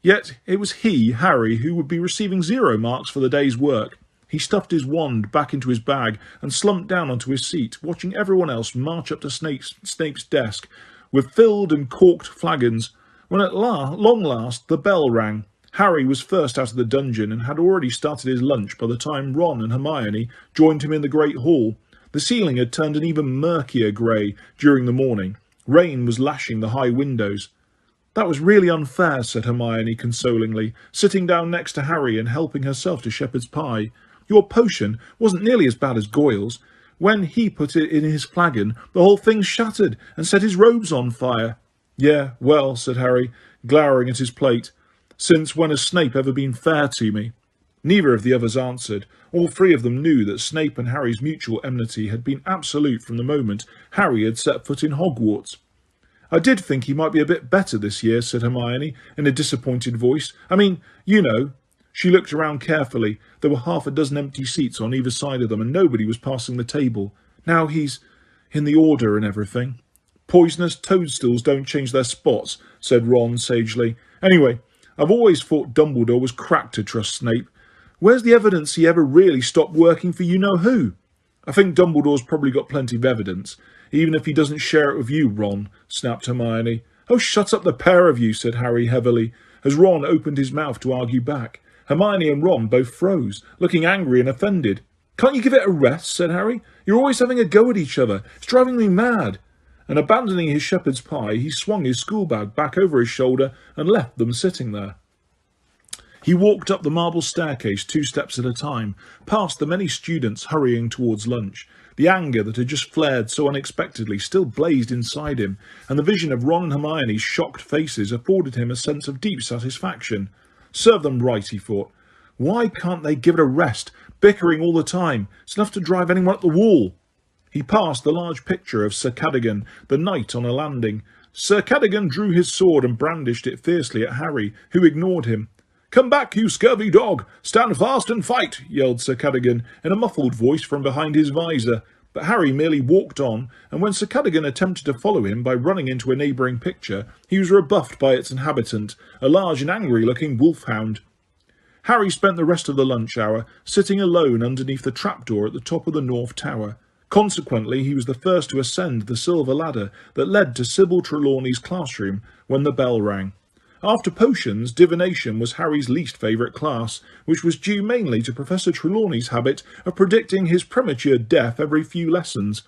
Yet it was he, Harry, who would be receiving 0 marks for the day's work. He stuffed his wand back into his bag and slumped down onto his seat, watching everyone else march up to Snape's desk with filled and corked flagons. When at long last the bell rang, Harry was first out of the dungeon and had already started his lunch by the time Ron and Hermione joined him in the great hall. The ceiling had turned an even murkier grey during the morning. Rain was lashing the high windows. "That was really unfair," said Hermione consolingly, sitting down next to Harry and helping herself to shepherd's pie. "Your potion wasn't nearly as bad as Goyle's. When he put it in his flagon, the whole thing shattered and set his robes on fire." "Yeah, well," said Harry, glowering at his plate. "Since when has Snape ever been fair to me?" Neither of the others answered. All 3 of them knew that Snape and Harry's mutual enmity had been absolute from the moment Harry had set foot in Hogwarts. I did think he might be a bit better this year, said Hermione in a disappointed voice. I mean, you know. She looked around carefully. There were half a dozen empty seats on either side of them, and nobody was passing the table. Now he's in the order and everything. Poisonous toadstools don't change their spots, said Ron sagely. Anyway, I've always thought Dumbledore was cracked to trust Snape. Where's the evidence he ever really stopped working for you-know-who? I think Dumbledore's probably got plenty of evidence, even if he doesn't share it with you, Ron, snapped Hermione. Oh, shut up the pair of you, said Harry heavily, as Ron opened his mouth to argue back. Hermione and Ron both froze, looking angry and offended. Can't you give it a rest, said Harry. You're always having a go at each other. It's driving me mad. And abandoning his shepherd's pie, he swung his schoolbag back over his shoulder and left them sitting there. He walked up the marble staircase 2 steps at a time, past the many students hurrying towards lunch. The anger that had just flared so unexpectedly still blazed inside him, and the vision of Ron and Hermione's shocked faces afforded him a sense of deep satisfaction. Serve them right, he thought. Why can't they give it a rest, bickering all the time? It's enough to drive anyone up the wall. He passed the large picture of Sir Cadogan, the knight on a landing. Sir Cadogan drew his sword and brandished it fiercely at Harry, who ignored him. Come back, you scurvy dog! Stand fast and fight! Yelled Sir Cadogan in a muffled voice from behind his visor. But Harry merely walked on, and when Sir Cadogan attempted to follow him by running into a neighbouring picture, he was rebuffed by its inhabitant, a large and angry-looking wolfhound. Harry spent the rest of the lunch hour sitting alone underneath the trapdoor at the top of the North Tower. Consequently, he was the first to ascend the silver ladder that led to Sybil Trelawney's classroom when the bell rang. After potions, divination was Harry's least favourite class, which was due mainly to Professor Trelawney's habit of predicting his premature death every few lessons.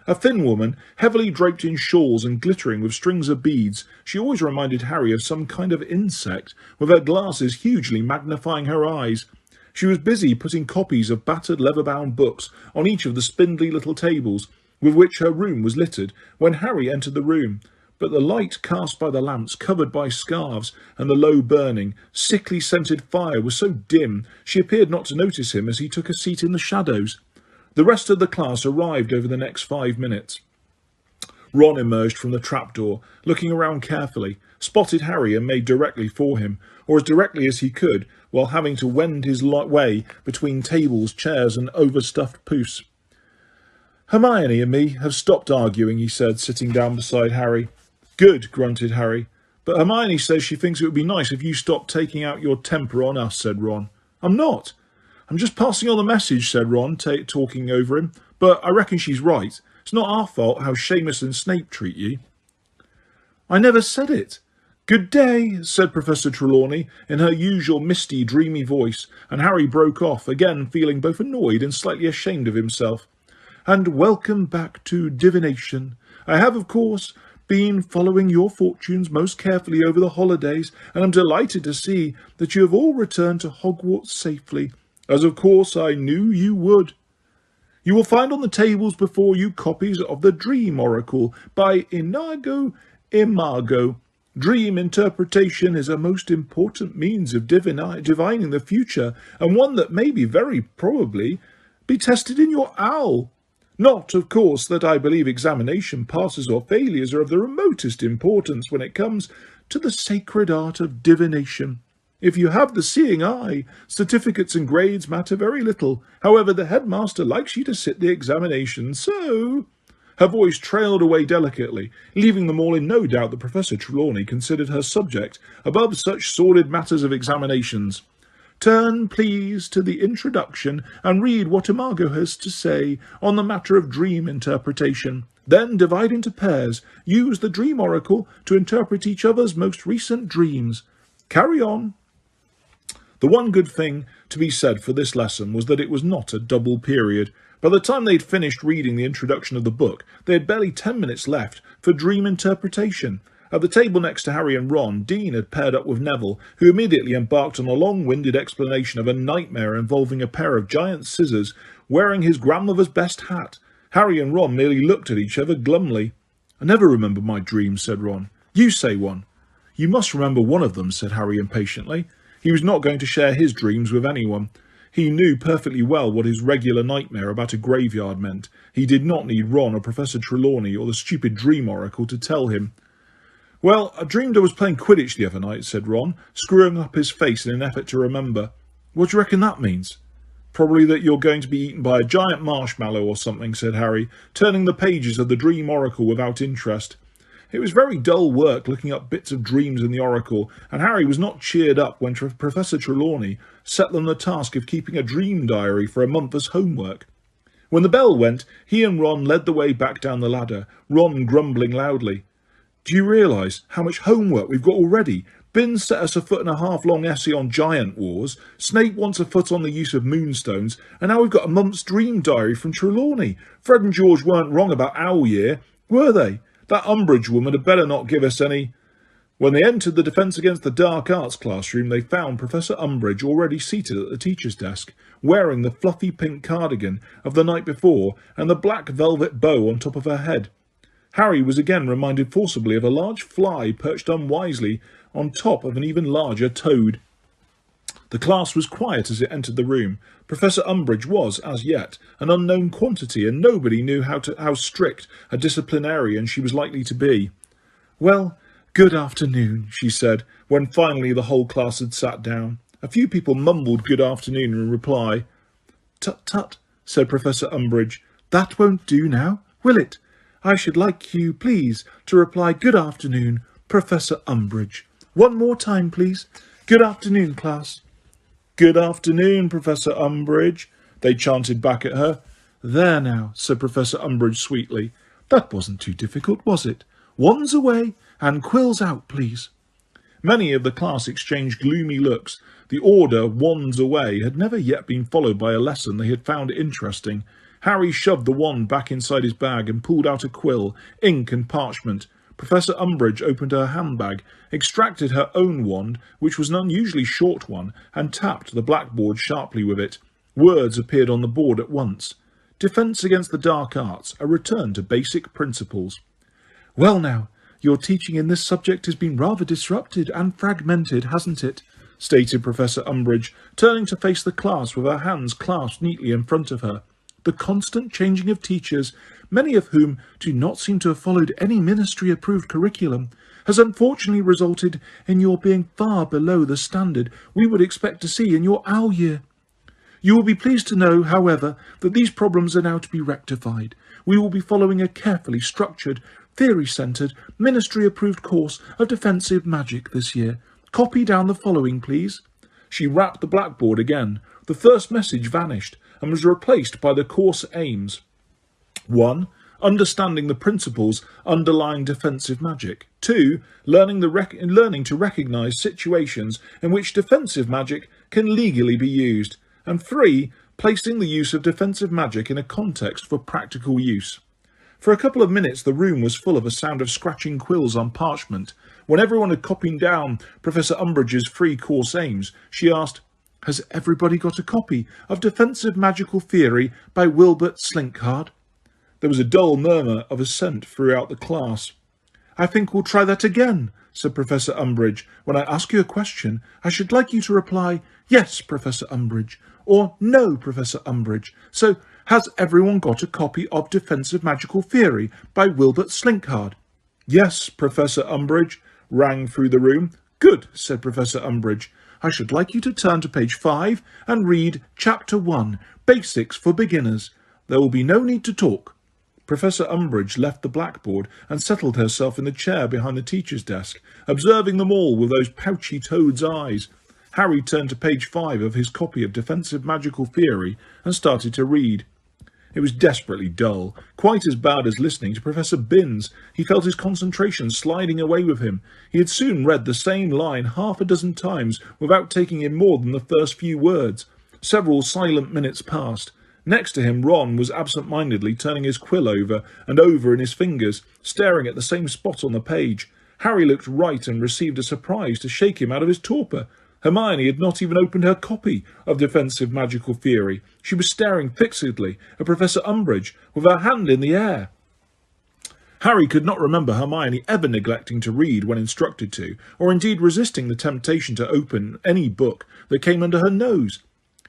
A thin woman, heavily draped in shawls and glittering with strings of beads, she always reminded Harry of some kind of insect, with her glasses hugely magnifying her eyes. She was busy putting copies of battered leather-bound books on each of the spindly little tables with which her room was littered when Harry entered the room. But the light cast by the lamps covered by scarves and the low burning, sickly scented fire was so dim she appeared not to notice him as he took a seat in the shadows. The rest of the class arrived over the next 5 minutes. Ron emerged from the trapdoor, looking around carefully, spotted Harry and made directly for him, or as directly as he could, while having to wend his way between tables, chairs and overstuffed poufs. Hermione and me have stopped arguing, he said, sitting down beside Harry. Good, grunted Harry. But Hermione says she thinks it would be nice if you stopped taking out your temper on us, said Ron. I'm not. I'm just passing on the message, said Ron, talking over him. But I reckon she's right. It's not our fault how Seamus and Snape treat you. I never said it. Good day, said Professor Trelawney in her usual misty, dreamy voice, and Harry broke off, again feeling both annoyed and slightly ashamed of himself. And welcome back to divination. I have, of course, been following your fortunes most carefully over the holidays, and I'm delighted to see that you have all returned to Hogwarts safely, as of course I knew you would. You will find on the tables before you copies of the Dream Oracle by Inigo Imago. Dream interpretation is a most important means of divining the future, and one that may be very probably be tested in your owl. Not, of course, that I believe examination passes or failures are of the remotest importance when it comes to the sacred art of divination. If you have the seeing eye, certificates and grades matter very little. However, the headmaster likes you to sit the examination, so... Her voice trailed away delicately, leaving them all in no doubt that Professor Trelawney considered her subject above such sordid matters of examinations. Turn, please, to the introduction and read what Imago has to say on the matter of dream interpretation. Then divide into pairs. Use the Dream Oracle to interpret each other's most recent dreams. Carry on. The one good thing to be said for this lesson was that it was not a double period. By the time they'd finished reading the introduction of the book, they had barely 10 minutes left for dream interpretation. At the table next to Harry and Ron, Dean had paired up with Neville, who immediately embarked on a long-winded explanation of a nightmare involving a pair of giant scissors wearing his grandmother's best hat. Harry and Ron merely looked at each other glumly. I never remember my dreams, said Ron. You say one. You must remember one of them, said Harry impatiently. He was not going to share his dreams with anyone. He knew perfectly well what his regular nightmare about a graveyard meant. He did not need Ron or Professor Trelawney or the stupid Dream Oracle to tell him. Well, I dreamed I was playing Quidditch the other night, said Ron, screwing up his face in an effort to remember. What do you reckon that means? Probably that you're going to be eaten by a giant marshmallow or something, said Harry, turning the pages of the Dream Oracle without interest. It was very dull work looking up bits of dreams in the Oracle, and Harry was not cheered up when Professor Trelawney set them the task of keeping a dream diary for a month as homework. When the bell went, he and Ron led the way back down the ladder, Ron grumbling loudly. Do you realise how much homework we've got already? Binns set us a 1.5 foot long essay on giant wars, Snape wants a foot on the use of moonstones, and now we've got a month's dream diary from Trelawney. Fred and George weren't wrong about Owl Year, were they? That Umbridge woman had better not give us any. When they entered the Defence Against the Dark Arts classroom, they found Professor Umbridge already seated at the teacher's desk, wearing the fluffy pink cardigan of the night before and the black velvet bow on top of her head. Harry was again reminded forcibly of a large fly perched unwisely on top of an even larger toad. The class was quiet as it entered the room. Professor Umbridge was, as yet, an unknown quantity, and nobody knew how strict a disciplinarian she was likely to be. Well, good afternoon, she said, when finally the whole class had sat down. A few people mumbled good afternoon in reply. Tut, tut, said Professor Umbridge. That won't do now, will it? I should like you, please, to reply good afternoon, Professor Umbridge. One more time, please. Good afternoon, class. Good afternoon, Professor Umbridge, they chanted back at her. There now, said Professor Umbridge sweetly. That wasn't too difficult, was it? Wands away and quills out, please. Many of the class exchanged gloomy looks. The order, wands away, had never yet been followed by a lesson they had found interesting. Harry shoved the wand back inside his bag and pulled out a quill, ink and parchment. Professor Umbridge opened her handbag, extracted her own wand, which was an unusually short one, and tapped the blackboard sharply with it. Words appeared on the board at once. Defence Against the Dark Arts, a return to basic principles. Well now, your teaching in this subject has been rather disrupted and fragmented, hasn't it? Stated Professor Umbridge, turning to face the class with her hands clasped neatly in front of her. The constant changing of teachers, many of whom do not seem to have followed any ministry-approved curriculum, has unfortunately resulted in your being far below the standard we would expect to see in your Owl Year. You will be pleased to know, however, that these problems are now to be rectified. We will be following a carefully structured, theory-centred, ministry-approved course of defensive magic this year. Copy down the following, please. She rapped the blackboard again. The first message vanished and was replaced by the course aims. 1. Understanding the principles underlying defensive magic. 2. Learning to recognise situations in which defensive magic can legally be used. And 3. Placing the use of defensive magic in a context for practical use. For a couple of minutes the room was full of a sound of scratching quills on parchment. When everyone had copied down Professor Umbridge's free course aims, she asked, Has everybody got a copy of Defensive Magical Theory by Wilbert Slinkard? There was a dull murmur of assent throughout the class. I think we'll try that again, said Professor Umbridge. When I ask you a question, I should like you to reply, Yes, Professor Umbridge, or No, Professor Umbridge. So, has everyone got a copy of Defensive Magical Theory by Wilbert Slinkard? Yes, Professor Umbridge, rang through the room. Good, said Professor Umbridge. I should like you to turn to page 5 and read Chapter 1, Basics for Beginners. There will be no need to talk. Professor Umbridge left the blackboard and settled herself in the chair behind the teacher's desk, observing them all with those pouchy toad's eyes. Harry turned to page 5 of his copy of Defensive Magical Theory and started to read. It was desperately dull, quite as bad as listening to Professor Binns. He felt his concentration sliding away with him. He had soon read the same line 6 times without taking in more than the first few words. Several silent minutes passed. Next to him, Ron was absent-mindedly turning his quill over and over in his fingers, staring at the same spot on the page. Harry looked right and received a surprise to shake him out of his torpor. Hermione had not even opened her copy of Defensive Magical Theory. She was staring fixedly at Professor Umbridge with her hand in the air. Harry could not remember Hermione ever neglecting to read when instructed to, or indeed resisting the temptation to open any book that came under her nose.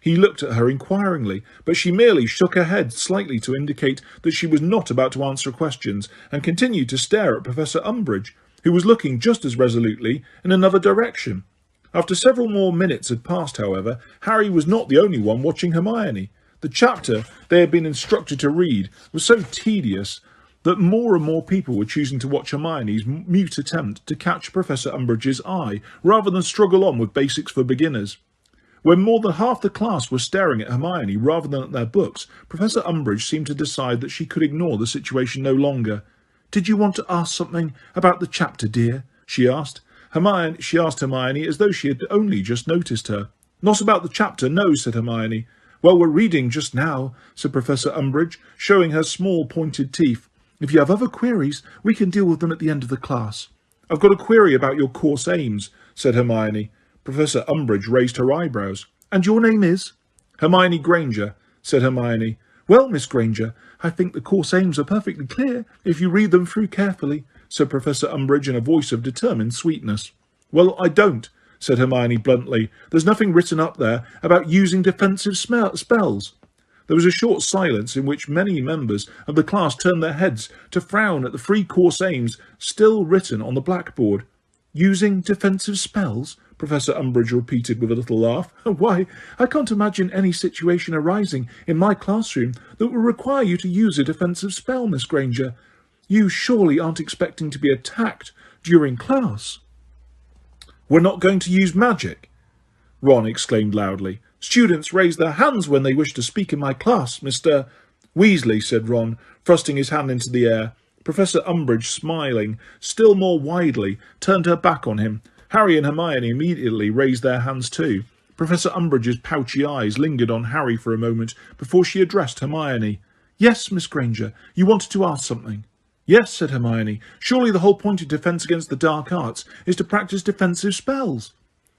He looked at her inquiringly, but she merely shook her head slightly to indicate that she was not about to answer questions, and continued to stare at Professor Umbridge. who was looking just as resolutely in another direction. After several more minutes had passed, however, Harry was not the only one watching Hermione. The chapter they had been instructed to read was so tedious that more and more people were choosing to watch Hermione's mute attempt to catch Professor Umbridge's eye, rather than struggle on with basics for beginners. When more than half the class were staring at Hermione rather than at their books, Professor Umbridge seemed to decide that she could ignore the situation no longer. "Did you want to ask something about the chapter, dear?" she asked. She asked Hermione as though she had only just noticed her. "Not about the chapter, no," said Hermione. "Well, we're reading just now," said Professor Umbridge, showing her small pointed teeth. "If you have other queries, we can deal with them at the end of the class." "I've got a query about your course aims," said Hermione. Professor Umbridge raised her eyebrows. "And your name is?" "Hermione Granger," said Hermione. "Well, Miss Granger, I think the course aims are perfectly clear if you read them through carefully," said Professor Umbridge in a voice of determined sweetness. "Well, I don't," said Hermione bluntly. "There's nothing written up there about using defensive spells." There was a short silence in which many members of the class turned their heads to frown at the 3 course aims still written on the blackboard. "Using defensive spells?" Professor Umbridge repeated with a little laugh. "Why, I can't imagine any situation arising in my classroom that will require you to use a defensive spell, Miss Granger. You surely aren't expecting to be attacked during class?" "We're not going to use magic?" Ron exclaimed loudly. "Students raise their hands when they wish to speak in my class, Mr. Weasley," said Ron, thrusting his hand into the air. Professor Umbridge, smiling still more widely, turned her back on him. Harry and Hermione immediately raised their hands too. Professor Umbridge's pouchy eyes lingered on Harry for a moment before she addressed Hermione. "Yes, Miss Granger, you wanted to ask something." "Yes," said Hermione. "Surely the whole point of Defence Against the Dark Arts is to practice defensive spells."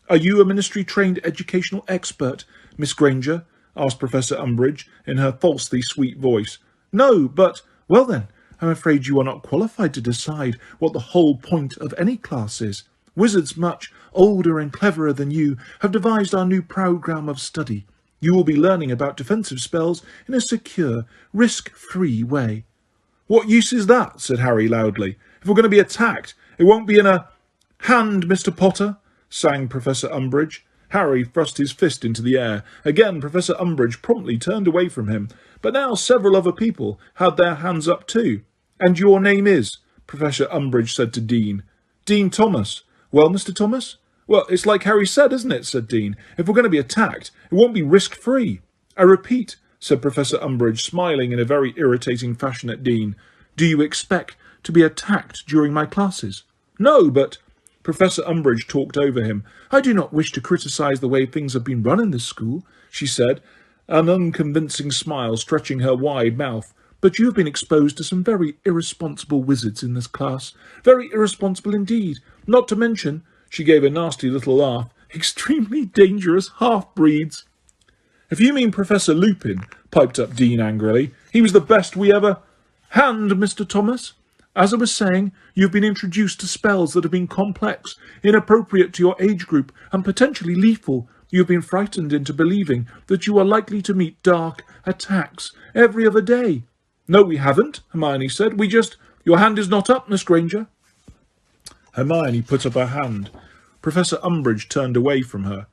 "Are you a ministry-trained educational expert, Miss Granger?" asked Professor Umbridge in her falsely sweet voice. "No, but—" "Well then, I'm afraid you are not qualified to decide what the whole point of any class is. Wizards much older and cleverer than you have devised our new programme of study. You will be learning about defensive spells in a secure, risk-free way." "What use is that?" said Harry loudly. "If we're going to be attacked, it won't be in a—" "Hand, Mr. Potter," sang Professor Umbridge. Harry thrust his fist into the air. Again, Professor Umbridge promptly turned away from him, but now several other people had their hands up too. "And your name is?" Professor Umbridge said to Dean. "Dean Thomas." "Well, Mr. Thomas?" "Well, it's like Harry said, isn't it?" said Dean. "If we're going to be attacked, it won't be risk-free." "I repeat," said Professor Umbridge, smiling in a very irritating fashion at Dean. "Do you expect to be attacked during my classes?" "No, but—" Professor Umbridge talked over him. "I do not wish to criticise the way things have been run in this school," she said, an unconvincing smile stretching her wide mouth. "But you have been exposed to some very irresponsible wizards in this class. Very irresponsible indeed. Not to mention," she gave a nasty little laugh, "extremely dangerous half-breeds." "If you mean Professor Lupin," piped up Dean angrily, "he was the best we ever—" "Hand, Mr. Thomas. As I was saying, you have been introduced to spells that have been complex, inappropriate to your age group, and potentially lethal. You have been frightened into believing that you are likely to meet dark attacks every other day." "No, we haven't," Hermione said. "We just—" "Your hand is not up, Miss Granger." Hermione put up her hand. Professor Umbridge turned away from her.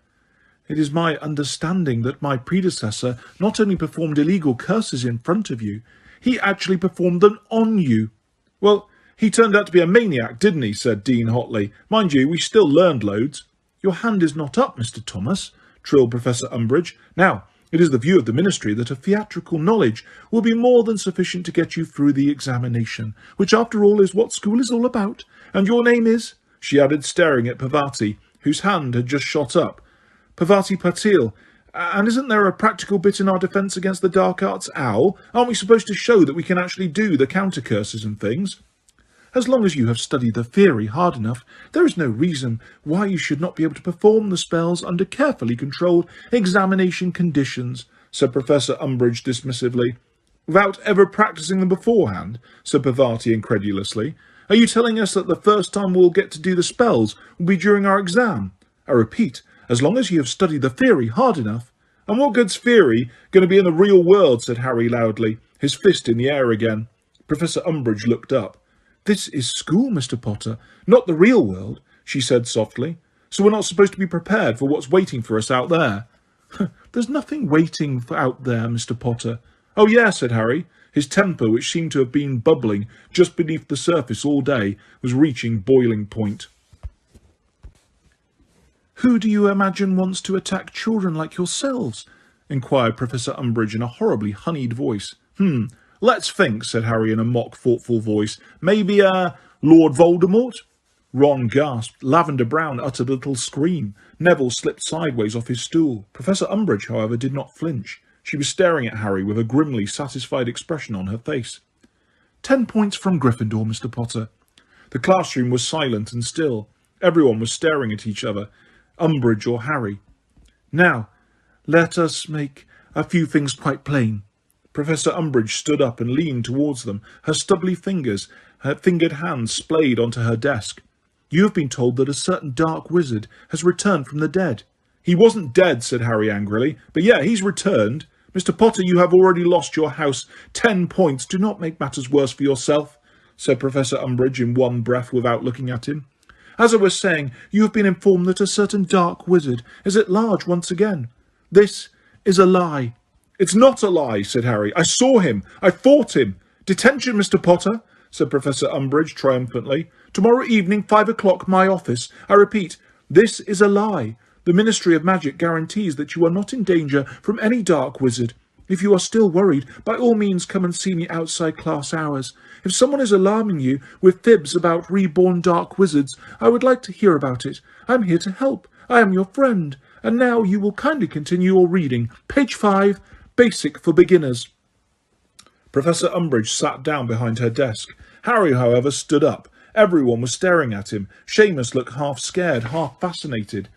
"It is my understanding that my predecessor not only performed illegal curses in front of you, he actually performed them on you." "Well, he turned out to be a maniac, didn't he?" said Dean hotly. "Mind you, we still learned loads." "Your hand is not up, Mr. Thomas," trilled Professor Umbridge. "Now, it is the view of the Ministry that a theatrical knowledge will be more than sufficient to get you through the examination, which after all is what school is all about. And your name is—" she added, staring at Parvati, whose hand had just shot up. "Parvati Patil. And isn't there a practical bit in our Defence Against the Dark Arts, Owl? Aren't we supposed to show that we can actually do the counter-curses and things?" "As long as you have studied the theory hard enough, there is no reason why you should not be able to perform the spells under carefully controlled examination conditions," said Professor Umbridge dismissively. "Without ever practising them beforehand?" said Parvati incredulously. "Are you telling us that the first time we'll get to do the spells will be during our exam? I repeat, as long as you have studied the theory hard enough." "And what good's theory going to be in the real world?" said Harry loudly, his fist in the air again. Professor Umbridge looked up. "This is school, Mr. Potter, not the real world," she said softly. "So we're not supposed to be prepared for what's waiting for us out there." "There's nothing waiting for out there, Mr. Potter." "Oh, yeah," said Harry. His temper, which seemed to have been bubbling just beneath the surface all day, was reaching boiling point. "Who do you imagine wants to attack children like yourselves?" inquired Professor Umbridge in a horribly honeyed voice. Let's think," said Harry in a mock thoughtful voice. "Maybe, Lord Voldemort?" Ron gasped. Lavender Brown uttered a little scream. Neville slipped sideways off his stool. Professor Umbridge, however, did not flinch. She was staring at Harry with a grimly satisfied expression on her face. 10 points from Gryffindor, Mr. Potter." The classroom was silent and still. Everyone was staring at each other, Umbridge or Harry. "Now, let us make a few things quite plain." Professor Umbridge stood up and leaned towards them. Her stubbly fingers, her fingered hands splayed onto her desk. "You have been told that a certain dark wizard has returned from the dead." "He wasn't dead," said Harry angrily. "But yeah, he's returned. Mr. Potter, you have already lost your house 10 points. Do not make matters worse for yourself," said Professor Umbridge in one breath without looking at him. "As I was saying, you have been informed that a certain dark wizard is at large once again. This is a lie." "It's not a lie," said Harry. "I saw him. I fought him." "Detention, Mr. Potter," said Professor Umbridge triumphantly. "Tomorrow evening, 5 o'clock, my office. I repeat, this is a lie. The Ministry of Magic guarantees that you are not in danger from any dark wizard. If you are still worried, by all means come and see me outside class hours. If someone is alarming you with fibs about reborn dark wizards, I would like to hear about it. I am here to help. I am your friend. And now you will kindly continue your reading. Page 5. Basic for Beginners." Professor Umbridge sat down behind her desk. Harry, however, stood up. Everyone was staring at him. Seamus looked half scared, half fascinated.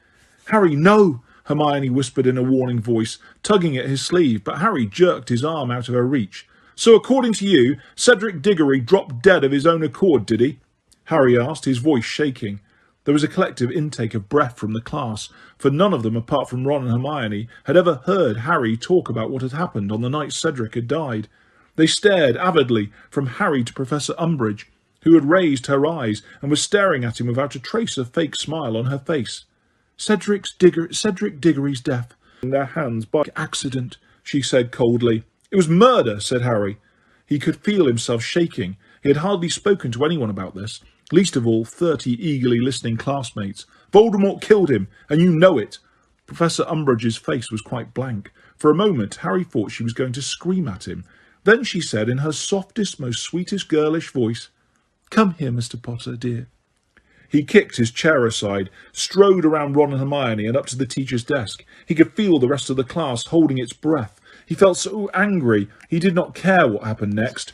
"Harry, no!" Hermione whispered in a warning voice, tugging at his sleeve, but Harry jerked his arm out of her reach. "So according to you, Cedric Diggory dropped dead of his own accord, did he?" Harry asked, his voice shaking. There was a collective intake of breath from the class, for none of them, apart from Ron and Hermione, had ever heard Harry talk about what had happened on the night Cedric had died. They stared avidly from Harry to Professor Umbridge, who had raised her eyes and was staring at him without a trace of fake smile on her face. Cedric Diggory's death in their hands by accident," she said coldly. "It was murder," said Harry. He could feel himself shaking. He had hardly spoken to anyone about this, least of all 30 eagerly listening classmates. "Voldemort killed him, and you know it." Professor Umbridge's face was quite blank. For a moment, Harry thought she was going to scream at him. Then she said in her softest, most sweetest girlish voice, "Come here, Mr. Potter, dear." He kicked his chair aside, strode around Ron and Hermione and up to the teacher's desk. He could feel the rest of the class holding its breath. He felt so angry, he did not care what happened next.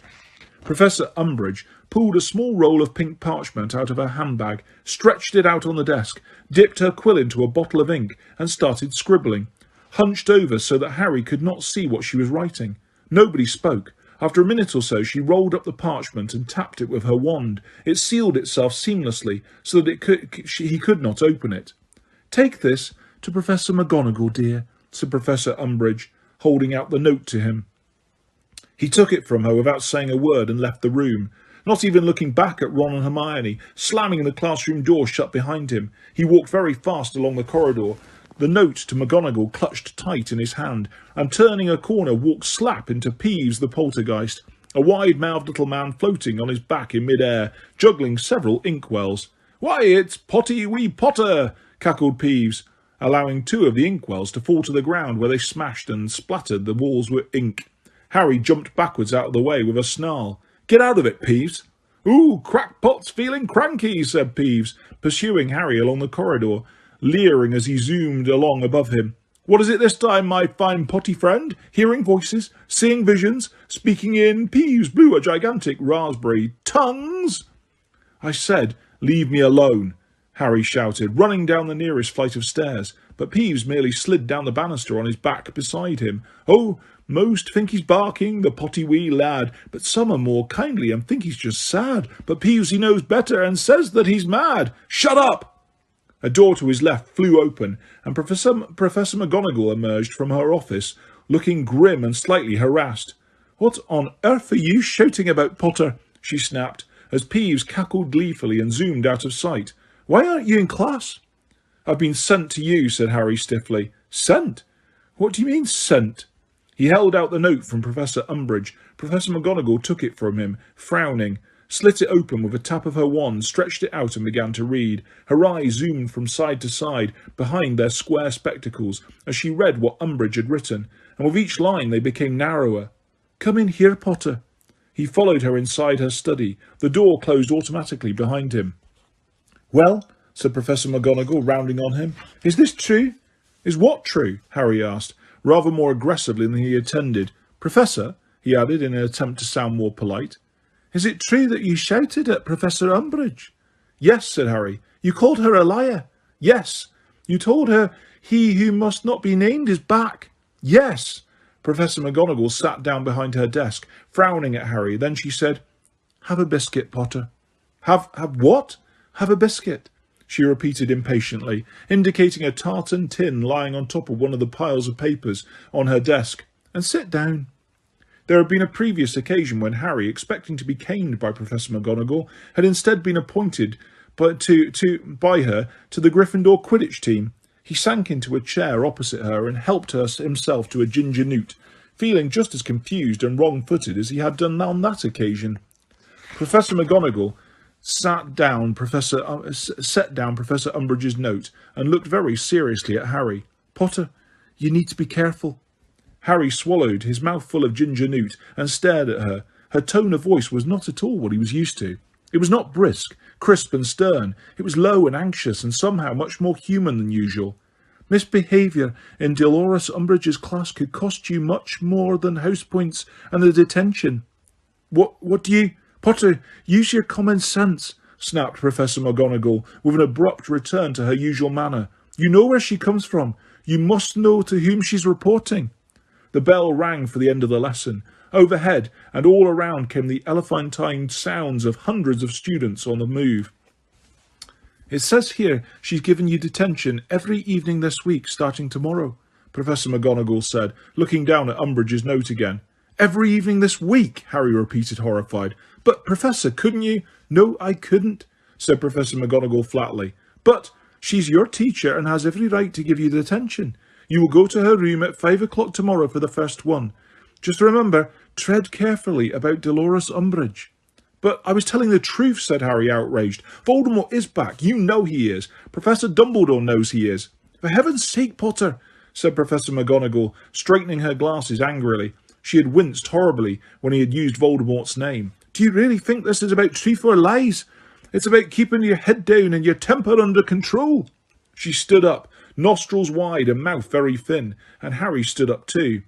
Professor Umbridge pulled a small roll of pink parchment out of her handbag, stretched it out on the desk, dipped her quill into a bottle of ink, and started scribbling, hunched over so that Harry could not see what she was writing. Nobody spoke. After a minute or so, she rolled up the parchment and tapped it with her wand. It sealed itself seamlessly so that he could not open it. "Take this to Professor McGonagall, dear," said Professor Umbridge, holding out the note to him. He took it from her without saying a word and left the room, not even looking back at Ron and Hermione, slamming the classroom door shut behind him. He walked very fast along the corridor, the note to McGonagall clutched tight in his hand, and turning a corner walked slap into Peeves the poltergeist, a wide-mouthed little man floating on his back in mid-air, juggling several inkwells. "Why, it's Potty wee Potter!" cackled Peeves, allowing 2 of the inkwells to fall to the ground where they smashed and splattered the walls with ink. Harry jumped backwards out of the way with a snarl. "Get out of it, Peeves." "Ooh, crackpot's feeling cranky," said Peeves, pursuing Harry along the corridor, leering as he zoomed along above him. "What is it this time, my fine potty friend? Hearing voices, seeing visions, speaking in Peeves blew a gigantic raspberry tongues." "I said, leave me alone," Harry shouted, running down the nearest flight of stairs, but Peeves merely slid down the banister on his back beside him. "Oh, most think he's barking, the potty wee lad, but some are more kindly and think he's just sad. But Peeves he knows better and says that he's mad." "Shut up!" A door to his left flew open, and Professor McGonagall emerged from her office, looking grim and slightly harassed. "What on earth are you shouting about, Potter?" she snapped. as Peeves cackled gleefully and zoomed out of sight. "Why aren't you in class?" "I've been sent to you," said Harry stiffly. "Sent? What do you mean, sent?" He held out the note from Professor Umbridge. Professor McGonagall took it from him, frowning, slit it open with a tap of her wand, stretched it out and began to read. Her eyes zoomed from side to side behind their square spectacles as she read what Umbridge had written, and with each line they became narrower. "Come in here, Potter." He followed her inside her study. The door closed automatically behind him. "Well," said Professor McGonagall, rounding on him, "is this true?" "Is what true?" Harry asked, rather more aggressively than he intended. "Professor," he added in an attempt to sound more polite, "is it true that you shouted at Professor Umbridge?" "Yes," said Harry. "You called her a liar?" "Yes." "You told her he who must not be named is back?" "Yes." Professor McGonagall sat down behind her desk, frowning at Harry. Then she said, "Have a biscuit, Potter." Have what?" "Have a biscuit," she repeated impatiently, indicating a tartan tin lying on top of one of the piles of papers on her desk. "And sit down." There had been a previous occasion when Harry, expecting to be caned by Professor McGonagall, had instead been appointed by her to the Gryffindor Quidditch team. He sank into a chair opposite her and helped himself to a ginger newt, feeling just as confused and wrong-footed as he had done on that occasion. Professor McGonagall set down Professor Umbridge's note and looked very seriously at Harry. "Potter, you need to be careful." Harry swallowed, his mouth full of ginger newt, and stared at her. Her tone of voice was not at all what he was used to. It was not brisk, crisp and stern. It was low and anxious and somehow much more human than usual. "Misbehaviour in Dolores Umbridge's class could cost you much more than house points and the detention." What do you... "Potter, use your common sense," snapped Professor McGonagall, with an abrupt return to her usual manner. "You know where she comes from. You must know to whom she's reporting." The bell rang for the end of the lesson. Overhead and all around came the elephantine sounds of hundreds of students on the move. "It says here she's given you detention every evening this week, starting tomorrow," Professor McGonagall said, looking down at Umbridge's note again. "Every evening this week," Harry repeated, horrified. "But, Professor, couldn't you—" "No, I couldn't," said Professor McGonagall flatly. "But she's your teacher and has every right to give you detention. You will go to her room at 5 o'clock tomorrow for the first one. Just remember, tread carefully about Dolores Umbridge." "But I was telling the truth," said Harry, outraged. "Voldemort is back. You know he is. Professor Dumbledore knows he is." "For heaven's sake, Potter," said Professor McGonagall, straightening her glasses angrily. She had winced horribly when he had used Voldemort's name. "Do you really think this is about truth or lies? It's about keeping your head down and your temper under control." She stood up, nostrils wide and mouth very thin, and Harry stood up too.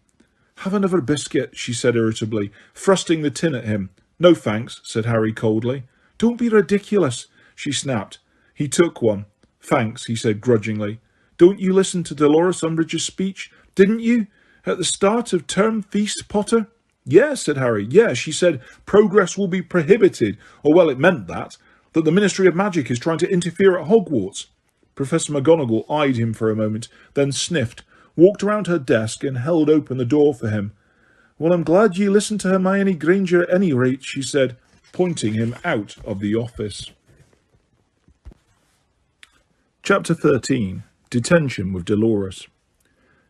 "Have another biscuit," she said irritably, thrusting the tin at him. "No thanks," said Harry coldly. "Don't be ridiculous," she snapped. He took one. "Thanks," he said grudgingly. "Don't you listen to Dolores Umbridge's speech? Didn't you? At the start of term feast, Potter?" "Yes," said Harry. "Yes, she said progress will be prohibited. Or, well, it meant that the Ministry of Magic is trying to interfere at Hogwarts." Professor McGonagall eyed him for a moment, then sniffed, walked around her desk and held open the door for him. "Well, I'm glad you listened to Hermione Granger at any rate," she said, pointing him out of the office. Chapter 13. Detention with Dolores.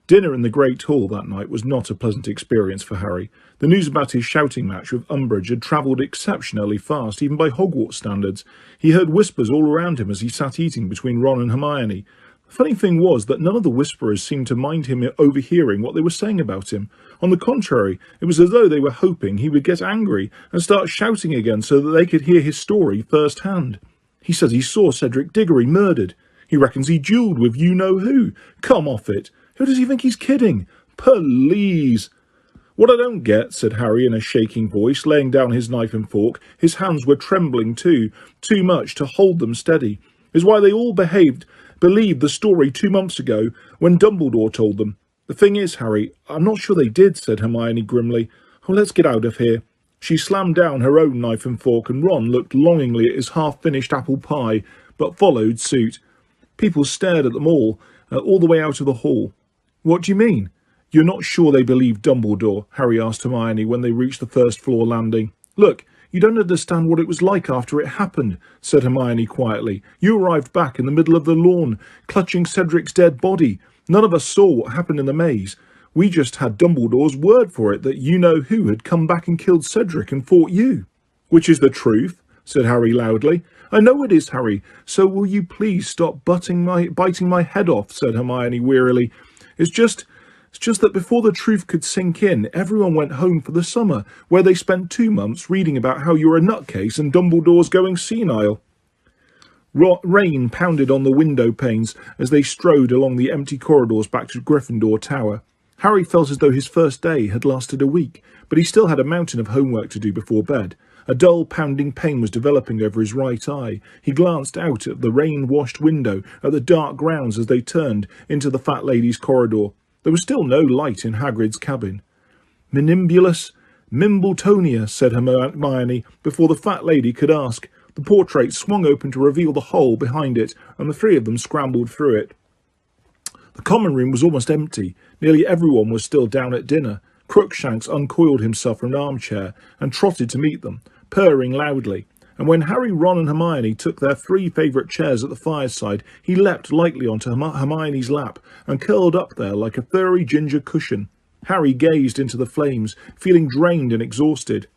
Dinner in the Great Hall that night was not a pleasant experience for Harry. The news about his shouting match with Umbridge had travelled exceptionally fast, even by Hogwarts standards. He heard whispers all around him as he sat eating between Ron and Hermione. The funny thing was that none of the whisperers seemed to mind him overhearing what they were saying about him. On the contrary, it was as though they were hoping he would get angry and start shouting again so that they could hear his story firsthand. He says he saw Cedric Diggory murdered. He reckons he duelled with you-know-who. Come off it. Who does he think he's kidding? Please. "What I don't get," said Harry in a shaking voice, laying down his knife and fork, his hands were trembling too much to hold them steady, "is why they all believed the story 2 months ago when Dumbledore told them. The thing is, Harry, I'm not sure they did," said Hermione grimly. "Oh, let's get out of here." She slammed down her own knife and fork, and Ron looked longingly at his half-finished apple pie, but followed suit. People stared at them all the way out of the hall. "What do you mean?" "You're not sure they believed Dumbledore?" Harry asked Hermione when they reached the first-floor landing. "Look, You don't understand what it was like after it happened, said Hermione quietly. You arrived back in the middle of the lawn, clutching Cedric's dead body. None of us saw what happened in the maze. We just had Dumbledore's word for it that you-know-who had come back and killed Cedric and fought you. Which is the truth, said Harry loudly. I know it is, Harry, so will you please stop biting my head off, said Hermione wearily. It's just that before the truth could sink in, everyone went home for the summer, where they spent 2 months reading about how you're a nutcase and Dumbledore's going senile. Rain pounded on the window panes as they strode along the empty corridors back to Gryffindor Tower. Harry felt as though his first day had lasted a week, but he still had a mountain of homework to do before bed. A dull, pounding pain was developing over his right eye. He glanced out at the rain-washed window at the dark grounds as they turned into the fat lady's corridor. There was still no light in Hagrid's cabin. Minimbulus Mimbletonia, said Hermione, before the fat lady could ask. The portrait swung open to reveal the hole behind it, and the three of them scrambled through it. The common room was almost empty. Nearly everyone was still down at dinner. Crookshanks uncoiled himself from an armchair and trotted to meet them, purring loudly. And when Harry, Ron and Hermione took their 3 favourite chairs at the fireside, he leapt lightly onto Hermione's lap and curled up there like a furry ginger cushion. Harry gazed into the flames, feeling drained and exhausted.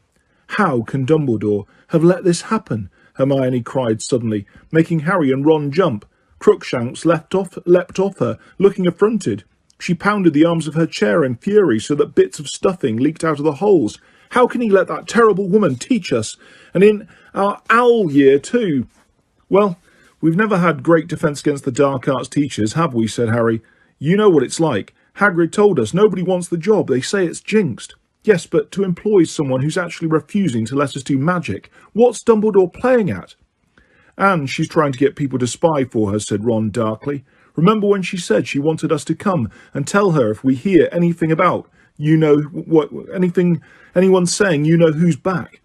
How can Dumbledore have let this happen? Hermione cried suddenly, making Harry and Ron jump. Crookshanks leapt off her, looking affronted. She pounded the arms of her chair in fury so that bits of stuffing leaked out of the holes. How can he let that terrible woman teach us? And in our owl year, too. Well, we've never had great defence against the dark arts teachers, have we? Said Harry. You know what it's like. Hagrid told us nobody wants the job. They say it's jinxed. Yes, but to employ someone who's actually refusing to let us do magic. What's Dumbledore playing at? And she's trying to get people to spy for her, said Ron darkly. Remember when she said she wanted us to come and tell her if we hear anything about, anyone saying you know who's back?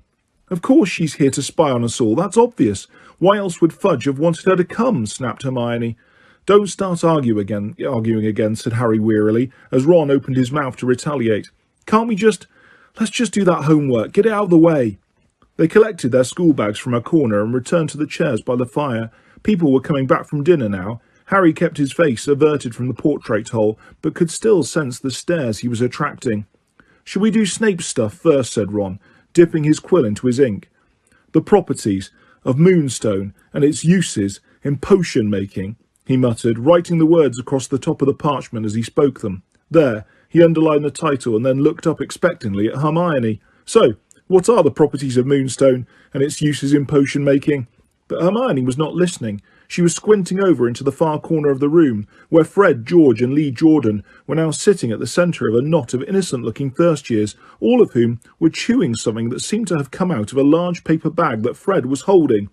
Of course she's here to spy on us all, that's obvious. Why else would Fudge have wanted her to come, snapped Hermione. Don't start arguing again, said Harry wearily, as Ron opened his mouth to retaliate. Can't we let's just do that homework, get it out of the way. They collected their school bags from a corner and returned to the chairs by the fire. People were coming back from dinner now. Harry kept his face averted from the portrait hole, but could still sense the stares he was attracting. Shall we do Snape's stuff first, said Ron, dipping his quill into his ink. The properties of Moonstone and its uses in potion-making, he muttered, writing the words across the top of the parchment as he spoke them. There, he underlined the title and then looked up expectantly at Hermione. So, what are the properties of Moonstone and its uses in potion-making? But Hermione was not listening. She was squinting over into the far corner of the room, where Fred, George and Lee Jordan were now sitting at the centre of a knot of innocent-looking first-years, all of whom were chewing something that seemed to have come out of a large paper bag that Fred was holding.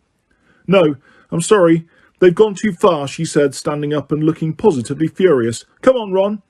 No, I'm sorry. They've gone too far, she said, standing up and looking positively furious. Come on, Ron.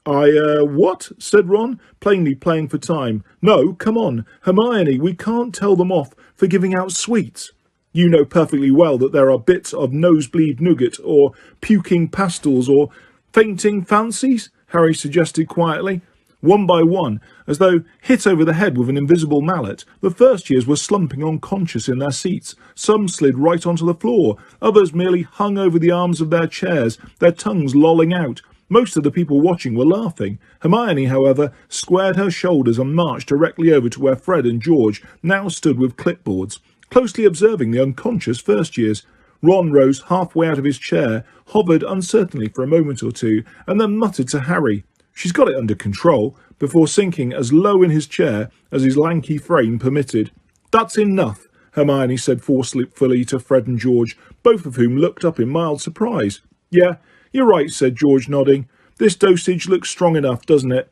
What? Said Ron, plainly playing for time. No, come on. Hermione, we can't tell them off for giving out sweets. You know perfectly well that there are bits of nosebleed nougat or puking pastels or fainting fancies, Harry suggested quietly. One by one, as though hit over the head with an invisible mallet, the first-years were slumping unconscious in their seats. Some slid right onto the floor, others merely hung over the arms of their chairs, their tongues lolling out. Most of the people watching were laughing. Hermione, however, squared her shoulders and marched directly over to where Fred and George now stood with clipboards, closely observing the unconscious first-years. Ron rose halfway out of his chair, hovered uncertainly for a moment or two, and then muttered to Harry, "She's got it under control," before sinking as low in his chair as his lanky frame permitted. "That's enough," Hermione said forcefully to Fred and George, both of whom looked up in mild surprise. "Yeah, you're right," said George, nodding. "This dosage looks strong enough, doesn't it?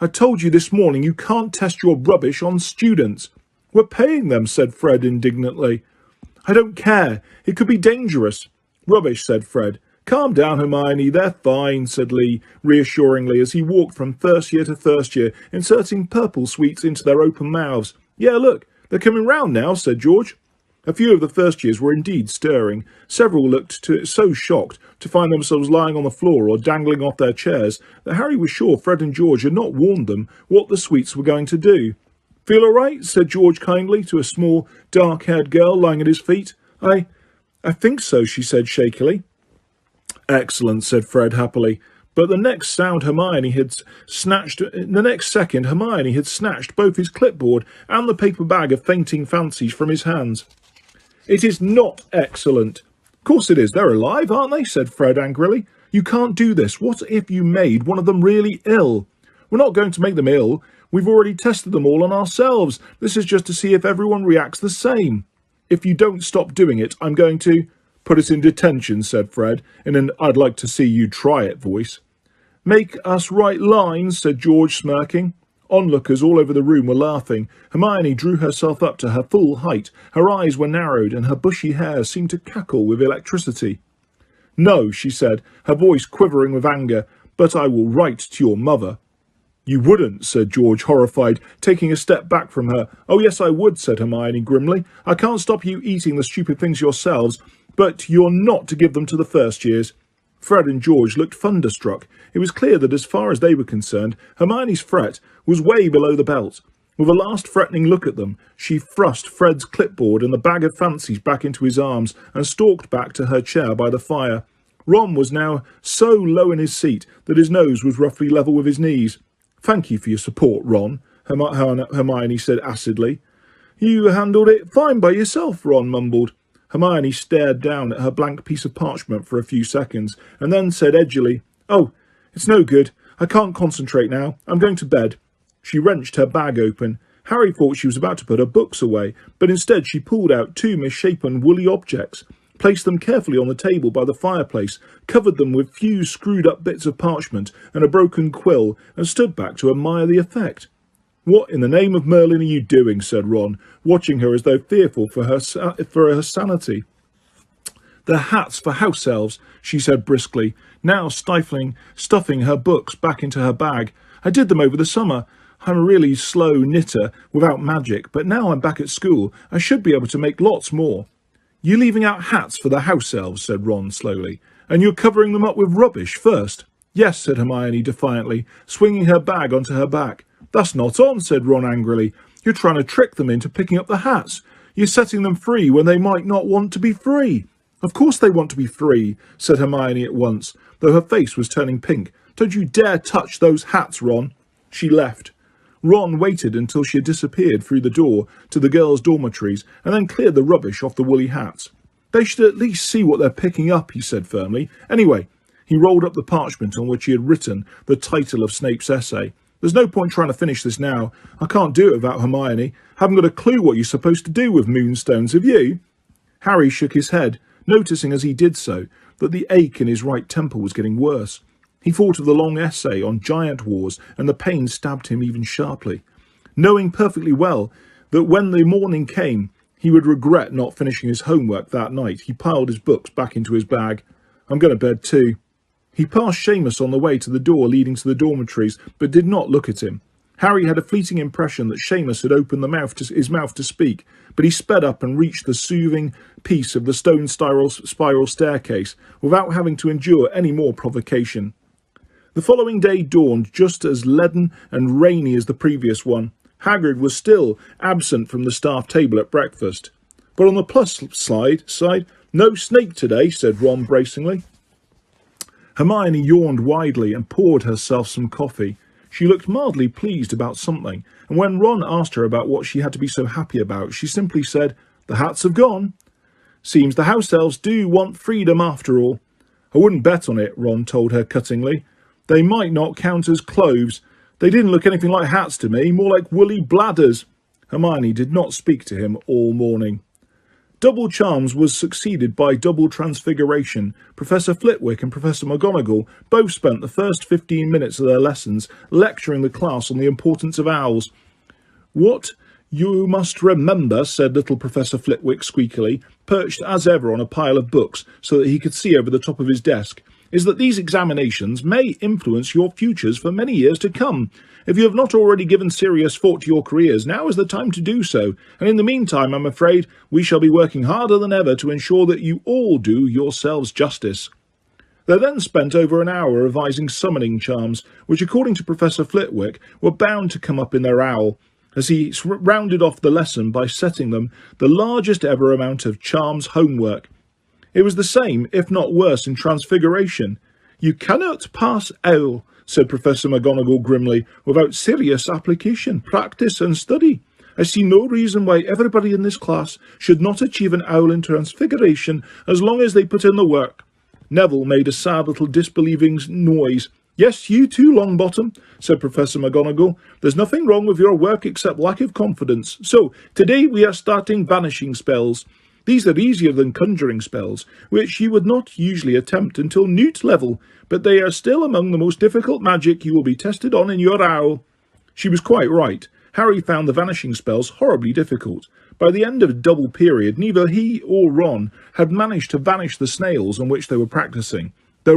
I told you this morning you can't test your rubbish on students." "We're paying them," said Fred indignantly. "I don't care. It could be dangerous." "Rubbish," said Fred. "Calm down, Hermione. They're fine," said Lee, reassuringly, as he walked from first year to first year, inserting purple sweets into their open mouths. "Yeah, look, they're coming round now," said George. A few of the first-years were indeed stirring. Several looked so shocked to find themselves lying on the floor or dangling off their chairs that Harry was sure Fred and George had not warned them what the sweets were going to do. Feel all right? Said George kindly to a small, dark-haired girl lying at his feet. I think so, she said shakily. Excellent, said Fred happily. But the next second, Hermione had snatched both his clipboard and the paper bag of fainting fancies from his hands. It is not excellent. Of course it is. They're alive, aren't they? Said Fred angrily. You can't do this. What if you made one of them really ill? We're not going to make them ill. We've already tested them all on ourselves. This is just to see if everyone reacts the same. If you don't stop doing it, I'm going to put us in detention, said Fred, in an I'd like to see you try it voice. Make us write lines, said George, smirking. Onlookers all over the room were laughing. Hermione drew herself up to her full height. Her eyes were narrowed, and her bushy hair seemed to cackle with electricity. No, she said, her voice quivering with anger, but I will write to your mother. You wouldn't, said George, horrified, taking a step back from her. Oh, yes, I would, said Hermione grimly. I can't stop you eating the stupid things yourselves, but you're not to give them to the first years. Fred and George looked thunderstruck. It was clear that as far as they were concerned, Hermione's threat was way below the belt. With a last threatening look at them, she thrust Fred's clipboard and the bag of fancies back into his arms and stalked back to her chair by the fire. Ron was now so low in his seat that his nose was roughly level with his knees. Thank you for your support, Ron, Hermione said acidly. You handled it fine by yourself, Ron mumbled. Hermione stared down at her blank piece of parchment for a few seconds, and then said edgily, Oh, it's no good. I can't concentrate now. I'm going to bed. She wrenched her bag open. Harry thought she was about to put her books away, but instead she pulled out two misshapen woolly objects, placed them carefully on the table by the fireplace, covered them with few screwed-up bits of parchment and a broken quill, and stood back to admire the effect. What in the name of Merlin are you doing? Said Ron, watching her as though fearful for her sanity. They're hats for house elves, she said briskly, now stuffing her books back into her bag. I did them over the summer. I'm a really slow knitter without magic, but now I'm back at school, I should be able to make lots more. You leaving out hats for the house elves, said Ron slowly, and you're covering them up with rubbish first. Yes, said Hermione defiantly, swinging her bag onto her back. That's not on, said Ron angrily. You're trying to trick them into picking up the hats. You're setting them free when they might not want to be free. Of course they want to be free, said Hermione at once, though her face was turning pink. Don't you dare touch those hats, Ron. She left. Ron waited until she had disappeared through the door to the girls' dormitories and then cleared the rubbish off the woolly hats. They should at least see what they're picking up, he said firmly. Anyway, he rolled up the parchment on which he had written the title of Snape's essay. There's no point trying to finish this now. I can't do it without Hermione. Haven't got a clue what you're supposed to do with moonstones, have you? Harry shook his head, noticing as he did so that the ache in his right temple was getting worse. He thought of the long essay on giant wars, and the pain stabbed him even sharply. Knowing perfectly well that when the morning came, he would regret not finishing his homework that night, he piled his books back into his bag. I'm going to bed too. He passed Seamus on the way to the door leading to the dormitories, but did not look at him. Harry had a fleeting impression that Seamus had opened his mouth to speak, but he sped up and reached the soothing peace of the stone spiral staircase without having to endure any more provocation. The following day dawned just as leaden and rainy as the previous one. Hagrid was still absent from the staff table at breakfast. But on the plus side, no Snape today, said Ron bracingly. Hermione yawned widely and poured herself some coffee. She looked mildly pleased about something, and when Ron asked her about what she had to be so happy about, she simply said, The hats have gone. Seems the house elves do want freedom after all. I wouldn't bet on it, Ron told her cuttingly. They might not count as clothes. They didn't look anything like hats to me, more like woolly bladders. Hermione did not speak to him all morning. Double Charms was succeeded by Double Transfiguration. Professor Flitwick and Professor McGonagall both spent the first 15 minutes of their lessons lecturing the class on the importance of owls. What you must remember, said little Professor Flitwick squeakily, perched as ever on a pile of books so that he could see over the top of his desk, is that these examinations may influence your futures for many years to come. If you have not already given serious thought to your careers, now is the time to do so, and in the meantime, I'm afraid, we shall be working harder than ever to ensure that you all do yourselves justice. They then spent over an hour revising summoning charms, which according to Professor Flitwick were bound to come up in their owl. as he rounded off the lesson by setting them the largest ever amount of charms homework. It was the same, if not worse, in Transfiguration. "You cannot pass OWL," said Professor McGonagall grimly, "without serious application, practice and study. I see no reason why everybody in this class should not achieve an OWL in Transfiguration as long as they put in the work." Neville made a sad little disbelieving noise. "Yes, you too, Longbottom," said Professor McGonagall. "There's nothing wrong with your work except lack of confidence. So, today we are starting vanishing spells. These are easier than conjuring spells, which you would not usually attempt until Newt level, but they are still among the most difficult magic you will be tested on in your OWL." She was quite right. Harry found the vanishing spells horribly difficult. By the end of a double period, neither he or Ron had managed to vanish the snails on which they were practicing, though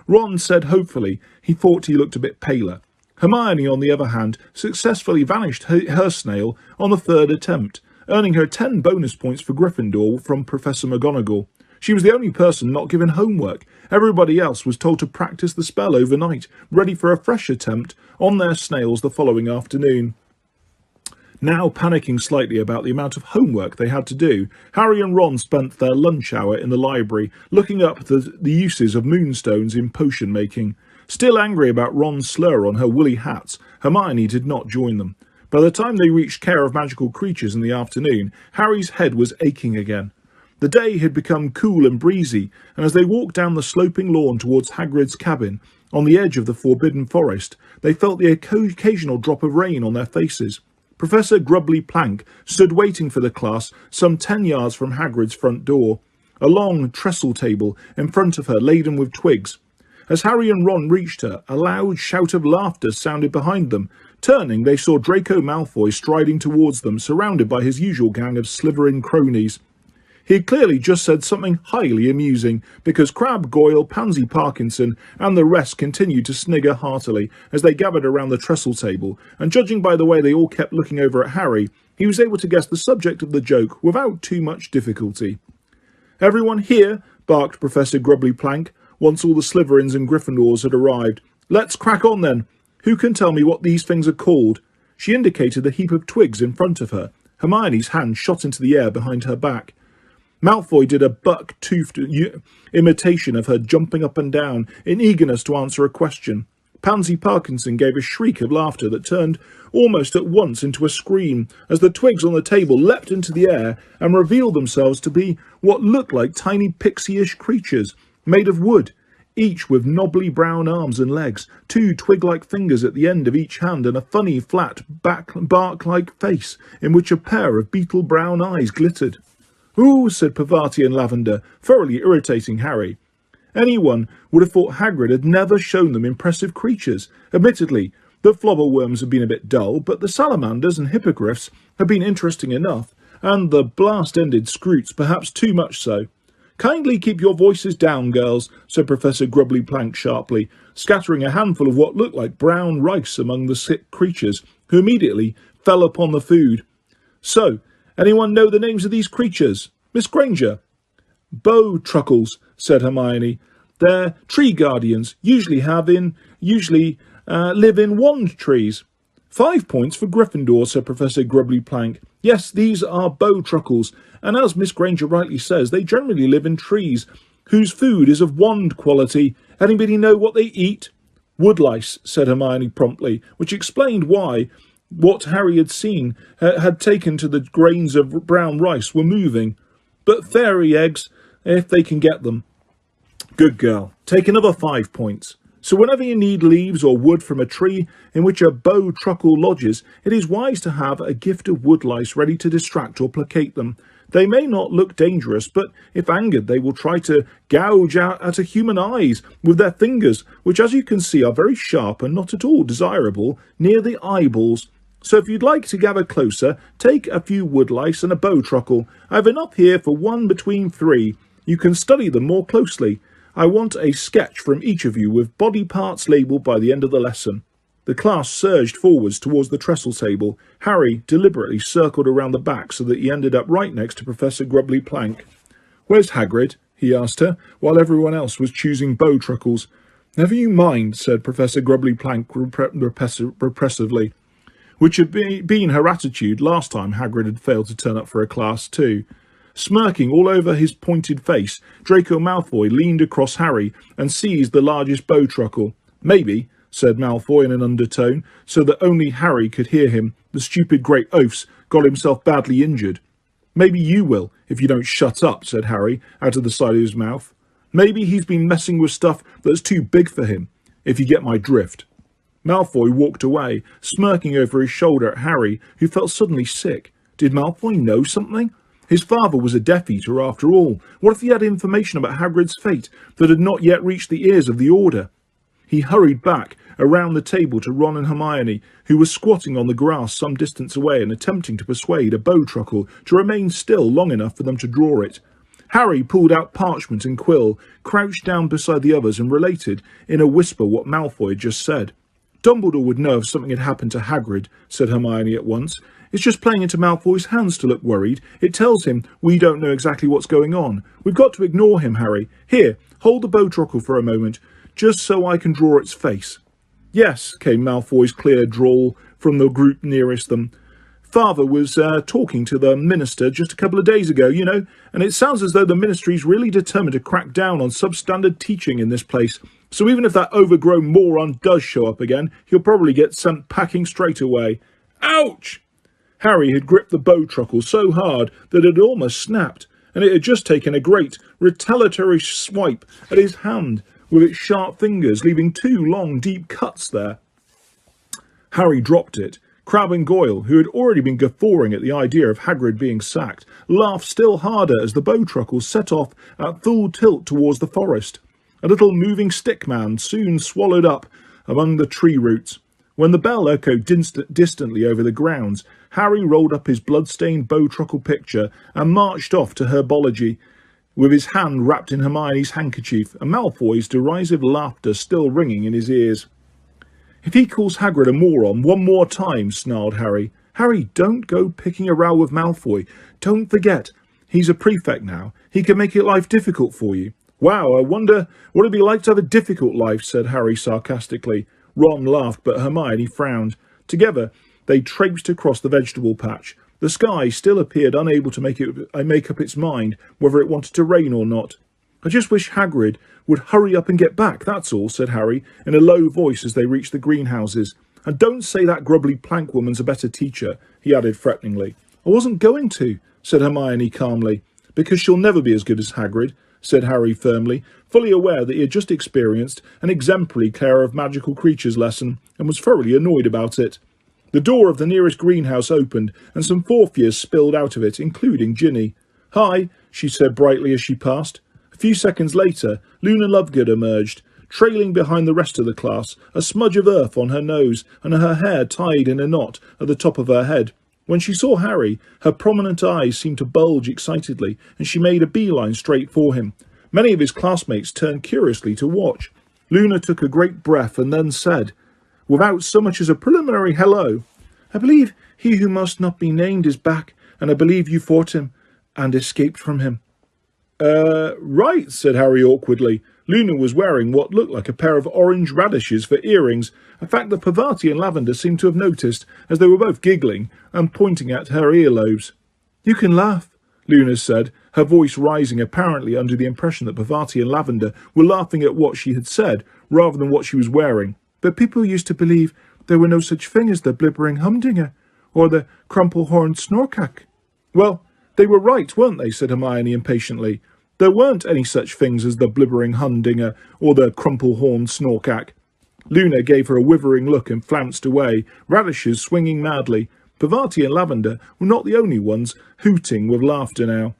Ron said hopefully he thought he looked a bit paler. Hermione, on the other hand, successfully vanished her snail on the third attempt, earning her 10 bonus points for Gryffindor from Professor McGonagall. She was the only person not given homework. Everybody else was told to practice the spell overnight, ready for a fresh attempt on their snails the following afternoon. Now panicking slightly about the amount of homework they had to do, Harry and Ron spent their lunch hour in the library, looking up the uses of moonstones in potion making. Still angry about Ron's slur on her woolly hats, Hermione did not join them. By the time they reached Care of Magical Creatures in the afternoon, Harry's head was aching again. The day had become cool and breezy, and as they walked down the sloping lawn towards Hagrid's cabin, on the edge of the Forbidden Forest, they felt the occasional drop of rain on their faces. Professor Grubbly Plank stood waiting for the class some 10 yards from Hagrid's front door, a long trestle table in front of her laden with twigs. As Harry and Ron reached her, a loud shout of laughter sounded behind them. Turning, they saw Draco Malfoy striding towards them, surrounded by his usual gang of Slytherin cronies. He had clearly just said something highly amusing, because Crabbe, Goyle, Pansy Parkinson and the rest continued to snigger heartily as they gathered around the trestle table, and judging by the way they all kept looking over at Harry, he was able to guess the subject of the joke without too much difficulty. "Everyone here," barked Professor Grubbly Plank, once all the Slytherins and Gryffindors had arrived. "Let's crack on then. Who can tell me what these things are called?" She indicated the heap of twigs in front of her. Hermione's hand shot into the air behind her back. Malfoy did a buck-toothed imitation of her, jumping up and down in eagerness to answer a question. Pansy Parkinson gave a shriek of laughter that turned almost at once into a scream as the twigs on the table leapt into the air and revealed themselves to be what looked like tiny pixie-ish creatures made of wood, each with knobbly brown arms and legs, 2 twig-like fingers at the end of each hand, and a funny, flat, bark-like face in which a pair of beetle-brown eyes glittered. "Ooh," said Parvati and Lavender, thoroughly irritating Harry. Anyone would have thought Hagrid had never shown them impressive creatures. Admittedly, the flobberworms had been a bit dull, but the salamanders and hippogriffs had been interesting enough, and the blast-ended scroots perhaps too much so. "Kindly keep your voices down, girls," said Professor Grubbly Plank sharply, scattering a handful of what looked like brown rice among the sick creatures, who immediately fell upon the food. "So, anyone know the names of these creatures? Miss Granger?" "Bow-truckles," said Hermione. "They're tree guardians, usually live in wand trees." 5 points for Gryffindor," said Professor Grubbly Plank. "Yes, these are bow-truckles, and as Miss Granger rightly says, they generally live in trees, whose food is of wand quality. Anybody know what they eat?" "Woodlice," said Hermione promptly, which explained why what Harry had seen had taken to the grains of brown rice were moving. "But fairy eggs, if they can get them." "Good girl. Take another 5 points. So whenever you need leaves or wood from a tree in which a bow-truckle lodges, it is wise to have a gift of woodlice ready to distract or placate them. They may not look dangerous, but if angered they will try to gouge out at a human eyes with their fingers, which as you can see are very sharp and not at all desirable near the eyeballs. So if you'd like to gather closer, take a few woodlice and a bow-truckle. I have enough here for 1 between 3. You can study them more closely. I want a sketch from each of you with body parts labelled by the end of the lesson." The class surged forwards towards the trestle table. Harry deliberately circled around the back so that he ended up right next to Professor Grubbly Plank. "Where's Hagrid?" he asked her, while everyone else was choosing bow-truckles. "Never you mind," said Professor Grubbly Plank repressively. which had been her attitude last time Hagrid had failed to turn up for a class too. Smirking all over his pointed face, Draco Malfoy leaned across Harry and seized the largest bowtruckle. "Maybe," said Malfoy in an undertone, so that only Harry could hear him, the stupid great oafs got himself badly injured. "Maybe you will, if you don't shut up," said Harry, out of the side of his mouth. "Maybe he's been messing with stuff that's too big for him, if you get my drift." Malfoy walked away, smirking over his shoulder at Harry, who felt suddenly sick. Did Malfoy know something? His father was a Death Eater after all. What if he had information about Hagrid's fate that had not yet reached the ears of the Order? He hurried back around the table to Ron and Hermione, who were squatting on the grass some distance away and attempting to persuade a bowtruckle to remain still long enough for them to draw it. Harry pulled out parchment and quill, crouched down beside the others and related in a whisper what Malfoy had just said. "Dumbledore would know if something had happened to Hagrid," said Hermione at once. "It's just playing into Malfoy's hands to look worried. It tells him we don't know exactly what's going on. We've got to ignore him, Harry. Here, hold the bowtruckle for a moment, just so I can draw its face." "Yes," came Malfoy's clear drawl from the group nearest them. "Father was talking to the minister just a couple of days ago, you know, and it sounds as though the ministry's really determined to crack down on substandard teaching in this place. So even if that overgrown moron does show up again, he'll probably get sent packing straight away." "Ouch!" Harry had gripped the bowtruckle so hard that it had almost snapped, and it had just taken a great retaliatory swipe at his hand with its sharp fingers, leaving 2 long, deep cuts there. Harry dropped it. Crabbe and Goyle, who had already been guffawing at the idea of Hagrid being sacked, laughed still harder as the bowtruckle set off at full tilt towards the forest. A little moving stick man soon swallowed up among the tree roots. When the bell echoed distantly over the grounds, Harry rolled up his blood-stained bowtruckle picture and marched off to herbology, with his hand wrapped in Hermione's handkerchief, and Malfoy's derisive laughter still ringing in his ears. "If he calls Hagrid a moron one more time," snarled Harry. "Harry, don't go picking a row with Malfoy. Don't forget, he's a prefect now. He can make life difficult for you." "Wow, I wonder what it'd be like to have a difficult life," said Harry sarcastically. Ron laughed, but Hermione frowned. Together, they traipsed across the vegetable patch. The sky still appeared unable to make up its mind whether it wanted to rain or not. "I just wish Hagrid would hurry up and get back, that's all," said Harry, in a low voice as they reached the greenhouses. "And don't say that grubbly plank woman's a better teacher," he added threateningly. "I wasn't going to," said Hermione calmly. "Because she'll never be as good as Hagrid," said Harry firmly, fully aware that he had just experienced an exemplary care of magical creatures lesson and was thoroughly annoyed about it. The door of the nearest greenhouse opened and some 4th years spilled out of it, including Ginny. "Hi," she said brightly as she passed. A few seconds later, Luna Lovegood emerged, trailing behind the rest of the class, a smudge of earth on her nose and her hair tied in a knot at the top of her head. When she saw Harry, her prominent eyes seemed to bulge excitedly, and she made a beeline straight for him. Many of his classmates turned curiously to watch. Luna took a great breath and then said, without so much as a preliminary hello, "I believe he who must not be named is back, and I believe you fought him and escaped from him." Right," said Harry awkwardly. Luna was wearing what looked like a pair of orange radishes for earrings, a fact that Parvati and Lavender seemed to have noticed as they were both giggling and pointing at her earlobes. "You can laugh," Luna said, her voice rising apparently under the impression that Parvati and Lavender were laughing at what she had said rather than what she was wearing. "But people used to believe there were no such thing as the blibbering humdinger or the crumple-horned snorkack." "Well, they were right, weren't they?" said Hermione impatiently. "There weren't any such things as the blibbering humdinger or the crumple-horned snorkack." Luna gave her a withering look and flounced away, radishes swinging madly. Parvati and Lavender were not the only ones hooting with laughter now.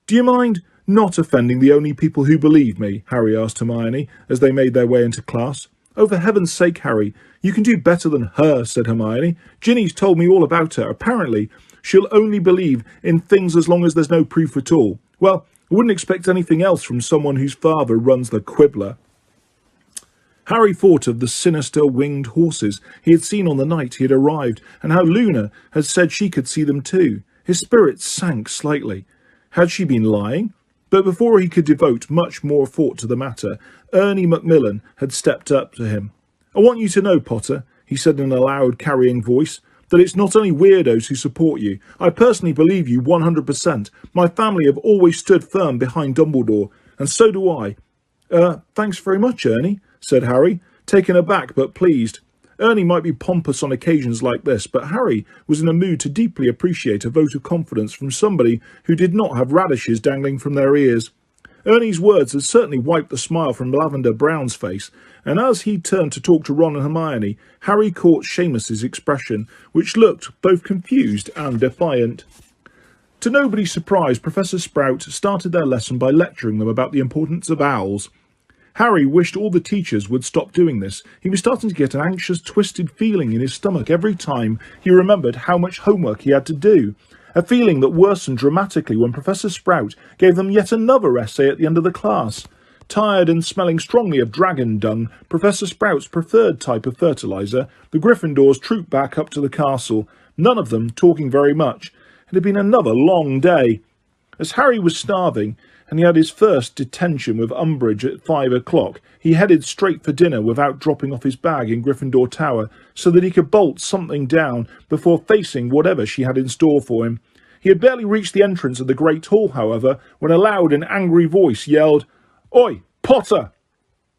"Do you mind not offending the only people who believe me?" Harry asked Hermione as they made their way into class. "Oh, for heaven's sake, Harry, you can do better than her," said Hermione. "Ginny's told me all about her. Apparently, she'll only believe in things as long as there's no proof at all. Well, I wouldn't expect anything else from someone whose father runs the Quibbler." Harry thought of the sinister winged horses he had seen on the night he had arrived, and how Luna had said she could see them too. His spirits sank slightly. Had she been lying? But before he could devote much more thought to the matter, Ernie Macmillan had stepped up to him. "I want you to know, Potter," he said in a loud, carrying voice, "that it's not only weirdos who support you. I personally believe you 100%. My family have always stood firm behind Dumbledore, and so do I." Thanks very much, Ernie," said Harry, taken aback but pleased. Ernie might be pompous on occasions like this, but Harry was in a mood to deeply appreciate a vote of confidence from somebody who did not have radishes dangling from their ears. Ernie's words had certainly wiped the smile from Lavender Brown's face, and as he turned to talk to Ron and Hermione, Harry caught Seamus's expression, which looked both confused and defiant. To nobody's surprise, Professor Sprout started their lesson by lecturing them about the importance of owls. Harry wished all the teachers would stop doing this. He was starting to get an anxious, twisted feeling in his stomach every time he remembered how much homework he had to do. A feeling that worsened dramatically when Professor Sprout gave them yet another essay at the end of the class. Tired and smelling strongly of dragon dung, Professor Sprout's preferred type of fertiliser, the Gryffindors trooped back up to the castle, none of them talking very much. It had been another long day. As Harry was starving, and he had his first detention with Umbridge at 5 o'clock, he headed straight for dinner without dropping off his bag in Gryffindor Tower, so that he could bolt something down before facing whatever she had in store for him. He had barely reached the entrance of the Great Hall, however, when a loud and angry voice yelled, "Oi, Potter!"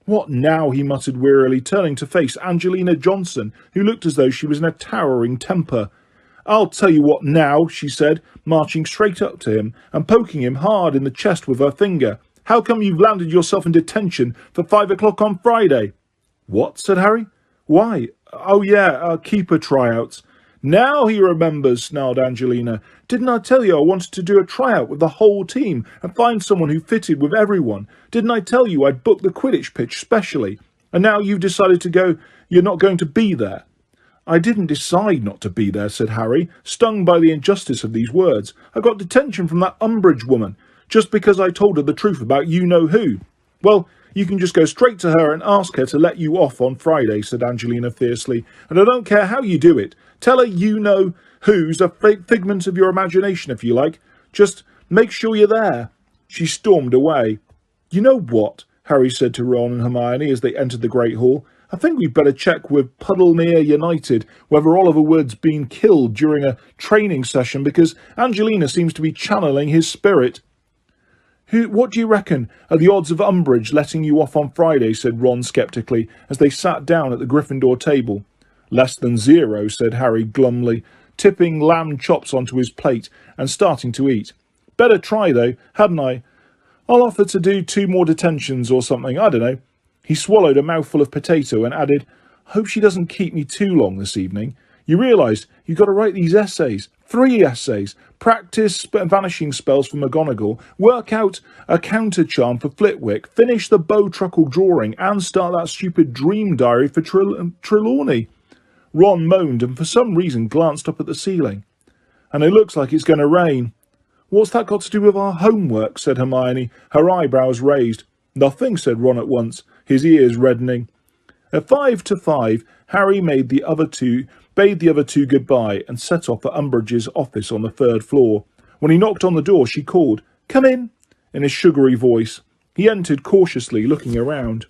"What now?" he muttered wearily, turning to face Angelina Johnson, who looked as though she was in a towering temper. "I'll tell you what now," she said, marching straight up to him and poking him hard in the chest with her finger. "How come you've landed yourself in detention for 5 o'clock on Friday?" "What?" said Harry. "Why? Oh yeah, keeper tryouts." "Now he remembers," snarled Angelina. "Didn't I tell you I wanted to do a tryout with the whole team and find someone who fitted with everyone? Didn't I tell you I'd booked the Quidditch pitch specially? And now you've decided to go, you're not going to be there." "I didn't decide not to be there," said Harry, stung by the injustice of these words. "I got detention from that Umbridge woman, just because I told her the truth about you-know-who." "Well, you can just go straight to her and ask her to let you off on Friday," said Angelina fiercely. "And I don't care how you do it. Tell her you-know-who's a figment of your imagination, if you like. Just make sure you're there." She stormed away. "You know what?" Harry said to Ron and Hermione as they entered the Great Hall. "I think we'd better check with Puddlemere United whether Oliver Wood's been killed during a training session, because Angelina seems to be channeling his spirit." "What do you reckon are the odds of Umbridge letting you off on Friday?" said Ron sceptically as they sat down at the Gryffindor table. "Less than 0, said Harry glumly, tipping lamb chops onto his plate and starting to eat. "Better try, though, hadn't I? I'll offer to do 2 more detentions or something, I don't know." He swallowed a mouthful of potato and added, "Hope she doesn't keep me too long this evening. You realise you've got to write these essays. 3 essays. Practice vanishing spells for McGonagall. Work out a counter charm for Flitwick. Finish the Bowtruckle drawing and start that stupid dream diary for Trelawney." Ron moaned and for some reason glanced up at the ceiling. "And it looks like it's going to rain." "What's that got to do with our homework?" said Hermione, her eyebrows raised. "Nothing," said Ron at once, his ears reddening. At 5 to 5, Harry bade the other two goodbye and set off for Umbridge's office on the 3rd floor. When he knocked on the door, she called, "Come in a sugary voice. He entered cautiously, looking around.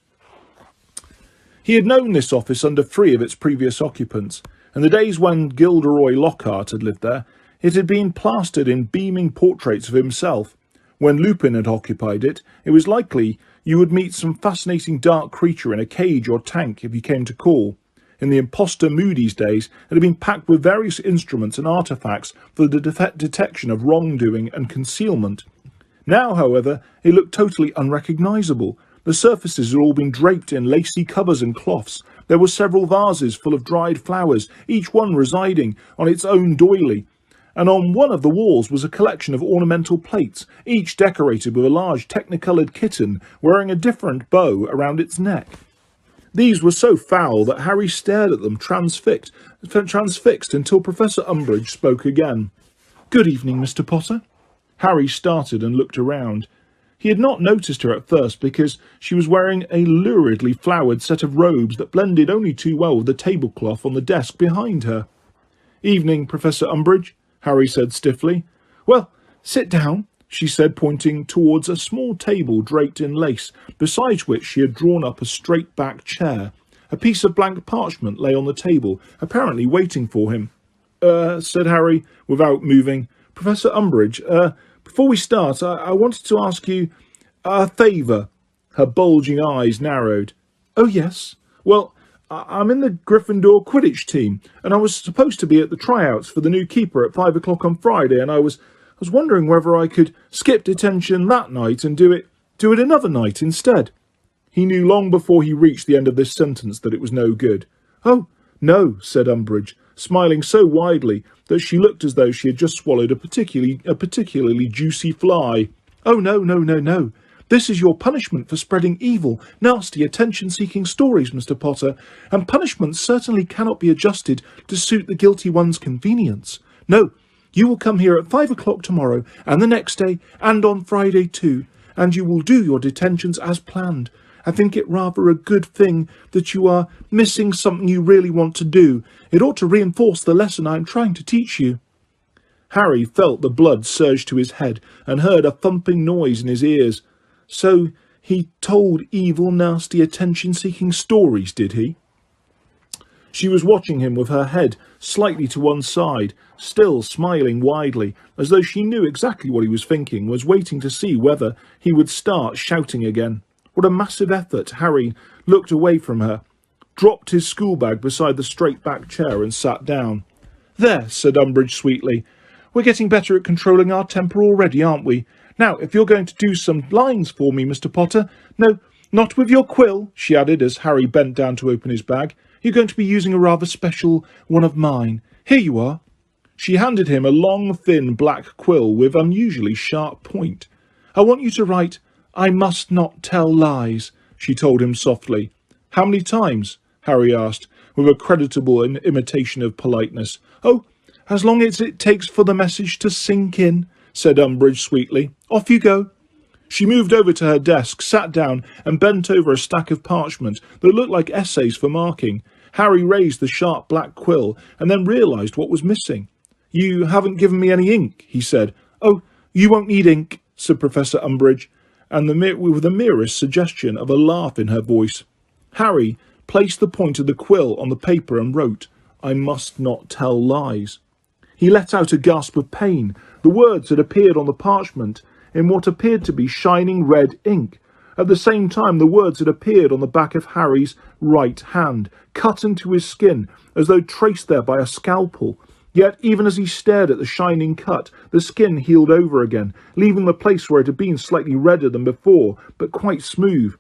He had known this office under 3 of its previous occupants. In the days when Gilderoy Lockhart had lived there, it had been plastered in beaming portraits of himself. When Lupin had occupied it, it was likely you would meet some fascinating dark creature in a cage or tank if you came to call. In the imposter Moody's days, it had been packed with various instruments and artefacts for the detection of wrongdoing and concealment. Now, however, it looked totally unrecognisable. The surfaces had all been draped in lacy covers and cloths. There were several vases full of dried flowers, each one residing on its own doily, and on one of the walls was a collection of ornamental plates, each decorated with a large technicoloured kitten wearing a different bow around its neck. These were so foul that Harry stared at them transfixed until Professor Umbridge spoke again. "Good evening, Mr. Potter." Harry started and looked around. He had not noticed her at first because she was wearing a luridly flowered set of robes that blended only too well with the tablecloth on the desk behind her. "Evening, Professor Umbridge," Harry said stiffly. "Well, sit down," she said, pointing towards a small table draped in lace, beside which she had drawn up a straight-backed chair. A piece of blank parchment lay on the table, apparently waiting for him. Said Harry, without moving. Professor Umbridge, before we start, I wanted to ask you a favour. Her bulging eyes narrowed. Oh, yes? Well, I'm in the Gryffindor Quidditch team, and I was supposed to be at the tryouts for the new keeper at 5 o'clock on Friday, and I was wondering whether I could skip detention that night and do it another night instead. He knew long before he reached the end of this sentence that it was no good. Oh, no, said Umbridge, smiling so widely that she looked as though she had just swallowed a particularly juicy fly. Oh, no. This is your punishment for spreading evil, nasty, attention-seeking stories, Mr. Potter, and punishments certainly cannot be adjusted to suit the guilty one's convenience. No, you will come here at 5 o'clock tomorrow, and the next day, and on Friday too, and you will do your detentions as planned. I think it rather a good thing that you are missing something you really want to do. It ought to reinforce the lesson I am trying to teach you. Harry felt the blood surge to his head and heard a thumping noise in his ears. So he told evil, nasty, attention-seeking stories, did he? She was watching him with her head slightly to one side, still smiling widely, as though she knew exactly what he was thinking, was waiting to see whether he would start shouting again. What a massive effort! Harry looked away from her, dropped his schoolbag beside the straight-back chair and sat down. There, said Umbridge sweetly. We're getting better at controlling our temper already, aren't we? Now, if you're going to do some lines for me, Mr. Potter— No, not with your quill, she added as Harry bent down to open his bag. You're going to be using a rather special one of mine. Here you are. She handed him a long, thin black quill with unusually sharp point. I want you to write, I must not tell lies, she told him softly. How many times? Harry asked, with a creditable imitation of politeness. Oh, as long as it takes for the message to sink in, said Umbridge sweetly. Off you go. She moved over to her desk, sat down, and bent over a stack of parchment that looked like essays for marking. Harry raised the sharp black quill and then realised what was missing. You haven't given me any ink, he said. Oh, you won't need ink, said Professor Umbridge, and with the merest suggestion of a laugh in her voice. Harry placed the point of the quill on the paper and wrote, I must not tell lies. He let out a gasp of pain. The words had appeared on the parchment in what appeared to be shining red ink. At the same time, the words had appeared on the back of Harry's right hand, cut into his skin, as though traced there by a scalpel. Yet, even as he stared at the shining cut, the skin healed over again, leaving the place where it had been slightly redder than before, but quite smooth.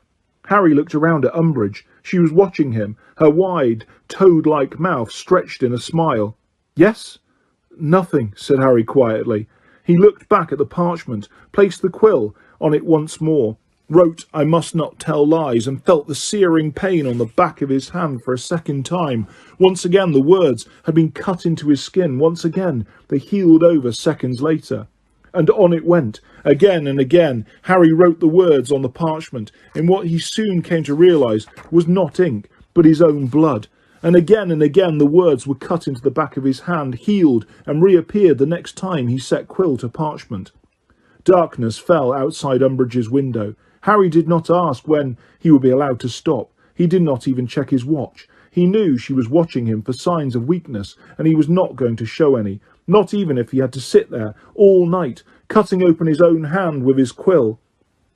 Harry looked around at Umbridge. She was watching him, her wide, toad-like mouth stretched in a smile. Yes? Nothing, said Harry quietly. He looked back at the parchment, placed the quill on it once more, wrote, I must not tell lies, and felt the searing pain on the back of his hand for a second time. Once again the words had been cut into his skin. Once again they healed over seconds later. And on it went. Again and again Harry wrote the words on the parchment in what he soon came to realise was not ink, but his own blood. And again the words were cut into the back of his hand, healed, and reappeared the next time he set quill to parchment. Darkness fell outside Umbridge's window. Harry did not ask when he would be allowed to stop. He did not even check his watch. He knew she was watching him for signs of weakness, and he was not going to show any, not even if he had to sit there all night, cutting open his own hand with his quill.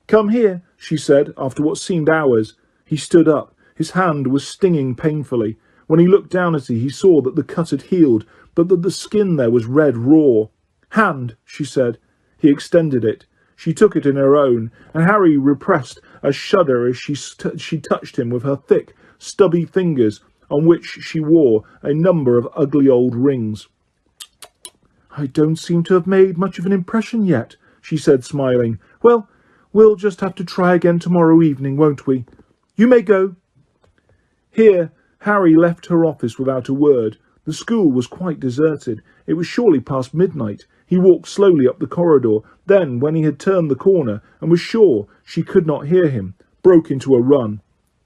Come here, she said, after what seemed hours. He stood up. His hand was stinging painfully. When he looked down at it, he saw that the cut had healed, but that the skin there was red raw. Hand, she said. He extended it. She took it in her own, and Harry repressed a shudder as she touched him with her thick, stubby fingers, on which she wore a number of ugly old rings. I don't seem to have made much of an impression yet, she said, smiling. Well, we'll just have to try again tomorrow evening, won't we? You may go. Here, Harry left her office without a word. The school was quite deserted. It was surely past midnight. He walked slowly up the corridor. Then, when he had turned the corner and was sure she could not hear him, broke into a run.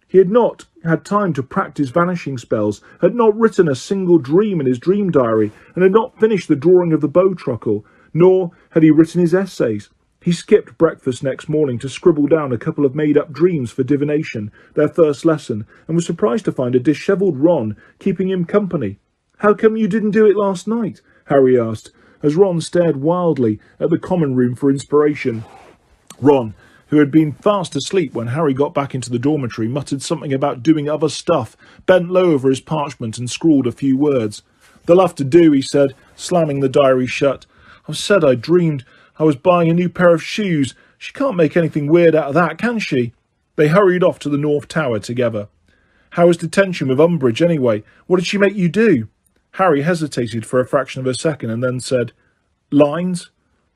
He had not had time to practice vanishing spells, had not written a single dream in his dream diary, and had not finished the drawing of the bowtruckle, nor had he written his essays. He skipped breakfast next morning to scribble down a couple of made-up dreams for divination, their first lesson, and was surprised to find a dishevelled Ron keeping him company. "How come you didn't do it last night?" Harry asked, as Ron stared wildly at the common room for inspiration. Ron, who had been fast asleep when Harry got back into the dormitory, muttered something about doing other stuff, bent low over his parchment and scrawled a few words. "They'll have to do," he said, slamming the diary shut. "I said I dreamed I was buying a new pair of shoes. She can't make anything weird out of that, can she?" They hurried off to the North Tower together. "How was detention with Umbridge, anyway? What did she make you do?" Harry hesitated for a fraction of a second and then said, "Lines."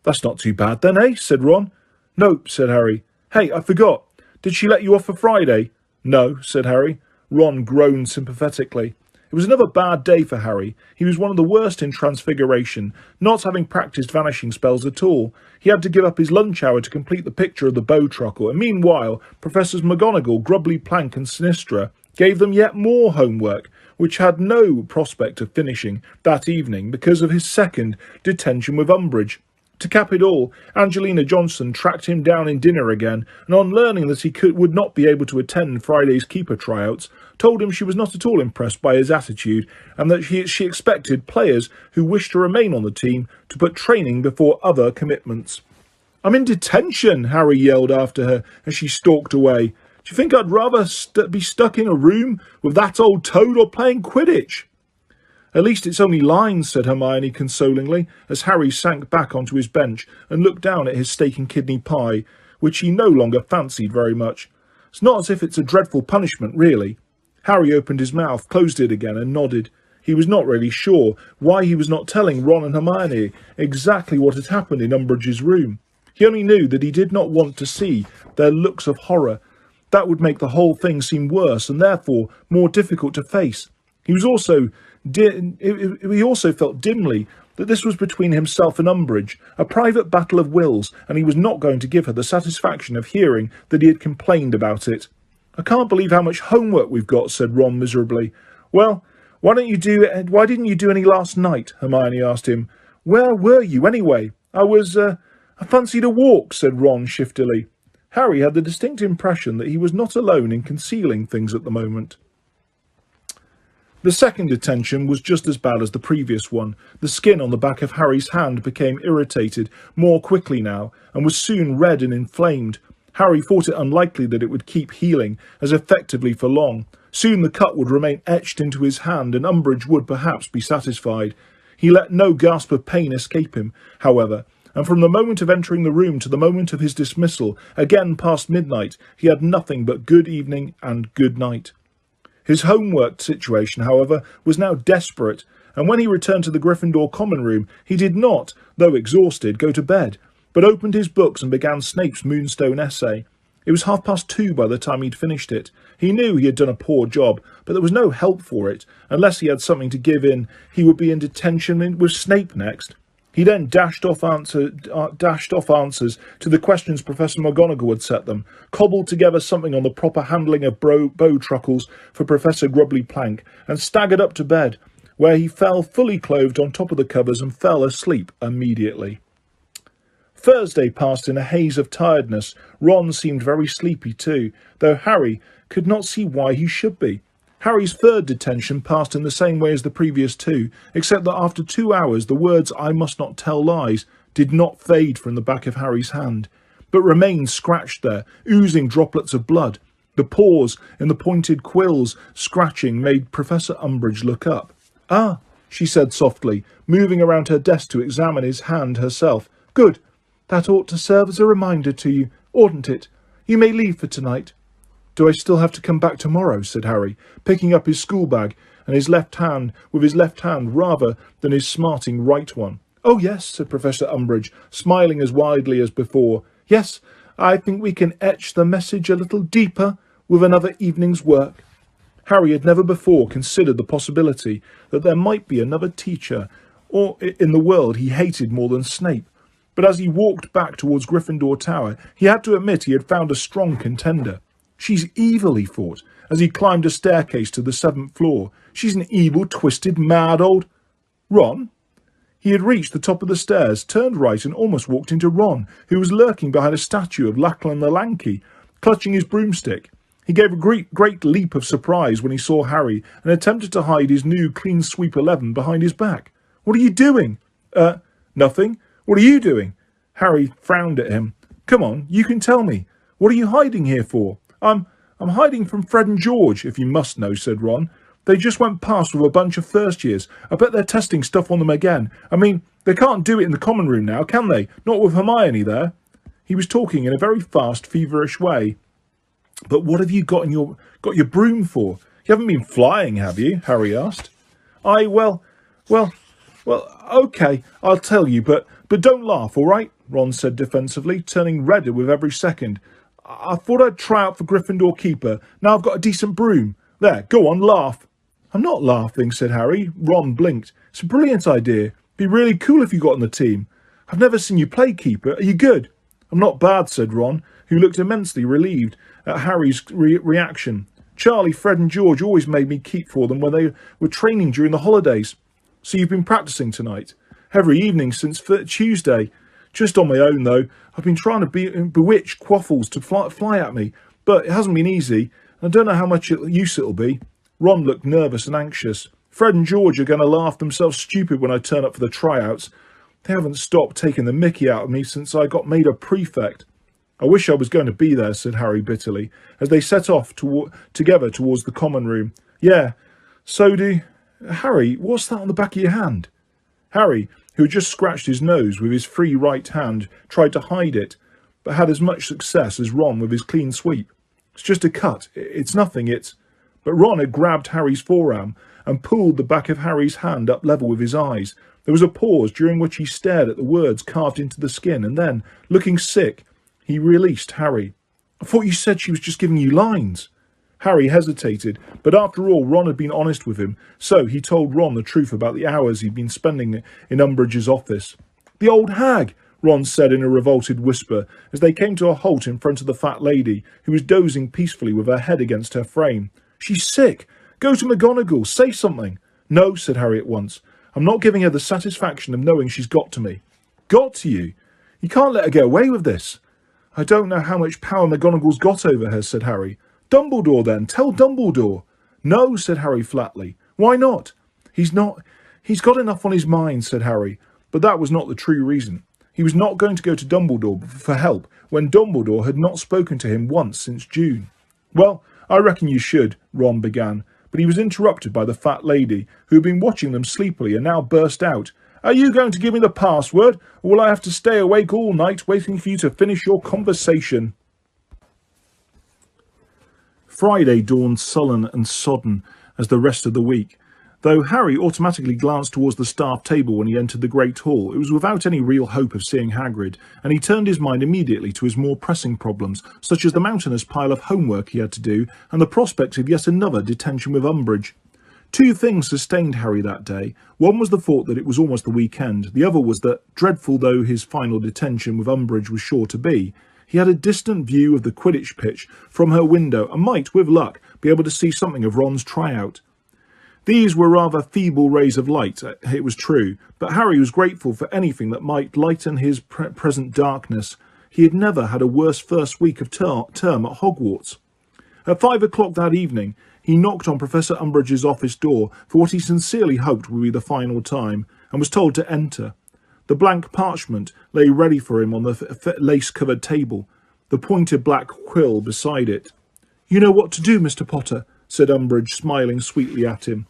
"That's not too bad then, eh?" said Ron. "Nope," said Harry. "Hey, I forgot. Did she let you off for Friday?" "No," said Harry. Ron groaned sympathetically. It was another bad day for Harry. He was one of the worst in Transfiguration, not having practised vanishing spells at all. He had to give up his lunch hour to complete the picture of the Bowtruckle, and meanwhile, Professors McGonagall, Grubbly, Plank and Sinistra gave them yet more homework, which had no prospect of finishing that evening because of his second detention with Umbridge. To cap it all, Angelina Johnson tracked him down in dinner again, and on learning that he would not be able to attend Friday's keeper tryouts, told him she was not at all impressed by his attitude, and that she expected players who wished to remain on the team to put training before other commitments. "I'm in detention," Harry yelled after her as she stalked away. "Do you think I'd rather be stuck in a room with that old toad or playing Quidditch?" "At least it's only lines," said Hermione consolingly, as Harry sank back onto his bench and looked down at his steak and kidney pie, which he no longer fancied very much. "It's not as if it's a dreadful punishment, really." Harry opened his mouth, closed it again, and nodded. He was not really sure why he was not telling Ron and Hermione exactly what had happened in Umbridge's room. He only knew that he did not want to see their looks of horror. That would make the whole thing seem worse and therefore more difficult to face. He also felt dimly that this was between himself and Umbridge, a private battle of wills, and he was not going to give her the satisfaction of hearing that he had complained about it. "I can't believe how much homework we've got," said Ron miserably. "Well, why didn't you do any last night?" Hermione asked him. "Where were you, anyway?" I fancied a walk," said Ron shiftily. Harry had the distinct impression that he was not alone in concealing things at the moment. The second detention was just as bad as the previous one. The skin on the back of Harry's hand became irritated more quickly now, and was soon red and inflamed. Harry thought it unlikely that it would keep healing as effectively for long. Soon the cut would remain etched into his hand, and Umbridge would perhaps be satisfied. He let no gasp of pain escape him, however, and from the moment of entering the room to the moment of his dismissal, again past midnight, he had nothing but good evening and good night. His homework situation, however, was now desperate, and when he returned to the Gryffindor common room, he did not, though exhausted, go to bed, but opened his books and began Snape's Moonstone essay. It was 2:30 by the time he'd finished it. He knew he had done a poor job, but there was no help for it. Unless he had something to give in, he would be in detention with Snape next. He then dashed off answers to the questions Professor McGonagall had set them, cobbled together something on the proper handling of Bowtruckles for Professor Grubbly Plank, and staggered up to bed, where he fell fully clothed on top of the covers and fell asleep immediately. Thursday passed in a haze of tiredness. Ron seemed very sleepy too, though Harry could not see why he should be. Harry's third detention passed in the same way as the previous two, except that after 2 hours the words "I must not tell lies" did not fade from the back of Harry's hand, but remained scratched there, oozing droplets of blood. The pause in the pointed quills scratching made Professor Umbridge look up. "Ah," she said softly, moving around her desk to examine his hand herself. "Good. That ought to serve as a reminder to you, oughtn't it? You may leave for tonight." "Do I still have to come back tomorrow?" said Harry, picking up his school bag and his left hand rather than his smarting right one. "Oh, yes," said Professor Umbridge, smiling as widely as before. "Yes, I think we can etch the message a little deeper with another evening's work." Harry had never before considered the possibility that there might be another teacher in the world he hated more than Snape. But as he walked back towards Gryffindor Tower, he had to admit he had found a strong contender. "She's evil," he thought, as he climbed a staircase to the 7th floor. "She's an evil, twisted, mad old—" "Ron?" He had reached the top of the stairs, turned right and almost walked into Ron, who was lurking behind a statue of Lachlan the Lanky, clutching his broomstick. He gave a great leap of surprise when he saw Harry and attempted to hide his new Clean Sweep 11 behind his back. "What are you doing?" Nothing. What are you doing?" Harry frowned at him. "Come on, you can tell me. What are you hiding here for?" I'm hiding from Fred and George, if you must know," said Ron. "They just went past with a bunch of first years. I bet they're testing stuff on them again. I mean, they can't do it in the common room now, can they? Not with Hermione there." He was talking in a very fast, feverish way. "But what have you got your broom for? You haven't been flying, have you?" Harry asked. Well, okay, I'll tell you, but don't laugh, all right?" Ron said defensively, turning redder with every second. "I thought I'd try out for Gryffindor keeper. Now I've got a decent broom. There, go on, laugh." "I'm not laughing," said Harry. Ron blinked. "It's a brilliant idea. Be really cool if you got on the team. I've never seen you play keeper. Are you good?" "I'm not bad," said Ron, who looked immensely relieved at Harry's reaction. "Charlie, Fred and George always made me keep for them when they were training during the holidays." "So you've been practising tonight?" "Every evening since Tuesday. Just on my own, though. I've been trying to bewitch Quaffles to fly at me, but it hasn't been easy. I don't know how much use it'll be." Ron looked nervous and anxious. "Fred and George are going to laugh themselves stupid when I turn up for the tryouts. They haven't stopped taking the mickey out of me since I got made a prefect." "I wish I was going to be there," said Harry bitterly, as they set off together towards the common room. "Yeah, so do... Harry, what's that on the back of your hand?" Harry, who had just scratched his nose with his free right hand, tried to hide it, but had as much success as Ron with his clean sweep. "It's just a cut. It's nothing, it's..." But Ron had grabbed Harry's forearm and pulled the back of Harry's hand up level with his eyes. There was a pause during which he stared at the words carved into the skin, and then, looking sick, he released Harry. "I thought you said she was just giving you lines." Harry hesitated, but after all, Ron had been honest with him, so he told Ron the truth about the hours he'd been spending in Umbridge's office. "The old hag," Ron said in a revolted whisper, as they came to a halt in front of the fat lady, who was dozing peacefully with her head against her frame. "She's sick. Go to McGonagall. Say something." "No," said Harry at once. "I'm not giving her the satisfaction of knowing she's got to me." "Got to you? You can't let her get away with this." "I don't know how much power McGonagall's got over her," said Harry. "Dumbledore, then. Tell Dumbledore." "No," said Harry flatly. "Why not?" He's got enough on his mind," said Harry. But that was not the true reason. He was not going to go to Dumbledore for help when Dumbledore had not spoken to him once since June. "Well, I reckon you should," Ron began, but he was interrupted by the fat lady, who had been watching them sleepily and now burst out. "Are you going to give me the password, or will I have to stay awake all night waiting for you to finish your conversation?" Friday dawned sullen and sodden as the rest of the week. Though Harry automatically glanced towards the staff table when he entered the Great Hall, it was without any real hope of seeing Hagrid, and he turned his mind immediately to his more pressing problems, such as the mountainous pile of homework he had to do, and the prospect of yet another detention with Umbridge. Two things sustained Harry that day. One was the thought that it was almost the weekend. The other was that, dreadful though his final detention with Umbridge was sure to be, he had a distant view of the Quidditch pitch from her window and might, with luck, be able to see something of Ron's tryout. These were rather feeble rays of light, it was true, but Harry was grateful for anything that might lighten his present darkness. He had never had a worse first week of term at Hogwarts. At 5 o'clock that evening, he knocked on Professor Umbridge's office door for what he sincerely hoped would be the final time, and was told to enter. The blank parchment lay ready for him on the lace-covered table, the pointed black quill beside it. "You know what to do, Mr. Potter," said Umbridge, smiling sweetly at him.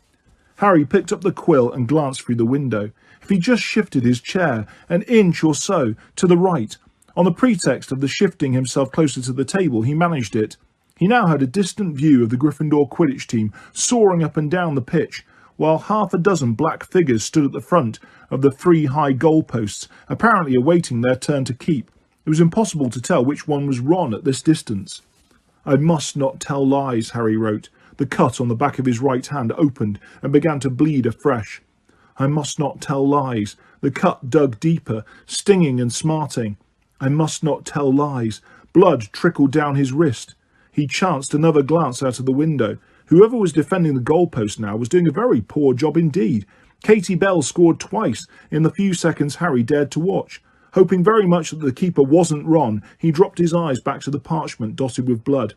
Harry picked up the quill and glanced through the window. If he just shifted his chair an inch or so to the right, on the pretext of the shifting himself closer to the table, he managed it. He now had a distant view of the Gryffindor Quidditch team soaring up and down the pitch, while half a dozen black figures stood at the front of the 3 high goalposts, apparently awaiting their turn to keep. It was impossible to tell which one was Ron at this distance. "I must not tell lies," Harry wrote. The cut on the back of his right hand opened and began to bleed afresh. "I must not tell lies." The cut dug deeper, stinging and smarting. "I must not tell lies." Blood trickled down his wrist. He chanced another glance out of the window. Whoever was defending the goalpost now was doing a very poor job indeed. Katie Bell scored twice in the few seconds Harry dared to watch. Hoping very much that the keeper wasn't Ron, he dropped his eyes back to the parchment dotted with blood.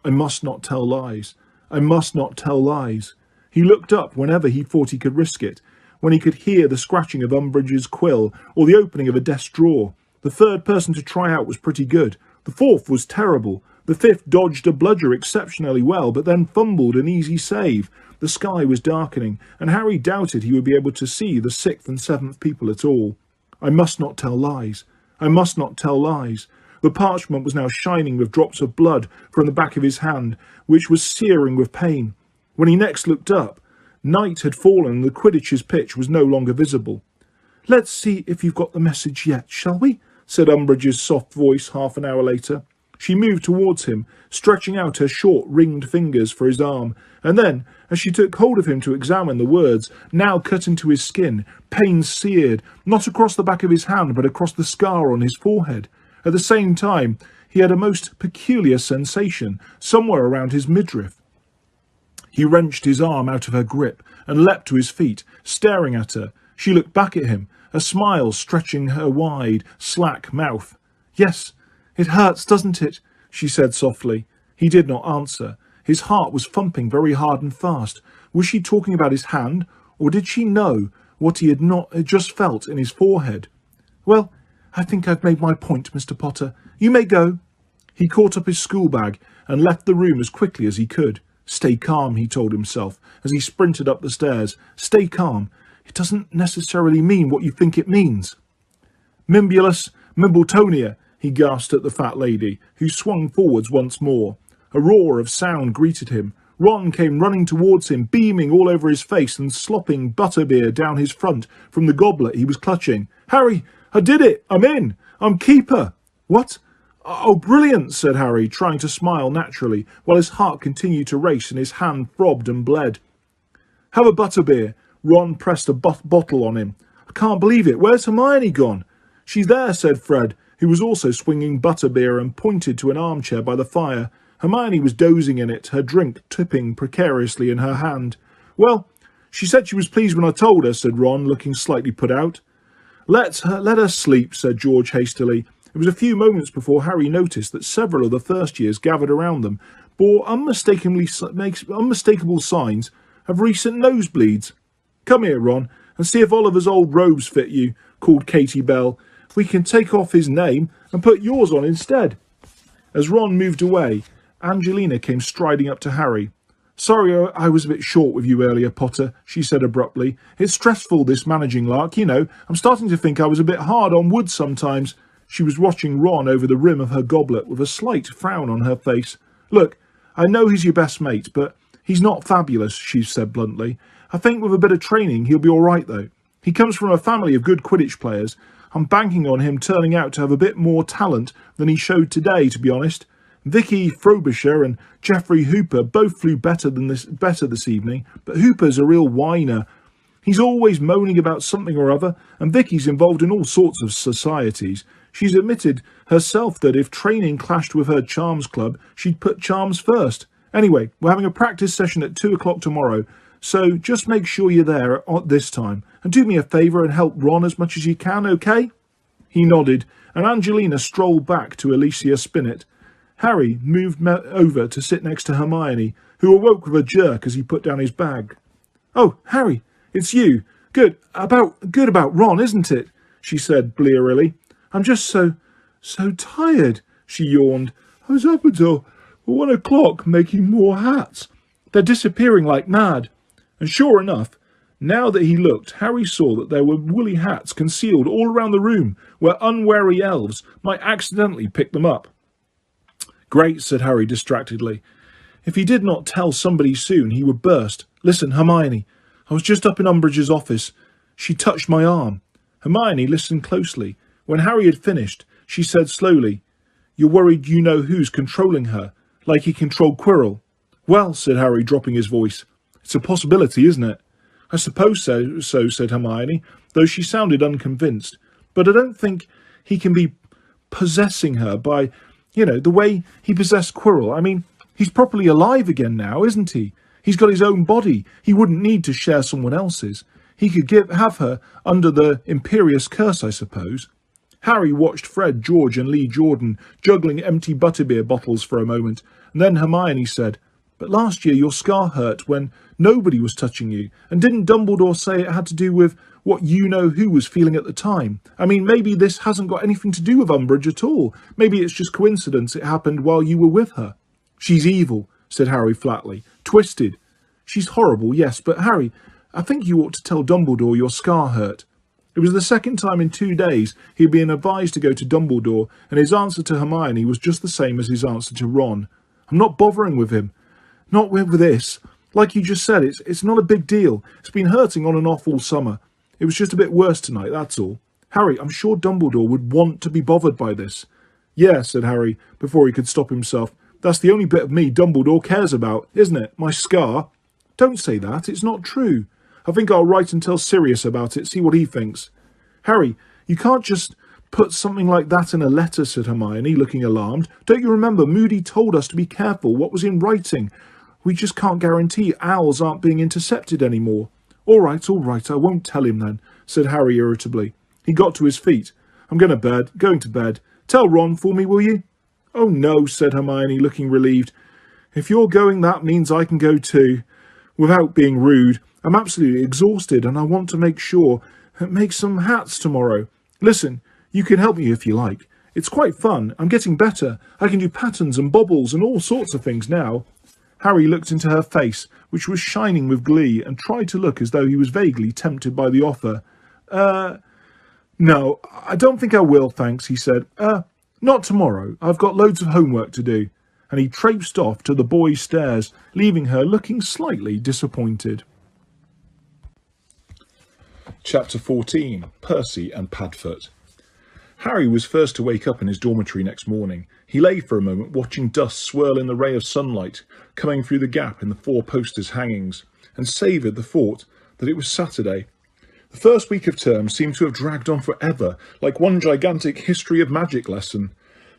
I must not tell lies. I must not tell lies. He looked up whenever he thought he could risk it, when he could hear the scratching of Umbridge's quill or the opening of a desk drawer. The third person to try out was pretty good. The fourth was terrible. The fifth dodged a bludger exceptionally well, but then fumbled an easy save. The sky was darkening, and Harry doubted he would be able to see the sixth and seventh people at all. I must not tell lies. I must not tell lies. The parchment was now shining with drops of blood from the back of his hand, which was searing with pain. When he next looked up, night had fallen and the Quidditch's pitch was no longer visible. Let's see if you've got the message yet, shall we? Said Umbridge's soft voice half an hour later. She moved towards him, stretching out her short, ringed fingers for his arm, and then, as she took hold of him to examine the words, now cut into his skin, pain seared, not across the back of his hand, but across the scar on his forehead. At the same time, he had a most peculiar sensation, somewhere around his midriff. He wrenched his arm out of her grip and leapt to his feet, staring at her. She looked back at him, a smile stretching her wide, slack mouth. Yes, it hurts, doesn't it? She said softly. He did not answer. His heart was thumping very hard and fast. Was she talking about his hand, or did she know what he had just felt in his forehead? Well, I think I've made my point, Mr. Potter. You may go. He caught up his school bag and left the room as quickly as he could. Stay calm, he told himself, as he sprinted up the stairs. Stay calm. It doesn't necessarily mean what you think it means. Mimbulus Mimbletonia, he gasped at the fat lady, who swung forwards once more. A roar of sound greeted him. Ron came running towards him, beaming all over his face and slopping butterbeer down his front from the goblet he was clutching. Harry, I did it! I'm in! I'm keeper! What? Oh, brilliant, said Harry, trying to smile naturally, while his heart continued to race and his hand throbbed and bled. Have a butterbeer. Ron pressed a bottle on him. I can't believe it. Where's Hermione gone? She's there, said Fred, who was also swinging butterbeer, and pointed to an armchair by the fire. Hermione was dozing in it, her drink tipping precariously in her hand. Well, she said she was pleased when I told her, said Ron, looking slightly put out. Let her sleep, said George hastily. It was a few moments before Harry noticed that several of the first years gathered around them bore unmistakable signs of recent nosebleeds. Come here, Ron, and see if Oliver's old robes fit you, called Katie Bell. We can take off his name and put yours on instead. As Ron moved away, Angelina came striding up to Harry. Sorry I was a bit short with you earlier, Potter, she said abruptly. It's stressful, this managing lark, you know. I'm starting to think I was a bit hard on Wood sometimes. She was watching Ron over the rim of her goblet with a slight frown on her face. Look, I know he's your best mate, but he's not fabulous, she said bluntly. I think with a bit of training he'll be all right, though. He comes from a family of good Quidditch players. I'm banking on him turning out to have a bit more talent than he showed today, to be honest. Vicky Frobisher and Geoffrey Hooper both flew better this evening, but Hooper's a real whiner. He's always moaning about something or other, and Vicky's involved in all sorts of societies. She's admitted herself that if training clashed with her charms club, she'd put charms first. Anyway, we're having a practice session at 2 o'clock tomorrow, so just make sure you're there at this time. And do me a favour and help Ron as much as you can, okay? He nodded, and Angelina strolled back to Alicia Spinnet. Harry moved over to sit next to Hermione, who awoke with a jerk as he put down his bag. Oh, Harry, it's you. Good about Ron, isn't it? She said blearily. I'm just so tired, she yawned. I was up until 1 o'clock making more hats. They're disappearing like mad. And sure enough, now that he looked, Harry saw that there were woolly hats concealed all around the room, where unwary elves might accidentally pick them up. Great, said Harry distractedly. If he did not tell somebody soon, he would burst. Listen, Hermione, I was just up in Umbridge's office. She touched my arm. Hermione listened closely. When Harry had finished, she said slowly, You're worried you know who's controlling her, like he controlled Quirrell? Well, said Harry, dropping his voice, it's a possibility, isn't it? I suppose so, said Hermione, though she sounded unconvinced. But I don't think he can be possessing her by, the way he possessed Quirrell. I mean, he's properly alive again now, isn't he? He's got his own body. He wouldn't need to share someone else's. He could have her under the imperious curse, I suppose. Harry watched Fred, George and Lee Jordan juggling empty butterbeer bottles for a moment, and then Hermione said, "But last year your scar hurt when nobody was touching you, and didn't Dumbledore say it had to do with what you-know-who was feeling at the time? I mean, maybe this hasn't got anything to do with Umbridge at all. Maybe it's just coincidence it happened while you were with her." "She's evil," said Harry flatly. "Twisted. She's horrible, yes, but Harry, I think you ought to tell Dumbledore your scar hurt." It was the second time in 2 days he had been advised to go to Dumbledore, and his answer to Hermione was just the same as his answer to Ron. "I'm not bothering with him. Not with this. Like you just said, it's not a big deal. It's been hurting on and off all summer. It was just a bit worse tonight, that's all. Harry, I'm sure Dumbledore would want to be bothered by this." "Yeah," said Harry, before he could stop himself. "That's the only bit of me Dumbledore cares about, isn't it? My scar." "Don't say that. It's not true. I think I'll write and tell Sirius about it, see what he thinks." "Harry, you can't just put something like that in a letter," said Hermione, looking alarmed. "Don't you remember Moody told us to be careful what was in writing? We just can't guarantee owls aren't being intercepted anymore." All right, I won't tell him then," said Harry irritably. He got to his feet. "I'm going to bed. Tell Ron for me, will you?" "Oh no," said Hermione, looking relieved. "If you're going, that means I can go too. Without being rude, I'm absolutely exhausted and I want to make some hats tomorrow. Listen, you can help me if you like. It's quite fun. I'm getting better. I can do patterns and bobbles and all sorts of things now." Harry looked into her face, which was shining with glee, and tried to look as though he was vaguely tempted by the offer. No, I don't think I will, thanks," he said. Not tomorrow. I've got loads of homework to do." And he traipsed off to the boys' stairs, leaving her looking slightly disappointed. Chapter 14. Percy and Padfoot. Harry was first to wake up in his dormitory next morning. He lay for a moment watching dust swirl in the ray of sunlight coming through the gap in the 4 posters' hangings, and savoured the thought that it was Saturday. The first week of term seemed to have dragged on forever, like one gigantic history of magic lesson.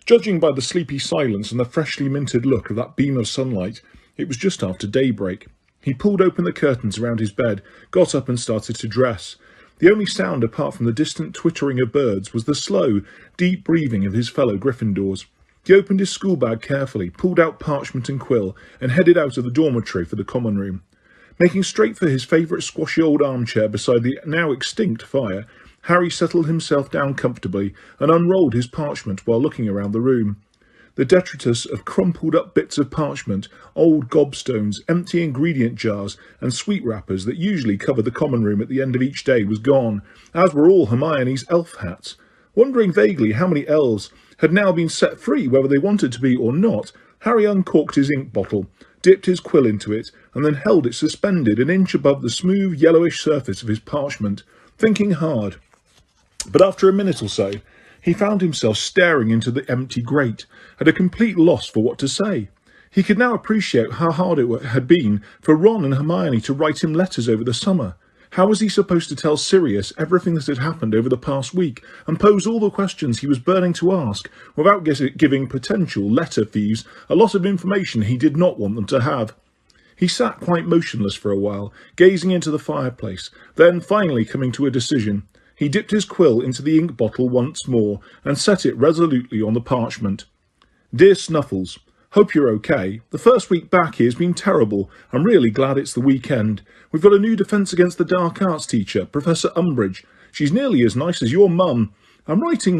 Judging by the sleepy silence and the freshly minted look of that beam of sunlight, it was just after daybreak. He pulled open the curtains around his bed, got up and started to dress. The only sound apart from the distant twittering of birds was the slow, deep breathing of his fellow Gryffindors. He opened his school bag carefully, pulled out parchment and quill, and headed out of the dormitory for the common room. Making straight for his favourite squashy old armchair beside the now extinct fire, Harry settled himself down comfortably and unrolled his parchment while looking around the room. The detritus of crumpled up bits of parchment, old gobstones, empty ingredient jars and sweet wrappers that usually covered the common room at the end of each day was gone, as were all Hermione's elf hats. Wondering vaguely how many elves had now been set free, whether they wanted to be or not, Harry uncorked his ink bottle, dipped his quill into it, and then held it suspended an inch above the smooth yellowish surface of his parchment, thinking hard. But after a minute or so, he found himself staring into the empty grate, at a complete loss for what to say. He could now appreciate how hard it had been for Ron and Hermione to write him letters over the summer. How was he supposed to tell Sirius everything that had happened over the past week, and pose all the questions he was burning to ask, without giving potential letter thieves a lot of information he did not want them to have? He sat quite motionless for a while, gazing into the fireplace, then finally coming to a decision. He dipped his quill into the ink bottle once more, and set it resolutely on the parchment. "Dear Snuffles, hope you're okay. The first week back here's been terrible. I'm really glad it's the weekend. We've got a new Defence Against the Dark Arts teacher, Professor Umbridge. She's nearly as nice as your mum. I'm writing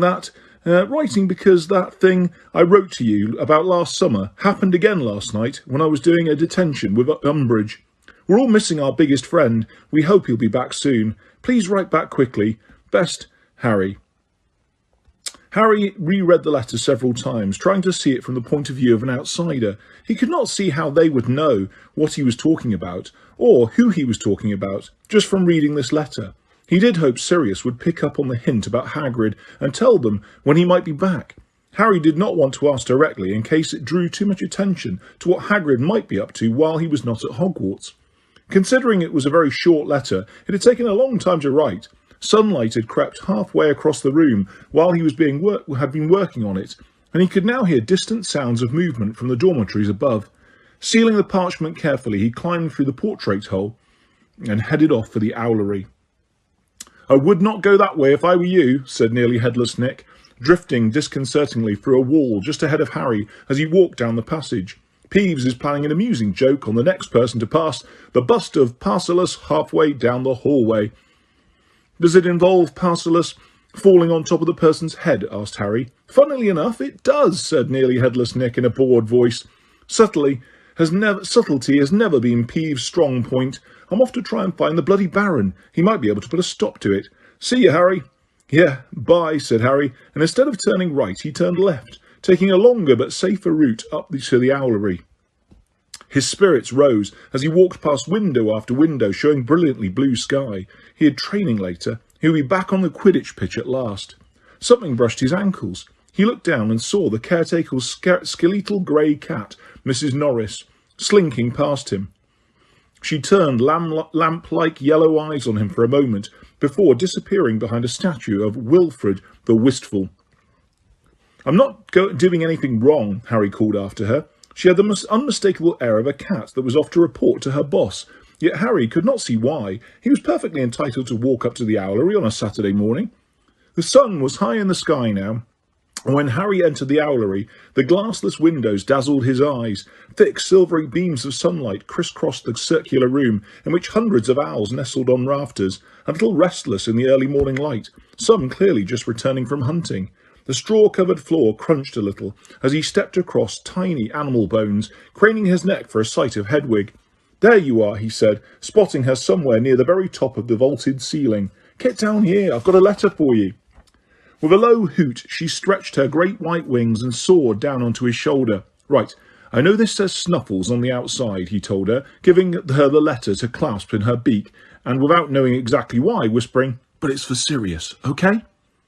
because that thing I wrote to you about last summer happened again last night when I was doing a detention with Umbridge. We're all missing our biggest friend. We hope he'll be back soon. Please write back quickly. Best, Harry." Harry reread the letter several times, trying to see it from the point of view of an outsider. He could not see how they would know what he was talking about, or who he was talking about, just from reading this letter. He did hope Sirius would pick up on the hint about Hagrid and tell them when he might be back. Harry did not want to ask directly in case it drew too much attention to what Hagrid might be up to while he was not at Hogwarts. Considering it was a very short letter, it had taken a long time to write. Sunlight had crept halfway across the room while he had been working on it, and he could now hear distant sounds of movement from the dormitories above. Sealing the parchment carefully, he climbed through the portrait hole and headed off for the owlery. "I would not go that way if I were you," said nearly headless Nick, drifting disconcertingly through a wall just ahead of Harry as he walked down the passage. "Peeves is planning an amusing joke on the next person to pass the bust of Parcellus halfway down the hallway." "Does it involve Parcellus falling on top of the person's head?" asked Harry. "Funnily enough, it does," said nearly headless Nick in a bored voice. Subtlety has never been Peeves' strong point. I'm off to try and find the bloody Baron. He might be able to put a stop to it. See you, Harry." "Yeah, bye," said Harry, and instead of turning right, he turned left, taking a longer but safer route up to the owlery. His spirits rose as he walked past window after window showing brilliantly blue sky. He had training later. He would be back on the Quidditch pitch at last. Something brushed his ankles. He looked down and saw the caretaker's skeletal grey cat, Mrs. Norris, slinking past him. She turned lamp-like yellow eyes on him for a moment before disappearing behind a statue of Wilfred the Wistful. "I'm not doing anything wrong," Harry called after her. She had the most unmistakable air of a cat that was off to report to her boss, yet Harry could not see why. He was perfectly entitled to walk up to the owlery on a Saturday morning. The sun was high in the sky now, and when Harry entered the owlery, the glassless windows dazzled his eyes. Thick, silvery beams of sunlight crisscrossed the circular room, in which hundreds of owls nestled on rafters, a little restless in the early morning light, some clearly just returning from hunting. The straw-covered floor crunched a little as he stepped across tiny animal bones, craning his neck for a sight of Hedwig. "There you are," he said, spotting her somewhere near the very top of the vaulted ceiling. "Get down here, I've got a letter for you." With a low hoot, she stretched her great white wings and soared down onto his shoulder. "Right, I know this says Snuffles on the outside," he told her, giving her the letter to clasp in her beak, and without knowing exactly why, whispering, "But it's for Sirius, okay?"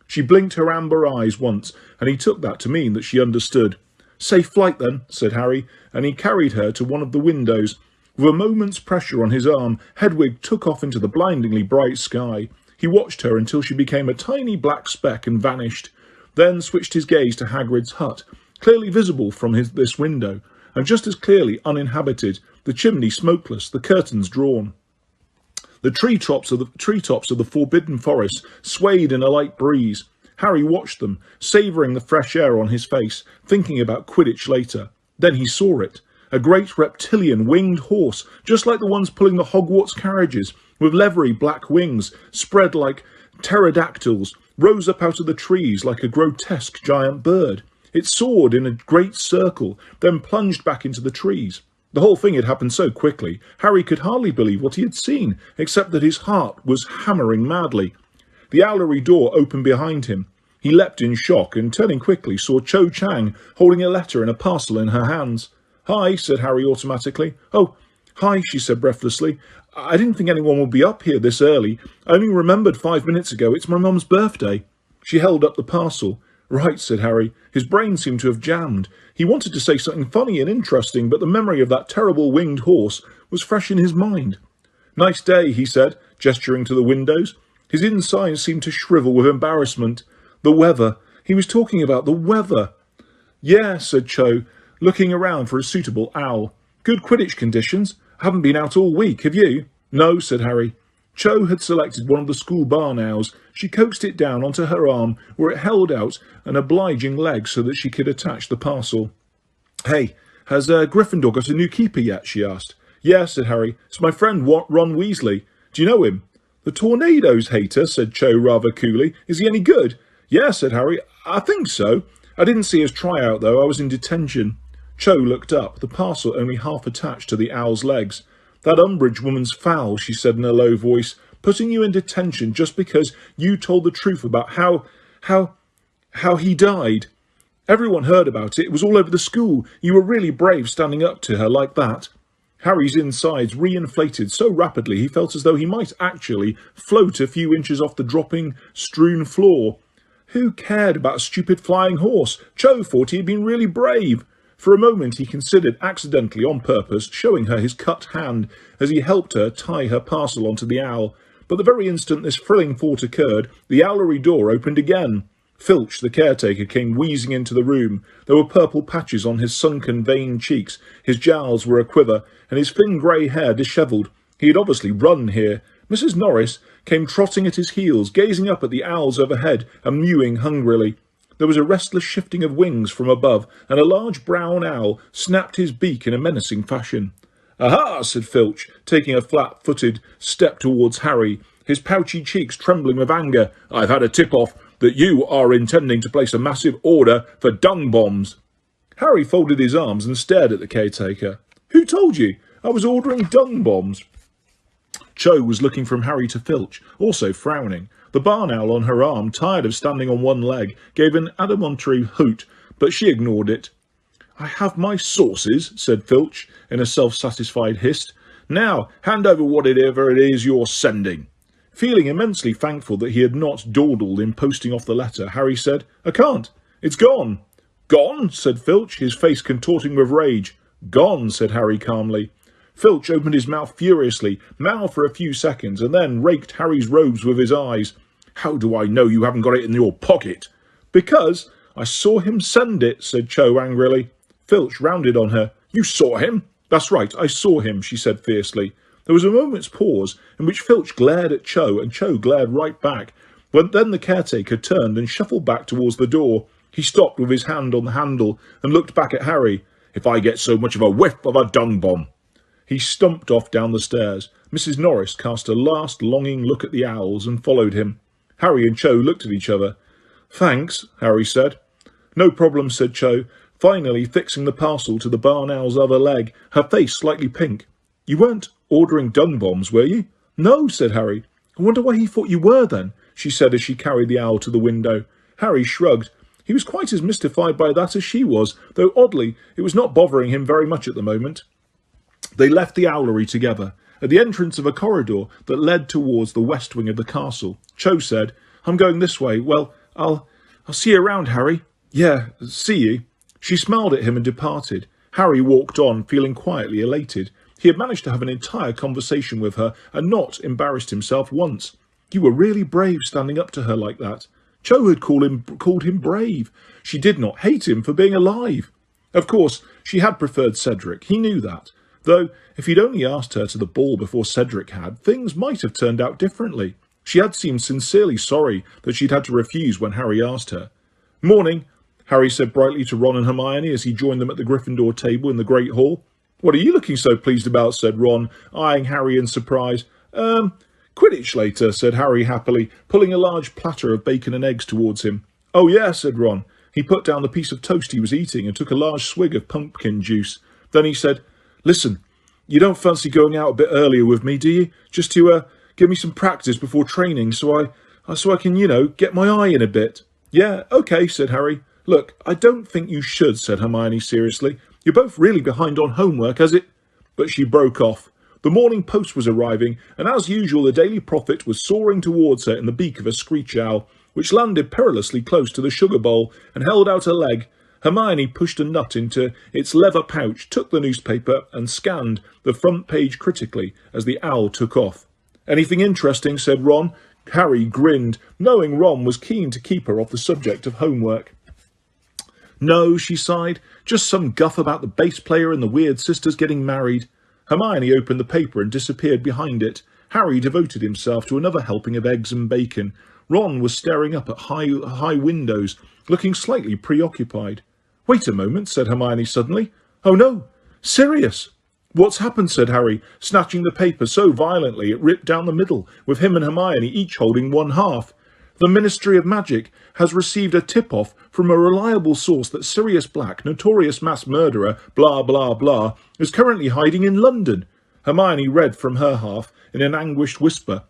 She blinked her amber eyes once, and he took that to mean that she understood. "Safe flight, then," said Harry, and he carried her to one of the windows. With a moment's pressure on his arm, Hedwig took off into the blindingly bright sky. He watched her until she became a tiny black speck and vanished, then switched his gaze to Hagrid's hut, clearly visible from this window, and just as clearly uninhabited, the chimney smokeless, the curtains drawn. The treetops of the forbidden forest swayed in a light breeze. Harry watched them, savouring the fresh air on his face, thinking about Quidditch later. Then he saw it. A great reptilian winged horse, just like the ones pulling the Hogwarts carriages, with leathery black wings spread like pterodactyls, rose up out of the trees like a grotesque giant bird. It soared in a great circle, then plunged back into the trees. The whole thing had happened so quickly, Harry could hardly believe what he had seen, except that his heart was hammering madly. The owlery door opened behind him. He leapt in shock and, turning quickly, saw Cho Chang holding a letter and a parcel in her hands. "Hi," said Harry automatically. "Oh, hi," she said breathlessly. "I didn't think anyone would be up here this early. I only remembered 5 minutes ago it's my mum's birthday." She held up the parcel. "Right," said Harry. His brain seemed to have jammed. He wanted to say something funny and interesting, but the memory of that terrible winged horse was fresh in his mind. "Nice day," he said, gesturing to the windows. His insides seemed to shrivel with embarrassment. The weather. He was talking about the weather. "Yeah," said Cho, looking around for a suitable owl. "Good Quidditch conditions. I haven't been out all week, have you?" "No," said Harry. Cho had selected one of the school barn owls. She coaxed it down onto her arm, where it held out an obliging leg so that she could attach the parcel. "Hey, has Gryffindor got a new keeper yet?" she asked. "Yeah," said Harry. "It's my friend Ron Weasley. Do you know him?" "The Tornadoes hater," said Cho rather coolly. "Is he any good?" "Yeah," said Harry. "I think so. I didn't see his tryout, though. I was in detention." Cho looked up, the parcel only half attached to the owl's legs. "That Umbridge woman's foul," she said in a low voice, "putting you in detention just because you told the truth about how he died. Everyone heard about it. It was all over the school. You were really brave standing up to her like that." Harry's insides reinflated so rapidly he felt as though he might actually float a few inches off the dropping, strewn floor. Who cared about a stupid flying horse? Cho thought he had been really brave. For a moment he considered, accidentally on purpose, showing her his cut hand as he helped her tie her parcel onto the owl. But the very instant this thrilling thought occurred, the owlery door opened again. Filch, the caretaker, came wheezing into the room. There were purple patches on his sunken, veined cheeks, his jowls were a-quiver, and his thin grey hair dishevelled. He had obviously run here, Mrs. Norris came trotting at his heels, gazing up at the owls overhead and mewing hungrily. There was a restless shifting of wings from above, and a large brown owl snapped his beak in a menacing fashion. "Aha!" said Filch, taking a flat-footed step towards Harry, his pouchy cheeks trembling with anger. "I've had a tip-off that you are intending to place a massive order for dung bombs." Harry folded his arms and stared at the caretaker. "Who told you? I was ordering dung bombs." Cho was looking from Harry to Filch, also frowning. The barn owl on her arm, tired of standing on one leg, gave an admonitory hoot, but she ignored it. "I have my sources," said Filch, in a self-satisfied hiss. "Now, hand over whatever it is you're sending." Feeling immensely thankful that he had not dawdled in posting off the letter, Harry said, "I can't. It's gone." "Gone?" said Filch, his face contorting with rage. "Gone," said Harry calmly. Filch opened his mouth furiously, mouthed for a few seconds, and then raked Harry's robes with his eyes. "How do I know you haven't got it in your pocket?" "Because I saw him send it," said Cho angrily. Filch rounded on her. "You saw him?" "That's right, I saw him," she said fiercely. There was a moment's pause, in which Filch glared at Cho, and Cho glared right back. But then the caretaker turned and shuffled back towards the door. He stopped with his hand on the handle and looked back at Harry. "If I get so much of a whiff of a dung bomb." He stumped off down the stairs. Mrs. Norris cast a last longing look at the owls and followed him. Harry and Cho looked at each other. "Thanks," Harry said. "No problem," said Cho, finally fixing the parcel to the barn owl's other leg, her face slightly pink. "You weren't ordering dung bombs, were you?" "No," said Harry. "I wonder why he thought you were then," she said as she carried the owl to the window. Harry shrugged. He was quite as mystified by that as she was, though oddly it was not bothering him very much at the moment. They left the owlery together. At the entrance of a corridor that led towards the west wing of the castle, Cho said, "I'm going this way. Well, I'll see you around, Harry." "Yeah, see you." She smiled at him and departed. Harry walked on, feeling quietly elated. He had managed to have an entire conversation with her and not embarrassed himself once. You were really brave standing up to her like that. Cho had called him brave. She did not hate him for being alive. Of course, she had preferred Cedric. He knew that. Though, if he'd only asked her to the ball before Cedric had, things might have turned out differently. She had seemed sincerely sorry that she'd had to refuse when Harry asked her. "Morning," Harry said brightly to Ron and Hermione as he joined them at the Gryffindor table in the Great Hall. "What are you looking so pleased about?" said Ron, eyeing Harry in surprise. Quidditch later," said Harry happily, pulling a large platter of bacon and eggs towards him. "Oh yeah," said Ron. He put down the piece of toast he was eating and took a large swig of pumpkin juice. Then he said, "Listen, you don't fancy going out a bit earlier with me, do you? Just to give me some practice before training so I can, get my eye in a bit." "Yeah, okay," said Harry. "Look, I don't think you should," said Hermione seriously. "You're both really behind on homework, as it—" But she broke off. The morning post was arriving, and as usual the Daily Prophet was soaring towards her in the beak of a screech owl, which landed perilously close to the sugar bowl and held out a leg. Hermione pushed a nut into its leather pouch, took the newspaper and scanned the front page critically as the owl took off. "Anything interesting?" said Ron. Harry grinned, knowing Ron was keen to keep her off the subject of homework. "No," she sighed, "just some guff about the bass player and the weird sisters getting married." Hermione opened the paper and disappeared behind it. Harry devoted himself to another helping of eggs and bacon. Ron was staring up at high windows, looking slightly preoccupied. "Wait a moment," said Hermione suddenly. "Oh no, Sirius!" "What's happened?" said Harry, snatching the paper so violently it ripped down the middle, with him and Hermione each holding one half. "The Ministry of Magic has received a tip-off from a reliable source that Sirius Black, notorious mass murderer, blah blah blah, is currently hiding in London." Hermione read from her half in an anguished whisper.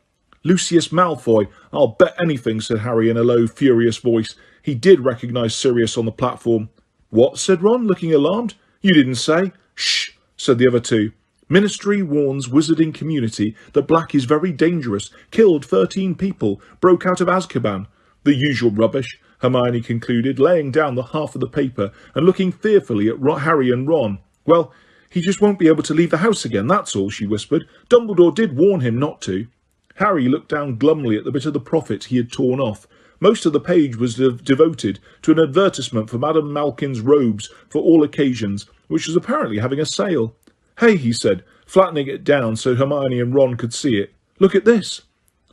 "Lucius Malfoy, I'll bet anything," said Harry in a low, furious voice. He did recognise Sirius on the platform. "What?" said Ron, looking alarmed. "You didn't say." "Shh," said the other two. "Ministry warns wizarding community that Black is very dangerous, killed 13 people, broke out of Azkaban." "The usual rubbish," Hermione concluded, laying down the half of the paper and looking fearfully at Harry and Ron. "Well, he just won't be able to leave the house again, that's all," she whispered. "Dumbledore did warn him not to." Harry looked down glumly at the bit of the Prophet he had torn off. Most of the page was devoted to an advertisement for Madame Malkin's robes for all occasions, which was apparently having a sale. "Hey," he said, flattening it down so Hermione and Ron could see it. Look at this.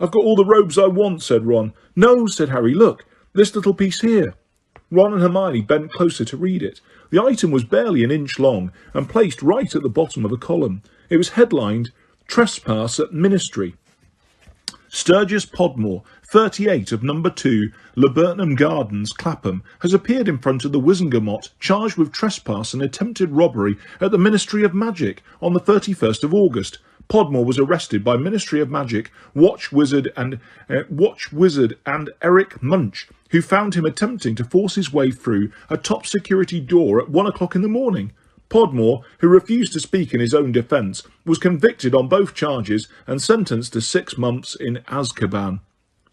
I've got all the robes I want, said Ron. No, said Harry, look, this little piece here. Ron and Hermione bent closer to read it. The item was barely an inch long and placed right at the bottom of a column. It was headlined, Trespass at Ministry. Sturgis Podmore, 38 of number 2, Laburnum Gardens, Clapham, has appeared in front of the Wizengamot, charged with trespass and attempted robbery at the Ministry of Magic on the 31st of August. Podmore was arrested by Ministry of Magic Watch Wizard and Eric Munch, who found him attempting to force his way through a top security door at 1 o'clock in the morning. Podmore, who refused to speak in his own defence, was convicted on both charges and sentenced to 6 months in Azkaban.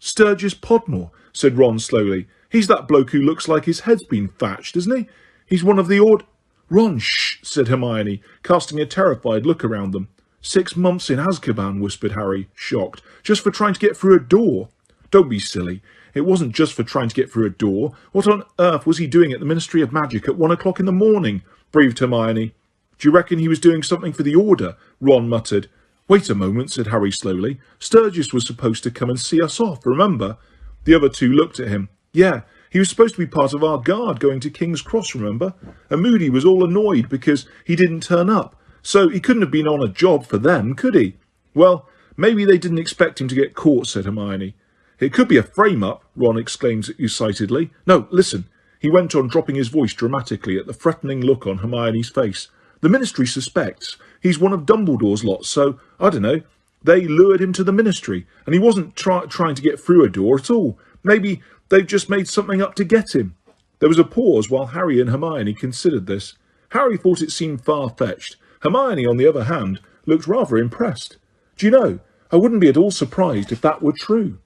Sturgis Podmore, said Ron slowly. He's that bloke who looks like his head's been thatched, isn't he? He's one of the Ron, shh, said Hermione, casting a terrified look around them. 6 months in Azkaban, whispered Harry, shocked, just for trying to get through a door. Don't be silly. It wasn't just for trying to get through a door. What on earth was he doing at the Ministry of Magic at 1 o'clock in the morning? Breathed Hermione. Do you reckon he was doing something for the Order? Ron muttered. Wait a moment, said Harry slowly. Sturgis was supposed to come and see us off, remember? The other two looked at him. Yeah, he was supposed to be part of our guard going to King's Cross, remember? And Moody was all annoyed because he didn't turn up. So he couldn't have been on a job for them, could he? Well, maybe they didn't expect him to get caught, said Hermione. It could be a frame-up, Ron exclaimed excitedly. No, listen. He went on, dropping his voice dramatically at the threatening look on Hermione's face. The Ministry suspects he's one of Dumbledore's lot, so, I don't know, they lured him to the Ministry, and he wasn't trying to get through a door at all. Maybe they've just made something up to get him. There was a pause while Harry and Hermione considered this. Harry thought it seemed far-fetched. Hermione, on the other hand, looked rather impressed. Do you know, I wouldn't be at all surprised if that were true.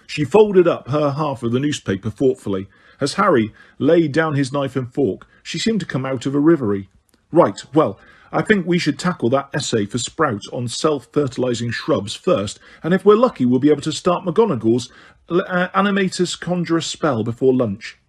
She folded up her half of the newspaper thoughtfully. As Harry laid down his knife and fork, she seemed to come out of a reverie. Right, well, I think we should tackle that essay for Sprout on self-fertilising shrubs first, and if we're lucky we'll be able to start McGonagall's Animatus Conjurus spell before lunch.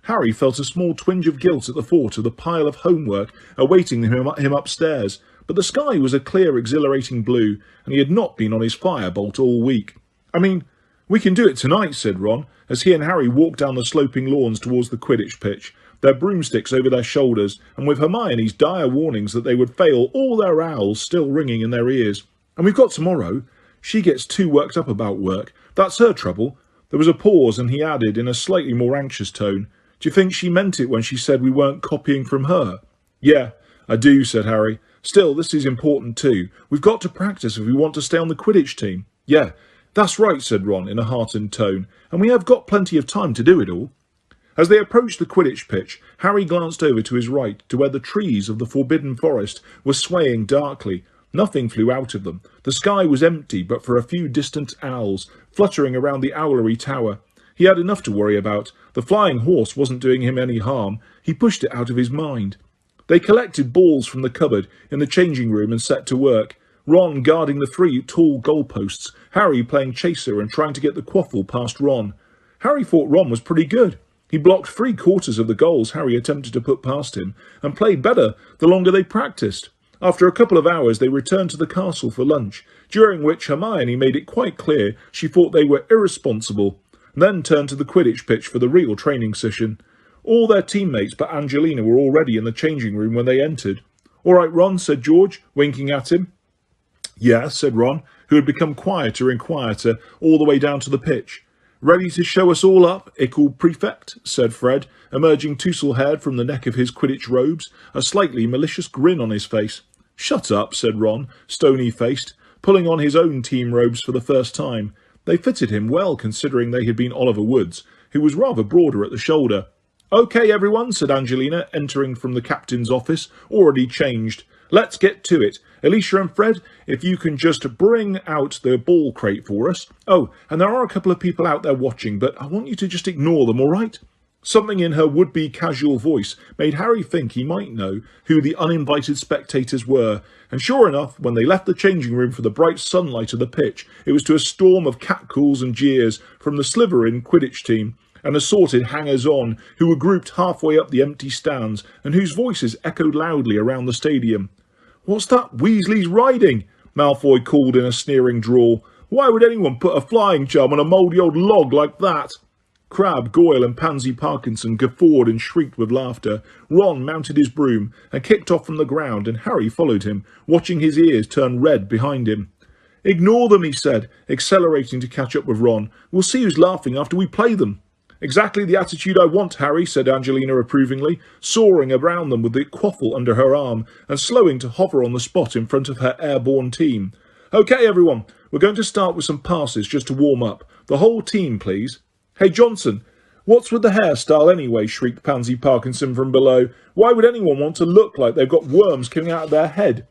Harry felt a small twinge of guilt at the thought of the pile of homework awaiting him upstairs, but the sky was a clear, exhilarating blue, and he had not been on his firebolt all week. I mean, we can do it tonight, said Ron, as he and Harry walked down the sloping lawns towards the Quidditch pitch, their broomsticks over their shoulders, and with Hermione's dire warnings that they would fail all their owls still ringing in their ears. And we've got tomorrow. She gets too worked up about work. That's her trouble. There was a pause, and he added in a slightly more anxious tone, Do you think she meant it when she said we weren't copying from her? Yeah, I do, said Harry. Still, this is important too. We've got to practice if we want to stay on the Quidditch team. Yeah, that's right, said Ron in a heartened tone, and we have got plenty of time to do it all. As they approached the Quidditch pitch, Harry glanced over to his right to where the trees of the Forbidden Forest were swaying darkly. Nothing flew out of them. The sky was empty but for a few distant owls fluttering around the owlery tower. He had enough to worry about. The flying horse wasn't doing him any harm. He pushed it out of his mind. They collected balls from the cupboard in the changing room and set to work. Ron guarding the 3 tall goalposts, Harry playing chaser and trying to get the quaffle past Ron. Harry thought Ron was pretty good. He blocked 3/4 of the goals Harry attempted to put past him, and played better the longer they practised. After a couple of hours they returned to the castle for lunch, during which Hermione made it quite clear she thought they were irresponsible, then turned to the Quidditch pitch for the real training session. All their teammates but Angelina were already in the changing room when they entered. All right, Ron, said George, winking at him. Yes, said Ron, who had become quieter and quieter all the way down to the pitch. Ready to show us all up, Ickle Prefect, said Fred, emerging tousle-haired from the neck of his Quidditch robes, a slightly malicious grin on his face. Shut up, said Ron, stony-faced, pulling on his own team robes for the first time. They fitted him well, considering they had been Oliver Wood's, who was rather broader at the shoulder. OK, everyone, said Angelina, entering from the captain's office, already changed. Let's get to it. Alicia and Fred, if you can just bring out the ball crate for us. Oh, and there are a couple of people out there watching, but I want you to just ignore them, all right? Something in her would-be casual voice made Harry think he might know who the uninvited spectators were, and sure enough, when they left the changing room for the bright sunlight of the pitch, it was to a storm of catcalls and jeers from the Slytherin Quidditch team, and assorted hangers-on who were grouped halfway up the empty stands, and whose voices echoed loudly around the stadium. What's that Weasley's riding? Malfoy called in a sneering drawl. "Why would anyone put a flying charm on a mouldy old log like that?" Crabbe, Goyle and Pansy Parkinson guffawed and shrieked with laughter. Ron mounted his broom and kicked off from the ground, and Harry followed him, watching his ears turn red behind him. "Ignore them," he said, accelerating to catch up with Ron. "We'll see who's laughing after we play them." "Exactly the attitude I want, Harry," said Angelina approvingly, soaring around them with the quaffle under her arm and slowing to hover on the spot in front of her airborne team. "OK, everyone, we're going to start with some passes just to warm up. The whole team, please." "Hey, Johnson, what's with the hairstyle anyway?" shrieked Pansy Parkinson from below. "Why would anyone want to look like they've got worms coming out of their head?"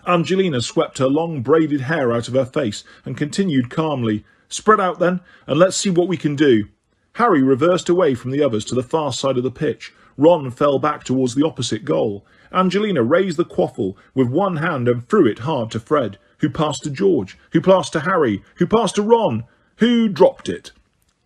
Angelina swept her long braided hair out of her face and continued calmly. "Spread out then, and let's see what we can do." Harry reversed away from the others to the far side of the pitch. Ron fell back towards the opposite goal. Angelina raised the quaffle with one hand and threw it hard to Fred, who passed to George, who passed to Harry, who passed to Ron, who dropped it.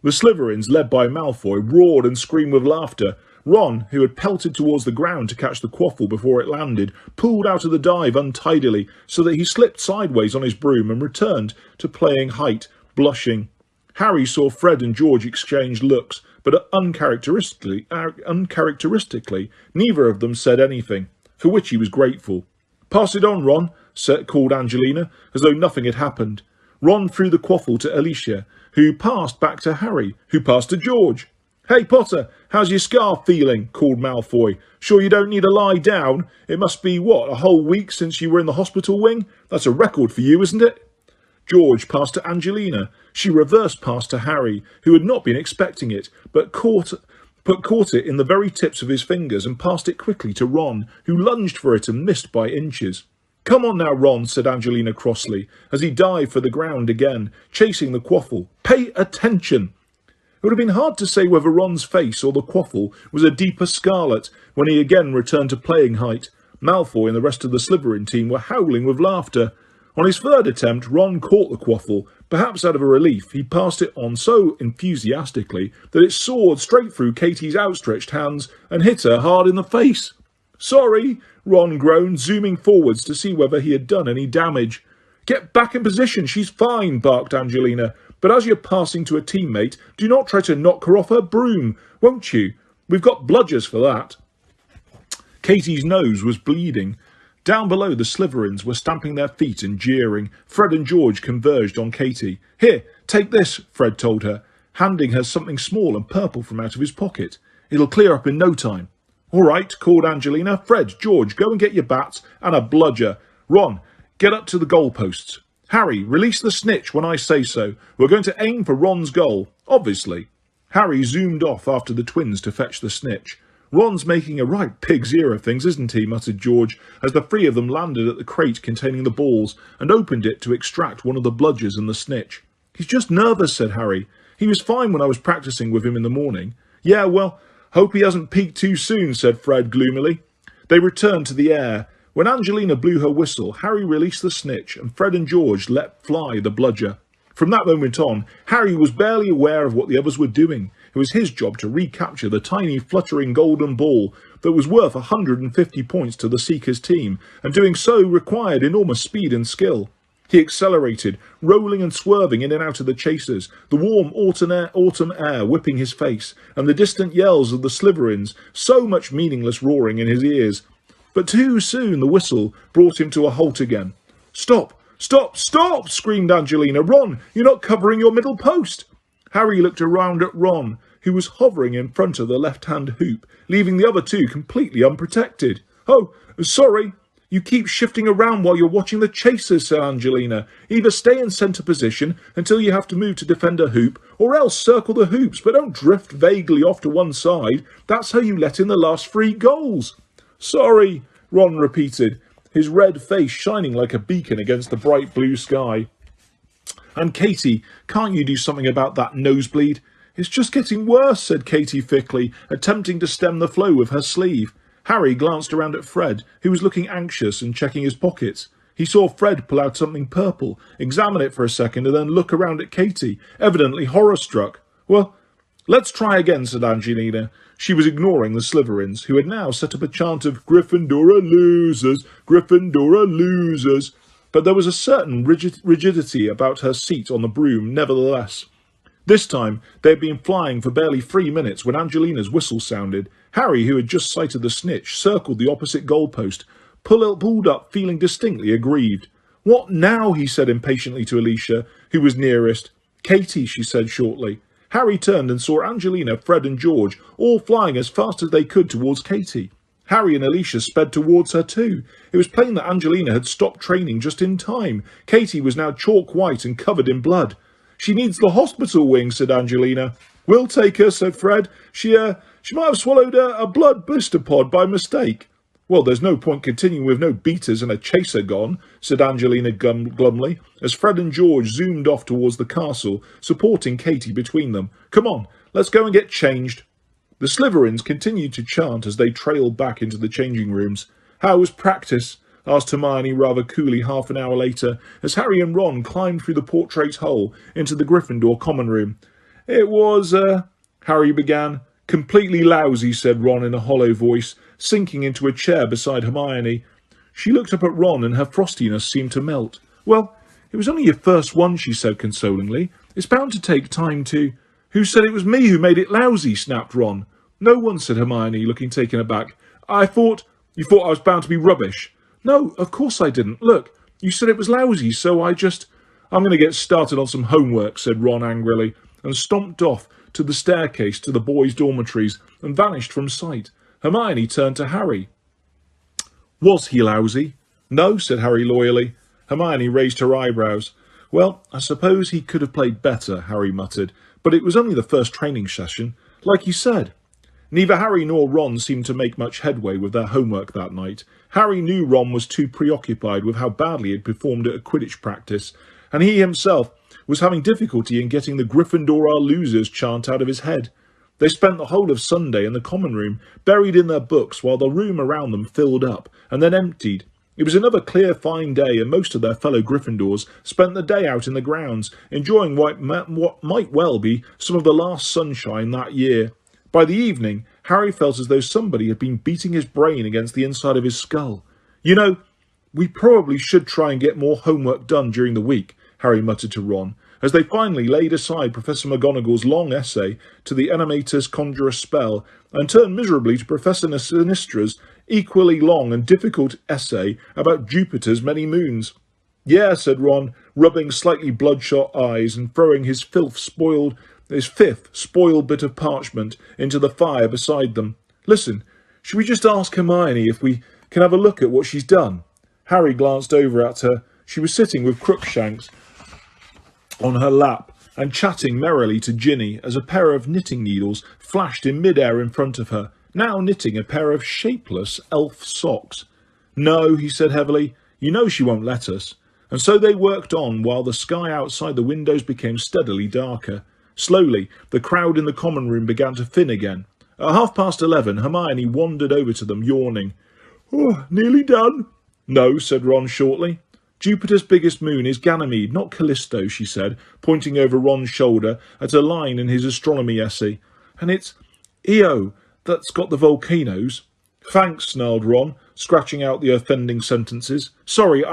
The Slytherins, led by Malfoy, roared and screamed with laughter. Ron, who had pelted towards the ground to catch the quaffle before it landed, pulled out of the dive untidily so that he slipped sideways on his broom and returned to playing height, blushing. Harry saw Fred and George exchange looks, but uncharacteristically, neither of them said anything, for which he was grateful. "Pass it on, Ron," called Angelina, as though nothing had happened. Ron threw the quaffle to Alicia, who passed back to Harry, who passed to George. "Hey, Potter, how's your scar feeling?" called Malfoy. "Sure you don't need to lie down? It must be, a whole week since you were in the hospital wing? That's a record for you, isn't it?" George passed to Angelina. She reversed past to Harry, who had not been expecting it, but caught it in the very tips of his fingers and passed it quickly to Ron, who lunged for it and missed by inches. "Come on now, Ron," said Angelina crossly, as he dived for the ground again, chasing the quaffle. "Pay attention!" It would have been hard to say whether Ron's face or the quaffle was a deeper scarlet when he again returned to playing height. Malfoy and the rest of the Slytherin team were howling with laughter. On his third attempt, Ron caught the quaffle. Perhaps out of a relief, he passed it on so enthusiastically that it soared straight through Katie's outstretched hands and hit her hard in the face. "Sorry," Ron groaned, zooming forwards to see whether he had done any damage. "Get back in position, she's fine," barked Angelina. "But as you're passing to a teammate, do not try to knock her off her broom, won't you? We've got bludgers for that." Katie's nose was bleeding. Down below, the Slytherins were stamping their feet and jeering. Fred and George converged on Katie. "Here, take this," Fred told her, handing her something small and purple from out of his pocket. "It'll clear up in no time." "All right," called Angelina. "Fred, George, go and get your bats and a bludger. Ron, get up to the goalposts. Harry, release the snitch when I say so. We're going to aim for Ron's goal, obviously." Harry zoomed off after the twins to fetch the snitch. "Ron's making a right pig's ear of things, isn't he?" muttered George, as the three of them landed at the crate containing the balls and opened it to extract one of the bludgers and the snitch. "He's just nervous," said Harry. "He was fine when I was practising with him in the morning." "Yeah, well, hope he hasn't peaked too soon," said Fred gloomily. They returned to the air. When Angelina blew her whistle, Harry released the snitch and Fred and George let fly the bludger. From that moment on, Harry was barely aware of what the others were doing. It was his job to recapture the tiny fluttering golden ball that was worth 150 points to the Seekers team, and doing so required enormous speed and skill. He accelerated, rolling and swerving in and out of the chasers, the warm autumn air whipping his face, and the distant yells of the Slytherins, so much meaningless roaring in his ears. But too soon the whistle brought him to a halt again. "Stop! Stop! Stop!" screamed Angelina. "Ron, you're not covering your middle post." Harry looked around at Ron, who was hovering in front of the left-hand hoop, leaving the other two completely unprotected. "Oh, sorry. You keep shifting around while you're watching the chasers," said Angelina. "Either stay in centre position until you have to move to defend a hoop, or else circle the hoops, but don't drift vaguely off to one side. That's how you let in the last 3 goals." "Sorry," Ron repeated, his red face shining like a beacon against the bright blue sky. "And Katie, can't you do something about that nosebleed?" "It's just getting worse," said Katie thickly, attempting to stem the flow with her sleeve. Harry glanced around at Fred, who was looking anxious and checking his pockets. He saw Fred pull out something purple, examine it for a second, and then look around at Katie, evidently horror-struck. "Well, let's try again," said Angelina. She was ignoring the Slytherins, who had now set up a chant of "Gryffindor are losers, Gryffindor are losers." but there was a certain rigidity about her seat on the broom nevertheless. This time they had been flying for barely 3 minutes when Angelina's whistle sounded. Harry, who had just sighted the snitch, circled the opposite goalpost, pulled up feeling distinctly aggrieved. "What now?" he said impatiently to Alicia, who was nearest. "Katie," she said shortly. Harry turned and saw Angelina, Fred and George all flying as fast as they could towards Katie. Harry and Alicia sped towards her too. It was plain that Angelina had stopped training just in time. Katie was now chalk white and covered in blood. "She needs the hospital wing," said Angelina. "We'll take her," said Fred. She might have swallowed a blood blister pod by mistake." "Well, there's no point continuing with no beaters and a chaser gone," said Angelina glumly, as Fred and George zoomed off towards the castle, supporting Katie between them. "Come on, let's go and get changed." The Slytherins continued to chant as they trailed back into the changing rooms. "How was practice?" asked Hermione rather coolly half an hour later, as Harry and Ron climbed through the portrait hole into the Gryffindor common room. "It was, Harry began. "Completely lousy," said Ron in a hollow voice, sinking into a chair beside Hermione. She looked up at Ron and her frostiness seemed to melt. "Well, it was only your first one," she said consolingly. "It's bound to take time to—" "Who said it was me who made it lousy?" snapped Ron. "No one," said Hermione, looking taken aback. "You thought I was bound to be rubbish." "No, of course I didn't. Look, you said it was lousy, so I'm going to get started on some homework," said Ron angrily, and stomped off to the staircase to the boys' dormitories and vanished from sight. Hermione turned to Harry. "Was he lousy?" "No," said Harry loyally. Hermione raised her eyebrows. "Well, I suppose he could have played better," Harry muttered, "but it was only the first training session, like you said." Neither Harry nor Ron seemed to make much headway with their homework that night. Harry knew Ron was too preoccupied with how badly he had performed at a Quidditch practice, and he himself was having difficulty in getting the "Gryffindor are losers" chant out of his head. They spent the whole of Sunday in the common room, buried in their books, while the room around them filled up, and then emptied. It was another clear, fine day, and most of their fellow Gryffindors spent the day out in the grounds, enjoying what might well be some of the last sunshine that year. By the evening, Harry felt as though somebody had been beating his brain against the inside of his skull. "You know, we probably should try and get more homework done during the week," Harry muttered to Ron, as they finally laid aside Professor McGonagall's long essay to the Animator's Conjurer's Spell and turned miserably to Professor Sinistra's equally long and difficult essay about Jupiter's many moons. "Yeah," said Ron, rubbing slightly bloodshot eyes and throwing his fifth spoiled bit of parchment into the fire beside them. "Listen, should we just ask Hermione if we can have a look at what she's done?" Harry glanced over at her. She was sitting with Crookshanks on her lap and chatting merrily to Ginny as a pair of knitting needles flashed in mid-air in front of her, now knitting a pair of shapeless elf socks. "No," he said heavily, "you know she won't let us." And so they worked on while the sky outside the windows became steadily darker. Slowly, the crowd in the common room began to thin again. At 11:30, Hermione wandered over to them, yawning. "Oh, nearly done?" "No," said Ron shortly. "Jupiter's biggest moon is Ganymede, not Callisto," she said, pointing over Ron's shoulder at a line in his astronomy essay. "And it's Io that's got the volcanoes." "Thanks," snarled Ron, scratching out the offending sentences. "Sorry,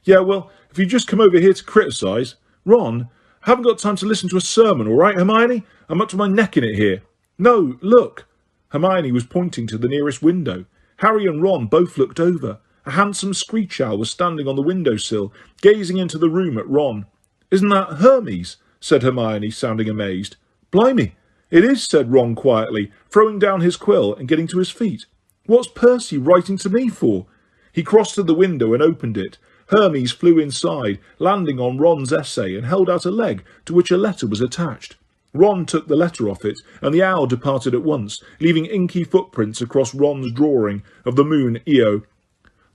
Yeah, well, if you just come over here to criticise..." "Ron, I haven't got time to listen to a sermon, all right, Hermione? I'm up to my neck in it here." "No, look." Hermione was pointing to the nearest window. Harry and Ron both looked over. A handsome screech owl was standing on the windowsill, gazing into the room at Ron. "Isn't that Hermes?" said Hermione, sounding amazed. "Blimey, it is," said Ron quietly, throwing down his quill and getting to his feet. "What's Percy writing to me for?" He crossed to the window and opened it. Hermes flew inside, landing on Ron's essay, and held out a leg to which a letter was attached. Ron took the letter off it, and the owl departed at once, leaving inky footprints across Ron's drawing of the moon Io.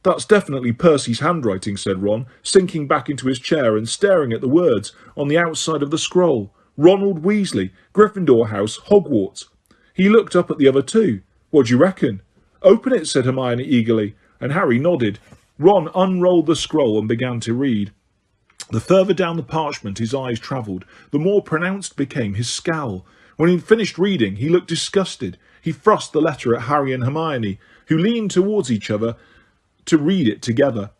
"That's definitely Percy's handwriting," said Ron, sinking back into his chair and staring at the words on the outside of the scroll. "Ronald Weasley, Gryffindor House, Hogwarts." He looked up at the other two. "What do you reckon?" "Open it," said Hermione eagerly, and Harry nodded. Ron unrolled the scroll and began to read. The further down the parchment his eyes travelled, the more pronounced became his scowl. When he had finished reading, he looked disgusted. He thrust the letter at Harry and Hermione, who leaned towards each other to read it together.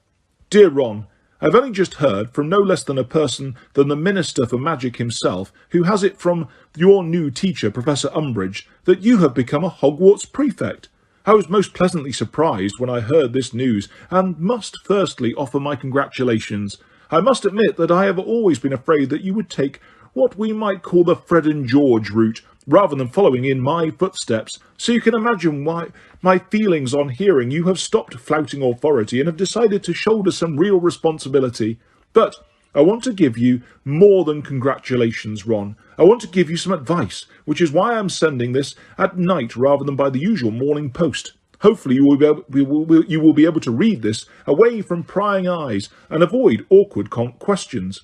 "Dear Ron, I've only just heard from no less than a person than the Minister for Magic himself, who has it from your new teacher, Professor Umbridge, that you have become a Hogwarts prefect. I was most pleasantly surprised when I heard this news, and must firstly offer my congratulations. I must admit that I have always been afraid that you would take what we might call the Fred and George route, rather than following in my footsteps, so you can imagine why my feelings on hearing you have stopped flouting authority and have decided to shoulder some real responsibility. But I want to give you more than congratulations, Ron. I want to give you some advice, which is why I'm sending this at night rather than by the usual morning post. Hopefully you will be able to read this away from prying eyes and avoid awkward questions.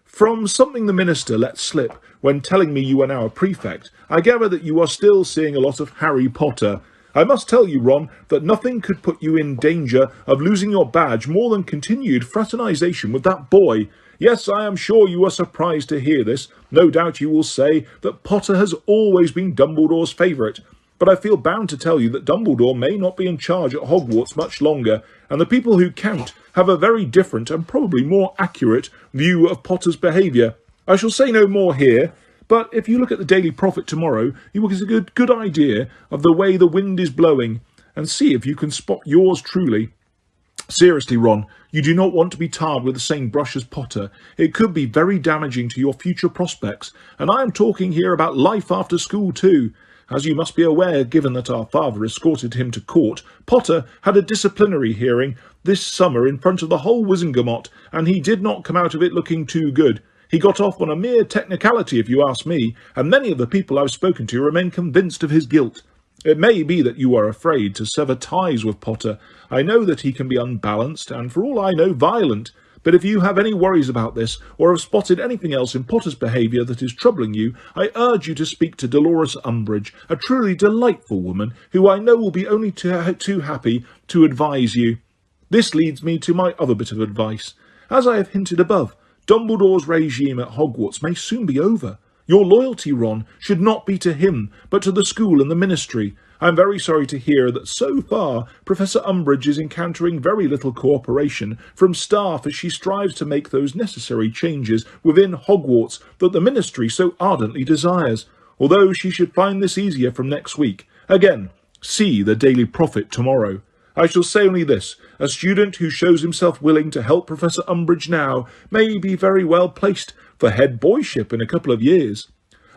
From something the Minister let slip when telling me you are now a prefect, I gather that you are still seeing a lot of Harry Potter. I must tell you, Ron, that nothing could put you in danger of losing your badge more than continued fraternisation with that boy. Yes, I am sure you are surprised to hear this. No doubt you will say that Potter has always been Dumbledore's favourite. But I feel bound to tell you that Dumbledore may not be in charge at Hogwarts much longer, and the people who count have a very different and probably more accurate view of Potter's behaviour. I shall say no more here, but if you look at the Daily Prophet tomorrow, you will get a good idea of the way the wind is blowing, and see if you can spot yours truly. Seriously, Ron, you do not want to be tarred with the same brush as Potter. It could be very damaging to your future prospects, and I am talking here about life after school too. As you must be aware, given that our father escorted him to court, Potter had a disciplinary hearing this summer in front of the whole Wizengamot, and he did not come out of it looking too good. He got off on a mere technicality, if you ask me, and many of the people I've spoken to remain convinced of his guilt. It may be that you are afraid to sever ties with Potter. I know that he can be unbalanced, and for all I know, violent. But if you have any worries about this, or have spotted anything else in Potter's behaviour that is troubling you, I urge you to speak to Dolores Umbridge, a truly delightful woman, who I know will be only too happy to advise you. This leads me to my other bit of advice. As I have hinted above, Dumbledore's regime at Hogwarts may soon be over. Your loyalty, Ron, should not be to him, but to the school and the ministry. I am very sorry to hear that so far Professor Umbridge is encountering very little cooperation from staff as she strives to make those necessary changes within Hogwarts that the ministry so ardently desires, although she should find this easier from next week. Again, see the Daily Prophet tomorrow. I shall say only this. A student who shows himself willing to help Professor Umbridge now may be very well placed for head boyship in a couple of years.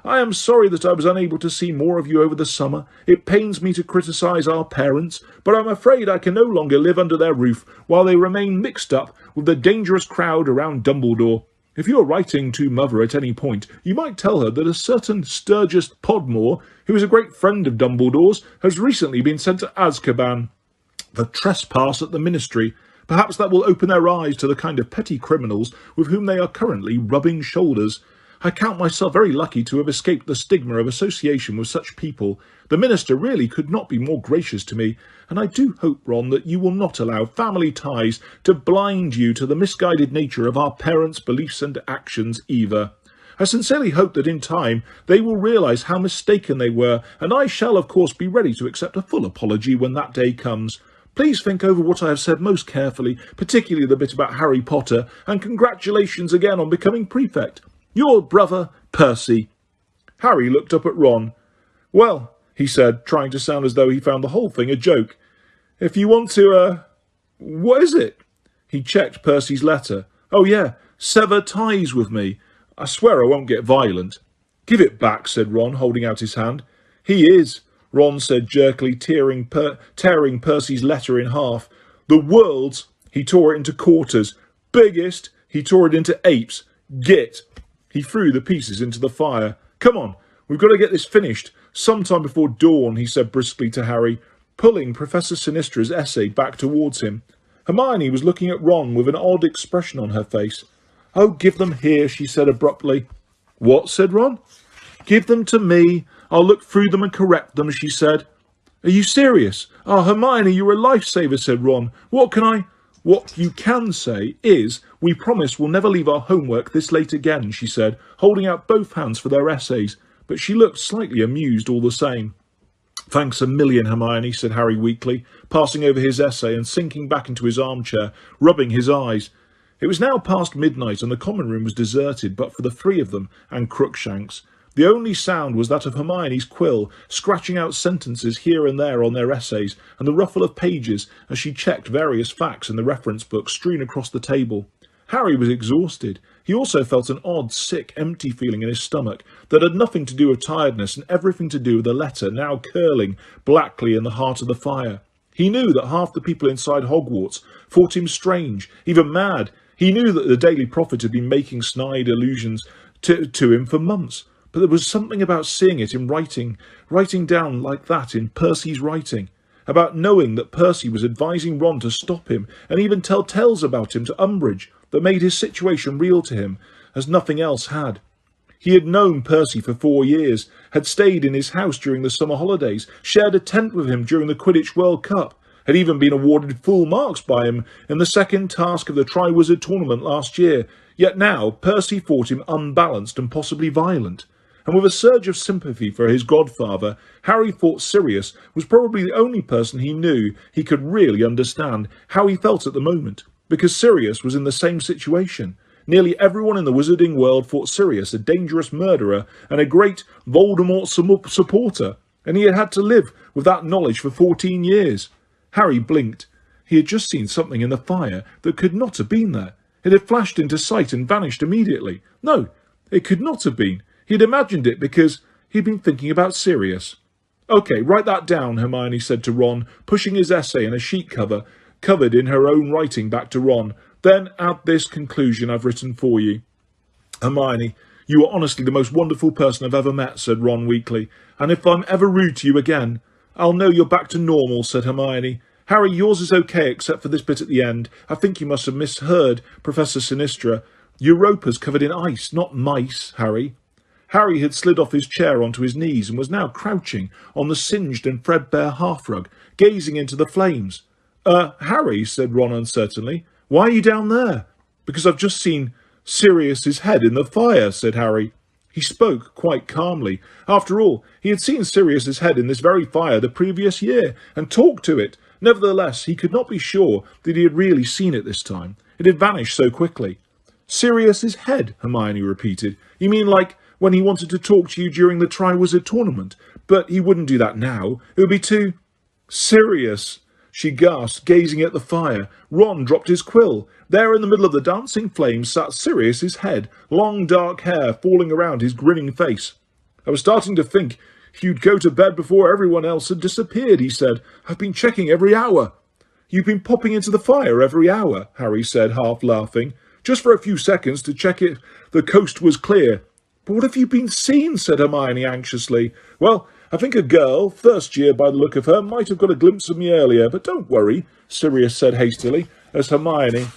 I am sorry that I was unable to see more of you over the summer. It pains me to criticise our parents, but I'm afraid I can no longer live under their roof while they remain mixed up with the dangerous crowd around Dumbledore. If you are writing to Mother at any point, you might tell her that a certain Sturgis Podmore, who is a great friend of Dumbledore's, has recently been sent to Azkaban for trespass at the ministry. Perhaps that will open their eyes to the kind of petty criminals with whom they are currently rubbing shoulders. I count myself very lucky to have escaped the stigma of association with such people. The minister really could not be more gracious to me, and I do hope, Ron, that you will not allow family ties to blind you to the misguided nature of our parents' beliefs and actions either. I sincerely hope that in time they will realise how mistaken they were, and I shall of course be ready to accept a full apology when that day comes. Please think over what I have said most carefully, particularly the bit about Harry Potter, and congratulations again on becoming prefect. Your brother, Percy. Harry looked up at Ron. Well, he said, trying to sound as though he found the whole thing a joke. If you want to, what is it? He checked Percy's letter. Oh yeah, sever ties with me. I swear I won't get violent. Give it back, said Ron, holding out his hand. He is, Ron said jerkily, tearing Percy's letter in half. The world's, he tore it into quarters. Biggest, he tore it into apes. Git. He threw the pieces into the fire. Come on, we've got to get this finished. Sometime before dawn, he said briskly to Harry, pulling Professor Sinistra's essay back towards him. Hermione was looking at Ron with an odd expression on her face. Oh, give them here, she said abruptly. What? Said Ron. Give them to me. I'll look through them and correct them, she said. Are you serious? Oh, Hermione, you're a lifesaver, said Ron. What you can say is, we promise we'll never leave our homework this late again, she said, holding out both hands for their essays, but she looked slightly amused all the same. Thanks a million, Hermione, said Harry weakly, passing over his essay and sinking back into his armchair, rubbing his eyes. It was now past midnight and the common room was deserted but for the three of them and Crookshanks. The only sound was that of Hermione's quill, scratching out sentences here and there on their essays, and the ruffle of pages as she checked various facts in the reference book strewn across the table. Harry was exhausted. He also felt an odd, sick, empty feeling in his stomach that had nothing to do with tiredness and everything to do with the letter now curling blackly in the heart of the fire. He knew that half the people inside Hogwarts thought him strange, even mad. He knew that the Daily Prophet had been making snide allusions to him for months, but there was something about seeing it in writing down like that in Percy's writing, about knowing that Percy was advising Ron to stop him and even tell tales about him to Umbridge that made his situation real to him as nothing else had. He had known Percy for 4 years, had stayed in his house during the summer holidays, shared a tent with him during the Quidditch World Cup, had even been awarded full marks by him in the second task of the Triwizard Tournament last year, yet now Percy thought him unbalanced and possibly violent. And with a surge of sympathy for his godfather, Harry thought Sirius was probably the only person he knew he could really understand how he felt at the moment, because Sirius was in the same situation. Nearly everyone in the wizarding world thought Sirius a dangerous murderer and a great Voldemort supporter, and he had had to live with that knowledge for 14 years. Harry blinked. He had just seen something in the fire that could not have been there. It had flashed into sight and vanished immediately. No, it could not have been. He had imagined it because he'd been thinking about Sirius. "Okay, write that down," Hermione said to Ron, pushing his essay and a sheet covered in her own writing back to Ron. "Then add this conclusion I've written for you." "Hermione, you are honestly the most wonderful person I've ever met," said Ron weakly. "And if I'm ever rude to you again, I'll know you're back to normal," said Hermione. "Harry, yours is okay except for this bit at the end. I think you must have misheard Professor Sinistra. Europa's covered in ice, not mice, Harry." Harry had slid off his chair onto his knees and was now crouching on the singed and threadbare hearthrug, gazing into the flames. Harry," said Ron uncertainly, "why are you down there?" "Because I've just seen Sirius's head in the fire," said Harry. He spoke quite calmly. After all, he had seen Sirius's head in this very fire the previous year, and talked to it. Nevertheless, he could not be sure that he had really seen it this time. It had vanished so quickly. "Sirius's head," Hermione repeated. "You mean like when he wanted to talk to you during the Triwizard Tournament? But he wouldn't do that now. It would be too serious." She gasped, gazing at the fire. Ron dropped his quill. There in the middle of the dancing flames sat Sirius's head, long dark hair falling around his grinning face. "I was starting to think you'd go to bed before everyone else had disappeared," he said. "I've been checking every hour." "You've been popping into the fire every hour," Harry said, half laughing. "Just for a few seconds to check if the coast was clear." "But what have you been seen?" said Hermione anxiously. "Well, I think a girl, first year by the look of her, might have got a glimpse of me earlier, but don't worry," Sirius said hastily, as Hermione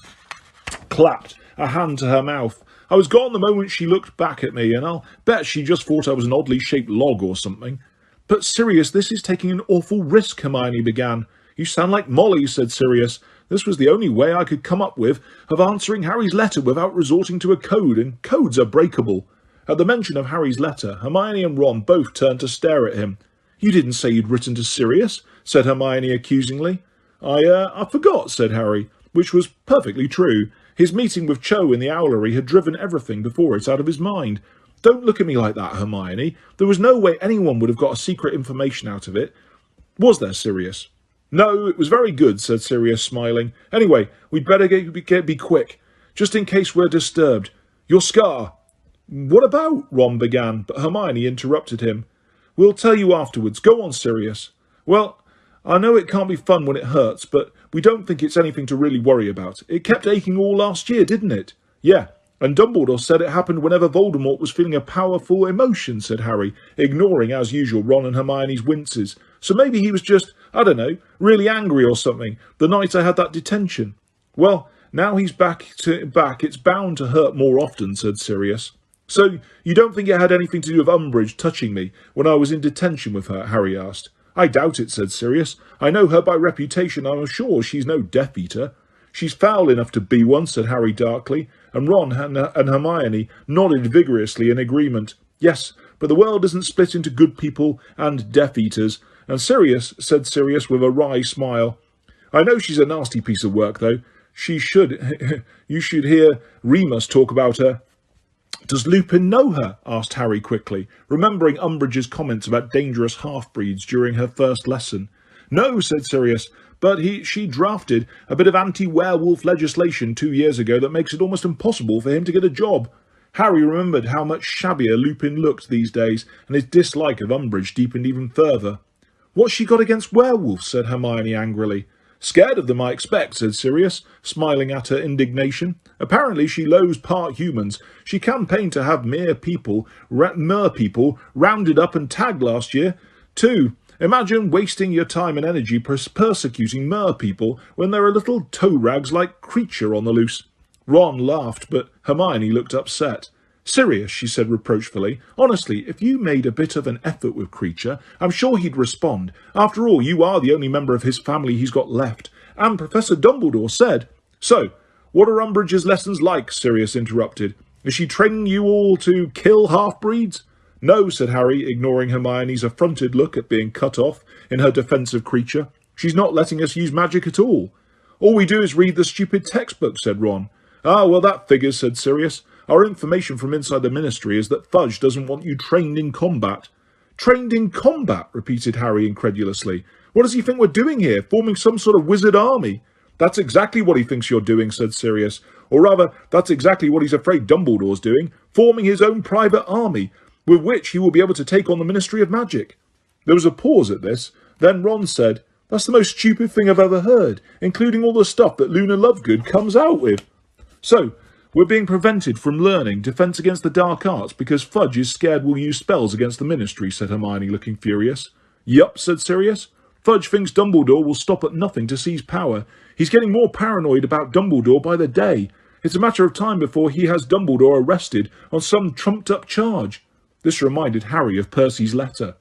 clapped a hand to her mouth. "I was gone the moment she looked back at me, and I'll bet she just thought I was an oddly shaped log or something." "But Sirius, this is taking an awful risk," Hermione began. "You sound like Molly," said Sirius. "This was the only way I could come up with of answering Harry's letter without resorting to a code, and codes are breakable." At the mention of Harry's letter, Hermione and Ron both turned to stare at him. "You didn't say you'd written to Sirius," said Hermione accusingly. I forgot," said Harry, which was perfectly true. His meeting with Cho in the owlery had driven everything before it out of his mind. "Don't look at me like that, Hermione. There was no way anyone would have got a secret information out of it. Was there, Sirius?" "No, it was very good," said Sirius, smiling. "Anyway, we'd better be quick, just in case we're disturbed. Your scar." "What about?" Ron began, but Hermione interrupted him. "We'll tell you afterwards. Go on, Sirius." "Well, I know it can't be fun when it hurts, but we don't think it's anything to really worry about. It kept aching all last year, didn't it?" "Yeah, and Dumbledore said it happened whenever Voldemort was feeling a powerful emotion," said Harry, ignoring, as usual, Ron and Hermione's winces. "So maybe he was just, I don't know, really angry or something, the night I had that detention." "Well, now he's back, it's bound to hurt more often," said Sirius. "So you don't think it had anything to do with Umbridge touching me when I was in detention with her?" Harry asked. "I doubt it," said Sirius. "I know her by reputation. I'm sure she's no Death Eater." "She's foul enough to be one," said Harry darkly, and Ron and Hermione nodded vigorously in agreement. "Yes, but the world isn't split into good people and Death Eaters." And Sirius, said Sirius with a wry smile, "I know she's a nasty piece of work, though. She should. You should hear Remus talk about her. Does Lupin know her? Asked Harry quickly, remembering Umbridge's comments about dangerous half-breeds during her first lesson. No, said Sirius, but she drafted a bit of anti-werewolf legislation 2 years ago that makes it almost impossible for him to get a job. Harry remembered how much shabbier Lupin looked these days, and his dislike of Umbridge deepened even further. What's she got against werewolves? Said Hermione angrily. Scared of them, I expect, said Sirius, smiling at her indignation. Apparently she loathes part humans. She campaigned to have mer people rounded up and tagged last year, too. Imagine wasting your time and energy persecuting mer people when there are little toe rags like Creature on the loose. Ron laughed, but Hermione looked upset. Sirius, she said reproachfully, honestly, if you made a bit of an effort with Creature, I'm sure he'd respond. After all, you are the only member of his family he's got left. And Professor Dumbledore said... So, what are Umbridge's lessons like? Sirius interrupted. Is she training you all to kill half-breeds? No, said Harry, ignoring Hermione's affronted look at being cut off in her defence of Creature. She's not letting us use magic at all. All we do is read the stupid textbook, said Ron. Ah, well, that figures, said Sirius. Our information from inside the Ministry is that Fudge doesn't want you trained in combat. Trained in combat? Repeated Harry incredulously. What does he think we're doing here? Forming some sort of wizard army? That's exactly what he thinks you're doing, said Sirius. Or rather, that's exactly what he's afraid Dumbledore's doing, forming his own private army, with which he will be able to take on the Ministry of Magic. There was a pause at this. Then Ron said, That's the most stupid thing I've ever heard, including all the stuff that Luna Lovegood comes out with. So, we're being prevented from learning Defence Against the Dark Arts because Fudge is scared we'll use spells against the Ministry, said Hermione, looking furious. Yup, said Sirius. Fudge thinks Dumbledore will stop at nothing to seize power. He's getting more paranoid about Dumbledore by the day. It's a matter of time before he has Dumbledore arrested on some trumped-up charge. This reminded Harry of Percy's letter.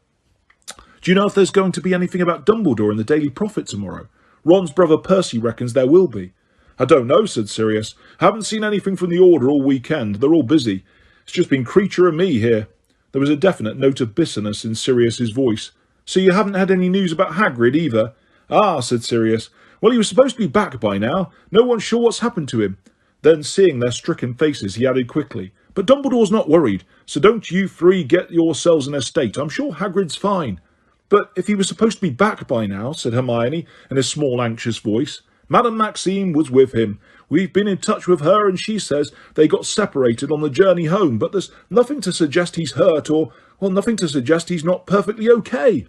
Do you know if there's going to be anything about Dumbledore in the Daily Prophet tomorrow? Ron's brother Percy reckons there will be. I don't know, said Sirius. Haven't seen anything from the Order all weekend. They're all busy. It's just been Creature and me here. There was a definite note of bitterness in Sirius's voice. So you haven't had any news about Hagrid either? Ah, said Sirius. Well, he was supposed to be back by now. No one's sure what's happened to him. Then, seeing their stricken faces, he added quickly, But Dumbledore's not worried, so don't you three get yourselves in a state. I'm sure Hagrid's fine. But if he was supposed to be back by now, said Hermione in a small, anxious voice. Madame Maxime was with him. We've been in touch with her and she says they got separated on the journey home, but there's nothing to suggest he's hurt nothing to suggest he's not perfectly okay.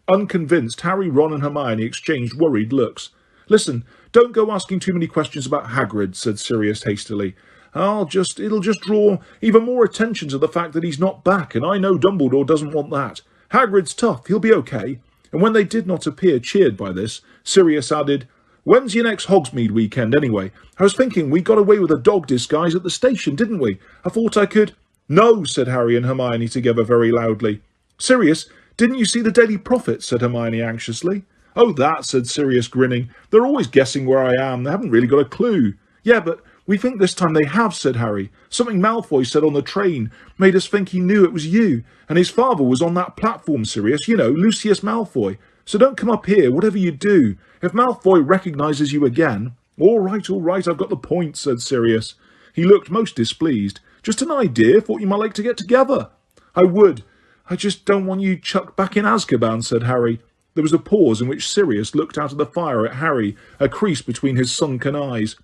Unconvinced, Harry, Ron and Hermione exchanged worried looks. Listen, don't go asking too many questions about Hagrid, said Sirius hastily. It'll just draw even more attention to the fact that he's not back, and I know Dumbledore doesn't want that. Hagrid's tough, he'll be okay. And when they did not appear cheered by this, Sirius added, When's your next Hogsmeade weekend, anyway? I was thinking we got away with a dog disguise at the station, didn't we? I thought I could... No, said Harry and Hermione together very loudly. Sirius, didn't you see the Daily Prophet? Said Hermione anxiously. Oh, that, said Sirius, grinning. They're always guessing where I am. They haven't really got a clue. Yeah, but we think this time they have, said Harry. Something Malfoy said on the train made us think he knew it was you. And his father was on that platform, Sirius. You know, Lucius Malfoy. So don't come up here, whatever you do. If Malfoy recognises you again... All right, I've got the point, said Sirius. He looked most displeased. Just an idea, thought you might like to get together. I would. I just don't want you chucked back in Azkaban, said Harry. There was a pause in which Sirius looked out of the fire at Harry, a crease between his sunken eyes.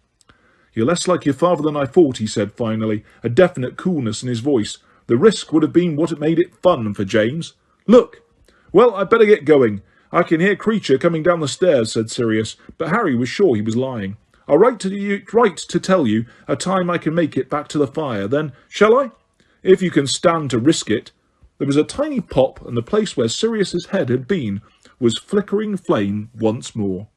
You're less like your father than I thought, he said finally, a definite coolness in his voice. The risk would have been what made it fun for James. Look! Well, I'd better get going. I can hear Creature coming down the stairs, said Sirius, but Harry was sure he was lying. I'll write to tell you a time I can make it back to the fire, then, shall I? If you can stand to risk it. There was a tiny pop, and the place where Sirius's head had been was flickering flame once more.